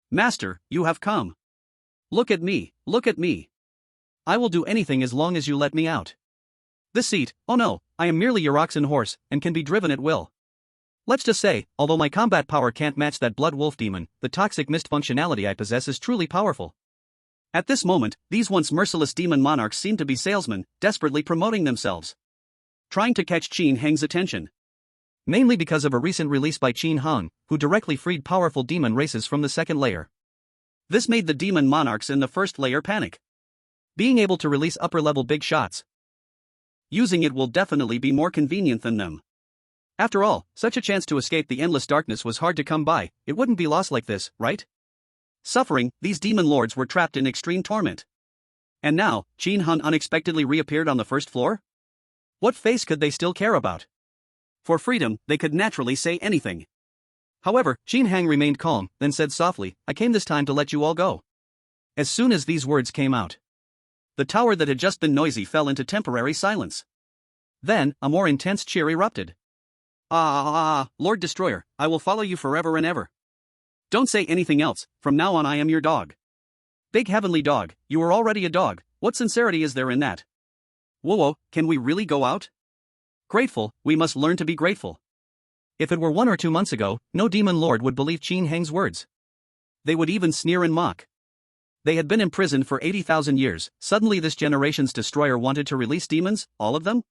"Master, you have come. Look at me, look at me. I will do anything as long as you let me out. This seat, oh no, I am merely your oxen horse, and can be driven at will." Let's just say, although my combat power can't match that blood wolf demon, the toxic mist functionality I possess is truly powerful. At this moment, these once merciless demon monarchs seemed to be salesmen, desperately promoting themselves. Trying to catch Qin Heng's attention. Mainly because of a recent release by Qin Heng, who directly freed powerful demon races from the second layer. This made the demon monarchs in the first layer panic. Being able to release upper-level big shots. Using it will definitely be more convenient than them. After all, such a chance to escape the endless darkness was hard to come by. It wouldn't be lost like this, right? Suffering, these demon lords were trapped in extreme torment. And now, Qin Heng unexpectedly reappeared on the first floor? What face could they still care about? For freedom, they could naturally say anything. However, Qin Heng remained calm, then said softly, "I came this time to let you all go." As soon as these words came out, the tower that had just been noisy fell into temporary silence. Then, a more intense cheer erupted. Lord Destroyer, I will follow you forever and ever. Don't say anything else, from now on I am your dog. Big heavenly dog, you are already a dog, what sincerity is there in that? Whoa, can we really go out? Grateful, we must learn to be grateful. If it were 1 or 2 months ago, no demon lord would believe Qin Heng's words. They would even sneer and mock. They had been imprisoned for 80,000 years, suddenly this generation's destroyer wanted to release demons, all of them?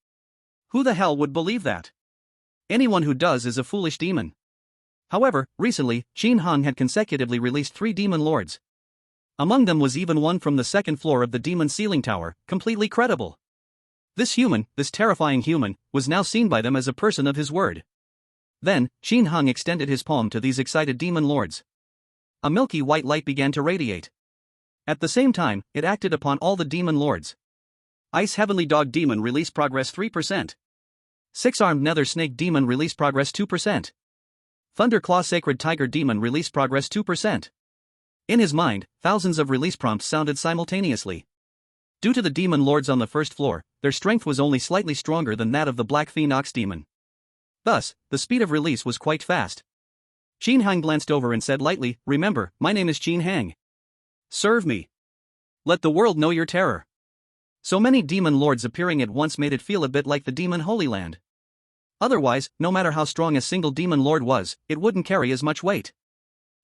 Who the hell would believe that? Anyone who does is a foolish demon. However, recently, Qin Heng had consecutively released 3 demon lords. Among them was even one from the second floor of the demon ceiling tower, completely credible. This human, this terrifying human, was now seen by them as a person of his word. Then, Qin Heng extended his palm to these excited demon lords. A milky white light began to radiate. At the same time, it acted upon all the demon lords. Ice Heavenly Dog Demon release progress 3%. Six-Armed Nether Snake Demon release progress 2%. Thunderclaw Sacred Tiger Demon release progress 2%. In his mind, thousands of release prompts sounded simultaneously. Due to the demon lords on the first floor, their strength was only slightly stronger than that of the Black Phoenix Demon. Thus, the speed of release was quite fast. Qin Heng glanced over and said lightly, "Remember, my name is Qin Heng. Serve me. Let the world know your terror." So many demon lords appearing at once made it feel a bit like the demon Holy Land. Otherwise, no matter how strong a single demon lord was, it wouldn't carry as much weight.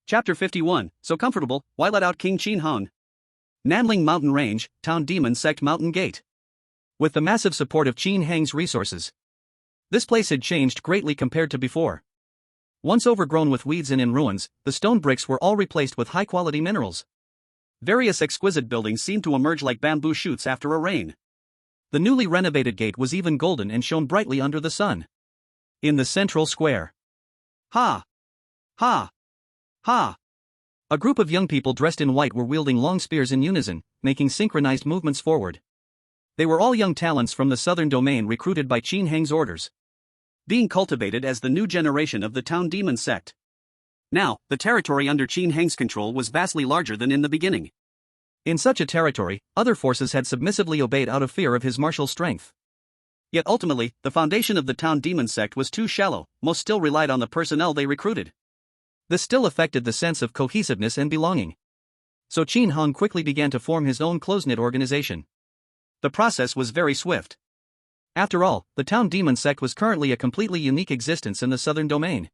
Chapter 51, So Comfortable, Why Let Out King Qin Heng? Nanling Mountain Range, Town Demon Sect Mountain Gate. With the massive support of Qin Heng's resources, this place had changed greatly compared to before. Once overgrown with weeds and in ruins, the stone bricks were all replaced with high-quality minerals. Various exquisite buildings seemed to emerge like bamboo shoots after a rain. The newly renovated gate was even golden and shone brightly under the sun. In the central square, Ha! Ha! Ha! a group of young people dressed in white were wielding long spears in unison, making synchronized movements forward. They were all young talents from the southern domain recruited by Qin Heng's orders, being cultivated as the new generation of the Town Demon Sect. Now, the territory under Qin Heng's control was vastly larger than in the beginning. In such a territory, other forces had submissively obeyed out of fear of his martial strength. Yet ultimately, the foundation of the Town Demon Sect was too shallow, most still relied on the personnel they recruited. This still affected the sense of cohesiveness and belonging. So Qin Heng quickly began to form his own close-knit organization. The process was very swift. After all, the Town Demon Sect was currently a completely unique existence in the southern domain.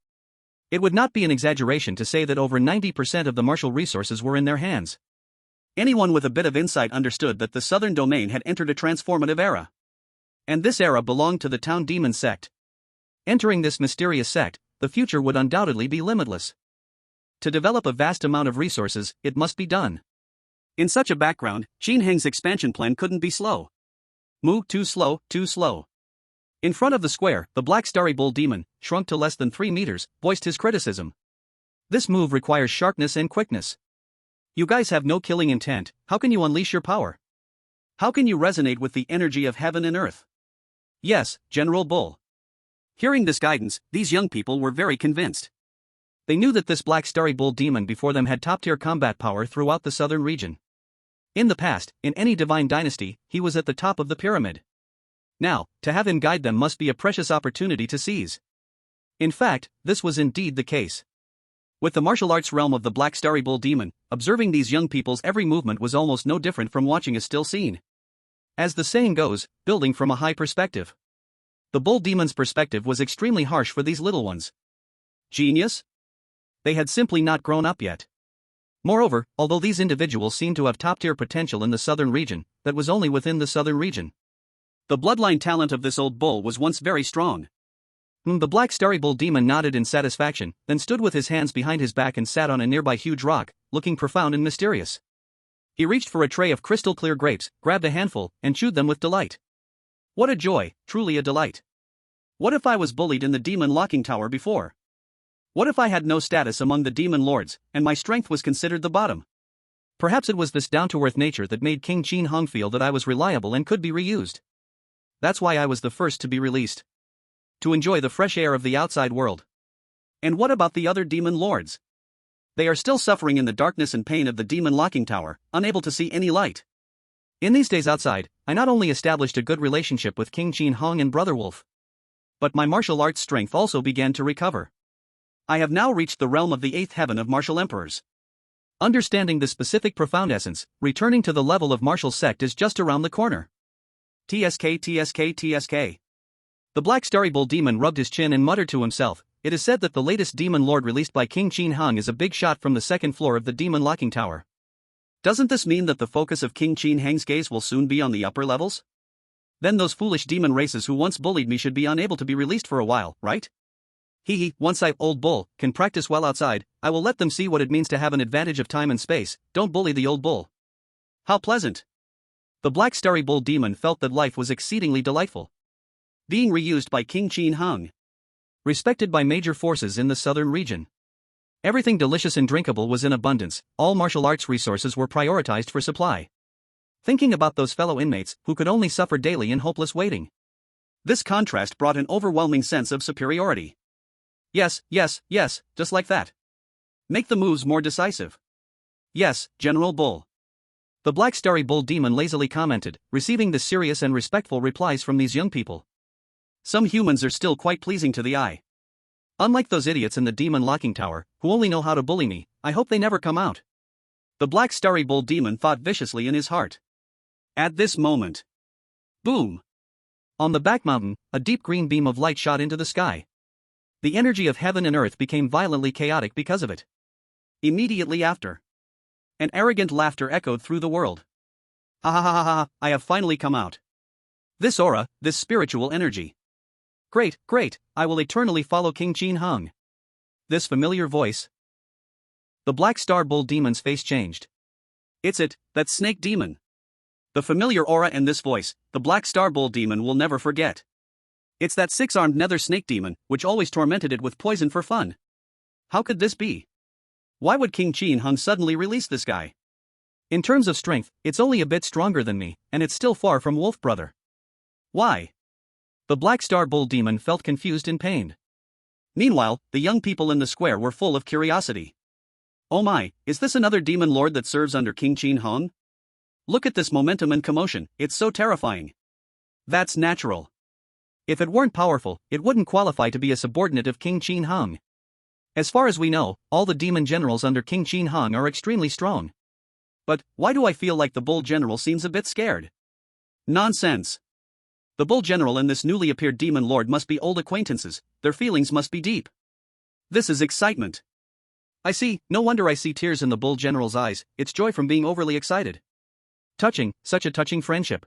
It would not be an exaggeration to say that over 90% of the martial resources were in their hands. Anyone with a bit of insight understood that the southern domain had entered a transformative era. And this era belonged to the Town Demon Sect. Entering this mysterious sect, the future would undoubtedly be limitless. To develop a vast amount of resources, it must be done. In such a background, Qin Heng's expansion plan couldn't be slow. Move too slow, too slow. In front of the square, the black starry bull demon, shrunk to less than 3 meters, voiced his criticism. This move requires sharpness and quickness. You guys have no killing intent, how can you unleash your power? How can you resonate with the energy of heaven and earth? Yes, General Bull. Hearing this guidance, these young people were very convinced. They knew that this black starry bull demon before them had top-tier combat power throughout the southern region. In the past, in any divine dynasty, he was at the top of the pyramid. Now, to have him guide them must be a precious opportunity to seize. In fact, this was indeed the case. With the martial arts realm of the black starry bull demon, observing these young people's every movement was almost no different from watching a still scene. As the saying goes, building from a high perspective. The bull demon's perspective was extremely harsh for these little ones. Genius? They had simply not grown up yet. Moreover, although these individuals seemed to have top-tier potential in the southern region, that was only within the southern region. The bloodline talent of this old bull was once very strong. The black starry bull demon nodded in satisfaction, then stood with his hands behind his back and sat on a nearby huge rock, looking profound and mysterious. He reached for a tray of crystal-clear grapes, grabbed a handful, and chewed them with delight. What a joy, truly a delight. What if I was bullied in the demon locking tower before? What if I had no status among the demon lords, and my strength was considered the bottom? Perhaps it was this down-to-earth nature that made King Qin Hung feel that I was reliable and could be reused. That's why I was the first to be released. To enjoy the fresh air of the outside world. And what about the other demon lords? They are still suffering in the darkness and pain of the demon locking tower, unable to see any light. In these days outside, I not only established a good relationship with King Qin Hung and Brother Wolf, but my martial arts strength also began to recover. I have now reached the realm of the 8th heaven of martial emperors. Understanding the specific profound essence, returning to the level of martial sect is just around the corner. TSK, TSK, TSK. The black starry bull demon rubbed his chin and muttered to himself. It is said that the latest demon lord released by King Qin Hung is a big shot from the second floor of the demon locking tower. Doesn't this mean that the focus of King Qin Hung's gaze will soon be on the upper levels? Then those foolish demon races who once bullied me should be unable to be released for a while, right? Once I, old bull, can practice well outside, I will let them see what it means to have an advantage of time and space. Don't bully the old bull. How pleasant. The black starry bull demon felt that life was exceedingly delightful. Being reused by King Qin Hung. Respected by major forces in the southern region. Everything delicious and drinkable was in abundance, all martial arts resources were prioritized for supply. Thinking about those fellow inmates who could only suffer daily in hopeless waiting. This contrast brought an overwhelming sense of superiority. Yes, just like that. Make the moves more decisive. Yes, General Bull. The black starry bull demon lazily commented, receiving the serious and respectful replies from these young people. Some humans are still quite pleasing to the eye. Unlike those idiots in the demon locking tower, who only know how to bully me, I hope they never come out. The black starry bull demon thought viciously in his heart. At this moment. Boom! On the back mountain, a deep green beam of light shot into the sky. The energy of heaven and earth became violently chaotic because of it. Immediately after, an arrogant laughter echoed through the world. Ha ha ha ha ha, I have finally come out. This aura, this spiritual energy. Great, I will eternally follow King Qin Hung. This familiar voice. The black star bull demon's face changed. It's it, that snake demon. The familiar aura and this voice, the black star bull demon will never forget. It's that six-armed nether snake demon, which always tormented it with poison for fun. How could this be? Why would King Qin Hung suddenly release this guy? In terms of strength, it's only a bit stronger than me, and it's still far from Wolf Brother. Why? The black star bull demon felt confused and pained. Meanwhile, the young people in the square were full of curiosity. Oh my, is this another demon lord that serves under King Qin Hung? Look at this momentum and commotion, it's so terrifying. That's natural. If it weren't powerful, it wouldn't qualify to be a subordinate of King Qin Hung. As far as we know, all the demon generals under King Qin Hung are extremely strong. But, why do I feel like the bull general seems a bit scared? Nonsense. The bull general and this newly appeared demon lord must be old acquaintances, their feelings must be deep. This is excitement. I see, no wonder I see tears in the bull general's eyes, it's joy from being overly excited. Touching, such a touching friendship.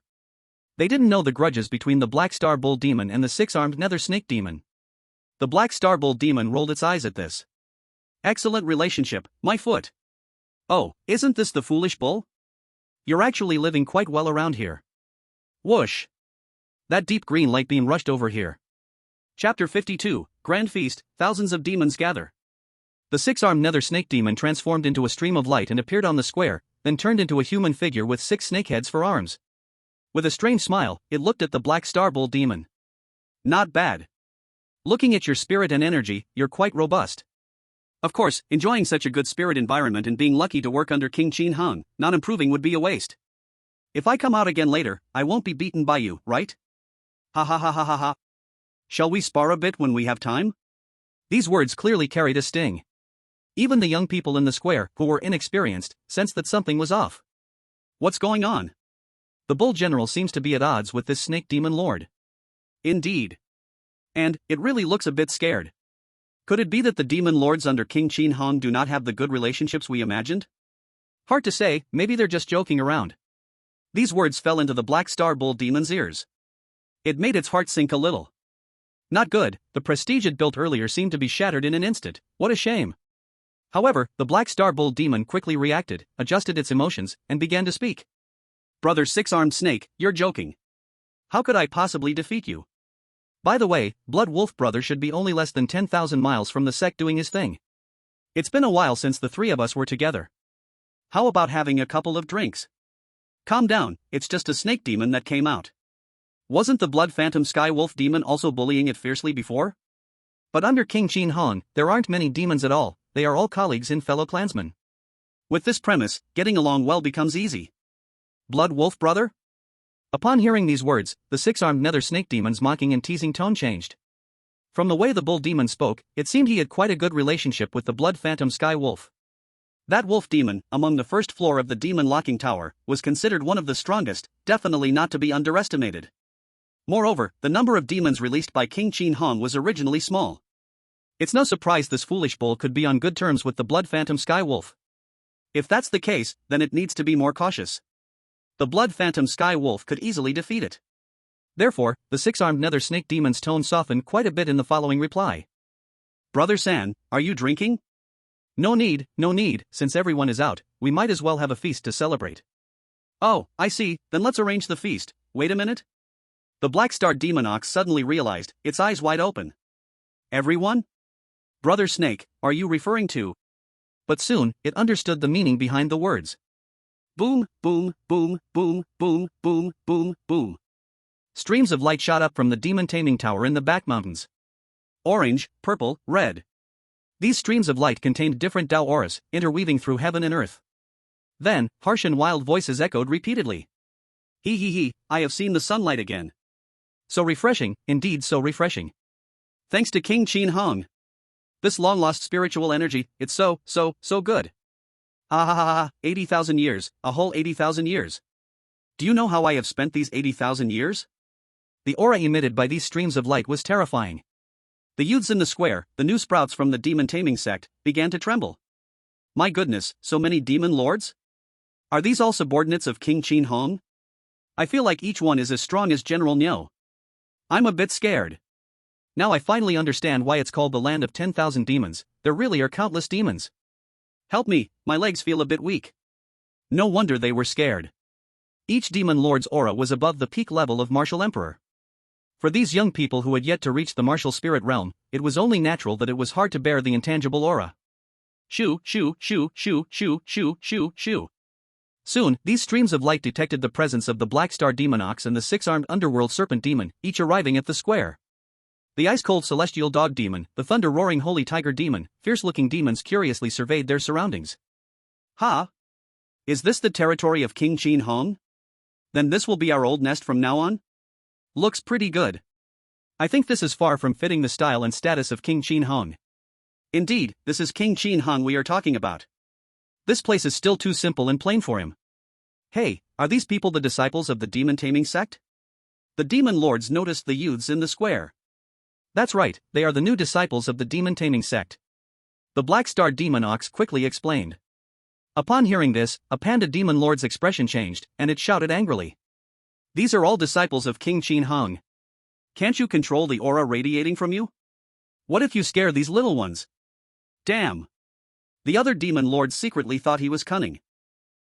They didn't know the grudges between the black star bull demon and the six-armed nether snake demon. The black star bull demon rolled its eyes at this. Excellent relationship, my foot. Oh, isn't this the foolish bull? You're actually living quite well around here. Whoosh. That deep green light beam rushed over here. Chapter 52, Grand Feast, thousands of demons gather. The six-armed nether snake demon transformed into a stream of light and appeared on the square, then turned into a human figure with 6 snake heads for arms. With a strange smile, it looked at the black star bull demon. Not bad. Looking at your spirit and energy, you're quite robust. Of course, enjoying such a good spirit environment and being lucky to work under King Qin Hung, not improving would be a waste. If I come out again later, I won't be beaten by you, right? Ha ha ha ha ha ha. Shall we spar a bit when we have time? These words clearly carried a sting. Even the young people in the square, who were inexperienced, sensed that something was off. What's going on? The bull general seems to be at odds with this snake demon lord. Indeed. And it really looks a bit scared. Could it be that the demon lords under King Qin Hong do not have the good relationships we imagined? Hard to say, maybe they're just joking around. These words fell into the Black Star Bull demon's ears. It made its heart sink a little. Not good, the prestige it built earlier seemed to be shattered in an instant. What a shame. However, the Black Star Bull demon quickly reacted, adjusted its emotions, and began to speak. Brother Six-Armed Snake, you're joking. How could I possibly defeat you? By the way, Blood Wolf Brother should be only less than 10,000 miles from the sect doing his thing. It's been a while since the three of us were together. How about having a couple of drinks? Calm down, it's just a snake demon that came out. Wasn't the Blood Phantom Sky Wolf demon also bullying it fiercely before? But under King Qin Hong, there aren't many demons at all, they are all colleagues and fellow clansmen. With this premise, getting along well becomes easy. Blood Wolf Brother? Upon hearing these words, the six-armed nether snake demon's mocking and teasing tone changed. From the way the bull demon spoke, it seemed he had quite a good relationship with the Blood Phantom Sky Wolf. That wolf demon, among the first floor of the demon locking tower, was considered one of the strongest, definitely not to be underestimated. Moreover, the number of demons released by King Qin Hong was originally small. It's no surprise this foolish bull could be on good terms with the Blood Phantom Sky Wolf. If that's the case, then it needs to be more cautious. The Blood Phantom Sky Wolf could easily defeat it. Therefore, the six-armed nether snake demon's tone softened quite a bit in the following reply. Brother San, are you drinking? No need, since everyone is out, we might as well have a feast to celebrate. Oh, I see, then let's arrange the feast. Wait a minute. The Black Star Demon Ox suddenly realized, its eyes wide open. Everyone? Brother Snake, are you referring to? But soon, it understood the meaning behind the words. Boom, boom, boom, boom, boom, boom, boom, boom. Streams of light shot up from the demon taming tower in the back mountains. Orange, purple, red. These streams of light contained different Tao auras, interweaving through heaven and earth. Then, harsh and wild voices echoed repeatedly. He, I have seen the sunlight again. So refreshing, indeed so refreshing. Thanks to King Qin Hong. This long-lost spiritual energy, it's so good. Ha ha ha ha, 80,000 years, a whole 80,000 years. Do you know how I have spent these 80,000 years? The aura emitted by these streams of light was terrifying. The youths in the square, the new sprouts from the demon taming sect, began to tremble. My goodness, so many demon lords? Are these all subordinates of King Qin Hong? I feel like each one is as strong as General Niu. I'm a bit scared. Now I finally understand why it's called the land of 10,000 demons, there really are countless demons. Help me, my legs feel a bit weak. No wonder they were scared. Each demon lord's aura was above the peak level of Martial Emperor. For these young people who had yet to reach the martial spirit realm, it was only natural that it was hard to bear the intangible aura. Shoo, shoo, shoo, shoo, shoo, shoo, shoo, shoo. Soon, these streams of light detected the presence of the Black Star Demon Ox and the six-armed underworld serpent demon, each arriving at the square. The ice-cold celestial dog demon, the thunder-roaring holy tiger demon, fierce-looking demons curiously surveyed their surroundings. Ha! Is this the territory of King Qin Hong? Then this will be our old nest from now on? Looks pretty good. I think this is far from fitting the style and status of King Qin Hong. Indeed, this is King Qin Hong we are talking about. This place is still too simple and plain for him. Hey, are these people the disciples of the demon taming sect? The demon lords noticed the youths in the square. That's right, they are the new disciples of the demon taming sect. The Black Star Demon Ox quickly explained. Upon hearing this, a panda demon lord's expression changed, and it shouted angrily. These are all disciples of King Qin Hong. Can't you control the aura radiating from you? What if you scare these little ones? Damn. The other demon lords secretly thought he was cunning.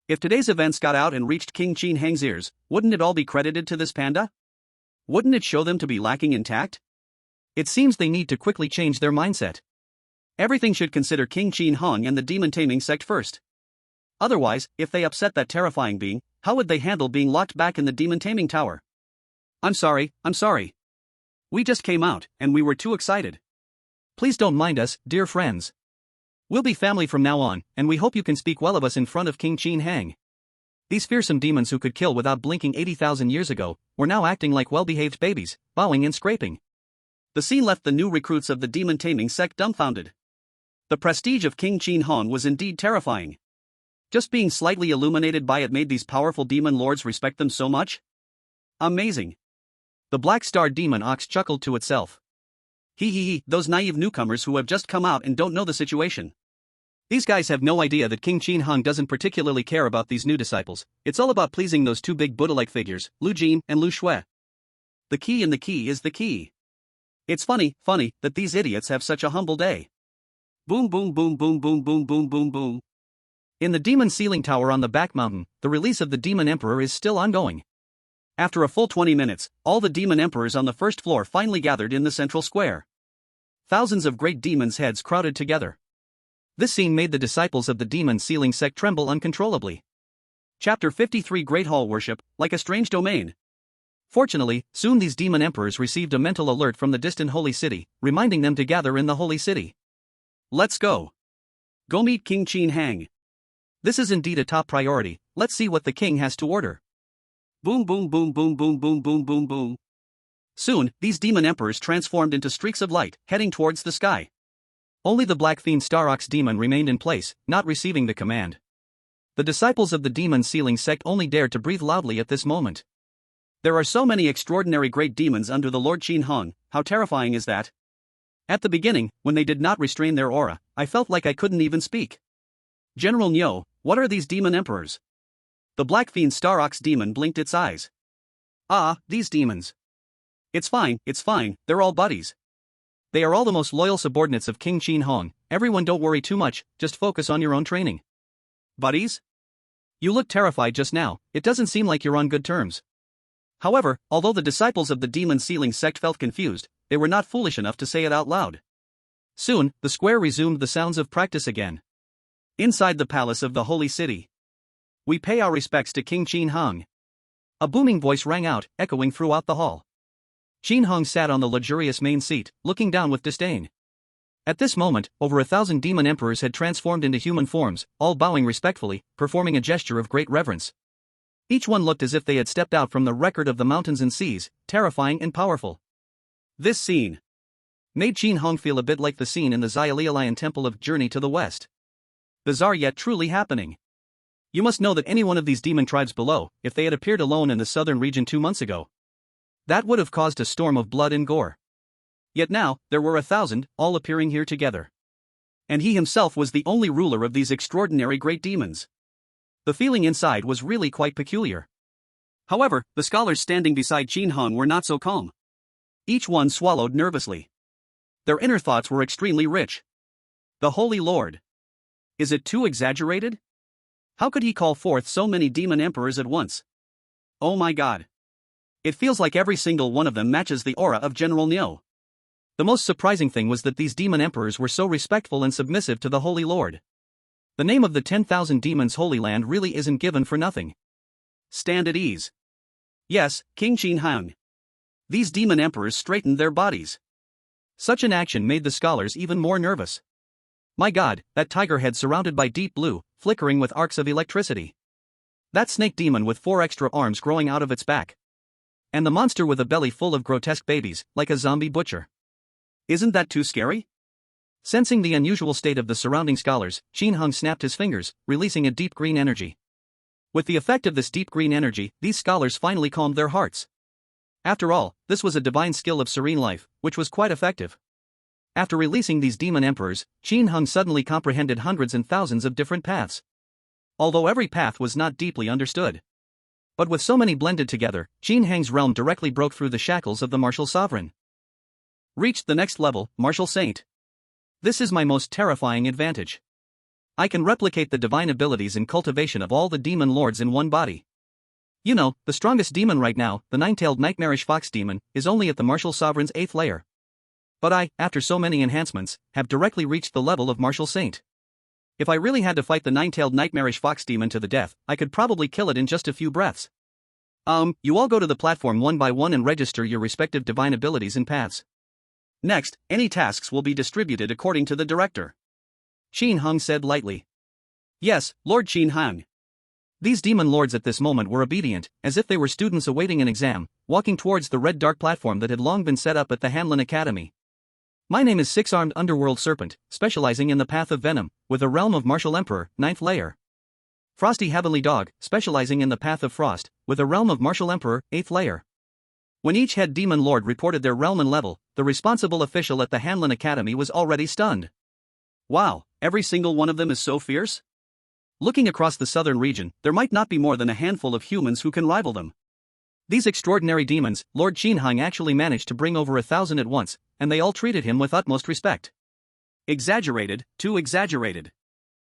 If today's events got out and reached King Qin Hang's ears, wouldn't it all be credited to this panda? Wouldn't it show them to be lacking in tact? It seems they need to quickly change their mindset. Everything should consider King Qin Hong and the demon taming sect first. Otherwise, if they upset that terrifying being, how would they handle being locked back in the demon taming tower? I'm sorry. We just came out, and we were too excited. Please don't mind us, dear friends. We'll be family from now on, and we hope you can speak well of us in front of King Qin Hang. These fearsome demons who could kill without blinking 80,000 years ago were now acting like well-behaved babies, bowing and scraping. The scene left the new recruits of the demon-taming sect dumbfounded. The prestige of King Qin Hong was indeed terrifying. Just being slightly illuminated by it made these powerful demon lords respect them so much? Amazing. The black-starred demon ox chuckled to itself. Hee, those naive newcomers who have just come out and don't know the situation. These guys have no idea that King Qin Hong doesn't particularly care about these new disciples. It's all about pleasing those two big Buddha-like figures, Lu Jin and Lu Shui. The key in the key is the key. It's funny, that these idiots have such a humble day. Boom boom boom boom boom boom boom boom boom. In the demon ceiling tower on the back mountain, the release of the demon emperor is still ongoing. After a full 20 minutes, all the demon emperors on the first floor finally gathered in the central square. Thousands of great demons' heads crowded together. This scene made the disciples of the demon ceiling sect tremble uncontrollably. Chapter 53 Great Hall Worship, like a strange domain. Fortunately, soon these demon emperors received a mental alert from the distant holy city, reminding them to gather in the holy city. Let's go. Go meet King Qin Hang. This is indeed a top priority. Let's see what the king has to order. Boom boom boom boom boom boom boom boom boom. Soon, these demon emperors transformed into streaks of light, heading towards the sky. Only the Black Fiend Star Ox demon remained in place, not receiving the command. The disciples of the demon ceiling sect only dared to breathe loudly at this moment. There are so many extraordinary great demons under the Lord Qin Hong, how terrifying is that? At the beginning, when they did not restrain their aura, I felt like I couldn't even speak. General Nyo, what are these demon emperors? The Black Fiend Star Ox demon blinked its eyes. Ah, these demons. It's fine, they're all buddies. They are all the most loyal subordinates of King Qin Hong. Everyone, don't worry too much, just focus on your own training. Buddies? You look terrified just now, it doesn't seem like you're on good terms. However, although the disciples of the demon ceiling sect felt confused, they were not foolish enough to say it out loud. Soon, the square resumed the sounds of practice again. Inside the palace of the holy city, we pay our respects to King Qin Hong. A booming voice rang out, echoing throughout the hall. Qin Hong sat on the luxurious main seat, looking down with disdain. At this moment, over 1,000 demon emperors had transformed into human forms, all bowing respectfully, performing a gesture of great reverence. Each one looked as if they had stepped out from the record of the mountains and seas, terrifying and powerful. This scene made Qin Hong feel a bit like the scene in the Xiaolialayan Temple of Journey to the West. Bizarre yet truly happening. You must know that any one of these demon tribes below, if they had appeared alone in the southern region 2 months ago, that would have caused a storm of blood and gore. Yet now, there were 1,000, all appearing here together. And he himself was the only ruler of these extraordinary great demons. The feeling inside was really quite peculiar. However, the scholars standing beside Qin Hong were not so calm. Each one swallowed nervously. Their inner thoughts were extremely rich. The Holy Lord. Is it too exaggerated? How could he call forth so many demon emperors at once? Oh my god. It feels like every single one of them matches the aura of General Nyo. The most surprising thing was that these demon emperors were so respectful and submissive to the Holy Lord. The name of the 10,000 demons Holy Land really isn't given for nothing. Stand at ease. Yes, King Qin Hang. These demon emperors straightened their bodies. Such an action made the scholars even more nervous. My god, that tiger head surrounded by deep blue, flickering with arcs of electricity. That snake demon with 4 extra arms growing out of its back. And the monster with a belly full of grotesque babies, like a zombie butcher. Isn't that too scary? Sensing the unusual state of the surrounding scholars, Qin Hong snapped his fingers, releasing a deep green energy. With the effect of this deep green energy, these scholars finally calmed their hearts. After all, this was a divine skill of serene life, which was quite effective. After releasing these demon emperors, Qin Hong suddenly comprehended hundreds and thousands of different paths. Although every path was not deeply understood. But with so many blended together, Qin Hong's realm directly broke through the shackles of the martial sovereign. Reached the next level, martial saint. This is my most terrifying advantage. I can replicate the divine abilities and cultivation of all the demon lords in one body. You know, the strongest demon right now, the 9-tailed nightmarish fox demon, is only at the martial sovereign's 8th layer. But I, after so many enhancements, have directly reached the level of martial saint. If I really had to fight the 9-tailed nightmarish fox demon to the death, I could probably kill it in just a few breaths. You all go to the platform one by one and register your respective divine abilities and paths. Next, any tasks will be distributed according to the director. Qin Hung said lightly. Yes, Lord Qin Hung. These demon lords at this moment were obedient, as if they were students awaiting an exam, walking towards the red dark platform that had long been set up at the Hanlin Academy. My name is Six-Armed Underworld Serpent, specializing in the path of venom, with a realm of Martial Emperor, 9th layer. Frosty Heavenly Dog, specializing in the path of frost, with a realm of Martial Emperor, 8th layer. When each head demon lord reported their realm and level, the responsible official at the Hanlin Academy was already stunned. Wow, every single one of them is so fierce? Looking across the southern region, there might not be more than a handful of humans who can rival them. These extraordinary demons, Lord Qin Hung actually managed to bring over 1,000 at once, and they all treated him with utmost respect. Exaggerated, too exaggerated.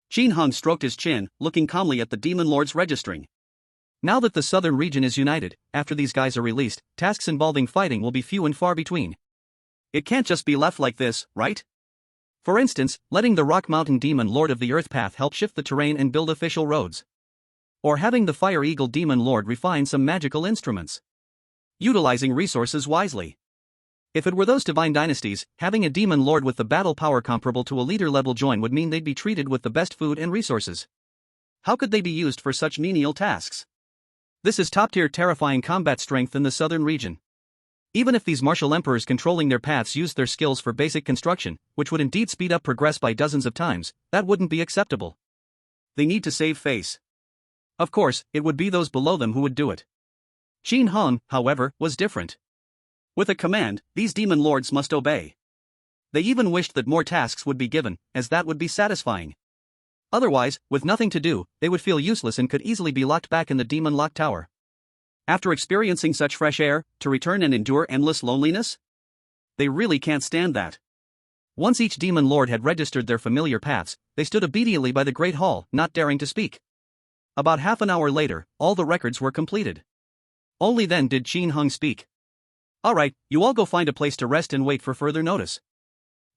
Qin Hung stroked his chin, looking calmly at the demon lords registering. Now that the southern region is united, after these guys are released, tasks involving fighting will be few and far between. It can't just be left like this, right? For instance, letting the Rock Mountain Demon Lord of the Earth Path help shift the terrain and build official roads. Or having the Fire Eagle Demon Lord refine some magical instruments. Utilizing resources wisely. If it were those divine dynasties, having a Demon Lord with the battle power comparable to a leader level join would mean they'd be treated with the best food and resources. How could they be used for such menial tasks? This is top-tier terrifying combat strength in the southern region. Even if these martial emperors controlling their paths used their skills for basic construction, which would indeed speed up progress by dozens of times, that wouldn't be acceptable. They need to save face. Of course, it would be those below them who would do it. Qin Hung, however, was different. With a command, these demon lords must obey. They even wished that more tasks would be given, as that would be satisfying. Otherwise, with nothing to do, they would feel useless and could easily be locked back in the demon lock tower. After experiencing such fresh air, to return and endure endless loneliness? They really can't stand that. Once each demon lord had registered their familiar paths, they stood obediently by the great hall, not daring to speak. About half an hour later, all the records were completed. Only then did Qin Hung speak. Alright, you all go find a place to rest and wait for further notice.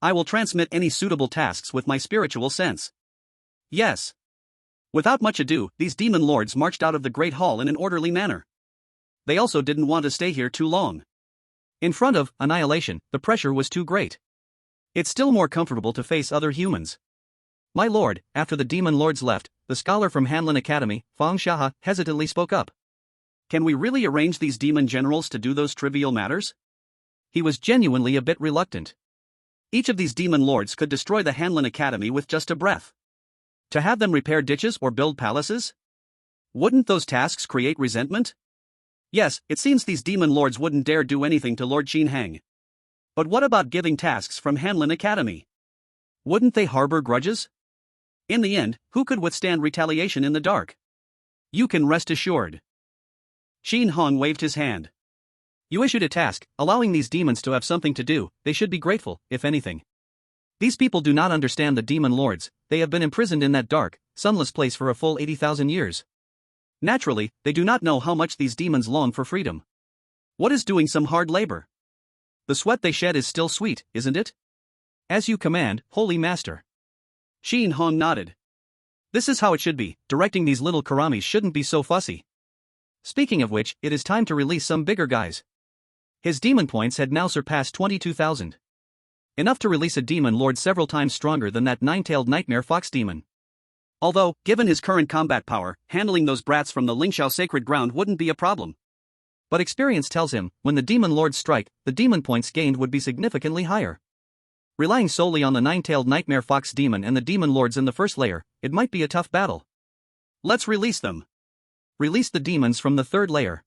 I will transmit any suitable tasks with my spiritual sense. Yes. Without much ado, these demon lords marched out of the great hall in an orderly manner. They also didn't want to stay here too long. In front of annihilation, the pressure was too great. It's still more comfortable to face other humans. My lord, after the demon lords left, the scholar from Hanlin Academy, Fang Shaha, hesitantly spoke up. Can we really arrange these demon generals to do those trivial matters? He was genuinely a bit reluctant. Each of these demon lords could destroy the Hanlin Academy with just a breath. To have them repair ditches or build palaces? Wouldn't those tasks create resentment? Yes, it seems these demon lords wouldn't dare do anything to Lord Qin Hang. But what about giving tasks from Hanlin Academy? Wouldn't they harbor grudges? In the end, who could withstand retaliation in the dark? You can rest assured. Qin Hong waved his hand. You issued a task, allowing these demons to have something to do. They should be grateful, if anything. These people do not understand the demon lords. They have been imprisoned in that dark, sunless place for a full 80,000 years. Naturally, they do not know how much these demons long for freedom. What is doing some hard labor? The sweat they shed is still sweet, isn't it? As you command, Holy Master. Qin Hong nodded. This is how it should be. Directing these little karamis shouldn't be so fussy. Speaking of which, it is time to release some bigger guys. His demon points had now surpassed 22,000. Enough to release a demon lord several times stronger than that nine-tailed nightmare fox demon. Although, given his current combat power, handling those brats from the Lingxiao sacred ground wouldn't be a problem. But experience tells him, when the demon lords strike, the demon points gained would be significantly higher. Relying solely on the nine-tailed nightmare fox demon and the demon lords in the first layer, it might be a tough battle. Let's release them. Release the demons from the third layer.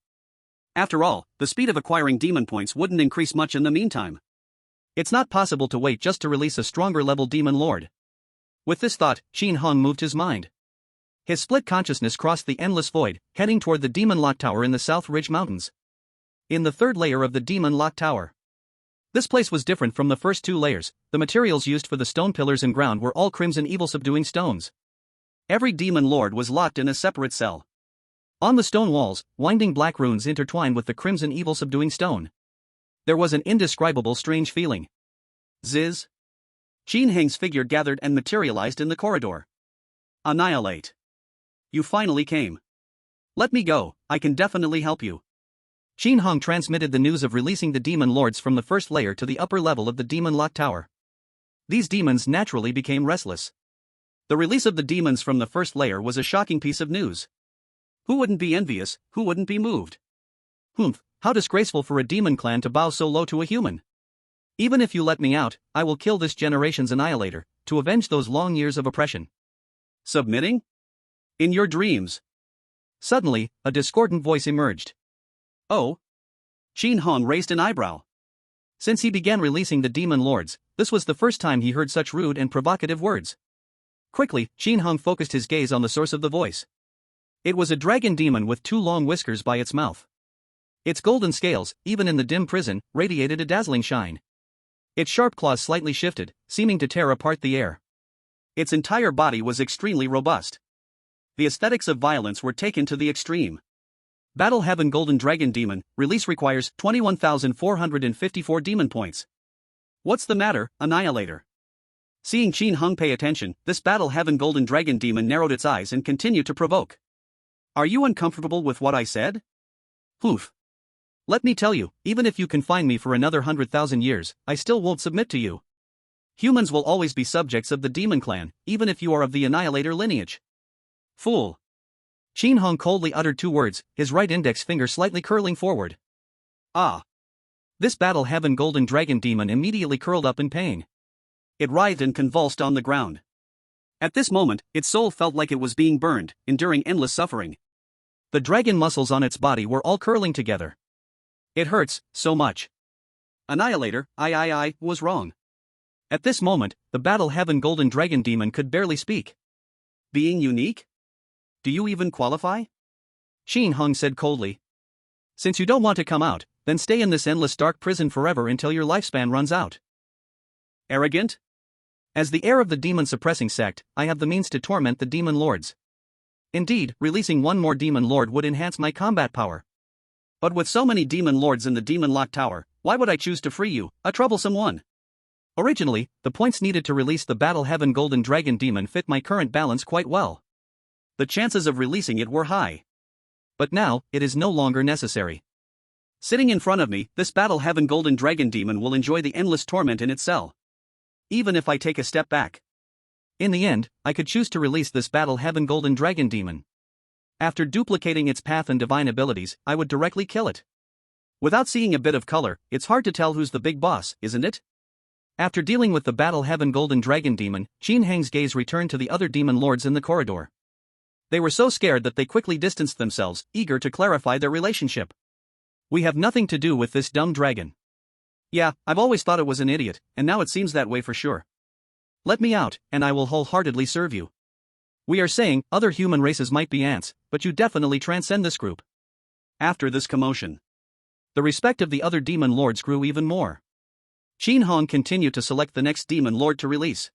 After all, the speed of acquiring demon points wouldn't increase much in the meantime. It's not possible to wait just to release a stronger level demon lord. With this thought, Qin Hung moved his mind. His split consciousness crossed the endless void, heading toward the Demon Lock Tower in the South Ridge Mountains. In the third layer of the Demon Lock Tower. This place was different from the first two layers. The materials used for the stone pillars and ground were all crimson evil-subduing stones. Every demon lord was locked in a separate cell. On the stone walls, winding black runes intertwined with the crimson evil-subduing stone. There was an indescribable strange feeling. Ziz. Qin Hang's figure gathered and materialized in the corridor. Annihilate. You finally came. Let me go, I can definitely help you. Qin Hong transmitted the news of releasing the demon lords from the first layer to the upper level of the demon lock tower. These demons naturally became restless. The release of the demons from the first layer was a shocking piece of news. Who wouldn't be envious, who wouldn't be moved? Humph, how disgraceful for a demon clan to bow so low to a human. Even if you let me out, I will kill this generation's annihilator, to avenge those long years of oppression. Submitting? In your dreams. Suddenly, a discordant voice emerged. Oh? Qin Hong raised an eyebrow. Since he began releasing the demon lords, this was the first time he heard such rude and provocative words. Quickly, Qin Hong focused his gaze on the source of the voice. It was a dragon demon with 2 long whiskers by its mouth. Its golden scales, even in the dim prison, radiated a dazzling shine. Its sharp claws slightly shifted, seeming to tear apart the air. Its entire body was extremely robust. The aesthetics of violence were taken to the extreme. Battle Heaven Golden Dragon Demon, release requires 21,454 demon points. What's the matter, Annihilator? Seeing Qin Hong pay attention, this Battle Heaven Golden Dragon Demon narrowed its eyes and continued to provoke. Are you uncomfortable with what I said? Hoof. Let me tell you, even if you confine me for another 100,000 years, I still won't submit to you. Humans will always be subjects of the demon clan, even if you are of the Annihilator lineage. Fool. Qin Hong coldly uttered 2 words, his right index finger slightly curling forward. Ah. This Battle Heaven Golden Dragon Demon immediately curled up in pain. It writhed and convulsed on the ground. At this moment, its soul felt like it was being burned, enduring endless suffering. The dragon muscles on its body were all curling together. It hurts so much. Annihilator, I was wrong. At this moment, the Battle Heaven Golden Dragon Demon could barely speak. Being unique? Do you even qualify? Qin Hong said coldly. Since you don't want to come out, then stay in this endless dark prison forever until your lifespan runs out. Arrogant? As the heir of the demon-suppressing sect, I have the means to torment the demon lords. Indeed, releasing 1 more demon lord would enhance my combat power. But with so many demon lords in the demon lock tower, why would I choose to free you, a troublesome one? Originally, the points needed to release the Battle Heaven Golden Dragon Demon fit my current balance quite well. The chances of releasing it were high. But now, it is no longer necessary. Sitting in front of me, this Battle Heaven Golden Dragon Demon will enjoy the endless torment in its cell. Even if I take a step back. In the end, I could choose to release this Battle Heaven Golden Dragon Demon. After duplicating its path and divine abilities, I would directly kill it. Without seeing a bit of color, it's hard to tell who's the big boss, isn't it? After dealing with the Battle Heaven Golden Dragon Demon, Qin Hong's gaze returned to the other demon lords in the corridor. They were so scared that they quickly distanced themselves, eager to clarify their relationship. We have nothing to do with this dumb dragon. Yeah, I've always thought it was an idiot, and now it seems that way for sure. Let me out, and I will wholeheartedly serve you. We are saying, other human races might be ants, but you definitely transcend this group. After this commotion, the respect of the other demon lords grew even more. Qin Hong continued to select the next demon lord to release.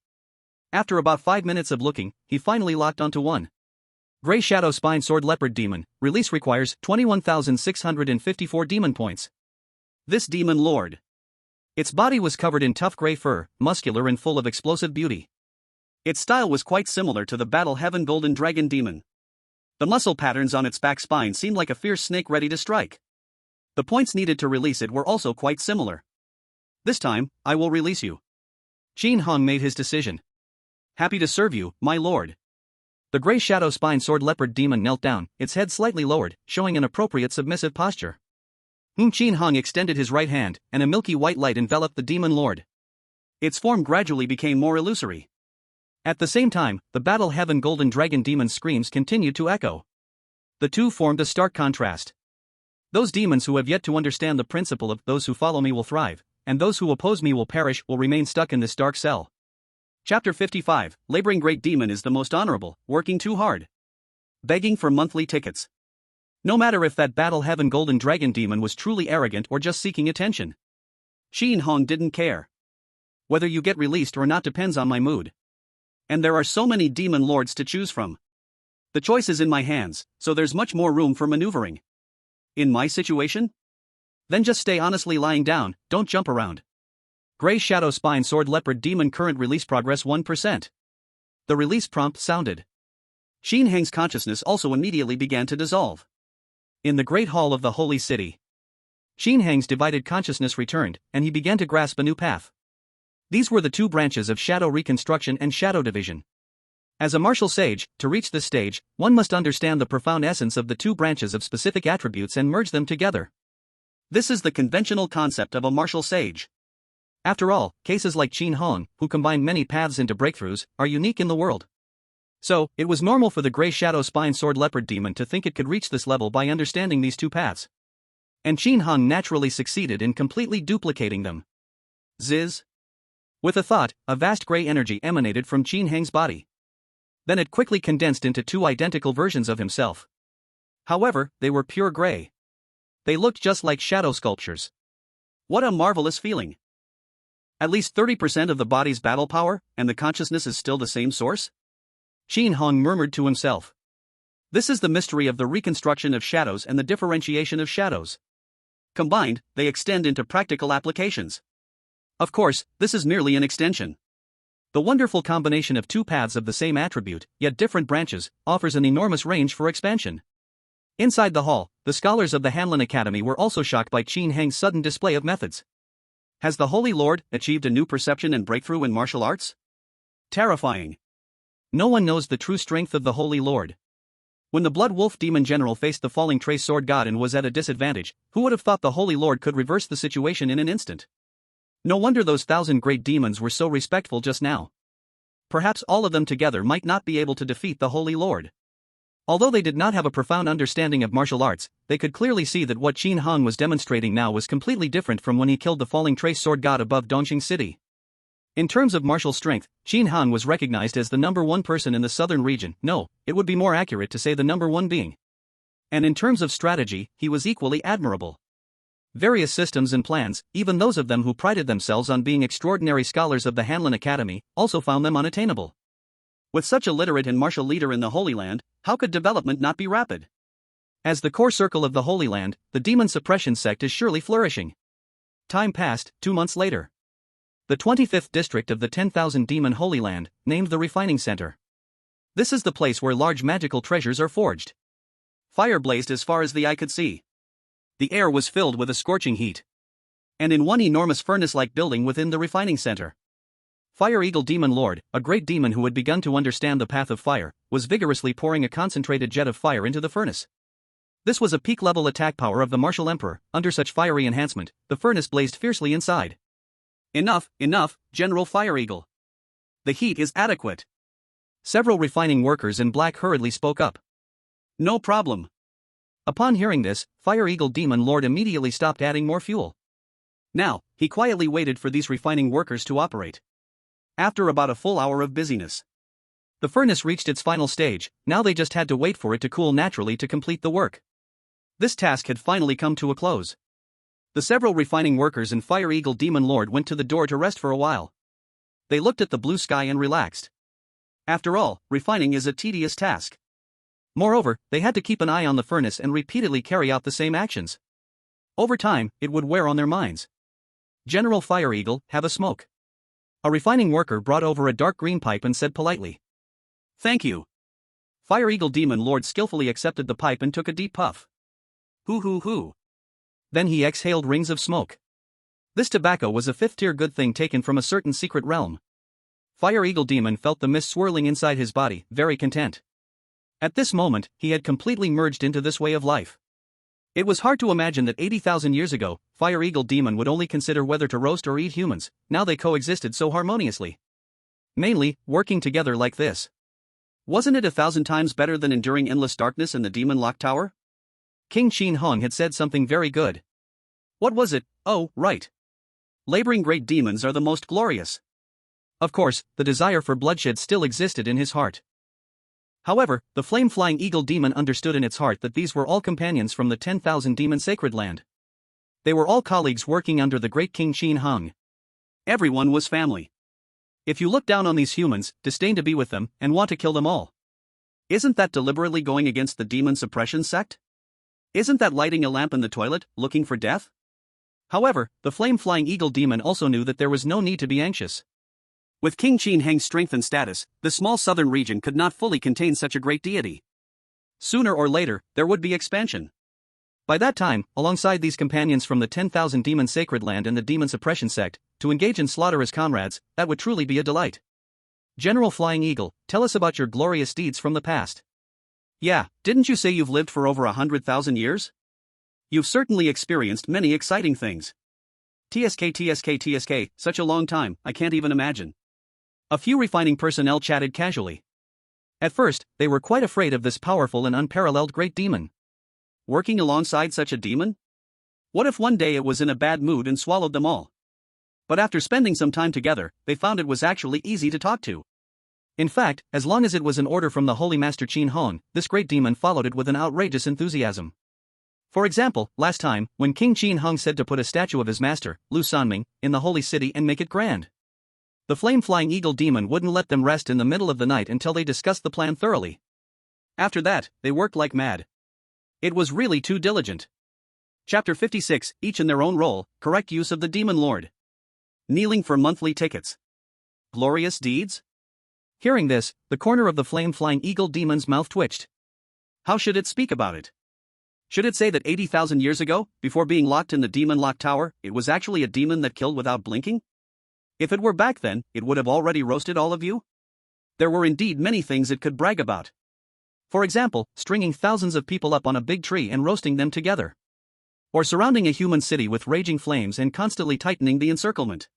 After about 5 minutes of looking, he finally locked onto one. Grey Shadow Spine Sword Leopard Demon, release requires 21,654 demon points. This demon lord. Its body was covered in tough grey fur, muscular and full of explosive beauty. Its style was quite similar to the Battle Heaven Golden Dragon Demon. The muscle patterns on its back spine seemed like a fierce snake ready to strike. The points needed to release it were also quite similar. This time, I will release you. Qin Hong made his decision. Happy to serve you, my lord. The Grey Shadow Spine Sword Leopard Demon knelt down, its head slightly lowered, showing an appropriate submissive posture. Qin Hong extended his right hand, and a milky white light enveloped the demon lord. Its form gradually became more illusory. At the same time, the Battle Heaven Golden Dragon Demon's screams continued to echo. The two formed a stark contrast. Those demons who have yet to understand the principle of those who follow me will thrive, and those who oppose me will perish will remain stuck in this dark cell. Chapter 55, Laboring Great Demon is the most honorable, working too hard. Begging for monthly tickets. No matter if that Battle Heaven Golden Dragon Demon was truly arrogant or just seeking attention. Qin Hong didn't care. Whether you get released or not depends on my mood. And there are so many demon lords to choose from. The choice is in my hands, so there's much more room for maneuvering. In my situation? Then just stay honestly lying down, don't jump around. Grey Shadow Spine Sword Leopard Demon current release progress 1%. The release prompt sounded. Xin Heng's consciousness also immediately began to dissolve. In the Great Hall of the Holy City, Xin Heng's divided consciousness returned, and he began to grasp a new path. These were the two branches of shadow reconstruction and shadow division. As a martial sage, to reach this stage, one must understand the profound essence of the two branches of specific attributes and merge them together. This is the conventional concept of a martial sage. After all, cases like Qin Hong, who combine many paths into breakthroughs, are unique in the world. So, it was normal for the Grey Shadow Spine Sword Leopard Demon to think it could reach this level by understanding these two paths. And Qin Hong naturally succeeded in completely duplicating them. Ziz. With a thought, a vast grey energy emanated from Qin Heng's body. Then it quickly condensed into two identical versions of himself. However, they were pure grey. They looked just like shadow sculptures. What a marvelous feeling. At least 30% of the body's battle power, and the consciousness is still the same source? Qin Hong murmured to himself. This is the mystery of the reconstruction of shadows and the differentiation of shadows. Combined, they extend into practical applications. Of course, this is merely an extension. The wonderful combination of two paths of the same attribute, yet different branches, offers an enormous range for expansion. Inside the hall, the scholars of the Hanlin Academy were also shocked by Qin Heng's sudden display of methods. Has the Holy Lord achieved a new perception and breakthrough in martial arts? Terrifying. No one knows the true strength of the Holy Lord. When the Blood Wolf Demon General faced the falling Trace Sword God and was at a disadvantage, who would have thought the Holy Lord could reverse the situation in an instant? No wonder those 1,000 great demons were so respectful just now. Perhaps all of them together might not be able to defeat the Holy Lord. Although they did not have a profound understanding of martial arts, they could clearly see that what Qin Hong was demonstrating now was completely different from when he killed the falling Trace Sword God above Dongqing City. In terms of martial strength, Qin Hong was recognized as the #1 person in the southern region. No, it would be more accurate to say the #1 being. And in terms of strategy, he was equally admirable. Various systems and plans, even those of them who prided themselves on being extraordinary scholars of the Hanlin Academy, also found them unattainable. With such a literate and martial leader in the Holy Land, how could development not be rapid? As the core circle of the Holy Land, the demon suppression sect is surely flourishing. Time passed, 2 months later. The 25th district of the 10,000 demon Holy Land, named the Refining Center. This is the place where large magical treasures are forged. Fire blazed as far as the eye could see. The air was filled with a scorching heat. And in one enormous furnace-like building within the Refining Center, Fire Eagle Demon Lord, a great demon who had begun to understand the path of fire, was vigorously pouring a concentrated jet of fire into the furnace. This was a peak-level attack power of the Martial Emperor. Under such fiery enhancement, the furnace blazed fiercely inside. Enough, General Fire Eagle. The heat is adequate. Several refining workers in black hurriedly spoke up. No problem. Upon hearing this, Fire Eagle Demon Lord immediately stopped adding more fuel. Now, he quietly waited for these refining workers to operate. After about a full hour of busyness, the furnace reached its final stage. Now they just had to wait for it to cool naturally to complete the work. This task had finally come to a close. The several refining workers and Fire Eagle Demon Lord went to the door to rest for a while. They looked at the blue sky and relaxed. After all, refining is a tedious task. Moreover, they had to keep an eye on the furnace and repeatedly carry out the same actions. Over time, it would wear on their minds. General Fire Eagle, have a smoke. A refining worker brought over a dark green pipe and said politely, "Thank you." Fire Eagle Demon Lord skillfully accepted the pipe and took a deep puff. Hoo. Then he exhaled rings of smoke. This tobacco was a fifth-tier good thing taken from a certain secret realm. Fire Eagle Demon felt the mist swirling inside his body, very content. At this moment, he had completely merged into this way of life. It was hard to imagine that 80,000 years ago, Fire Eagle Demon would only consider whether to roast or eat humans. Now they coexisted so harmoniously. Mainly, working together like this. Wasn't it 1,000 times better than enduring endless darkness in the Demon Lock Tower? King Qin Hong had said something very good. What was it? Oh, right. Laboring great demons are the most glorious. Of course, the desire for bloodshed still existed in his heart. However, the flame-flying eagle demon understood in its heart that these were all companions from the 10,000 demon sacred land. They were all colleagues working under the great King Qin Hong. Everyone was family. If you look down on these humans, disdain to be with them, and want to kill them all, isn't that deliberately going against the demon suppression sect? Isn't that lighting a lamp in the toilet, looking for death? However, the flame-flying eagle demon also knew that there was no need to be anxious. With King Qin Heng's strength and status, the small southern region could not fully contain such a great deity. Sooner or later, there would be expansion. By that time, alongside these companions from the 10,000 demon sacred land and the demon suppression sect, to engage in slaughter as comrades, that would truly be a delight. General Flying Eagle, tell us about your glorious deeds from the past. Yeah, didn't you say you've lived for over 100,000 years? You've certainly experienced many exciting things. TSK, such a long time, I can't even imagine. A few refining personnel chatted casually. At first, they were quite afraid of this powerful and unparalleled great demon. Working alongside such a demon? What if one day it was in a bad mood and swallowed them all? But after spending some time together, they found it was actually easy to talk to. In fact, as long as it was an order from the Holy Master Qin Hong, this great demon followed it with an outrageous enthusiasm. For example, last time, when King Qin Hong said to put a statue of his master, Lu Sanming, in the holy city and make it grand. The flame-flying eagle demon wouldn't let them rest in the middle of the night until they discussed the plan thoroughly. After that, they worked like mad. It was really too diligent. Chapter 56, each in their own role, correct use of the Demon Lord. Kneeling for monthly tickets. Glorious deeds? Hearing this, the corner of the flame-flying eagle demon's mouth twitched. How should it speak about it? Should it say that 80,000 years ago, before being locked in the Demon Lock Tower, it was actually a demon that killed without blinking? If it were back then, it would have already roasted all of you? There were indeed many things it could brag about. For example, stringing thousands of people up on a big tree and roasting them together. Or surrounding a human city with raging flames and constantly tightening the encirclement.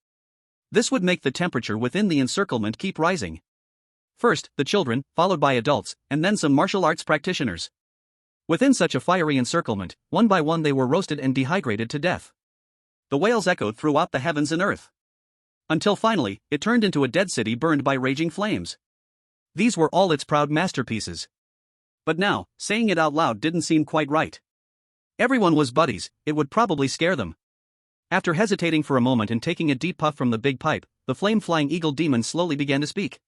This would make the temperature within the encirclement keep rising. First, the children, followed by adults, and then some martial arts practitioners. Within such a fiery encirclement, one by one they were roasted and dehydrated to death. The wails echoed throughout the heavens and earth. Until finally, it turned into a dead city burned by raging flames. These were all its proud masterpieces. But now, saying it out loud didn't seem quite right. Everyone was buddies, it would probably scare them. After hesitating for a moment and taking a deep puff from the big pipe, the flame-flying eagle demon slowly began to speak.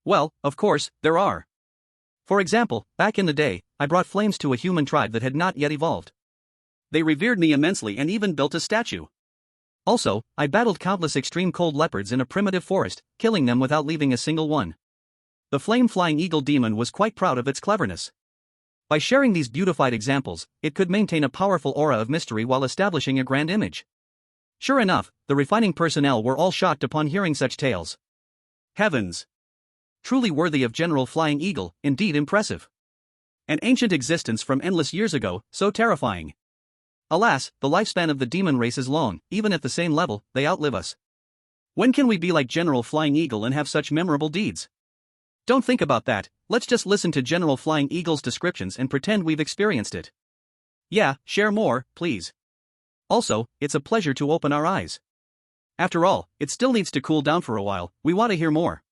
Well, of course, there are. For example, back in the day, I brought flames to a human tribe that had not yet evolved. They revered me immensely and even built a statue. Also, I battled countless extreme cold leopards in a primitive forest, killing them without leaving a single one. The flame-flying eagle demon was quite proud of its cleverness. By sharing these beautified examples, it could maintain a powerful aura of mystery while establishing a grand image. Sure enough, the refining personnel were all shocked upon hearing such tales. Heavens! Truly worthy of General Flying Eagle, indeed impressive. An ancient existence from endless years ago, so terrifying. Alas, the lifespan of the demon race is long, even at the same level, they outlive us. When can we be like General Flying Eagle and have such memorable deeds? Don't think about that, let's just listen to General Flying Eagle's descriptions and pretend we've experienced it. Yeah, share more, please. Also, it's a pleasure to open our eyes. After all, it still needs to cool down for a while, we want to hear more.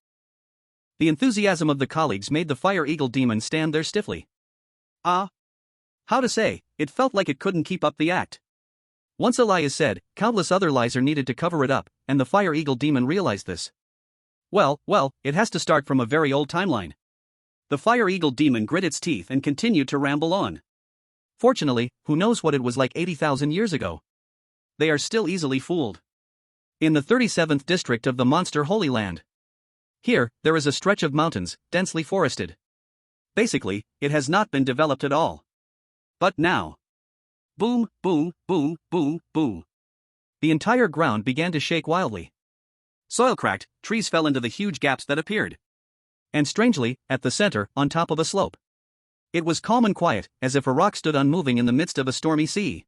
The enthusiasm of the colleagues made the fire eagle demon stand there stiffly. How to say, it felt like it couldn't keep up the act. Once a lie is said, countless other lies are needed to cover it up, and the fire eagle demon realized this. Well, it has to start from a very old timeline. The fire eagle demon grit its teeth and continued to ramble on. Fortunately, who knows what it was like 80,000 years ago? They are still easily fooled. In the 37th district of the Monster Holy Land. Here, there is a stretch of mountains, densely forested. Basically, it has not been developed at all. But now. Boom, boom, boom, boom, boom. The entire ground began to shake wildly. Soil cracked, trees fell into the huge gaps that appeared. And strangely, at the center, on top of a slope. It was calm and quiet, as if a rock stood unmoving in the midst of a stormy sea.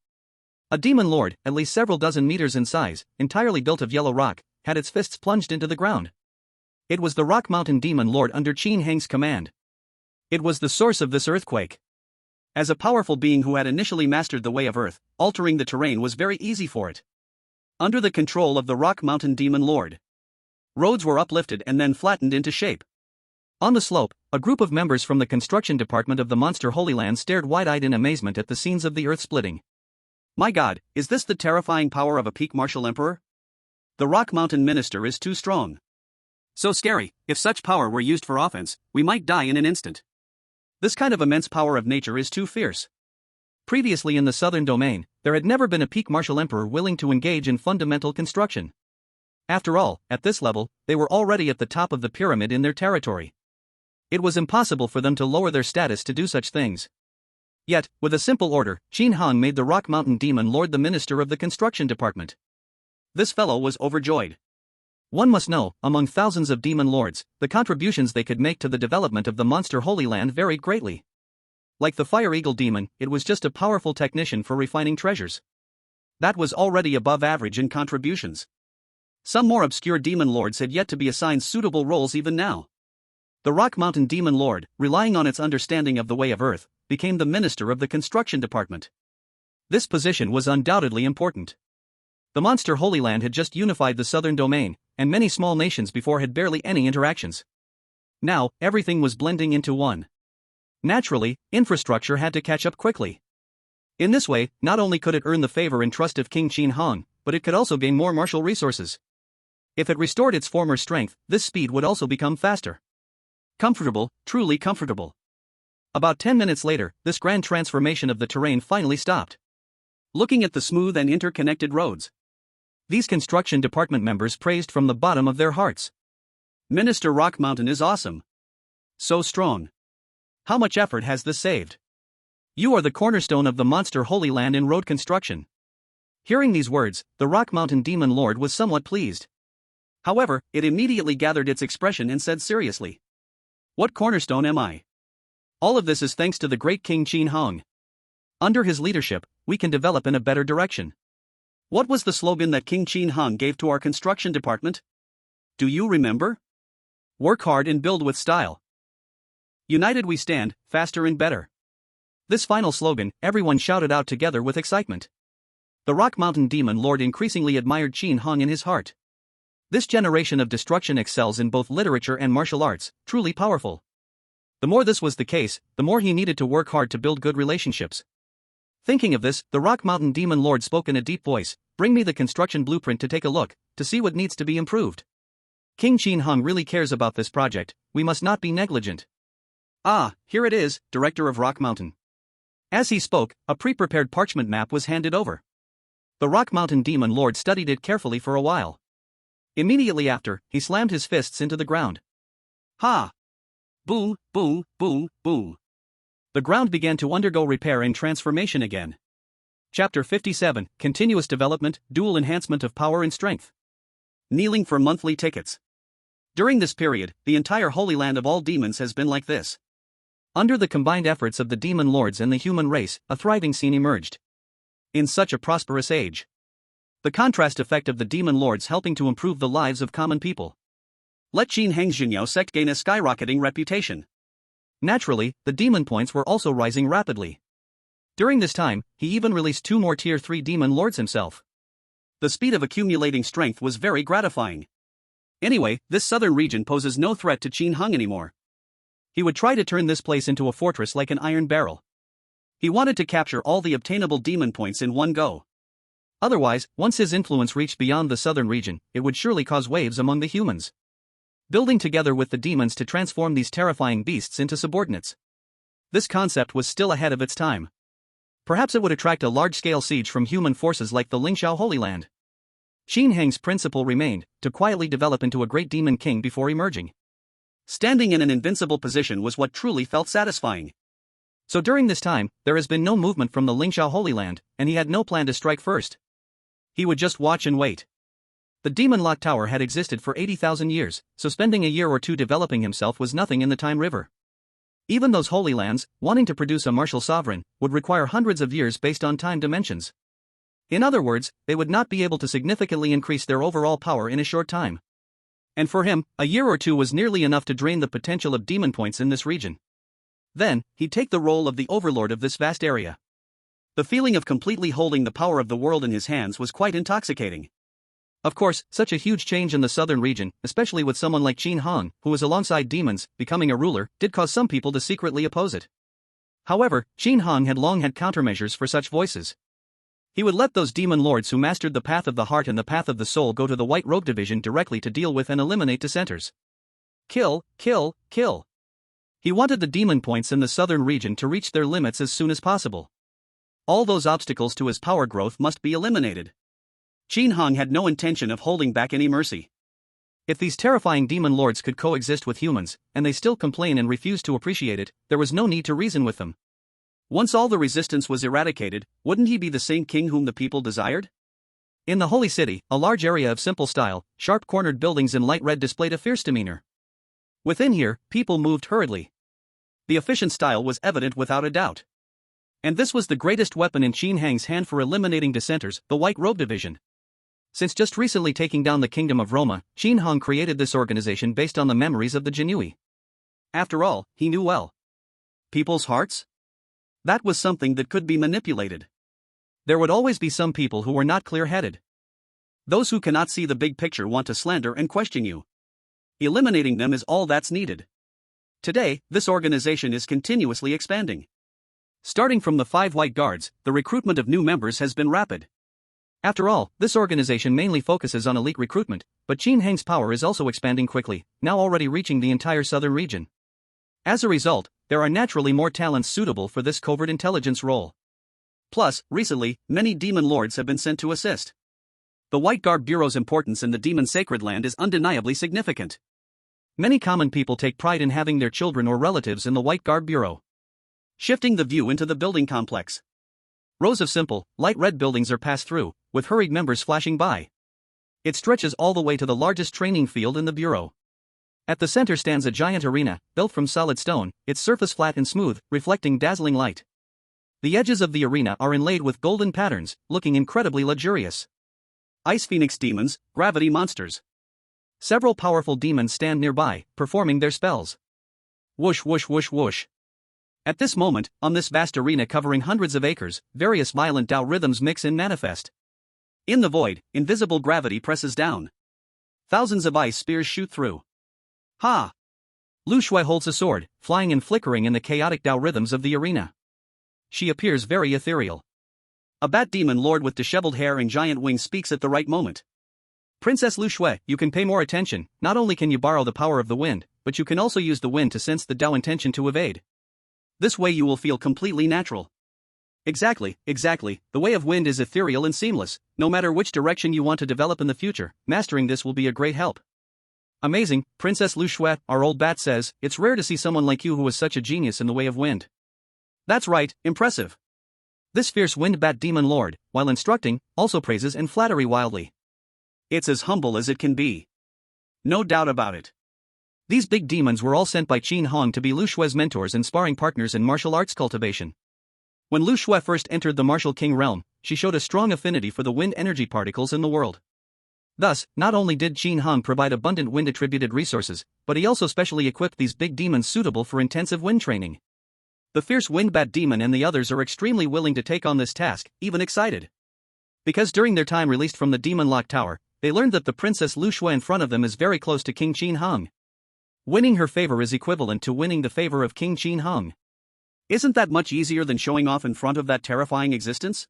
A demon lord, at least several dozen meters in size, entirely built of yellow rock, had its fists plunged into the ground. It was the Rock Mountain Demon Lord under Qin Heng's command. It was the source of this earthquake. As a powerful being who had initially mastered the way of earth, altering the terrain was very easy for it. Under the control of the Rock Mountain Demon Lord, roads were uplifted and then flattened into shape. On the slope, a group of members from the construction department of the Monster Holy Land stared wide-eyed in amazement at the scenes of the earth splitting. My God, is this the terrifying power of a peak martial emperor? The Rock Mountain Minister is too strong. So scary, if such power were used for offense, we might die in an instant. This kind of immense power of nature is too fierce. Previously in the southern domain, there had never been a peak martial emperor willing to engage in fundamental construction. After all, at this level, they were already at the top of the pyramid in their territory. It was impossible for them to lower their status to do such things. Yet, with a simple order, Qin Hong made the Rock Mountain Demon Lord the minister of the construction department. This fellow was overjoyed. One must know, among thousands of demon lords, the contributions they could make to the development of the monster Holy Land varied greatly. Like the Fire Eagle Demon, it was just a powerful technician for refining treasures. That was already above average in contributions. Some more obscure demon lords had yet to be assigned suitable roles even now. The Rock Mountain Demon Lord, relying on its understanding of the way of Earth, became the minister of the construction department. This position was undoubtedly important. The monster Holy Land had just unified the southern domain, and many small nations before had barely any interactions. Now, everything was blending into one. Naturally, infrastructure had to catch up quickly. In this way, not only could it earn the favor and trust of King Qin Hong, but it could also gain more martial resources. If it restored its former strength, this speed would also become faster. Comfortable, truly comfortable. About 10 minutes later, this grand transformation of the terrain finally stopped. Looking at the smooth and interconnected roads, these construction department members praised from the bottom of their hearts. Minister Rock Mountain is awesome. So strong. How much effort has this saved? You are the cornerstone of the monster Holy Land in road construction. Hearing these words, the Rock Mountain Demon Lord was somewhat pleased. However, it immediately gathered its expression and said seriously, "What cornerstone am I? All of this is thanks to the great King Qin Hong. Under his leadership, we can develop in a better direction." What was the slogan that King Qin Hong gave to our construction department? Do you remember? Work hard and build with style. United we stand, faster and better. This final slogan, everyone shouted out together with excitement. The Rock Mountain Demon Lord increasingly admired Qin Hong in his heart. This generation of destruction excels in both literature and martial arts, truly powerful. The more this was the case, the more he needed to work hard to build good relationships. Thinking of this, the Rock Mountain Demon Lord spoke in a deep voice, "Bring me the construction blueprint to take a look, to see what needs to be improved. King Qin Hong really cares about this project, we must not be negligent." "Ah, here it is, Director of Rock Mountain." As he spoke, a pre-prepared parchment map was handed over. The Rock Mountain Demon Lord studied it carefully for a while. Immediately after, he slammed his fists into the ground. Ha! Boom, boom, boom, boom. The ground began to undergo repair and transformation again. Chapter 57, Continuous Development, Dual Enhancement of Power and Strength. Kneeling for monthly tickets. During this period, the entire Holy Land of all demons has been like this. Under the combined efforts of the demon lords and the human race, a thriving scene emerged. In such a prosperous age, the contrast effect of the demon lords helping to improve the lives of common people. Let Qin Heng's Jinyao sect gain a skyrocketing reputation. Naturally, the demon points were also rising rapidly. During this time, he even released 2 more Tier 3 demon lords himself. The speed of accumulating strength was very gratifying. Anyway, this southern region poses no threat to Qin Hong anymore. He would try to turn this place into a fortress like an iron barrel. He wanted to capture all the obtainable demon points in one go. Otherwise, once his influence reached beyond the southern region, it would surely cause waves among the humans. Building together with the demons to transform these terrifying beasts into subordinates. This concept was still ahead of its time. Perhaps it would attract a large-scale siege from human forces like the Lingxiao Holy Land. Qin Heng's principle remained, to quietly develop into a great demon king before emerging. Standing in an invincible position was what truly felt satisfying. So during this time, there has been no movement from the Lingxiao Holy Land, and he had no plan to strike first. He would just watch and wait. The Demon Lock Tower had existed for 80,000 years, so spending a year or two developing himself was nothing in the Time River. Even those Holy Lands, wanting to produce a martial sovereign, would require hundreds of years based on time dimensions. In other words, they would not be able to significantly increase their overall power in a short time. And for him, a year or two was nearly enough to drain the potential of demon points in this region. Then, he'd take the role of the overlord of this vast area. The feeling of completely holding the power of the world in his hands was quite intoxicating. Of course, such a huge change in the southern region, especially with someone like Qin Hong, who was alongside demons, becoming a ruler, did cause some people to secretly oppose it. However, Qin Hong had long had countermeasures for such voices. He would let those demon lords who mastered the path of the heart and the path of the soul go to the White Robe Division directly to deal with and eliminate dissenters. Kill, kill, kill. He wanted the demon points in the southern region to reach their limits as soon as possible. All those obstacles to his power growth must be eliminated. Qin Hong had no intention of holding back any mercy. If these terrifying demon lords could coexist with humans, and they still complain and refuse to appreciate it, there was no need to reason with them. Once all the resistance was eradicated, wouldn't he be the same king whom the people desired? In the Holy City, a large area of simple style, sharp-cornered buildings in light red displayed a fierce demeanor. Within here, people moved hurriedly. The efficient style was evident without a doubt. And this was the greatest weapon in Qin Hang's hand for eliminating dissenters, the White Robe Division. Since just recently taking down the kingdom of Roma, Qin Hang created this organization based on the memories of the Jinui. After all, he knew well. People's hearts? That was something that could be manipulated. There would always be some people who were not clear-headed. Those who cannot see the big picture want to slander and question you. Eliminating them is all that's needed. Today, this organization is continuously expanding. Starting from the 5 White Guards, the recruitment of new members has been rapid. After all, this organization mainly focuses on elite recruitment, but Qin Hang's power is also expanding quickly, now already reaching the entire southern region. As a result, there are naturally more talents suitable for this covert intelligence role. Plus, recently, many demon lords have been sent to assist. The White Guard Bureau's importance in the demon sacred land is undeniably significant. Many common people take pride in having their children or relatives in the White Guard Bureau. Shifting the view into the building complex. Rows of simple, light red buildings are passed through, with hurried members flashing by. It stretches all the way to the largest training field in the Bureau. At the center stands a giant arena, built from solid stone, its surface flat and smooth, reflecting dazzling light. The edges of the arena are inlaid with golden patterns, looking incredibly luxurious. Ice Phoenix demons, gravity monsters. Several powerful demons stand nearby, performing their spells. Whoosh whoosh whoosh whoosh. At this moment, on this vast arena covering hundreds of acres, various violent Tao rhythms mix and manifest. In the void, invisible gravity presses down. Thousands of ice spears shoot through. Ha! Lu Shui holds a sword, flying and flickering in the chaotic Tao rhythms of the arena. She appears very ethereal. A bat demon lord with disheveled hair and giant wings speaks at the right moment. Princess Lu Shui, you can pay more attention. Not only can you borrow the power of the wind, but you can also use the wind to sense the Tao intention to evade. This way you will feel completely natural. Exactly, the way of wind is ethereal and seamless. No matter which direction you want to develop in the future, mastering this will be a great help. Amazing, Princess Lu Shui, our old bat says, it's rare to see someone like you who is such a genius in the way of wind. That's right, impressive. This fierce wind bat demon lord, while instructing, also praises and flattery wildly. It's as humble as it can be. No doubt about it. These big demons were all sent by Qin Hong to be Lu Shui's mentors and sparring partners in martial arts cultivation. When Lu Shui first entered the Martial King realm, she showed a strong affinity for the wind energy particles in the world. Thus, not only did Qin Hong provide abundant wind-attributed resources, but he also specially equipped these big demons suitable for intensive wind training. The fierce wind bat demon and the others are extremely willing to take on this task, even excited. Because during their time released from the Demon Lock Tower, they learned that the Princess Lu Shui in front of them is very close to King Qin Hong. Winning her favor is equivalent to winning the favor of King Qin Hong. Isn't that much easier than showing off in front of that terrifying existence?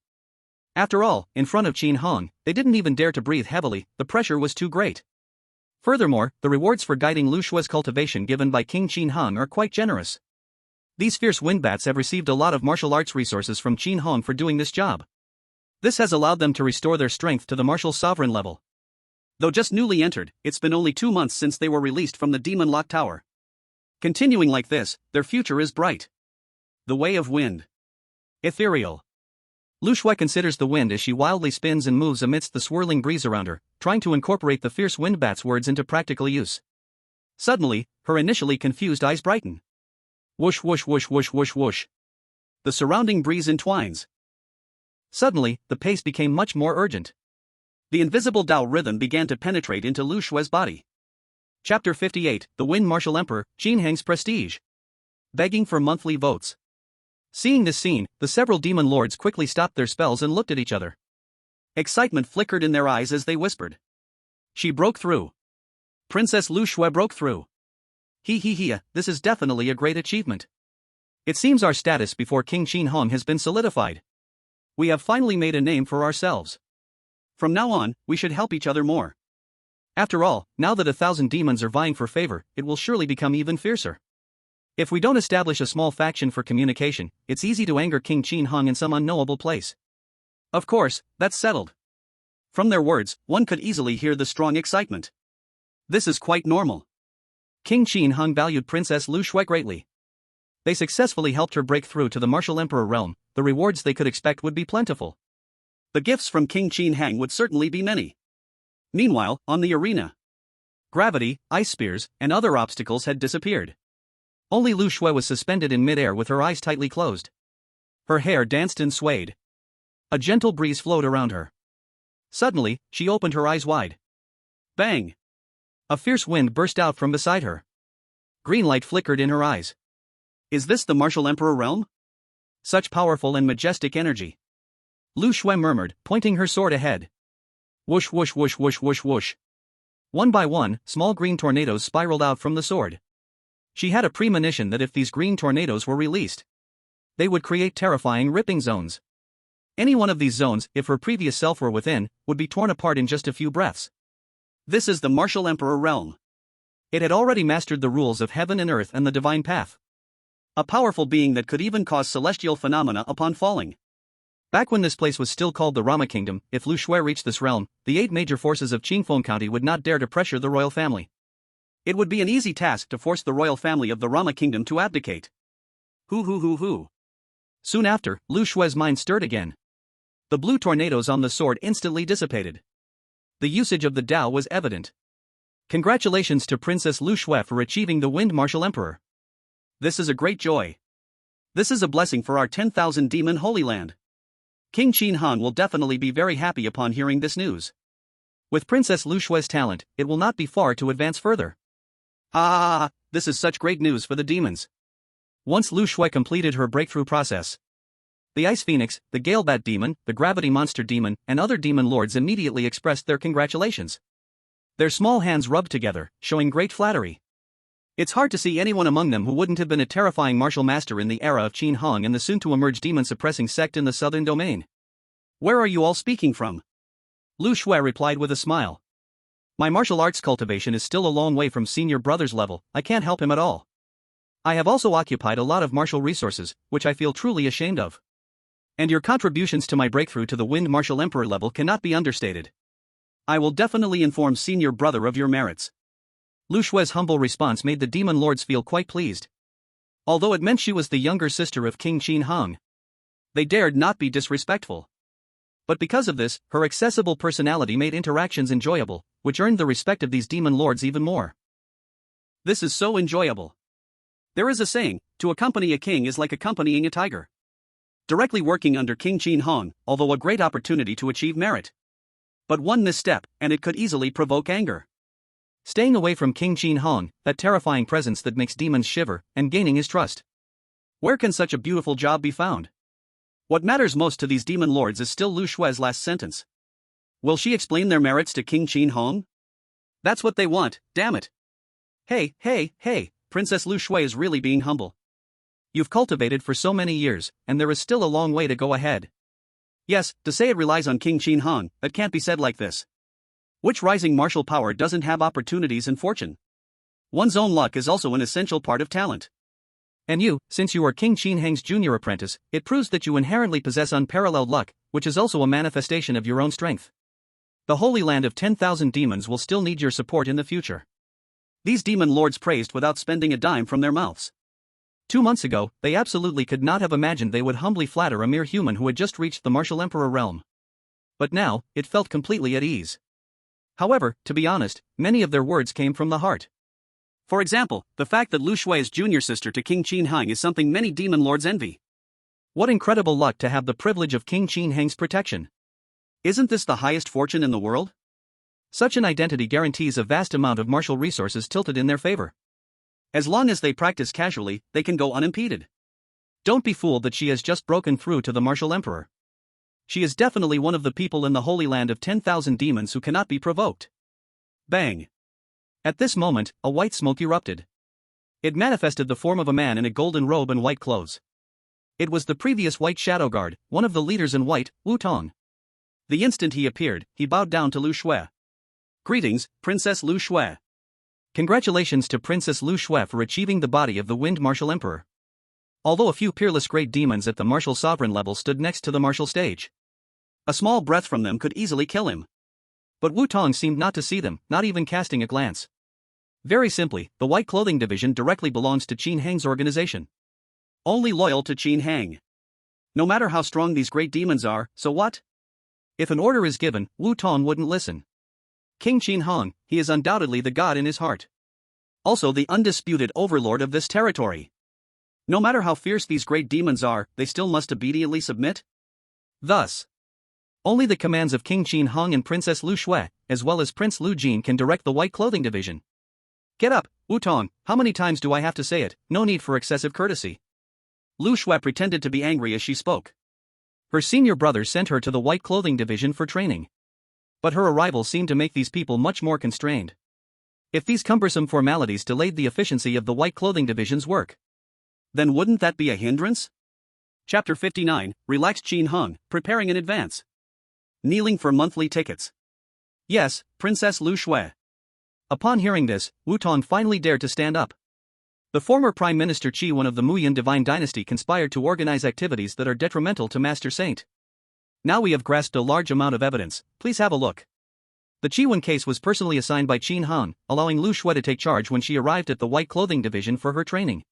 After all, in front of Qin Hong, they didn't even dare to breathe heavily, the pressure was too great. Furthermore, the rewards for guiding Lu Shui's cultivation given by King Qin Hong are quite generous. These fierce windbats have received a lot of martial arts resources from Qin Hong for doing this job. This has allowed them to restore their strength to the martial sovereign level. Though just newly entered, it's been only 2 months since they were released from the Demon Lock Tower. Continuing like this, their future is bright. The way of wind. Ethereal. Lu Shui considers the wind as she wildly spins and moves amidst the swirling breeze around her, trying to incorporate the fierce windbat's words into practical use. Suddenly, her initially confused eyes brighten. Whoosh whoosh whoosh whoosh whoosh whoosh. The surrounding breeze entwines. Suddenly, the pace became much more urgent. The invisible Tao rhythm began to penetrate into Lu Shui's body. Chapter 58, The Wind Martial Emperor, Qin Hang's Prestige. Begging for monthly votes. Seeing this scene, the several demon lords quickly stopped their spells and looked at each other. Excitement flickered in their eyes as they whispered. She broke through. Princess Lu Shui broke through. This is definitely a great achievement. It seems our status before King Qin Hong has been solidified. We have finally made a name for ourselves. From now on, we should help each other more. After all, now that 1,000 demons are vying for favor, it will surely become even fiercer. If we don't establish a small faction for communication, it's easy to anger King Qin Hong in some unknowable place. Of course, that's settled. From their words, one could easily hear the strong excitement. This is quite normal. King Qin Hung valued Princess Lu Shui greatly. They successfully helped her break through to the martial emperor realm. The rewards they could expect would be plentiful. The gifts from King Qin Hang would certainly be many. Meanwhile, on the arena, gravity, ice spears, and other obstacles had disappeared. Only Lu Shui was suspended in midair with her eyes tightly closed. Her hair danced and swayed. A gentle breeze flowed around her. Suddenly, she opened her eyes wide. Bang! A fierce wind burst out from beside her. Green light flickered in her eyes. Is this the martial emperor realm? Such powerful and majestic energy. Lu Shui murmured, pointing her sword ahead. Whoosh whoosh whoosh whoosh whoosh whoosh. One by one, small green tornadoes spiraled out from the sword. She had a premonition that if these green tornadoes were released, they would create terrifying ripping zones. Any one of these zones, if her previous self were within, would be torn apart in just a few breaths. This is the martial emperor realm. It had already mastered the rules of heaven and earth and the divine path. A powerful being that could even cause celestial phenomena upon falling. Back when this place was still called the Rama Kingdom, if Lu Shui reached this realm, the 8 major forces of Qingfeng County would not dare to pressure the royal family. It would be an easy task to force the royal family of the Rama Kingdom to abdicate. Hoo. Soon after, Lu Shui's mind stirred again. The blue tornadoes on the sword instantly dissipated. The usage of the Tao was evident. Congratulations to Princess Lu Shui for achieving the Wind Martial Emperor. This is a great joy. This is a blessing for our 10,000 demon Holy Land. King Qin Han will definitely be very happy upon hearing this news. With Princess Lu Shui's talent, it will not be far to advance further. This is such great news for the demons. Once Lu Shui completed her breakthrough process, the Ice Phoenix, the Gale Bat Demon, the Gravity Monster Demon, and other demon lords immediately expressed their congratulations. Their small hands rubbed together, showing great flattery. It's hard to see anyone among them who wouldn't have been a terrifying martial master in the era of Qin Hong and the soon-to-emerge demon-suppressing sect in the southern domain. Where are you all speaking from? Lu Shui replied with a smile. My martial arts cultivation is still a long way from senior brother's level, I can't help him at all. I have also occupied a lot of martial resources, which I feel truly ashamed of. And your contributions to my breakthrough to the Wind Martial Emperor level cannot be understated. I will definitely inform senior brother of your merits. Lu Shui's humble response made the demon lords feel quite pleased. Although it meant she was the younger sister of King Qin Hong, they dared not be disrespectful. But because of this, her accessible personality made interactions enjoyable, which earned the respect of these demon lords even more. This is so enjoyable. There is a saying, to accompany a king is like accompanying a tiger. Directly working under King Qin Hong, although a great opportunity to achieve merit. But one misstep, and it could easily provoke anger. Staying away from King Qin Hong, that terrifying presence that makes demons shiver, and gaining his trust. Where can such a beautiful job be found? What matters most to these demon lords is still Lu Shui's last sentence. Will she explain their merits to King Qin Hong? That's what they want, damn it. Hey, Princess Lu Shui is really being humble. You've cultivated for so many years, and there is still a long way to go ahead. Yes, to say it relies on King Qin Hong, that can't be said like this. Which rising martial power doesn't have opportunities and fortune? One's own luck is also an essential part of talent. And you, since you are King Qin Hang's junior apprentice, it proves that you inherently possess unparalleled luck, which is also a manifestation of your own strength. The Holy Land of 10,000 demons will still need your support in the future. These demon lords praised without spending a dime from their mouths. 2 months ago, they absolutely could not have imagined they would humbly flatter a mere human who had just reached the martial emperor realm. But now, it felt completely at ease. However, to be honest, many of their words came from the heart. For example, the fact that Lu Shui is junior sister to King Qin Hang is something many demon lords envy. What incredible luck to have the privilege of King Qin Hang's protection. Isn't this the highest fortune in the world? Such an identity guarantees a vast amount of martial resources tilted in their favor. As long as they practice casually, they can go unimpeded. Don't be fooled that she has just broken through to the martial emperor. She is definitely one of the people in the Holy Land of 10,000 demons who cannot be provoked. Bang! At this moment, a white smoke erupted. It manifested the form of a man in a golden robe and white clothes. It was the previous White Shadow Guard, one of the leaders in white, Wu Tong. The instant he appeared, he bowed down to Lu Shui. Greetings, Princess Lu Shui. Congratulations to Princess Lu Shui for achieving the body of the Wind Martial Emperor. Although a few peerless great demons at the martial sovereign level stood next to the martial stage, a small breath from them could easily kill him. But Wu Tong seemed not to see them, not even casting a glance. Very simply, the White Clothing Division directly belongs to Qin Hang's organization. Only loyal to Qin Hang. No matter how strong these great demons are, so what? If an order is given, Wu Tong wouldn't listen. King Qin Hang, he is undoubtedly the god in his heart. Also the undisputed overlord of this territory. No matter how fierce these great demons are, they still must obediently submit? Thus, only the commands of King Qin Hang and Princess Lu Shui, as well as Prince Lu Jin, can direct the White Clothing Division. Get up, Wu Tong, how many times do I have to say it? No need for excessive courtesy. Lu Shui pretended to be angry as she spoke. Her senior brother sent her to the White Clothing Division for training. But her arrival seemed to make these people much more constrained. If these cumbersome formalities delayed the efficiency of the White Clothing Division's work, then wouldn't that be a hindrance? Chapter 59, Relaxed Qin Hang, Preparing in Advance. Kneeling for monthly tickets. Yes, Princess Lu Shui. Upon hearing this, Wu Tong finally dared to stand up. The former Prime Minister Qi Wen of the Muyan Divine Dynasty conspired to organize activities that are detrimental to Master Saint. Now we have grasped a large amount of evidence, please have a look. The Qi Wen case was personally assigned by Qin Hang, allowing Lu Shui to take charge when she arrived at the White Clothing Division for her training.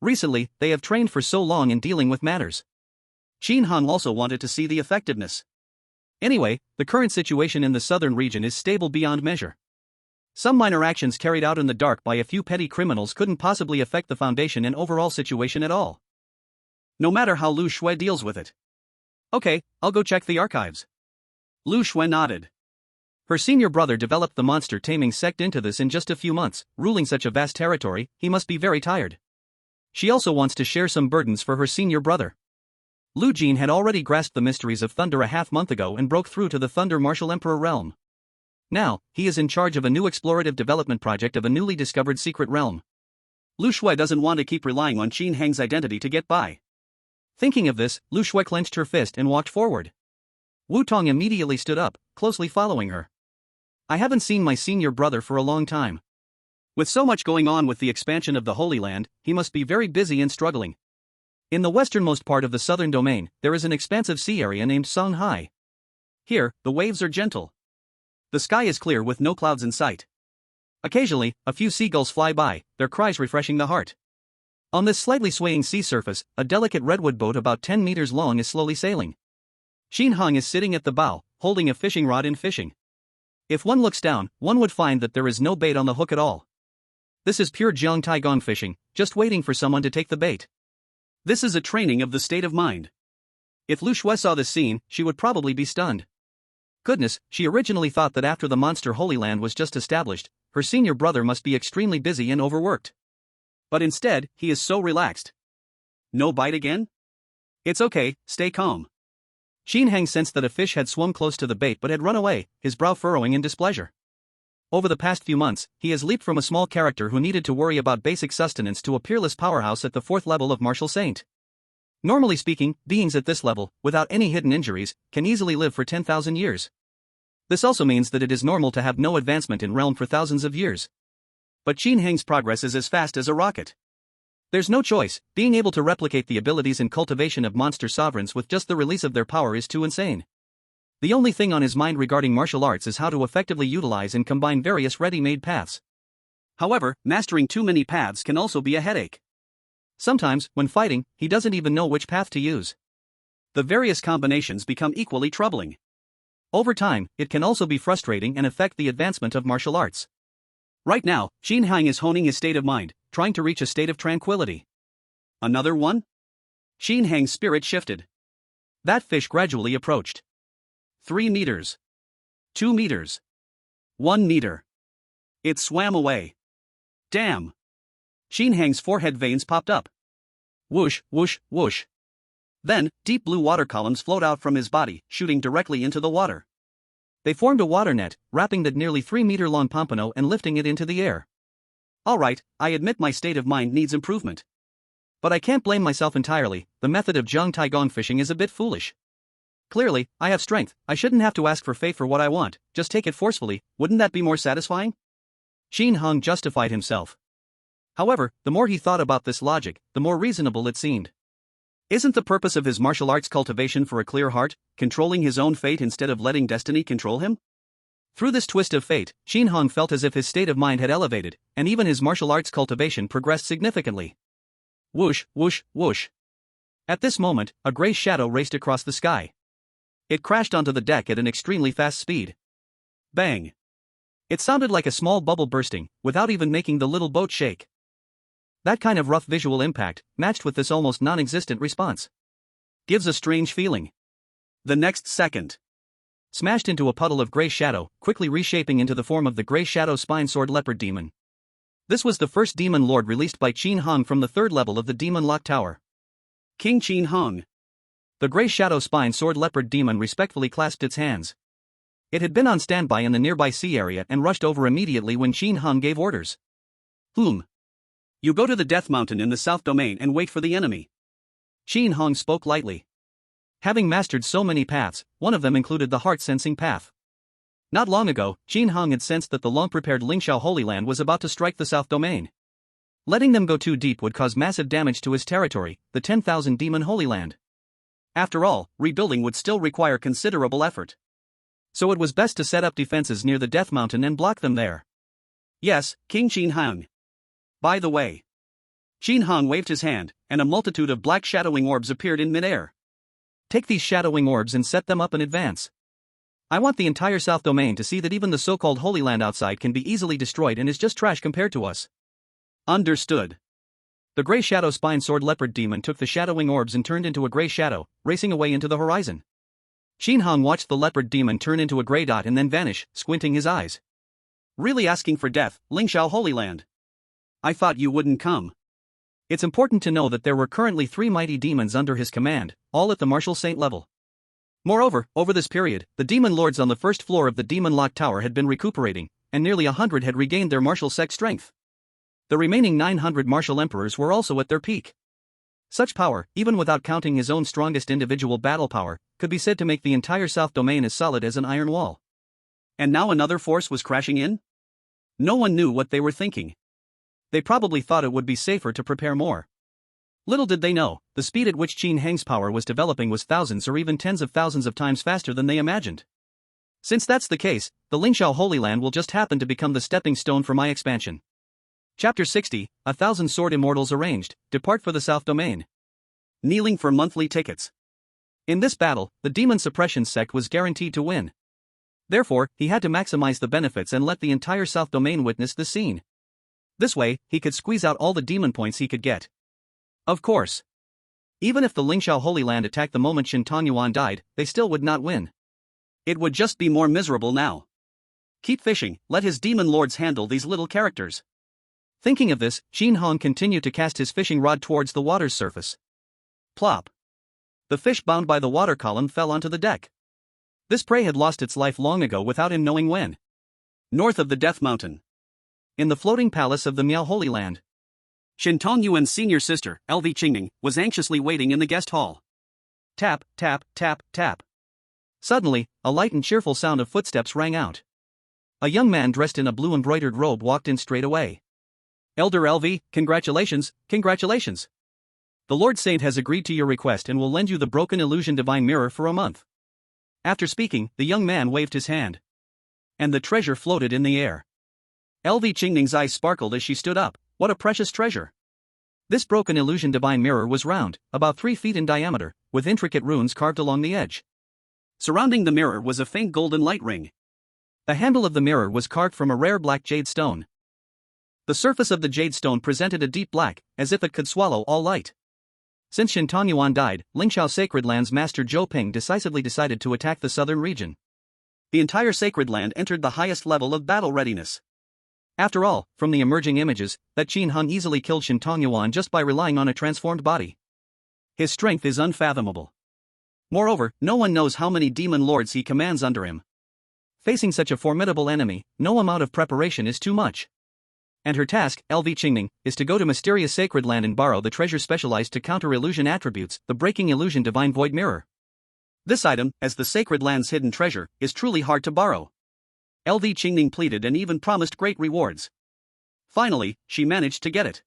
Recently, they have trained for so long in dealing with matters. Qin Hang also wanted to see the effectiveness. Anyway, the current situation in the southern region is stable beyond measure. Some minor actions carried out in the dark by a few petty criminals couldn't possibly affect the foundation and overall situation at all. No matter how Lu Shui deals with it. Okay, I'll go check the archives. Lu Shui nodded. Her senior brother developed the monster-taming sect into this in just a few months, ruling such a vast territory, he must be very tired. She also wants to share some burdens for her senior brother. Lu Jin had already grasped the mysteries of Thunder a half-month ago and broke through to the Thunder Martial Emperor realm. Now, he is in charge of a new explorative development project of a newly discovered secret realm. Lu Shui doesn't want to keep relying on Qin Hang's identity to get by. Thinking of this, Lu Shui clenched her fist and walked forward. Wu Tong immediately stood up, closely following her. I haven't seen my senior brother for a long time. With so much going on with the expansion of the Holy Land, he must be very busy and struggling. In the westernmost part of the southern domain, there is an expansive sea area named Songhai. Here, the waves are gentle. The sky is clear with no clouds in sight. Occasionally, a few seagulls fly by, their cries refreshing the heart. On this slightly swaying sea surface, a delicate redwood boat about 10 meters long is slowly sailing. Qin Hang is sitting at the bow, holding a fishing rod and fishing. If one looks down, one would find that there is no bait on the hook at all. This is pure Jiang Taigong fishing, just waiting for someone to take the bait. This is a training of the state of mind. If Lu Shui saw this scene, she would probably be stunned. Goodness, she originally thought that after the monster Holy Land was just established, her senior brother must be extremely busy and overworked. But instead, he is so relaxed. No bite again? It's okay, stay calm. Qin Hang sensed that a fish had swum close to the bait but had run away, his brow furrowing in displeasure. Over the past few months, he has leaped from a small character who needed to worry about basic sustenance to a peerless powerhouse at the 4th level of Martial Saint. Normally speaking, beings at this level, without any hidden injuries, can easily live for 10,000 years. This also means that it is normal to have no advancement in realm for thousands of years. But Qin Hang's progress is as fast as a rocket. There's no choice, being able to replicate the abilities and cultivation of monster sovereigns with just the release of their power is too insane. The only thing on his mind regarding martial arts is how to effectively utilize and combine various ready-made paths. However, mastering too many paths can also be a headache. Sometimes, when fighting, he doesn't even know which path to use. The various combinations become equally troubling. Over time, it can also be frustrating and affect the advancement of martial arts. Right now, Qin Hang is honing his state of mind, trying to reach a state of tranquility. Another one? Qin Hang's spirit shifted. That fish gradually approached. 3 meters. 2 meters. 1 meter. It swam away. Damn. Qin Hang's forehead veins popped up. Whoosh, whoosh, whoosh. Then, deep blue water columns flowed out from his body, shooting directly into the water. They formed a water net, wrapping the nearly 3-meter-long pompano and lifting it into the air. Alright, I admit my state of mind needs improvement. But I can't blame myself entirely, the method of Jiang Taigong fishing is a bit foolish. Clearly, I have strength, I shouldn't have to ask for faith for what I want, just take it forcefully, wouldn't that be more satisfying? Qin Hang justified himself. However, the more he thought about this logic, the more reasonable it seemed. Isn't the purpose of his martial arts cultivation for a clear heart, controlling his own fate instead of letting destiny control him? Through this twist of fate, Shin Hong felt as if his state of mind had elevated, and even his martial arts cultivation progressed significantly. Whoosh, whoosh, whoosh. At this moment, a gray shadow raced across the sky. It crashed onto the deck at an extremely fast speed. Bang! It sounded like a small bubble bursting, without even making the little boat shake. That kind of rough visual impact, matched with this almost non-existent response, gives a strange feeling. The next second, smashed into a puddle of gray shadow, quickly reshaping into the form of the gray shadow spine sword leopard demon. This was the first demon lord released by Qin Hong from the third level of the demon lock tower. King Qin Hong. The gray shadow spine sword leopard demon respectfully clasped its hands. It had been on standby in the nearby sea area and rushed over immediately when Qin Hong gave orders. You go to the Death Mountain in the South Domain and wait for the enemy. Qin Hong spoke lightly. Having mastered so many paths, one of them included the heart-sensing path. Not long ago, Qin Hong had sensed that the long-prepared Lingxiao Holy Land was about to strike the South Domain. Letting them go too deep would cause massive damage to his territory, the 10,000 Demon Holy Land. After all, rebuilding would still require considerable effort. So it was best to set up defenses near the Death Mountain and block them there. Yes, King Qin Hong. By the way. Qin Hong waved his hand, and a multitude of black shadowing orbs appeared in midair. Take these shadowing orbs and set them up in advance. I want the entire South Domain to see that even the so-called Holy Land outside can be easily destroyed and is just trash compared to us. Understood. The gray shadow spine sword leopard demon took the shadowing orbs and turned into a gray shadow, racing away into the horizon. Qin Hong watched the leopard demon turn into a gray dot and then vanish, squinting his eyes. Really asking for death, Lingxiao Holy Land. I thought you wouldn't come. It's important to know that there were currently 3 mighty demons under his command, all at the martial saint level. Moreover, over this period, the demon lords on the first floor of the demon lock tower had been recuperating, and nearly 100 had regained their martial sect strength. The remaining 900 martial emperors were also at their peak. Such power, even without counting his own strongest individual battle power, could be said to make the entire South Domain as solid as an iron wall. And now another force was crashing in? No one knew what they were thinking. They probably thought it would be safer to prepare more. Little did they know, the speed at which Qin Heng's power was developing was thousands or even tens of thousands of times faster than they imagined. Since that's the case, the Lingxiao Holy Land will just happen to become the stepping stone for my expansion. Chapter 60, 1,000 Sword Immortals arranged, depart for the South Domain. Kneeling for monthly tickets. In this battle, the Demon Suppression sect was guaranteed to win. Therefore, he had to maximize the benefits and let the entire South Domain witness the scene. This way, he could squeeze out all the demon points he could get. Of course. Even if the Lingxiao Holy Land attacked the moment Shin Tangyuan died, they still would not win. It would just be more miserable now. Keep fishing, let his demon lords handle these little characters. Thinking of this, Qin Hong continued to cast his fishing rod towards the water's surface. Plop. The fish bound by the water column fell onto the deck. This prey had lost its life long ago without him knowing when. North of the Death Mountain. In the floating palace of the Miao Holy Land. Shin Tangyuan's senior sister, LV Qingning, was anxiously waiting in the guest hall. Tap, tap, tap, tap. Suddenly, a light and cheerful sound of footsteps rang out. A young man dressed in a blue embroidered robe walked in straight away. Elder LV, congratulations, congratulations. The Lord Saint has agreed to your request and will lend you the broken illusion divine mirror for a month. After speaking, the young man waved his hand. And the treasure floated in the air. LV Qingning's eyes sparkled as she stood up. What a precious treasure. This broken illusion divine mirror was round, about 3 feet in diameter, with intricate runes carved along the edge. Surrounding the mirror was a faint golden light ring. The handle of the mirror was carved from a rare black jade stone. The surface of the jade stone presented a deep black, as if it could swallow all light. Since Shin Tangyuan died, Lingxiao Sacred Land's master Zhou Ping decisively decided to attack the southern region. The entire Sacred Land entered the highest level of battle readiness. After all, from the emerging images, that Qin Hong easily killed Shin Tangyuan just by relying on a transformed body. His strength is unfathomable. Moreover, no one knows how many demon lords he commands under him. Facing such a formidable enemy, no amount of preparation is too much. And her task, LV Qingning, is to go to mysterious Sacred Land and borrow the treasure specialized to counter illusion attributes, the Breaking Illusion Divine Void Mirror. This item, as the Sacred Land's hidden treasure, is truly hard to borrow. LV Qingning pleaded and even promised great rewards. Finally, she managed to get it.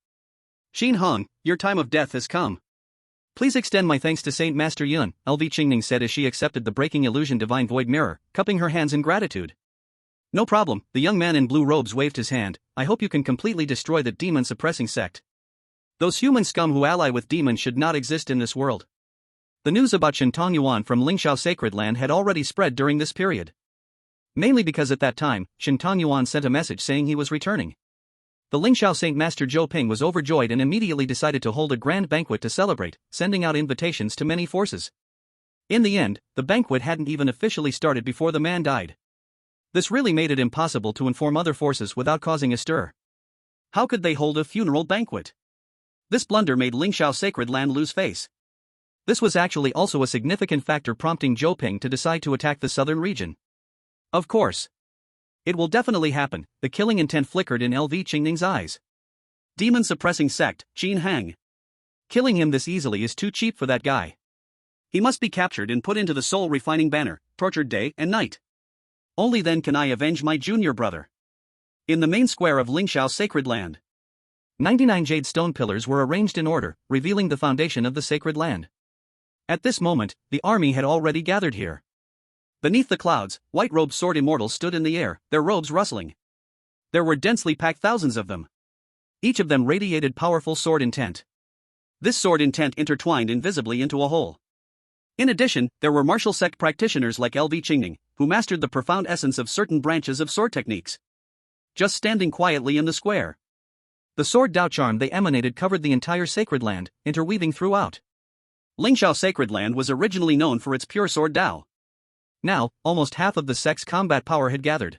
Qin Hong, your time of death has come. Please extend my thanks to Saint Master Yun, LV Qingning said as she accepted the Breaking Illusion Divine Void Mirror, cupping her hands in gratitude. No problem, the young man in blue robes waved his hand. I hope you can completely destroy the demon-suppressing sect. Those human scum who ally with demons should not exist in this world. The news about Shintang Yuan from Lingxiao Sacred Land had already spread during this period. Mainly because at that time, Shintang Yuan sent a message saying he was returning. The Lingxiao Saint Master Zhou Ping was overjoyed and immediately decided to hold a grand banquet to celebrate, sending out invitations to many forces. In the end, the banquet hadn't even officially started before the man died. This really made it impossible to inform other forces without causing a stir. How could they hold a funeral banquet? This blunder made Lingxiao Sacred Land lose face. This was actually also a significant factor prompting Zhou Ping to decide to attack the southern region. Of course. It will definitely happen, the killing intent flickered in LV Qingning's eyes. Demon-suppressing sect, Qin Hang. Killing him this easily is too cheap for that guy. He must be captured and put into the soul-refining banner, tortured day and night. Only then can I avenge my junior brother. In the main square of Lingxiao Sacred Land, 99 jade stone pillars were arranged in order, revealing the foundation of the sacred land. At this moment, the army had already gathered here. Beneath the clouds, white-robed sword immortals stood in the air, their robes rustling. There were densely packed thousands of them. Each of them radiated powerful sword intent. This sword intent intertwined invisibly into a whole. In addition, there were martial sect practitioners like LV Qingning, who mastered the profound essence of certain branches of sword techniques. Just standing quietly in the square. The sword Dao charm they emanated covered the entire sacred land, interweaving throughout. Lingxiao Sacred Land was originally known for its pure sword Dao. Now, almost half of the sect's combat power had gathered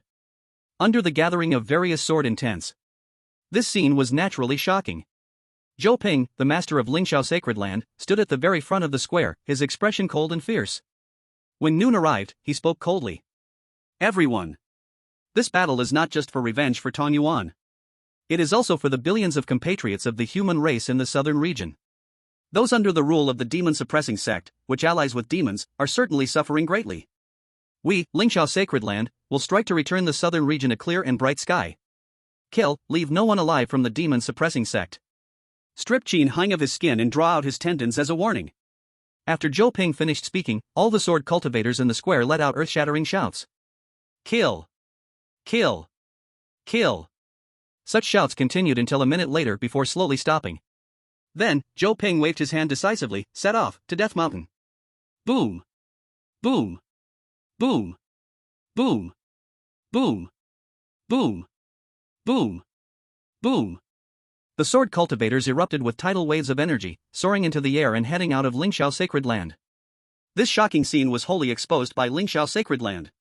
under the gathering of various sword intents. This scene was naturally shocking. Zhou Ping, the master of Lingxiao Sacred Land, stood at the very front of the square, his expression cold and fierce. When noon arrived, he spoke coldly. Everyone. This battle is not just for revenge for Tang Yuan. It is also for the billions of compatriots of the human race in the southern region. Those under the rule of the demon-suppressing sect, which allies with demons, are certainly suffering greatly. We, Lingxiao Sacred Land, will strike to return the southern region a clear and bright sky. Kill, leave no one alive from the demon-suppressing sect. Strip Qin Hang of his skin and draw out his tendons as a warning. After Zhou Ping finished speaking, all the sword cultivators in the square let out earth-shattering shouts. Kill! Kill! Kill! Such shouts continued until a minute later before slowly stopping. Then, Zhou Ping waved his hand decisively, set off, to Death Mountain. Boom! Boom! Boom! Boom! Boom! Boom! Boom! Boom! The sword cultivators erupted with tidal waves of energy, soaring into the air and heading out of Lingxiao Sacred Land. This shocking scene was wholly exposed by Lingxiao Sacred Land.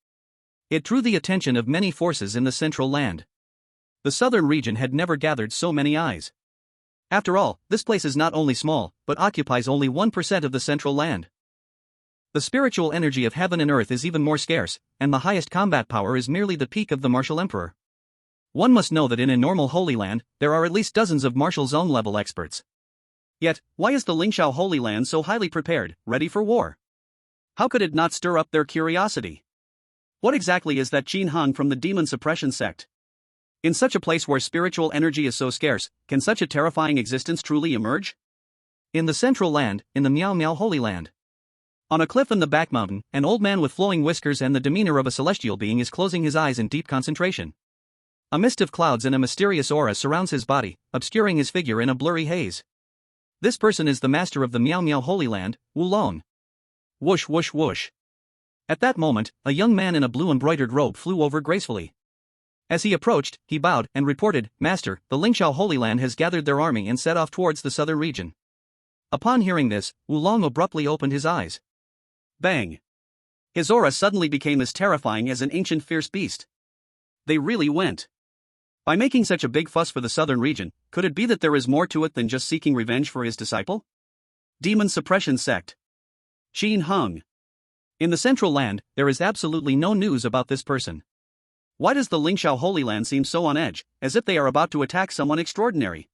It drew the attention of many forces in the central land. The southern region had never gathered so many eyes. After all, this place is not only small, but occupies only 1% of the central land. The spiritual energy of heaven and earth is even more scarce, and the highest combat power is merely the peak of the martial emperor. One must know that in a normal Holy Land, there are at least dozens of martial zone level experts. Yet, why is the Lingxiao Holy Land so highly prepared, ready for war? How could it not stir up their curiosity? What exactly is that Qin Hang from the demon suppression sect? In such a place where spiritual energy is so scarce, can such a terrifying existence truly emerge? In the central land, in the Miao Miao Holy Land. On a cliff in the back mountain, an old man with flowing whiskers and the demeanor of a celestial being is closing his eyes in deep concentration. A mist of clouds and a mysterious aura surrounds his body, obscuring his figure in a blurry haze. This person is the master of the Miao Miao Holy Land, Wu Long. Whoosh whoosh whoosh. At that moment, a young man in a blue embroidered robe flew over gracefully. As he approached, he bowed and reported, "Master, the Lingxiao Holy Land has gathered their army and set off towards the southern region." Upon hearing this, Wu Long abruptly opened his eyes. Bang! His aura suddenly became as terrifying as an ancient fierce beast. They really went. By making such a big fuss for the southern region, could it be that there is more to it than just seeking revenge for his disciple? Demon suppression sect. Qin Hang. In the central land, there is absolutely no news about this person. Why does the Lingxiao Holy Land seem so on edge, as if they are about to attack someone extraordinary?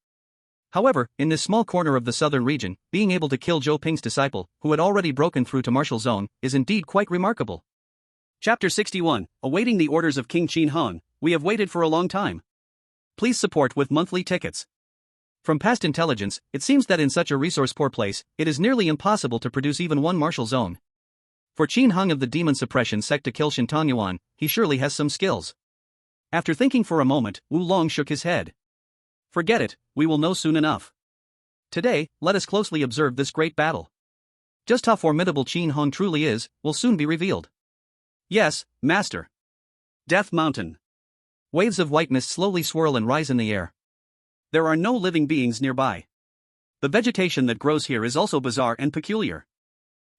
However, in this small corner of the southern region, being able to kill Zhou Ping's disciple, who had already broken through to martial zone, is indeed quite remarkable. Chapter 61, Awaiting the Orders of King Qin Hang. We have waited for a long time. Please support with monthly tickets. From past intelligence, it seems that in such a resource-poor place, it is nearly impossible to produce even one martial zone. For Qin Hang of the Demon Suppression sect to kill Shintang Yuan, he surely has some skills. After thinking for a moment, Wu Long shook his head. Forget it, we will know soon enough. Today, let us closely observe this great battle. Just how formidable Qin Hong truly is, will soon be revealed. Yes, Master. Death Mountain. Waves of white mist slowly swirl and rise in the air. There are no living beings nearby. The vegetation that grows here is also bizarre and peculiar.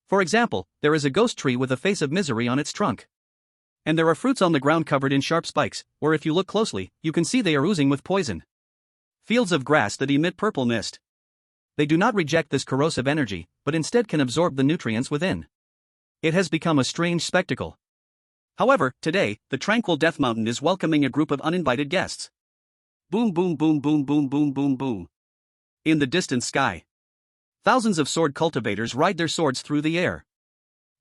For example, there is a ghost tree with a face of misery on its trunk. And there are fruits on the ground covered in sharp spikes, or if you look closely, you can see they are oozing with poison. Fields of grass that emit purple mist. They do not reject this corrosive energy, but instead can absorb the nutrients within. It has become a strange spectacle. However, today, the tranquil Death Mountain is welcoming a group of uninvited guests. Boom boom boom boom boom boom boom boom. In the distant sky, thousands of sword cultivators ride their swords through the air.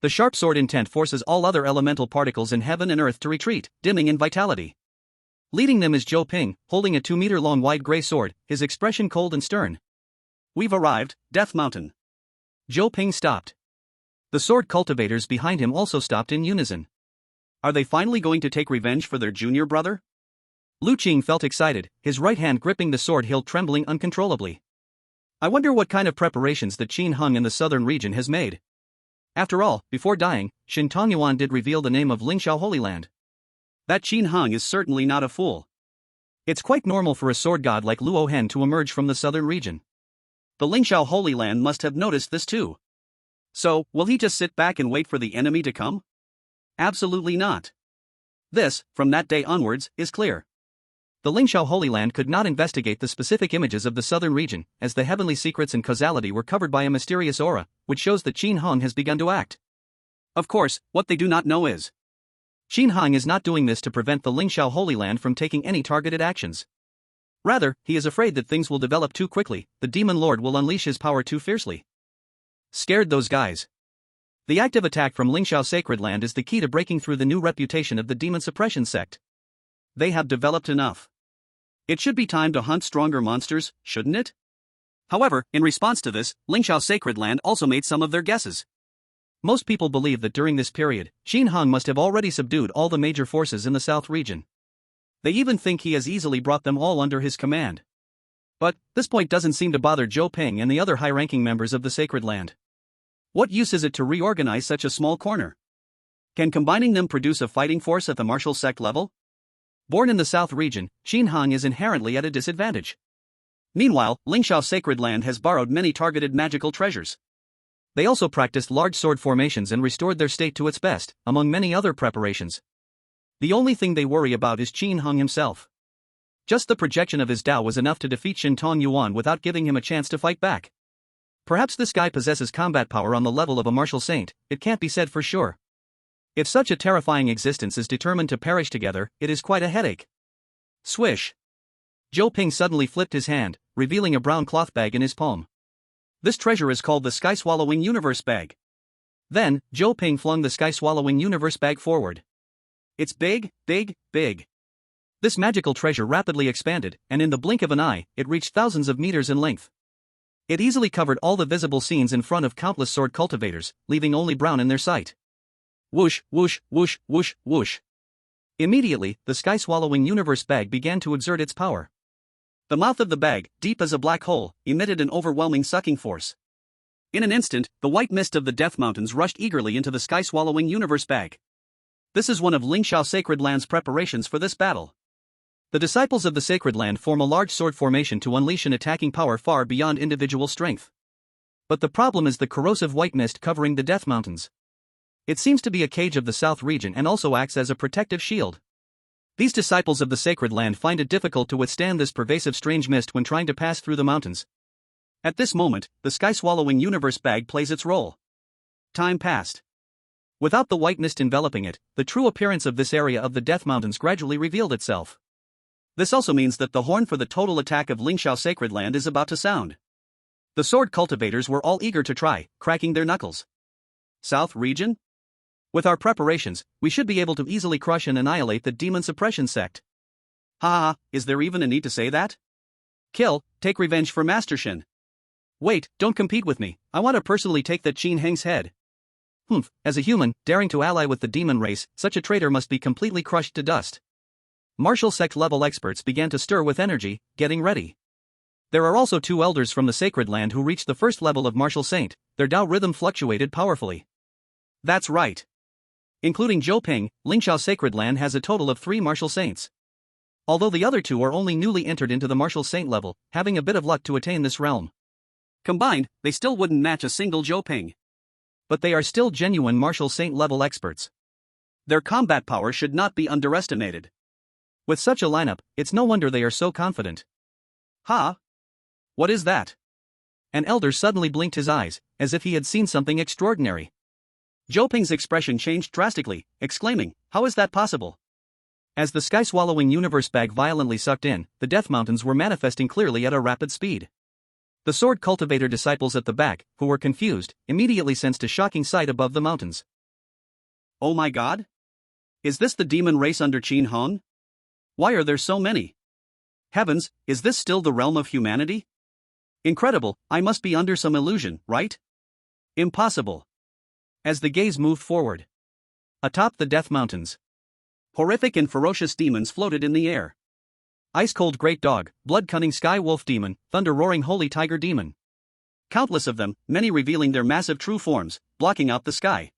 The sharp sword intent forces all other elemental particles in heaven and earth to retreat, dimming in vitality. Leading them is Zhou Ping, holding a 2-meter-long wide gray sword, his expression cold and stern. We've arrived, Death Mountain. Zhou Ping stopped. The sword cultivators behind him also stopped in unison. Are they finally going to take revenge for their junior brother? Lu Qing felt excited, his right hand gripping the sword hilt trembling uncontrollably. I wonder what kind of preparations the Qin Hung in the southern region has made. After all, before dying, Shin Tongyuan did reveal the name of Lingxiao Holy Land. That Qin Hung is certainly not a fool. It's quite normal for a sword god like Luo Hen to emerge from the southern region. The Lingxiao Holy Land must have noticed this too. So, will he just sit back and wait for the enemy to come? Absolutely not. This, from that day onwards, is clear. The Lingxiao Holy Land could not investigate the specific images of the southern region, as the heavenly secrets and causality were covered by a mysterious aura, which shows that Qin Hong has begun to act. Of course, what they do not know is Qin Hong is not doing this to prevent the Lingxiao Holy Land from taking any targeted actions. Rather, he is afraid that things will develop too quickly, the Demon Lord will unleash his power too fiercely. Scared those guys. The active attack from Lingxiao Sacred Land is the key to breaking through the new reputation of the demon suppression sect. They have developed enough. It should be time to hunt stronger monsters, shouldn't it? However, in response to this, Lingxiao Sacred Land also made some of their guesses. Most people believe that during this period, Qin Hong must have already subdued all the major forces in the south region. They even think he has easily brought them all under his command. But, this point doesn't seem to bother Zhou Ping and the other high-ranking members of the Sacred Land. What use is it to reorganize such a small corner? Can combining them produce a fighting force at the martial sect level? Born in the south region, Qin Hong is inherently at a disadvantage. Meanwhile, Lingxiao Sacred Land has borrowed many targeted magical treasures. They also practiced large sword formations and restored their state to its best, among many other preparations. The only thing they worry about is Qin Hong himself. Just the projection of his Dao was enough to defeat Shin Tong Yuan without giving him a chance to fight back. Perhaps this guy possesses combat power on the level of a martial saint, it can't be said for sure. If such a terrifying existence is determined to perish together, it is quite a headache. Swish. Zhou Ping suddenly flipped his hand, revealing a brown cloth bag in his palm. This treasure is called the Sky-Swallowing Universe Bag. Then, Zhou Ping flung the Sky-Swallowing Universe Bag forward. It's big, big, big. This magical treasure rapidly expanded, and in the blink of an eye, it reached thousands of meters in length. It easily covered all the visible scenes in front of countless sword cultivators, leaving only brown in their sight. Whoosh, whoosh, whoosh, whoosh, whoosh. Immediately, the sky-swallowing universe bag began to exert its power. The mouth of the bag, deep as a black hole, emitted an overwhelming sucking force. In an instant, the white mist of the Death Mountains rushed eagerly into the sky-swallowing universe bag. This is one of Lingxiao Sacred Land's preparations for this battle. The disciples of the Sacred Land form a large sword formation to unleash an attacking power far beyond individual strength. But the problem is the corrosive white mist covering the Death Mountains. It seems to be a cage of the south region and also acts as a protective shield. These disciples of the Sacred Land find it difficult to withstand this pervasive strange mist when trying to pass through the mountains. At this moment, the sky-swallowing universe bag plays its role. Time passed. Without the white mist enveloping it, the true appearance of this area of the Death Mountains gradually revealed itself. This also means that the horn for the total attack of Lingxiao Sacred Land is about to sound. The sword cultivators were all eager to try, cracking their knuckles. South region? With our preparations, we should be able to easily crush and annihilate the demon suppression sect. Ha ha, is there even a need to say that? Kill, take revenge for Master Shin. Wait, don't compete with me, I want to personally take that Qin Heng's head. As a human, daring to ally with the demon race, such a traitor must be completely crushed to dust. martial sect level experts began to stir with energy, getting ready. There are also 2 elders from the sacred land who reached the first level of martial saint. Their Dao rhythm fluctuated powerfully. That's right. Including Zhou Ping, Lingxiao sacred land has a total of 3 martial saints. Although the other 2 are only newly entered into the martial saint level, having a bit of luck to attain this realm. Combined, they still wouldn't match a single Zhou Ping. But they are still genuine martial saint level experts. Their combat power should not be underestimated. With such a lineup, it's no wonder they are so confident. Huh? What is that? An elder suddenly blinked his eyes, as if he had seen something extraordinary. Zhou Ping's expression changed drastically, exclaiming, "How is that possible?" As the sky-swallowing universe bag violently sucked in, the Death Mountains were manifesting clearly at a rapid speed. The sword cultivator disciples at the back, who were confused, immediately sensed a shocking sight above the mountains. Oh my god? Is this the demon race under Qin Hong? Why are there so many? Heavens, is this still the realm of humanity? Incredible, I must be under some illusion, right? Impossible. As the gaze moved forward, atop the Death Mountains, horrific and ferocious demons floated in the air. Ice-cold great dog, blood-cunning sky wolf demon, thunder-roaring holy tiger demon. Countless of them, many revealing their massive true forms, blocking out the sky.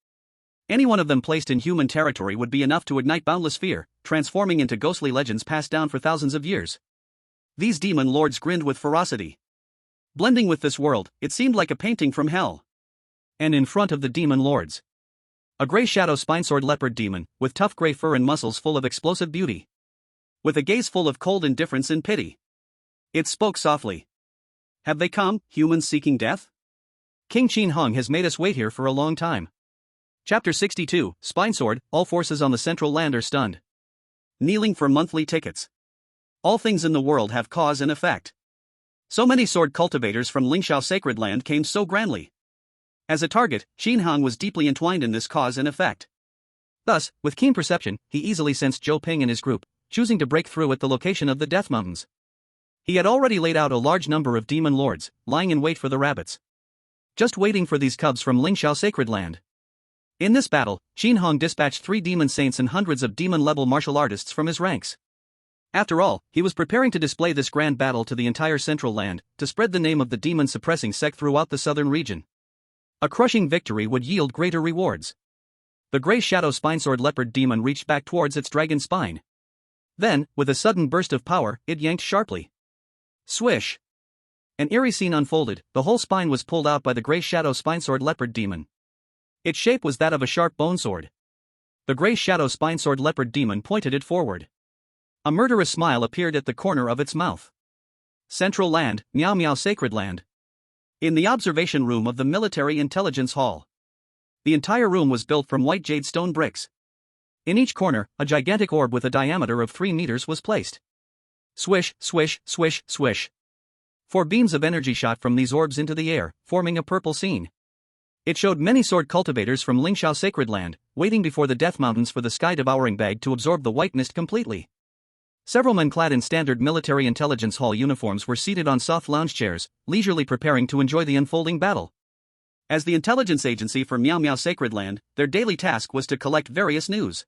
Any one of them placed in human territory would be enough to ignite boundless fear, transforming into ghostly legends passed down for thousands of years. These demon lords grinned with ferocity. Blending with this world, it seemed like a painting from hell. And in front of the demon lords, a gray shadow spinesword leopard demon, with tough gray fur and muscles full of explosive beauty. With a gaze full of cold indifference and pity. It spoke softly. Have they come, humans seeking death? King Qin Hong has made us wait here for a long time. Chapter 62, Spinesword, all forces on the central land are stunned. Kneeling for monthly tickets. All things in the world have cause and effect. So many sword cultivators from Lingxiao sacred land came so grandly. As a target, Qin Hong was deeply entwined in this cause and effect. Thus, with keen perception, he easily sensed Zhou Ping and his group, choosing to break through at the location of the Death Mountains. He had already laid out a large number of demon lords, lying in wait for the rabbits. Just waiting for these cubs from Lingxiao sacred land. In this battle, Qin Hong dispatched 3 demon saints and hundreds of demon-level martial artists from his ranks. After all, he was preparing to display this grand battle to the entire central land, to spread the name of the demon-suppressing sect throughout the southern region. A crushing victory would yield greater rewards. The gray shadow spinesword leopard demon reached back towards its dragon spine. Then, with a sudden burst of power, it yanked sharply. Swish! An eerie scene unfolded. The whole spine was pulled out by the gray shadow spinesword leopard demon. Its shape was that of a sharp bone sword. The gray shadow spinesword leopard demon pointed it forward. A murderous smile appeared at the corner of its mouth. Central Land, Miao Miao Sacred Land. In the observation room of the Military Intelligence Hall. The entire room was built from white jade stone bricks. In each corner, a gigantic orb with a diameter of 3 meters was placed. Swish, swish, swish, swish. 4 beams of energy shot from these orbs into the air, forming a purple scene. It showed many sword cultivators from Lingxiao sacred land, waiting before the Death Mountains for the sky-devouring bag to absorb the white mist completely. Several men clad in standard military intelligence hall uniforms were seated on soft lounge chairs, leisurely preparing to enjoy the unfolding battle. As the intelligence agency for Miao Miao Sacred Land, their daily task was to collect various news.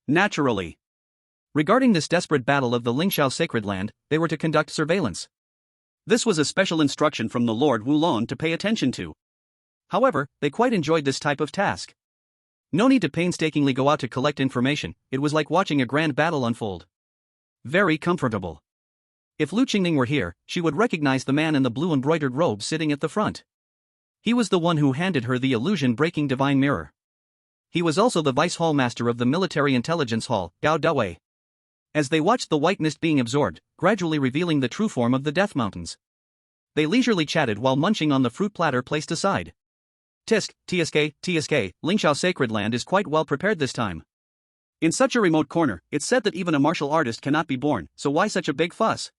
Naturally. Regarding this desperate battle of the Lingxiao Sacred Land, they were to conduct surveillance. This was a special instruction from the Lord Wulon to pay attention to. However, they quite enjoyed this type of task. No need to painstakingly go out to collect information, it was like watching a grand battle unfold. Very comfortable. If Lu Qingning were here, she would recognize the man in the blue embroidered robe sitting at the front. He was the one who handed her the illusion-breaking divine mirror. He was also the vice hall master of the military intelligence hall, Gao Dawei. As they watched the white mist being absorbed, gradually revealing the true form of the Death Mountains, they leisurely chatted while munching on the fruit platter placed aside. Tisk, TSK, Lingxiao Sacred Land is quite well prepared this time. In such a remote corner, it's said that even a martial artist cannot be born, so why such a big fuss?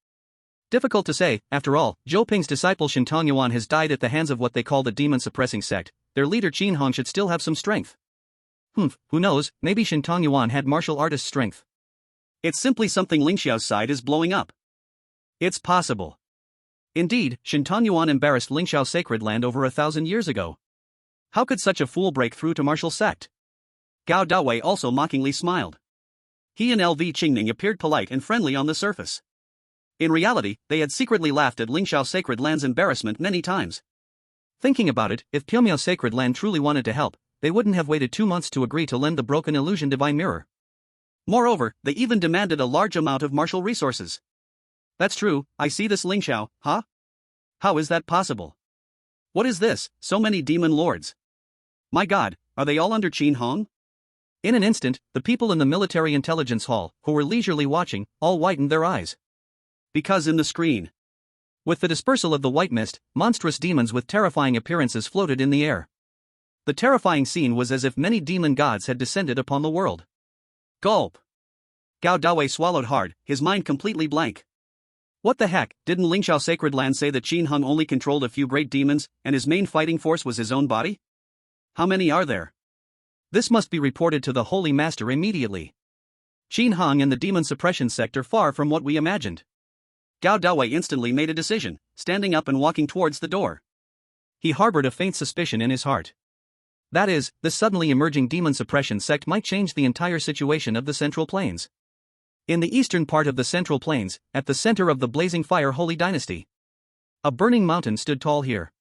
Difficult to say, after all, Zhou Ping's disciple Shintang Yuan has died at the hands of what they call the demon-suppressing sect. Their leader Qin Hong should still have some strength. Who knows, maybe Shintang Yuan had martial artist strength. It's simply something Lingxiao's side is blowing up. It's possible. Indeed, Shintang Yuan embarrassed Lingxiao Sacred Land over 1,000 years ago. How could such a fool break through to martial sect? Gao Dawei also mockingly smiled. He and LV Qingning appeared polite and friendly on the surface. In reality, they had secretly laughed at Lingxiao Sacred Land's embarrassment many times. Thinking about it, if Pyongyang Sacred Land truly wanted to help, they wouldn't have waited 2 months to agree to lend the broken illusion divine mirror. Moreover, they even demanded a large amount of martial resources. That's true, I see this Lingxiao, huh? How is that possible? What is this, so many demon lords? My god, are they all under Qin Hong? In an instant, the people in the military intelligence hall, who were leisurely watching, all whitened their eyes. Because in the screen, with the dispersal of the white mist, monstrous demons with terrifying appearances floated in the air. The terrifying scene was as if many demon gods had descended upon the world. Gulp. Gao Dawei swallowed hard, his mind completely blank. What the heck, didn't Lingxiao Sacred Land say that Qin Hung only controlled a few great demons, and his main fighting force was his own body? How many are there? This must be reported to the Holy Master immediately. Qin Hung and the demon suppression sect are far from what we imagined. Gao Dawei instantly made a decision, standing up and walking towards the door. He harbored a faint suspicion in his heart. That is, this suddenly emerging demon suppression sect might change the entire situation of the Central Plains. In the eastern part of the Central Plains, at the center of the blazing fire holy dynasty, a burning mountain stood tall here.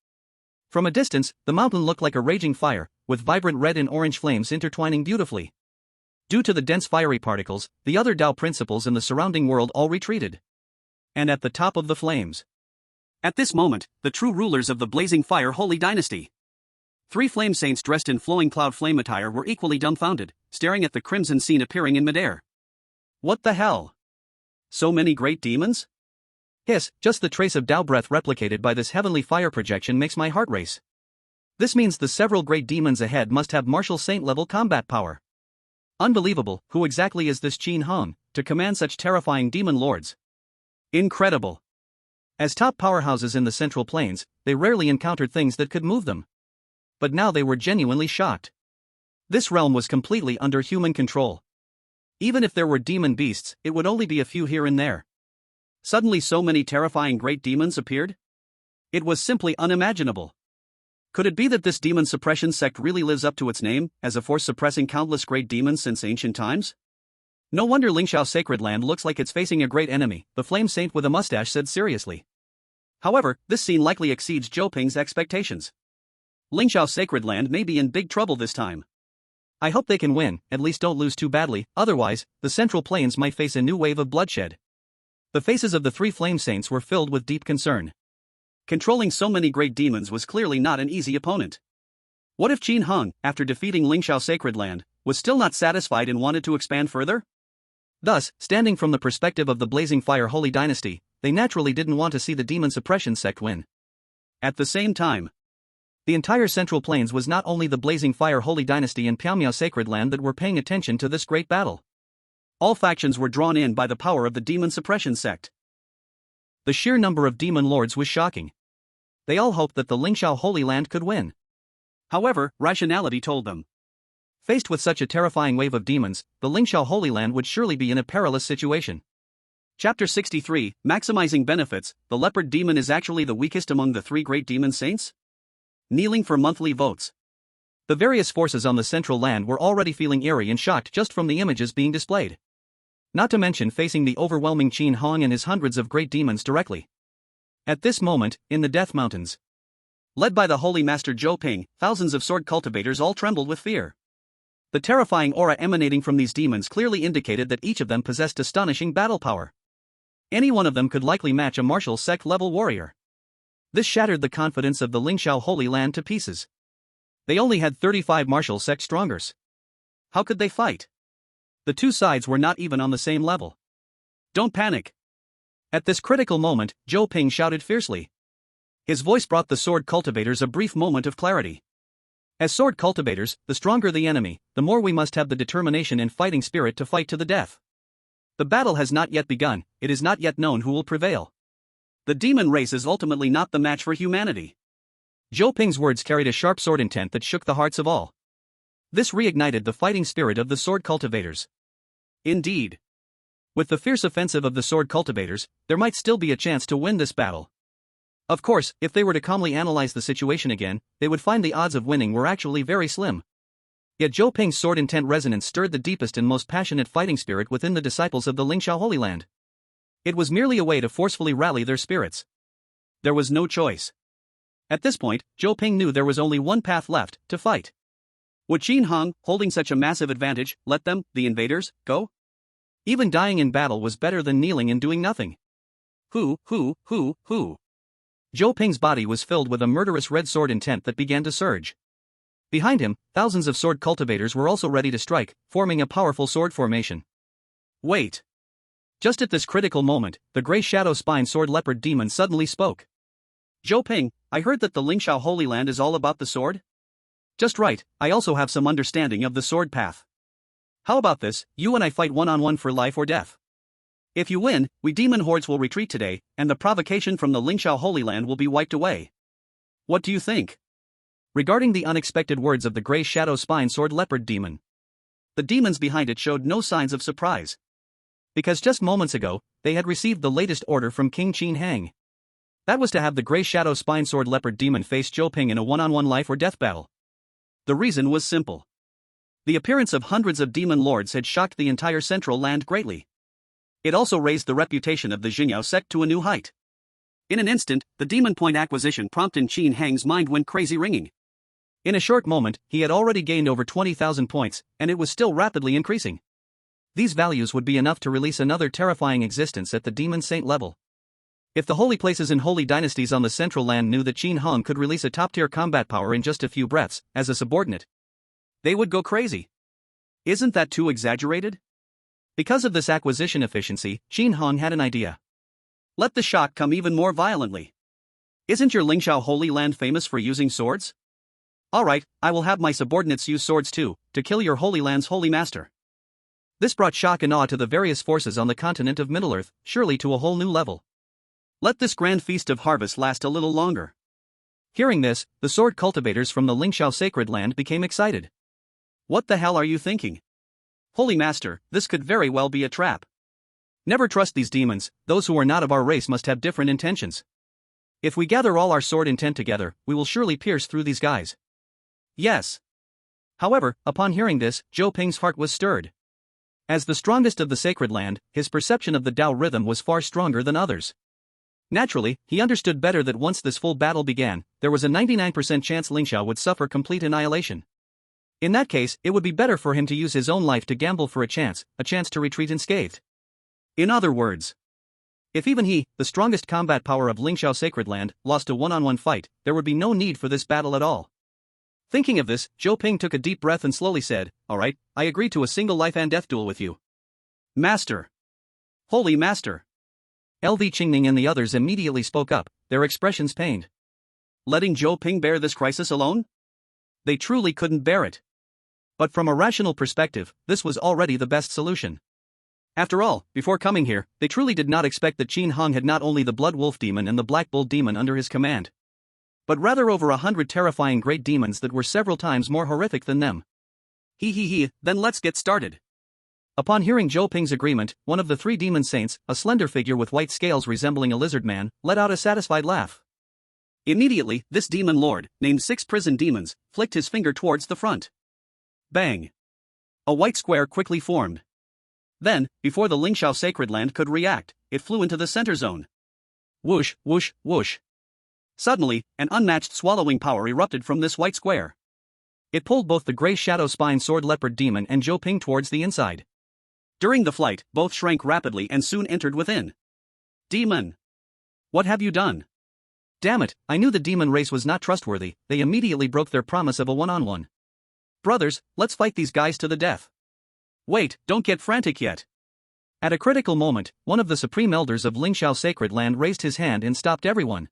From a distance, the mountain looked like a raging fire, with vibrant red and orange flames intertwining beautifully. Due to the dense fiery particles, the other Tao principles in the surrounding world all retreated. And at the top of the flames, at this moment, the true rulers of the blazing fire holy dynasty, 3 flame saints dressed in flowing cloud flame attire, were equally dumbfounded, staring at the crimson scene appearing in midair. What the hell? So many great demons? Yes, just the trace of Tao breath replicated by this heavenly fire projection makes my heart race. This means the several great demons ahead must have martial saint level combat power. Unbelievable, who exactly is this Qin Hung, to command such terrifying demon lords? Incredible. As top powerhouses in the Central Plains, they rarely encountered things that could move them. But now they were genuinely shocked. This realm was completely under human control. Even if there were demon beasts, it would only be a few here and there. Suddenly so many terrifying great demons appeared? It was simply unimaginable. Could it be that this demon suppression sect really lives up to its name, as a force suppressing countless great demons since ancient times? No wonder Lingxiao Sacred Land looks like it's facing a great enemy, the flame saint with a mustache said seriously. However, this scene likely exceeds Zhou Ping's expectations. Lingxiao Sacred Land may be in big trouble this time. I hope they can win, at least don't lose too badly, otherwise, the Central Plains might face a new wave of bloodshed. The faces of the 3 flame saints were filled with deep concern. Controlling so many great demons was clearly not an easy opponent. What if Qin Hung, after defeating Lingxiao Sacred Land, was still not satisfied and wanted to expand further? Thus, standing from the perspective of the blazing fire holy dynasty, they naturally didn't want to see the demon suppression sect win. At the same time, the entire Central Plains was not only the blazing fire holy dynasty and Pyongyang Sacred Land that were paying attention to this great battle. All factions were drawn in by the power of the demon suppression sect. The sheer number of demon lords was shocking. They all hoped that the Lingxiao Holy Land could win. However, rationality told them, faced with such a terrifying wave of demons, the Lingxiao Holy Land would surely be in a perilous situation. Chapter 63, Maximizing Benefits. The leopard demon is actually the weakest among the 3 great demon saints? Kneeling for monthly votes. The various forces on the Central Land were already feeling eerie and shocked just from the images being displayed. Not to mention facing the overwhelming Qin Hong and his hundreds of great demons directly. At this moment, in the Death Mountains, led by the Holy Master Zhou Ping, thousands of sword cultivators all trembled with fear. The terrifying aura emanating from these demons clearly indicated that each of them possessed astonishing battle power. Any one of them could likely match a martial sect-level warrior. This shattered the confidence of the Lingxiao Holy Land to pieces. They only had 35 martial sect strongers. How could they fight? The 2 sides were not even on the same level. Don't panic. At this critical moment, Zhou Ping shouted fiercely. His voice brought the sword cultivators a brief moment of clarity. As sword cultivators, the stronger the enemy, the more we must have the determination and fighting spirit to fight to the death. The battle has not yet begun, it is not yet known who will prevail. The demon race is ultimately not the match for humanity. Zhou Ping's words carried a sharp sword intent that shook the hearts of all. This reignited the fighting spirit of the sword cultivators. Indeed. With the fierce offensive of the sword cultivators, there might still be a chance to win this battle. Of course, if they were to calmly analyze the situation again, they would find the odds of winning were actually very slim. Yet Zhou Ping's sword intent resonance stirred the deepest and most passionate fighting spirit within the disciples of the Lingxiao Holy Land. It was merely a way to forcefully rally their spirits. There was no choice. At this point, Zhou Ping knew there was only one path left, to fight. Would Qin Hong, holding such a massive advantage, let them, the invaders, go? Even dying in battle was better than kneeling and doing nothing. Who? Zhou Ping's body was filled with a murderous red sword intent that began to surge. Behind him, thousands of sword cultivators were also ready to strike, forming a powerful sword formation. Wait. Just at this critical moment, the Grey Shadow Spine Sword Leopard Demon suddenly spoke. Zhou Ping, I heard that the Lingxiao Holy Land is all about the sword? Just right, I also have some understanding of the sword path. How about this, you and I fight one-on-one for life or death? If you win, we demon hordes will retreat today, and the provocation from the Lingxiao Holy Land will be wiped away. What do you think? Regarding the unexpected words of the Grey Shadow Spine Sword Leopard Demon, the demons behind it showed no signs of surprise. Because just moments ago, they had received the latest order from King Qin Hang. That was to have the Grey Shadow Spine Sword Leopard Demon face Zhou Ping in a one-on-one life or death battle. The reason was simple. The appearance of hundreds of demon lords had shocked the entire Central Land greatly. It also raised the reputation of the Xinjiao sect to a new height. In an instant, the demon point acquisition prompt in Qin Hang's mind went crazy ringing. In a short moment, he had already gained over 20,000 points, and it was still rapidly increasing. These values would be enough to release another terrifying existence at the demon saint level. If the holy places and holy dynasties on the Central Land knew that Qin Hong could release a top-tier combat power in just a few breaths, as a subordinate, they would go crazy. Isn't that too exaggerated? Because of this acquisition efficiency, Qin Hong had an idea. Let the shock come even more violently. Isn't your Lingxiao Holy Land famous for using swords? Alright, I will have my subordinates use swords too, to kill your Holy Land's holy master. This brought shock and awe to the various forces on the continent of Middle-earth, surely to a whole new level. Let this grand feast of harvest last a little longer. Hearing this, the sword cultivators from the Lingxiao Sacred Land became excited. What the hell are you thinking? Holy Master, this could very well be a trap. Never trust these demons, those who are not of our race must have different intentions. If we gather all our sword intent together, we will surely pierce through these guys. Yes. However, upon hearing this, Zhou Ping's heart was stirred. As the strongest of the Sacred Land, his perception of the Tao rhythm was far stronger than others. Naturally, he understood better that once this full battle began, there was a 99% chance Lingxiao would suffer complete annihilation. In that case, it would be better for him to use his own life to gamble for a chance to retreat unscathed. In other words, if even he, the strongest combat power of Lingxiao Sacred Land, lost a one-on-one fight, there would be no need for this battle at all. Thinking of this, Zhou Ping took a deep breath and slowly said, "Alright, I agree to a single life and death duel with you." Master! Holy Master! LV Qingning and the others immediately spoke up, their expressions pained. Letting Zhou Ping bear this crisis alone? They truly couldn't bear it. But from a rational perspective, this was already the best solution. After all, before coming here, they truly did not expect that Qin Hong had not only the Blood Wolf Demon and the Black Bull Demon under his command, but rather over 100 terrifying great demons that were several times more horrific than them. Then let's get started. Upon hearing Zhou Ping's agreement, one of the three demon saints, a slender figure with white scales resembling a lizard man, let out a satisfied laugh. Immediately, this demon lord, named 6 Prison Demons, flicked his finger towards the front. Bang! A white square quickly formed. Then, before the Lingxiao Sacred Land could react, it flew into the center zone. Whoosh, whoosh, whoosh. Suddenly, an unmatched swallowing power erupted from this white square. It pulled both the Grey Shadow Spine Sword Leopard Demon and Zhou Ping towards the inside. During the flight, both shrank rapidly and soon entered within. Demon! What have you done? Damn it, I knew the demon race was not trustworthy. They immediately broke their promise of a one-on-one. Brothers, let's fight these guys to the death. Wait, don't get frantic yet. At a critical moment, one of the supreme elders of Lingxiao Sacred Land raised his hand and stopped everyone.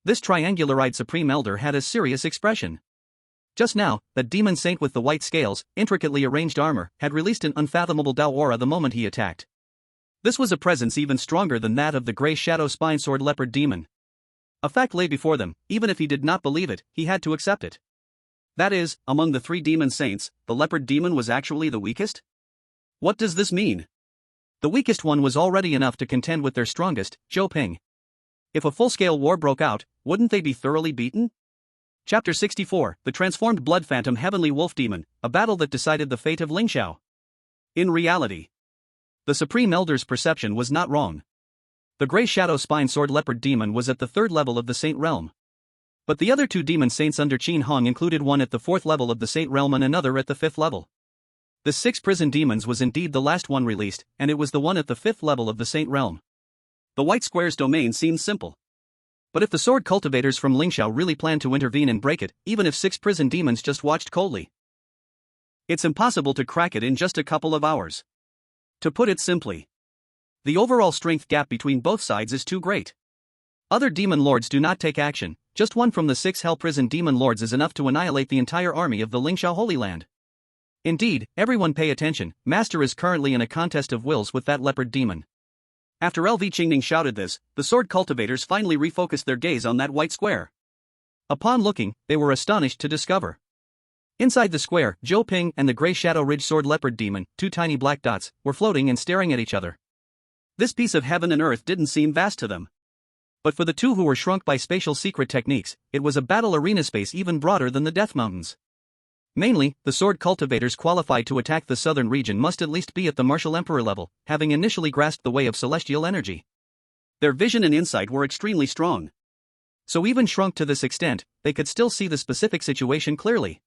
This triangular-eyed supreme elder had a serious expression. Just now, that demon saint with the white scales, intricately arranged armor, had released an unfathomable Tao aura the moment he attacked. This was a presence even stronger than that of the Grey Shadow Spine Sword Leopard Demon. A fact lay before them, even if he did not believe it, he had to accept it. That is, among the 3 demon saints, the leopard demon was actually the weakest? What does this mean? The weakest one was already enough to contend with their strongest, Zhou Ping. If a full-scale war broke out, wouldn't they be thoroughly beaten? Chapter 64, The Transformed Blood Phantom Heavenly Wolf Demon, a battle that decided the fate of Lingxiao. In reality, the Supreme Elder's perception was not wrong. The Grey Shadow Spine Sword Leopard Demon was at the 3rd level of the Saint Realm. But the other 2 demon saints under Qin Hong included one at the 4th level of the Saint Realm and another at the 5th level. The 6 prison demons was indeed the last one released, and it was the one at the 5th level of the Saint Realm. The White Square's domain seemed simple. But if the sword cultivators from Lingxiao really planned to intervene and break it, even if 6 prison demons just watched coldly, it's impossible to crack it in just a couple of hours. To put it simply, the overall strength gap between both sides is too great. Other demon lords do not take action, just one from the 6 hell prison demon lords is enough to annihilate the entire army of the Lingxiao Holy Land. Indeed, everyone pay attention, Master is currently in a contest of wills with that leopard demon. After LV Qingning shouted this, the sword cultivators finally refocused their gaze on that white square. Upon looking, they were astonished to discover. Inside the square, Zhou Ping and the Grey Shadow Ridge Sword Leopard Demon, 2 tiny black dots, were floating and staring at each other. This piece of heaven and earth didn't seem vast to them. But for the 2 who were shrunk by spatial secret techniques, it was a battle arena space even broader than the Death Mountains. Mainly, the sword cultivators qualified to attack the southern region must at least be at the martial emperor level, having initially grasped the way of celestial energy. Their vision and insight were extremely strong. So even shrunk to this extent, they could still see the specific situation clearly.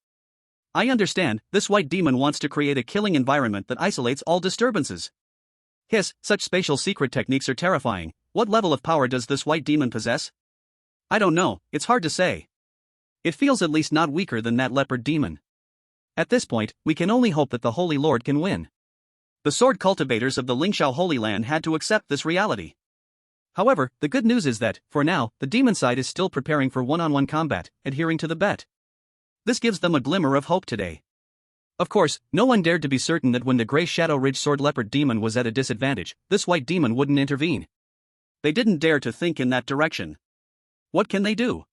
I understand, this white demon wants to create a killing environment that isolates all disturbances. Hiss, such spatial secret techniques are terrifying. What level of power does this white demon possess? I don't know, it's hard to say. It feels at least not weaker than that leopard demon. At this point, we can only hope that the Holy Lord can win. The sword cultivators of the Lingxiao Holy Land had to accept this reality. However, the good news is that, for now, the demon side is still preparing for one-on-one combat, adhering to the bet. This gives them a glimmer of hope today. Of course, no one dared to be certain that when the Grey Shadow Ridge Sword Leopard Demon was at a disadvantage, this white demon wouldn't intervene. They didn't dare to think in that direction. What can they do?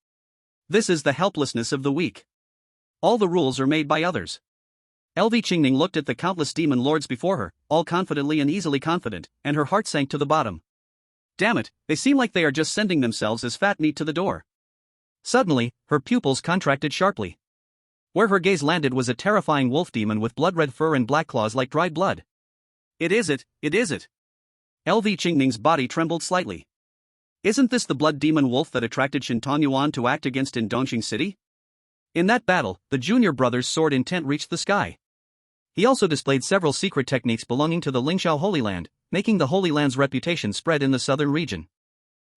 This is the helplessness of the weak. All the rules are made by others. LV Qingning looked at the countless demon lords before her, all confidently and easily confident, and her heart sank to the bottom. Damn it, they seem like they are just sending themselves as fat meat to the door. Suddenly, her pupils contracted sharply. Where her gaze landed was a terrifying wolf demon with blood-red fur and black claws like dried blood. It is it. LV Qingning's body trembled slightly. Isn't this the blood demon wolf that attracted Shintong Yuan to act against in Dongxing City? In that battle, the junior brother's sword intent reached the sky. He also displayed several secret techniques belonging to the Lingxiao Holy Land, making the Holy Land's reputation spread in the southern region.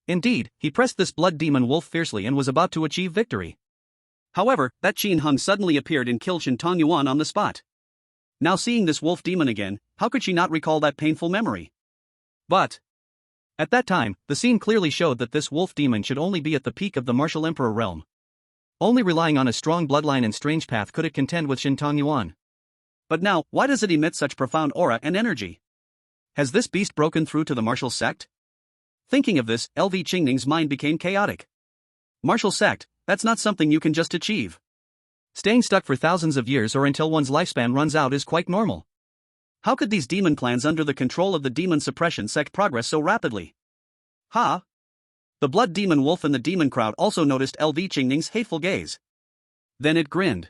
Indeed, he pressed this blood demon wolf fiercely and was about to achieve victory. However, that Qin Hung suddenly appeared and killed Shintong Yuan on the spot. Now seeing this wolf demon again, how could she not recall that painful memory? But at that time, the scene clearly showed that this wolf demon should only be at the peak of the martial emperor realm. Only relying on a strong bloodline and strange path could it contend with Shintong Yuan. But now, why does it emit such profound aura and energy? Has this beast broken through to the martial sect? Thinking of this, LV Qingning's mind became chaotic. Martial sect, that's not something you can just achieve. Staying stuck for thousands of years or until one's lifespan runs out is quite normal. How could these demon clans under the control of the demon suppression sect progress so rapidly? Ha! The blood demon wolf and the demon crowd also noticed LV Qingning's hateful gaze. Then it grinned.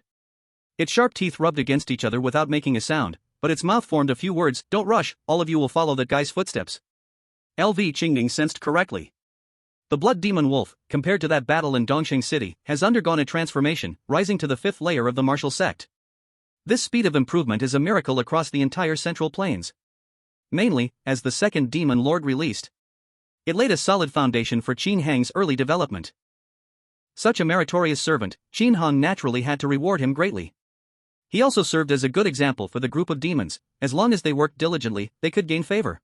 Its sharp teeth rubbed against each other without making a sound, but its mouth formed a few words. Don't rush, all of you will follow that guy's footsteps. LV Qingning sensed correctly. The blood demon wolf, compared to that battle in Dongxing City, has undergone a transformation, rising to the 5th layer of the martial sect. This speed of improvement is a miracle across the entire Central Plains. Mainly, as the second demon lord released, it laid a solid foundation for Qin Hang's early development. Such a meritorious servant, Qin Hang naturally had to reward him greatly. He also served as a good example for the group of demons. As long as they worked diligently, they could gain favor.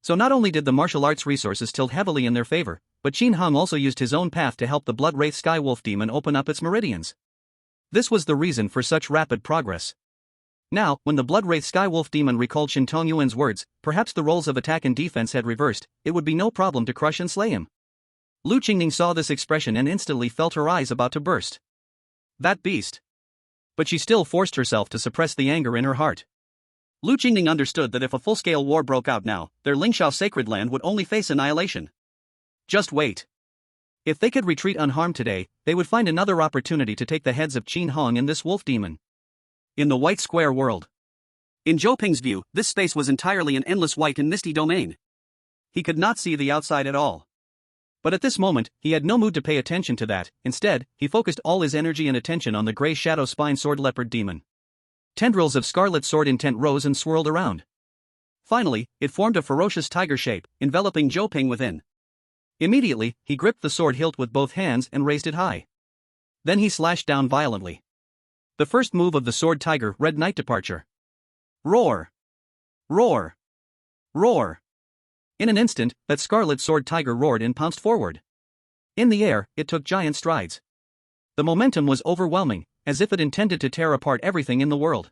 So not only did the martial arts resources tilt heavily in their favor, but Qin Hang also used his own path to help the Blood Wraith Sky Wolf demon open up its meridians. This was the reason for such rapid progress. Now, when the Blood Wraith Sky Wolf demon recalled Shintong Yuan's words, perhaps the roles of attack and defense had reversed, it would be no problem to crush and slay him. Lu Qingning saw this expression and instantly felt her eyes about to burst. That beast. But she still forced herself to suppress the anger in her heart. Lu Qingning understood that if a full-scale war broke out now, their Lingxiao sacred land would only face annihilation. Just wait. If they could retreat unharmed today, they would find another opportunity to take the heads of Qin Hong and this wolf demon. In the white square world. In Zhou Ping's view, this space was entirely an endless white and misty domain. He could not see the outside at all. But at this moment, he had no mood to pay attention to that. Instead, he focused all his energy and attention on the gray shadow spine sword leopard demon. Tendrils of scarlet sword intent rose and swirled around. Finally, it formed a ferocious tiger shape, enveloping Zhou Ping within. Immediately, he gripped the sword hilt with both hands and raised it high. Then he slashed down violently. The first move of the sword tiger, Red Knight Departure. Roar! Roar! Roar! In an instant, that scarlet sword tiger roared and pounced forward. In the air, it took giant strides. The momentum was overwhelming, as if it intended to tear apart everything in the world.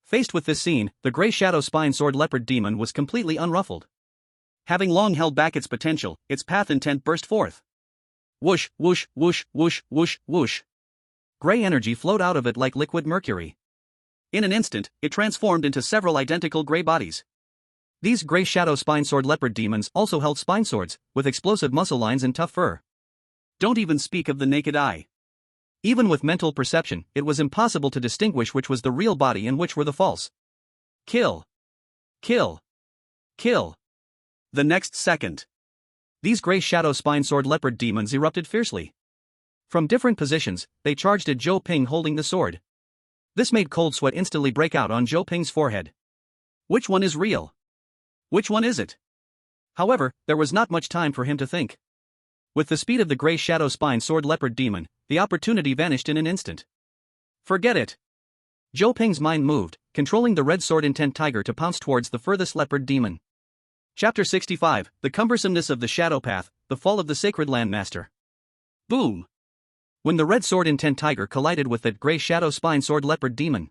Faced with this scene, the gray shadow spine sword leopard demon was completely unruffled. Having long held back its potential, its path intent burst forth. Whoosh, whoosh, whoosh, whoosh, whoosh, whoosh. Gray energy flowed out of it like liquid mercury. In an instant, it transformed into several identical gray bodies. These gray shadow spine sword leopard demons also held spine swords, with explosive muscle lines and tough fur. Don't even speak of the naked eye. Even with mental perception, it was impossible to distinguish which was the real body and which were the false. Kill! Kill! Kill! The next second, these gray shadow spine sword leopard demons erupted fiercely. From different positions, they charged at Zhou Ping holding the sword. This made cold sweat instantly break out on Zhou Ping's forehead. Which one is real? Which one is it? However, there was not much time for him to think. With the speed of the gray shadow spine sword leopard demon, the opportunity vanished in an instant. Forget it! Zhou Ping's mind moved, controlling the red sword intent tiger to pounce towards the furthest leopard demon. Chapter 65, The Cumbersomeness of the Shadow Path, The Fall of the Sacred Landmaster. Boom! When the red sword intent tiger collided with that gray shadow spine sword leopard demon,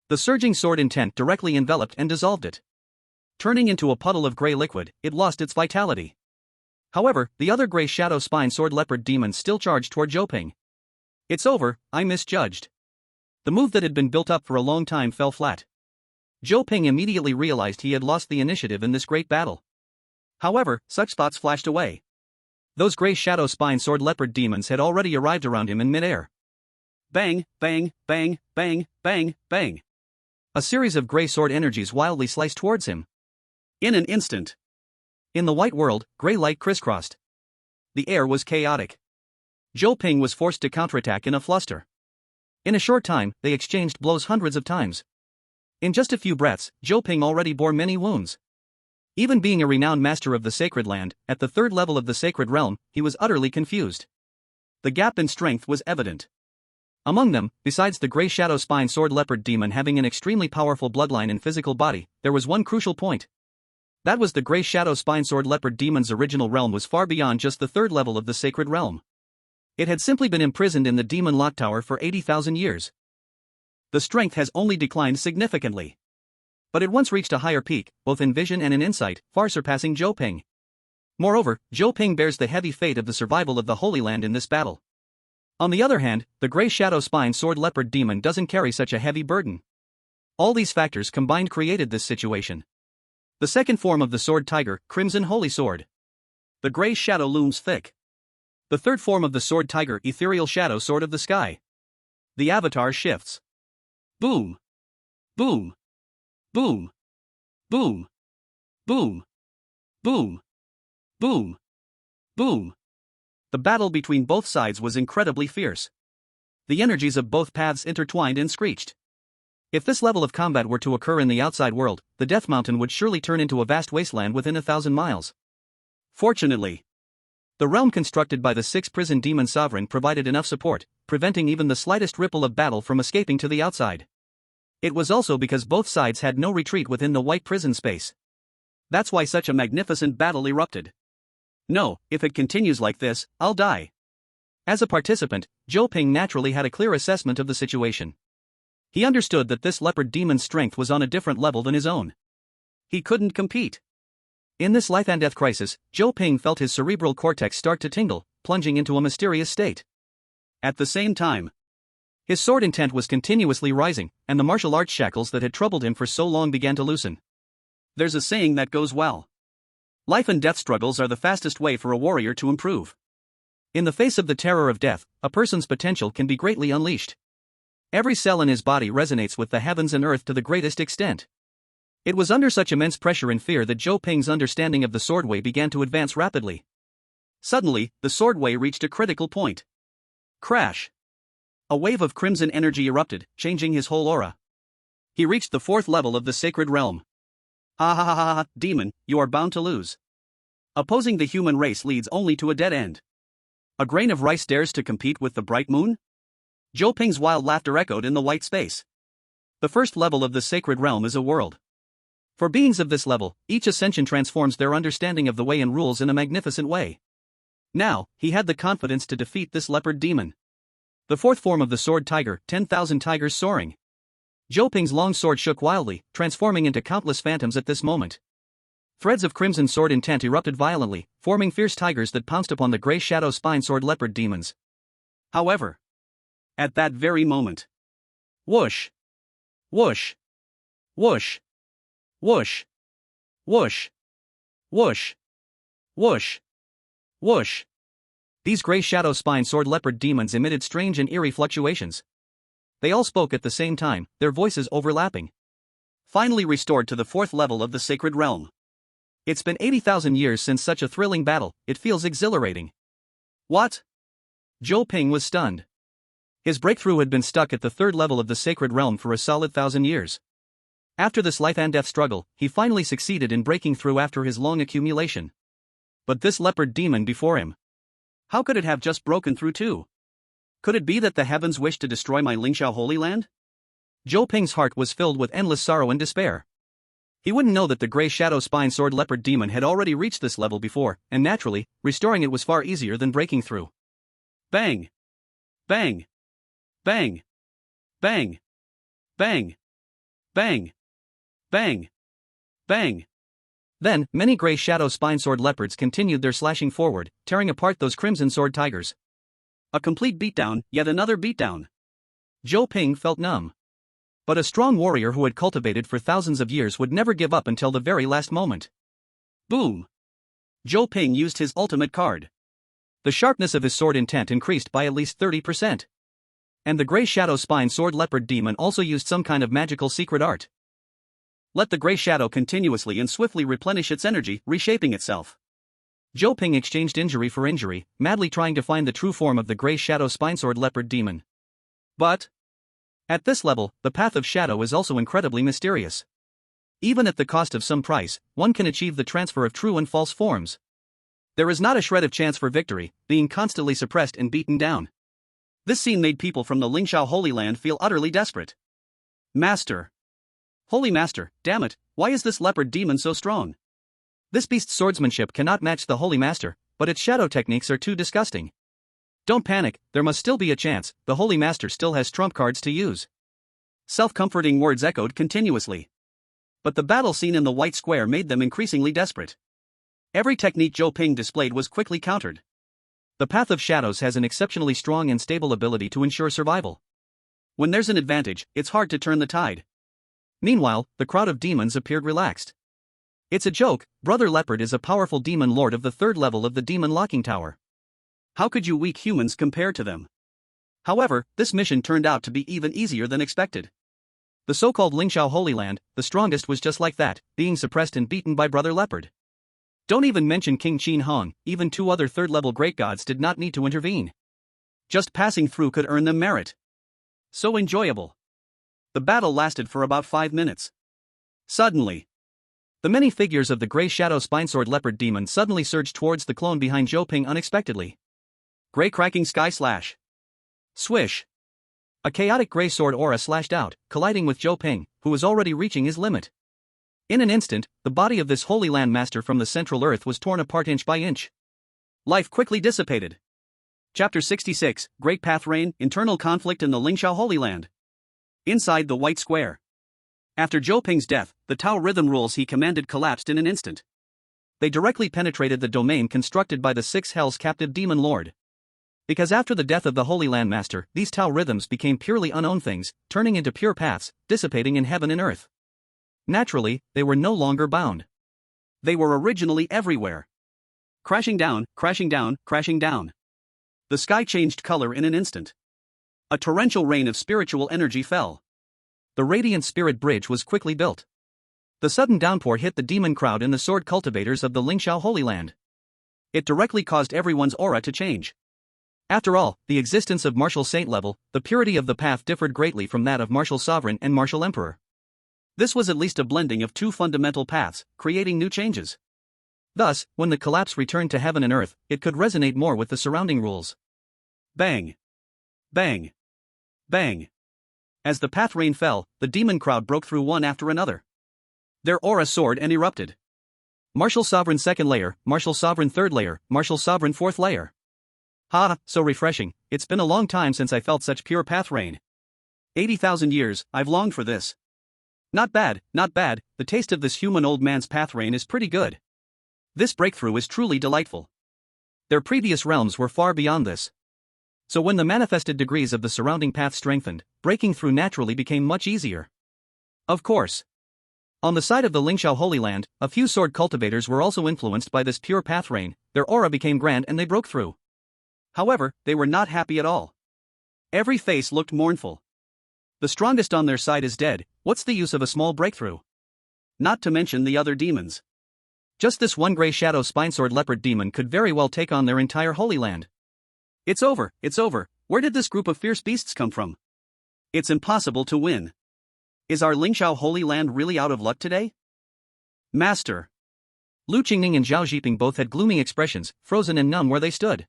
the surging sword intent directly enveloped and dissolved it. Turning into a puddle of gray liquid, it lost its vitality. However, the other gray shadow spine sword leopard demon still charged toward Zhou Ping. It's over, I misjudged. The move that had been built up for a long time fell flat. Zhou Ping immediately realized he had lost the initiative in this great battle. However, such thoughts flashed away. Those gray shadow spine sword leopard demons had already arrived around him in midair. Bang, bang, bang, bang, bang, bang. A series of gray sword energies wildly sliced towards him. In an instant. In the white world, gray light crisscrossed. The air was chaotic. Zhou Ping was forced to counterattack in a fluster. In a short time, they exchanged blows hundreds of times. In just a few breaths, Zhou Ping already bore many wounds. Even being a renowned master of the sacred land, at the third level of the sacred realm, he was utterly confused. The gap in strength was evident. Among them, besides the gray shadow spine sword leopard demon having an extremely powerful bloodline and physical body, there was one crucial point. That was the gray shadow spine sword leopard demon's original realm was far beyond just the third level of the sacred realm. It had simply been imprisoned in the demon lock tower for 80,000 years. The strength has only declined significantly. But it once reached a higher peak, both in vision and in insight, far surpassing Zhou Ping. Moreover, Zhou Ping bears the heavy fate of the survival of the Holy Land in this battle. On the other hand, the gray shadow spine sword leopard demon doesn't carry such a heavy burden. All these factors combined created this situation. The second form of the sword tiger, Crimson Holy Sword. The gray shadow looms thick. The third form of the sword tiger, Ethereal Shadow Sword of the Sky. The avatar shifts. Boom! Boom! Boom! Boom! Boom! Boom! Boom! Boom! The battle between both sides was incredibly fierce. The energies of both paths intertwined and screeched. If this level of combat were to occur in the outside world, the Death Mountain would surely turn into a vast wasteland within 1,000 miles. Fortunately, the realm constructed by the six-prison demon sovereign provided enough support, preventing even the slightest ripple of battle from escaping to the outside. It was also because both sides had no retreat within the white prison space. That's why such a magnificent battle erupted. No, if it continues like this, I'll die. As a participant, Zhou Ping naturally had a clear assessment of the situation. He understood that this leopard demon's strength was on a different level than his own. He couldn't compete. In this life and death crisis, Zhou Ping felt his cerebral cortex start to tingle, plunging into a mysterious state. At the same time, his sword intent was continuously rising, and the martial arts shackles that had troubled him for so long began to loosen. There's a saying that goes well. Life and death struggles are the fastest way for a warrior to improve. In the face of the terror of death, a person's potential can be greatly unleashed. Every cell in his body resonates with the heavens and earth to the greatest extent. It was under such immense pressure and fear that Zhou Ping's understanding of the swordway began to advance rapidly. Suddenly, the swordway reached a critical point. Crash! A wave of crimson energy erupted, changing his whole aura. He reached the 4th level of the sacred realm. Ha ha ha ha ha, demon, you are bound to lose. Opposing the human race leads only to a dead end. A grain of rice dares to compete with the bright moon? Zhou Ping's wild laughter echoed in the white space. The 1st level of the sacred realm is a world. For beings of this level, each ascension transforms their understanding of the way and rules in a magnificent way. Now, he had the confidence to defeat this leopard demon. The 4th form of the sword tiger, 10,000 tigers soaring. Zhou Ping's long sword shook wildly, transforming into countless phantoms at this moment. Threads of crimson sword intent erupted violently, forming fierce tigers that pounced upon the gray shadow spine sword leopard demons. However, at that very moment, whoosh! Whoosh! Whoosh! Whoosh! Whoosh! Whoosh! Whoosh! Whoosh! These gray shadow spine sword leopard demons emitted strange and eerie fluctuations. They all spoke at the same time, their voices overlapping. Finally restored to the 4th level of the sacred realm. It's been 80,000 years since such a thrilling battle, it feels exhilarating. What? Zhou Ping was stunned. His breakthrough had been stuck at the 3rd level of the sacred realm for a solid 1,000 years. After this life and death struggle, he finally succeeded in breaking through after his long accumulation. But this leopard demon before him. How could it have just broken through too? Could it be that the heavens wished to destroy my Lingxiao Holy Land? Zhou Ping's heart was filled with endless sorrow and despair. He wouldn't know that the gray shadow spine sword leopard demon had already reached this level before, and naturally, restoring it was far easier than breaking through. Bang! Bang! Bang! Bang! Bang! Bang! Bang! Bang! Then, many gray shadow spine sword leopards continued their slashing forward, tearing apart those crimson sword tigers. A complete beatdown, yet another beatdown. Zhou Ping felt numb. But a strong warrior who had cultivated for thousands of years would never give up until the very last moment. Boom! Zhou Ping used his ultimate card. The sharpness of his sword intent increased by at least 30%. And the gray shadow spine sword leopard demon also used some kind of magical secret art. Let the gray shadow continuously and swiftly replenish its energy, reshaping itself. Zhou Ping exchanged injury for injury, madly trying to find the true form of the gray shadow spinesword leopard demon. But at this level, the path of shadow is also incredibly mysterious. Even at the cost of some price, one can achieve the transfer of true and false forms. There is not a shred of chance for victory, being constantly suppressed and beaten down. This scene made people from the Lingxiao Holy Land feel utterly desperate. Master! Holy Master, damn it, why is this leopard demon so strong? This beast's swordsmanship cannot match the Holy Master, but its shadow techniques are too disgusting. Don't panic, there must still be a chance, the Holy Master still has trump cards to use. Self-comforting words echoed continuously. But the battle scene in the white square made them increasingly desperate. Every technique Zhou Ping displayed was quickly countered. The path of shadows has an exceptionally strong and stable ability to ensure survival. When there's an advantage, it's hard to turn the tide. Meanwhile, the crowd of demons appeared relaxed. It's a joke, Brother Leopard is a powerful demon lord of the 3rd level of the demon locking tower. How could you weak humans compare to them? However, this mission turned out to be even easier than expected. The so-called Lingxiao Holy Land, the strongest was just like that, being suppressed and beaten by Brother Leopard. Don't even mention King Qin Hong, even 2 other 3rd level great gods did not need to intervene. Just passing through could earn them merit. So enjoyable. The battle lasted for about 5 minutes. Suddenly, the many figures of the gray shadow spinesword leopard demon suddenly surged towards the clone behind Zhou Ping unexpectedly. Gray cracking sky slash. Swish. A chaotic gray sword aura slashed out, colliding with Zhou Ping, who was already reaching his limit. In an instant, the body of this Holy Land Master from the Central Earth was torn apart inch by inch. Life quickly dissipated. Chapter 66, Great Path Reign, Internal Conflict in the Lingxiao Holy Land. Inside the white square. After Zhou Ping's death, the Tao rhythm rules he commanded collapsed in an instant. They directly penetrated the domain constructed by the 6 Hells captive demon lord. Because after the death of the Holy Land Master, these Tao rhythms became purely unknown things, turning into pure paths, dissipating in heaven and earth. Naturally, they were no longer bound. They were originally everywhere. Crashing down, crashing down, crashing down. The sky changed color in an instant. A torrential rain of spiritual energy fell. The radiant spirit bridge was quickly built. The sudden downpour hit the demon crowd and the sword cultivators of the Lingxiao Holy Land. It directly caused everyone's aura to change. After all, the existence of martial saint level, the purity of the path differed greatly from that of martial sovereign and martial emperor. This was at least a blending of two fundamental paths, creating new changes. Thus, when the collapse returned to heaven and earth, it could resonate more with the surrounding rules. Bang! Bang! Bang! As the path rain fell, the demon crowd broke through one after another. Their aura soared and erupted. Martial sovereign second layer, martial sovereign third layer, martial sovereign fourth layer. Ha, so refreshing, it's been a long time since I felt such pure path rain. 80,000 years, I've longed for this. Not bad, not bad, the taste of this human old man's path rain is pretty good. This breakthrough is truly delightful. Their previous realms were far beyond this. So when the manifested degrees of the surrounding path strengthened, breaking through naturally became much easier. Of course. On the side of the Lingxiao Holy Land, a few sword cultivators were also influenced by this pure path rain, their aura became grand and they broke through. However, they were not happy at all. Every face looked mournful. The strongest on their side is dead, what's the use of a small breakthrough? Not to mention the other demons. Just this one grey shadow spinesword leopard demon could very well take on their entire Holy Land. It's over, where did this group of fierce beasts come from? It's impossible to win. Is our Lingxiao Holy Land really out of luck today? Master. Lu Qingning and Zhao Zhiping both had gloomy expressions, frozen and numb where they stood.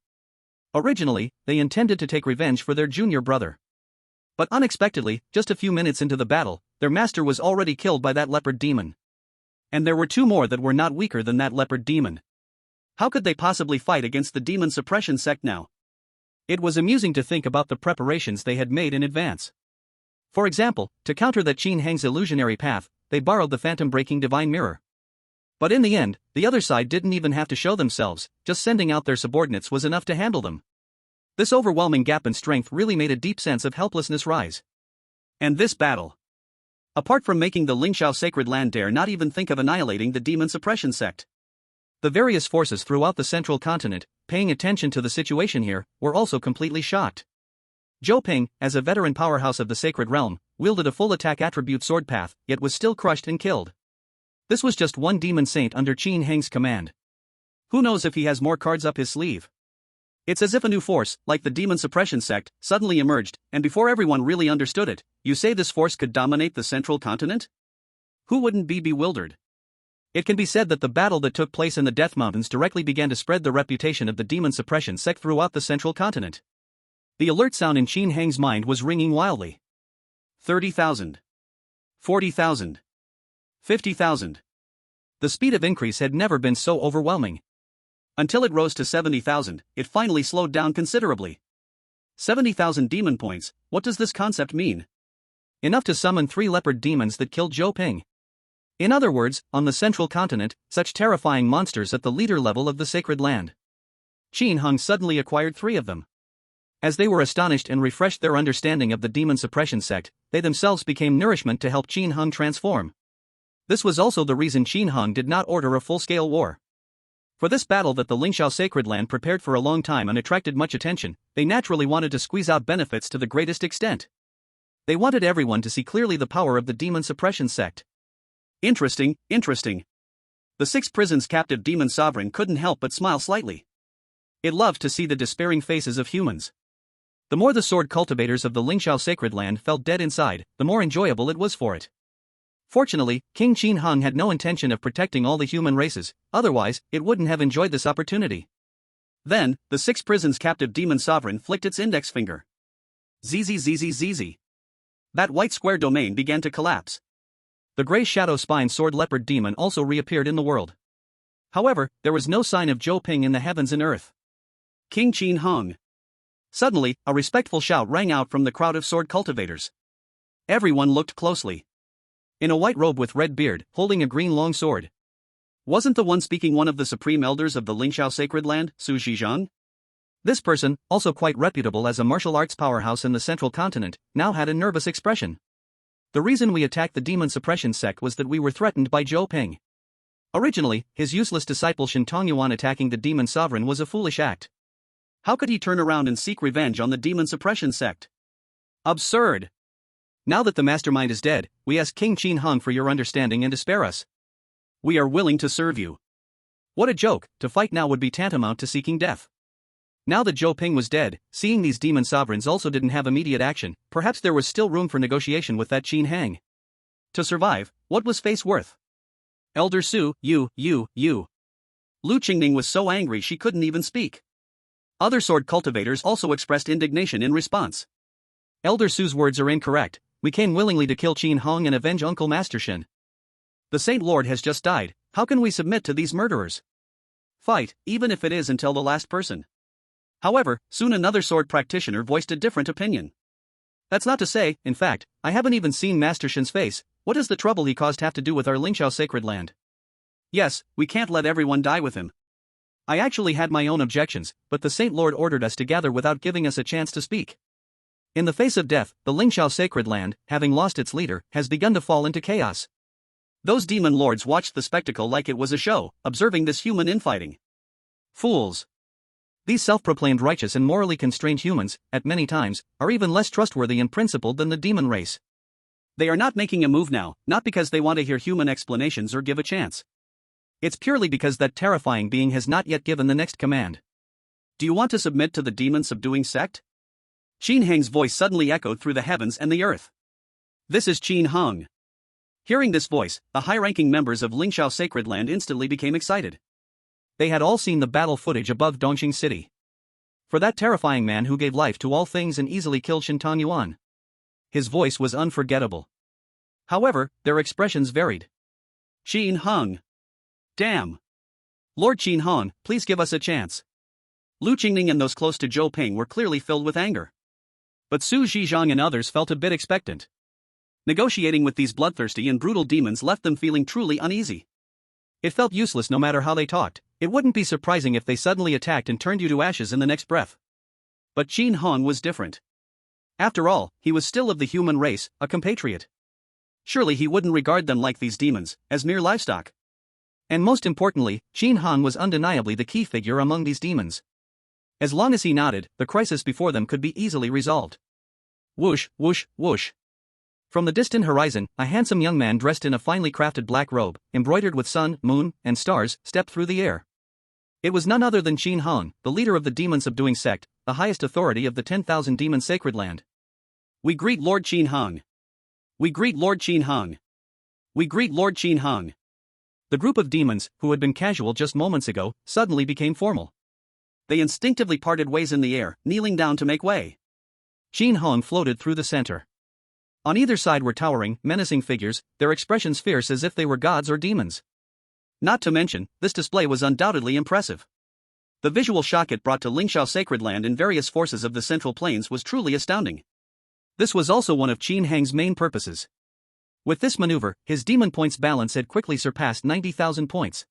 Originally, they intended to take revenge for their junior brother. But unexpectedly, just a few minutes into the battle, their master was already killed by that leopard demon. And there were two more that were not weaker than that leopard demon. How could they possibly fight against the demon suppression sect now? It was amusing to think about the preparations they had made in advance. For example, to counter that Qin Heng's illusionary path, they borrowed the phantom-breaking divine mirror. But in the end, the other side didn't even have to show themselves, just sending out their subordinates was enough to handle them. This overwhelming gap in strength really made a deep sense of helplessness rise. And this battle. Apart from making the Lingxiao sacred land dare not even think of annihilating the demon suppression sect. The various forces throughout the central continent, paying attention to the situation here, were also completely shocked. Zhou Ping, as a veteran powerhouse of the sacred realm, wielded a full attack attribute sword path, yet was still crushed and killed. This was just one demon saint under Qin Heng's command. Who knows if he has more cards up his sleeve? It's as if a new force, like the demon suppression sect, suddenly emerged, and before everyone really understood it, you say this force could dominate the central continent? Who wouldn't be bewildered? It can be said that the battle that took place in the Death Mountains directly began to spread the reputation of the demon suppression sect throughout the central continent. The alert sound in Qin Heng's mind was ringing wildly. 30,000. 40,000. 50,000. The speed of increase had never been so overwhelming. Until it rose to 70,000, it finally slowed down considerably. 70,000 demon points, what does this concept mean? Enough to summon 3 leopard demons that killed Zhou Ping. In other words, on the central continent, such terrifying monsters at the leader level of the sacred land. Qin Heng suddenly acquired 3 of them. As they were astonished and refreshed their understanding of the demon suppression sect, they themselves became nourishment to help Qin Heng transform. This was also the reason Qin Heng did not order a full-scale war. For this battle that the Lingxiao sacred land prepared for a long time and attracted much attention, they naturally wanted to squeeze out benefits to the greatest extent. They wanted everyone to see clearly the power of the demon suppression sect. Interesting. The 6 prisons captive demon sovereign couldn't help but smile slightly. It loved to see the despairing faces of humans. The more the sword cultivators of the Lingxiao sacred land felt dead inside, the more enjoyable it was for it. Fortunately, King Qin Heng had no intention of protecting all the human races, otherwise, it wouldn't have enjoyed this opportunity. Then, the 6 prisons captive demon sovereign flicked its index finger. ZZZZZZ. That white square domain began to collapse. The grey shadow spine sword leopard demon also reappeared in the world. However, there was no sign of Zhou Ping in the heavens and earth. King Qin Heng. Suddenly, a respectful shout rang out from the crowd of sword cultivators. Everyone looked closely. In a white robe with red beard, holding a green long sword. Wasn't the one speaking one of the supreme elders of the Lingxiao sacred land, Su Zhizhang? This person, also quite reputable as a martial arts powerhouse in the central continent, now had a nervous expression. The reason we attacked the demon suppression sect was that we were threatened by Zhou Ping. Originally, his useless disciple Shin Tongyuan attacking the demon sovereign was a foolish act. How could he turn around and seek revenge on the demon suppression sect? Absurd! Now that the mastermind is dead, we ask King Qin Hung for your understanding and to spare us. We are willing to serve you. What a joke, to fight now would be tantamount to seeking death. Now that Zhou Ping was dead, seeing these demon sovereigns also didn't have immediate action, perhaps there was still room for negotiation with that Qin Hang. To survive, what was face worth? Elder Su, you. Lu Qingning was so angry she couldn't even speak. Other sword cultivators also expressed indignation in response. Elder Su's words are incorrect. We came willingly to kill Qin Hong and avenge Uncle Master Shen. The Saint Lord has just died, how can we submit to these murderers? Fight, even if it is until the last person. However, soon another sword practitioner voiced a different opinion. That's not to say, in fact, I haven't even seen Master Shen's face. What does the trouble he caused have to do with our Lingxiao sacred land? Yes, we can't let everyone die with him. I actually had my own objections, but the Saint Lord ordered us to gather without giving us a chance to speak. In the face of death, the Lingxiao sacred land, having lost its leader, has begun to fall into chaos. Those demon lords watched the spectacle like it was a show, observing this human infighting. Fools! These self-proclaimed righteous and morally constrained humans, at many times, are even less trustworthy and principled than the demon race. They are not making a move now, not because they want to hear human explanations or give a chance. It's purely because that terrifying being has not yet given the next command. Do you want to submit to the demon subduing sect? Qin Hang's voice suddenly echoed through the heavens and the earth. This is Qin Hung. Hearing this voice, the high-ranking members of Lingxiao Sacred Land instantly became excited. They had all seen the battle footage above Dongqing City. For that terrifying man who gave life to all things and easily killed Shintan Yuan. His voice was unforgettable. However, their expressions varied. Qin Hung. Damn. Lord Qin Hong, please give us a chance. Lu Qingning and those close to Zhou Ping were clearly filled with anger. But Su Zhizhang and others felt a bit expectant. Negotiating with these bloodthirsty and brutal demons left them feeling truly uneasy. It felt useless no matter how they talked. It wouldn't be surprising if they suddenly attacked and turned you to ashes in the next breath. But Qin Hong was different. After all, he was still of the human race, a compatriot. Surely he wouldn't regard them like these demons, as mere livestock. And most importantly, Qin Hong was undeniably the key figure among these demons. As long as he nodded, the crisis before them could be easily resolved. Whoosh, whoosh, whoosh. From the distant horizon, a handsome young man dressed in a finely crafted black robe, embroidered with sun, moon, and stars, stepped through the air. It was none other than Qin Hong, the leader of the demon-subduing sect, the highest authority of the 10,000 demon sacred land. We greet Lord Qin Hong. We greet Lord Qin Hong. We greet Lord Qin Hong. The group of demons, who had been casual just moments ago, suddenly became formal. They instinctively parted ways in the air, kneeling down to make way. Qin Hong floated through the center. On either side were towering, menacing figures, their expressions fierce as if they were gods or demons. Not to mention, this display was undoubtedly impressive. The visual shock it brought to Lingxiao Sacred Land and various forces of the Central Plains was truly astounding. This was also one of Qin Hang's main purposes. With this maneuver, his demon points balance had quickly surpassed 90,000 points.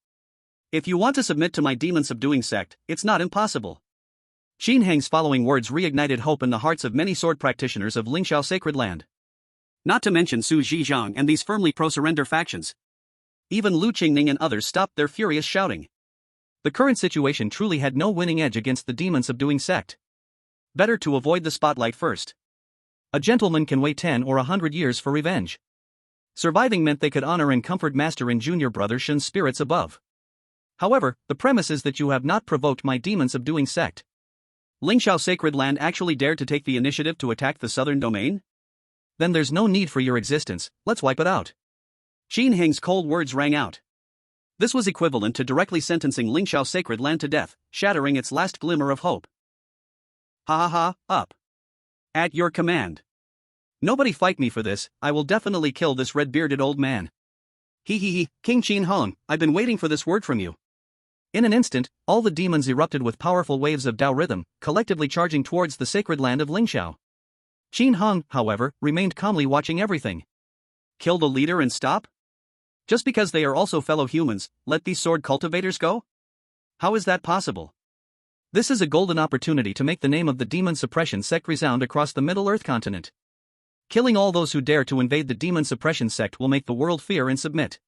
If you want to submit to my demon-subduing sect, it's not impossible. Qin Hang's following words reignited hope in the hearts of many sword practitioners of Lingxiao Sacred Land. Not to mention Su Zhizhang and these firmly pro-surrender factions. Even Lu Qingning and others stopped their furious shouting. The current situation truly had no winning edge against the demon-subduing sect. Better to avoid the spotlight first. A gentleman can wait 10 or 100 years for revenge. Surviving meant they could honor and comfort Master and Junior Brother Shen's spirits above. However, the premise is that you have not provoked my demon-subduing sect. Lingxiao Sacred Land actually dared to take the initiative to attack the southern domain? Then there's no need for your existence, let's wipe it out. Qin Hang's cold words rang out. This was equivalent to directly sentencing Lingxiao Sacred Land to death, shattering its last glimmer of hope. Ha ha ha, up. At your command. Nobody fight me for this, I will definitely kill this red-bearded old man. He, King Qin Hong, I've been waiting for this word from you. In an instant, all the demons erupted with powerful waves of Dao rhythm, collectively charging towards the sacred land of Lingxiao. Qin Hong, however, remained calmly watching everything. Kill the leader and stop? Just because they are also fellow humans, let these sword cultivators go? How is that possible? This is a golden opportunity to make the name of the demon suppression sect resound across the Middle Earth continent. Killing all those who dare to invade the demon suppression sect will make the world fear and submit.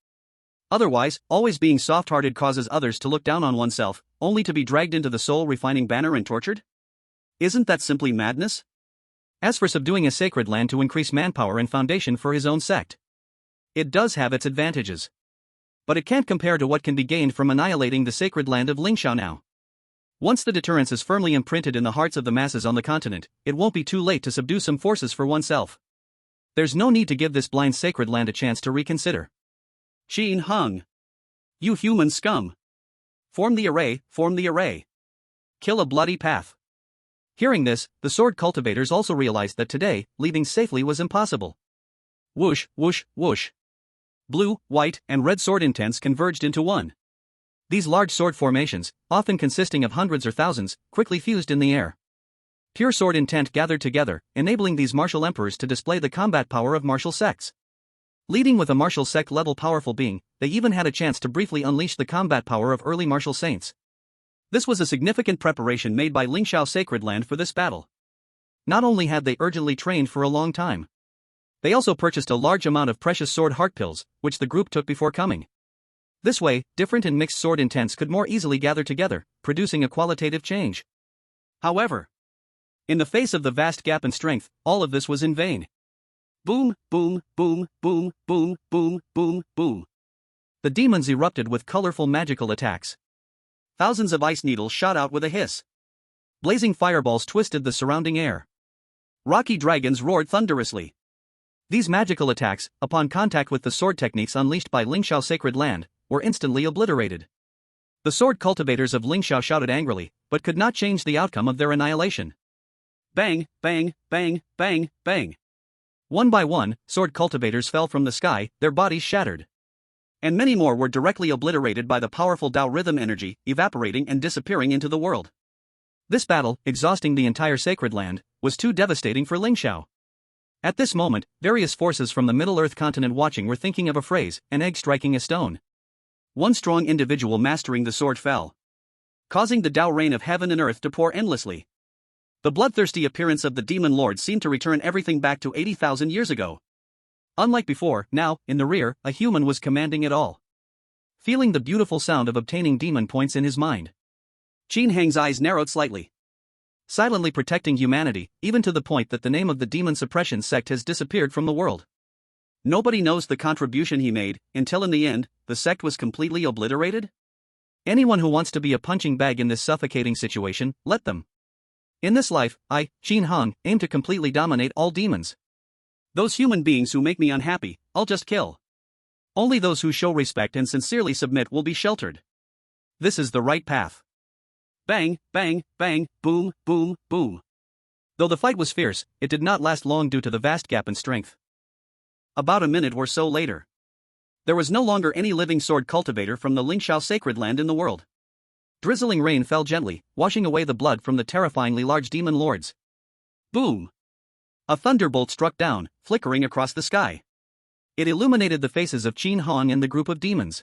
Otherwise, always being soft-hearted causes others to look down on oneself, only to be dragged into the soul-refining banner and tortured? Isn't that simply madness? As for subduing a sacred land to increase manpower and foundation for his own sect, it does have its advantages. But it can't compare to what can be gained from annihilating the sacred land of Lingxiao now. Once the deterrence is firmly imprinted in the hearts of the masses on the continent, it won't be too late to subdue some forces for oneself. There's no need to give this blind sacred land a chance to reconsider. Qin Hung. You human scum. Form the array, form the array. Kill a bloody path. Hearing this, the sword cultivators also realized that today, leaving safely was impossible. Whoosh, whoosh, whoosh. Blue, white, and red sword intents converged into one. These large sword formations, often consisting of hundreds or thousands, quickly fused in the air. Pure sword intent gathered together, enabling these martial emperors to display the combat power of martial sects. Leading with a martial sect-level powerful being, they even had a chance to briefly unleash the combat power of early martial saints. This was a significant preparation made by Lingxiao Sacred Land for this battle. Not only had they urgently trained for a long time, they also purchased a large amount of precious sword heart pills, which the group took before coming. This way, different and mixed sword intents could more easily gather together, producing a qualitative change. However, in the face of the vast gap in strength, all of this was in vain. Boom, boom, boom, boom, boom, boom, boom, boom. The demons erupted with colorful magical attacks. Thousands of ice needles shot out with a hiss. Blazing fireballs twisted the surrounding air. Rocky dragons roared thunderously. These magical attacks, upon contact with the sword techniques unleashed by Lingxiao Sacred Land, were instantly obliterated. The sword cultivators of Lingxiao shouted angrily, but could not change the outcome of their annihilation. Bang, bang, bang, bang, bang. One by one, sword cultivators fell from the sky, their bodies shattered. And many more were directly obliterated by the powerful Tao rhythm energy, evaporating and disappearing into the world. This battle, exhausting the entire sacred land, was too devastating for Lingxiao. At this moment, various forces from the Middle-earth continent watching were thinking of a phrase, an egg striking a stone. One strong individual mastering the sword fell, causing the Tao rain of heaven and earth to pour endlessly. The bloodthirsty appearance of the demon lord seemed to return everything back to 80,000 years ago. Unlike before, now, in the rear, a human was commanding it all. Feeling the beautiful sound of obtaining demon points in his mind, Qin Hang's eyes narrowed slightly. Silently protecting humanity, even to the point that the name of the demon suppression sect has disappeared from the world. Nobody knows the contribution he made, until in the end, the sect was completely obliterated? Anyone who wants to be a punching bag in this suffocating situation, let them. In this life, I, Qin Hang, aim to completely dominate all demons. Those human beings who make me unhappy, I'll just kill. Only those who show respect and sincerely submit will be sheltered. This is the right path. Bang, bang, bang, boom, boom, boom. Though the fight was fierce, it did not last long due to the vast gap in strength. About a minute or so later, there was no longer any living sword cultivator from the Lingxiao Sacred Land in the world. Drizzling rain fell gently, washing away the blood from the terrifyingly large demon lords. Boom! A thunderbolt struck down, flickering across the sky. It illuminated the faces of Qin Hang and the group of demons.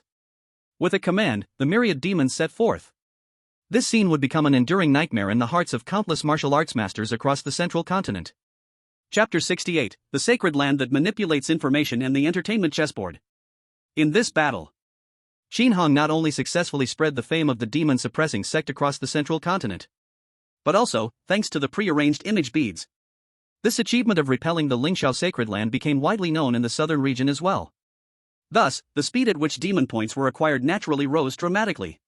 With a command, the myriad demons set forth. This scene would become an enduring nightmare in the hearts of countless martial arts masters across the central continent. Chapter 68, The Sacred Land that Manipulates Information and the Entertainment Chessboard. In this battle, Qin Hang not only successfully spread the fame of the demon-suppressing sect across the central continent, but also, thanks to the pre-arranged image beads. This achievement of repelling the Lingxiao Sacred Land became widely known in the southern region as well. Thus, the speed at which demon points were acquired naturally rose dramatically.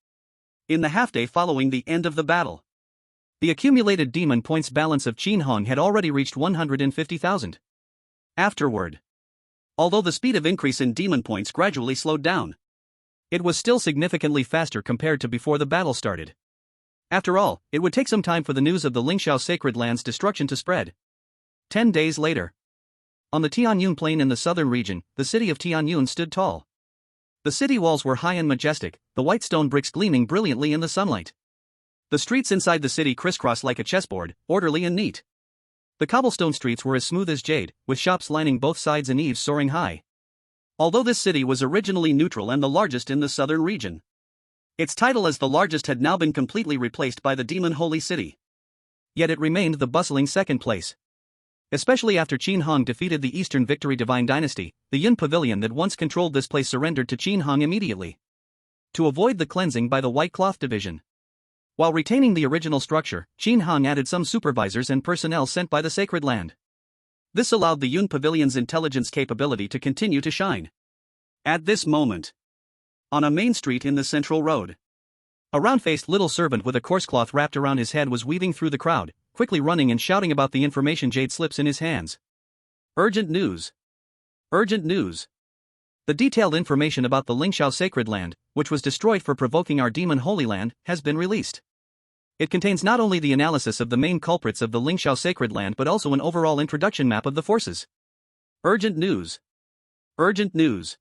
In the half-day following the end of the battle, the accumulated demon points balance of Qin Hang had already reached 150,000. Afterward, although the speed of increase in demon points gradually slowed down, it was still significantly faster compared to before the battle started. After all, it would take some time for the news of the Lingxiao Sacred Land's destruction to spread. 10 days later, on the Tianyun Plain in the southern region, the city of Tianyun stood tall. The city walls were high and majestic, the white stone bricks gleaming brilliantly in the sunlight. The streets inside the city crisscrossed like a chessboard, orderly and neat. The cobblestone streets were as smooth as jade, with shops lining both sides and eaves soaring high. Although this city was originally neutral and the largest in the southern region, its title as the largest had now been completely replaced by the demon holy city. Yet it remained the bustling second place. Especially after Qin Hang defeated the Eastern Victory Divine Dynasty, the Yun Pavilion that once controlled this place surrendered to Qin Hang immediately, to avoid the cleansing by the White Cloth Division. While retaining the original structure, Qin Hong added some supervisors and personnel sent by the Sacred Land. This allowed the Yun Pavilion's intelligence capability to continue to shine. At this moment, on a main street in the central road, a round-faced little servant with a coarse cloth wrapped around his head was weaving through the crowd, quickly running and shouting about the information jade slips in his hands. Urgent news! Urgent news! The detailed information about the Lingxiao Sacred Land, which was destroyed for provoking our demon Holy Land, has been released. It contains not only the analysis of the main culprits of the Lingxiao Sacred Land but also an overall introduction map of the forces. Urgent news! Urgent news!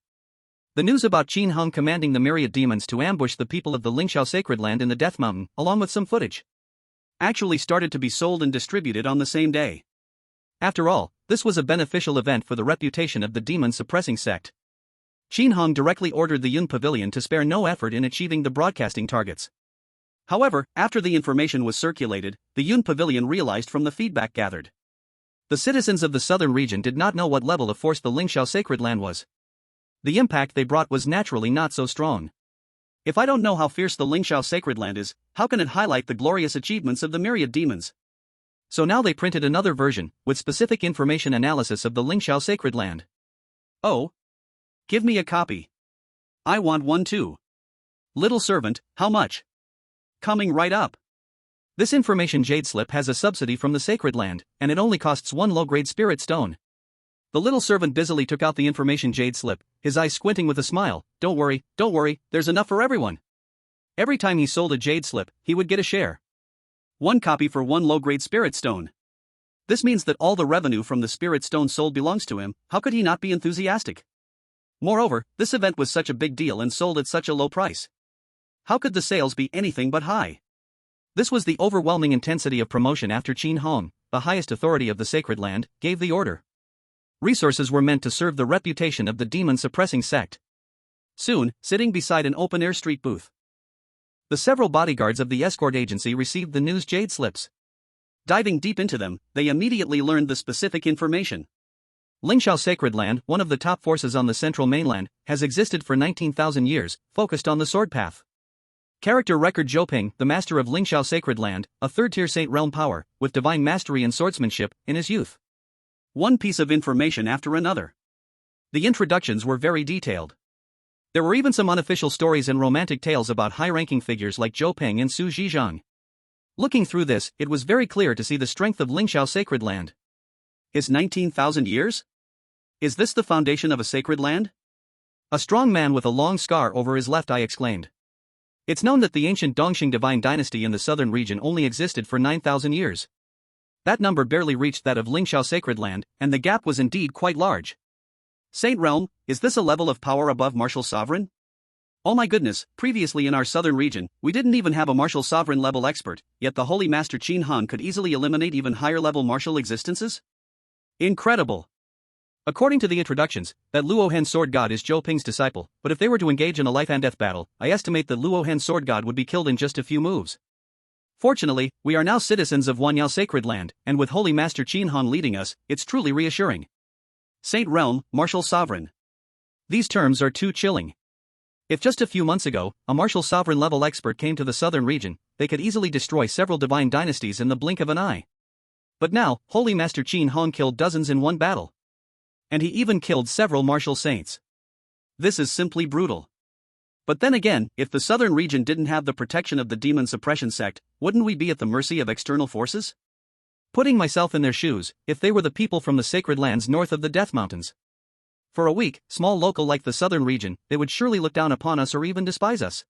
The news about Qin Hong commanding the myriad demons to ambush the people of the Lingxiao Sacred Land in the Death Mountain, along with some footage, actually started to be sold and distributed on the same day. After all, this was a beneficial event for the reputation of the demon-suppressing sect. Qin Hong directly ordered the Yun Pavilion to spare no effort in achieving the broadcasting targets. However, after the information was circulated, the Yun Pavilion realized from the feedback gathered, the citizens of the southern region did not know what level of force the Lingxiao Sacred Land was. The impact they brought was naturally not so strong. If I don't know how fierce the Lingxiao Sacred Land is, how can it highlight the glorious achievements of the myriad demons? So now they printed another version, with specific information analysis of the Lingxiao Sacred Land. Oh? Give me a copy. I want one too. Little servant, how much? Coming right up. This information jade slip has a subsidy from the Sacred Land, and it only costs 1 low-grade spirit stone. The little servant busily took out the information jade slip, his eyes squinting with a smile. Don't worry, there's enough for everyone. Every time he sold a jade slip, he would get a share. 1 copy for 1 low-grade spirit stone. This means that all the revenue from the spirit stone sold belongs to him. How could he not be enthusiastic? Moreover, this event was such a big deal and sold at such a low price. How could the sales be anything but high? This was the overwhelming intensity of promotion after Qin Hong, the highest authority of the Sacred Land, gave the order. Resources were meant to serve the reputation of the demon-suppressing sect. Soon, sitting beside an open-air street booth, the several bodyguards of the escort agency received the news jade slips. Diving deep into them, they immediately learned the specific information. Lingxiao Sacred Land, one of the top forces on the central mainland, has existed for 19,000 years, focused on the sword path. Character record Zhou Ping, the master of Lingxiao Sacred Land, a third-tier saint realm power, with divine mastery and swordsmanship, in his youth. One piece of information after another. The introductions were very detailed. There were even some unofficial stories and romantic tales about high-ranking figures like Zhou Ping and Su Zhizhang. Looking through this, it was very clear to see the strength of Lingxiao Sacred Land. Is 19,000 years? Is this the foundation of a sacred land? A strong man with a long scar over his left eye exclaimed. It's known that the ancient Dongxing divine dynasty in the southern region only existed for 9,000 years. That number barely reached that of Lingxiao Sacred Land, and the gap was indeed quite large. Saint Realm, is this a level of power above martial sovereign? Oh my goodness, previously in our southern region, we didn't even have a martial sovereign level expert, yet the Holy Master Qin Han could easily eliminate even higher level martial existences? Incredible! According to the introductions, that Luohan sword god is Zhou Ping's disciple, but if they were to engage in a life-and-death battle, I estimate that Luohan sword god would be killed in just a few moves. Fortunately, we are now citizens of Wanyao Sacred Land, and with Holy Master Qin Han leading us, it's truly reassuring. Saint Realm, martial sovereign. These terms are too chilling. If just a few months ago, a martial sovereign level expert came to the southern region, they could easily destroy several divine dynasties in the blink of an eye. But now, Holy Master Qin Han killed dozens in one battle. And he even killed several martial saints. This is simply brutal. But then again, if the southern region didn't have the protection of the demon suppression sect, wouldn't we be at the mercy of external forces? Putting myself in their shoes, if they were the people from the sacred lands north of the Death Mountains. For a weak, small local like the southern region, they would surely look down upon us or even despise us.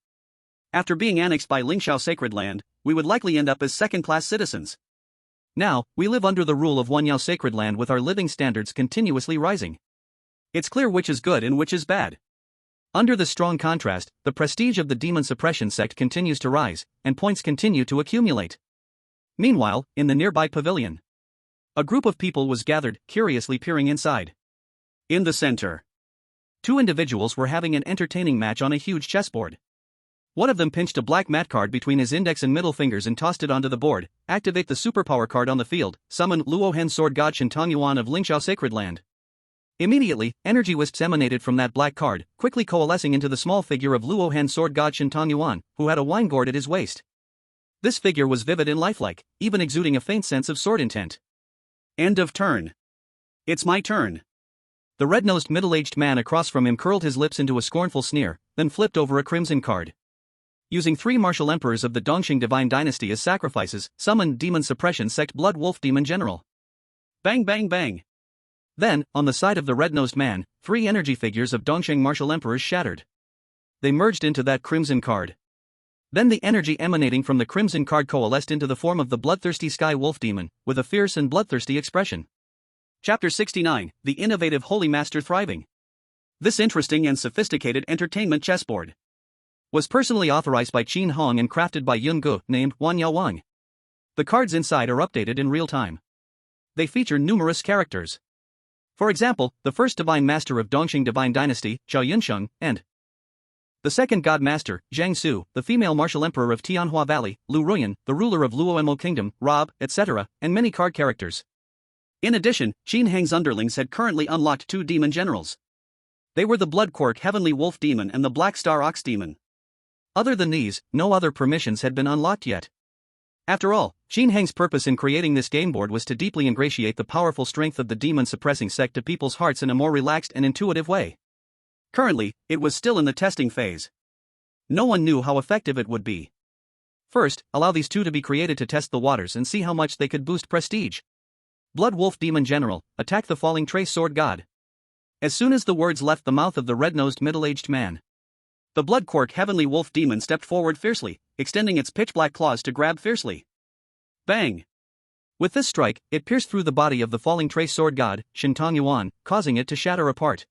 After being annexed by Lingxiao Sacred Land, we would likely end up as second-class citizens. Now, we live under the rule of Wanyao Sacred Land with our living standards continuously rising. It's clear which is good and which is bad. Under the strong contrast, the prestige of the demon suppression sect continues to rise, and points continue to accumulate. Meanwhile, in the nearby pavilion, a group of people was gathered, curiously peering inside. In the center, 2 individuals were having an entertaining match on a huge chessboard. One of them pinched a black mat card between his index and middle fingers and tossed it onto the board. Activate the superpower card on the field. Summon Luohan Sword God Shintang Yuan of Lingxiao Sacred Land. Immediately, energy wisps emanated from that black card, quickly coalescing into the small figure of Luohan Sword God Shintang Yuan, who had a wine gourd at his waist. This figure was vivid and lifelike, even exuding a faint sense of sword intent. End of turn. It's my turn. The red-nosed middle-aged man across from him curled his lips into a scornful sneer, then flipped over a crimson card. Using 3 martial emperors of the Dongxing divine dynasty as sacrifices, summoned demon suppression sect Blood Wolf Demon General. Bang bang bang. Then, on the side of the red-nosed man, 3 energy figures of Dongxing martial emperors shattered. They merged into that crimson card. Then the energy emanating from the crimson card coalesced into the form of the bloodthirsty Sky Wolf Demon, with a fierce and bloodthirsty expression. Chapter 69, The Innovative Holy Master Thriving. This interesting and sophisticated entertainment chessboard was personally authorized by Qin Hong and crafted by Yun Gu, named Wan Yao Wang. The cards inside are updated in real time. They feature numerous characters. For example, the first Divine Master of Dongxing Divine Dynasty, Zhao Yunsheng, and the second God Master, Zhang Su, the female martial emperor of Tianhua Valley, Lu Ruyan, the ruler of Luoma Kingdom, Rob, etc., and many card characters. In addition, Qin Hang's underlings had currently unlocked 2 demon generals. They were the Blood Quark Heavenly Wolf Demon and the Black Star Ox Demon. Other than these, no other permissions had been unlocked yet. After all, Qin Hang's purpose in creating this game board was to deeply ingratiate the powerful strength of the demon-suppressing sect to people's hearts in a more relaxed and intuitive way. Currently, it was still in the testing phase. No one knew how effective it would be. First, allow these 2 to be created to test the waters and see how much they could boost prestige. Blood Wolf Demon General, attack the falling Trace Sword God. As soon as the words left the mouth of the red-nosed middle-aged man, the Blood Quark Heavenly Wolf Demon stepped forward fiercely, extending its pitch-black claws to grab fiercely. Bang! With this strike, it pierced through the body of the falling Trace Sword God, Shintong Yuan, causing it to shatter apart.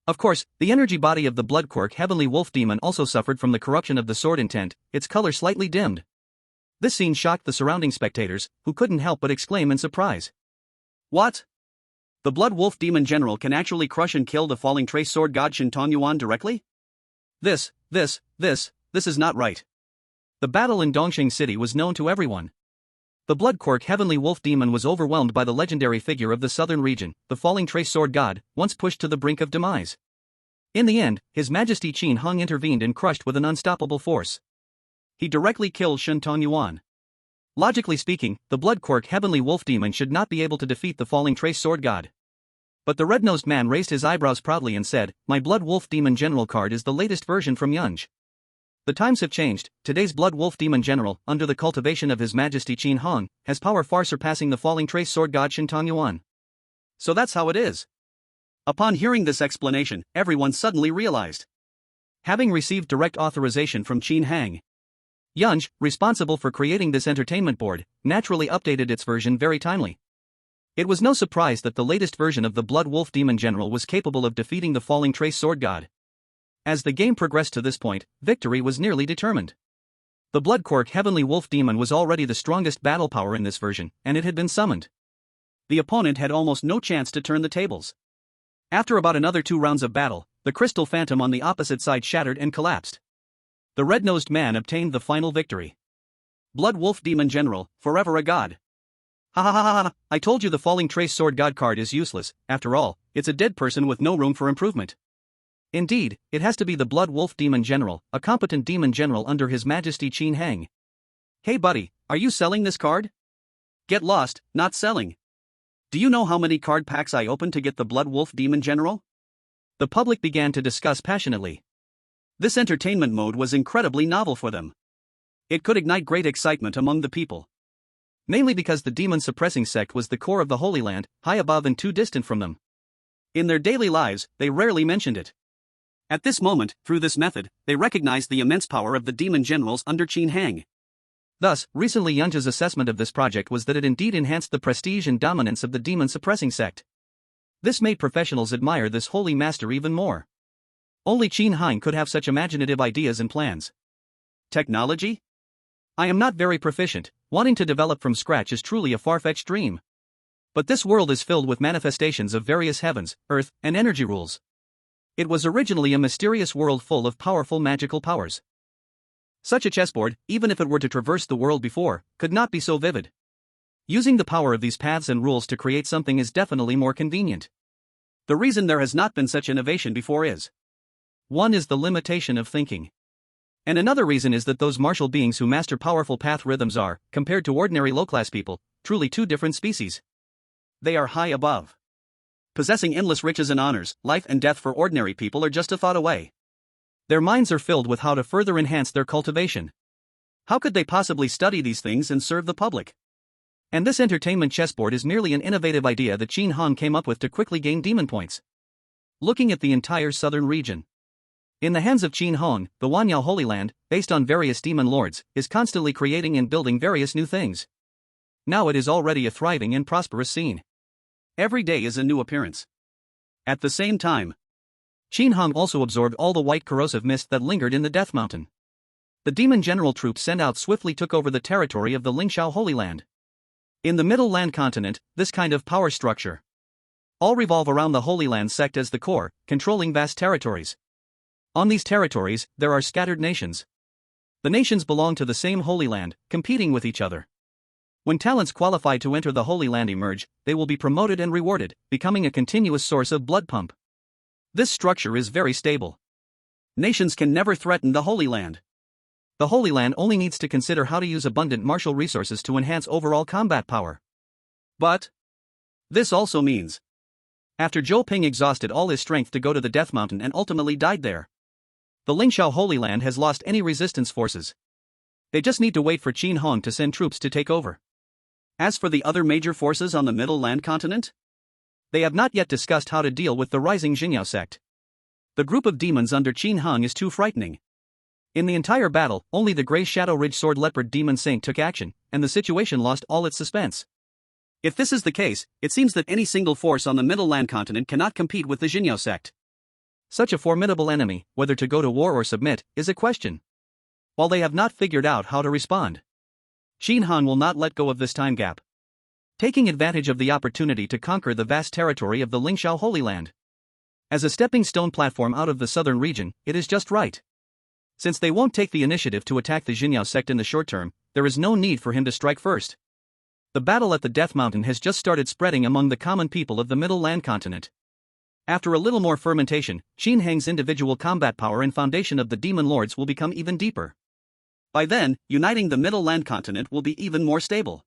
Of course, the energy body of the Blood Quark Heavenly Wolf Demon also suffered from the corruption of the sword intent, its color slightly dimmed. This scene shocked the surrounding spectators, who couldn't help but exclaim in surprise. What? The Blood Wolf Demon General can actually crush and kill the falling Trace Sword God Shintong Yuan directly? This is not right. The battle in Dongxing City was known to everyone. The Blood Quark Heavenly Wolf Demon was overwhelmed by the legendary figure of the southern region, the falling Trace Sword God, once pushed to the brink of demise. In the end, His Majesty Qin Hong intervened and crushed with an unstoppable force. He directly killed Shintong Yuan. Logically speaking, the Blood Quark Heavenly Wolf Demon should not be able to defeat the falling Trace Sword God. But the red-nosed man raised his eyebrows proudly and said, "My Blood Wolf Demon General card is the latest version from Yunj. The times have changed. Today's Blood Wolf Demon General, under the cultivation of His Majesty Qin Hong, has power far surpassing the falling Trace Sword God Shintong Yuan." So that's how it is. Upon hearing this explanation, everyone suddenly realized. Having received direct authorization from Qin Hang, Yunj, responsible for creating this entertainment board, naturally updated its version very timely. It was no surprise that the latest version of the Blood Wolf Demon General was capable of defeating the falling Trace Sword God. As the game progressed to this point, victory was nearly determined. The Blood Quark Heavenly Wolf Demon was already the strongest battle power in this version, and it had been summoned. The opponent had almost no chance to turn the tables. After about another 2 rounds of battle, the crystal phantom on the opposite side shattered and collapsed. The red-nosed man obtained the final victory. Blood Wolf Demon General, forever a god. Ha ha ha ha ha, I told you the falling Trace Sword God card is useless. After all, it's a dead person with no room for improvement. Indeed, it has to be the Blood Wolf Demon General, a competent demon general under His Majesty Qin Hang. Hey buddy, are you selling this card? Get lost, not selling. Do you know how many card packs I opened to get the Blood Wolf Demon General? The public began to discuss passionately. This entertainment mode was incredibly novel for them. It could ignite great excitement among the people. Mainly because the demon-suppressing sect was the core of the Holy Land, high above and too distant from them. In their daily lives, they rarely mentioned it. At this moment, through this method, they recognized the immense power of the demon generals under Qin Hang. Thus, recently Yunj's assessment of this project was that it indeed enhanced the prestige and dominance of the demon-suppressing sect. This made professionals admire this holy master even more. Only Qin Hang could have such imaginative ideas and plans. Technology? I am not very proficient. Wanting to develop from scratch is truly a far-fetched dream. But this world is filled with manifestations of various heavens, earth, and energy rules. It was originally a mysterious world full of powerful magical powers. Such a chessboard, even if it were to traverse the world before, could not be so vivid. Using the power of these paths and rules to create something is definitely more convenient. The reason there has not been such innovation before is: 1 is the limitation of thinking. And another reason is that those martial beings who master powerful path rhythms are, compared to ordinary low-class people, truly two different species. They are high above. Possessing endless riches and honors, life and death for ordinary people are just a thought away. Their minds are filled with how to further enhance their cultivation. How could they possibly study these things and serve the public? And this entertainment chessboard is merely an innovative idea that Qin Hong came up with to quickly gain demon points. Looking at the entire southern region. In the hands of Qin Hong, the Wanyao Holy Land, based on various demon lords, is constantly creating and building various new things. Now it is already a thriving and prosperous scene. Every day is a new appearance. At the same time, Qin Hong also absorbed all the white corrosive mist that lingered in the Death Mountain. The demon general troops sent out swiftly took over the territory of the Lingxiao Holy Land. In the Middle Land continent, this kind of power structure all revolve around the Holy Land sect as the core, controlling vast territories. On these territories, there are scattered nations. The nations belong to the same Holy Land, competing with each other. When talents qualified to enter the Holy Land emerge, they will be promoted and rewarded, becoming a continuous source of blood pump. This structure is very stable. Nations can never threaten the Holy Land. The Holy Land only needs to consider how to use abundant martial resources to enhance overall combat power. But this also means, after Zhou Ping exhausted all his strength to go to the Death Mountain and ultimately died there, the Lingxiao Holy Land has lost any resistance forces. They just need to wait for Qin Hong to send troops to take over. As for the other major forces on the Middle Land continent, they have not yet discussed how to deal with the rising Xingyao sect. The group of demons under Qin Hong is too frightening. In the entire battle, only the Grey Shadow Ridge Sword Leopard Demon Saint took action, and the situation lost all its suspense. If this is the case, it seems that any single force on the Middle Land continent cannot compete with the Xingyao sect. Such a formidable enemy, whether to go to war or submit, is a question. While they have not figured out how to respond, Qin Hong will not let go of this time gap, taking advantage of the opportunity to conquer the vast territory of the Lingxiao Holy Land. As a stepping stone platform out of the southern region, it is just right. Since they won't take the initiative to attack the Xingyao sect in the short term, there is no need for him to strike first. The battle at the Death Mountain has just started spreading among the common people of the Middle Land continent. After a little more fermentation, Qin Hong's individual combat power and foundation of the demon lords will become even deeper. By then, uniting the Middle Land continent will be even more stable.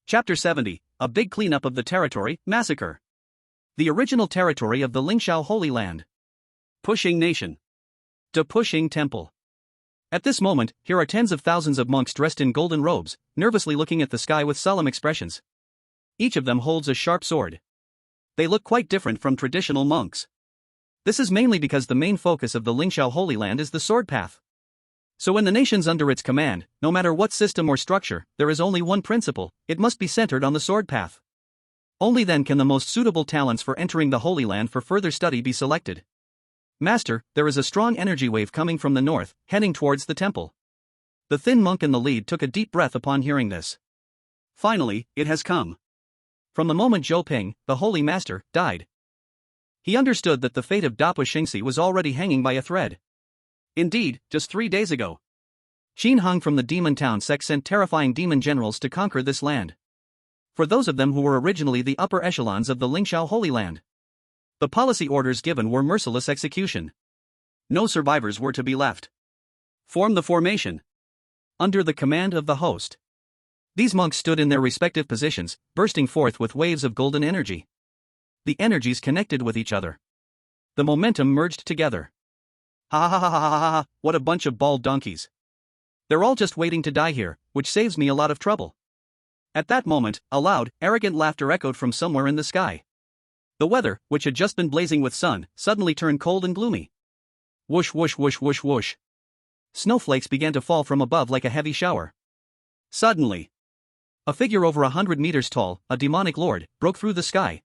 Chapter 70, A Big Cleanup of the Territory, Massacre. The original territory of the Lingxiao Holy Land. Pushing Nation. De Pushing Temple. At this moment, here are tens of thousands of monks dressed in golden robes, nervously looking at the sky with solemn expressions. Each of them holds a sharp sword. They look quite different from traditional monks. This is mainly because the main focus of the Lingxiao Holy Land is the sword path. So in the nations under its command, no matter what system or structure, there is only one principle: it must be centered on the sword path. Only then can the most suitable talents for entering the Holy Land for further study be selected. Master, there is a strong energy wave coming from the north, heading towards the temple. The thin monk in the lead took a deep breath upon hearing this. Finally, it has come. From the moment Zhou Ping, the Holy Master, died, he understood that the fate of Dapa Xingxi was already hanging by a thread. Indeed, just 3 days ago, Qin Hong from the Demon Town sect sent terrifying demon generals to conquer this land. For those of them who were originally the upper echelons of the Lingxiao Holy Land, the policy orders given were merciless execution. No survivors were to be left. Form the formation. Under the command of the host, these monks stood in their respective positions, bursting forth with waves of golden energy. The energies connected with each other. The momentum merged together. Ha ha ha ha ha ha, what a bunch of bald donkeys. They're all just waiting to die here, which saves me a lot of trouble. At that moment, a loud, arrogant laughter echoed from somewhere in the sky. The weather, which had just been blazing with sun, suddenly turned cold and gloomy. Whoosh whoosh whoosh whoosh whoosh. Snowflakes began to fall from above like a heavy shower. Suddenly, a figure over 100 meters tall, a demonic lord, broke through the sky.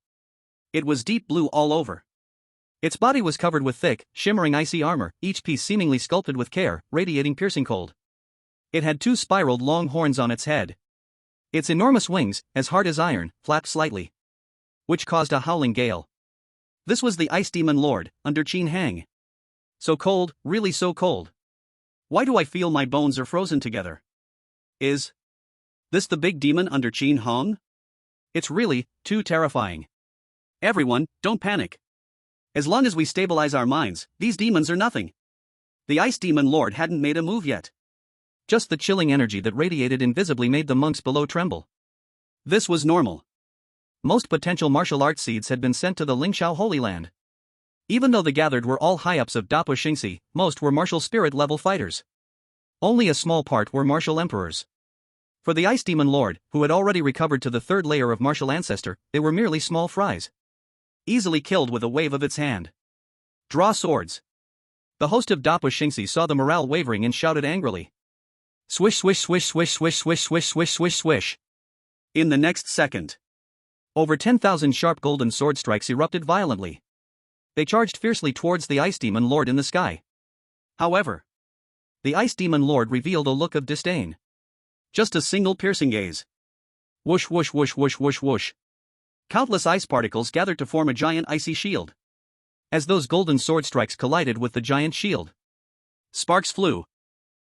It was deep blue all over. Its body was covered with thick, shimmering icy armor, each piece seemingly sculpted with care, radiating piercing cold. It had 2 spiraled long horns on its head. Its enormous wings, as hard as iron, flapped slightly, which caused a howling gale. This was the Ice Demon Lord, under Qin Hong. So cold, really so cold. Why do I feel my bones are frozen together? Is this the big demon under Qin Hong? It's really too terrifying. Everyone, don't panic. As long as we stabilize our minds, these demons are nothing. The Ice Demon Lord hadn't made a move yet. Just the chilling energy that radiated invisibly made the monks below tremble. This was normal. Most potential martial arts seeds had been sent to the Lingxiao Holy Land. Even though the gathered were all high-ups of Dapo Xingxi, most were martial spirit-level fighters. Only a small part were martial emperors. For the Ice Demon Lord, who had already recovered to the third layer of martial ancestor, they were merely small fries. Easily killed with a wave of its hand. Draw swords. The host of Dapo Xingxi saw the morale wavering and shouted angrily. Swish swish swish swish swish swish swish swish swish swish. In the next second, over 10,000 sharp golden sword strikes erupted violently. They charged fiercely towards the Ice Demon Lord in the sky. However, the Ice Demon Lord revealed a look of disdain. Just a single piercing gaze. Whoosh whoosh whoosh whoosh whoosh whoosh. Countless ice particles gathered to form a giant icy shield. As those golden sword strikes collided with the giant shield, sparks flew.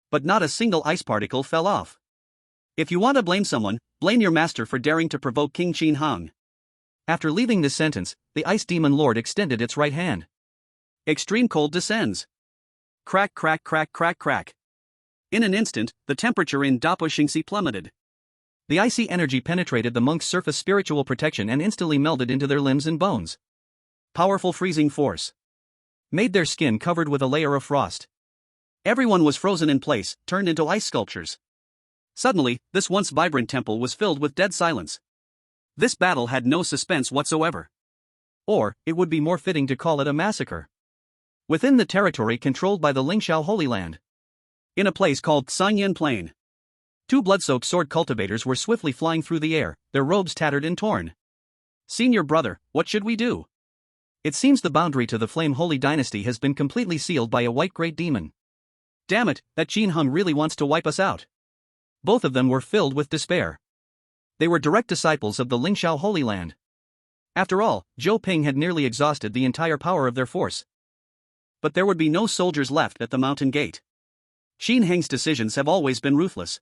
But not a single ice particle fell off. If you want to blame someone, blame your master for daring to provoke King Qin Hong. After leaving this sentence, the Ice Demon Lord extended its right hand. Extreme cold descends. Crack crack crack crack crack. In an instant, the temperature in Dapo Xingxi plummeted. The icy energy penetrated the monks' surface spiritual protection and instantly melded into their limbs and bones. Powerful freezing force made their skin covered with a layer of frost. Everyone was frozen in place, turned into ice sculptures. Suddenly, this once vibrant temple was filled with dead silence. This battle had no suspense whatsoever. Or, it would be more fitting to call it a massacre. Within the territory controlled by the Lingxiao Holy Land, in a place called Xanyan Plain, 2 blood-soaked sword cultivators were swiftly flying through the air, their robes tattered and torn. Senior brother, what should we do? It seems the boundary to the Flame Holy Dynasty has been completely sealed by a white great demon. Damn it, that Qin Hung really wants to wipe us out. Both of them were filled with despair. They were direct disciples of the Lingxiao Holy Land. After all, Zhou Ping had nearly exhausted the entire power of their force. But there would be no soldiers left at the mountain gate. Qin Heng's decisions have always been ruthless.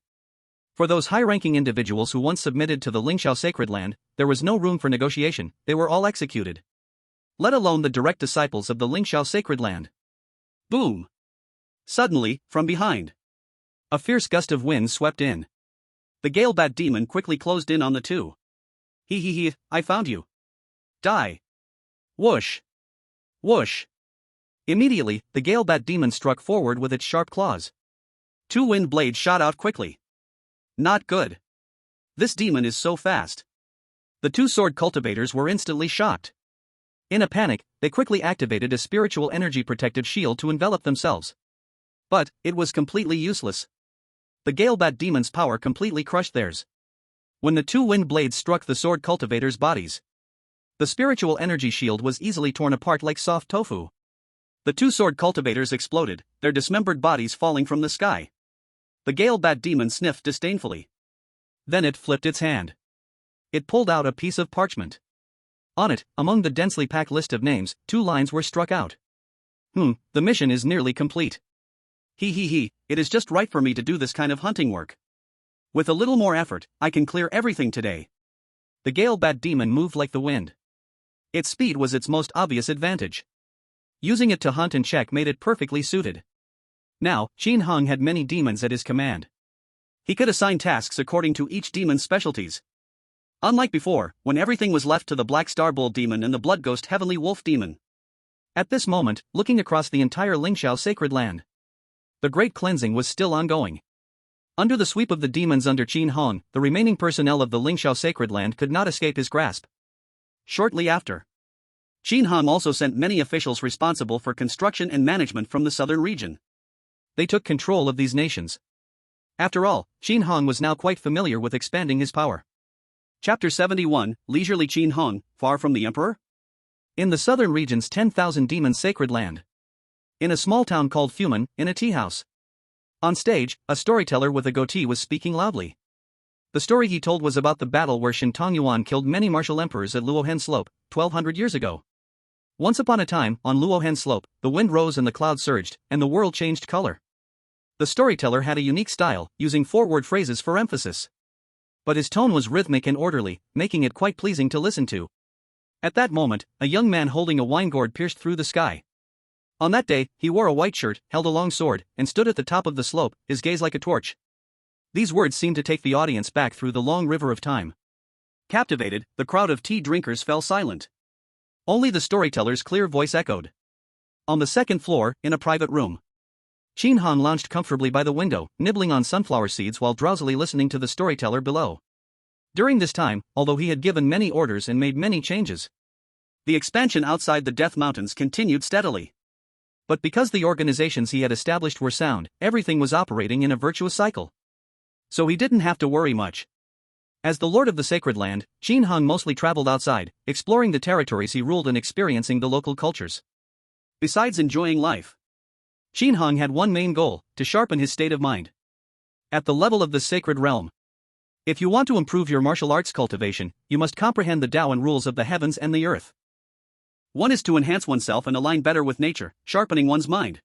For those high-ranking individuals who once submitted to the Lingxiao Sacred Land, there was no room for negotiation, they were all executed. Let alone the direct disciples of the Lingxiao Sacred Land. Boom! Suddenly, from behind, a fierce gust of wind swept in. The Gale Bat Demon quickly closed in on the two. He, I found you. Die. Whoosh! Whoosh! Immediately, the Gale Bat Demon struck forward with its sharp claws. 2 wind blades shot out quickly. Not good. This demon is so fast. The 2 sword cultivators were instantly shocked. In a panic, they quickly activated a spiritual energy protective shield to envelop themselves. But, it was completely useless. The Gale Bat Demon's power completely crushed theirs. When the 2 wind blades struck the sword cultivators' bodies, the spiritual energy shield was easily torn apart like soft tofu. The 2 sword cultivators exploded, their dismembered bodies falling from the sky. The Gale Bat Demon sniffed disdainfully. Then it flipped its hand. It pulled out a piece of parchment. On it, among the densely packed list of names, 2 lines were struck out. The mission is nearly complete. It is just right for me to do this kind of hunting work. With a little more effort, I can clear everything today. The Gale Bat Demon moved like the wind. Its speed was its most obvious advantage. Using it to hunt and check made it perfectly suited. Now, Qin Hung had many demons at his command. He could assign tasks according to each demon's specialties. Unlike before, when everything was left to the Black Star Bull Demon and the Blood Ghost Heavenly Wolf Demon. At this moment, looking across the entire Lingxiao Sacred Land, the great cleansing was still ongoing. Under the sweep of the demons under Qin Hong, the remaining personnel of the Lingxiao Sacred Land could not escape his grasp. Shortly after, Qin Hong also sent many officials responsible for construction and management from the southern region. They took control of these nations. After all, Qin Hong was now quite familiar with expanding his power. Chapter 71, Leisurely Qin Hong, Far from the Emperor? In the southern region's 10,000 demons sacred land. In a small town called Fumen, in a tea house. On stage, a storyteller with a goatee was speaking loudly. The story he told was about the battle where Shin Tongyuan killed many martial emperors at Luohen Slope, 1200 years ago. Once upon a time, on Luohen Slope, the wind rose and the clouds surged, and the world changed color. The storyteller had a unique style, using four-word phrases for emphasis. But his tone was rhythmic and orderly, making it quite pleasing to listen to. At that moment, a young man holding a wine gourd pierced through the sky. On that day, he wore a white shirt, held a long sword, and stood at the top of the slope, his gaze like a torch. These words seemed to take the audience back through the long river of time. Captivated, the crowd of tea drinkers fell silent. Only the storyteller's clear voice echoed. On the second floor, in a private room, Qin Hong lounged comfortably by the window, nibbling on sunflower seeds while drowsily listening to the storyteller below. During this time, although he had given many orders and made many changes, the expansion outside the Death Mountains continued steadily. But because the organizations he had established were sound, everything was operating in a virtuous cycle. So he didn't have to worry much. As the lord of the sacred land, Qin Hong mostly traveled outside, exploring the territories he ruled and experiencing the local cultures. Besides enjoying life, Qin Hong had one main goal: to sharpen his state of mind. At the level of the sacred realm, if you want to improve your martial arts cultivation, you must comprehend the Tao and rules of the heavens and the earth. One is to enhance oneself and align better with nature, sharpening one's mind.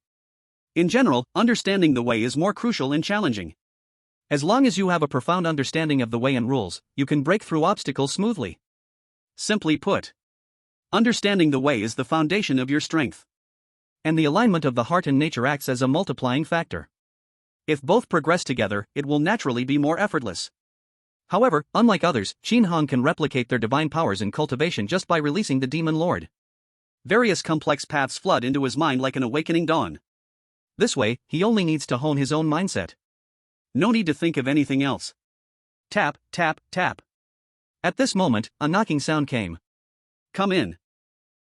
In general, understanding the way is more crucial and challenging. As long as you have a profound understanding of the way and rules, you can break through obstacles smoothly. Simply put, understanding the way is the foundation of your strength. And the alignment of the heart and nature acts as a multiplying factor. If both progress together, it will naturally be more effortless. However, unlike others, Qin Hong can replicate their divine powers in cultivation just by releasing the demon lord. Various complex paths flood into his mind like an awakening dawn. This way, he only needs to hone his own mindset. No need to think of anything else. Tap, tap, tap. At this moment, a knocking sound came. Come in.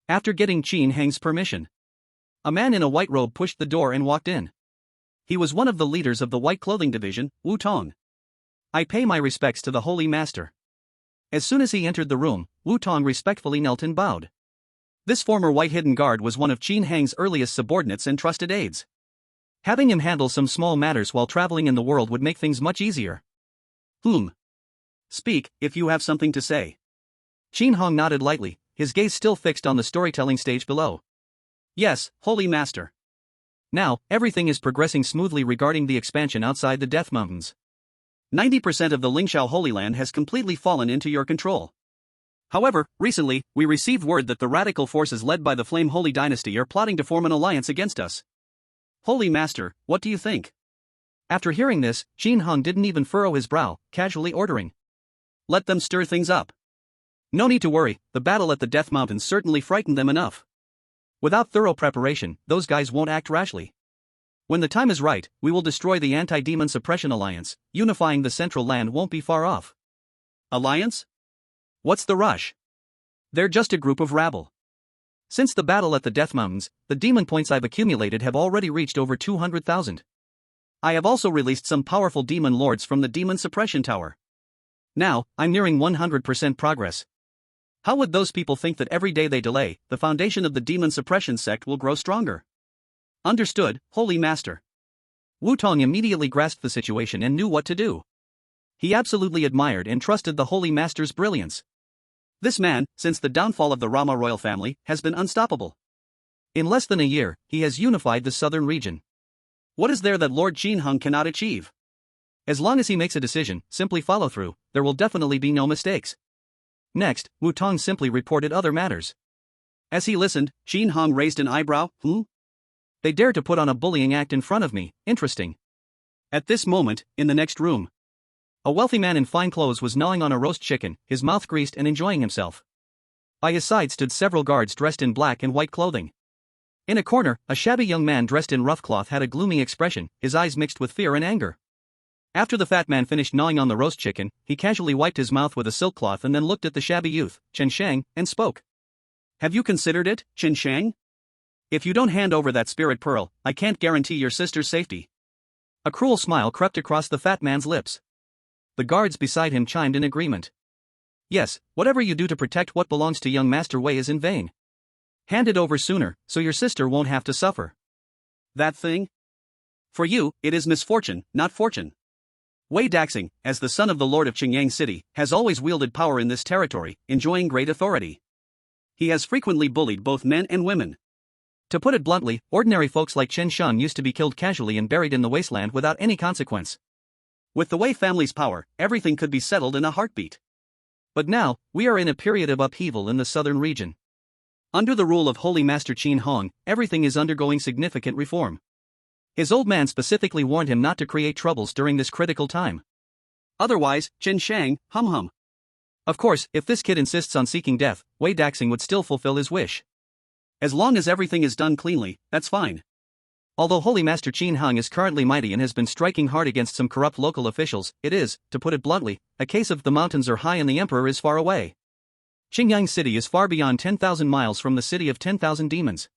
After getting Qin Hong's permission, a man in a white robe pushed the door and walked in. He was one of the leaders of the white clothing division, Wu Tong. I pay my respects to the holy master. As soon as he entered the room, Wu Tong respectfully knelt and bowed. This former white hidden guard was one of Qin Hong's earliest subordinates and trusted aides. Having him handle some small matters while traveling in the world would make things much easier. Speak, if you have something to say. Qin Hong nodded lightly, his gaze still fixed on the storytelling stage below. Yes, holy master. Now, everything is progressing smoothly regarding the expansion outside the Death Mountains. 90% of the Lingxiao Holy Land has completely fallen into your control. However, recently, we received word that the radical forces led by the Flame Holy Dynasty are plotting to form an alliance against us. Holy Master, what do you think? After hearing this, Qin Hong didn't even furrow his brow, casually ordering. Let them stir things up. No need to worry, the battle at the Death Mountains certainly frightened them enough. Without thorough preparation, those guys won't act rashly. When the time is right, we will destroy the Anti-Demon Suppression Alliance. Unifying the Central Land won't be far off. Alliance? What's the rush? They're just a group of rabble. Since the battle at the Death Mountains, the demon points I've accumulated have already reached over 200,000. I have also released some powerful demon lords from the Demon Suppression Tower. Now, I'm nearing 100% progress. How would those people think that every day they delay, the foundation of the Demon Suppression sect will grow stronger? Understood, Holy Master. Wu Tong immediately grasped the situation and knew what to do. He absolutely admired and trusted the Holy Master's brilliance. This man, since the downfall of the Rama royal family, has been unstoppable. In less than a year, he has unified the southern region. What is there that Lord Qin Hong cannot achieve? As long as he makes a decision, simply follow through, there will definitely be no mistakes. Next, Wu Tong simply reported other matters. As he listened, Qin Hong raised an eyebrow. They dared to put on a bullying act in front of me, interesting. At this moment, in the next room, a wealthy man in fine clothes was gnawing on a roast chicken, his mouth greased and enjoying himself. By his side stood several guards dressed in black and white clothing. In a corner, a shabby young man dressed in rough cloth had a gloomy expression, his eyes mixed with fear and anger. After the fat man finished gnawing on the roast chicken, he casually wiped his mouth with a silk cloth and then looked at the shabby youth, Chen Shang, and spoke. Have you considered it, Chen Shang? If you don't hand over that spirit pearl, I can't guarantee your sister's safety. A cruel smile crept across the fat man's lips. The guards beside him chimed in agreement. Yes, whatever you do to protect what belongs to young Master Wei is in vain. Hand it over sooner, so your sister won't have to suffer. That thing? For you, it is misfortune, not fortune. Wei Daxing, as the son of the Lord of Qingyang City, has always wielded power in this territory, enjoying great authority. He has frequently bullied both men and women. To put it bluntly, ordinary folks like Chen Shun used to be killed casually and buried in the wasteland without any consequence. With the Wei family's power, everything could be settled in a heartbeat. But now, we are in a period of upheaval in the southern region. Under the rule of Holy Master Qin Hong, everything is undergoing significant reform. His old man specifically warned him not to create troubles during this critical time. Otherwise, Qin Shang, hum. Of course, if this kid insists on seeking death, Wei Daxing would still fulfill his wish. As long as everything is done cleanly, that's fine. Although Holy Master Qin Hong is currently mighty and has been striking hard against some corrupt local officials, it is, to put it bluntly, a case of the mountains are high and the emperor is far away. Qingyang City is far beyond 10,000 miles from the city of 10,000 demons.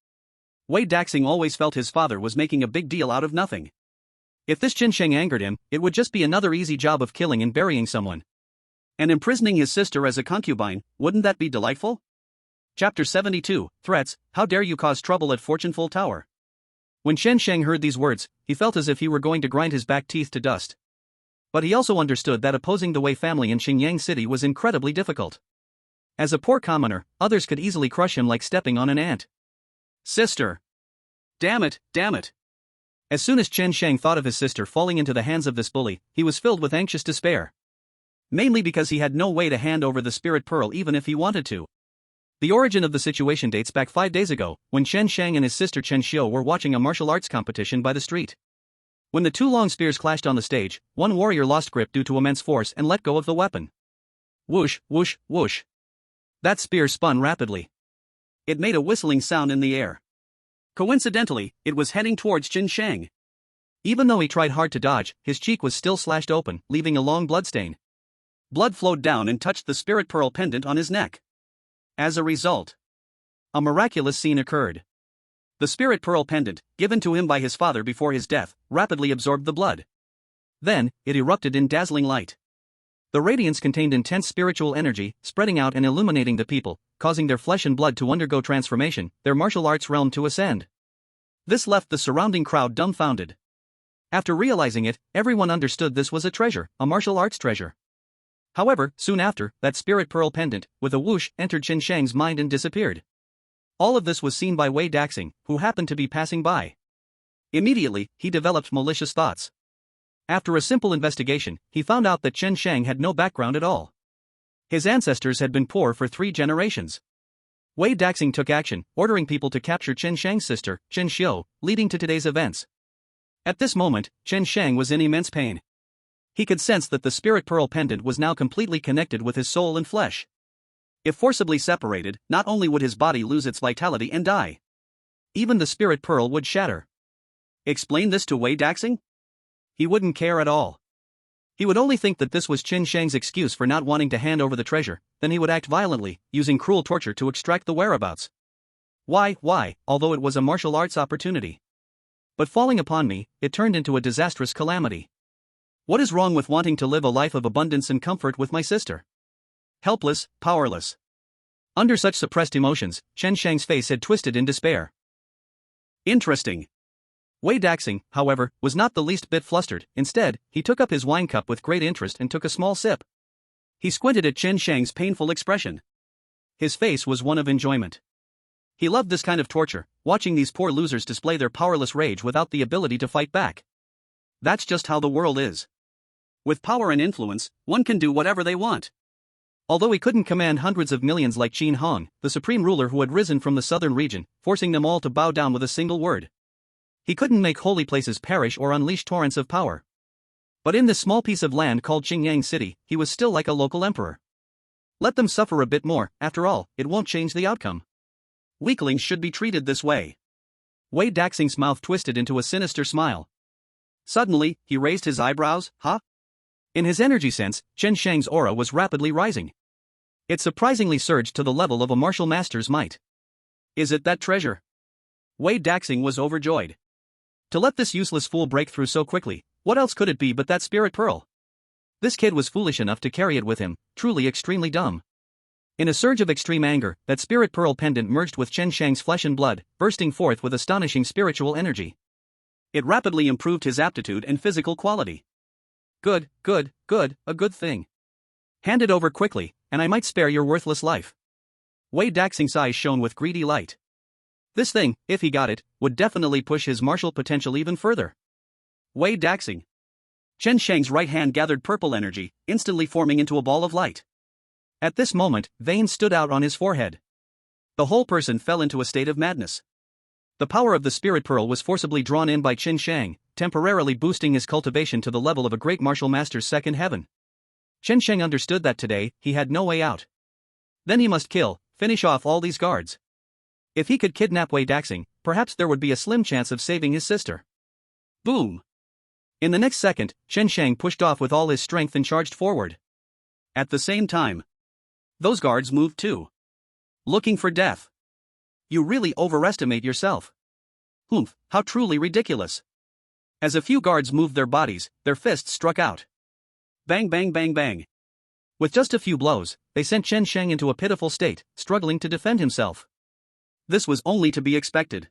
Wei Daxing always felt his father was making a big deal out of nothing. If this Qin Sheng angered him, it would just be another easy job of killing and burying someone. And imprisoning his sister as a concubine, wouldn't that be delightful? Chapter 72, Threats, How Dare You Cause Trouble at Fortuneful Tower. When Qin Sheng heard these words, he felt as if he were going to grind his back teeth to dust. But he also understood that opposing the Wei family in Qingyang City was incredibly difficult. As a poor commoner, others could easily crush him like stepping on an ant. Sister! Damn it! As soon as Qin Sheng thought of his sister falling into the hands of this bully, he was filled with anxious despair. Mainly because he had no way to hand over the spirit pearl even if he wanted to. The origin of the situation dates back 5 days ago, when Qin Sheng and his sister Chen Xiu were watching a martial arts competition by the street. When the two long spears clashed on the stage, one warrior lost grip due to immense force and let go of the weapon. Whoosh, whoosh, whoosh. That spear spun rapidly. It made a whistling sound in the air. Coincidentally, it was heading towards Qin Sheng. Even though he tried hard to dodge, his cheek was still slashed open, leaving a long bloodstain. Blood flowed down and touched the spirit pearl pendant on his neck. As a result, a miraculous scene occurred. The spirit pearl pendant, given to him by his father before his death, rapidly absorbed the blood. Then, it erupted in dazzling light. The radiance contained intense spiritual energy, spreading out and illuminating the people, causing their flesh and blood to undergo transformation, their martial arts realm to ascend. This left the surrounding crowd dumbfounded. After realizing it, everyone understood this was a treasure, a martial arts treasure. However, soon after, that spirit pearl pendant, with a whoosh, entered Qin Sheng's mind and disappeared. All of this was seen by Wei Daxing, who happened to be passing by. Immediately, he developed malicious thoughts. After a simple investigation, he found out that Qin Sheng had no background at all. His ancestors had been poor for 3 generations. Wei Daxing took action, ordering people to capture Qin Sheng's sister, Qin Xiu, leading to today's events. At this moment, Qin Sheng was in immense pain. He could sense that the spirit pearl pendant was now completely connected with his soul and flesh. If forcibly separated, not only would his body lose its vitality and die, even the spirit pearl would shatter. Explain this to Wei Daxing? He wouldn't care at all. He would only think that this was Qin Sheng's excuse for not wanting to hand over the treasure, then he would act violently, using cruel torture to extract the whereabouts. Why, although it was a martial arts opportunity. But falling upon me, it turned into a disastrous calamity. What is wrong with wanting to live a life of abundance and comfort with my sister? Helpless, powerless. Under such suppressed emotions, Qin Sheng's face had twisted in despair. Interesting. Wei Daxing, however, was not the least bit flustered. Instead, he took up his wine cup with great interest and took a small sip. He squinted at Qin Sheng's painful expression. His face was one of enjoyment. He loved this kind of torture, watching these poor losers display their powerless rage without the ability to fight back. That's just how the world is. With power and influence, one can do whatever they want. Although he couldn't command hundreds of millions like Qin Hong, the supreme ruler who had risen from the southern region, forcing them all to bow down with a single word. He couldn't make holy places perish or unleash torrents of power. But in this small piece of land called Qingyang City, he was still like a local emperor. Let them suffer a bit more, after all, it won't change the outcome. Weaklings should be treated this way. Wei Daxing's mouth twisted into a sinister smile. Suddenly, he raised his eyebrows. Huh? In his energy sense, Qin Sheng's aura was rapidly rising. It surprisingly surged to the level of a martial master's might. Is it that treasure? Wei Daxing was overjoyed. To let this useless fool break through so quickly, what else could it be but that spirit pearl? This kid was foolish enough to carry it with him, truly extremely dumb. In a surge of extreme anger, that spirit pearl pendant merged with Qin Sheng's flesh and blood, bursting forth with astonishing spiritual energy. It rapidly improved his aptitude and physical quality. Good, a good thing. Hand it over quickly, and I might spare your worthless life. Wei Daxing's eyes shone with greedy light. This thing, if he got it, would definitely push his martial potential even further. Wei Daxing. Qin Sheng's right hand gathered purple energy, instantly forming into a ball of light. At this moment, veins stood out on his forehead. The whole person fell into a state of madness. The power of the spirit pearl was forcibly drawn in by Qin Shang, temporarily boosting his cultivation to the level of a great martial master's second heaven. Qin Shang understood that today, he had no way out. Then he must finish off all these guards. If he could kidnap Wei Daxing, perhaps there would be a slim chance of saving his sister. Boom! In the next second, Qin Shang pushed off with all his strength and charged forward. At the same time, those guards moved too. Looking for death. You really overestimate yourself. Humph, how truly ridiculous. As a few guards moved their bodies, their fists struck out. Bang bang bang bang. With just a few blows, they sent Qin Shang into a pitiful state, struggling to defend himself. This was only to be expected.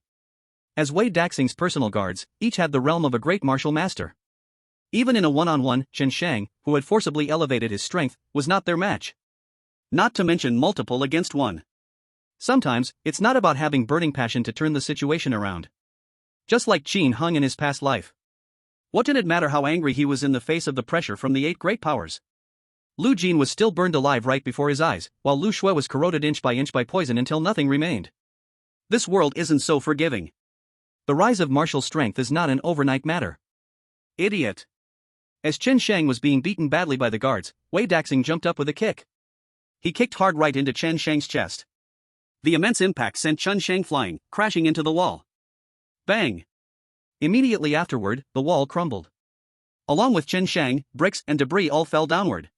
As Wei Daxing's personal guards, each had the realm of a great martial master. Even in a one-on-one, Qin Shang, who had forcibly elevated his strength, was not their match. Not to mention multiple against one. Sometimes, it's not about having burning passion to turn the situation around. Just like Qin Hung in his past life. What did it matter how angry he was in the face of the pressure from the 8 great powers? Lu Jin was still burned alive right before his eyes, while Lu Shui was corroded inch by poison until nothing remained. This world isn't so forgiving. The rise of martial strength is not an overnight matter. Idiot. As Qin Shang was being beaten badly by the guards, Wei Daxing jumped up with a kick. He kicked hard right into Qin Shang's chest. The immense impact sent Qin Shang flying, crashing into the wall. Bang! Immediately afterward, the wall crumbled. Along with Qin Shang, bricks and debris all fell downward.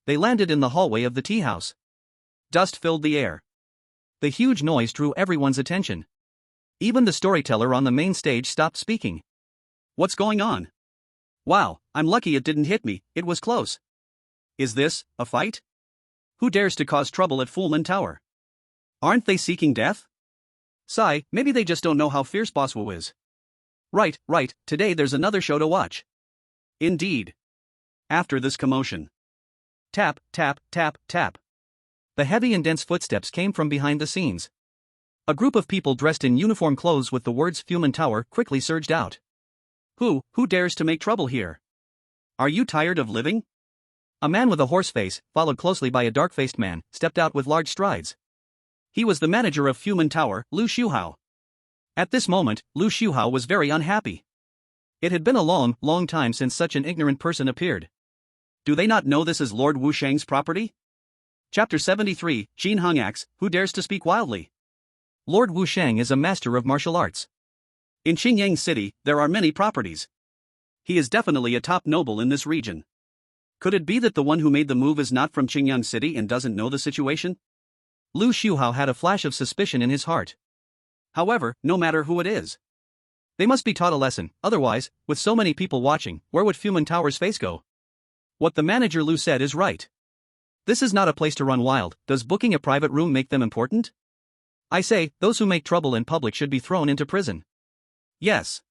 They landed in the hallway of the tea house. Dust filled the air. The huge noise drew everyone's attention. Even the storyteller on the main stage stopped speaking. What's going on? Wow, I'm lucky it didn't hit me, it was close. Is this a fight? Who dares to cause trouble at Fullman Tower? Aren't they seeking death? Sigh, maybe they just don't know how fierce Boss Wu is. Right, today there's another show to watch. Indeed. After this commotion. Tap, tap, tap, tap. The heavy and dense footsteps came from behind the scenes. A group of people dressed in uniform clothes with the words Fullman Tower quickly surged out. Who dares to make trouble here? Are you tired of living? A man with a horse face, followed closely by a dark-faced man, stepped out with large strides. He was the manager of Fullman Tower, Lu Shuhao. At this moment, Lu Shuhao was very unhappy. It had been a long time since such an ignorant person appeared. Do they not know this is Lord Wu Shang's property? Chapter 73, Qin Hung Axe, Who Dares to Speak Wildly? Lord Wu Shang is a master of martial arts. In Qingyang City, there are many properties. He is definitely a top noble in this region. Could it be that the one who made the move is not from Qingyang City and doesn't know the situation? Lu Shuhao had a flash of suspicion in his heart. However, no matter who it is, they must be taught a lesson, otherwise, with so many people watching, where would Fullman Tower's face go? What the manager Lu said is right. This is not a place to run wild. Does booking a private room make them important? I say, those who make trouble in public should be thrown into prison. Yes.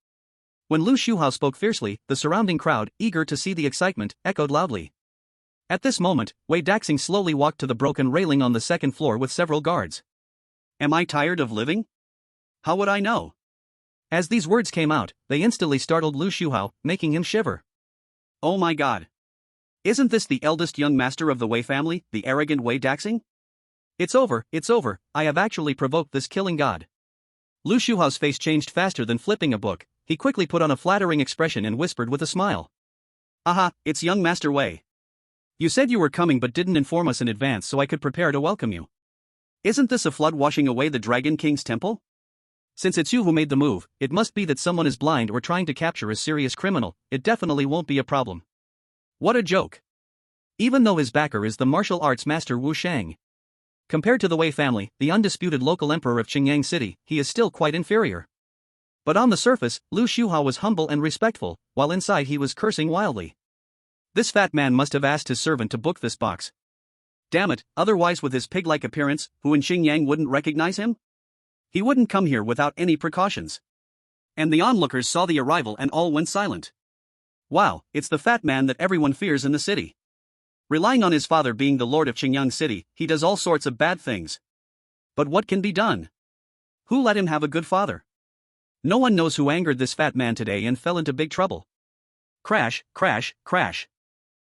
When Lu Shuhao spoke fiercely, the surrounding crowd, eager to see the excitement, echoed loudly. At this moment, Wei Daxing slowly walked to the broken railing on the second floor with several guards. Am I tired of living? How would I know? As these words came out, they instantly startled Lu Shuhao, making him shiver. Oh my god. Isn't this the eldest young master of the Wei family, the arrogant Wei Daxing? It's over, I have actually provoked this killing god. Lu Shuhao's face changed faster than flipping a book. He quickly put on a flattering expression and whispered with a smile. Aha, it's young Master Wei. You said you were coming but didn't inform us in advance so I could prepare to welcome you. Isn't this a flood washing away the Dragon King's temple? Since it's you who made the move, it must be that someone is blind or trying to capture a serious criminal. It definitely won't be a problem. What a joke. Even though his backer is the martial arts master Wu Shang. Compared to the Wei family, the undisputed local emperor of Qingyang City, he is still quite inferior. But on the surface, Lu Shuhao was humble and respectful, while inside he was cursing wildly. This fat man must have asked his servant to book this box. Damn it, otherwise with his pig-like appearance, who in Xingyang wouldn't recognize him? He wouldn't come here without any precautions. And the onlookers saw the arrival and all went silent. Wow, it's the fat man that everyone fears in the city. Relying on his father being the lord of Qingyang City, he does all sorts of bad things. But what can be done? Who let him have a good father? No one knows who angered this fat man today and fell into big trouble. Crash, crash, crash.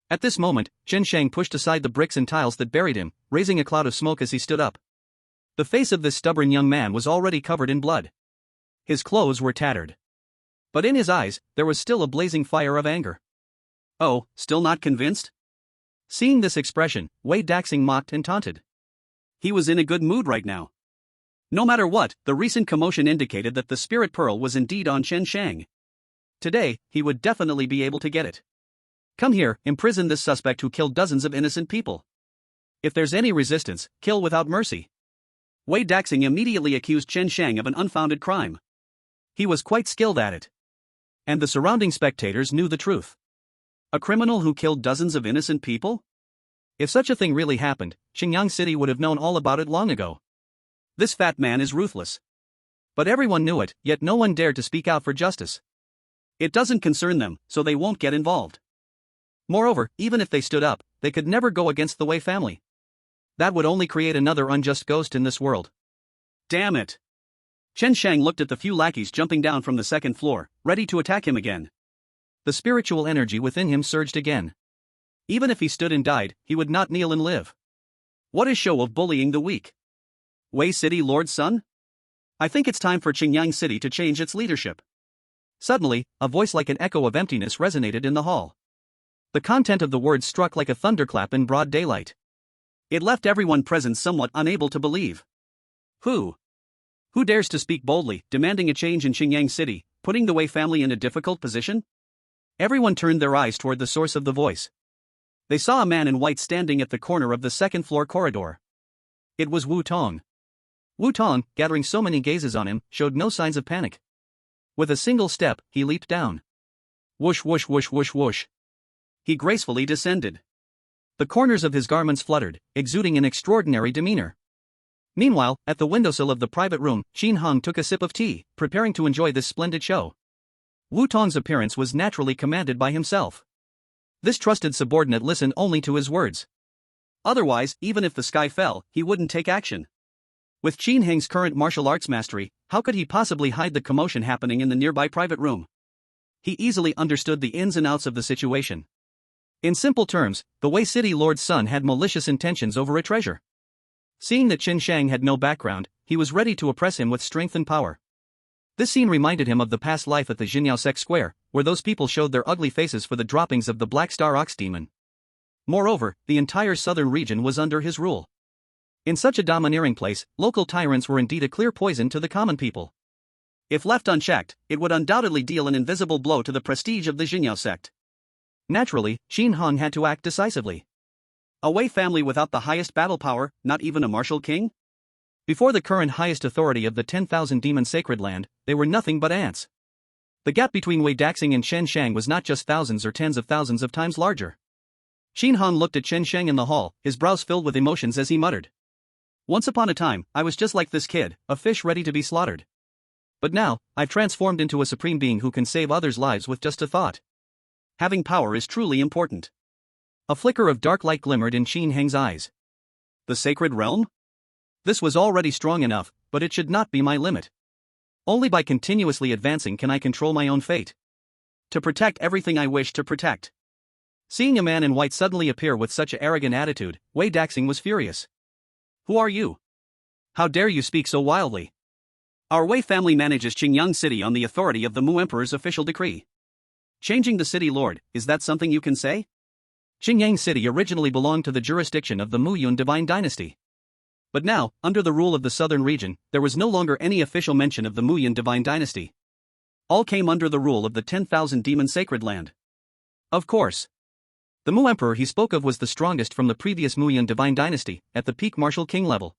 At this moment, Qin Shang pushed aside the bricks and tiles that buried him, raising a cloud of smoke as he stood up. The face of this stubborn young man was already covered in blood. His clothes were tattered. But in his eyes, there was still a blazing fire of anger. Oh, still not convinced? Seeing this expression, Wei Daxing mocked and taunted. He was in a good mood right now. No matter what, the recent commotion indicated that the spirit pearl was indeed on Chen Shang. Today, he would definitely be able to get it. Come here, imprison this suspect who killed dozens of innocent people. If there's any resistance, kill without mercy. Wei Daxing immediately accused Chen Shang of an unfounded crime. He was quite skilled at it. And the surrounding spectators knew the truth. A criminal who killed dozens of innocent people? If such a thing really happened, Xinjiang City would have known all about it long ago. This fat man is ruthless. But everyone knew it, yet no one dared to speak out for justice. It doesn't concern them, so they won't get involved. Moreover, even if they stood up, they could never go against the Wei family. That would only create another unjust ghost in this world. Damn it! Chen Shang looked at the few lackeys jumping down from the second floor, ready to attack him again. The spiritual energy within him surged again. Even if he stood and died, he would not kneel and live. What a show of bullying the weak! Wei City Lord's son? I think it's time for Qingyang City to change its leadership. Suddenly, a voice like an echo of emptiness resonated in the hall. The content of the words struck like a thunderclap in broad daylight. It left everyone present somewhat unable to believe. Who dares to speak boldly, demanding a change in Qingyang City, putting the Wei family in a difficult position? Everyone turned their eyes toward the source of the voice. They saw a man in white standing at the corner of the second-floor corridor. It was Wu Tong. Wu Tong, gathering so many gazes on him, showed no signs of panic. With a single step, he leaped down. Whoosh whoosh whoosh whoosh whoosh. He gracefully descended. The corners of his garments fluttered, exuding an extraordinary demeanor. Meanwhile, at the windowsill of the private room, Qin Hong took a sip of tea, preparing to enjoy this splendid show. Wu Tong's appearance was naturally commanded by himself. This trusted subordinate listened only to his words. Otherwise, even if the sky fell, he wouldn't take action. With Qin Heng's current martial arts mastery, how could he possibly hide the commotion happening in the nearby private room? He easily understood the ins and outs of the situation. In simple terms, the Wei City Lord's son had malicious intentions over a treasure. Seeing that Chen Shang had no background, he was ready to oppress him with strength and power. This scene reminded him of the past life at the Jinyao Sect Square, where those people showed their ugly faces for the droppings of the Black Star Ox Demon. Moreover, the entire southern region was under his rule. In such a domineering place, local tyrants were indeed a clear poison to the common people. If left unchecked, it would undoubtedly deal an invisible blow to the prestige of the Jinyao sect. Naturally, Qin Hong had to act decisively. A Wei family without the highest battle power, not even a martial king? Before the current highest authority of the 10,000 demon sacred land, they were nothing but ants. The gap between Wei Daxing and Chen Shang was not just thousands or tens of thousands of times larger. Qin Hong looked at Chen Shang in the hall, his brows filled with emotions as he muttered. Once upon a time, I was just like this kid, a fish ready to be slaughtered. But now, I've transformed into a supreme being who can save others' lives with just a thought. Having power is truly important. A flicker of dark light glimmered in Qin Heng's eyes. The sacred realm? This was already strong enough, but it should not be my limit. Only by continuously advancing can I control my own fate. To protect everything I wish to protect. Seeing a man in white suddenly appear with such an arrogant attitude, Wei Daxing was furious. Who are you? How dare you speak so wildly? Our Wei family manages Qingyang City on the authority of the Mu Emperor's official decree. Changing the city lord, is that something you can say? Qingyang City originally belonged to the jurisdiction of the Mu Yun divine dynasty. But now, under the rule of the southern region, there was no longer any official mention of the Mu Yun divine dynasty. All came under the rule of the 10,000 demon sacred land. Of course. The Mu Emperor he spoke of was the strongest from the previous Mu Yun divine dynasty, at the peak martial king level.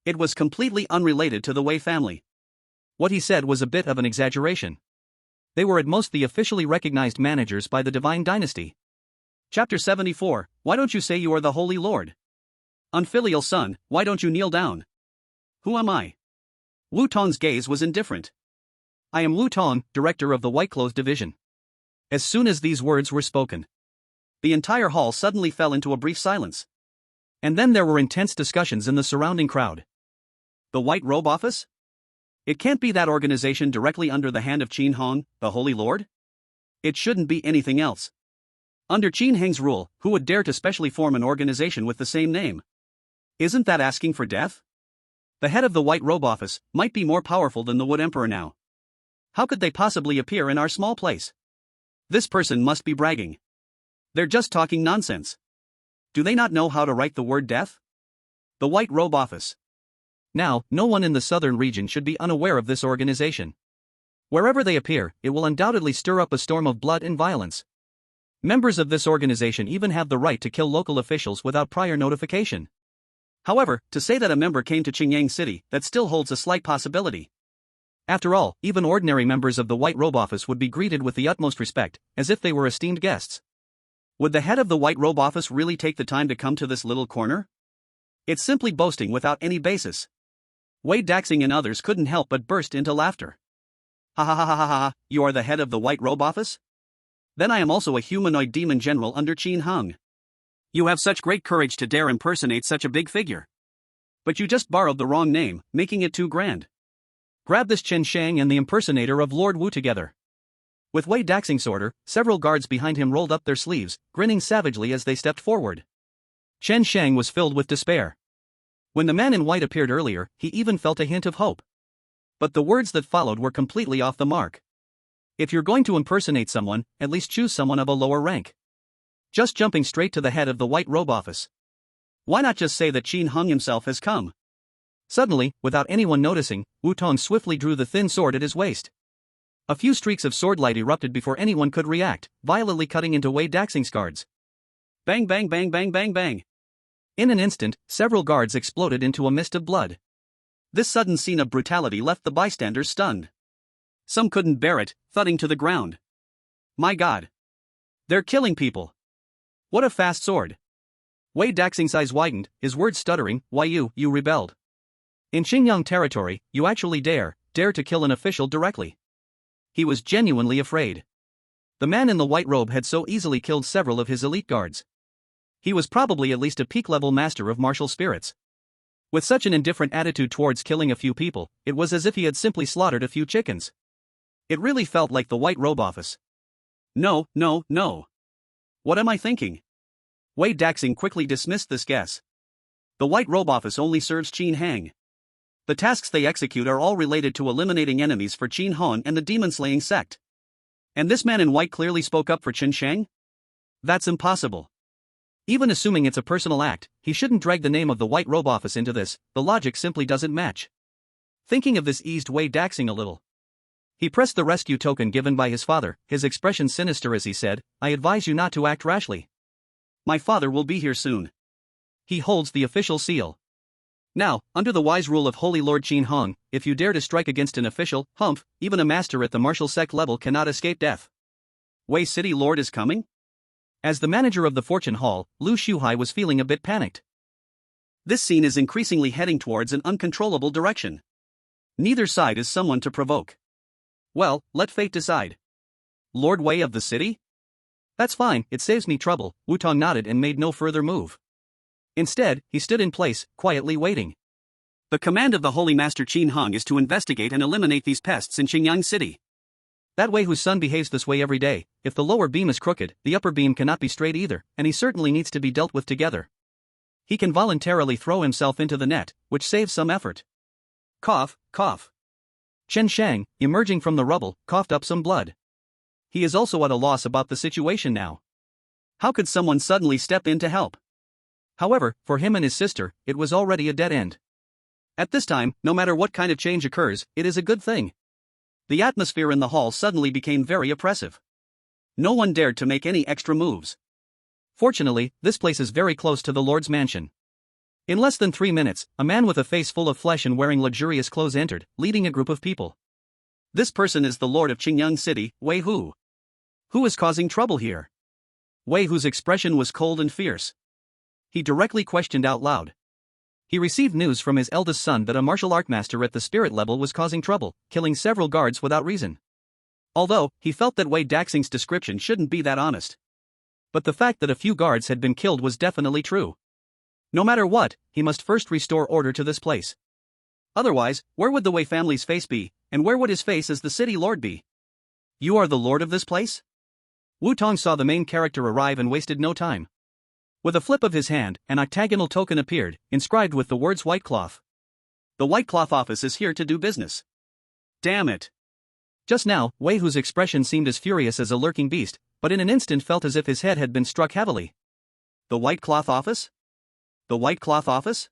It was completely unrelated to the Wei family. What he said was a bit of an exaggeration. They were at most the officially recognized managers by the divine dynasty. Chapter 74, Why don't you say you are the Holy Lord? Unfilial son, why don't you kneel down? Who am I? Wu Tong's gaze was indifferent. I am Wu Tong, director of the White Clothes Division. As soon as these words were spoken, the entire hall suddenly fell into a brief silence. And then there were intense discussions in the surrounding crowd. The White Robe Office? It can't be that organization directly under the hand of Qin Hong, the Holy Lord? It shouldn't be anything else. Under Qin Heng's rule, who would dare to specially form an organization with the same name? Isn't that asking for death? The head of the White Robe Office might be more powerful than the Wood Emperor now. How could they possibly appear in our small place? This person must be bragging. They're just talking nonsense. Do they not know how to write the word death? The White Robe Office. Now, no one in the southern region should be unaware of this organization. Wherever they appear, it will undoubtedly stir up a storm of blood and violence. Members of this organization even have the right to kill local officials without prior notification. However, to say that a member came to Qingyang City, that still holds a slight possibility. After all, even ordinary members of the White Robe Office would be greeted with the utmost respect, as if they were esteemed guests. Would the head of the White Robe Office really take the time to come to this little corner? It's simply boasting without any basis. Wei Daxing and others couldn't help but burst into laughter. Ha ha ha ha ha ha, you are the head of the White Robe Office? Then I am also a humanoid demon general under Qin Hung. You have such great courage to dare impersonate such a big figure. But you just borrowed the wrong name, making it too grand. Grab this Chen Shang and the impersonator of Lord Wu together. With Wei Daxing's order, several guards behind him rolled up their sleeves, grinning savagely as they stepped forward. Chen Shang was filled with despair. When the man in white appeared earlier, he even felt a hint of hope. But the words that followed were completely off the mark. If you're going to impersonate someone, at least choose someone of a lower rank. Just jumping straight to the head of the White Robe Office. Why not just say that Qin Hung himself has come? Suddenly, without anyone noticing, Wu Tong swiftly drew the thin sword at his waist. A few streaks of swordlight erupted before anyone could react, violently cutting into Wei Daxing's guards. Bang bang bang bang bang bang. In an instant, several guards exploded into a mist of blood. This sudden scene of brutality left the bystanders stunned. Some couldn't bear it, thudding to the ground. My God! They're killing people! What a fast sword! Wei Daxing's eyes widened, his words stuttering. Why you rebelled. In Xinjiang territory, you actually dare to kill an official directly. He was genuinely afraid. The man in the white robe had so easily killed several of his elite guards. He was probably at least a peak-level master of martial spirits. With such an indifferent attitude towards killing a few people, it was as if he had simply slaughtered a few chickens. It really felt like the White Robe Office. No. What am I thinking? Wei Daxing quickly dismissed this guess. The White Robe Office only serves Qin Hang. The tasks they execute are all related to eliminating enemies for Qin Hon and the demon-slaying sect. And this man in white clearly spoke up for Chen Shang? That's impossible. Even assuming it's a personal act, he shouldn't drag the name of the White Robe Office into this. The logic simply doesn't match. Thinking of this eased Wei Daxing a little. He pressed the rescue token given by his father, his expression sinister as he said, I advise you not to act rashly. My father will be here soon. He holds the official seal. Now, under the wise rule of Holy Lord Qin Hong, if you dare to strike against an official, even a master at the martial sect level cannot escape death. Wei City Lord is coming? As the manager of the Fortune Hall, Lu Shuhai was feeling a bit panicked. This scene is increasingly heading towards an uncontrollable direction. Neither side is someone to provoke. Well, let fate decide. Lord Wei of the city? That's fine, it saves me trouble. Wu Tong nodded and made no further move. Instead, he stood in place, quietly waiting. The command of the Holy Master Qin Hung is to investigate and eliminate these pests in Xinjiang City. That Wei whose son behaves this way every day. If the lower beam is crooked, the upper beam cannot be straight either, and he certainly needs to be dealt with together. He can voluntarily throw himself into the net, which saves some effort. Cough, cough. Chen Shang, emerging from the rubble, coughed up some blood. He is also at a loss about the situation now. How could someone suddenly step in to help? However, for him and his sister, it was already a dead end. At this time, no matter what kind of change occurs, it is a good thing. The atmosphere in the hall suddenly became very oppressive. No one dared to make any extra moves. Fortunately, this place is very close to the Lord's mansion. In less than 3 minutes, a man with a face full of flesh and wearing luxurious clothes entered, leading a group of people. This person is the Lord of Qingyang City, Wei Hu. Who is causing trouble here? Wei Hu's expression was cold and fierce. He directly questioned out loud. He received news from his eldest son that a martial art master at the spirit level was causing trouble, killing several guards without reason. Although, he felt that Wei Daxing's description shouldn't be that honest. But the fact that a few guards had been killed was definitely true. No matter what, he must first restore order to this place. Otherwise, where would the Wei family's face be, and where would his face as the city lord be? You are the lord of this place? Wu Tong saw the main character arrive and wasted no time. With a flip of his hand, an octagonal token appeared, inscribed with the words white cloth. The White Cloth Office is here to do business. Damn it. Just now, Wei Hu's expression seemed as furious as a lurking beast, but in an instant felt as if his head had been struck heavily. The White Cloth Office? The White Cloth Office?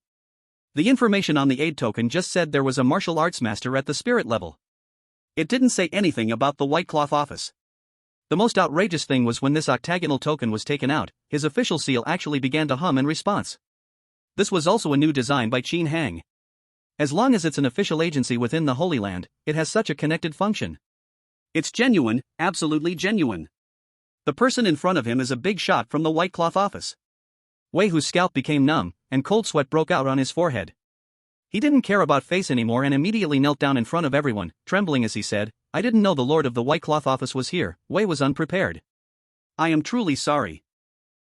The information on the aid token just said there was a martial arts master at the spirit level. It didn't say anything about the White Cloth Office. The most outrageous thing was when this octagonal token was taken out, his official seal actually began to hum in response. This was also a new design by Qin Hang. As long as it's an official agency within the Holy Land, it has such a connected function. It's genuine, absolutely genuine. The person in front of him is a big shot from the White Cloth Office. Wei Hu's scalp became numb, and cold sweat broke out on his forehead. He didn't care about face anymore and immediately knelt down in front of everyone, trembling as he said, "I didn't know the Lord of the White Cloth Office was here." Wei was unprepared. I am truly sorry.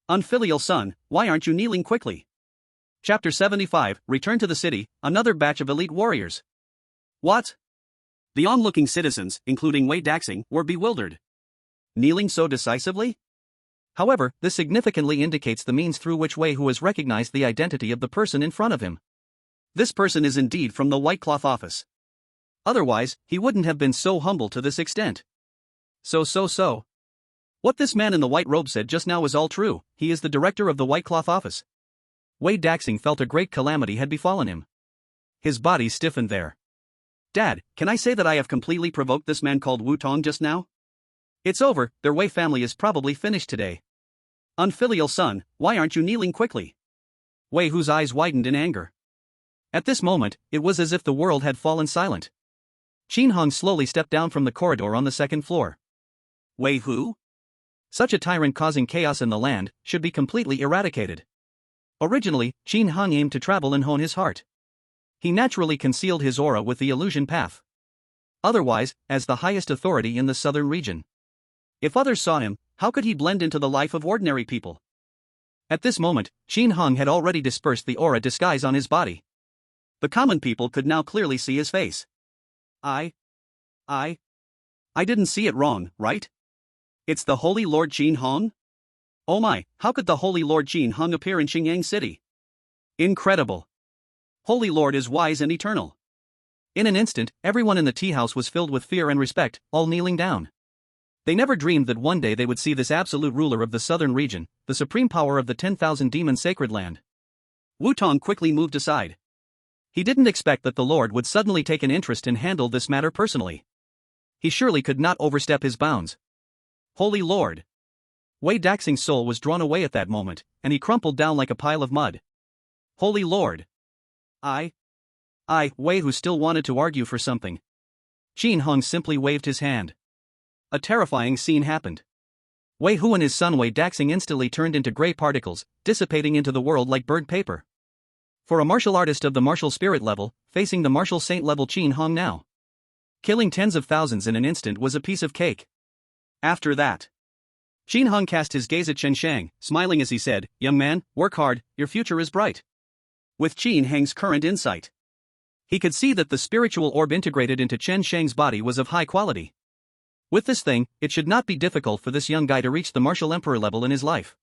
Unfilial son, why aren't you kneeling quickly? Chapter 75, Return to the City, another batch of elite warriors. What? The onlooking citizens, including Wei Daxing, were bewildered. Kneeling so decisively? However, this significantly indicates the means through which Wei Hu has recognized the identity of the person in front of him. This person is indeed from the White Cloth Office. Otherwise, he wouldn't have been so humble to this extent. So. What this man in the white robe said just now is all true. He is the director of the White Cloth Office. Wei Daxing felt a great calamity had befallen him. His body stiffened there. Dad, can I say that I have completely provoked this man called Wu Tong just now? It's over, their Wei family is probably finished today. Unfilial son, why aren't you kneeling quickly? Wei Hu's eyes widened in anger. At this moment, it was as if the world had fallen silent. Qin Hong slowly stepped down from the corridor on the second floor. Wei Hu? Such a tyrant causing chaos in the land should be completely eradicated. Originally, Qin Hong aimed to travel and hone his heart. He naturally concealed his aura with the illusion path. Otherwise, as the highest authority in the southern region. If others saw him, how could he blend into the life of ordinary people? At this moment, Qin Hong had already dispersed the aura disguise on his body. The common people could now clearly see his face. I didn't see it wrong, right? It's the Holy Lord Qin Hong? Oh my, how could the Holy Lord Qin Hong appear in Xingyang City? Incredible. Holy Lord is wise and eternal. In an instant, everyone in the tea house was filled with fear and respect, all kneeling down. They never dreamed that one day they would see this absolute ruler of the southern region, the supreme power of the 10,000 demon sacred land. Wu Tong quickly moved aside. He didn't expect that the Lord would suddenly take an interest and handle this matter personally. He surely could not overstep his bounds. Holy Lord. Wei Daxing's soul was drawn away at that moment, and he crumpled down like a pile of mud. Holy Lord. Wei Hu still wanted to argue for something. Qin Hong simply waved his hand. A terrifying scene happened. Wei Hu and his son Wei Daxing instantly turned into gray particles, dissipating into the world like burnt paper. For a martial artist of the martial spirit level, facing the martial saint level Qin Hong now. Killing tens of thousands in an instant was a piece of cake. After that, Qin Hong cast his gaze at Chen Shang, smiling as he said, "Young man, work hard, your future is bright." With Qin Hang's current insight, he could see that the spiritual orb integrated into Chen Shang's body was of high quality. With this thing, it should not be difficult for this young guy to reach the martial emperor level in his life.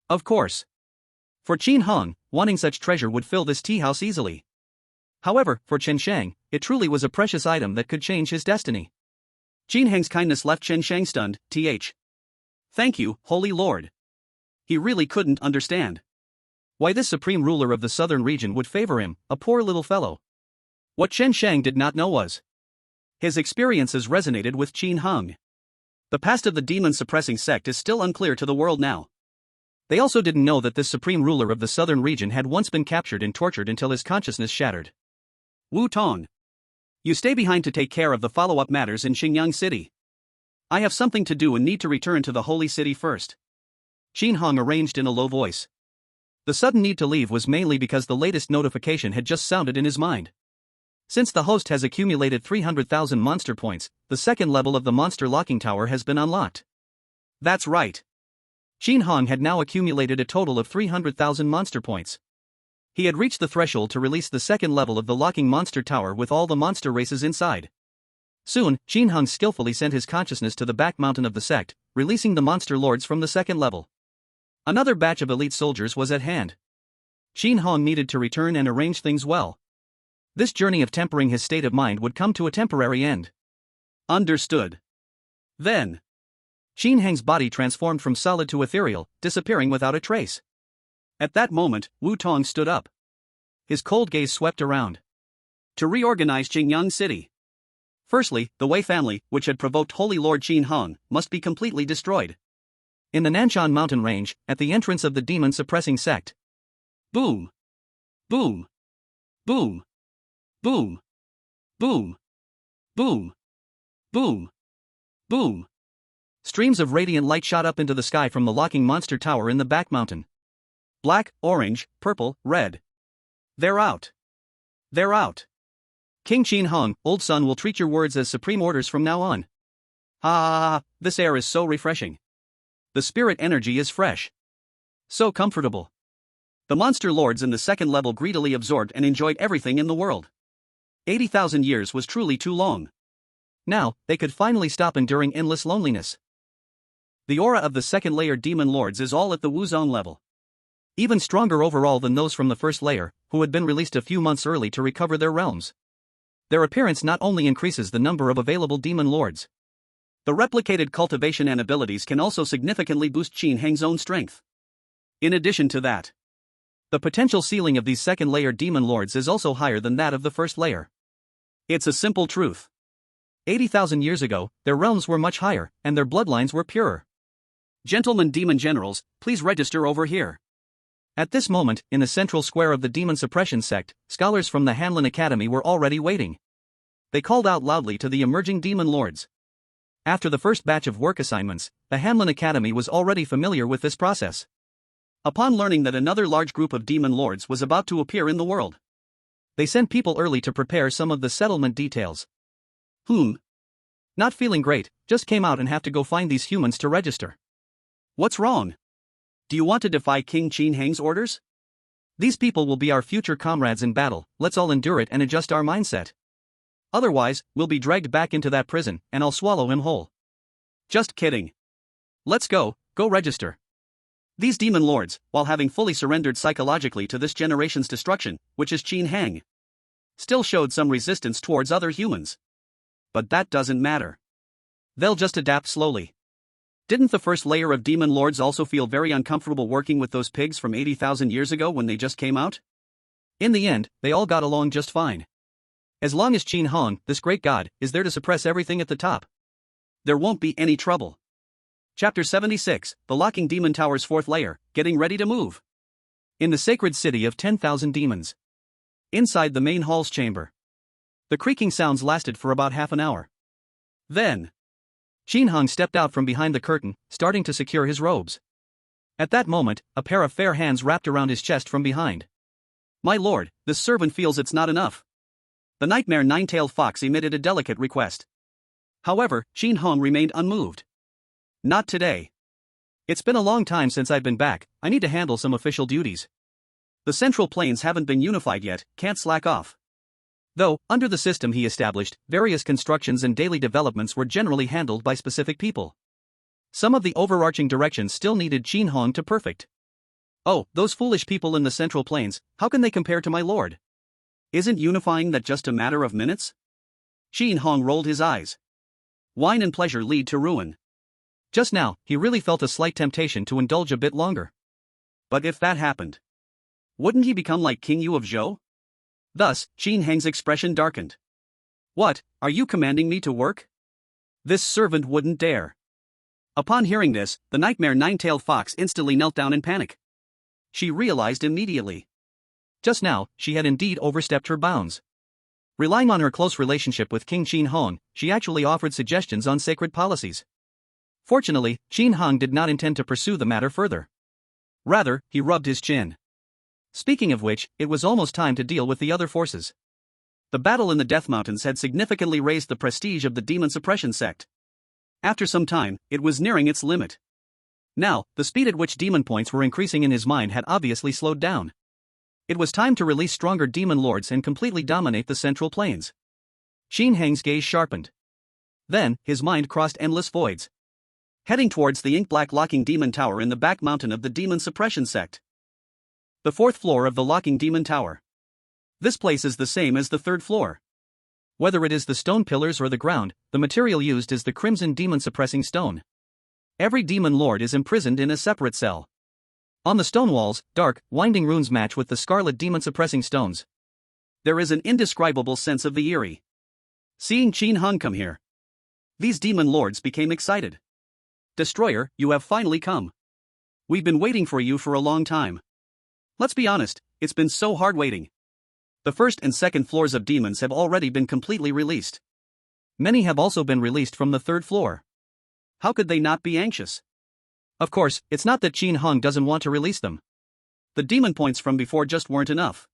Of course. For Qin Hong, wanting such treasure would fill this tea house easily. However, for Chen Shang, it truly was a precious item that could change his destiny. Qin Hang's kindness left Chen Shang stunned. Thank you, Holy Lord. He really couldn't understand why this supreme ruler of the southern region would favor him, a poor little fellow. What Chen Shang did not know was his experiences resonated with Qin Hong. The past of the demon-suppressing sect is still unclear to the world now. They also didn't know that this supreme ruler of the southern region had once been captured and tortured until his consciousness shattered. Wu Tong. You stay behind to take care of the follow-up matters in Xingyang City. I have something to do and need to return to the holy city first. Qin Hong arranged in a low voice. The sudden need to leave was mainly because the latest notification had just sounded in his mind. Since the host has accumulated 300,000 monster points, the second level of the monster locking tower has been unlocked. That's right. Qin Hong had now accumulated a total of 300,000 monster points. He had reached the threshold to release the second level of the locking monster tower with all the monster races inside. Soon, Qin Hong skillfully sent his consciousness to the back mountain of the sect, releasing the monster lords from the second level. Another batch of elite soldiers was at hand. Qin Hong needed to return and arrange things well. This journey of tempering his state of mind would come to a temporary end. Understood. Then, Qin Heng's body transformed from solid to ethereal, disappearing without a trace. at that moment, Wu Tong stood up. His cold gaze swept around. To reorganize Qingyang City. Firstly, the Wei family, which had provoked Holy Lord Qin Hong, must be completely destroyed. In the Nanshan mountain range, at the entrance of the demon-suppressing sect. Boom. Boom. Boom. Boom. Boom. Boom. Boom. Boom. Streams of radiant light shot up into the sky from the locking monster tower in the back mountain. Black, orange, purple, red. They're out. They're out. King Qin Hong, old son, will treat your words as supreme orders from now on. Ah, this air is so refreshing. The spirit energy is fresh. So comfortable. The monster lords in the second level greedily absorbed and enjoyed everything in the world. 80,000 years was truly too long. Now, they could finally stop enduring endless loneliness. The aura of the second layer demon lords is all at the Wuzong level. Even stronger overall than those from the first layer, who had been released a few months early to recover their realms. Their appearance not only increases the number of available demon lords. The replicated cultivation and abilities can also significantly boost Qin Heng's own strength. In addition to that, the potential ceiling of these second layer demon lords is also higher than that of the first layer. It's a simple truth. 80,000 years ago, their realms were much higher, and their bloodlines were purer. Gentlemen demon generals, please register over here. At this moment, in the central square of the demon suppression sect, scholars from the Hanlin Academy were already waiting. They called out loudly to the emerging demon lords. After the first batch of work assignments, the Hanlin Academy was already familiar with this process. Upon learning that another large group of demon lords was about to appear in the world, they sent people early to prepare some of the settlement details. Not feeling great, just came out and have to go find these humans to register. What's wrong? Do you want to defy King Qin Heng's orders? These people will be our future comrades in battle, let's all endure it and adjust our mindset. Otherwise, we'll be dragged back into that prison, and I'll swallow him whole. Just kidding. Let's go register. These demon lords, while having fully surrendered psychologically to this generation's destruction, which is Qin Heng, still showed some resistance towards other humans. But that doesn't matter. They'll just adapt slowly. Didn't the first layer of demon lords also feel very uncomfortable working with those pigs from 80,000 years ago when they just came out? In the end, they all got along just fine. As long as Qin Hong, this great god, is there to suppress everything at the top, there won't be any trouble. Chapter 76, The Locking Demon Tower's fourth layer, getting ready to move. In the sacred city of 10,000 demons. Inside the main hall's chamber. The creaking sounds lasted for about half an hour. Then, Qin Hong stepped out from behind the curtain, starting to secure his robes. At that moment, a pair of fair hands wrapped around his chest from behind. My lord, this servant feels it's not enough. The nightmare nine-tailed fox emitted a delicate request. However, Qin Hong remained unmoved. Not today. It's been a long time since I've been back, I need to handle some official duties. The Central Plains haven't been unified yet, can't slack off. Though, under the system he established, various constructions and daily developments were generally handled by specific people. Some of the overarching directions still needed Qin Hong to perfect. Oh, those foolish people in the Central Plains, how can they compare to my lord? Isn't unifying that just a matter of minutes? Qin Hong rolled his eyes. Wine and pleasure lead to ruin. Just now, he really felt a slight temptation to indulge a bit longer. But if that happened, wouldn't he become like King Yu of Zhou? Thus, Qin Heng's expression darkened. What, are you commanding me to work? This servant wouldn't dare. Upon hearing this, the nightmare nine-tailed fox instantly knelt down in panic. She realized immediately. Just now, she had indeed overstepped her bounds. Relying on her close relationship with King Qin Hong, she actually offered suggestions on sacred policies. Fortunately, Qin Hong did not intend to pursue the matter further. Rather, he rubbed his chin. Speaking of which, it was almost time to deal with the other forces. The battle in the Death Mountains had significantly raised the prestige of the demon suppression sect. After some time, it was nearing its limit. Now, the speed at which demon points were increasing in his mind had obviously slowed down. It was time to release stronger demon lords and completely dominate the Central Plains. Qin Heng's gaze sharpened. Then, his mind crossed endless voids, heading towards the ink-black locking demon tower in the back mountain of the demon suppression sect. The fourth floor of the locking demon tower. This place is the same as the third floor. Whether it is the stone pillars or the ground, the material used is the crimson demon-suppressing stone. Every demon lord is imprisoned in a separate cell. On the stone walls, dark, winding runes match with the scarlet demon-suppressing stones. There is an indescribable sense of the eerie. Seeing Qin Hung come here, these demon lords became excited. Destroyer, you have finally come. We've been waiting for you for a long time. Let's be honest, it's been so hard waiting. The first and second floors of demons have already been completely released. Many have also been released from the third floor. How could they not be anxious? Of course, it's not that Qin Hung doesn't want to release them. The demon points from before just weren't enough.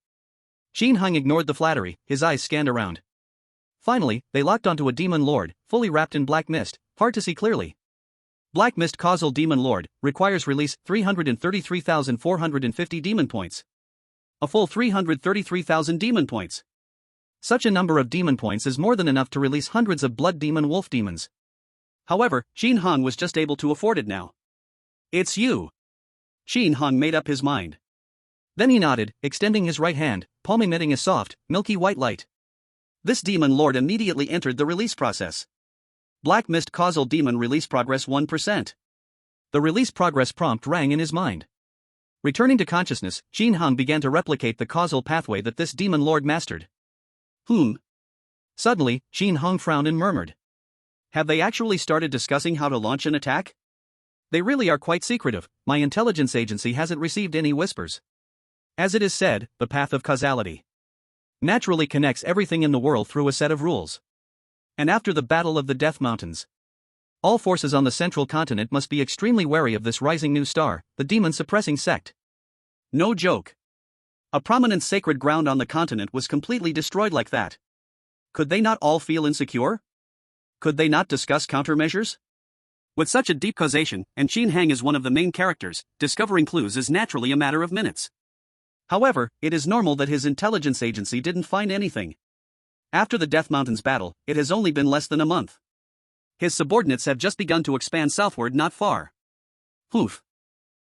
Qin Hung ignored the flattery, his eyes scanned around. Finally, they locked onto a demon lord, fully wrapped in black mist, hard to see clearly. Black Mist Causal Demon Lord requires release 333,450 demon points. A full 333,000 demon points. Such a number of demon points is more than enough to release hundreds of blood demon wolf demons. However, Qin Hung was just able to afford it now. It's you. Qin Hung made up his mind. Then he nodded, extending his right hand, palm emitting a soft, milky white light. This demon lord immediately entered the release process. Black Mist Causal Demon Release Progress 1%. The release progress prompt rang in his mind. Returning to consciousness, Qin Hung began to replicate the causal pathway that this demon lord mastered. Suddenly, Qin Hung frowned and murmured. Have they actually started discussing how to launch an attack? They really are quite secretive. My intelligence agency hasn't received any whispers. As it is said, the path of causality naturally connects everything in the world through a set of rules. And after the Battle of the Death Mountains, all forces on the central continent must be extremely wary of this rising new star, the demon-suppressing sect. No joke. A prominent sacred ground on the continent was completely destroyed like that. Could they not all feel insecure? Could they not discuss countermeasures? With such a deep causation, and Qin Hang is one of the main characters, discovering clues is naturally a matter of minutes. However, it is normal that his intelligence agency didn't find anything. After the Death Mountains battle, it has only been less than a month. His subordinates have just begun to expand southward not far.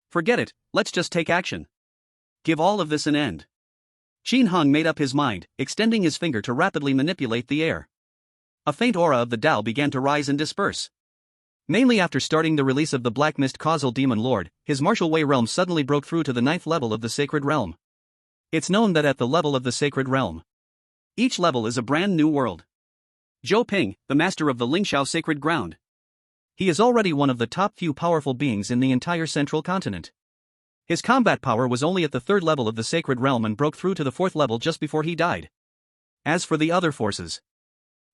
Forget it, let's just take action. Give all of this an end. Qin Hung made up his mind, extending his finger to rapidly manipulate the air. A faint aura of the Tao began to rise and disperse. Mainly after starting the release of the Black Mist Causal Demon Lord, his martial way realm suddenly broke through to the 9th level of the Sacred Realm. It's known that at the level of the Sacred Realm, each level is a brand new world. Zhou Ping, the master of the Lingxiao Sacred Ground. He is already one of the top few powerful beings in the entire central continent. His combat power was only at the 3rd level of the Sacred Realm and broke through to the 4th level just before he died. As for the other forces,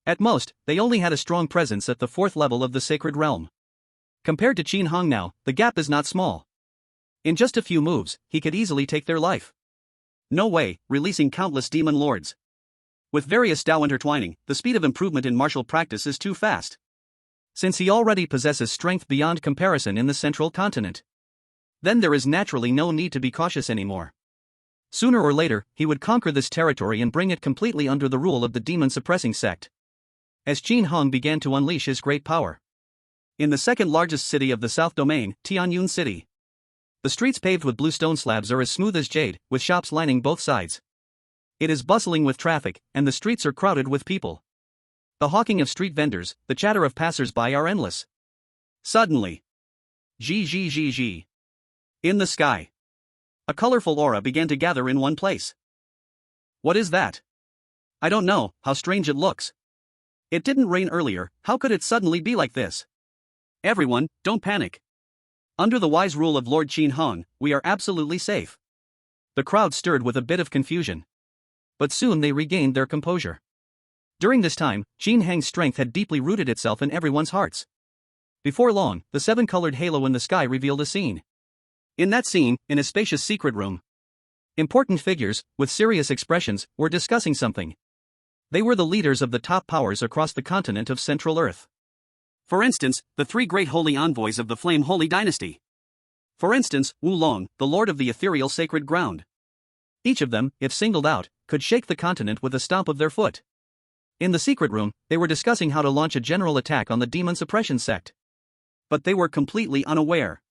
at most, they only had a strong presence at the 4th level of the Sacred Realm. Compared to Qin Hung now, the gap is not small. In just a few moves, he could easily take their life. No way, releasing countless demon lords. With various Tao intertwining, the speed of improvement in martial practice is too fast. Since he already possesses strength beyond comparison in the central continent, then there is naturally no need to be cautious anymore. Sooner or later, he would conquer this territory and bring it completely under the rule of the demon-suppressing sect. As Qin Hung began to unleash his great power. In the second largest city of the South Domain, Tianyun City, the streets paved with blue stone slabs are as smooth as jade, with shops lining both sides. It is bustling with traffic, and the streets are crowded with people. The hawking of street vendors, the chatter of passers-by are endless. Suddenly, in the sky, a colorful aura began to gather in one place. What is that? I don't know, how strange it looks. It didn't rain earlier, how could it suddenly be like this? Everyone, don't panic. Under the wise rule of Lord Qin Hung, we are absolutely safe. The crowd stirred with a bit of confusion. But soon they regained their composure. During this time, Qin Hang's strength had deeply rooted itself in everyone's hearts. Before long, the 7-colored halo in the sky revealed a scene. In that scene, in a spacious secret room, important figures, with serious expressions, were discussing something. They were the leaders of the top powers across the continent of Central Earth. For instance, the 3 great holy envoys of the Flame Holy Dynasty. For instance, Wu Long, the lord of the ethereal sacred ground. Each of them, if singled out, could shake the continent with a stomp of their foot. In the secret room, they were discussing how to launch a general attack on the demon suppression sect. But they were completely unaware.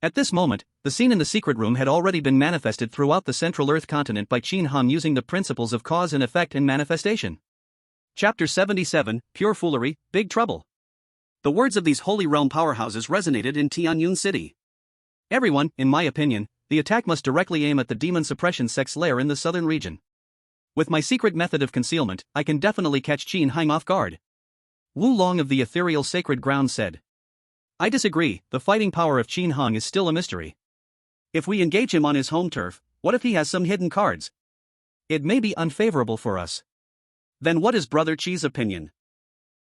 At this moment, the scene in the secret room had already been manifested throughout the Central Earth continent by Qin Han using the principles of cause and effect in manifestation. Chapter 77, Pure Foolery, Big Trouble. The words of these Holy Realm powerhouses resonated in Tianyun City. Everyone, in my opinion, the attack must directly aim at the demon suppression sect's lair in the southern region. With my secret method of concealment, I can definitely catch Qin Han off guard. Wu Long of the ethereal sacred ground said. I disagree, the fighting power of Qin Han is still a mystery. If we engage him on his home turf, what if he has some hidden cards? It may be unfavorable for us. Then what is Brother Chi's opinion?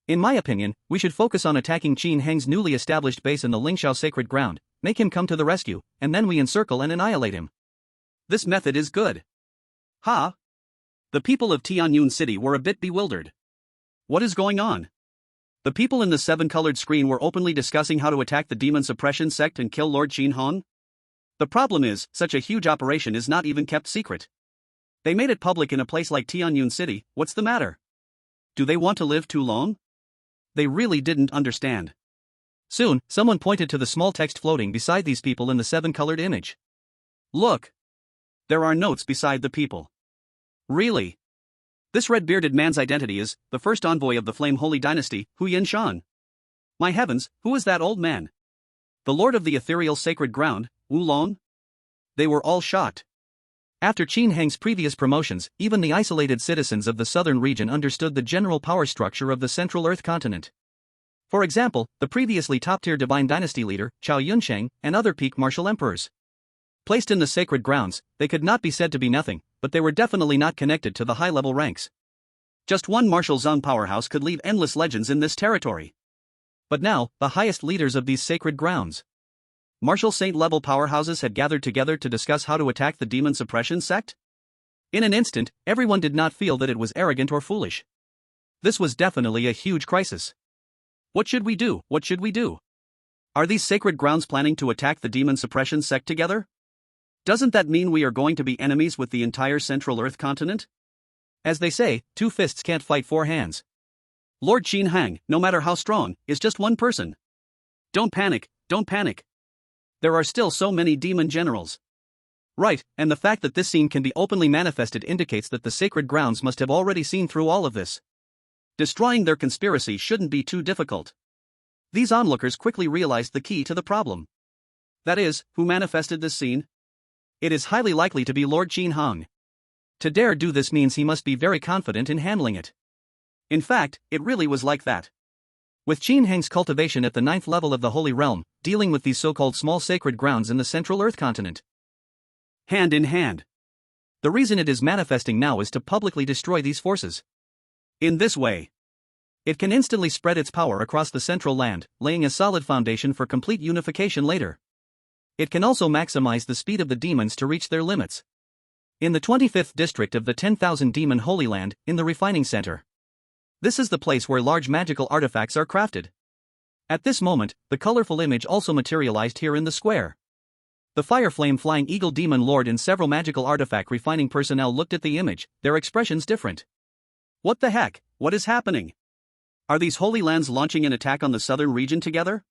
In my opinion, we should focus on attacking Qin Heng's newly established base in the Lingxiao sacred ground, make him come to the rescue, and then we encircle and annihilate him. This method is good. Ha! The people of Tianyun City were a bit bewildered. What is going on? The people in the seven-colored screen were openly discussing how to attack the demon suppression sect and kill Lord Qin Han. The problem is, such a huge operation is not even kept secret. They made it public in a place like Tianyun City. What's the matter? Do they want to live too long? They really didn't understand. Soon, someone pointed to the small text floating beside these people in the seven-colored image. Look! There are notes beside the people. Really? This red-bearded man's identity is the first envoy of the Flame Holy Dynasty, Hu Yinshan. My heavens, who is that old man? The Lord of the Ethereal Sacred Ground, Wu Long? They were all shocked. After Qin Heng's previous promotions, even the isolated citizens of the southern region understood the general power structure of the Central Earth continent. For example, the previously top-tier Divine Dynasty leader, Chao Yunsheng, and other peak martial emperors. Placed in the sacred grounds, they could not be said to be nothing, but they were definitely not connected to the high-level ranks. Just one martial Zhang powerhouse could leave endless legends in this territory. But now, the highest leaders of these sacred grounds, martial saint-level powerhouses, had gathered together to discuss how to attack the demon suppression sect? In an instant, everyone did not feel that it was arrogant or foolish. This was definitely a huge crisis. What should we do? What should we do? Are these sacred grounds planning to attack the demon suppression sect together? Doesn't that mean we are going to be enemies with the entire Central Earth continent? As they say, two fists can't fight four hands. Lord Qin Han, no matter how strong, is just one person. Don't panic, don't panic. There are still so many demon generals. Right, and the fact that this scene can be openly manifested indicates that the sacred grounds must have already seen through all of this. Destroying their conspiracy shouldn't be too difficult. These onlookers quickly realized the key to the problem. That is, who manifested this scene? It is highly likely to be Lord Qin Han. To dare do this means he must be very confident in handling it. In fact, it really was like that. With Qin Heng's cultivation at the 9th level of the Holy Realm, dealing with these so-called small sacred grounds in the Central Earth continent. Hand in hand. The reason it is manifesting now is to publicly destroy these forces. In this way, it can instantly spread its power across the central land, laying a solid foundation for complete unification later. It can also maximize the speed of the demons to reach their limits. In the 25th district of the 10,000 Demon Holy Land, in the Refining Center. This is the place where large magical artifacts are crafted. At this moment, the colorful image also materialized here in the square. The Fire Flame Flying Eagle Demon Lord and several magical artifact refining personnel looked at the image, their expressions different. What the heck? What is happening? Are these Holy Lands launching an attack on the southern region together?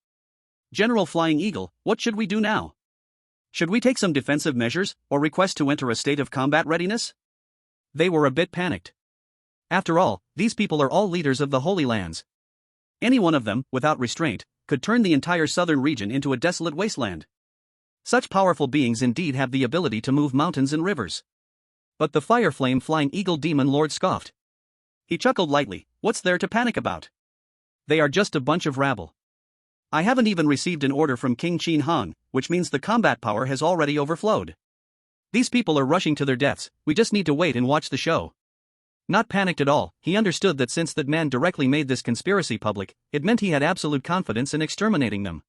General Flying Eagle, what should we do now? Should we take some defensive measures, or request to enter a state of combat readiness? They were a bit panicked. After all, these people are all leaders of the Holy Lands. Any one of them, without restraint, could turn the entire southern region into a desolate wasteland. Such powerful beings indeed have the ability to move mountains and rivers. But the Fire Flame Flying Eagle Demon Lord scoffed. He chuckled lightly. What's there to panic about? They are just a bunch of rabble. I haven't even received an order from King Qin Han, which means the combat power has already overflowed. These people are rushing to their deaths, we just need to wait and watch the show. Not panicked at all, he understood that since that man directly made this conspiracy public, it meant he had absolute confidence in exterminating them.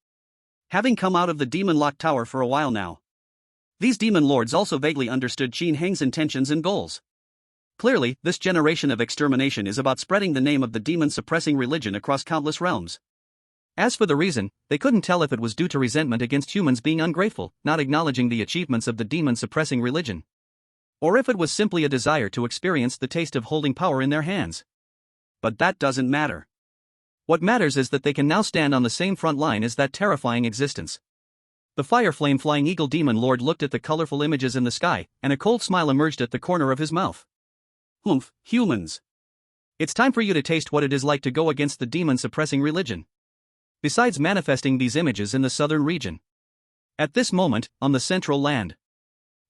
Having come out of the Demon Lock Tower for a while now, these demon lords also vaguely understood Qin Heng's intentions and goals. Clearly, this generation of extermination is about spreading the name of the demon-suppressing religion across countless realms. As for the reason, they couldn't tell if it was due to resentment against humans being ungrateful, not acknowledging the achievements of the demon-suppressing religion, or if it was simply a desire to experience the taste of holding power in their hands. But that doesn't matter. What matters is that they can now stand on the same front line as that terrifying existence. The fire flame flying eagle demon lord looked at the colorful images in the sky, and a cold smile emerged at the corner of his mouth. Humph, humans. It's time for you to taste what it is like to go against the demon-suppressing religion. Besides manifesting these images in the southern region. At this moment, on the central land.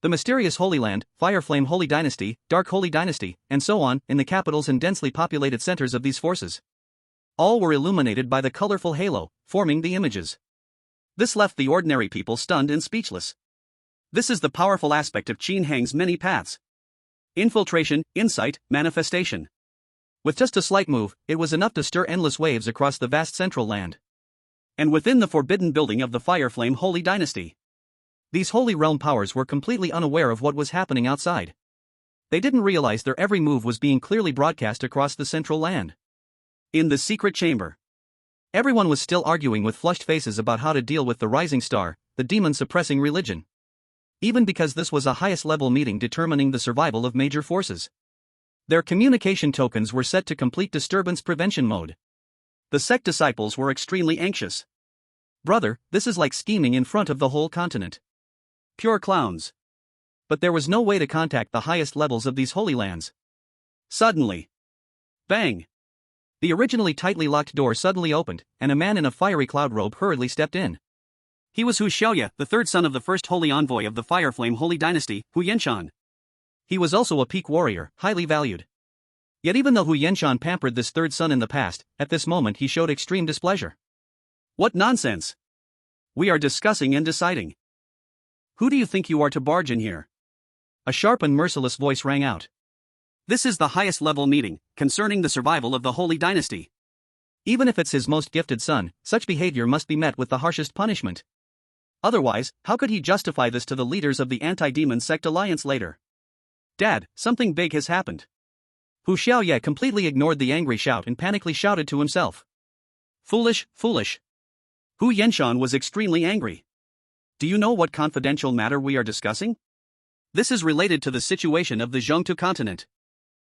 The mysterious Holy Land, Fire Flame Holy Dynasty, Dark Holy Dynasty, and so on, in the capitals and densely populated centers of these forces. All were illuminated by the colorful halo, forming the images. This left the ordinary people stunned and speechless. This is the powerful aspect of Qin Hang's many paths. Infiltration, insight, manifestation. With just a slight move, it was enough to stir endless waves across the vast central land. And within the forbidden building of the Fire Flame Holy Dynasty. These holy realm powers were completely unaware of what was happening outside. They didn't realize their every move was being clearly broadcast across the central land. In the secret chamber. Everyone was still arguing with flushed faces about how to deal with the rising star, the demon-suppressing religion. Even because this was a highest-level meeting determining the survival of major forces. Their communication tokens were set to complete disturbance prevention mode. The sect disciples were extremely anxious. Brother, this is like scheming in front of the whole continent. Pure clowns. But there was no way to contact the highest levels of these holy lands. Suddenly. Bang! The originally tightly locked door suddenly opened, and a man in a fiery cloud robe hurriedly stepped in. He was Hu Xiaoya, the third son of the first holy envoy of the Fire Flame Holy Dynasty, Hu Yenshan. He was also a peak warrior, highly valued. Yet even though Hu Yenshan pampered this third son in the past, at this moment he showed extreme displeasure. What nonsense! We are discussing and deciding. Who do you think you are to barge in here? A sharp and merciless voice rang out. This is the highest level meeting, concerning the survival of the Holy Dynasty. Even if it's his most gifted son, such behavior must be met with the harshest punishment. Otherwise, how could he justify this to the leaders of the anti-demon sect alliance later? Dad, something big has happened. Hu Xiaoye completely ignored the angry shout and panically shouted to himself. Foolish, foolish. Hu Yenshan was extremely angry. Do you know what confidential matter we are discussing? This is related to the situation of the Zhengtu continent.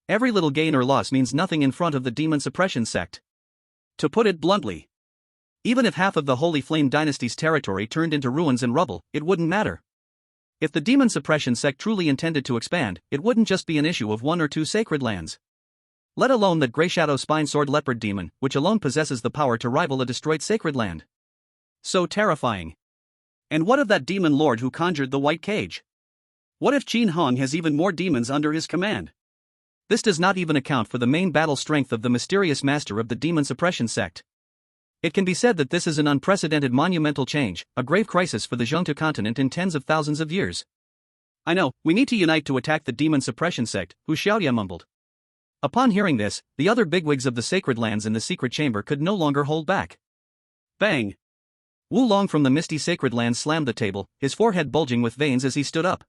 Every little gain or loss means nothing in front of the demon suppression sect. To put it bluntly, even if half of the Holy Flame Dynasty's territory turned into ruins and rubble, it wouldn't matter. If the demon suppression sect truly intended to expand, it wouldn't just be an issue of 1 or 2 sacred lands. Let alone that Grey Shadow Spine Sword Leopard demon, which alone possesses the power to rival a destroyed sacred land. So terrifying. And what of that demon lord who conjured the white cage? What if Qin Hong has even more demons under his command? This does not even account for the main battle strength of the mysterious master of the demon suppression sect. It can be said that this is an unprecedented monumental change, a grave crisis for the Zhengtu continent in tens of thousands of years. I know, we need to unite to attack the demon suppression sect, Hu Xiaoya mumbled. Upon hearing this, the other bigwigs of the sacred lands in the secret chamber could no longer hold back. Bang! Wu Long from the misty sacred lands slammed the table, his forehead bulging with veins as he stood up.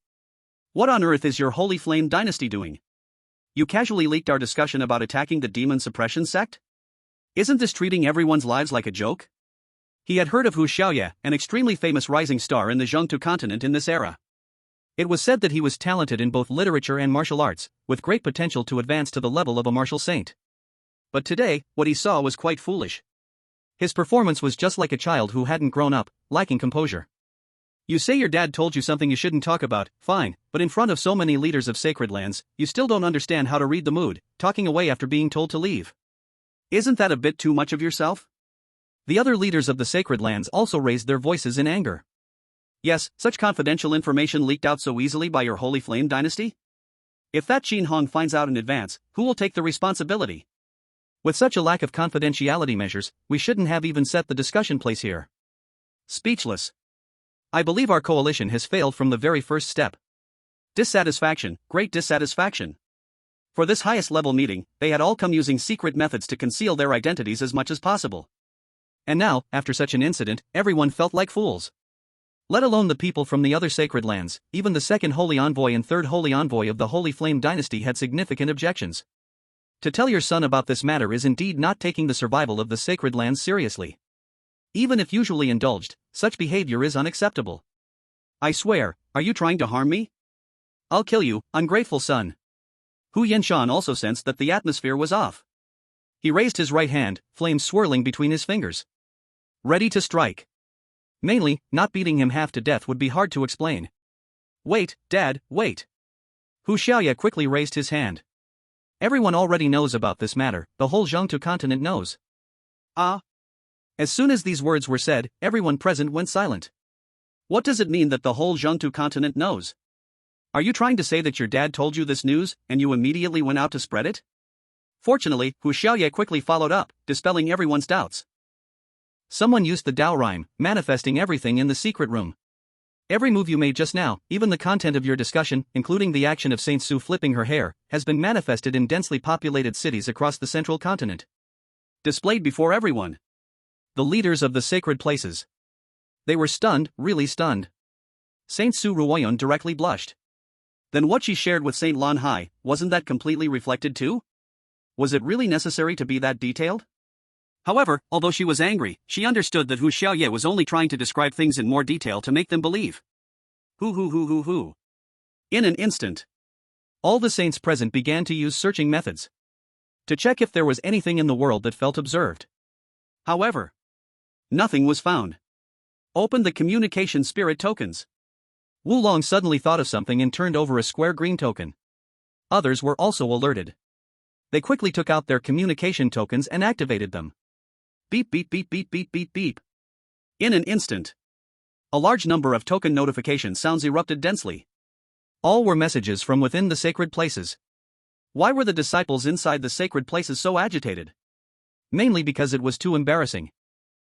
What on earth is your Holy Flame Dynasty doing? You casually leaked our discussion about attacking the demon suppression sect? Isn't this treating everyone's lives like a joke? He had heard of Hu Xiaoya, an extremely famous rising star in the Zhengtu continent in this era. It was said that he was talented in both literature and martial arts, with great potential to advance to the level of a martial saint. But today, what he saw was quite foolish. His performance was just like a child who hadn't grown up, lacking composure. You say your dad told you something you shouldn't talk about, fine, but in front of so many leaders of sacred lands, you still don't understand how to read the mood, talking away after being told to leave. Isn't that a bit too much of yourself? The other leaders of the sacred lands also raised their voices in anger. Yes, such confidential information leaked out so easily by your Holy Flame Dynasty? If that Qin Hong finds out in advance, who will take the responsibility? With such a lack of confidentiality measures, we shouldn't have even set the discussion place here. Speechless. I believe our coalition has failed from the very first step. Dissatisfaction, great dissatisfaction. For this highest level meeting, they had all come using secret methods to conceal their identities as much as possible. And now, after such an incident, everyone felt like fools. Let alone the people from the other sacred lands, even the second holy envoy and third holy envoy of the Holy Flame Dynasty had significant objections. To tell your son about this matter is indeed not taking the survival of the sacred lands seriously. Even if usually indulged, such behavior is unacceptable. I swear, are you trying to harm me? I'll kill you, ungrateful son. Hu Yenshan also sensed that the atmosphere was off. He raised his right hand, flames swirling between his fingers. Ready to strike. Mainly, not beating him half to death would be hard to explain. Wait, Dad, wait. Hu Xiaoye quickly raised his hand. Everyone already knows about this matter, the whole Jiangtu continent knows. Ah. As soon as these words were said, everyone present went silent. What does it mean that the whole Jiangtu continent knows? Are you trying to say that your dad told you this news, and you immediately went out to spread it? Fortunately, Hu Xiaoye quickly followed up, dispelling everyone's doubts. Someone used the Dao rhyme, manifesting everything in the secret room. Every move you made just now, even the content of your discussion, including the action of Saint Su flipping her hair, has been manifested in densely populated cities across the central continent. Displayed before everyone. The leaders of the sacred places. They were stunned, really stunned. Saint Su Ruoyun directly blushed. Then what she shared with Saint Lan Hai, wasn't that completely reflected too? Was it really necessary to be that detailed? However, although she was angry, she understood that Hu Xiaoye was only trying to describe things in more detail to make them believe. Hu. In an instant, all the saints present began to use searching methods to check if there was anything in the world that felt observed. However, nothing was found. Open the communication spirit tokens. Wulong suddenly thought of something and turned over a square green token. Others were also alerted. They quickly took out their communication tokens and activated them. Beep beep beep beep beep beep beep. In an instant, a large number of token notification sounds erupted densely. All were messages from within the sacred places. Why were the disciples inside the sacred places so agitated? Mainly because it was too embarrassing.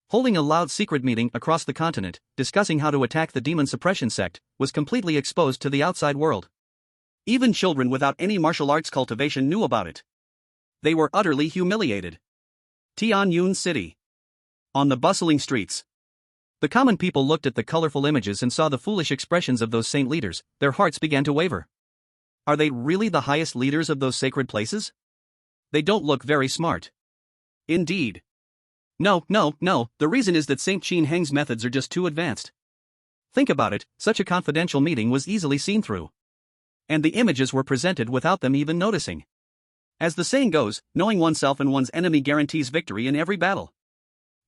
Holding a loud secret meeting across the continent, discussing how to attack the demon suppression sect, was completely exposed to the outside world. Even children without any martial arts cultivation knew about it. They were utterly humiliated. Tianyun City. On the bustling streets, the common people looked at the colorful images and saw the foolish expressions of those saint leaders. Their hearts began to waver. Are they really the highest leaders of those sacred places? They don't look very smart. Indeed. No, the reason is that Saint Qin Heng's methods are just too advanced. Think about it, such a confidential meeting was easily seen through. And the images were presented without them even noticing. As the saying goes, knowing oneself and one's enemy guarantees victory in every battle.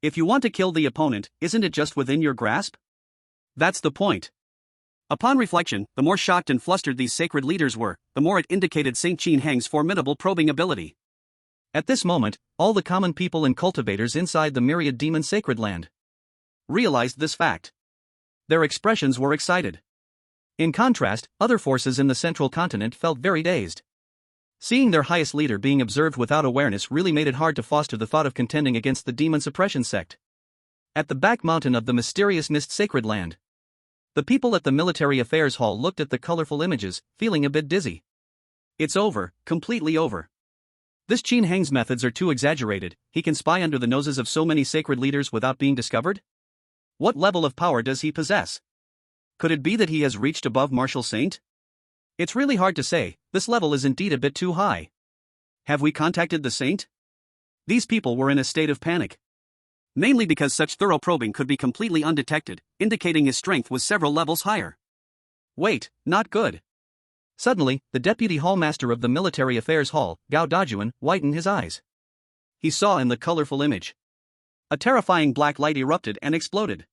If you want to kill the opponent, isn't it just within your grasp? That's the point. Upon reflection, the more shocked and flustered these sacred leaders were, the more it indicated Saint Qin Heng's formidable probing ability. At this moment, all the common people and cultivators inside the myriad demon sacred land realized this fact. Their expressions were excited. In contrast, other forces in the central continent felt very dazed. Seeing their highest leader being observed without awareness really made it hard to foster the thought of contending against the demon suppression sect. At the back mountain of the mysterious mist sacred land, the people at the military affairs hall looked at the colorful images, feeling a bit dizzy. It's over, completely over. This Qin Heng's methods are too exaggerated. He can spy under the noses of so many sacred leaders without being discovered? What level of power does he possess? Could it be that he has reached above martial saint? It's really hard to say. This level is indeed a bit too high. Have we contacted the saint? These people were in a state of panic. Mainly because such thorough probing could be completely undetected, indicating his strength was several levels higher. Wait, not good. Suddenly, the deputy hallmaster of the military affairs hall, Gao Dajuan, whitened his eyes. He saw in the colorful image. A terrifying black light erupted and exploded.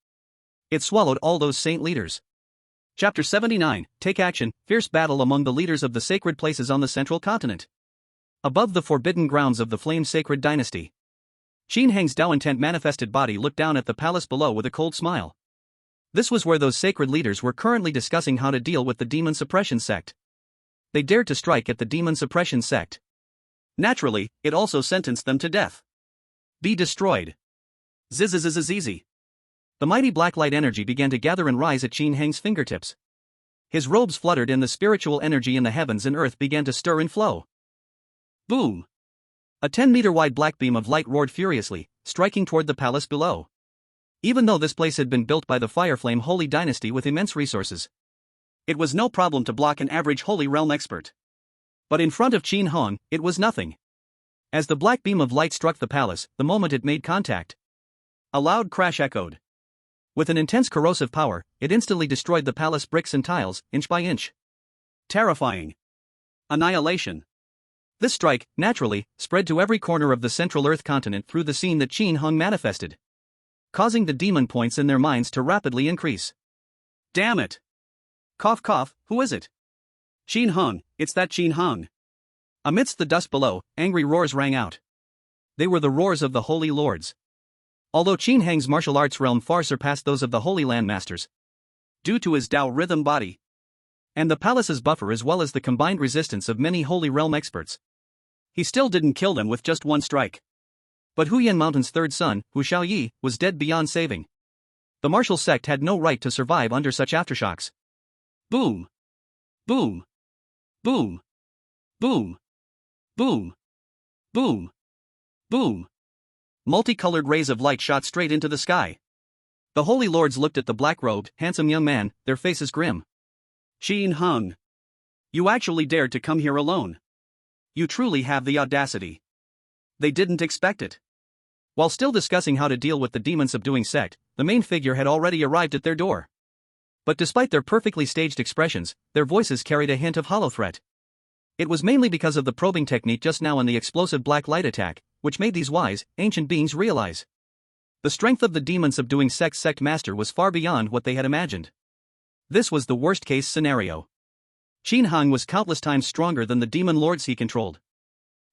It swallowed all those saint leaders. Chapter 79, Take Action, Fierce Battle Among the Leaders of the Sacred Places on the Central Continent. Above the forbidden grounds of the Flame Sacred Dynasty, Qin Heng's Dao intent manifested body looked down at the palace below with a cold smile. This was where those sacred leaders were currently discussing how to deal with the demon suppression sect. They dared to strike at the demon suppression sect. Naturally, it also sentenced them to death. Be destroyed. Zizizizizizi. The mighty black light energy began to gather and rise at Qin Heng's fingertips. His robes fluttered and the spiritual energy in the heavens and earth began to stir and flow. Boom! A 10-meter wide black beam of light roared furiously, striking toward the palace below. Even though this place had been built by the Fireflame Holy Dynasty with immense resources, it was no problem to block an average Holy Realm expert. But in front of Qin Hong, it was nothing. As the black beam of light struck the palace, the moment it made contact, a loud crash echoed. With an intense corrosive power, it instantly destroyed the palace bricks and tiles, inch by inch. Terrifying. Annihilation. This strike, naturally, spread to every corner of the central Earth continent through the scene that Qin Hong manifested. causing the demon points in their minds to rapidly increase. Damn it! Cough cough, who is it? Qin Heng, it's that Qin Heng. Amidst the dust below, angry roars rang out. They were the roars of the Holy Lords. Although Qin Heng's martial arts realm far surpassed those of the Holy Land Masters, due to his Tao rhythm body, and the palace's buffer as well as the combined resistance of many Holy Realm experts, he still didn't kill them with just one strike. But Huyan Mountain's third son, Hu Xiaoyi, was dead beyond saving. The martial sect had no right to survive under such aftershocks. Boom! Boom! Boom! Boom! Boom! Boom! Boom! Multicolored rays of light shot straight into the sky. The Holy Lords looked at the black-robed, handsome young man, their faces grim. Qin Heng, you actually dared to come here alone. You truly have the audacity. They didn't expect it. While still discussing how to deal with the demon-subduing sect, the main figure had already arrived at their door. But despite their perfectly staged expressions, their voices carried a hint of hollow threat. It was mainly because of the probing technique just now and the explosive black light attack, which made these wise, ancient beings realize the strength of the demon-subduing sect master was far beyond what they had imagined. This was the worst-case scenario. Qin Heng was countless times stronger than the demon lords he controlled.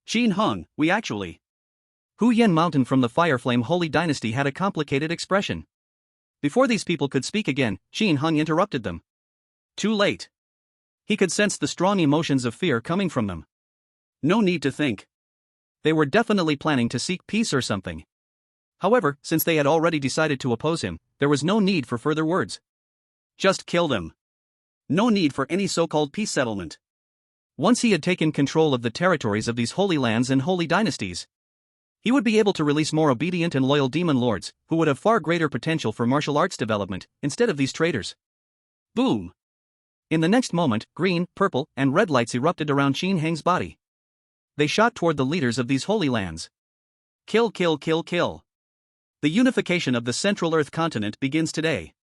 Qin Heng, we actually. Huyan Mountain from the Fireflame Holy Dynasty had a complicated expression. Before these people could speak again, Qin Heng interrupted them. Too late. He could sense the strong emotions of fear coming from them. No need to think. They were definitely planning to seek peace or something. However, since they had already decided to oppose him, there was no need for further words. Just kill them. No need for any so-called peace settlement. Once he had taken control of the territories of these holy lands and holy dynasties, he would be able to release more obedient and loyal demon lords, who would have far greater potential for martial arts development, instead of these traitors. Boom! In the next moment, green, purple, and red lights erupted around Qin Heng's body. They shot toward the leaders of these holy lands. Kill, kill, kill, kill. The unification of the Central Earth continent begins today.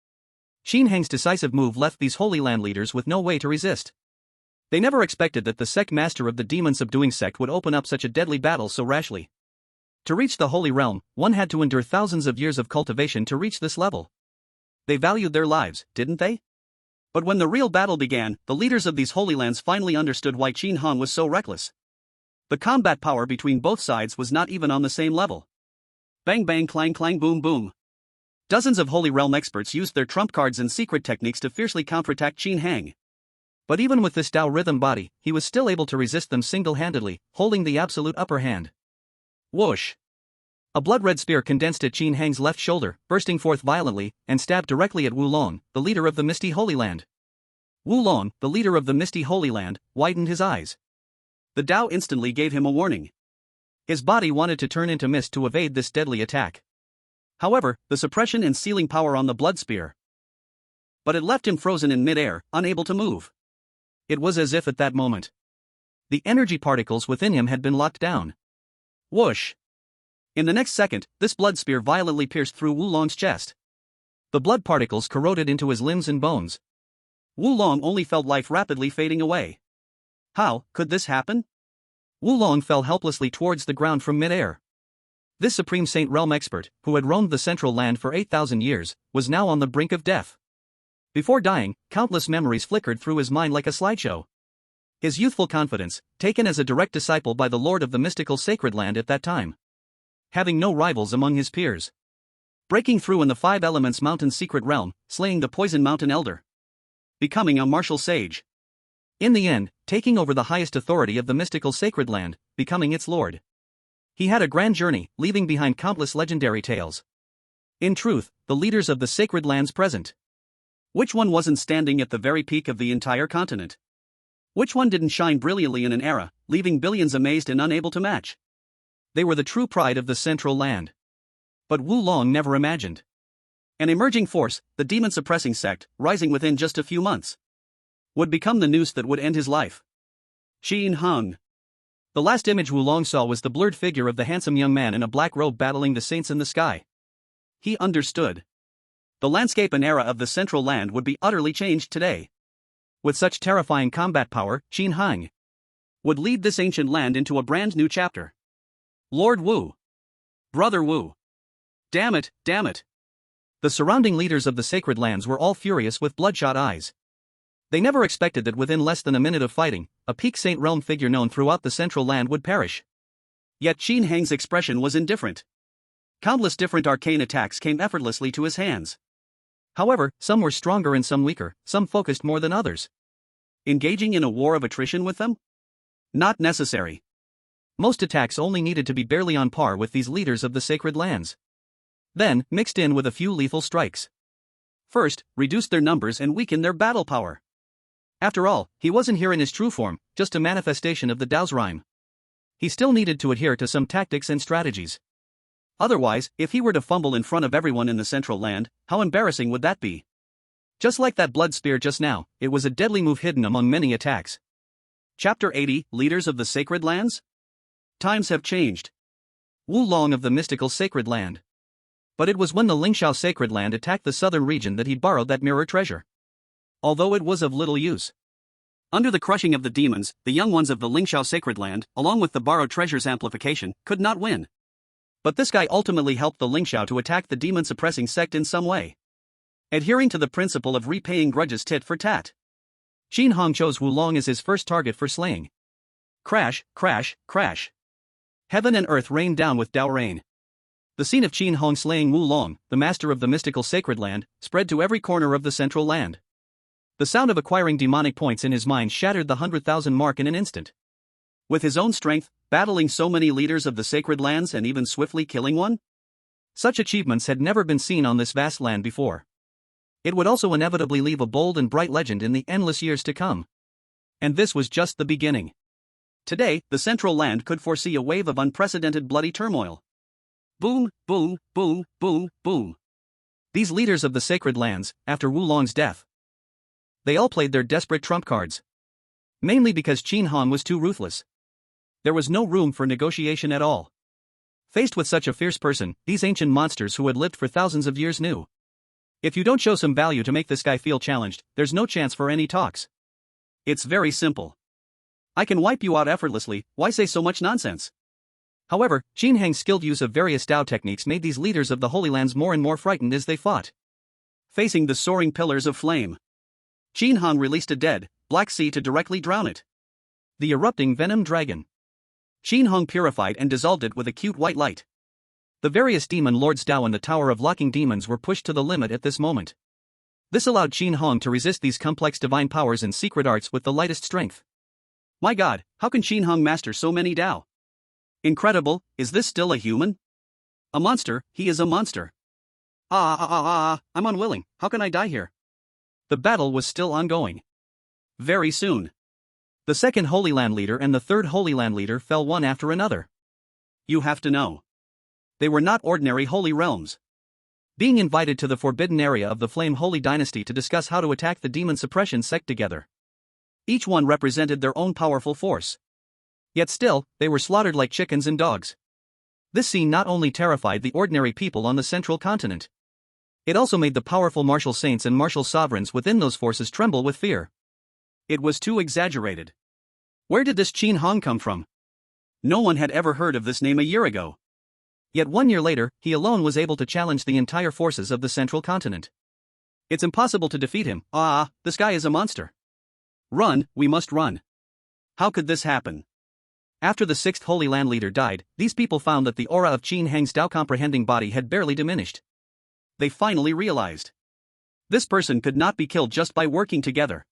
Qin Heng's decisive move left these holy land leaders with no way to resist. They never expected that the sect master of the demon-subduing sect would open up such a deadly battle so rashly. To reach the Holy Realm, one had to endure thousands of years of cultivation to reach this level. They valued their lives, didn't they? But when the real battle began, the leaders of these holy lands finally understood why Qin Heng was so reckless. The combat power between both sides was not even on the same level. Bang bang clang clang boom boom. Dozens of Holy Realm experts used their trump cards and secret techniques to fiercely counterattack Qin Heng. But even with this Tao rhythm body, he was still able to resist them single-handedly, holding the absolute upper hand. Whoosh! A blood-red spear condensed at Qin Heng's left shoulder, bursting forth violently, and stabbed directly at Wu Long, the leader of the Misty Holy Land. Wu Long, the leader of the Misty Holy Land, widened his eyes. The Tao instantly gave him a warning. His body wanted to turn into mist to evade this deadly attack. However, the suppression and sealing power on the blood spear. But it left him frozen in mid-air, unable to move. It was as if at that moment, the energy particles within him had been locked down. Whoosh! In the next second, this blood spear violently pierced through Wu Long's chest. The blood particles corroded into his limbs and bones. Wu Long only felt life rapidly fading away. How could this happen? Wu Long fell helplessly towards the ground from mid-air. This Supreme Saint Realm expert, who had roamed the Central Land for 8,000 years, was now on the brink of death. Before dying, countless memories flickered through his mind like a slideshow. His youthful confidence, taken as a direct disciple by the Lord of the mystical Sacred Land at that time. Having no rivals among his peers. Breaking through in the Five Elements Mountain's secret realm, slaying the Poison Mountain Elder. Becoming a martial sage. In the end, taking over the highest authority of the mystical Sacred Land, becoming its lord. He had a grand journey, leaving behind countless legendary tales. In truth, the leaders of the Sacred Lands present. Which one wasn't standing at the very peak of the entire continent? Which one didn't shine brilliantly in an era, leaving billions amazed and unable to match? They were the true pride of the Central Land. But Wu Long never imagined. An emerging force, the demon-suppressing sect, rising within just a few months, would become the noose that would end his life. Qin Heng. The last image Wu Long saw was the blurred figure of the handsome young man in a black robe battling the saints in the sky. He understood. The landscape and era of the Central Land would be utterly changed today. With such terrifying combat power, Qin Heng would lead this ancient land into a brand new chapter. Lord Wu. Brother Wu. Damn it, damn it. The surrounding leaders of the sacred lands were all furious with bloodshot eyes. They never expected that within less than a minute of fighting, a peak Saint Realm figure known throughout the central land would perish. Yet Qin Heng's expression was indifferent. Countless different arcane attacks came effortlessly to his hands. However, some were stronger and some weaker, some focused more than others. Engaging in a war of attrition with them? Not necessary. Most attacks only needed to be barely on par with these leaders of the sacred lands. Then, mixed in with a few lethal strikes. First, reduce their numbers and weaken their battle power. After all, he wasn't here in his true form, just a manifestation of the Tao's rhyme. He still needed to adhere to some tactics and strategies. Otherwise, if he were to fumble in front of everyone in the central land, how embarrassing would that be? Just like that blood spear just now, it was a deadly move hidden among many attacks. Chapter 80, Leaders of the Sacred Lands? Times have changed. Wu Long of the mystical sacred land. But it was when the Lingxiao sacred land attacked the southern region that he borrowed that mirror treasure. Although it was of little use. Under the crushing of the demons, the young ones of the Lingxiao sacred land, along with the borrowed treasure's amplification, could not win. But this guy ultimately helped the Lingxiao to attack the demon-suppressing sect in some way. Adhering to the principle of repaying grudges tit for tat. Qin Hong chose Wu Long as his first target for slaying. Crash, crash, crash. Heaven and earth rained down with Tao rain. The scene of Qin Hong slaying Wu Long, the master of the mystical sacred land, spread to every corner of the central land. The sound of acquiring demonic points in his mind shattered the 100,000 mark in an instant. With his own strength, battling so many leaders of the sacred lands and even swiftly killing one? Such achievements had never been seen on this vast land before. It would also inevitably leave a bold and bright legend in the endless years to come. And this was just the beginning. Today, the central land could foresee a wave of unprecedented bloody turmoil. Boom, boom, boom, boom, boom. These leaders of the sacred lands, after Wu Long's death, they all played their desperate trump cards. Mainly because Qin Hong was too ruthless. There was no room for negotiation at all. Faced with such a fierce person, these ancient monsters who had lived for thousands of years knew. If you don't show some value to make this guy feel challenged, there's no chance for any talks. It's very simple. I can wipe you out effortlessly, why say so much nonsense? However, Qin Heng's skilled use of various Tao techniques made these leaders of the Holy Lands more and more frightened as they fought. Facing the soaring pillars of flame, Qin Hong released a dead, black sea to directly drown it. The erupting venom dragon. Qin Hong purified and dissolved it with a cute white light. The various demon lords Tao and the Tower of Locking Demons were pushed to the limit at this moment. This allowed Qin Hong to resist these complex divine powers and secret arts with the lightest strength. My god, how can Qin Hong master so many Tao? Incredible, is this still a human? A monster, he is a monster. I'm unwilling, how can I die here? The battle was still ongoing. Very soon. The second Holy Land leader and the third Holy Land leader fell one after another. You have to know. They were not ordinary holy realms. Being invited to the forbidden area of the Flame Holy Dynasty to discuss how to attack the demon suppression sect together. Each one represented their own powerful force. Yet still, they were slaughtered like chickens and dogs. This scene not only terrified the ordinary people on the central continent. It also made the powerful martial saints and martial sovereigns within those forces tremble with fear. It was too exaggerated. Where did this Qin Hong come from? No one had ever heard of this name a year ago. Yet 1 year later, he alone was able to challenge the entire forces of the central continent. It's impossible to defeat him. This guy is a monster. Run, we must run. How could this happen? After the sixth Holy Land leader died, these people found that the aura of Qin Heng's Tao comprehending body had barely diminished. They finally realized. This person could not be killed just by working together.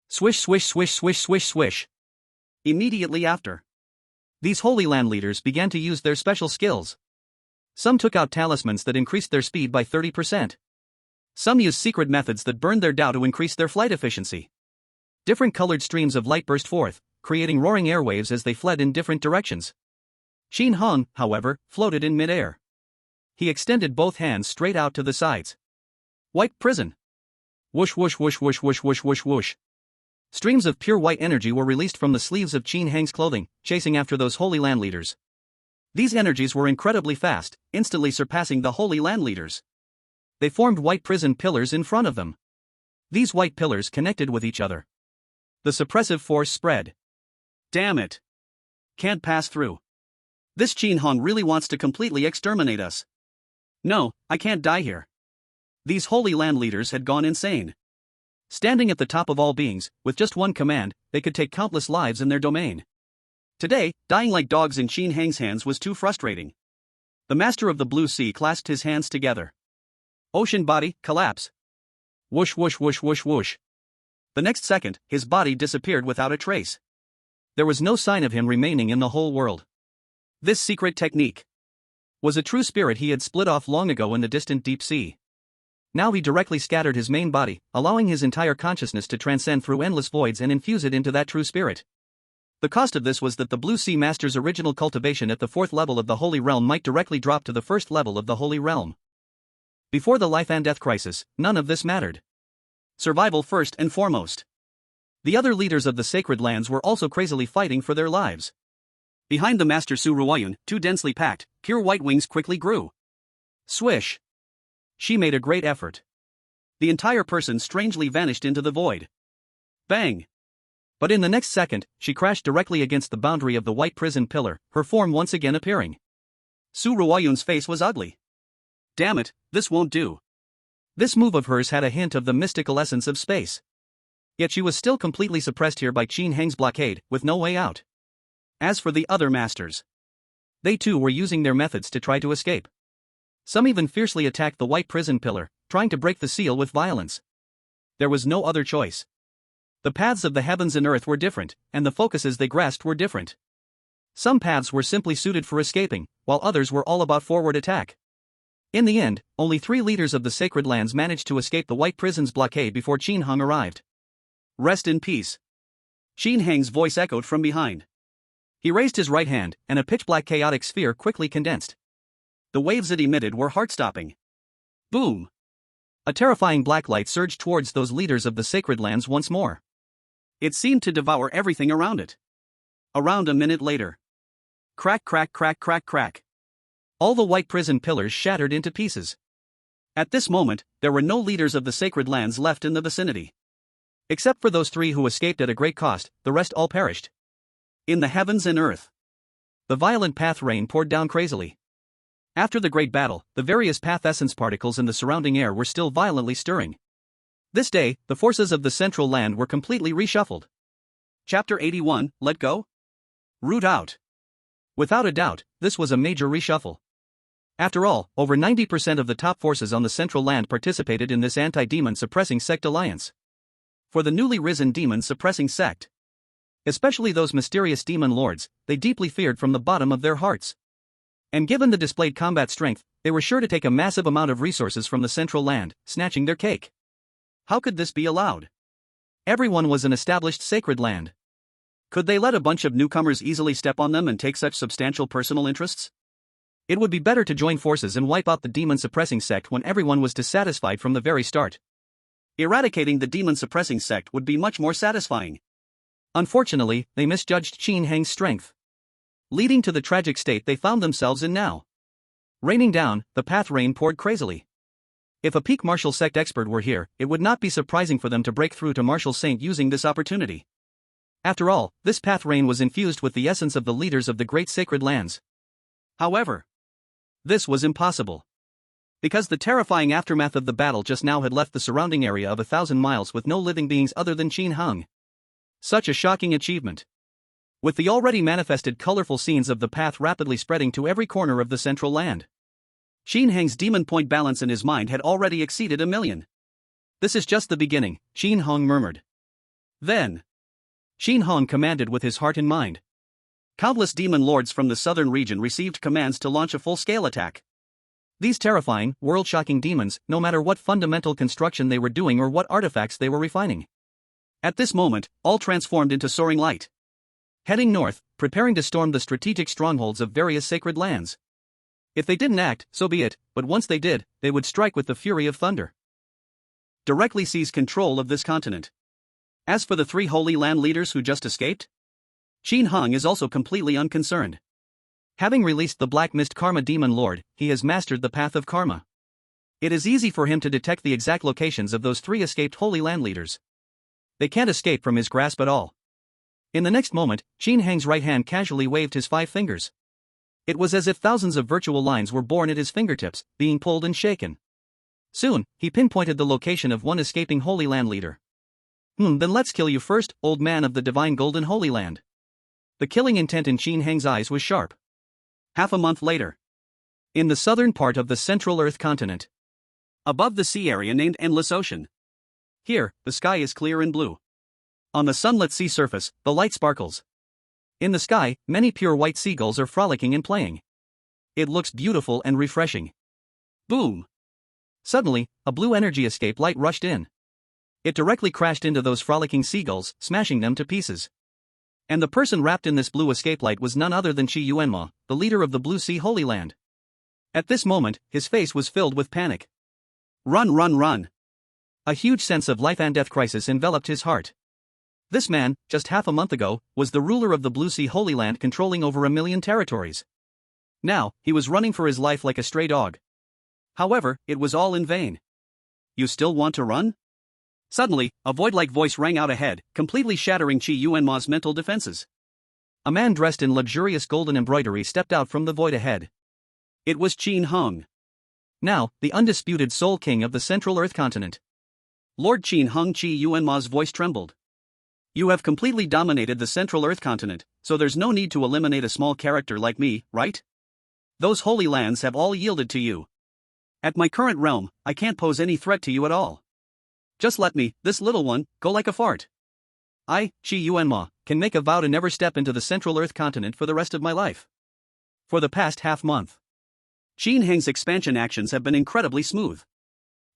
Swish swish swish swish swish swish. Immediately after, these Holy Land leaders began to use their special skills. Some took out talismans that increased their speed by 30%. Some used secret methods that burned their Tao to increase their flight efficiency. Different colored streams of light burst forth, creating roaring airwaves as they fled in different directions. Qin Hong, however, floated in midair. He extended both hands straight out to the sides. White prison. Whoosh whoosh whoosh whoosh whoosh whoosh whoosh whoosh. Streams of pure white energy were released from the sleeves of Qin Heng's clothing, chasing after those Holy Land leaders. These energies were incredibly fast, instantly surpassing the Holy Land leaders. They formed white prison pillars in front of them. These white pillars connected with each other. The suppressive force spread. Damn it. Can't pass through. This Qin Hong really wants to completely exterminate us. No, I can't die here. These Holy Land leaders had gone insane. Standing at the top of all beings, with just one command, they could take countless lives in their domain. Today, dying like dogs in Qin Hang's hands was too frustrating. The master of the Blue Sea clasped his hands together. Ocean body, collapse. Whoosh whoosh whoosh whoosh whoosh. The next second, his body disappeared without a trace. There was no sign of him remaining in the whole world. This secret technique was a true spirit he had split off long ago in the distant deep sea. Now he directly scattered his main body, allowing his entire consciousness to transcend through endless voids and infuse it into that true spirit. The cost of this was that the Blue Sea Master's original cultivation at the 4th level of the Holy Realm might directly drop to the 1st level of the Holy Realm. Before the life and death crisis, none of this mattered. Survival first and foremost. The other leaders of the sacred lands were also crazily fighting for their lives. Behind the Master Su Ruoyun, too densely packed, pure white wings quickly grew. Swish. She made a great effort. The entire person strangely vanished into the void. Bang. But in the next second, she crashed directly against the boundary of the white prison pillar, her form once again appearing. Su Ruoyun's face was ugly. Damn it, this won't do. This move of hers had a hint of the mystical essence of space. Yet she was still completely suppressed here by Qin Hang's blockade, with no way out. As for the other masters, they too were using their methods to try to escape. Some even fiercely attacked the white prison pillar, trying to break the seal with violence. There was no other choice. The paths of the heavens and earth were different, and the focuses they grasped were different. Some paths were simply suited for escaping, while others were all about forward attack. In the end, only 3 leaders of the sacred lands managed to escape the white prison's blockade before Qin Hang arrived. Rest in peace. Qin Hang's voice echoed from behind. He raised his right hand, and a pitch-black chaotic sphere quickly condensed. The waves it emitted were heart-stopping. Boom! A terrifying black light surged towards those leaders of the sacred lands once more. It seemed to devour everything around it. Around a minute later. Crack crack crack crack crack. All the white prison pillars shattered into pieces. At this moment, there were no leaders of the sacred lands left in the vicinity. Except for those 3 who escaped at a great cost, the rest all perished. In the heavens and earth, the violent path rain poured down crazily. After the great battle, the various path essence particles in the surrounding air were still violently stirring. This day, the forces of the central land were completely reshuffled. Chapter 81, Let Go? Root Out. Without a doubt, this was a major reshuffle. After all, over 90% of the top forces on the central land participated in this anti-demon suppressing sect alliance. For the newly risen demon suppressing sect, especially those mysterious demon lords, they deeply feared from the bottom of their hearts. And given the displayed combat strength, they were sure to take a massive amount of resources from the central land, snatching their cake. How could this be allowed? Everyone was an established sacred land. Could they let a bunch of newcomers easily step on them and take such substantial personal interests? It would be better to join forces and wipe out the demon suppressing sect when everyone was dissatisfied from the very start. Eradicating the demon suppressing sect would be much more satisfying. Unfortunately, they misjudged Qin Hang's strength, leading to the tragic state they found themselves in now. Raining down, the path rain poured crazily. If a peak martial sect expert were here, it would not be surprising for them to break through to martial saint using this opportunity. After all, this path rain was infused with the essence of the leaders of the great sacred lands. However, this was impossible. Because the terrifying aftermath of the battle just now had left the surrounding area of 1,000 miles with no living beings other than Qin Hang. Such a shocking achievement. With the already manifested colorful scenes of the path rapidly spreading to every corner of the central land. Qin Hang's demon point balance in his mind had already exceeded 1,000,000. This is just the beginning, Qin Hang murmured. Then, Qin Hang commanded with his heart in mind. Countless demon lords from the southern region received commands to launch a full-scale attack. These terrifying, world-shocking demons, no matter what fundamental construction they were doing or what artifacts they were refining. At this moment, all transformed into soaring light. Heading north, preparing to storm the strategic strongholds of various sacred lands. If they didn't act, so be it, but once they did, they would strike with the fury of thunder. Directly seize control of this continent. As for the 3 Holy Land leaders who just escaped, Qin Hang is also completely unconcerned. Having released the Black Mist Karma Demon Lord, he has mastered the path of karma. It is easy for him to detect the exact locations of those 3 escaped Holy Land leaders. They can't escape from his grasp at all. In the next moment, Qin Hang's right hand casually waved his 5 fingers. It was as if thousands of virtual lines were born at his fingertips, being pulled and shaken. Soon, he pinpointed the location of one escaping Holy Land leader. Then let's kill you first, old man of the divine golden Holy Land. The killing intent in Qin Heng's eyes was sharp. Half a month later. In the southern part of the central Earth continent. Above the sea area named Endless Ocean. Here, the sky is clear and blue. On the sunlit sea surface, the light sparkles. In the sky, many pure white seagulls are frolicking and playing. It looks beautiful and refreshing. Boom! Suddenly, a blue energy escape light rushed in. It directly crashed into those frolicking seagulls, smashing them to pieces. And the person wrapped in this blue escape light was none other than Qi Yuanma, the leader of the Blue Sea Holy Land. At this moment, his face was filled with panic. Run, run, run! A huge sense of life and death crisis enveloped his heart. This man, just half a month ago, was the ruler of the Blue Sea Holy Land, controlling over 1 million territories. Now, he was running for his life like a stray dog. However, it was all in vain. You still want to run? Suddenly, a void-like voice rang out ahead, completely shattering Qi Yuanma's mental defenses. A man dressed in luxurious golden embroidery stepped out from the void ahead. It was Qin Heng. Now, the undisputed sole king of the Central Earth continent. Lord Qin Heng. Qi Yuanma's voice trembled. You have completely dominated the Central Earth continent, so there's no need to eliminate a small character like me, right? Those holy lands have all yielded to you. At my current realm, I can't pose any threat to you at all. Just let me, this little one, go like a fart. I, Qi Yuanma, can make a vow to never step into the Central Earth continent for the rest of my life. For the past half-month, Qin Heng's expansion actions have been incredibly smooth.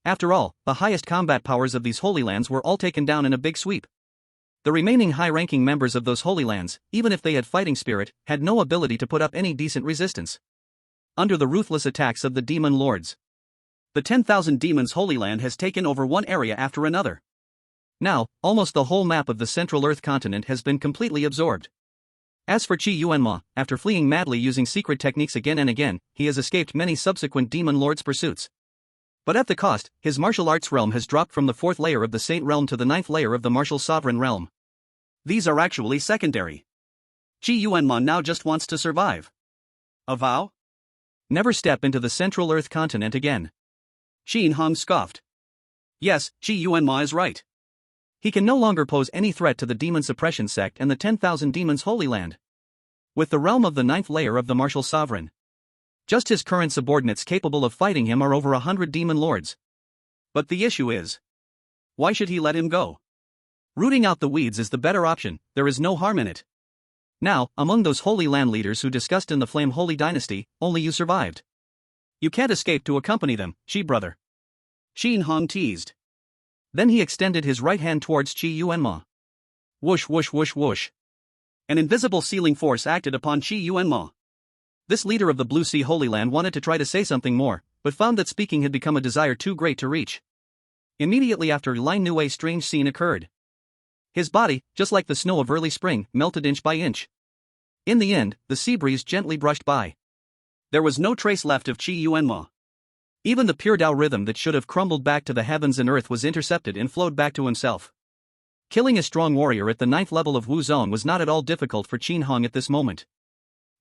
After all, the highest combat powers of these holy lands were all taken down in a big sweep. The remaining high-ranking members of those holy lands, even if they had fighting spirit, had no ability to put up any decent resistance. Under the ruthless attacks of the demon lords, the 10,000 demons Holy Land has taken over one area after another. Now, almost the whole map of the Central Earth continent has been completely absorbed. As for Qi Yuanma, after fleeing madly using secret techniques again and again, he has escaped many subsequent demon lords' pursuits. But at the cost, his martial arts realm has dropped from the 4th layer of the Saint realm to the 9th layer of the martial sovereign realm. These are actually secondary. Qi Yuanma now just wants to survive. A vow? Never step into the Central Earth continent again. Qin Heng scoffed. Yes, Qi Yuanma is right. He can no longer pose any threat to the demon suppression sect and the 10,000 demons Holy Land. With the realm of the 9th layer of the martial sovereign, just his current subordinates capable of fighting him are over 100 demon lords. But the issue is, why should he let him go? Rooting out the weeds is the better option, there is no harm in it. Now, among those Holy Land leaders who discussed in the Flame Holy Dynasty, only you survived. You can't escape to accompany them, Qi brother. Qin Heng teased. Then he extended his right hand towards Qi Yuanma. Whoosh whoosh whoosh whoosh. An invisible sealing force acted upon Qi Yuanma. This leader of the Blue Sea Holy Land wanted to try to say something more, but found that speaking had become a desire too great to reach. Immediately after, Line knew a strange scene occurred. His body, just like the snow of early spring, melted inch by inch. In the end, the sea breeze gently brushed by. There was no trace left of Qi Yuanma. Even the pure Tao rhythm that should have crumbled back to the heavens and earth was intercepted and flowed back to himself. Killing a strong warrior at the 9th level of Wu Zone was not at all difficult for Qin Heng at this moment.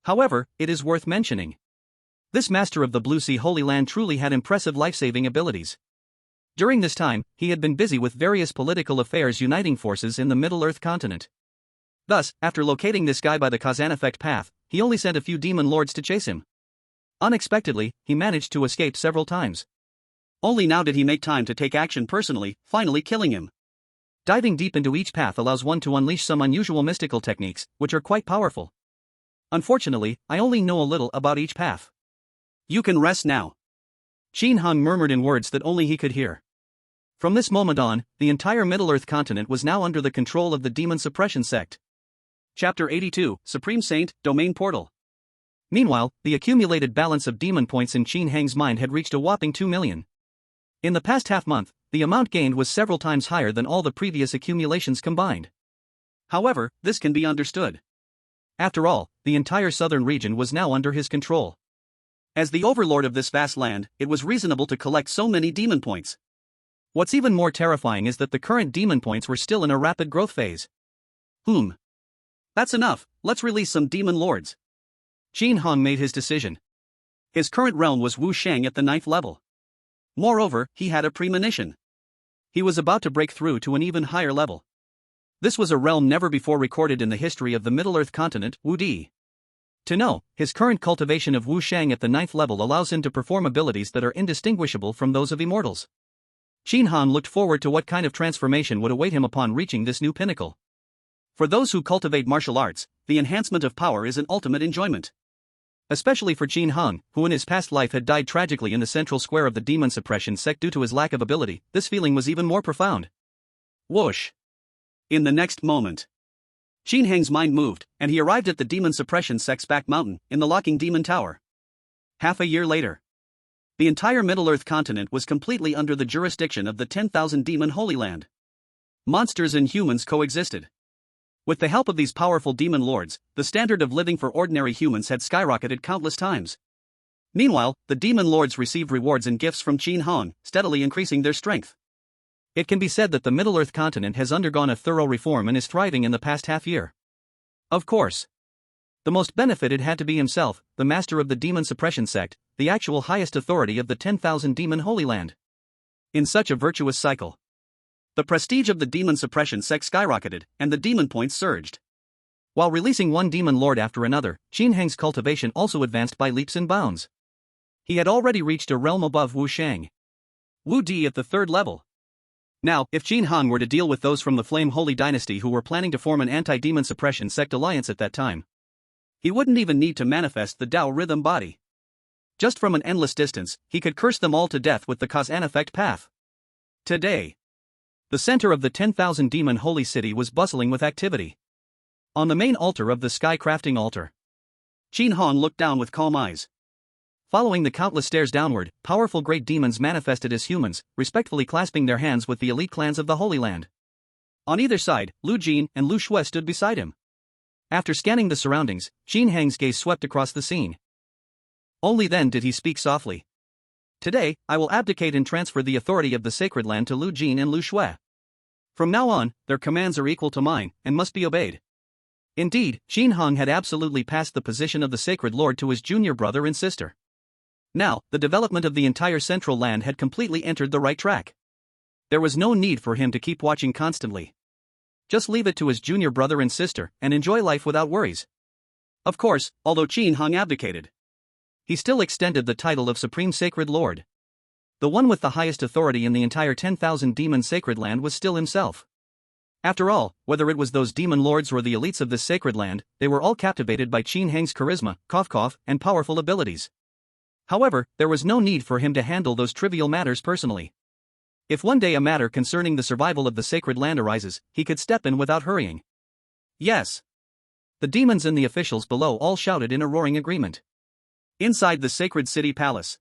However, it is worth mentioning. This master of the Blue Sea Holy Land truly had impressive life-saving abilities. During this time, he had been busy with various political affairs uniting forces in the Middle Earth continent. Thus, after locating this guy by the cause-and-effect path, he only sent a few demon lords to chase him. Unexpectedly, he managed to escape several times. Only now did he make time to take action personally, finally killing him. Diving deep into each path allows one to unleash some unusual mystical techniques, which are quite powerful. Unfortunately, I only know a little about each path. You can rest now. Qin Heng murmured in words that only he could hear. From this moment on, the entire Middle-earth continent was now under the control of the demon suppression sect. Chapter 82, Supreme Saint, Domain Portal. Meanwhile, the accumulated balance of demon points in Qin Heng's mind had reached a whopping 2 million. In the past half-month, the amount gained was several times higher than all the previous accumulations combined. However, this can be understood. After all, the entire southern region was now under his control. As the overlord of this vast land, it was reasonable to collect so many demon points. What's even more terrifying is that the current demon points were still in a rapid growth phase. That's enough, let's release some demon lords. Qin Heng made his decision. His current realm was Wu Shang at the 9th level. Moreover, he had a premonition. He was about to break through to an even higher level. This was a realm never before recorded in the history of the Middle-earth continent, Wu-Di. To know, his current cultivation of Wu-Shang at the 9th level allows him to perform abilities that are indistinguishable from those of immortals. Qin Han looked forward to what kind of transformation would await him upon reaching this new pinnacle. For those who cultivate martial arts, the enhancement of power is an ultimate enjoyment. Especially for Qin Han, who in his past life had died tragically in the central square of the demon suppression sect due to his lack of ability, this feeling was even more profound. Whoosh! In the next moment, Qin Hang's mind moved, and he arrived at the demon suppression sect's back mountain, in the locking demon tower. Half a year later, the entire Middle-earth continent was completely under the jurisdiction of the 10,000 demon Holy Land. Monsters and humans coexisted. With the help of these powerful demon lords, the standard of living for ordinary humans had skyrocketed countless times. Meanwhile, the demon lords received rewards and gifts from Qin Han, steadily increasing their strength. It can be said that the Middle-earth continent has undergone a thorough reform and is thriving in the past half year. Of course, the most benefited had to be himself, the master of the demon suppression sect, the actual highest authority of the 10,000 demon Holy Land. In such a virtuous cycle, the prestige of the demon suppression sect skyrocketed, and the demon points surged. While releasing one demon lord after another, Qin Hang's cultivation also advanced by leaps and bounds. He had already reached a realm above Wu Shang. Wu Di at the 3rd level. Now, if Qin Han were to deal with those from the Flame Holy Dynasty who were planning to form an anti-demon suppression sect alliance at that time, he wouldn't even need to manifest the Tao rhythm body. Just from an endless distance, he could curse them all to death with the cause and effect path. Today, the center of the 10,000 demon holy city was bustling with activity. On the main altar of the sky crafting altar, Qin Han looked down with calm eyes. Following the countless stairs downward, powerful great demons manifested as humans, respectfully clasping their hands with the elite clans of the Holy Land. On either side, Lu Jin and Lu Shui stood beside him. After scanning the surroundings, Qin Hang's gaze swept across the scene. Only then did he speak softly. Today, I will abdicate and transfer the authority of the sacred land to Lu Jin and Lu Shui. From now on, their commands are equal to mine, and must be obeyed. Indeed, Qin Hang had absolutely passed the position of the sacred lord to his junior brother and sister. Now, the development of the entire central land had completely entered the right track. There was no need for him to keep watching constantly. Just leave it to his junior brother and sister, and enjoy life without worries. Of course, although Qin Hang abdicated, he still extended the title of Supreme Sacred Lord. The one with the highest authority in the entire 10,000 demon sacred land was still himself. After all, whether it was those demon lords or the elites of this sacred land, they were all captivated by Qin Hang's charisma, and powerful abilities. However, there was no need for him to handle those trivial matters personally. If one day a matter concerning the survival of the sacred land arises, he could step in without hurrying. Yes. The demons and the officials below all shouted in a roaring agreement. Inside the sacred city palace,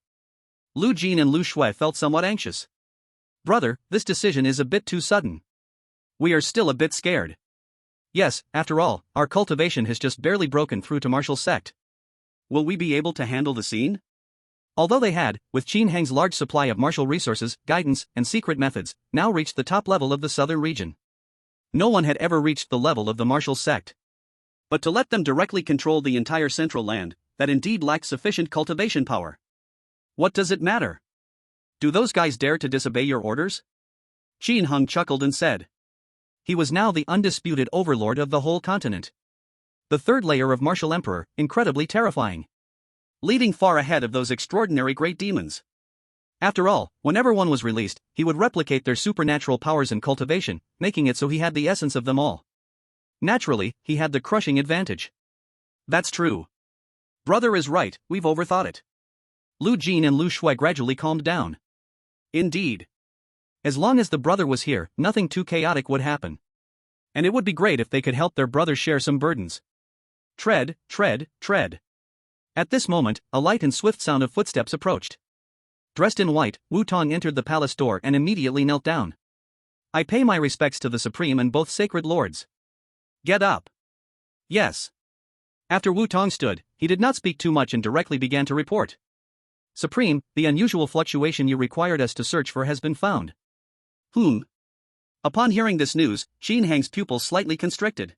Lu Jin and Lu Shui felt somewhat anxious. Brother, this decision is a bit too sudden. We are still a bit scared. Yes, after all, our cultivation has just barely broken through to martial sect. Will we be able to handle the scene? Although they had, with Qin Hang's large supply of martial resources, guidance, and secret methods, now reached the top level of the southern region. No one had ever reached the level of the martial sect. But to let them directly control the entire central land, that indeed lacked sufficient cultivation power. What does it matter? Do those guys dare to disobey your orders? Qin Hang chuckled and said. He was now the undisputed overlord of the whole continent. The 3rd layer of martial emperor, incredibly terrifying. Leading far ahead of those extraordinary great demons. After all, whenever one was released, he would replicate their supernatural powers and cultivation, making it so he had the essence of them all. Naturally, he had the crushing advantage. That's true. Brother is right, we've overthought it. Lu Jin and Lu Shui gradually calmed down. Indeed. As long as the brother was here, nothing too chaotic would happen. And it would be great if they could help their brother share some burdens. Tread, tread, tread. At this moment, a light and swift sound of footsteps approached. Dressed in white, Wu Tong entered the palace door and immediately knelt down. I pay my respects to the Supreme and both sacred lords. Get up. Yes. After Wu Tong stood, he did not speak too much and directly began to report. Supreme, the unusual fluctuation you required us to search for has been found. Upon hearing this news, Qin Hang's pupils slightly constricted.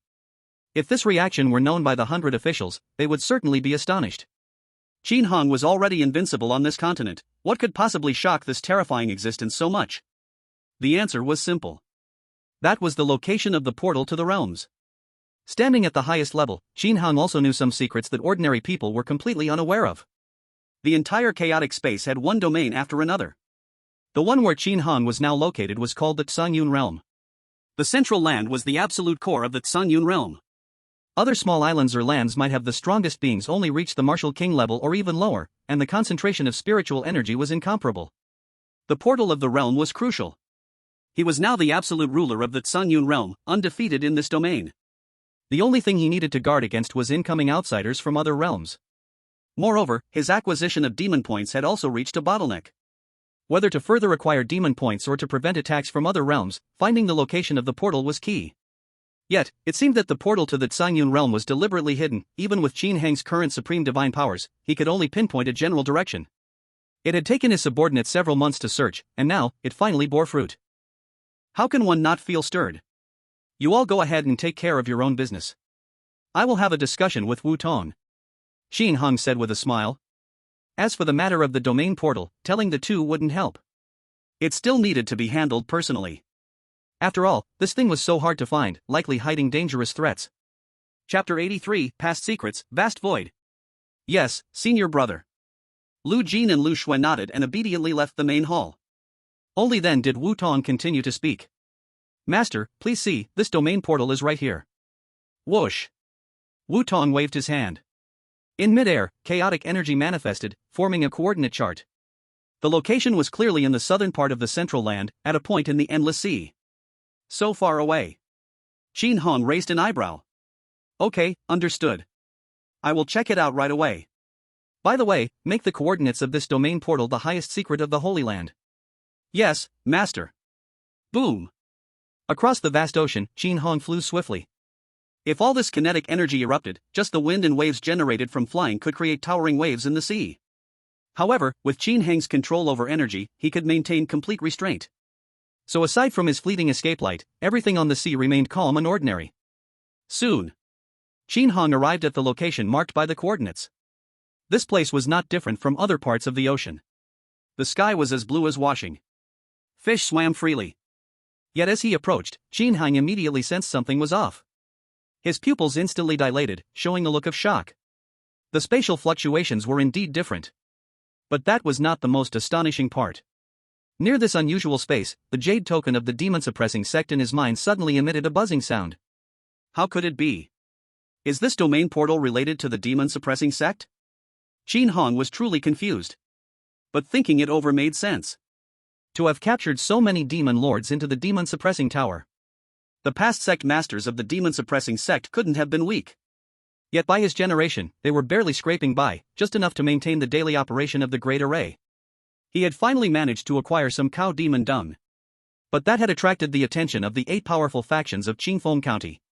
If this reaction were known by the 100 officials, they would certainly be astonished. Qin Hang was already invincible on this continent, What could possibly shock this terrifying existence so much? The answer was simple. That was the location of the portal to the realms. Standing at the highest level, Qin Hang also knew some secrets that ordinary people were completely unaware of. The entire chaotic space had one domain after another. The one where Qin Hang was now located was called the Tsangyun realm. The central land was the absolute core of the Tsangyun realm. Other small islands or lands might have the strongest beings only reach the martial king level or even lower, and the concentration of spiritual energy was incomparable. The portal of the realm was crucial. He was now the absolute ruler of the Tsangyun realm, undefeated in this domain. The only thing he needed to guard against was incoming outsiders from other realms. Moreover, his acquisition of demon points had also reached a bottleneck. Whether to further acquire demon points or to prevent attacks from other realms, finding the location of the portal was key. Yet, it seemed that the portal to the Tsangyun realm was deliberately hidden. Even with Qin Hang's current supreme divine powers, he could only pinpoint a general direction. It had taken his subordinates several months to search, and now, it finally bore fruit. How can one not feel stirred? You all go ahead and take care of your own business. I will have a discussion with Wu Tong, Qin Hang said with a smile. As for the matter of the domain portal, telling the two wouldn't help. It still needed to be handled personally. After all, this thing was so hard to find, likely hiding dangerous threats. Chapter 83, Past Secrets, Vast Void. Yes, senior brother. Lu Jin and Lu Shui nodded and obediently left the main hall. Only then did Wu Tong continue to speak. Master, please see, this domain portal is right here. Whoosh. Wu Tong waved his hand. In midair, chaotic energy manifested, forming a coordinate chart. The location was clearly in the southern part of the central land, at a point in the endless sea. So far away. Qin Hang raised an eyebrow. Okay, understood. I will check it out right away. By the way, make the coordinates of this domain portal the highest secret of the Holy Land. Yes, master. Boom. Across the vast ocean, Qin Hang flew swiftly. If all this kinetic energy erupted, just the wind and waves generated from flying could create towering waves in the sea. However, with Qin Hang's control over energy, he could maintain complete restraint. So aside from his fleeting escape light, everything on the sea remained calm and ordinary. Soon, Qin Hang arrived at the location marked by the coordinates. This place was not different from other parts of the ocean. The sky was as blue as washing. Fish swam freely. Yet as he approached, Qin Hang immediately sensed something was off. His pupils instantly dilated, showing a look of shock. The spatial fluctuations were indeed different. But that was not the most astonishing part. Near this unusual space, the jade token of the demon-suppressing sect in his mind suddenly emitted a buzzing sound. How could it be? Is this domain portal related to the demon-suppressing sect? Qin Hang was truly confused. But thinking it over made sense. To have captured so many demon lords into the demon-suppressing tower, the past sect masters of the demon-suppressing sect couldn't have been weak. Yet by his generation, they were barely scraping by, just enough to maintain the daily operation of the Great Array. He had finally managed to acquire some cow demon dung. But that had attracted the attention of the 8 powerful factions of Qingfeng County,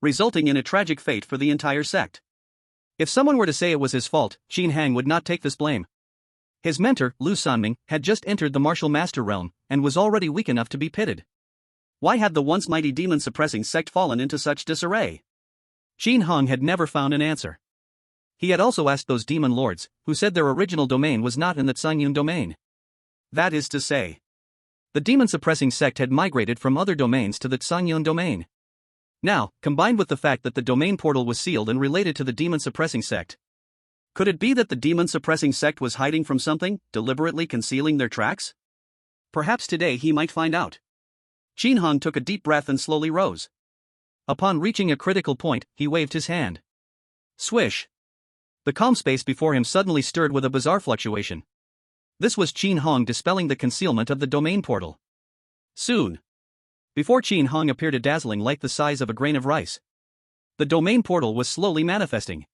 resulting in a tragic fate for the entire sect. If someone were to say it was his fault, Qin Hang would not take this blame. His mentor, Lu Sanming, had just entered the martial master realm, and was already weak enough to be pitted. Why had the once mighty demon-suppressing sect fallen into such disarray? Qin Hang had never found an answer. He had also asked those demon lords, who said their original domain was not in the Tsangyun domain. That is to say, the demon-suppressing sect had migrated from other domains to the Tsangyun domain. Now, combined with the fact that the domain portal was sealed and related to the demon-suppressing sect, could it be that the demon-suppressing sect was hiding from something, deliberately concealing their tracks? Perhaps today he might find out. Qin Hang took a deep breath and slowly rose. Upon reaching a critical point, he waved his hand. Swish! The calm space before him suddenly stirred with a bizarre fluctuation. This was Qin Hang dispelling the concealment of the domain portal. Soon, before Qin Hang appeared a dazzling light the size of a grain of rice. The domain portal was slowly manifesting.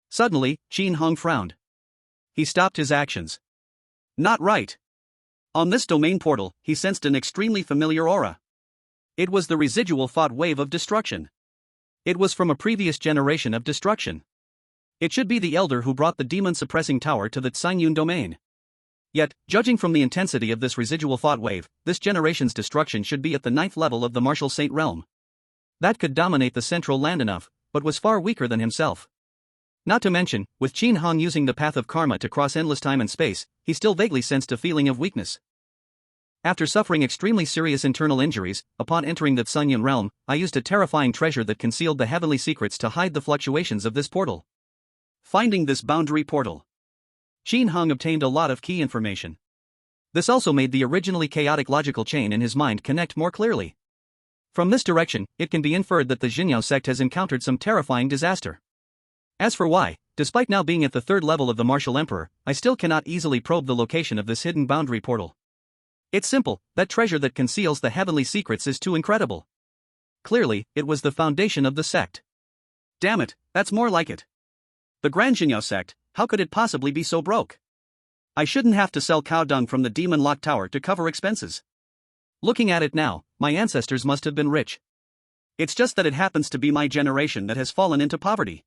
Suddenly, Qin Hang frowned. He stopped his actions. Not right. On this domain portal, he sensed an extremely familiar aura. It was the residual thought wave of destruction. It was from a previous generation of destruction. It should be the elder who brought the demon-suppressing tower to the Tsangyun domain. Yet, judging from the intensity of this residual thought wave, this generation's destruction should be at the 9th level of the martial saint realm. That could dominate the central land enough, but was far weaker than himself. Not to mention, with Qin Hong using the path of karma to cross endless time and space, he still vaguely sensed a feeling of weakness. After suffering extremely serious internal injuries, upon entering the Tsunyun realm, I used a terrifying treasure that concealed the heavenly secrets to hide the fluctuations of this portal. Finding this boundary portal, Qin Hong obtained a lot of key information. This also made the originally chaotic logical chain in his mind connect more clearly. From this direction, it can be inferred that the Xinjiao sect has encountered some terrifying disaster. As for why, despite now being at the third level of the martial emperor, I still cannot easily probe the location of this hidden boundary portal. It's simple, that treasure that conceals the heavenly secrets is too incredible. Clearly, it was the foundation of the sect. Damn it, that's more like it. The Grand Xinjiao sect, how could it possibly be so broke? I shouldn't have to sell cow dung from the Demon Lock Tower to cover expenses. Looking at it now, my ancestors must have been rich. It's just that it happens to be my generation that has fallen into poverty.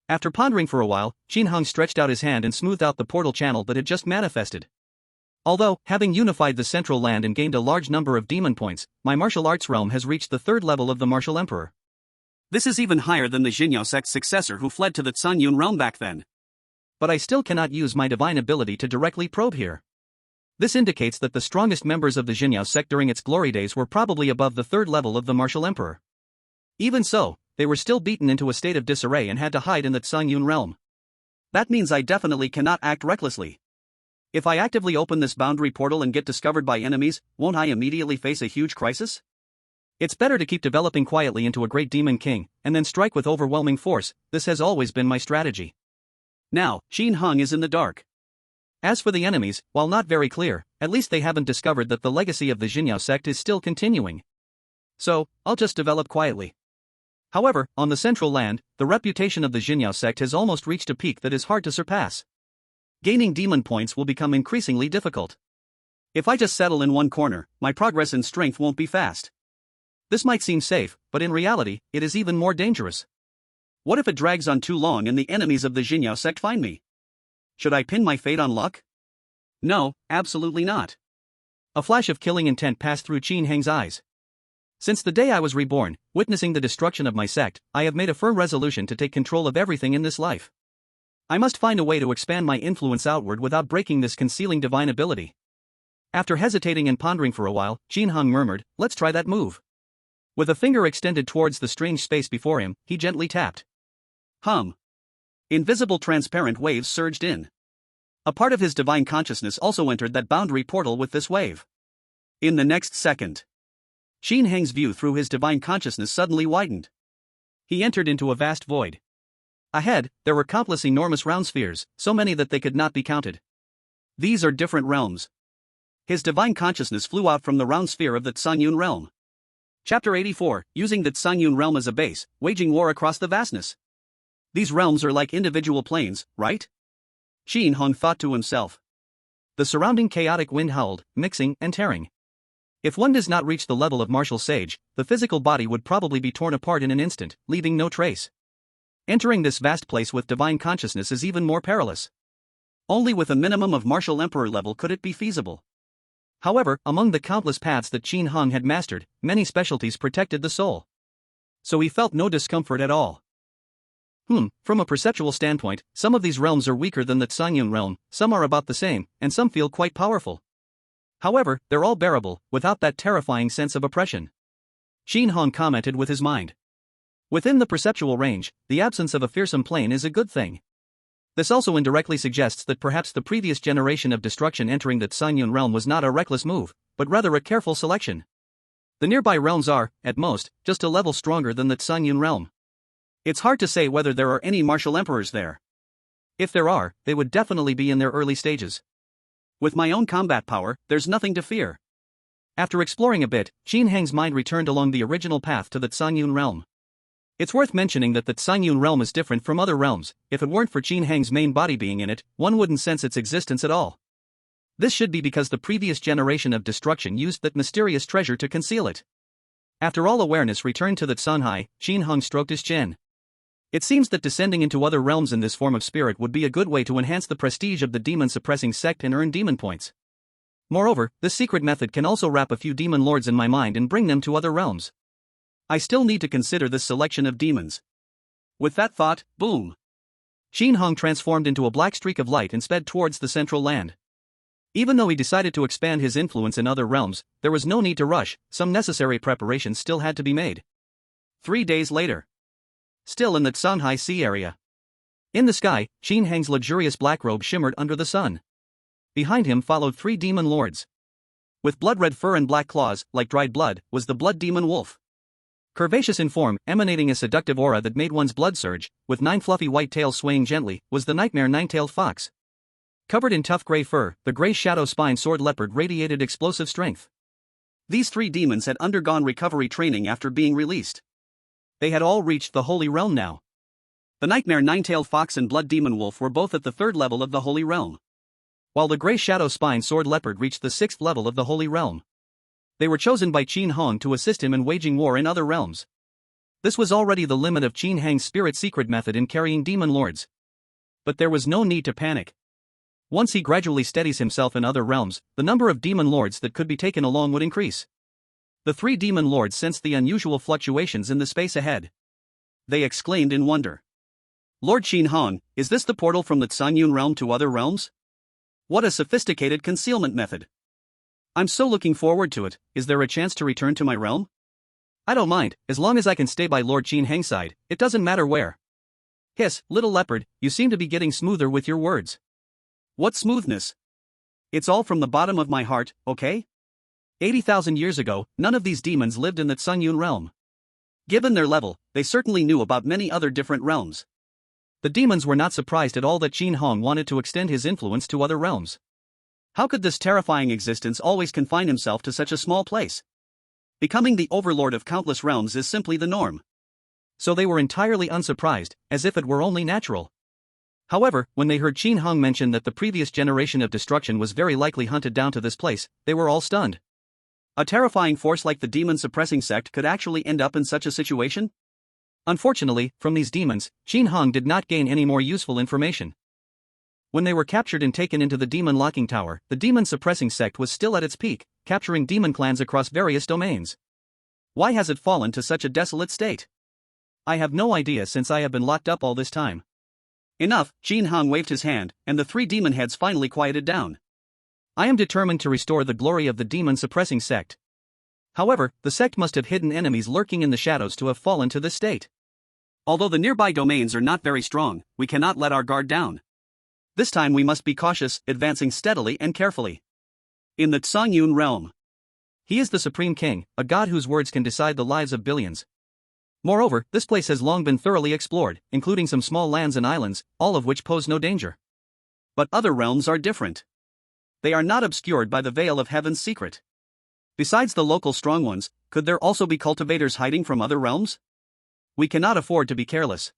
After pondering for a while, Qin Hong stretched out his hand and smoothed out the portal channel that had just manifested. Although, having unified the central land and gained a large number of demon points, my martial arts realm has reached the third level of the martial emperor. This is even higher than the Xinjiao sect's successor who fled to the Tsunyun realm back then. But I still cannot use my divine ability to directly probe here. This indicates that the strongest members of the Xinjiao sect during its glory days were probably above the third level of the martial emperor. Even so, they were still beaten into a state of disarray and had to hide in the Tsunyun realm. That means I definitely cannot act recklessly. If I actively open this boundary portal and get discovered by enemies, won't I immediately face a huge crisis? It's better to keep developing quietly into a great demon king, and then strike with overwhelming force. This has always been my strategy. Now, Qin Hong is in the dark. As for the enemies, while not very clear, at least they haven't discovered that the legacy of the Xinjiao sect is still continuing. So, I'll just develop quietly. However, on the central land, the reputation of the Xinjiao sect has almost reached a peak that is hard to surpass. Gaining demon points will become increasingly difficult. If I just settle in one corner, my progress in strength won't be fast. This might seem safe, but in reality, it is even more dangerous. What if it drags on too long and the enemies of the Xinjiao sect find me? Should I pin my fate on luck? No, absolutely not. A flash of killing intent passed through Qin Heng's eyes. Since the day I was reborn, witnessing the destruction of my sect, I have made a firm resolution to take control of everything in this life. I must find a way to expand my influence outward without breaking this concealing divine ability. After hesitating and pondering for a while, Qin Hong murmured, "Let's try that move." With a finger extended towards the strange space before him, he gently tapped. Invisible transparent waves surged in. A part of his divine consciousness also entered that boundary portal with this wave. In the next second, Qin Heng's view through his divine consciousness suddenly widened. He entered into a vast void. Ahead, there were countless enormous round spheres, so many that they could not be counted. These are different realms. His divine consciousness flew out from the round sphere of the Tsunyun realm. Chapter 84, using the Tsunyun realm as a base, waging war across the vastness. These realms are like individual planes, right? Qin Hong thought to himself. The surrounding chaotic wind howled, mixing and tearing. If one does not reach the level of martial sage, the physical body would probably be torn apart in an instant, leaving no trace. Entering this vast place with divine consciousness is even more perilous. Only with a minimum of martial emperor level could it be feasible. However, among the countless paths that Qin Hong had mastered, many specialties protected the soul. So he felt no discomfort at all. From a perceptual standpoint, some of these realms are weaker than the Tsunyun realm, some are about the same, and some feel quite powerful. However, they're all bearable, without that terrifying sense of oppression. Qin Hong commented with his mind. Within the perceptual range, the absence of a fearsome plane is a good thing. This also indirectly suggests that perhaps the previous generation of destruction entering the Tsunyun realm was not a reckless move, but rather a careful selection. The nearby realms are, at most, just a level stronger than the Tsunyun realm. It's hard to say whether there are any martial emperors there. If there are, they would definitely be in their early stages. With my own combat power, there's nothing to fear. After exploring a bit, Qin Heng's mind returned along the original path to the Tsunyun realm. It's worth mentioning that the Tsunyun realm is different from other realms. If it weren't for Qin Heng's main body being in it, one wouldn't sense its existence at all. This should be because the previous generation of destruction used that mysterious treasure to conceal it. After all awareness returned to the Tsunhai, Qin Hong stroked his chin. It seems that descending into other realms in this form of spirit would be a good way to enhance the prestige of the demon-suppressing sect and earn demon points. Moreover, this secret method can also wrap a few demon lords in my mind and bring them to other realms. I still need to consider this selection of demons. With that thought, boom! Qin Hong transformed into a black streak of light and sped towards the central land. Even though he decided to expand his influence in other realms, there was no need to rush, some necessary preparations still had to be made. 3 days later. Still in the Shanghai Sea area. In the sky, Qin Hang's luxurious black robe shimmered under the sun. Behind him followed 3 demon lords. With blood-red fur and black claws, like dried blood, was the blood demon wolf. Curvaceous in form, emanating a seductive aura that made one's blood surge, with 9 fluffy white tails swaying gently, was the nightmare nine-tailed fox. Covered in tough gray fur, the gray shadow-spine sword leopard radiated explosive strength. These 3 demons had undergone recovery training after being released. They had all reached the Holy Realm now. The nightmare nine-tailed fox and blood demon wolf were both at the 3rd level of the Holy Realm, while the gray shadow-spine sword leopard reached the 6th level of the Holy Realm. They were chosen by Qin Hong to assist him in waging war in other realms. This was already the limit of Qin Hang's spirit secret method in carrying demon lords. But there was no need to panic. Once he gradually steadies himself in other realms, the number of demon lords that could be taken along would increase. The 3 demon lords sensed the unusual fluctuations in the space ahead. They exclaimed in wonder. Lord Qin Hong, is this the portal from the Sanyun realm to other realms? What a sophisticated concealment method. I'm so looking forward to it. Is there a chance to return to my realm? I don't mind, as long as I can stay by Lord Qin Hang's side, it doesn't matter where. Hiss, little leopard, you seem to be getting smoother with your words. What smoothness? It's all from the bottom of my heart, okay? 80,000 years ago, none of these demons lived in the Sanyun realm. Given their level, they certainly knew about many other different realms. The demons were not surprised at all that Qin Hong wanted to extend his influence to other realms. How could this terrifying existence always confine himself to such a small place? Becoming the overlord of countless realms is simply the norm. So they were entirely unsurprised, as if it were only natural. However, when they heard Qin Hong mention that the previous generation of destruction was very likely hunted down to this place, they were all stunned. A terrifying force like the demon-suppressing sect could actually end up in such a situation? Unfortunately, from these demons, Qin Hong did not gain any more useful information. When they were captured and taken into the demon locking tower, the demon-suppressing sect was still at its peak, capturing demon clans across various domains. Why has it fallen to such a desolate state? I have no idea since I have been locked up all this time. Enough, Qin Hong waved his hand, and the 3 demon heads finally quieted down. I am determined to restore the glory of the demon-suppressing sect. However, the sect must have hidden enemies lurking in the shadows to have fallen to this state. Although the nearby domains are not very strong, we cannot let our guard down. This time we must be cautious, advancing steadily and carefully. In the Sanyun realm. He is the supreme king, a god whose words can decide the lives of billions. Moreover, this place has long been thoroughly explored, including some small lands and islands, all of which pose no danger. But other realms are different. They are not obscured by the veil of heaven's secret. Besides the local strong ones, could there also be cultivators hiding from other realms? We cannot afford to be careless.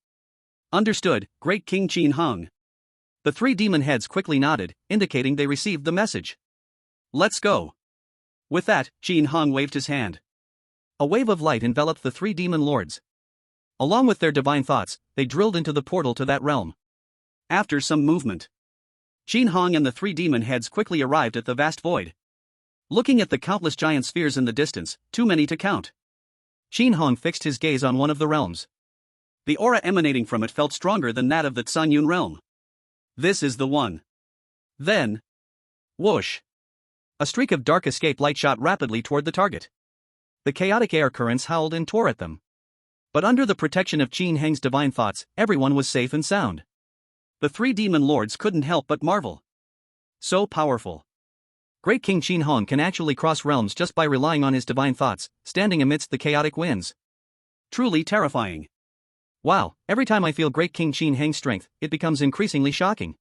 Understood, Great King Qin Hong. The 3 demon heads quickly nodded, indicating they received the message. Let's go. With that, Qin Hong waved his hand. A wave of light enveloped the 3 demon lords. Along with their divine thoughts, they drilled into the portal to that realm. After some movement, Qin Hong and the 3 demon heads quickly arrived at the vast void. Looking at the countless giant spheres in the distance, too many to count, Qin Hong fixed his gaze on one of the realms. The aura emanating from it felt stronger than that of the Sanyun realm. This is the one. Then, whoosh! A streak of dark escape light shot rapidly toward the target. The chaotic air currents howled and tore at them. But under the protection of Qin Hang's divine thoughts, everyone was safe and sound. The 3 demon lords couldn't help but marvel. So powerful. Great King Qin Hong can actually cross realms just by relying on his divine thoughts, standing amidst the chaotic winds. Truly terrifying. Wow, every time I feel Great King Qin Hang's strength, it becomes increasingly shocking.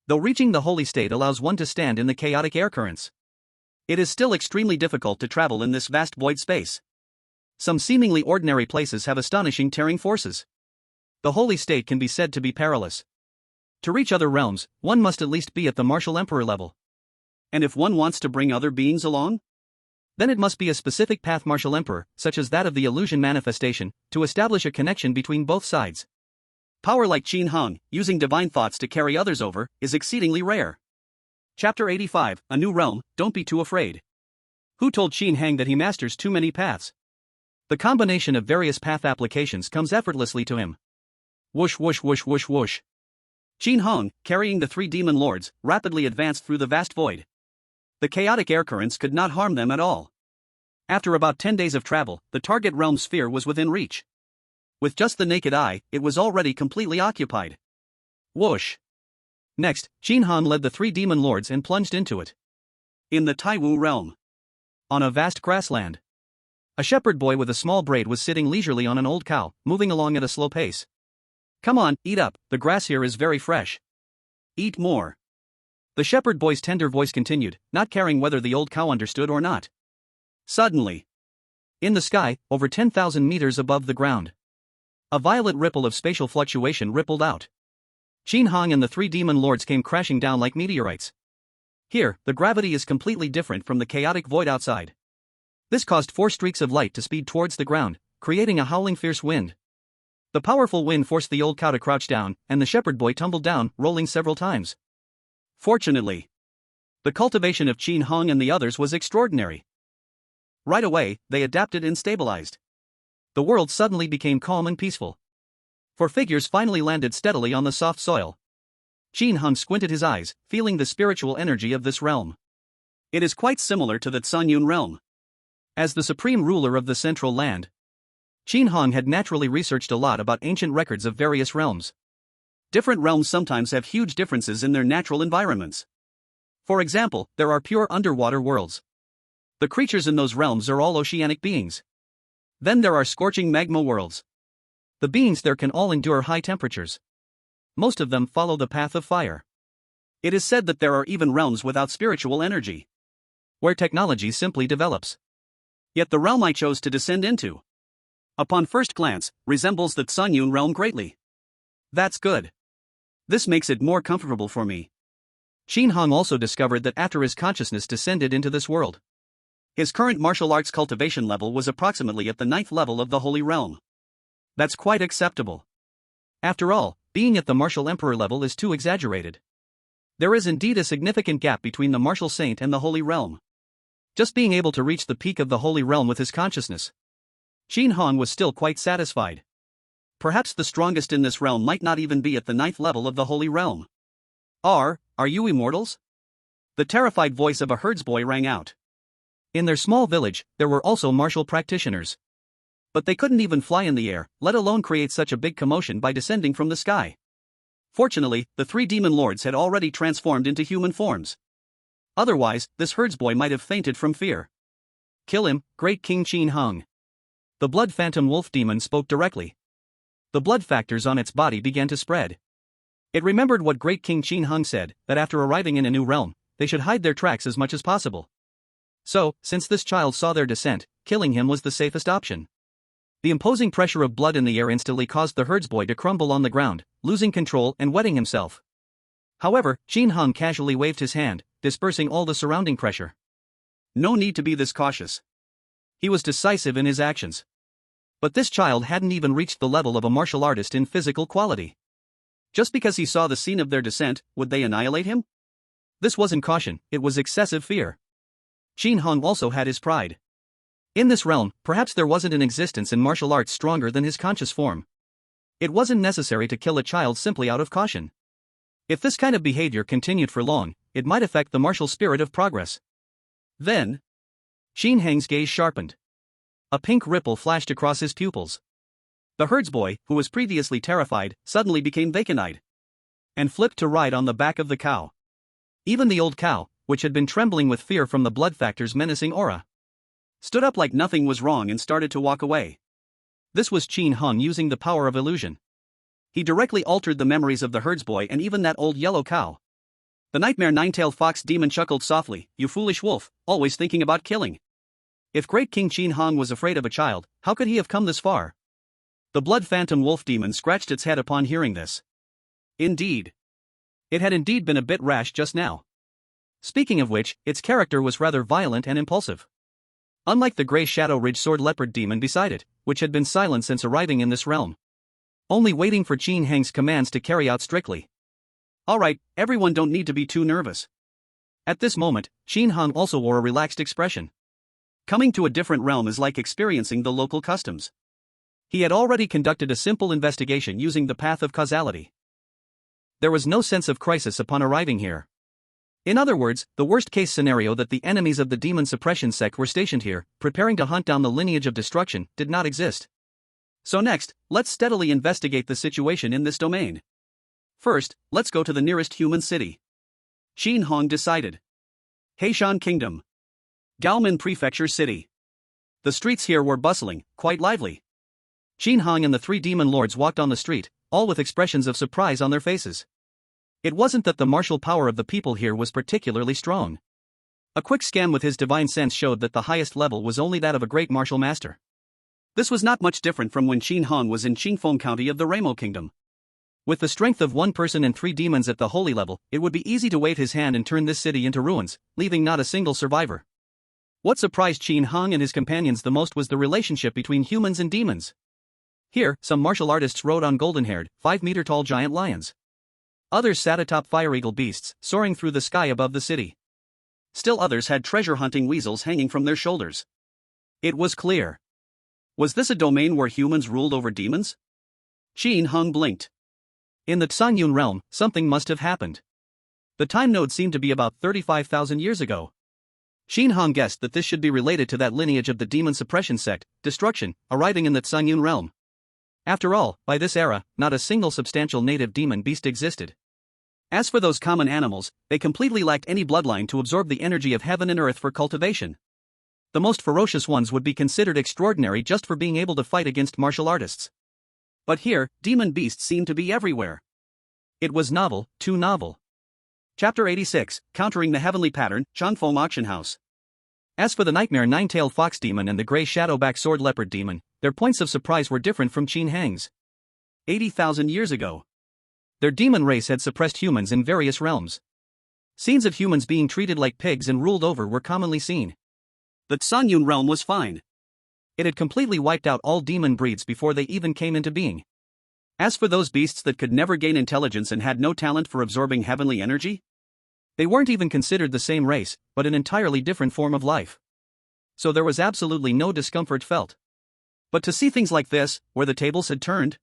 Though reaching the holy state allows one to stand in the chaotic air currents, it is still extremely difficult to travel in this vast void space. Some seemingly ordinary places have astonishing tearing forces. The holy state can be said to be perilous. To reach other realms, one must at least be at the martial emperor level. And if one wants to bring other beings along? Then it must be a specific path martial emperor, such as that of the illusion manifestation, to establish a connection between both sides. Power like Qin Hong, using divine thoughts to carry others over, is exceedingly rare. Chapter 85, A New Realm, Don't Be Too Afraid. Who told Qin Hang that he masters too many paths? The combination of various path applications comes effortlessly to him. Whoosh whoosh whoosh whoosh whoosh. Qin Hong, carrying the three demon lords, rapidly advanced through the vast void. The chaotic air currents could not harm them at all. After about 10 days of travel, the target realm sphere was within reach. With just the naked eye, it was already completely occupied. Whoosh! Next, Qin Han led the three demon lords and plunged into it. In the Taiwu realm. On a vast grassland. A shepherd boy with a small braid was sitting leisurely on an old cow, moving along at a slow pace. Come on, eat up, the grass here is very fresh. Eat more. The shepherd boy's tender voice continued, not caring whether the old cow understood or not. Suddenly, in the sky, over 10,000 meters above the ground, a violet ripple of spatial fluctuation rippled out. Qin Hong and the three demon lords came crashing down like meteorites. Here, the gravity is completely different from the chaotic void outside. This caused 4 streaks of light to speed towards the ground, creating a howling fierce wind. The powerful wind forced the old cow to crouch down, and the shepherd boy tumbled down, rolling several times. Fortunately, the cultivation of Qin Hong and the others was extraordinary. Right away, they adapted and stabilized. The world suddenly became calm and peaceful. 4 figures finally landed steadily on the soft soil. Qin Hong squinted his eyes, feeling the spiritual energy of this realm. It is quite similar to the Tsunyun realm. As the supreme ruler of the central land, Qin Hong had naturally researched a lot about ancient records of various realms. Different realms sometimes have huge differences in their natural environments. For example, there are pure underwater worlds. The creatures in those realms are all oceanic beings. Then there are scorching magma worlds. The beings there can all endure high temperatures. Most of them follow the path of fire. It is said that there are even realms without spiritual energy, where technology simply develops. Yet the realm I chose to descend into, upon first glance, resembles the Tsunyun realm greatly. That's good. This makes it more comfortable for me. Qin Hong also discovered that after his consciousness descended into this world, his current martial arts cultivation level was approximately at the 9th level of the Holy Realm. That's quite acceptable. After all, being at the martial emperor level is too exaggerated. There is indeed a significant gap between the martial saint and the Holy Realm. Just being able to reach the peak of the Holy Realm with his consciousness, Qin Hong was still quite satisfied. Perhaps the strongest in this realm might not even be at the 9th level of the Holy Realm. Are you immortals? The terrified voice of a herdsboy rang out. In their small village, there were also martial practitioners. But they couldn't even fly in the air, let alone create such a big commotion by descending from the sky. Fortunately, the three demon lords had already transformed into human forms. Otherwise, this herdsboy might have fainted from fear. Kill him, great King Qin Hong. The blood phantom wolf demon spoke directly. The blood factors on its body began to spread. It remembered what great King Qin Hong said, that after arriving in a new realm, they should hide their tracks as much as possible. So, since this child saw their descent, killing him was the safest option. The imposing pressure of blood in the air instantly caused the herdsboy to crumble on the ground, losing control and wetting himself. However, Qin Hong casually waved his hand, dispersing all the surrounding pressure. No need to be this cautious. He was decisive in his actions. But this child hadn't even reached the level of a martial artist in physical quality. Just because he saw the scene of their descent, would they annihilate him? This wasn't caution, it was excessive fear. Qin Hong also had his pride. In this realm, perhaps there wasn't an existence in martial arts stronger than his conscious form. It wasn't necessary to kill a child simply out of caution. If this kind of behavior continued for long, it might affect the martial spirit of progress. Then, Qin Hong's gaze sharpened. A pink ripple flashed across his pupils. The herdsboy, who was previously terrified, suddenly became vacant-eyed and flipped to ride on the back of the cow. Even the old cow, which had been trembling with fear from the blood factor's menacing aura, stood up like nothing was wrong and started to walk away. This was Qin Hong using the power of illusion. He directly altered the memories of the herdsboy and even that old yellow cow. The nightmare nine-tailed fox demon chuckled softly, "You foolish wolf, always thinking about killing. If great King Qin Hong was afraid of a child, how could he have come this far?" The blood phantom wolf demon scratched its head upon hearing this. Indeed. It had indeed been a bit rash just now. Speaking of which, its character was rather violent and impulsive. Unlike the grey shadow ridge sword leopard demon beside it, which had been silent since arriving in this realm, only waiting for Qin Hong's commands to carry out strictly. Alright, everyone don't need to be too nervous. At this moment, Qin Hong also wore a relaxed expression. Coming to a different realm is like experiencing the local customs. He had already conducted a simple investigation using the path of causality. There was no sense of crisis upon arriving here. In other words, the worst-case scenario that the enemies of the demon suppression sect were stationed here, preparing to hunt down the lineage of destruction, did not exist. So next, let's steadily investigate the situation in this domain. First, let's go to the nearest human city. Xinhong decided. Heishan Kingdom. Gaomen Prefecture City. The streets here were bustling, quite lively. Xinhong and the three demon lords walked on the street, all with expressions of surprise on their faces. It wasn't that the martial power of the people here was particularly strong. A quick scan with his divine sense showed that the highest level was only that of a great martial master. This was not much different from when Xinhong was in Qingfeng County of the Ramo Kingdom. With the strength of one person and three demons at the holy level, it would be easy to wave his hand and turn this city into ruins, leaving not a single survivor. What surprised Xinhong and his companions the most was the relationship between humans and demons. Here, some martial artists rode on golden-haired, 5-meter-tall giant lions. Others sat atop fire-eagle beasts, soaring through the sky above the city. Still others had treasure-hunting weasels hanging from their shoulders. It was clear. Was this a domain where humans ruled over demons? Xinhong blinked. In the Tsangyun realm, something must have happened. The time node seemed to be about 35,000 years ago. Xinhong guessed that this should be related to that lineage of the demon suppression sect, destruction, arriving in the Tsangyun realm. After all, by this era, not a single substantial native demon beast existed. As for those common animals, they completely lacked any bloodline to absorb the energy of heaven and earth for cultivation. The most ferocious ones would be considered extraordinary just for being able to fight against martial artists. But here, demon beasts seemed to be everywhere. It was novel, too novel. Chapter 86, Countering the Heavenly Pattern, Changfeng Auction House. As for the nightmare nine-tailed fox demon and the grey shadowback sword leopard demon, their points of surprise were different from Qinhang's. 80,000 years ago, their demon race had suppressed humans in various realms. Scenes of humans being treated like pigs and ruled over were commonly seen. The Tsangyun realm was fine. It had completely wiped out all demon breeds before they even came into being. As for those beasts that could never gain intelligence and had no talent for absorbing heavenly energy, they weren't even considered the same race, but an entirely different form of life. So there was absolutely no discomfort felt. But to see things like this, where the tables had turned,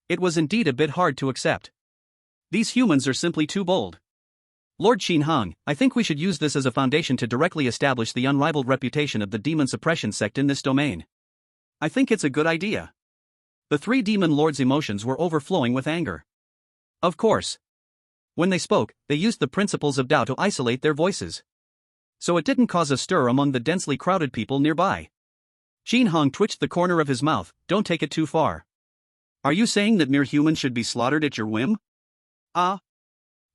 it was indeed a bit hard to accept. These humans are simply too bold. Lord Xinhong, I think we should use this as a foundation to directly establish the unrivaled reputation of the demon suppression sect in this domain. I think it's a good idea. The three demon lords' emotions were overflowing with anger. Of course. When they spoke, they used the principles of Tao to isolate their voices. So it didn't cause a stir among the densely crowded people nearby. Xinhong twitched the corner of his mouth. Don't take it too far. Are you saying that mere humans should be slaughtered at your whim? Ah.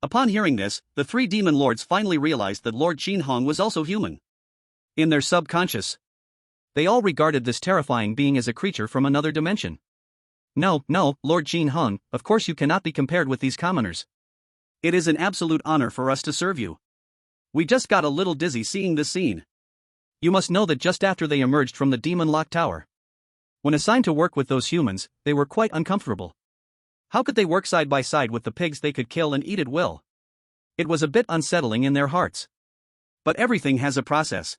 Upon hearing this, the three demon lords finally realized that Lord Xinhong was also human. In their subconscious, they all regarded this terrifying being as a creature from another dimension. No, Lord Xinhong, of course you cannot be compared with these commoners. It is an absolute honor for us to serve you. We just got a little dizzy seeing this scene. You must know that just after they emerged from the demon lock tower, when assigned to work with those humans, they were quite uncomfortable. How could they work side by side with the pigs they could kill and eat at will? It was a bit unsettling in their hearts. But everything has a process.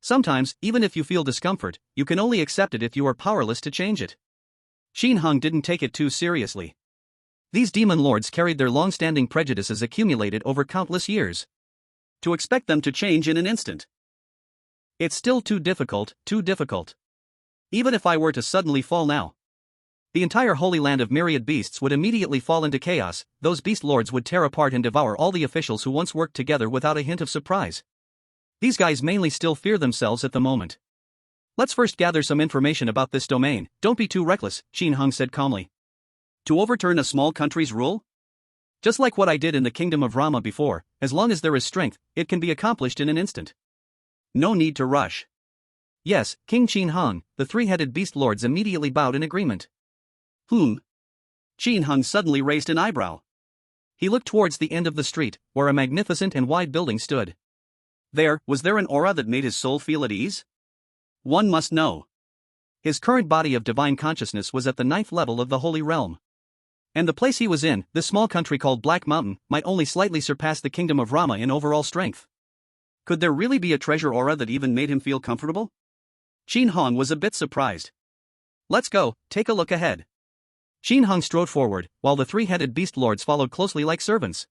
Sometimes, even if you feel discomfort, you can only accept it if you are powerless to change it. Xinhong didn't take it too seriously. These demon lords carried their long-standing prejudices accumulated over countless years. To expect them to change in an instant, it's still too difficult. Even if I were to suddenly fall now, the entire holy land of myriad beasts would immediately fall into chaos. Those beast lords would tear apart and devour all the officials who once worked together without a hint of surprise. These guys mainly still fear themselves at the moment. Let's first gather some information about this domain. Don't be too reckless, Xinhong said calmly. To overturn a small country's rule? Just like what I did in the kingdom of Rama before, as long as there is strength, it can be accomplished in an instant. No need to rush. Yes, King Xinhong, the three-headed beast lords immediately bowed in agreement. Xinhong suddenly raised an eyebrow. He looked towards the end of the street, where a magnificent and wide building stood. Was there an aura that made his soul feel at ease? One must know. His current body of divine consciousness was at the 9th level of the Holy Realm. And the place he was in, this small country called Black Mountain, might only slightly surpass the kingdom of Rama in overall strength. Could there really be a treasure aura that even made him feel comfortable? Xinhong was a bit surprised. Let's go, take a look ahead. Shin Hong strode forward, while the three-headed beast lords followed closely like servants.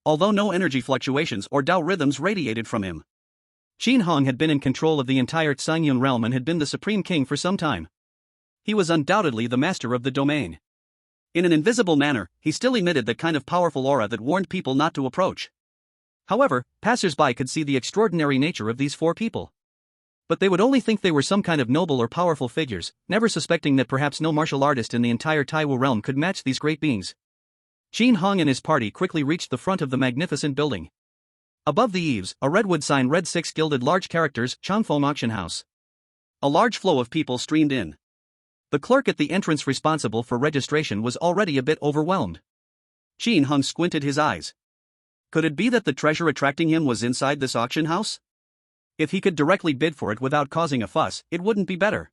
Although no energy fluctuations or Dao rhythms radiated from him, Shin Hong had been in control of the entire Tsangyun realm and had been the supreme king for some time. He was undoubtedly the master of the domain. In an invisible manner, he still emitted that kind of powerful aura that warned people not to approach. However, passers-by could see the extraordinary nature of these four people. But they would only think they were some kind of noble or powerful figures, never suspecting that perhaps no martial artist in the entire Taiwu realm could match these great beings. Shin Hong and his party quickly reached the front of the magnificent building. Above the eaves, a redwood sign read 6 gilded large characters, Changfeng Auction House. A large flow of people streamed in. The clerk at the entrance responsible for registration was already a bit overwhelmed. Shin Hong squinted his eyes. Could it be that the treasure attracting him was inside this auction house? If he could directly bid for it without causing a fuss, it wouldn't be better.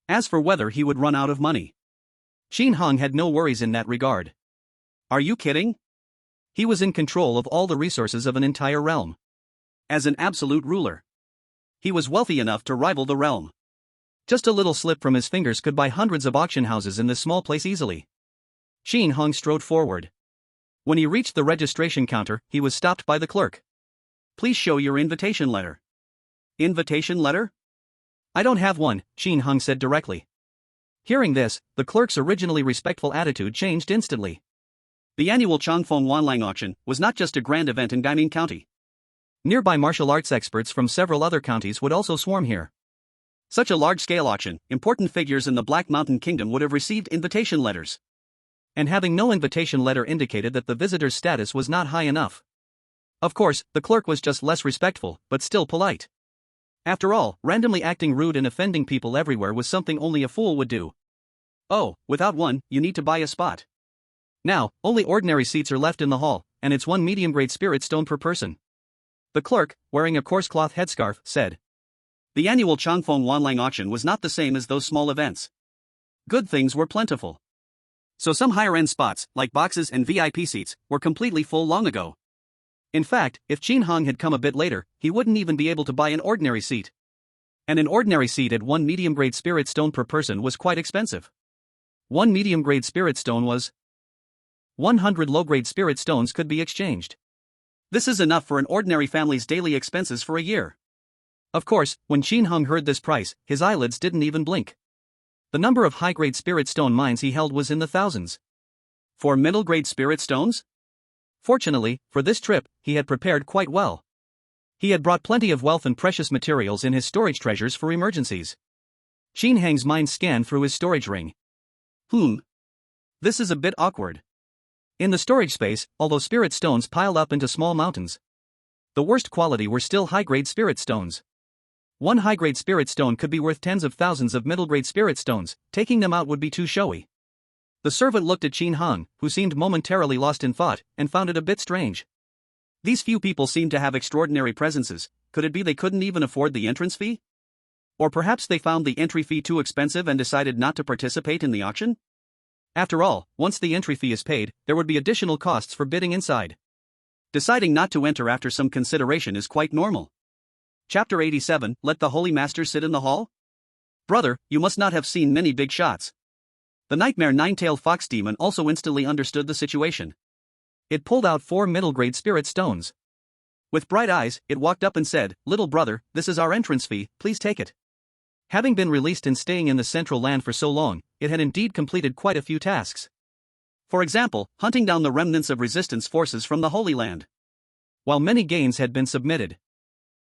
As for whether he would run out of money, Shin Hong had no worries in that regard. Are you kidding? He was in control of all the resources of an entire realm. As an absolute ruler, he was wealthy enough to rival the realm. Just a little slip from his fingers could buy hundreds of auction houses in this small place easily. Shin Hong strode forward. When he reached the registration counter, he was stopped by the clerk. Please show your invitation letter. Invitation letter? I don't have one, Shin Hong said directly. Hearing this, the clerk's originally respectful attitude changed instantly. The annual Changfeng Wanlang auction was not just a grand event in Gaiming County. Nearby martial arts experts from several other counties would also swarm here. Such a large-scale auction, important figures in the Black Mountain Kingdom would have received invitation letters. And having no invitation letter indicated that the visitor's status was not high enough. Of course, the clerk was just less respectful, but still polite. After all, randomly acting rude and offending people everywhere was something only a fool would do. Oh, without one, you need to buy a spot. Now, only ordinary seats are left in the hall, and it's 1 medium-grade spirit stone per person. The clerk, wearing a coarse cloth headscarf, said. The annual Changfeng Wanlang auction was not the same as those small events. Good things were plentiful. So some higher-end spots, like boxes and VIP seats, were completely full long ago. In fact, if Shin Hong had come a bit later, he wouldn't even be able to buy an ordinary seat. And an ordinary seat at 1 medium-grade spirit stone per person was quite expensive. 1 medium-grade spirit stone was 100 low-grade spirit stones could be exchanged. This is enough for an ordinary family's daily expenses for a year. Of course, when Shin Hong heard this price, his eyelids didn't even blink. The number of high-grade spirit stone mines he held was in the thousands. For middle-grade spirit stones? Fortunately, for this trip, he had prepared quite well. He had brought plenty of wealth and precious materials in his storage treasures for emergencies. Shin Hong's mind scanned through his storage ring. This is a bit awkward. In the storage space, although spirit stones piled up into small mountains, the worst quality were still high-grade spirit stones. 1 high-grade spirit stone could be worth tens of thousands of middle-grade spirit stones, taking them out would be too showy. The servant looked at Shin Hong, who seemed momentarily lost in thought, and found it a bit strange. These few people seemed to have extraordinary presences. Could it be they couldn't even afford the entrance fee? Or perhaps they found the entry fee too expensive and decided not to participate in the auction? After all, once the entry fee is paid, there would be additional costs for bidding inside. Deciding not to enter after some consideration is quite normal. Chapter 87, Let the Holy Master sit in the hall? Brother, you must not have seen many big shots. The nightmare nine-tailed fox demon also instantly understood the situation. It pulled out 4 middle-grade spirit stones. With bright eyes, it walked up and said, "Little brother, this is our entrance fee, please take it." Having been released and staying in the central land for so long, it had indeed completed quite a few tasks. For example, hunting down the remnants of resistance forces from the Holy Land. While many gains had been submitted,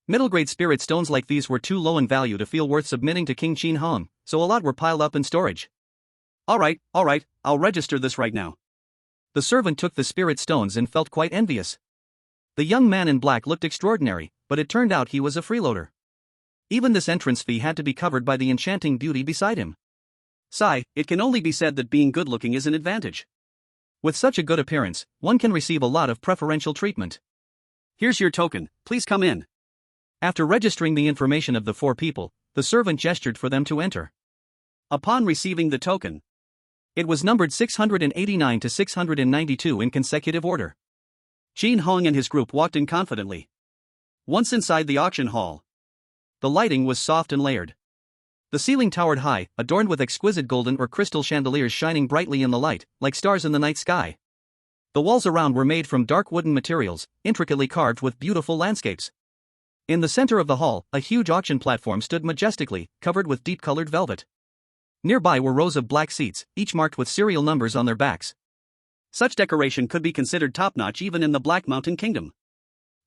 middle-grade spirit stones like these were too low in value to feel worth submitting to King Shin Hong, so a lot were piled up in storage. All right, I'll register this right now. The servant took the spirit stones and felt quite envious. The young man in black looked extraordinary, but it turned out he was a freeloader. Even this entrance fee had to be covered by the enchanting beauty beside him. Sigh, it can only be said that being good-looking is an advantage. With such a good appearance, one can receive a lot of preferential treatment. Here's your token, please come in. After registering the information of the 4 people, the servant gestured for them to enter. Upon receiving the token, it was numbered 689 to 692 in consecutive order. Shin Hong and his group walked in confidently. Once inside the auction hall, the lighting was soft and layered. The ceiling towered high, adorned with exquisite golden or crystal chandeliers shining brightly in the light, like stars in the night sky. The walls around were made from dark wooden materials, intricately carved with beautiful landscapes. In the center of the hall, a huge auction platform stood majestically, covered with deep-colored velvet. Nearby were rows of black seats, each marked with serial numbers on their backs. Such decoration could be considered top-notch even in the Black Mountain Kingdom.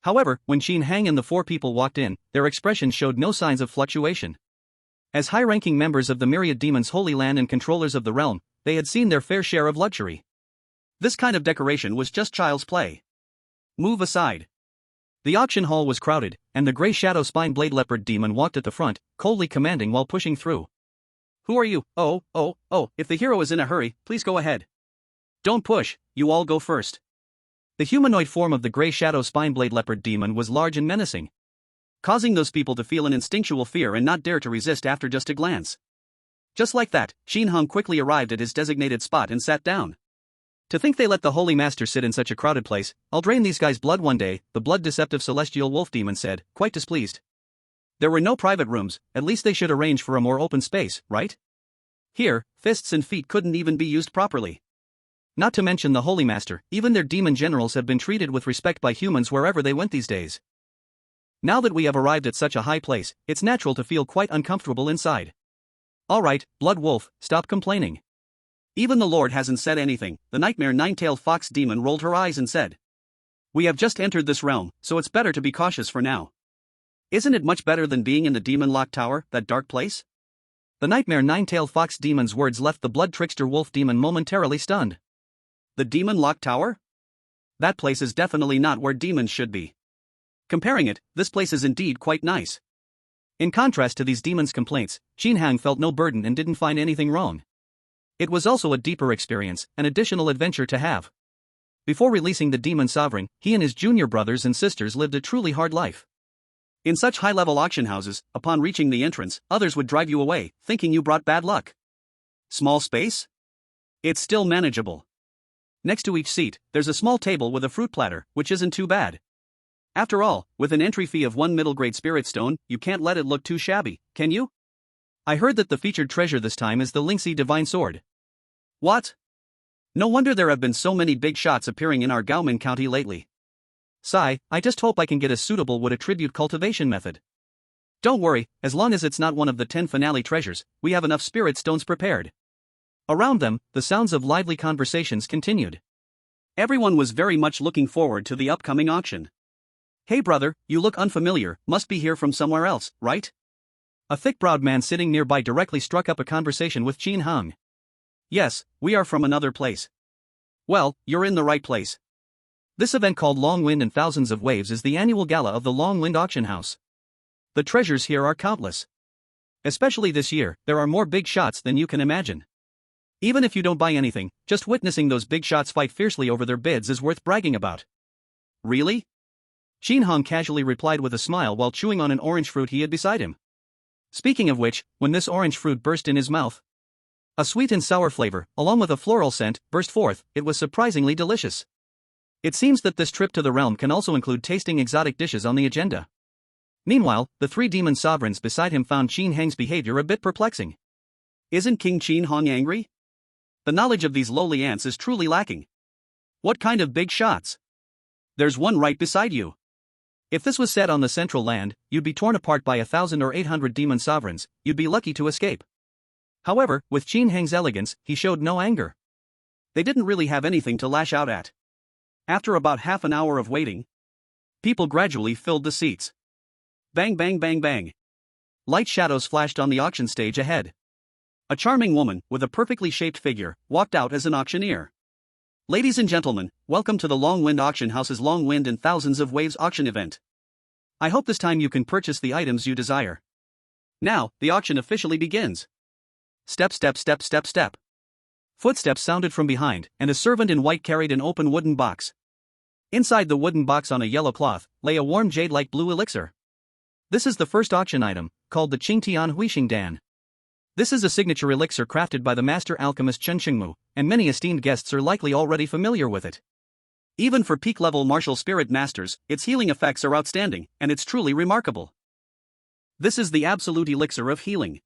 However, when Qin Hang and the four people walked in, their expressions showed no signs of fluctuation. As high-ranking members of the myriad demons' holy land and controllers of the realm, they had seen their fair share of luxury. This kind of decoration was just child's play. Move aside. The auction hall was crowded, and the gray shadow spine blade leopard demon walked at the front, coldly commanding while pushing through. Who are you? Oh, if the hero is in a hurry, please go ahead. Don't push, you all go first. The humanoid form of the gray shadow spine blade leopard demon was large and menacing, causing those people to feel an instinctual fear and not dare to resist after just a glance. Just like that, Qin Hang quickly arrived at his designated spot and sat down. To think they let the Holy Master sit in such a crowded place. I'll drain these guys' blood one day, the blood-deceptive celestial wolf demon said, quite displeased. There were no private rooms, at least they should arrange for a more open space, right? Here, fists and feet couldn't even be used properly. Not to mention the Holy Master, even their demon generals have been treated with respect by humans wherever they went these days. Now that we have arrived at such a high place, it's natural to feel quite uncomfortable inside. Alright, Blood Wolf, stop complaining. Even the Lord hasn't said anything, the nightmare nine-tailed fox demon rolled her eyes and said. We have just entered this realm, so it's better to be cautious for now. Isn't it much better than being in the demon lock tower, that dark place? The nightmare nine-tailed fox demon's words left the blood trickster wolf demon momentarily stunned. The demon lock tower? That place is definitely not where demons should be. Comparing it, this place is indeed quite nice. In contrast to these demons' complaints, Qin Hang felt no burden and didn't find anything wrong. It was also a deeper experience, an additional adventure to have. Before releasing the demon sovereign, he and his junior brothers and sisters lived a truly hard life. In such high-level auction houses, upon reaching the entrance, others would drive you away, thinking you brought bad luck. Small space? It's still manageable. Next to each seat, there's a small table with a fruit platter, which isn't too bad. After all, with an entry fee of 1 middle-grade spirit stone, you can't let it look too shabby, can you? I heard that the featured treasure this time is the Lingxi Divine Sword. What? No wonder there have been so many big shots appearing in our Gaomen County lately. Sigh, I just hope I can get a suitable wood attribute cultivation method. Don't worry, as long as it's not one of the 10 finale treasures, we have enough spirit stones prepared. Around them, the sounds of lively conversations continued. Everyone was very much looking forward to the upcoming auction. Hey brother, you look unfamiliar, must be here from somewhere else, right? A thick-browed man sitting nearby directly struck up a conversation with Qin Hang. Yes, we are from another place. Well, you're in the right place. This event called Long Wind and Thousands of Waves is the annual gala of the Long Wind Auction House. The treasures here are countless. Especially this year, there are more big shots than you can imagine. Even if you don't buy anything, just witnessing those big shots fight fiercely over their bids is worth bragging about. Really? Qin Hang casually replied with a smile while chewing on an orange fruit he had beside him. Speaking of which, when this orange fruit burst in his mouth, a sweet and sour flavor, along with a floral scent, burst forth. It was surprisingly delicious. It seems that this trip to the realm can also include tasting exotic dishes on the agenda. Meanwhile, the 3 demon sovereigns beside him found Qin Hang's behavior a bit perplexing. Isn't King Qin Hang angry? The knowledge of these lowly ants is truly lacking. What kind of big shots? There's one right beside you. If this was set on the central land, you'd be torn apart by 1,000 or 800 demon sovereigns. You'd be lucky to escape. However, with Qin Hang's elegance, he showed no anger. They didn't really have anything to lash out at. After about half an hour of waiting, people gradually filled the seats. Bang bang bang bang. Light shadows flashed on the auction stage ahead. A charming woman, with a perfectly shaped figure, walked out as an auctioneer. Ladies and gentlemen, welcome to the Long Wind Auction House's Long Wind and Thousands of Waves auction event. I hope this time you can purchase the items you desire. Now, the auction officially begins. Step step step step step. Footsteps sounded from behind, and a servant in white carried an open wooden box. Inside the wooden box on a yellow cloth, lay a warm jade-like blue elixir. This is the first auction item, called the Qingtian Huixing Dan. This is a signature elixir crafted by the master alchemist Chen Qingmu, and many esteemed guests are likely already familiar with it. Even for peak-level martial spirit masters, its healing effects are outstanding, and it's truly remarkable. This is the absolute elixir of healing.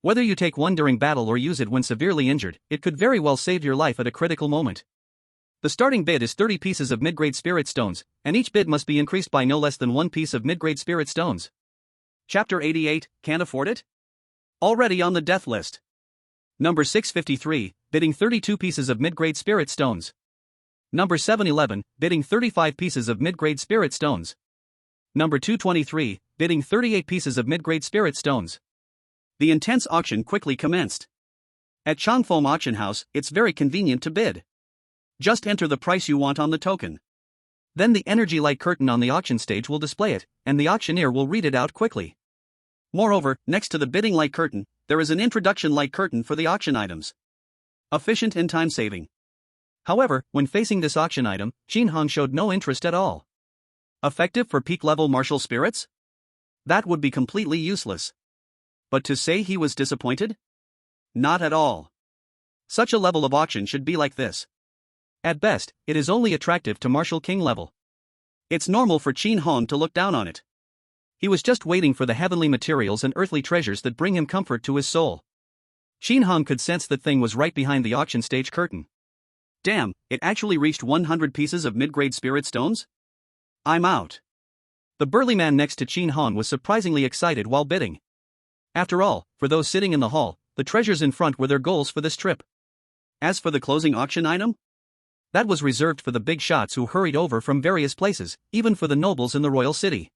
Whether you take one during battle or use it when severely injured, it could very well save your life at a critical moment. The starting bid is 30 pieces of mid-grade spirit stones, and each bid must be increased by no less than 1 piece of mid-grade spirit stones. Chapter 88, Can't afford it? Already on the death list. Number 653, bidding 32 pieces of mid-grade spirit stones. Number 711, bidding 35 pieces of mid-grade spirit stones. Number 223, bidding 38 pieces of mid-grade spirit stones. The intense auction quickly commenced. At Changfeng Auction House, it's very convenient to bid. Just enter the price you want on the token. Then the energy light curtain on the auction stage will display it, and the auctioneer will read it out quickly. Moreover, next to the bidding light curtain, there is an introduction light curtain for the auction items. Efficient and time-saving. However, when facing this auction item, Qin Hong showed no interest at all. Effective for peak-level martial spirits? That would be completely useless. But to say he was disappointed? Not at all. Such a level of auction should be like this. At best, it is only attractive to Martial King level. It's normal for Qin Hong to look down on it. He was just waiting for the heavenly materials and earthly treasures that bring him comfort to his soul. Qin Hong could sense that thing was right behind the auction stage curtain. Damn, it actually reached 100 pieces of mid-grade spirit stones? I'm out. The burly man next to Qin Hong was surprisingly excited while bidding. After all, for those sitting in the hall, the treasures in front were their goals for this trip. As for the closing auction item? That was reserved for the big shots who hurried over from various places, even for the nobles in the royal city.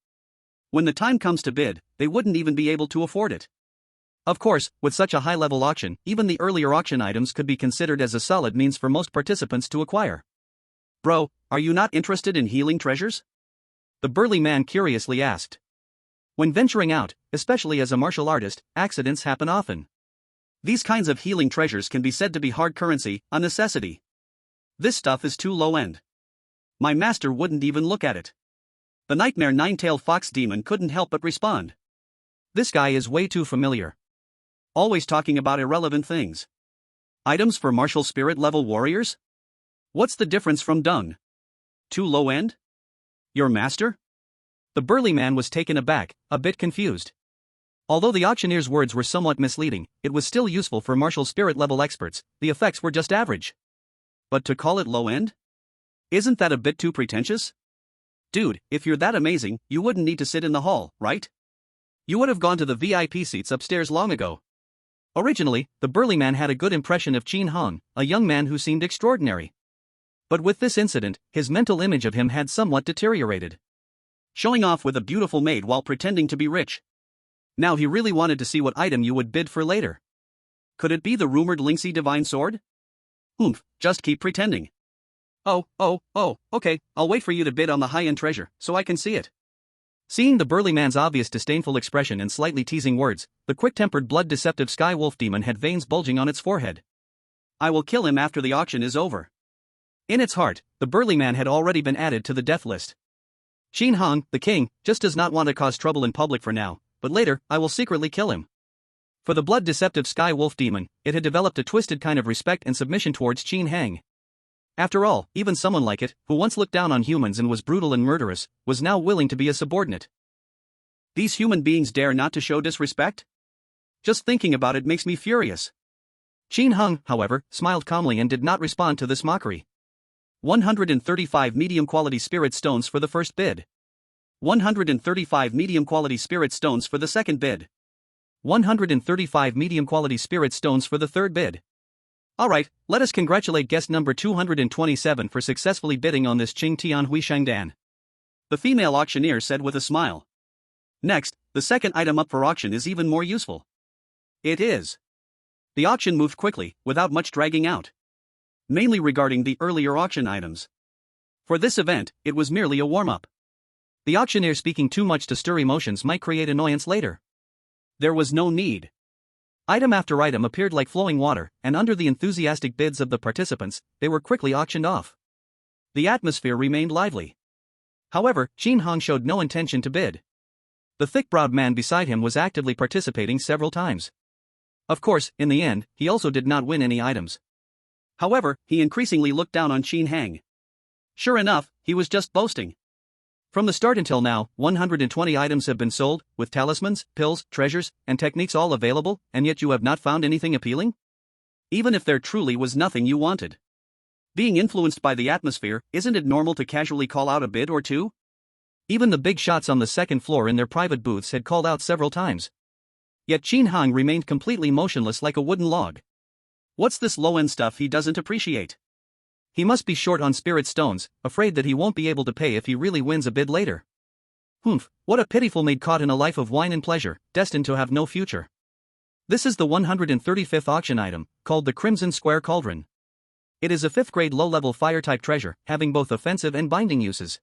When the time comes to bid, they wouldn't even be able to afford it. Of course, with such a high-level auction, even the earlier auction items could be considered as a solid means for most participants to acquire. Bro, are you not interested in healing treasures? The burly man curiously asked. When venturing out, especially as a martial artist, accidents happen often. These kinds of healing treasures can be said to be hard currency, a necessity. This stuff is too low-end. My master wouldn't even look at it. The nightmare nine-tailed fox demon couldn't help but respond. This guy is way too familiar. Always talking about irrelevant things. Items for martial spirit level warriors? What's the difference from dung? Too low-end? Your master? The burly man was taken aback, a bit confused. Although the auctioneer's words were somewhat misleading, it was still useful for martial spirit level experts. The effects were just average. But to call it low-end? Isn't that a bit too pretentious? Dude, if you're that amazing, you wouldn't need to sit in the hall, right? You would have gone to the VIP seats upstairs long ago. Originally, the burly man had a good impression of Qin Hong, a young man who seemed extraordinary. But with this incident, his mental image of him had somewhat deteriorated. Showing off with a beautiful maid while pretending to be rich. Now he really wanted to see what item you would bid for later. Could it be the rumored Lingxi divine sword? Just keep pretending. Okay, I'll wait for you to bid on the high-end treasure, so I can see it. Seeing the burly man's obvious disdainful expression and slightly teasing words, the quick-tempered blood-deceptive sky wolf demon had veins bulging on its forehead. I will kill him after the auction is over. In its heart, the burly man had already been added to the death list. Qin Hong, the king, just does not want to cause trouble in public for now, but later, I will secretly kill him. For the blood-deceptive sky wolf demon, it had developed a twisted kind of respect and submission towards Qin Hang. After all, even someone like it, who once looked down on humans and was brutal and murderous, was now willing to be a subordinate. These human beings dare not to show disrespect? Just thinking about it makes me furious. Qin Hong, however, smiled calmly and did not respond to this mockery. 135 medium-quality spirit stones for the first bid. 135 medium-quality spirit stones for the second bid. 135 medium-quality spirit stones for the third bid. Alright, let us congratulate guest number 227 for successfully bidding on this Qing Tian Hui Shangdan. The female auctioneer said with a smile. Next, the second item up for auction is even more useful. It is. The auction moved quickly, without much dragging out. Mainly regarding the earlier auction items. For this event, it was merely a warm-up. The auctioneer speaking too much to stir emotions might create annoyance later. There was no need. Item after item appeared like flowing water, and under the enthusiastic bids of the participants, they were quickly auctioned off. The atmosphere remained lively. However, Qin Hong showed no intention to bid. The thick-browed man beside him was actively participating several times. Of course, in the end, he also did not win any items. However, he increasingly looked down on Qin Hang. Sure enough, he was just boasting. From the start until now, 120 items have been sold, with talismans, pills, treasures, and techniques all available, and yet you have not found anything appealing? Even if there truly was nothing you wanted. Being influenced by the atmosphere, isn't it normal to casually call out a bid or two? Even the big shots on the second floor in their private booths had called out several times. Yet Qin Hang remained completely motionless like a wooden log. What's this low-end stuff he doesn't appreciate? He must be short on spirit stones, afraid that he won't be able to pay if he really wins a bid later. Humph, what a pitiful maid caught in a life of wine and pleasure, destined to have no future. This is the 135th auction item, called the Crimson Square Cauldron. It is a 5th grade low-level fire-type treasure, having both offensive and binding uses.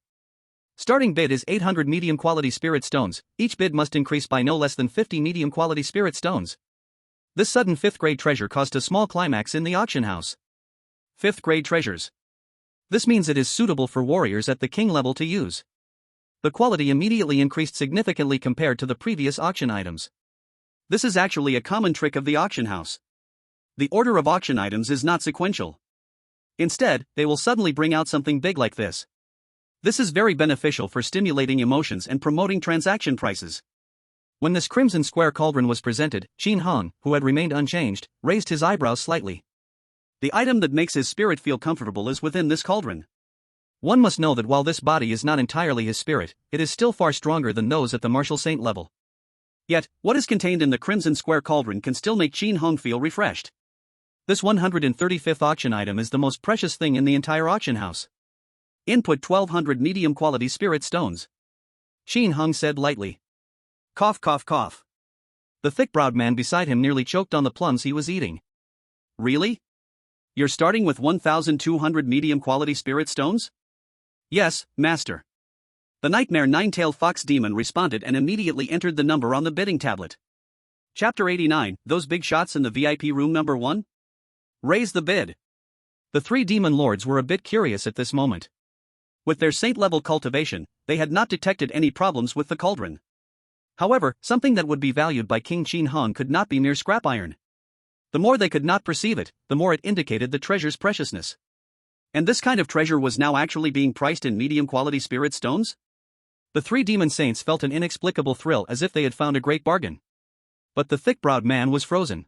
Starting bid is 800 medium-quality spirit stones, each bid must increase by no less than 50 medium-quality spirit stones. This sudden 5th grade treasure caused a small climax in the auction house. 5th grade treasures. This means it is suitable for warriors at the king level to use. The quality immediately increased significantly compared to the previous auction items. This is actually a common trick of the auction house. The order of auction items is not sequential. Instead, they will suddenly bring out something big like this. This is very beneficial for stimulating emotions and promoting transaction prices. When this Crimson Square Cauldron was presented, Qin Hang, who had remained unchanged, raised his eyebrows slightly. The item that makes his spirit feel comfortable is within this cauldron. One must know that while this body is not entirely his spirit, it is still far stronger than those at the martial saint level. Yet, what is contained in the Crimson Square Cauldron can still make Qin Hang feel refreshed. This 135th auction item is the most precious thing in the entire auction house. Input 1200 medium-quality spirit stones. Qin Hang said lightly. Cough cough cough. The thick-browed man beside him nearly choked on the plums he was eating. Really? You're starting with 1,200 medium-quality spirit stones? Yes, master. The nightmare nine-tailed fox demon responded and immediately entered the number on the bidding tablet. Chapter 89, Those Big Shots in the VIP Room Number 1? Raise the bid. The 3 demon lords were a bit curious at this moment. With their saint-level cultivation, they had not detected any problems with the cauldron. However, something that would be valued by King Qin Hang could not be mere scrap iron. The more they could not perceive it, the more it indicated the treasure's preciousness. And this kind of treasure was now actually being priced in medium-quality spirit stones? The 3 demon saints felt an inexplicable thrill as if they had found a great bargain. But the thick-browed man was frozen.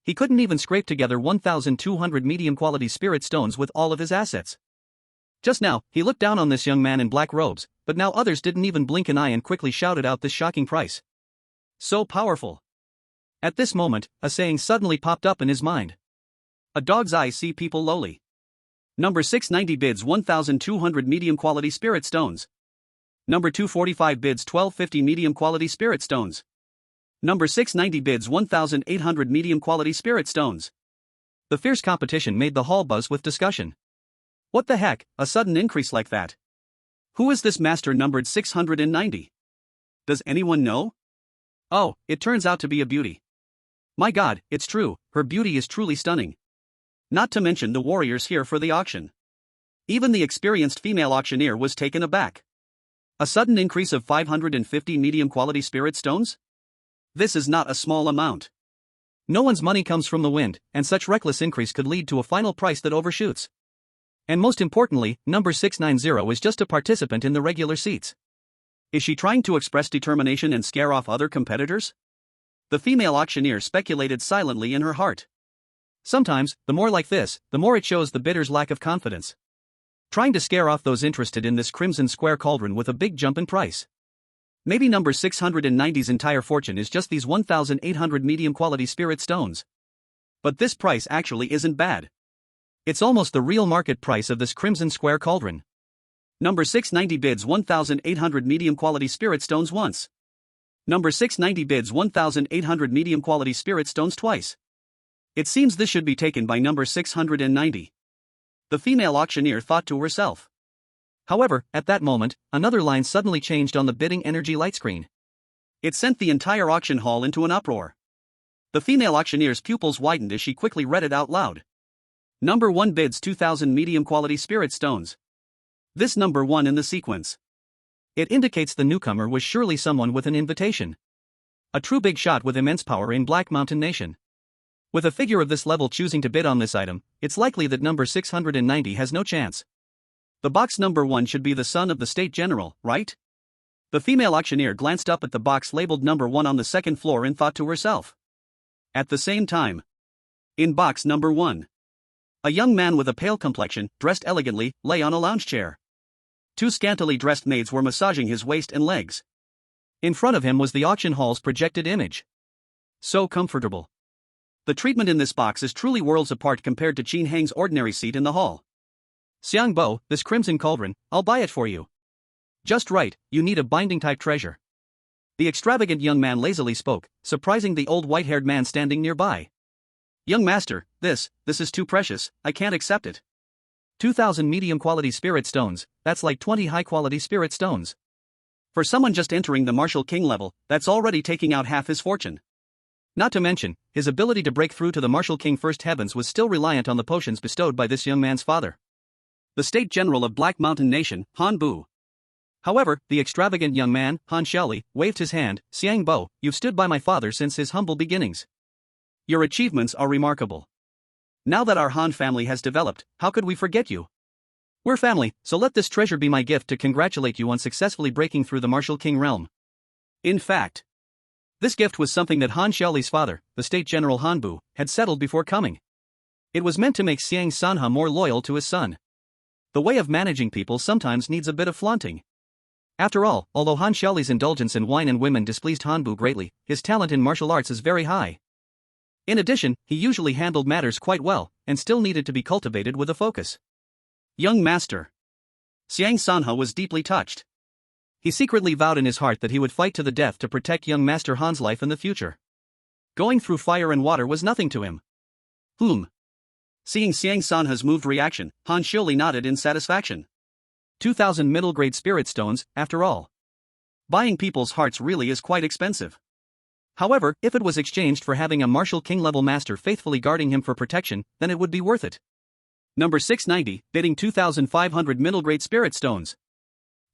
He couldn't even scrape together 1,200 medium-quality spirit stones with all of his assets. Just now, he looked down on this young man in black robes, but now others didn't even blink an eye and quickly shouted out this shocking price. So powerful. At this moment, a saying suddenly popped up in his mind. A dog's eyes see people lowly. Number 690 bids 1,200 medium-quality spirit stones. Number 245 bids 1,250 medium-quality spirit stones. Number 690 bids 1,800 medium-quality spirit stones. The fierce competition made the hall buzz with discussion. What the heck, a sudden increase like that? Who is this master numbered 690? Does anyone know? Oh, it turns out to be a beauty. My god, it's true, her beauty is truly stunning. Not to mention the warriors here for the auction. Even the experienced female auctioneer was taken aback. A sudden increase of 550 medium-quality spirit stones? This is not a small amount. No one's money comes from the wind, and such reckless increase could lead to a final price that overshoots. And most importantly, number 690 is just a participant in the regular seats. Is she trying to express determination and scare off other competitors? The female auctioneer speculated silently in her heart. Sometimes, the more like this, the more it shows the bidder's lack of confidence. Trying to scare off those interested in this Crimson Square Cauldron with a big jump in price. Maybe number 690's entire fortune is just these 1,800 medium-quality spirit stones. But this price actually isn't bad. It's almost the real market price of this Crimson Square Cauldron. Number 690 bids 1,800 medium-quality spirit stones once. Number 690 bids 1,800 medium-quality spirit stones twice. It seems this should be taken by number 690. The female auctioneer thought to herself. However, at that moment, another line suddenly changed on the bidding energy light screen. It sent the entire auction hall into an uproar. The female auctioneer's pupils widened as she quickly read it out loud. Number 1 bids 2,000 medium-quality spirit stones. This number 1 in the sequence. It indicates the newcomer was surely someone with an invitation. A true big shot with immense power in Black Mountain Nation. With a figure of this level choosing to bid on this item, it's likely that number 690 has no chance. The box number 1 should be the son of the state general, right? The female auctioneer glanced up at the box labeled number 1 on the second floor and thought to herself. At the same time, in box number 1, a young man with a pale complexion, dressed elegantly, lay on a lounge chair. 2 scantily dressed maids were massaging his waist and legs. In front of him was the auction hall's projected image. So comfortable. The treatment in this box is truly worlds apart compared to Qin Hang's ordinary seat in the hall. Xiang Bo, this crimson cauldron, I'll buy it for you. Just right, you need a binding-type treasure. The extravagant young man lazily spoke, surprising the old white-haired man standing nearby. Young master, this is too precious, I can't accept it. 2,000 medium-quality spirit stones, that's like 20 high-quality spirit stones. For someone just entering the Martial King level, that's already taking out half his fortune. Not to mention, his ability to break through to the Martial King First Heavens was still reliant on the potions bestowed by this young man's father, the state general of Black Mountain Nation, Han Bu. However, the extravagant young man, Han Xiaoli, waved his hand. Xiang Bo, you've stood by my father since his humble beginnings. Your achievements are remarkable. Now that our Han family has developed, how could we forget you? We're family, so let this treasure be my gift to congratulate you on successfully breaking through the Martial King realm. In fact, this gift was something that Han Xiaoli's father, the state general Han Bu, had settled before coming. It was meant to make Xiang Sanha more loyal to his son. The way of managing people sometimes needs a bit of flaunting. After all, although Han Xiaoli's indulgence in wine and women displeased Han Bu greatly, his talent in martial arts is very high. In addition, he usually handled matters quite well, and still needed to be cultivated with a focus. Young master. Xiang Sanha was deeply touched. He secretly vowed in his heart that he would fight to the death to protect young Master Han's life in the future. Going through fire and water was nothing to him. Seeing Xiang Sanha's moved reaction, Han Xiaoli nodded in satisfaction. 2,000 middle-grade spirit stones, after all. Buying people's hearts really is quite expensive. However, if it was exchanged for having a Martial King-level master faithfully guarding him for protection, then it would be worth it. Number 690, bidding 2,500 middle-grade spirit stones.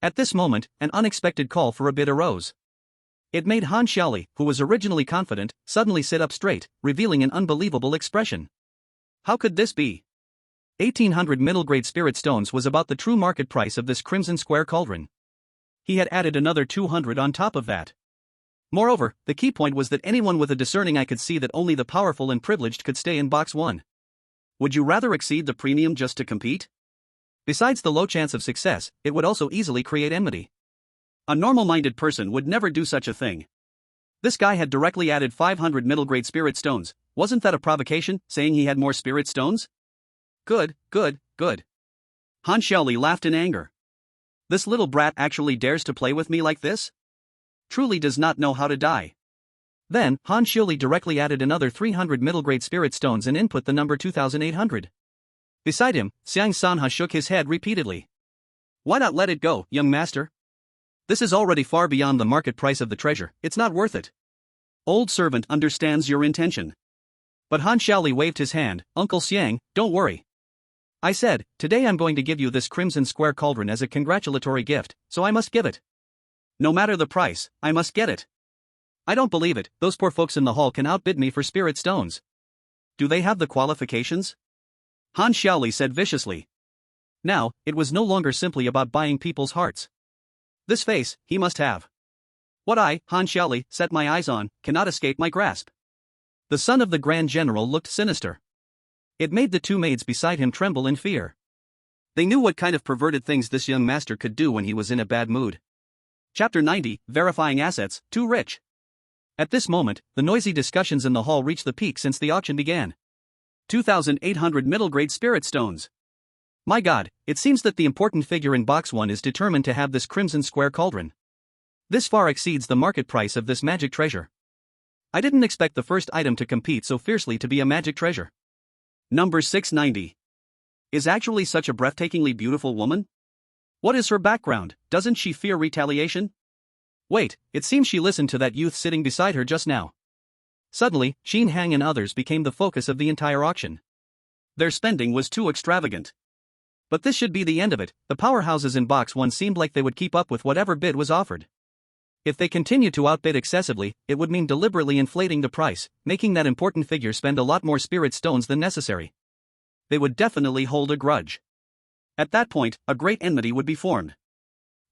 At this moment, an unexpected call for a bid arose. It made Han Xiaoli, who was originally confident, suddenly sit up straight, revealing an unbelievable expression. How could this be? 1,800 middle-grade spirit stones was about the true market price of this crimson square cauldron. He had added another 200 on top of that. Moreover, the key point was that anyone with a discerning eye could see that only the powerful and privileged could stay in box 1. Would you rather exceed the premium just to compete? Besides the low chance of success, it would also easily create enmity. A normal-minded person would never do such a thing. This guy had directly added 500 middle-grade spirit stones. Wasn't that a provocation, saying he had more spirit stones? Good. Han Xiaoli laughed in anger. This little brat actually dares to play with me like this? Truly does not know how to die. Then, Han Xiaoli directly added another 300 middle-grade spirit stones and input the number 2,800. Beside him, Xiang Sanha shook his head repeatedly. Why not let it go, young master? This is already far beyond the market price of the treasure, it's not worth it. Old servant understands your intention. But Han Xiaoli waved his hand. Uncle Xiang, don't worry. I said, today I'm going to give you this crimson square cauldron as a congratulatory gift, so I must give it. No matter the price, I must get it. I don't believe it, those poor folks in the hall can outbid me for spirit stones. Do they have the qualifications? Han Xiaoli said viciously. Now, it was no longer simply about buying people's hearts. This face, he must have. What I, Han Xiaoli, set my eyes on, cannot escape my grasp. The son of the Grand General looked sinister. It made the 2 maids beside him tremble in fear. They knew what kind of perverted things this young master could do when he was in a bad mood. Chapter 90, Verifying Assets, Too Rich. At this moment, the noisy discussions in the hall reached the peak since the auction began. 2,800 middle-grade spirit stones. My God, it seems that the important figure in box 1 is determined to have this crimson square cauldron. This far exceeds the market price of this magic treasure. I didn't expect the first item to compete so fiercely to be a magic treasure. Number 690. Is actually such a breathtakingly beautiful woman? What is her background? Doesn't she fear retaliation? Wait, it seems she listened to that youth sitting beside her just now. Suddenly, Qin Hang and others became the focus of the entire auction. Their spending was too extravagant. But this should be the end of it. The powerhouses in box 1 seemed like they would keep up with whatever bid was offered. If they continued to outbid excessively, it would mean deliberately inflating the price, making that important figure spend a lot more spirit stones than necessary. They would definitely hold a grudge. At that point, a great enmity would be formed.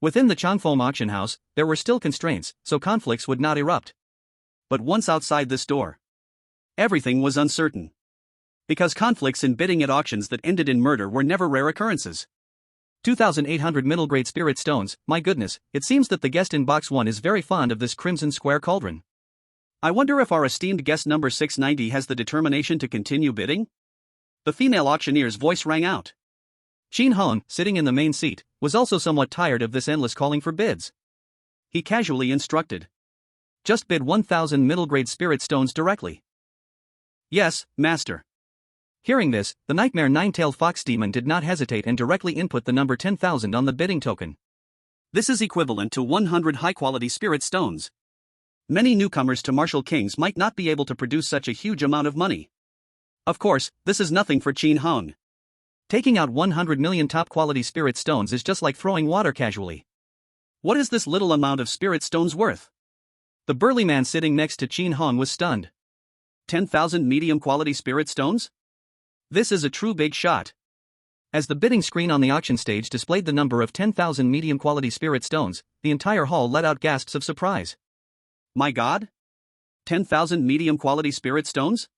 Within the Changfeng auction house, there were still constraints, so conflicts would not erupt. But once outside this door, everything was uncertain. Because conflicts in bidding at auctions that ended in murder were never rare occurrences. 2,800 middle-grade spirit stones, my goodness, it seems that the guest in box 1 is very fond of this crimson square cauldron. I wonder if our esteemed guest number 690 has the determination to continue bidding? The female auctioneer's voice rang out. Qin Hong, sitting in the main seat, was also somewhat tired of this endless calling for bids. He casually instructed. Just bid 1,000 middle-grade spirit stones directly. Yes, master. Hearing this, the nightmare nine-tailed fox demon did not hesitate and directly input the number 10,000 on the bidding token. This is equivalent to 100 high-quality spirit stones. Many newcomers to martial kings might not be able to produce such a huge amount of money. Of course, this is nothing for Qin Hong. Taking out 100 million top-quality spirit stones is just like throwing water casually. What is this little amount of spirit stones worth? The burly man sitting next to Qin Hong was stunned. 10,000 medium-quality spirit stones? This is a true big shot. As the bidding screen on the auction stage displayed the number of 10,000 medium-quality spirit stones, the entire hall let out gasps of surprise. My God? 10,000 medium-quality spirit stones?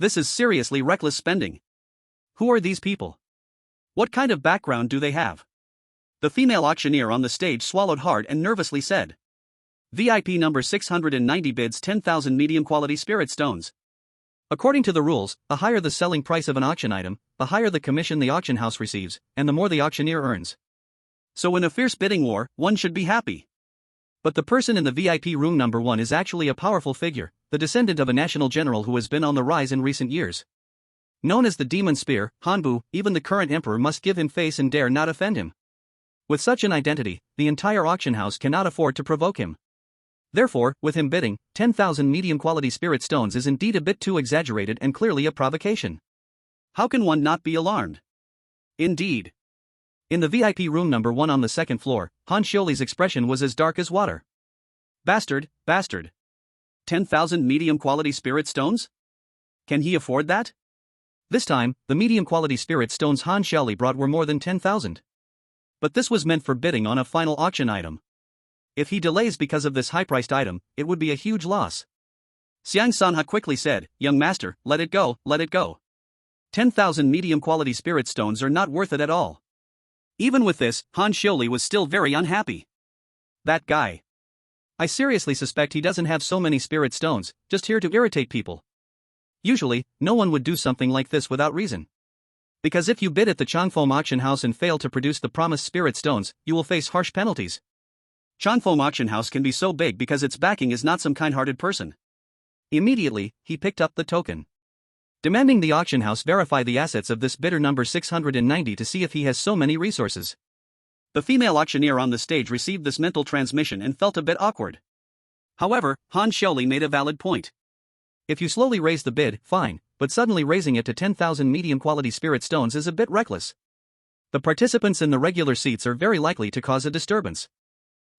This is seriously reckless spending. Who are these people? What kind of background do they have? The female auctioneer on the stage swallowed hard and nervously said. VIP number 690 bids 10,000 medium-quality spirit stones. According to the rules, the higher the selling price of an auction item, the higher the commission the auction house receives, and the more the auctioneer earns. So in a fierce bidding war, one should be happy. But the person in the VIP room number 1 is actually a powerful figure, the descendant of a national general who has been on the rise in recent years. Known as the Demon Spear, Hanbu, even the current emperor must give him face and dare not offend him. With such an identity, the entire auction house cannot afford to provoke him. Therefore, with him bidding, 10,000 medium-quality spirit stones is indeed a bit too exaggerated and clearly a provocation. How can one not be alarmed? Indeed. In the VIP room number 1 on the second floor, Han Xiuli's expression was as dark as water. Bastard, bastard. 10,000 medium-quality spirit stones? Can he afford that? This time, the medium-quality spirit stones Han Xiuli brought were more than 10,000. But this was meant for bidding on a final auction item. If he delays because of this high-priced item, it would be a huge loss. Xiang Sanha quickly said, Young master, let it go, let it go. 10,000 medium-quality spirit stones are not worth it at all. Even with this, Han Xiuli was still very unhappy. That guy. I seriously suspect he doesn't have so many spirit stones, just here to irritate people. Usually, no one would do something like this without reason. Because if you bid at the Changfeng auction house and fail to produce the promised spirit stones, you will face harsh penalties. Changfeng auction house can be so big because its backing is not some kind-hearted person. Immediately, he picked up the token. Demanding the auction house verify the assets of this bidder number 690 to see if he has so many resources. The female auctioneer on the stage received this mental transmission and felt a bit awkward. However, Han Xiuli made a valid point. If you slowly raise the bid, fine, but suddenly raising it to 10,000 medium-quality spirit stones is a bit reckless. The participants in the regular seats are very likely to cause a disturbance.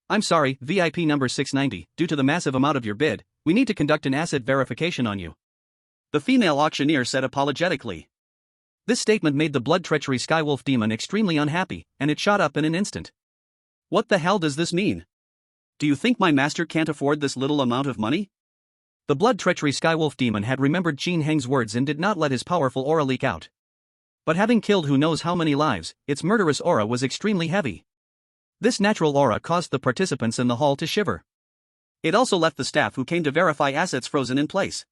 I'm sorry, VIP number 690, due to the massive amount of your bid, we need to conduct an asset verification on you. The female auctioneer said apologetically. This statement made the blood treachery Skywolf demon extremely unhappy, and it shot up in an instant. What the hell does this mean? Do you think my master can't afford this little amount of money? The blood treachery Skywolf demon had remembered Qin Heng's words and did not let his powerful aura leak out. But having killed who knows how many lives, its murderous aura was extremely heavy. This natural aura caused the participants in the hall to shiver. It also left the staff who came to verify assets frozen in place.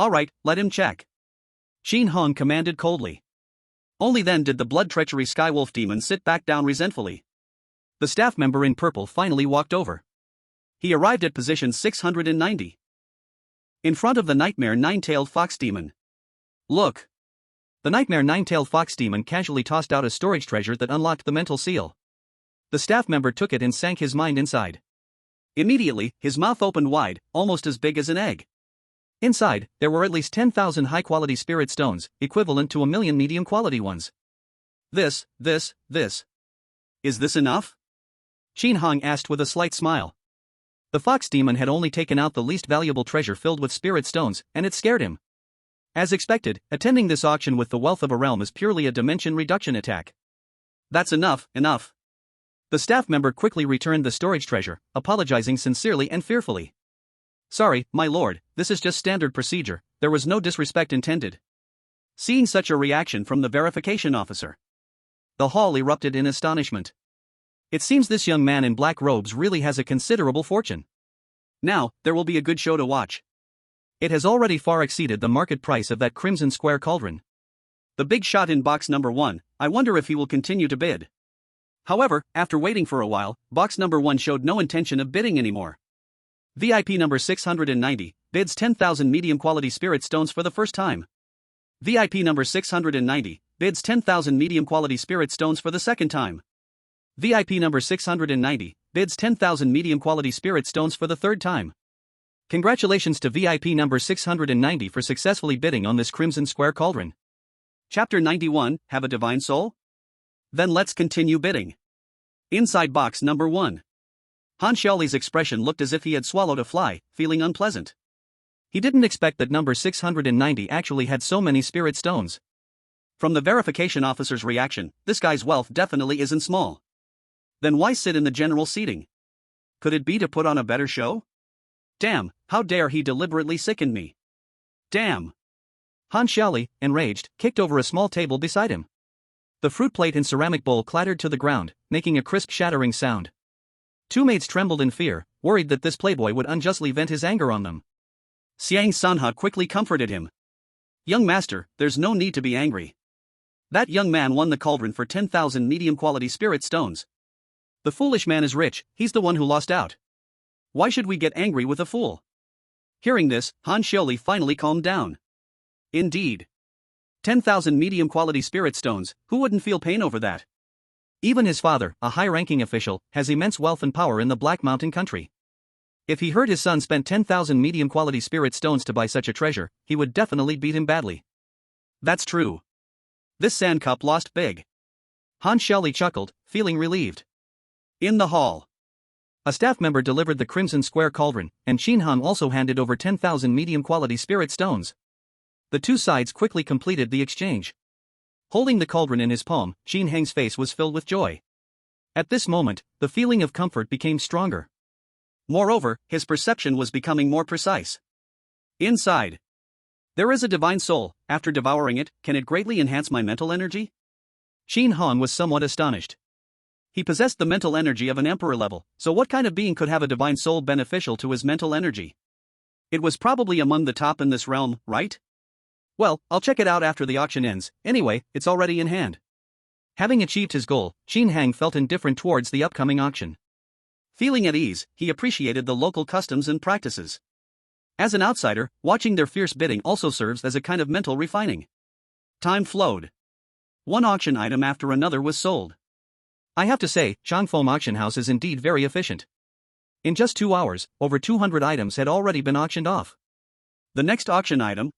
All right, let him check. Qin Hong commanded coldly. Only then did the blood treachery Skywolf demon sit back down resentfully. The staff member in purple finally walked over. He arrived at position 690. In front of the nightmare nine-tailed fox demon. Look. The nightmare nine-tailed fox demon casually tossed out a storage treasure that unlocked the mental seal. The staff member took it and sank his mind inside. Immediately, his mouth opened wide, almost as big as an egg. Inside, there were at least 10,000 high-quality spirit stones, equivalent to 1,000,000 medium-quality ones. This. Is this enough? Qin Hong asked with a slight smile. The fox demon had only taken out the least valuable treasure filled with spirit stones, and it scared him. As expected, attending this auction with the wealth of a realm is purely a dimension reduction attack. That's enough. The staff member quickly returned the storage treasure, apologizing sincerely and fearfully. Sorry, my lord, this is just standard procedure, there was no disrespect intended. Seeing such a reaction from the verification officer, the hall erupted in astonishment. It seems this young man in black robes really has a considerable fortune. Now, there will be a good show to watch. It has already far exceeded the market price of that crimson square cauldron. The big shot in box number 1, I wonder if he will continue to bid. However, after waiting for a while, box number 1 showed no intention of bidding anymore. VIP number 690 bids 10,000 medium quality spirit stones for the first time. VIP number 690 bids 10,000 medium quality spirit stones for the second time. VIP number 690 bids 10,000 medium quality spirit stones for the third time. Congratulations to VIP number 690 for successfully bidding on this crimson square cauldron. Chapter 91, Have a Divine Soul? Then let's continue bidding. Inside box number 1. Han Xiaoli's expression looked as if he had swallowed a fly, feeling unpleasant. He didn't expect that number 690 actually had so many spirit stones. From the verification officer's reaction, this guy's wealth definitely isn't small. Then why sit in the general seating? Could it be to put on a better show? Damn, how dare he deliberately sicken me? Damn. Han Xiaoli, enraged, kicked over a small table beside him. The fruit plate and ceramic bowl clattered to the ground, making a crisp shattering sound. Two maids trembled in fear, worried that this playboy would unjustly vent his anger on them. Xiang Sanhe quickly comforted him. Young master, there's no need to be angry. That young man won the cauldron for 10,000 medium-quality spirit stones. The foolish man is rich, he's the one who lost out. Why should we get angry with a fool? Hearing this, Han Xiaoli finally calmed down. Indeed. 10,000 medium-quality spirit stones, who wouldn't feel pain over that? Even his father, a high-ranking official, has immense wealth and power in the Black Mountain country. If he heard his son spent 10,000 medium-quality spirit stones to buy such a treasure, he would definitely beat him badly. That's true. This sand cup lost big. Han Xiaoli chuckled, feeling relieved. In the hall, a staff member delivered the crimson square cauldron, and Qin Hang also handed over 10,000 medium-quality spirit stones. The two sides quickly completed the exchange. Holding the cauldron in his palm, Qin Hang's face was filled with joy. At this moment, the feeling of comfort became stronger. Moreover, his perception was becoming more precise. Inside, there is a divine soul. After devouring it, can it greatly enhance my mental energy? Qin Hang was somewhat astonished. He possessed the mental energy of an emperor level, so what kind of being could have a divine soul beneficial to his mental energy? It was probably among the top in this realm, right? Well, I'll check it out after the auction ends. Anyway, it's already in hand. Having achieved his goal, Qin Hang felt indifferent towards the upcoming auction. Feeling at ease, he appreciated the local customs and practices. As an outsider, watching their fierce bidding also serves as a kind of mental refining. Time flowed. One auction item after another was sold. I have to say, Changfeng Auction House is indeed very efficient. In just 2 hours, over 200 items had already been auctioned off. The next auction item.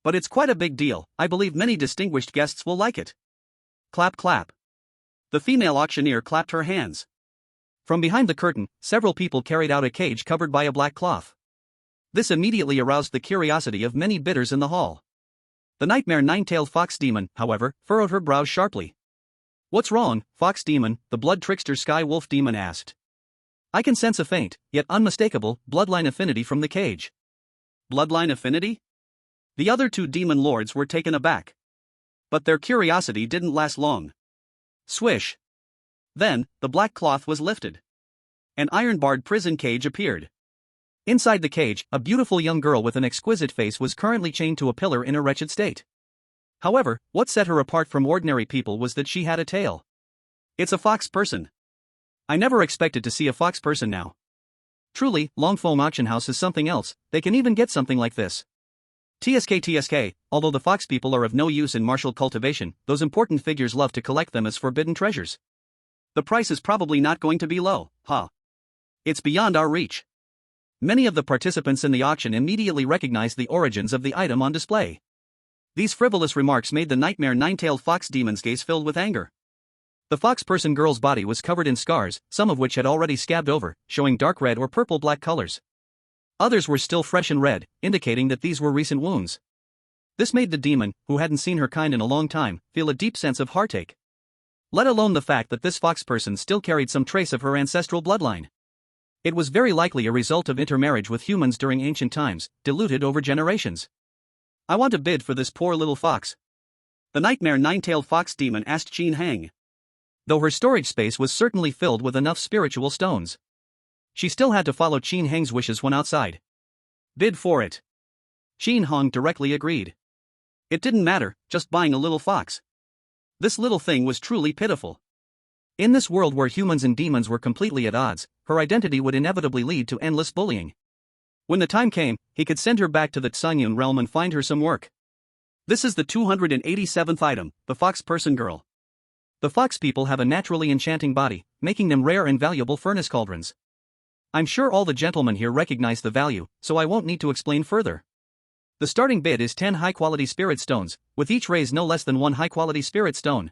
But it's quite a big deal, I believe many distinguished guests will like it. Clap clap. The female auctioneer clapped her hands. From behind the curtain, several people carried out a cage covered by a black cloth. This immediately aroused the curiosity of many bidders in the hall. The nightmare nine-tailed fox demon, however, furrowed her brows sharply. What's wrong, fox demon? The blood trickster sky wolf demon asked. I can sense a faint, yet unmistakable, bloodline affinity from the cage. Bloodline affinity? The other two demon lords were taken aback. But their curiosity didn't last long. Swish. Then, the black cloth was lifted. An iron-barred prison cage appeared. Inside the cage, a beautiful young girl with an exquisite face was currently chained to a pillar in a wretched state. However, what set her apart from ordinary people was that she had a tail. It's a fox person. I never expected to see a fox person now. Truly, Longfeng Auction House is something else, they can even get something like this. TSK, although the fox people are of no use in martial cultivation, those important figures love to collect them as forbidden treasures. The price is probably not going to be low, huh? It's beyond our reach. Many of the participants in the auction immediately recognized the origins of the item on display. These frivolous remarks made the nightmare nine-tailed fox demon's gaze filled with anger. The fox person girl's body was covered in scars, some of which had already scabbed over, showing dark red or purple-black colors. Others were still fresh and red, indicating that these were recent wounds. This made the demon, who hadn't seen her kind in a long time, feel a deep sense of heartache. Let alone the fact that this fox person still carried some trace of her ancestral bloodline. It was very likely a result of intermarriage with humans during ancient times, diluted over generations. I want to bid for this poor little fox. The nightmare nine-tailed fox demon asked Qin Hang. Though her storage space was certainly filled with enough spiritual stones, she still had to follow Qin Hang's wishes when outside. Bid for it. Qin Hang directly agreed. It didn't matter, just buying a little fox. This little thing was truly pitiful. In this world where humans and demons were completely at odds, her identity would inevitably lead to endless bullying. When the time came, he could send her back to the Tsangyun realm and find her some work. This is the 287th item, the fox person girl. The fox people have a naturally enchanting body, making them rare and valuable furnace cauldrons. I'm sure all the gentlemen here recognize the value, so I won't need to explain further. The starting bid is 10 high-quality spirit stones, with each raise no less than 1 high-quality spirit stone.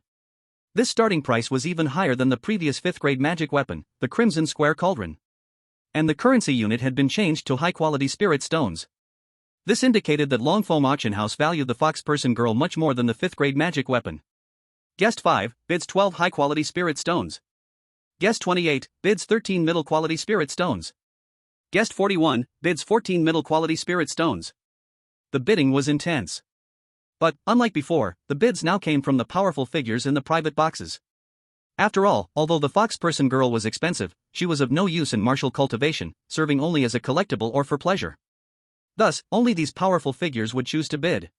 This starting price was even higher than the previous 5th-grade magic weapon, the Crimson Square Cauldron. And the currency unit had been changed to high-quality spirit stones. This indicated that Longfoam Auction House valued the fox person girl much more than the 5th-grade magic weapon. Guest 5 bids 12 high-quality spirit stones. Guest 28 bids 13 middle-quality spirit stones. Guest 41 bids 14 middle-quality spirit stones. The bidding was intense. But, unlike before, the bids now came from the powerful figures in the private boxes. After all, although the fox person girl was expensive, she was of no use in martial cultivation, serving only as a collectible or for pleasure. Thus, only these powerful figures would choose to bid.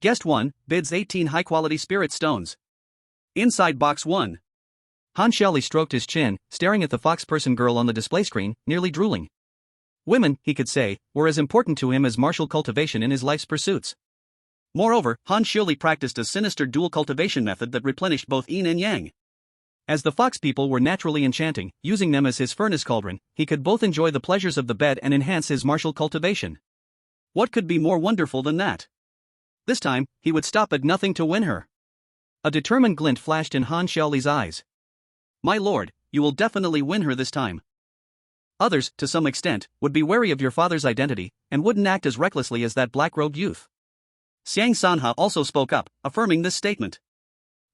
Guest 1 bids 18 high-quality spirit stones. Inside box 1. Han Xiaoli stroked his chin, staring at the fox person girl on the display screen, nearly drooling. Women, he could say, were as important to him as martial cultivation in his life's pursuits. Moreover, Han Xiaoli practiced a sinister dual cultivation method that replenished both yin and yang. As the fox people were naturally enchanting, using them as his furnace cauldron, he could both enjoy the pleasures of the bed and enhance his martial cultivation. What could be more wonderful than that? This time, he would stop at nothing to win her. A determined glint flashed in Han Xiaoli's eyes. My lord, you will definitely win her this time. Others, to some extent, would be wary of your father's identity, and wouldn't act as recklessly as that black-robed youth. Xiang Sanha also spoke up, affirming this statement.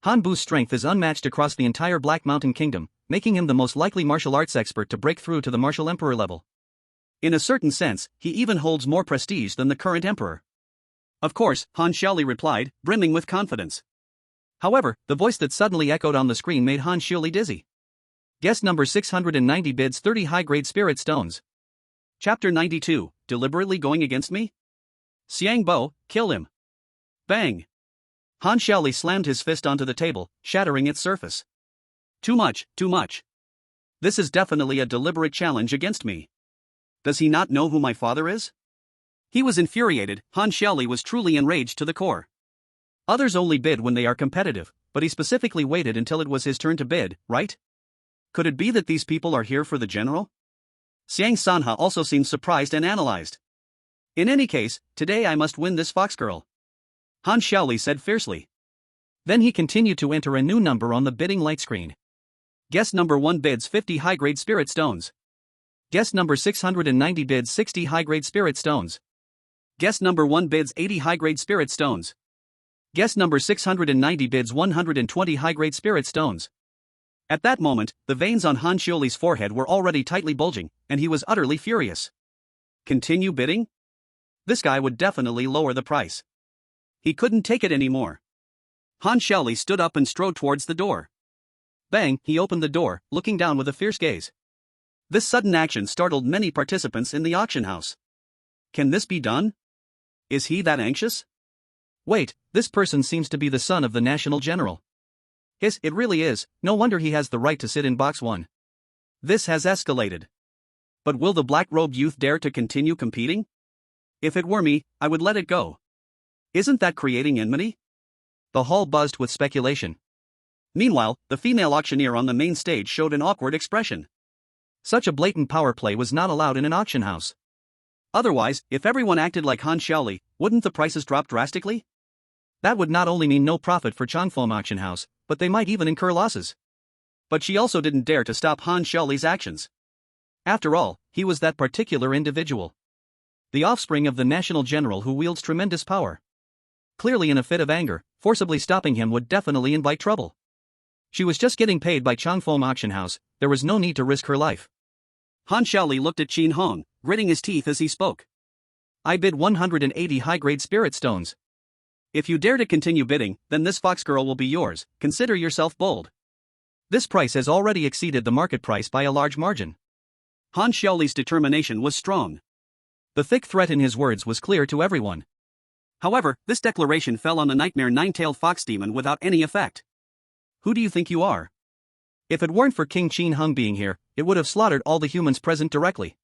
Han Bu's strength is unmatched across the entire Black Mountain Kingdom, making him the most likely martial arts expert to break through to the martial emperor level. In a certain sense, he even holds more prestige than the current emperor. Of course, Han Xiaoli replied, brimming with confidence. However, the voice that suddenly echoed on the screen made Han Xiaoli dizzy. Guest number 690 bids 30 high-grade spirit stones. Chapter 92, Deliberately Going Against Me? Xiang Bo, kill him. Bang! Han Xiaoli slammed his fist onto the table, shattering its surface. Too much, too much. This is definitely a deliberate challenge against me. Does he not know who my father is? He was infuriated. Han Xiaoli was truly enraged to the core. Others only bid when they are competitive, but he specifically waited until it was his turn to bid, right? Could it be that these people are here for the general? Xiang Sanha also seemed surprised and analyzed. In any case, today I must win this fox girl. Han Xiaoli said fiercely. Then he continued to enter a new number on the bidding light screen. Guest number 1 bids 50 high-grade spirit stones. Guest number 690 bids 60 high-grade spirit stones. Guest number 1 bids 80 high-grade spirit stones. Guest number 690 bids 120 high-grade spirit stones. At that moment, the veins on Han Xiaoli's forehead were already tightly bulging, and he was utterly furious. Continue bidding? This guy would definitely lower the price. He couldn't take it anymore. Han Xiaoli stood up and strode towards the door. Bang, he opened the door, looking down with a fierce gaze. This sudden action startled many participants in the auction house. Can this be done? Is he that anxious? Wait, this person seems to be the son of the national general. Yes, it really is, no wonder he has the right to sit in box 1. This has escalated. But will the black-robed youth dare to continue competing? If it were me, I would let it go. Isn't that creating enmity? The hall buzzed with speculation. Meanwhile, the female auctioneer on the main stage showed an awkward expression. Such a blatant power play was not allowed in an auction house. Otherwise, if everyone acted like Han Xiaoli, wouldn't the prices drop drastically? That would not only mean no profit for Changfeng Auction House, but they might even incur losses. But she also didn't dare to stop Han Xiaoli's actions. After all, he was that particular individual. The offspring of the national general who wields tremendous power. Clearly in a fit of anger, forcibly stopping him would definitely invite trouble. She was just getting paid by Changfeng auction house, there was no need to risk her life. Han Xiaoli looked at Qin Hong, gritting his teeth as he spoke. I bid 180 high-grade spirit stones. If you dare to continue bidding, then this fox girl will be yours, consider yourself bold. This price has already exceeded the market price by a large margin. Han Xiaoli's determination was strong. The thick threat in his words was clear to everyone. However, this declaration fell on the nightmare nine-tailed fox demon without any effect. Who do you think you are? If it weren't for King Qin Hung being here, it would have slaughtered all the humans present directly.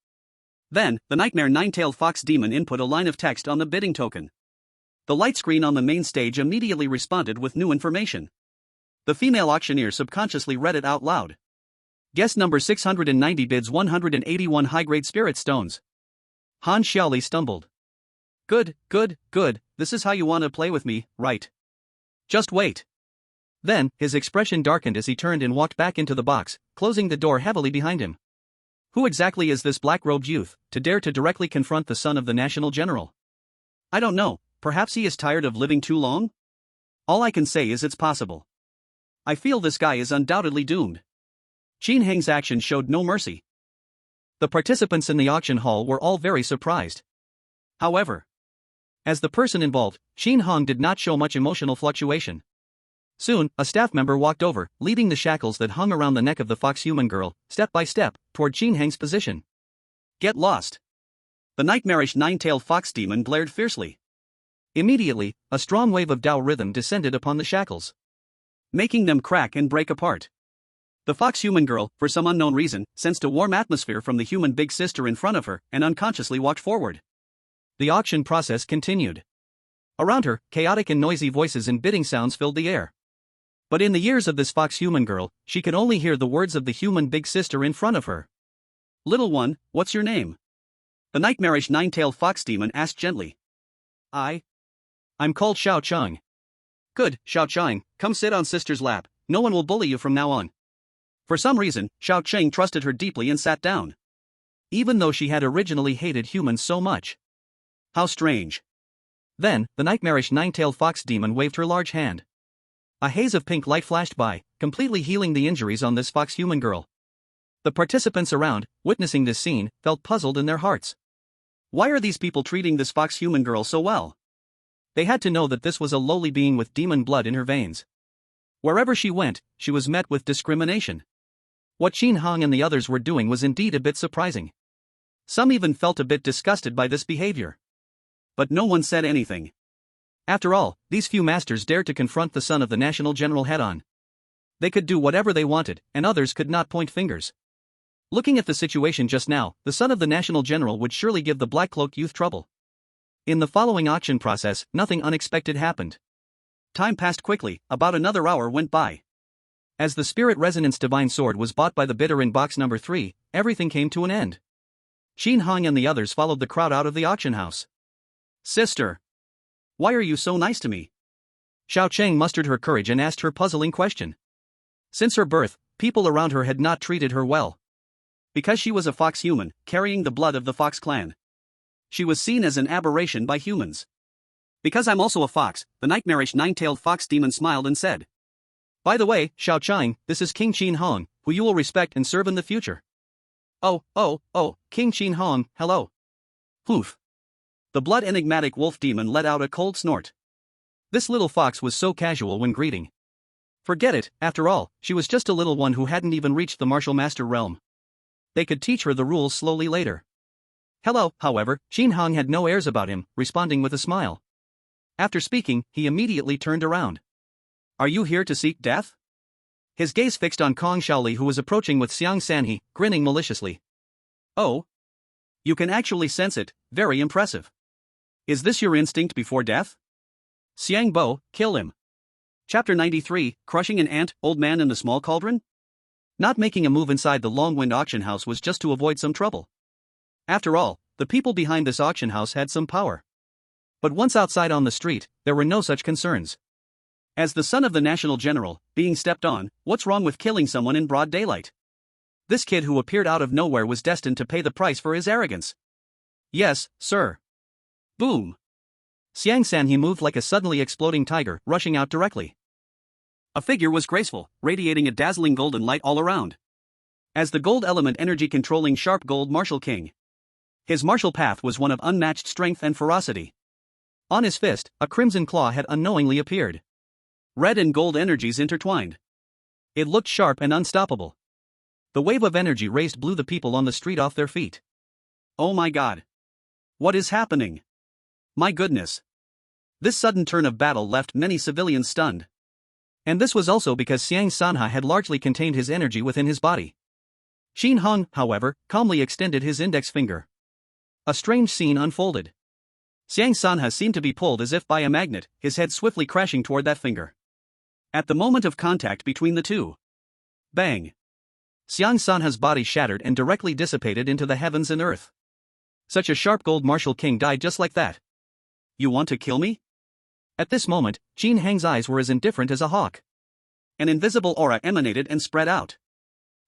Then, the nightmare nine-tailed fox demon input a line of text on the bidding token. The light screen on the main stage immediately responded with new information. The female auctioneer subconsciously read it out loud. Guest number 690 bids 181 high-grade spirit stones. Han Xiaoli stumbled. Good, this is how you want to play with me, right? Just wait. Then, his expression darkened as he turned and walked back into the box, closing the door heavily behind him. Who exactly is this black-robed youth, to dare to directly confront the son of the national general? I don't know, perhaps he is tired of living too long? All I can say is it's possible. I feel this guy is undoubtedly doomed. Qin Heng's action showed no mercy. The participants in the auction hall were all very surprised. However, as the person involved, Qin Hong did not show much emotional fluctuation. Soon, a staff member walked over, leading the shackles that hung around the neck of the fox human girl, step by step, toward Qin Heng's position. Get lost. The nightmarish nine-tailed fox demon glared fiercely. Immediately, a strong wave of Tao rhythm descended upon the shackles, making them crack and break apart. The fox human girl, for some unknown reason, sensed a warm atmosphere from the human big sister in front of her and unconsciously walked forward. The auction process continued. Around her, chaotic and noisy voices and bidding sounds filled the air. But in the ears of this fox human girl, she could only hear the words of the human big sister in front of her. Little one, what's your name? The nightmarish nine-tailed fox demon asked gently. I'm called Xiao Cheng. Good, Xiao Cheng, come sit on sister's lap, no one will bully you from now on. For some reason, Xiao Cheng trusted her deeply and sat down. Even though she had originally hated humans so much. How strange. Then, the nightmarish nine-tailed fox demon waved her large hand. A haze of pink light flashed by, completely healing the injuries on this fox human girl. The participants around, witnessing this scene, felt puzzled in their hearts. Why are these people treating this fox human girl so well? They had to know that this was a lowly being with demon blood in her veins. Wherever she went, she was met with discrimination. What Qin Hong and the others were doing was indeed a bit surprising. Some even felt a bit disgusted by this behavior. But no one said anything. After all, these few masters dared to confront the son of the national general head-on. They could do whatever they wanted, and others could not point fingers. Looking at the situation just now, the son of the national general would surely give the black-cloaked youth trouble. In the following auction process, nothing unexpected happened. Time passed quickly, about another hour went by. As the Spirit Resonance Divine Sword was bought by the bidder in box number 3, everything came to an end. Qin Hong and the others followed the crowd out of the auction house. Sister, why are you so nice to me? Xiao Cheng mustered her courage and asked her puzzling question. Since her birth, people around her had not treated her well. Because she was a fox human, carrying the blood of the fox clan. She was seen as an aberration by humans. Because I'm also a fox, the nightmarish nine-tailed fox demon smiled and said. By the way, Xiao Cheng, this is King Qin Hong, who you will respect and serve in the future. Oh, King Qin Hong, hello. Poof. The blood enigmatic wolf demon let out a cold snort. This little fox was so casual when greeting. Forget it, after all, she was just a little one who hadn't even reached the martial master realm. They could teach her the rules slowly later. Hello, however, Qin Hong had no airs about him, responding with a smile. After speaking, he immediately turned around. Are you here to seek death? His gaze fixed on Kong Shaoli, who was approaching with Xiang Sanhe, grinning maliciously. Oh? You can actually sense it, very impressive. Is this your instinct before death? Xiang Bo, kill him. Chapter 93, Crushing an Ant, Old Man in the Small Cauldron? Not making a move inside the Longwind auction house was just to avoid some trouble. After all, the people behind this auction house had some power. But once outside on the street, there were no such concerns. As the son of the national general, being stepped on, what's wrong with killing someone in broad daylight? This kid who appeared out of nowhere was destined to pay the price for his arrogance. Yes, sir. Boom. Xiang Sanhe moved like a suddenly exploding tiger, rushing out directly. A figure was graceful, radiating a dazzling golden light all around. As the gold element energy controlling sharp gold martial king, his martial path was one of unmatched strength and ferocity. On his fist, a crimson claw had unknowingly appeared. Red and gold energies intertwined. It looked sharp and unstoppable. The wave of energy raised blew the people on the street off their feet. Oh my god. What is happening? My goodness. This sudden turn of battle left many civilians stunned. And this was also because Xiang Sanha had largely contained his energy within his body. Qin Hong, however, calmly extended his index finger. A strange scene unfolded. Xiang Sanha seemed to be pulled as if by a magnet, his head swiftly crashing toward that finger. At the moment of contact between the two, bang! Xiang Sanha's body shattered and directly dissipated into the heavens and earth. Such a sharp gold martial king died just like that. You want to kill me? At this moment, Qin Hang's eyes were as indifferent as a hawk. An invisible aura emanated and spread out.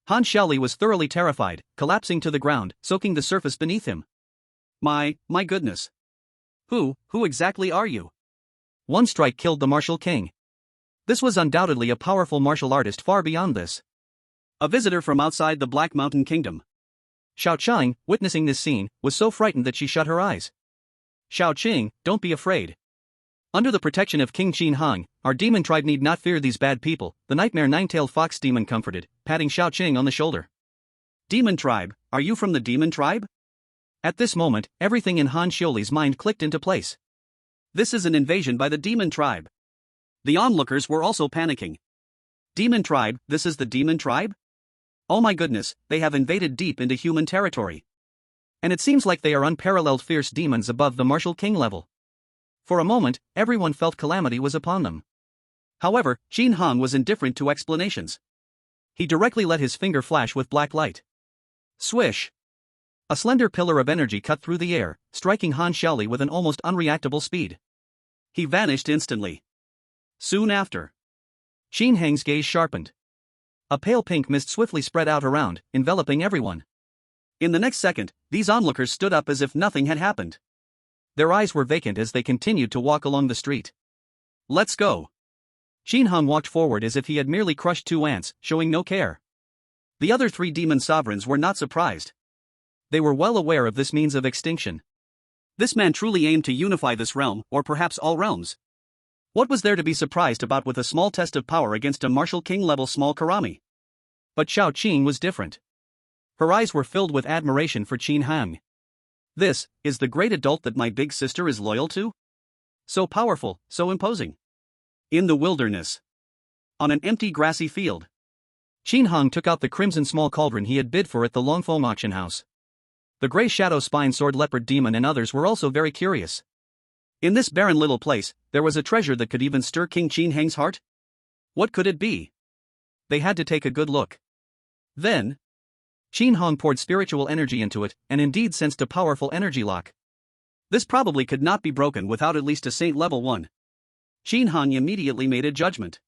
Han Xiaoli was thoroughly terrified, collapsing to the ground, soaking the surface beneath him. My goodness. Who exactly are you? One strike killed the martial king. This was undoubtedly a powerful martial artist far beyond this. A visitor from outside the Black Mountain Kingdom. Xiao Qing, witnessing this scene, was so frightened that she shut her eyes. Xiao Qing, don't be afraid. Under the protection of King Qin Hang, our demon tribe need not fear these bad people, the nightmare nine-tailed fox demon comforted, patting Xiao Qing on the shoulder. Demon tribe, are you from the demon tribe? At this moment, everything in Han Xiaoli's mind clicked into place. This is an invasion by the demon tribe. The onlookers were also panicking. Demon tribe, this is the demon tribe? Oh my goodness, they have invaded deep into human territory. And it seems like they are unparalleled fierce demons above the martial king level. For a moment, everyone felt calamity was upon them. However, Qin Hang was indifferent to explanations. He directly let his finger flash with black light. Swish! A slender pillar of energy cut through the air, striking Han Xiaoli with an almost unreactable speed. He vanished instantly. Soon after, Qin Hang's gaze sharpened. A pale pink mist swiftly spread out around, enveloping everyone. In the next second, these onlookers stood up as if nothing had happened. Their eyes were vacant as they continued to walk along the street. Let's go. Qin Hang walked forward as if he had merely crushed two ants, showing no care. The other three demon sovereigns were not surprised. They were well aware of this means of extinction. This man truly aimed to unify this realm, or perhaps all realms. What was there to be surprised about with a small test of power against a martial king-level small Karami? But Xiao Qing was different. Her eyes were filled with admiration for Qin Hang. This is the great adult that my big sister is loyal to? So powerful, so imposing. In the wilderness. On an empty grassy field. Qin Hang took out the crimson small cauldron he had bid for at the Longfeng auction house. The gray shadow spine sword leopard demon and others were also very curious. In this barren little place, there was a treasure that could even stir King Qin Hang's heart? What could it be? They had to take a good look. Then, Qin Hang poured spiritual energy into it, and indeed sensed a powerful energy lock. This probably could not be broken without at least a Saint level 1. Qin Hang immediately made a judgment.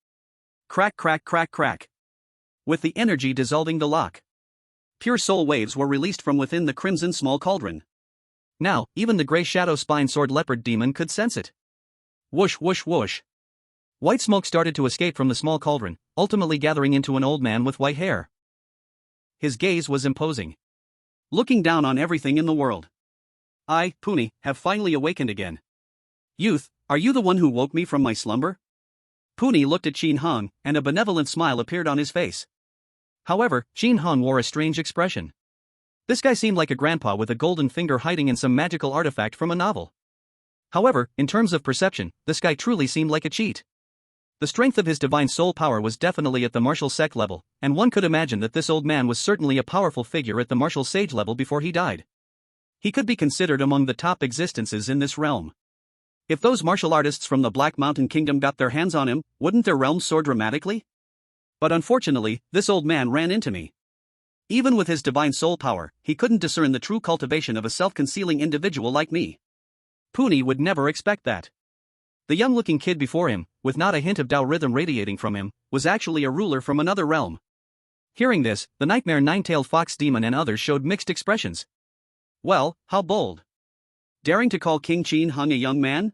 Crack crack crack crack. With the energy dissolving the lock, pure soul waves were released from within the crimson small cauldron. Now, even the gray shadow spine sword leopard demon could sense it. Whoosh whoosh whoosh. White smoke started to escape from the small cauldron, ultimately gathering into an old man with white hair. His gaze was imposing. Looking down on everything in the world. I, Puni, have finally awakened again. Youth, are you the one who woke me from my slumber? Puni looked at Qin Hang, and a benevolent smile appeared on his face. However, Qin Hang wore a strange expression. This guy seemed like a grandpa with a golden finger hiding in some magical artifact from a novel. However, in terms of perception, this guy truly seemed like a cheat. The strength of his divine soul power was definitely at the martial sect level, and one could imagine that this old man was certainly a powerful figure at the martial sage level before he died. He could be considered among the top existences in this realm. If those martial artists from the Black Mountain Kingdom got their hands on him, wouldn't their realm soar dramatically? But unfortunately, this old man ran into me. Even with his divine soul power, he couldn't discern the true cultivation of a self-concealing individual like me. Puni would never expect that. The young-looking kid before him, with not a hint of Tao rhythm radiating from him, was actually a ruler from another realm. Hearing this, the nightmare nine-tailed fox demon and others showed mixed expressions. Well, how bold. Daring to call King Qin Hang a young man?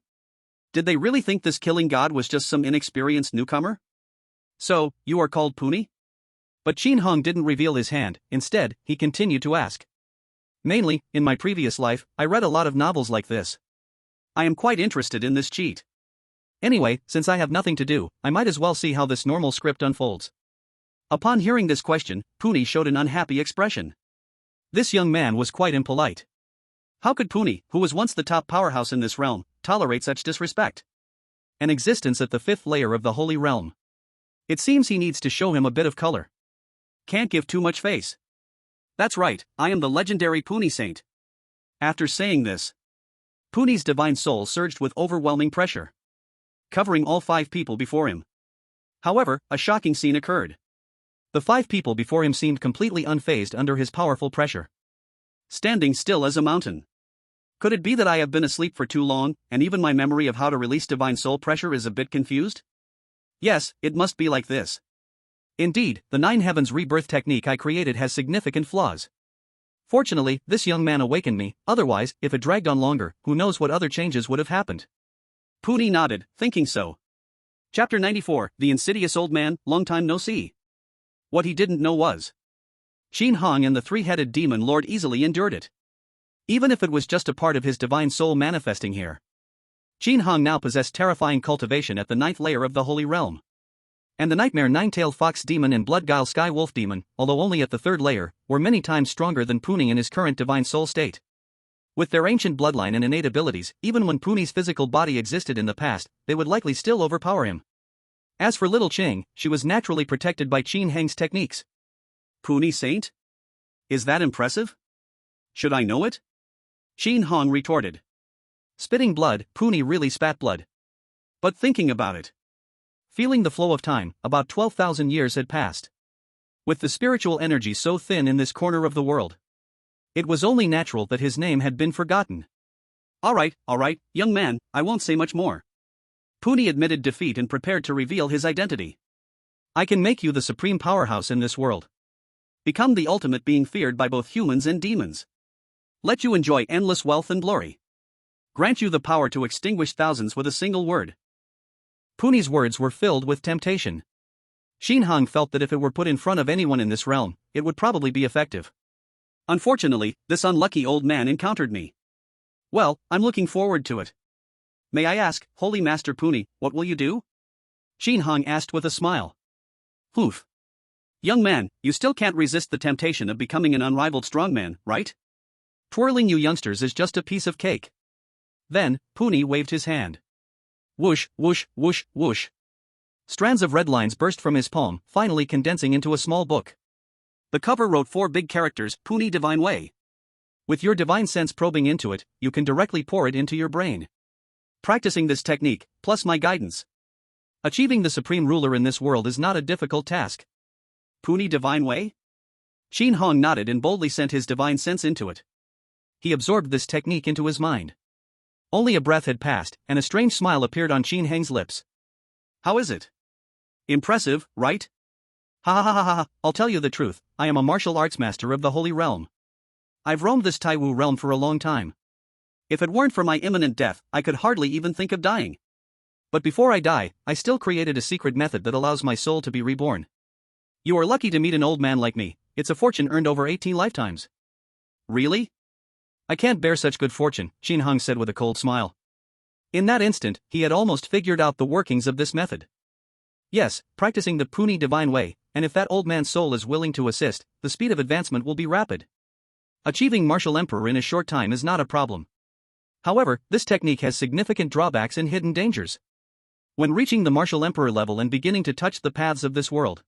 Did they really think this killing god was just some inexperienced newcomer? So, you are called Puni? But Qin Hong didn't reveal his hand, instead, he continued to ask. Mainly, in my previous life, I read a lot of novels like this. I am quite interested in this cheat. Anyway, since I have nothing to do, I might as well see how this normal script unfolds. Upon hearing this question, Puni showed an unhappy expression. This young man was quite impolite. How could Puni, who was once the top powerhouse in this realm, tolerate such disrespect? An existence at the 5th layer of the Holy Realm. It seems he needs to show him a bit of color. Can't give too much face. That's right, I am the legendary Puni Saint. After saying this, Puni's divine soul surged with overwhelming pressure, covering all 5 people before him. However, a shocking scene occurred. The 5 people before him seemed completely unfazed under his powerful pressure, standing still as a mountain. Could it be that I have been asleep for too long, and even my memory of how to release divine soul pressure is a bit confused? Yes, it must be like this. Indeed, the 9 Heavens rebirth technique I created has significant flaws. Fortunately, this young man awakened me, otherwise, if it dragged on longer, who knows what other changes would have happened. Puni nodded, thinking so. Chapter 94, The Insidious Old Man, Long Time No See. What he didn't know was, Qin Hong and the 3-headed demon lord easily endured it. Even if it was just a part of his divine soul manifesting here. Qin Hong now possessed terrifying cultivation at the 9th layer of the Holy Realm. And the nightmare 9-tailed fox demon and blood-guile sky wolf demon, although only at the 3rd layer, were many times stronger than Puni in his current divine soul state. With their ancient bloodline and innate abilities, even when Puni's physical body existed in the past, they would likely still overpower him. As for little Qing, she was naturally protected by Qin Heng's techniques. Puni Saint? Is that impressive? Should I know it? Qin Hong retorted. Spitting blood, Puni really spat blood. But thinking about it, feeling the flow of time, about 12,000 years had passed. With the spiritual energy so thin in this corner of the world, it was only natural that his name had been forgotten. All right, young man, I won't say much more. Puni admitted defeat and prepared to reveal his identity. I can make you the supreme powerhouse in this world. Become the ultimate being feared by both humans and demons. Let you enjoy endless wealth and glory. Grant you the power to extinguish thousands with a single word. Puni's words were filled with temptation. Qin Hong felt that if it were put in front of anyone in this realm, it would probably be effective. Unfortunately, this unlucky old man encountered me. Well, I'm looking forward to it. May I ask, Holy Master Puni, what will you do? Qin Hong asked with a smile. Oof. Young man, you still can't resist the temptation of becoming an unrivaled strongman, right? Twirling you youngsters is just a piece of cake. Then, Puni waved his hand. Whoosh, whoosh, whoosh, whoosh. Strands of red lines burst from his palm, finally condensing into a small book. The cover wrote 4 big characters, Puni Divine Way. With your divine sense probing into it, you can directly pour it into your brain. Practicing this technique, plus my guidance. Achieving the supreme ruler in this world is not a difficult task. Puni Divine Way? Qin Hong nodded and boldly sent his divine sense into it. He absorbed this technique into his mind. Only a breath had passed, and a strange smile appeared on Qin Heng's lips. How is it? Impressive, right? Ha ha ha ha ha, I'll tell you the truth, I am a martial arts master of the Holy Realm. I've roamed this Taiwu realm for a long time. If it weren't for my imminent death, I could hardly even think of dying. But before I die, I still created a secret method that allows my soul to be reborn. You are lucky to meet an old man like me, it's a fortune earned over 18 lifetimes. Really? I can't bear such good fortune, Qin Hong said with a cold smile. In that instant, he had almost figured out the workings of this method. Yes, practicing the Puni Divine Way, and if that old man's soul is willing to assist, the speed of advancement will be rapid. Achieving martial emperor in a short time is not a problem. However, this technique has significant drawbacks and hidden dangers. When reaching the martial emperor level and beginning to touch the paths of this world,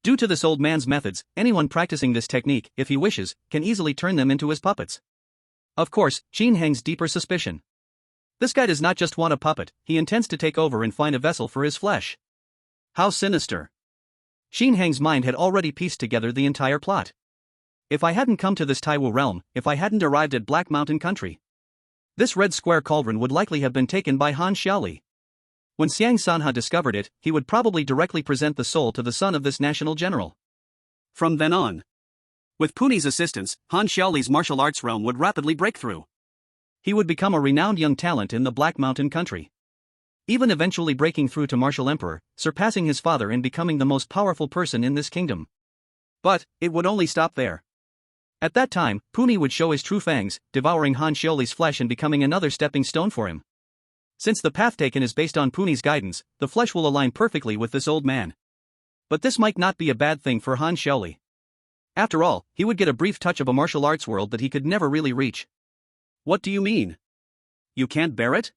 due to this old man's methods, anyone practicing this technique, if he wishes, can easily turn them into his puppets. Of course, Qin Heng's deeper suspicion. This guy does not just want a puppet, he intends to take over and find a vessel for his flesh. How sinister. Qin Heng's mind had already pieced together the entire plot. If I hadn't come to this Taiwu realm, if I hadn't arrived at Black Mountain Country, this red square cauldron would likely have been taken by Han Xiaoli. When Xiang Sanha discovered it, he would probably directly present the soul to the son of this national general. From then on, with Puni's assistance, Han Xiaoli's martial arts realm would rapidly break through. He would become a renowned young talent in the Black Mountain Country. even eventually breaking through to martial emperor, surpassing his father and becoming the most powerful person in this kingdom. But it would only stop there. At that time, Puni would show his true fangs, devouring Han Xiaoli's flesh and becoming another stepping stone for him. Since the path taken is based on Puni's guidance, the flesh will align perfectly with this old man. But this might not be a bad thing for Han Xiaoli. After all, he would get a brief touch of a martial arts world that he could never really reach. What do you mean? You can't bear it?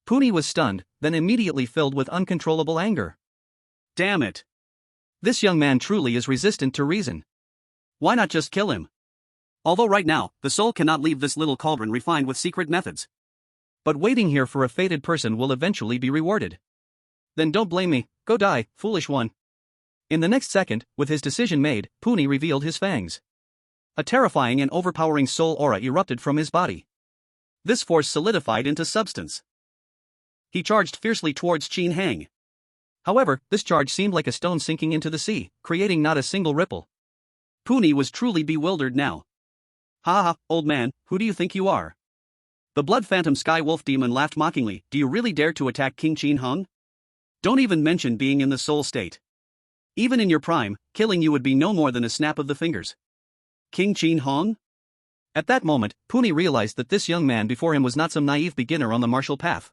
Puni was stunned, then immediately filled with uncontrollable anger. Damn it. This young man truly is resistant to reason. Why not just kill him? Although right now, the soul cannot leave this little cauldron refined with secret methods. But waiting here for a fated person will eventually be rewarded. Then don't blame me, go die, foolish one. In the next second, with his decision made, Puni revealed his fangs. A terrifying and overpowering soul aura erupted from his body. This force solidified into substance. He charged fiercely towards Qin Hang. However, this charge seemed like a stone sinking into the sea, creating not a single ripple. Puni was truly bewildered now. Ha ha, old man, who do you think you are? The Blood Phantom Sky Wolf Demon laughed mockingly. Do you really dare to attack King Qin Hang? Don't even mention being in the soul state. Even in your prime, killing you would be no more than a snap of the fingers. King Qin Hang? At that moment, Puni realized that this young man before him was not some naive beginner on the martial path.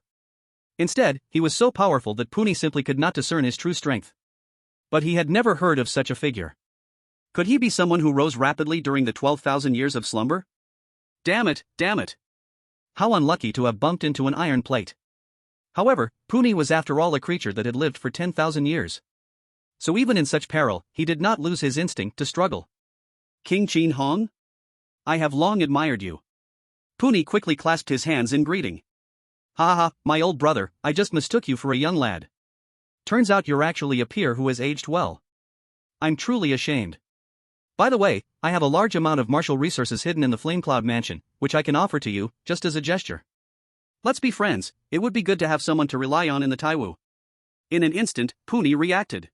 Instead, he was so powerful that Puni simply could not discern his true strength. But he had never heard of such a figure. Could he be someone who rose rapidly during the 12,000 years of slumber? Damn it, damn it. How unlucky to have bumped into an iron plate. However, Puni was after all a creature that had lived for 10,000 years. So even in such peril, he did not lose his instinct to struggle. King Qin Hang? I have long admired you. Puni quickly clasped his hands in greeting. Ha ha, my old brother, I just mistook you for a young lad. Turns out you're actually a peer who has aged well. I'm truly ashamed. By the way, I have a large amount of martial resources hidden in the Flamecloud Mansion, which I can offer to you, just as a gesture. Let's be friends, it would be good to have someone to rely on in the Taiwu. In an instant, Puni reacted.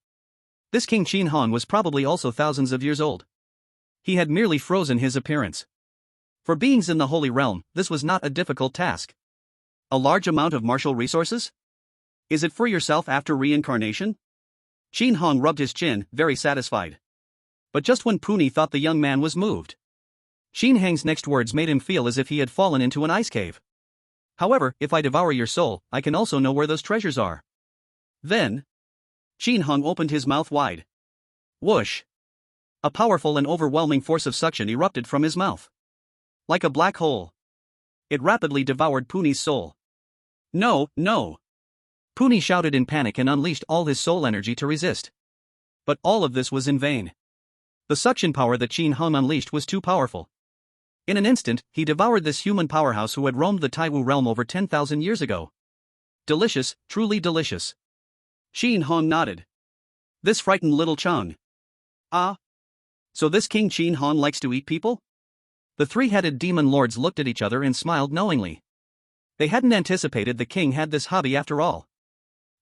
This King Qin Hang was probably also thousands of years old. He had merely frozen his appearance. For beings in the Holy Realm, this was not a difficult task. A large amount of martial resources? Is it for yourself after reincarnation? Qin Hang rubbed his chin, very satisfied. But just when Puni thought the young man was moved, Qin Hang's next words made him feel as if he had fallen into an ice cave. However, if I devour your soul, I can also know where those treasures are. Then, Qin Hang opened his mouth wide. Whoosh! A powerful and overwhelming force of suction erupted from his mouth. Like a black hole, it rapidly devoured Puni's soul. No, no! Puni shouted in panic and unleashed all his soul energy to resist. But all of this was in vain. The suction power that Qin Hang unleashed was too powerful. In an instant, he devoured this human powerhouse who had roamed the Taiwu realm over 10,000 years ago. Delicious, truly delicious. Qin Hang nodded. This frightened little Cheng. Ah. So this King Qin Hang likes to eat people? The three-headed demon lords looked at each other and smiled knowingly. They hadn't anticipated the king had this hobby after all.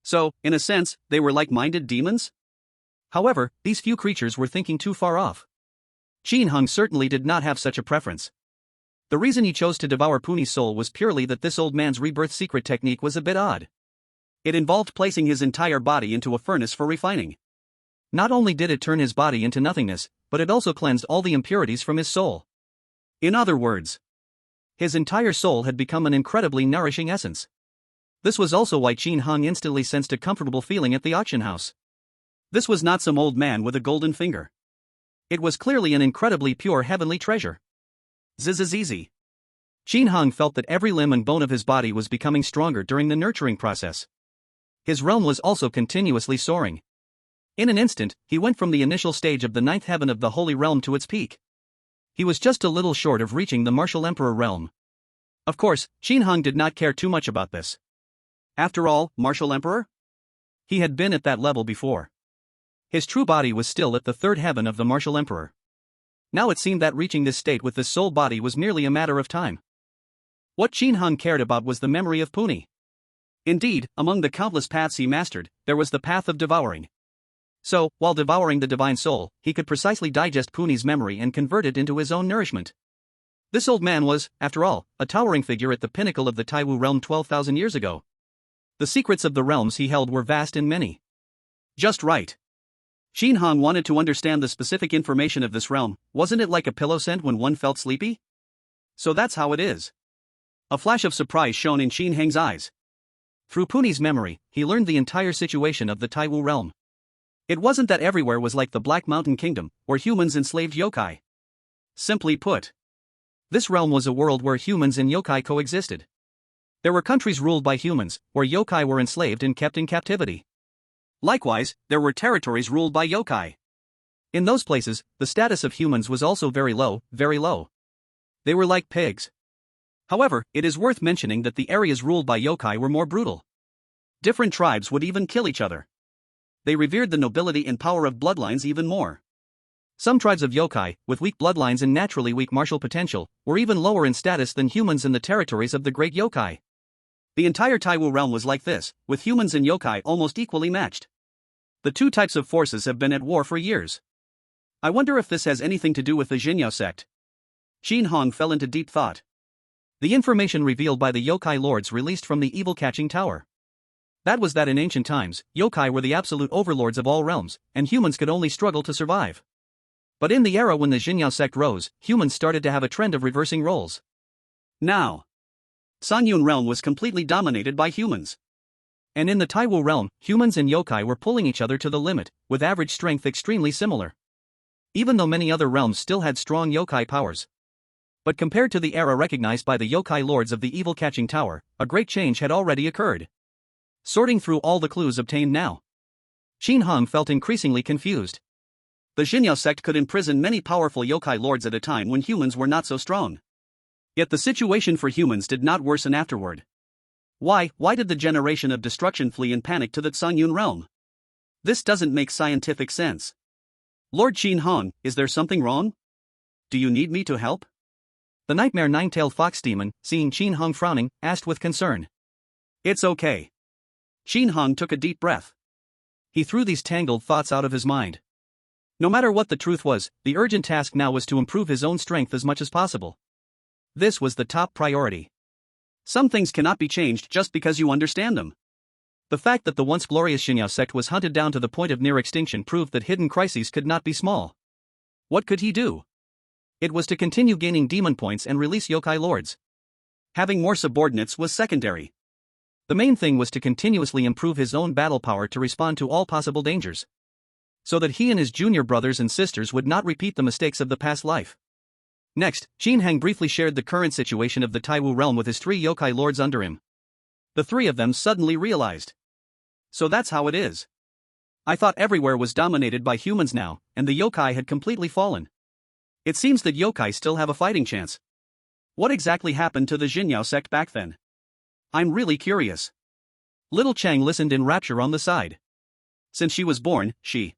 So, in a sense, they were like-minded demons? However, these few creatures were thinking too far off. Qin Hang certainly did not have such a preference. The reason he chose to devour Puni's soul was purely that this old man's rebirth secret technique was a bit odd. It involved placing his entire body into a furnace for refining. Not only did it turn his body into nothingness, but it also cleansed all the impurities from his soul. In other words, his entire soul had become an incredibly nourishing essence. This was also why Qin Hang instantly sensed a comfortable feeling at the auction house. This was not some old man with a golden finger. It was clearly an incredibly pure heavenly treasure. Zizizizi. Qin Hang felt that every limb and bone of his body was becoming stronger during the nurturing process. His realm was also continuously soaring. In an instant, he went from the initial stage of the ninth heaven of the Holy Realm to its peak. He was just a little short of reaching the martial emperor realm. Of course, Qin Hang did not care too much about this. After all, martial emperor? He had been at that level before. His true body was still at the third heaven of the martial emperor. Now it seemed that reaching this state with this soul body was merely a matter of time. What Qin Hang cared about was the memory of Puni. Indeed, among the countless paths he mastered, there was the path of devouring. So, while devouring the divine soul, he could precisely digest Puni's memory and convert it into his own nourishment. This old man was, after all, a towering figure at the pinnacle of the Taiwu realm 12,000 years ago. The secrets of the realms he held were vast and many. Just right. Shin Hong wanted to understand the specific information of this realm. Wasn't it like a pillow scent when one felt sleepy? So that's how it is. A flash of surprise shone in Shin Heng's eyes. Through Puni's memory, he learned the entire situation of the Taiwu realm. It wasn't that everywhere was like the Black Mountain Kingdom, or humans enslaved yokai. Simply put, this realm was a world where humans and yokai coexisted. There were countries ruled by humans, where yokai were enslaved and kept in captivity. Likewise, there were territories ruled by yokai. In those places, the status of humans was also very low, very low. They were like pigs. However, it is worth mentioning that the areas ruled by yokai were more brutal. Different tribes would even kill each other. They revered the nobility and power of bloodlines even more. Some tribes of yokai, with weak bloodlines and naturally weak martial potential, were even lower in status than humans in the territories of the great yokai. The entire Taiwu realm was like this, with humans and yokai almost equally matched. The two types of forces have been at war for years. I wonder if this has anything to do with the Jinyao sect. Shin Hong fell into deep thought. The information revealed by the yokai lords released from the evil-catching tower. That was that in ancient times, yokai were the absolute overlords of all realms, and humans could only struggle to survive. But in the era when the Jinyao sect rose, humans started to have a trend of reversing roles. Now, Sanyun realm was completely dominated by humans. And in the Taiwu realm, humans and yokai were pulling each other to the limit, with average strength extremely similar. Even though many other realms still had strong yokai powers. But compared to the era recognized by the yokai lords of the evil-catching tower, a great change had already occurred. Sorting through all the clues obtained now, Shin Hong felt increasingly confused. The Jinyao sect could imprison many powerful yokai lords at a time when humans were not so strong. Yet the situation for humans did not worsen afterward. Why did the generation of destruction flee in panic to the Sanyun realm? This doesn't make scientific sense. Lord Shin Hong, is there something wrong? Do you need me to help? The nightmare nine-tailed fox demon, seeing Shin Hong frowning, asked with concern. It's okay. Shin Hong took a deep breath. He threw these tangled thoughts out of his mind. No matter what the truth was, the urgent task now was to improve his own strength as much as possible. This was the top priority. Some things cannot be changed just because you understand them. The fact that the once glorious Jinyao sect was hunted down to the point of near extinction proved that hidden crises could not be small. What could he do? It was to continue gaining demon points and release yokai lords. Having more subordinates was secondary. The main thing was to continuously improve his own battle power to respond to all possible dangers. So that he and his junior brothers and sisters would not repeat the mistakes of the past life. Next, Shin Heng briefly shared the current situation of the Taiwu realm with his 3 yokai lords under him. The 3 of them suddenly realized. So that's how it is. I thought everywhere was dominated by humans now, and the yokai had completely fallen. It seems that yokai still have a fighting chance. What exactly happened to the Jinyao sect back then? I'm really curious. Little Chang listened in rapture on the side. Since she was born, she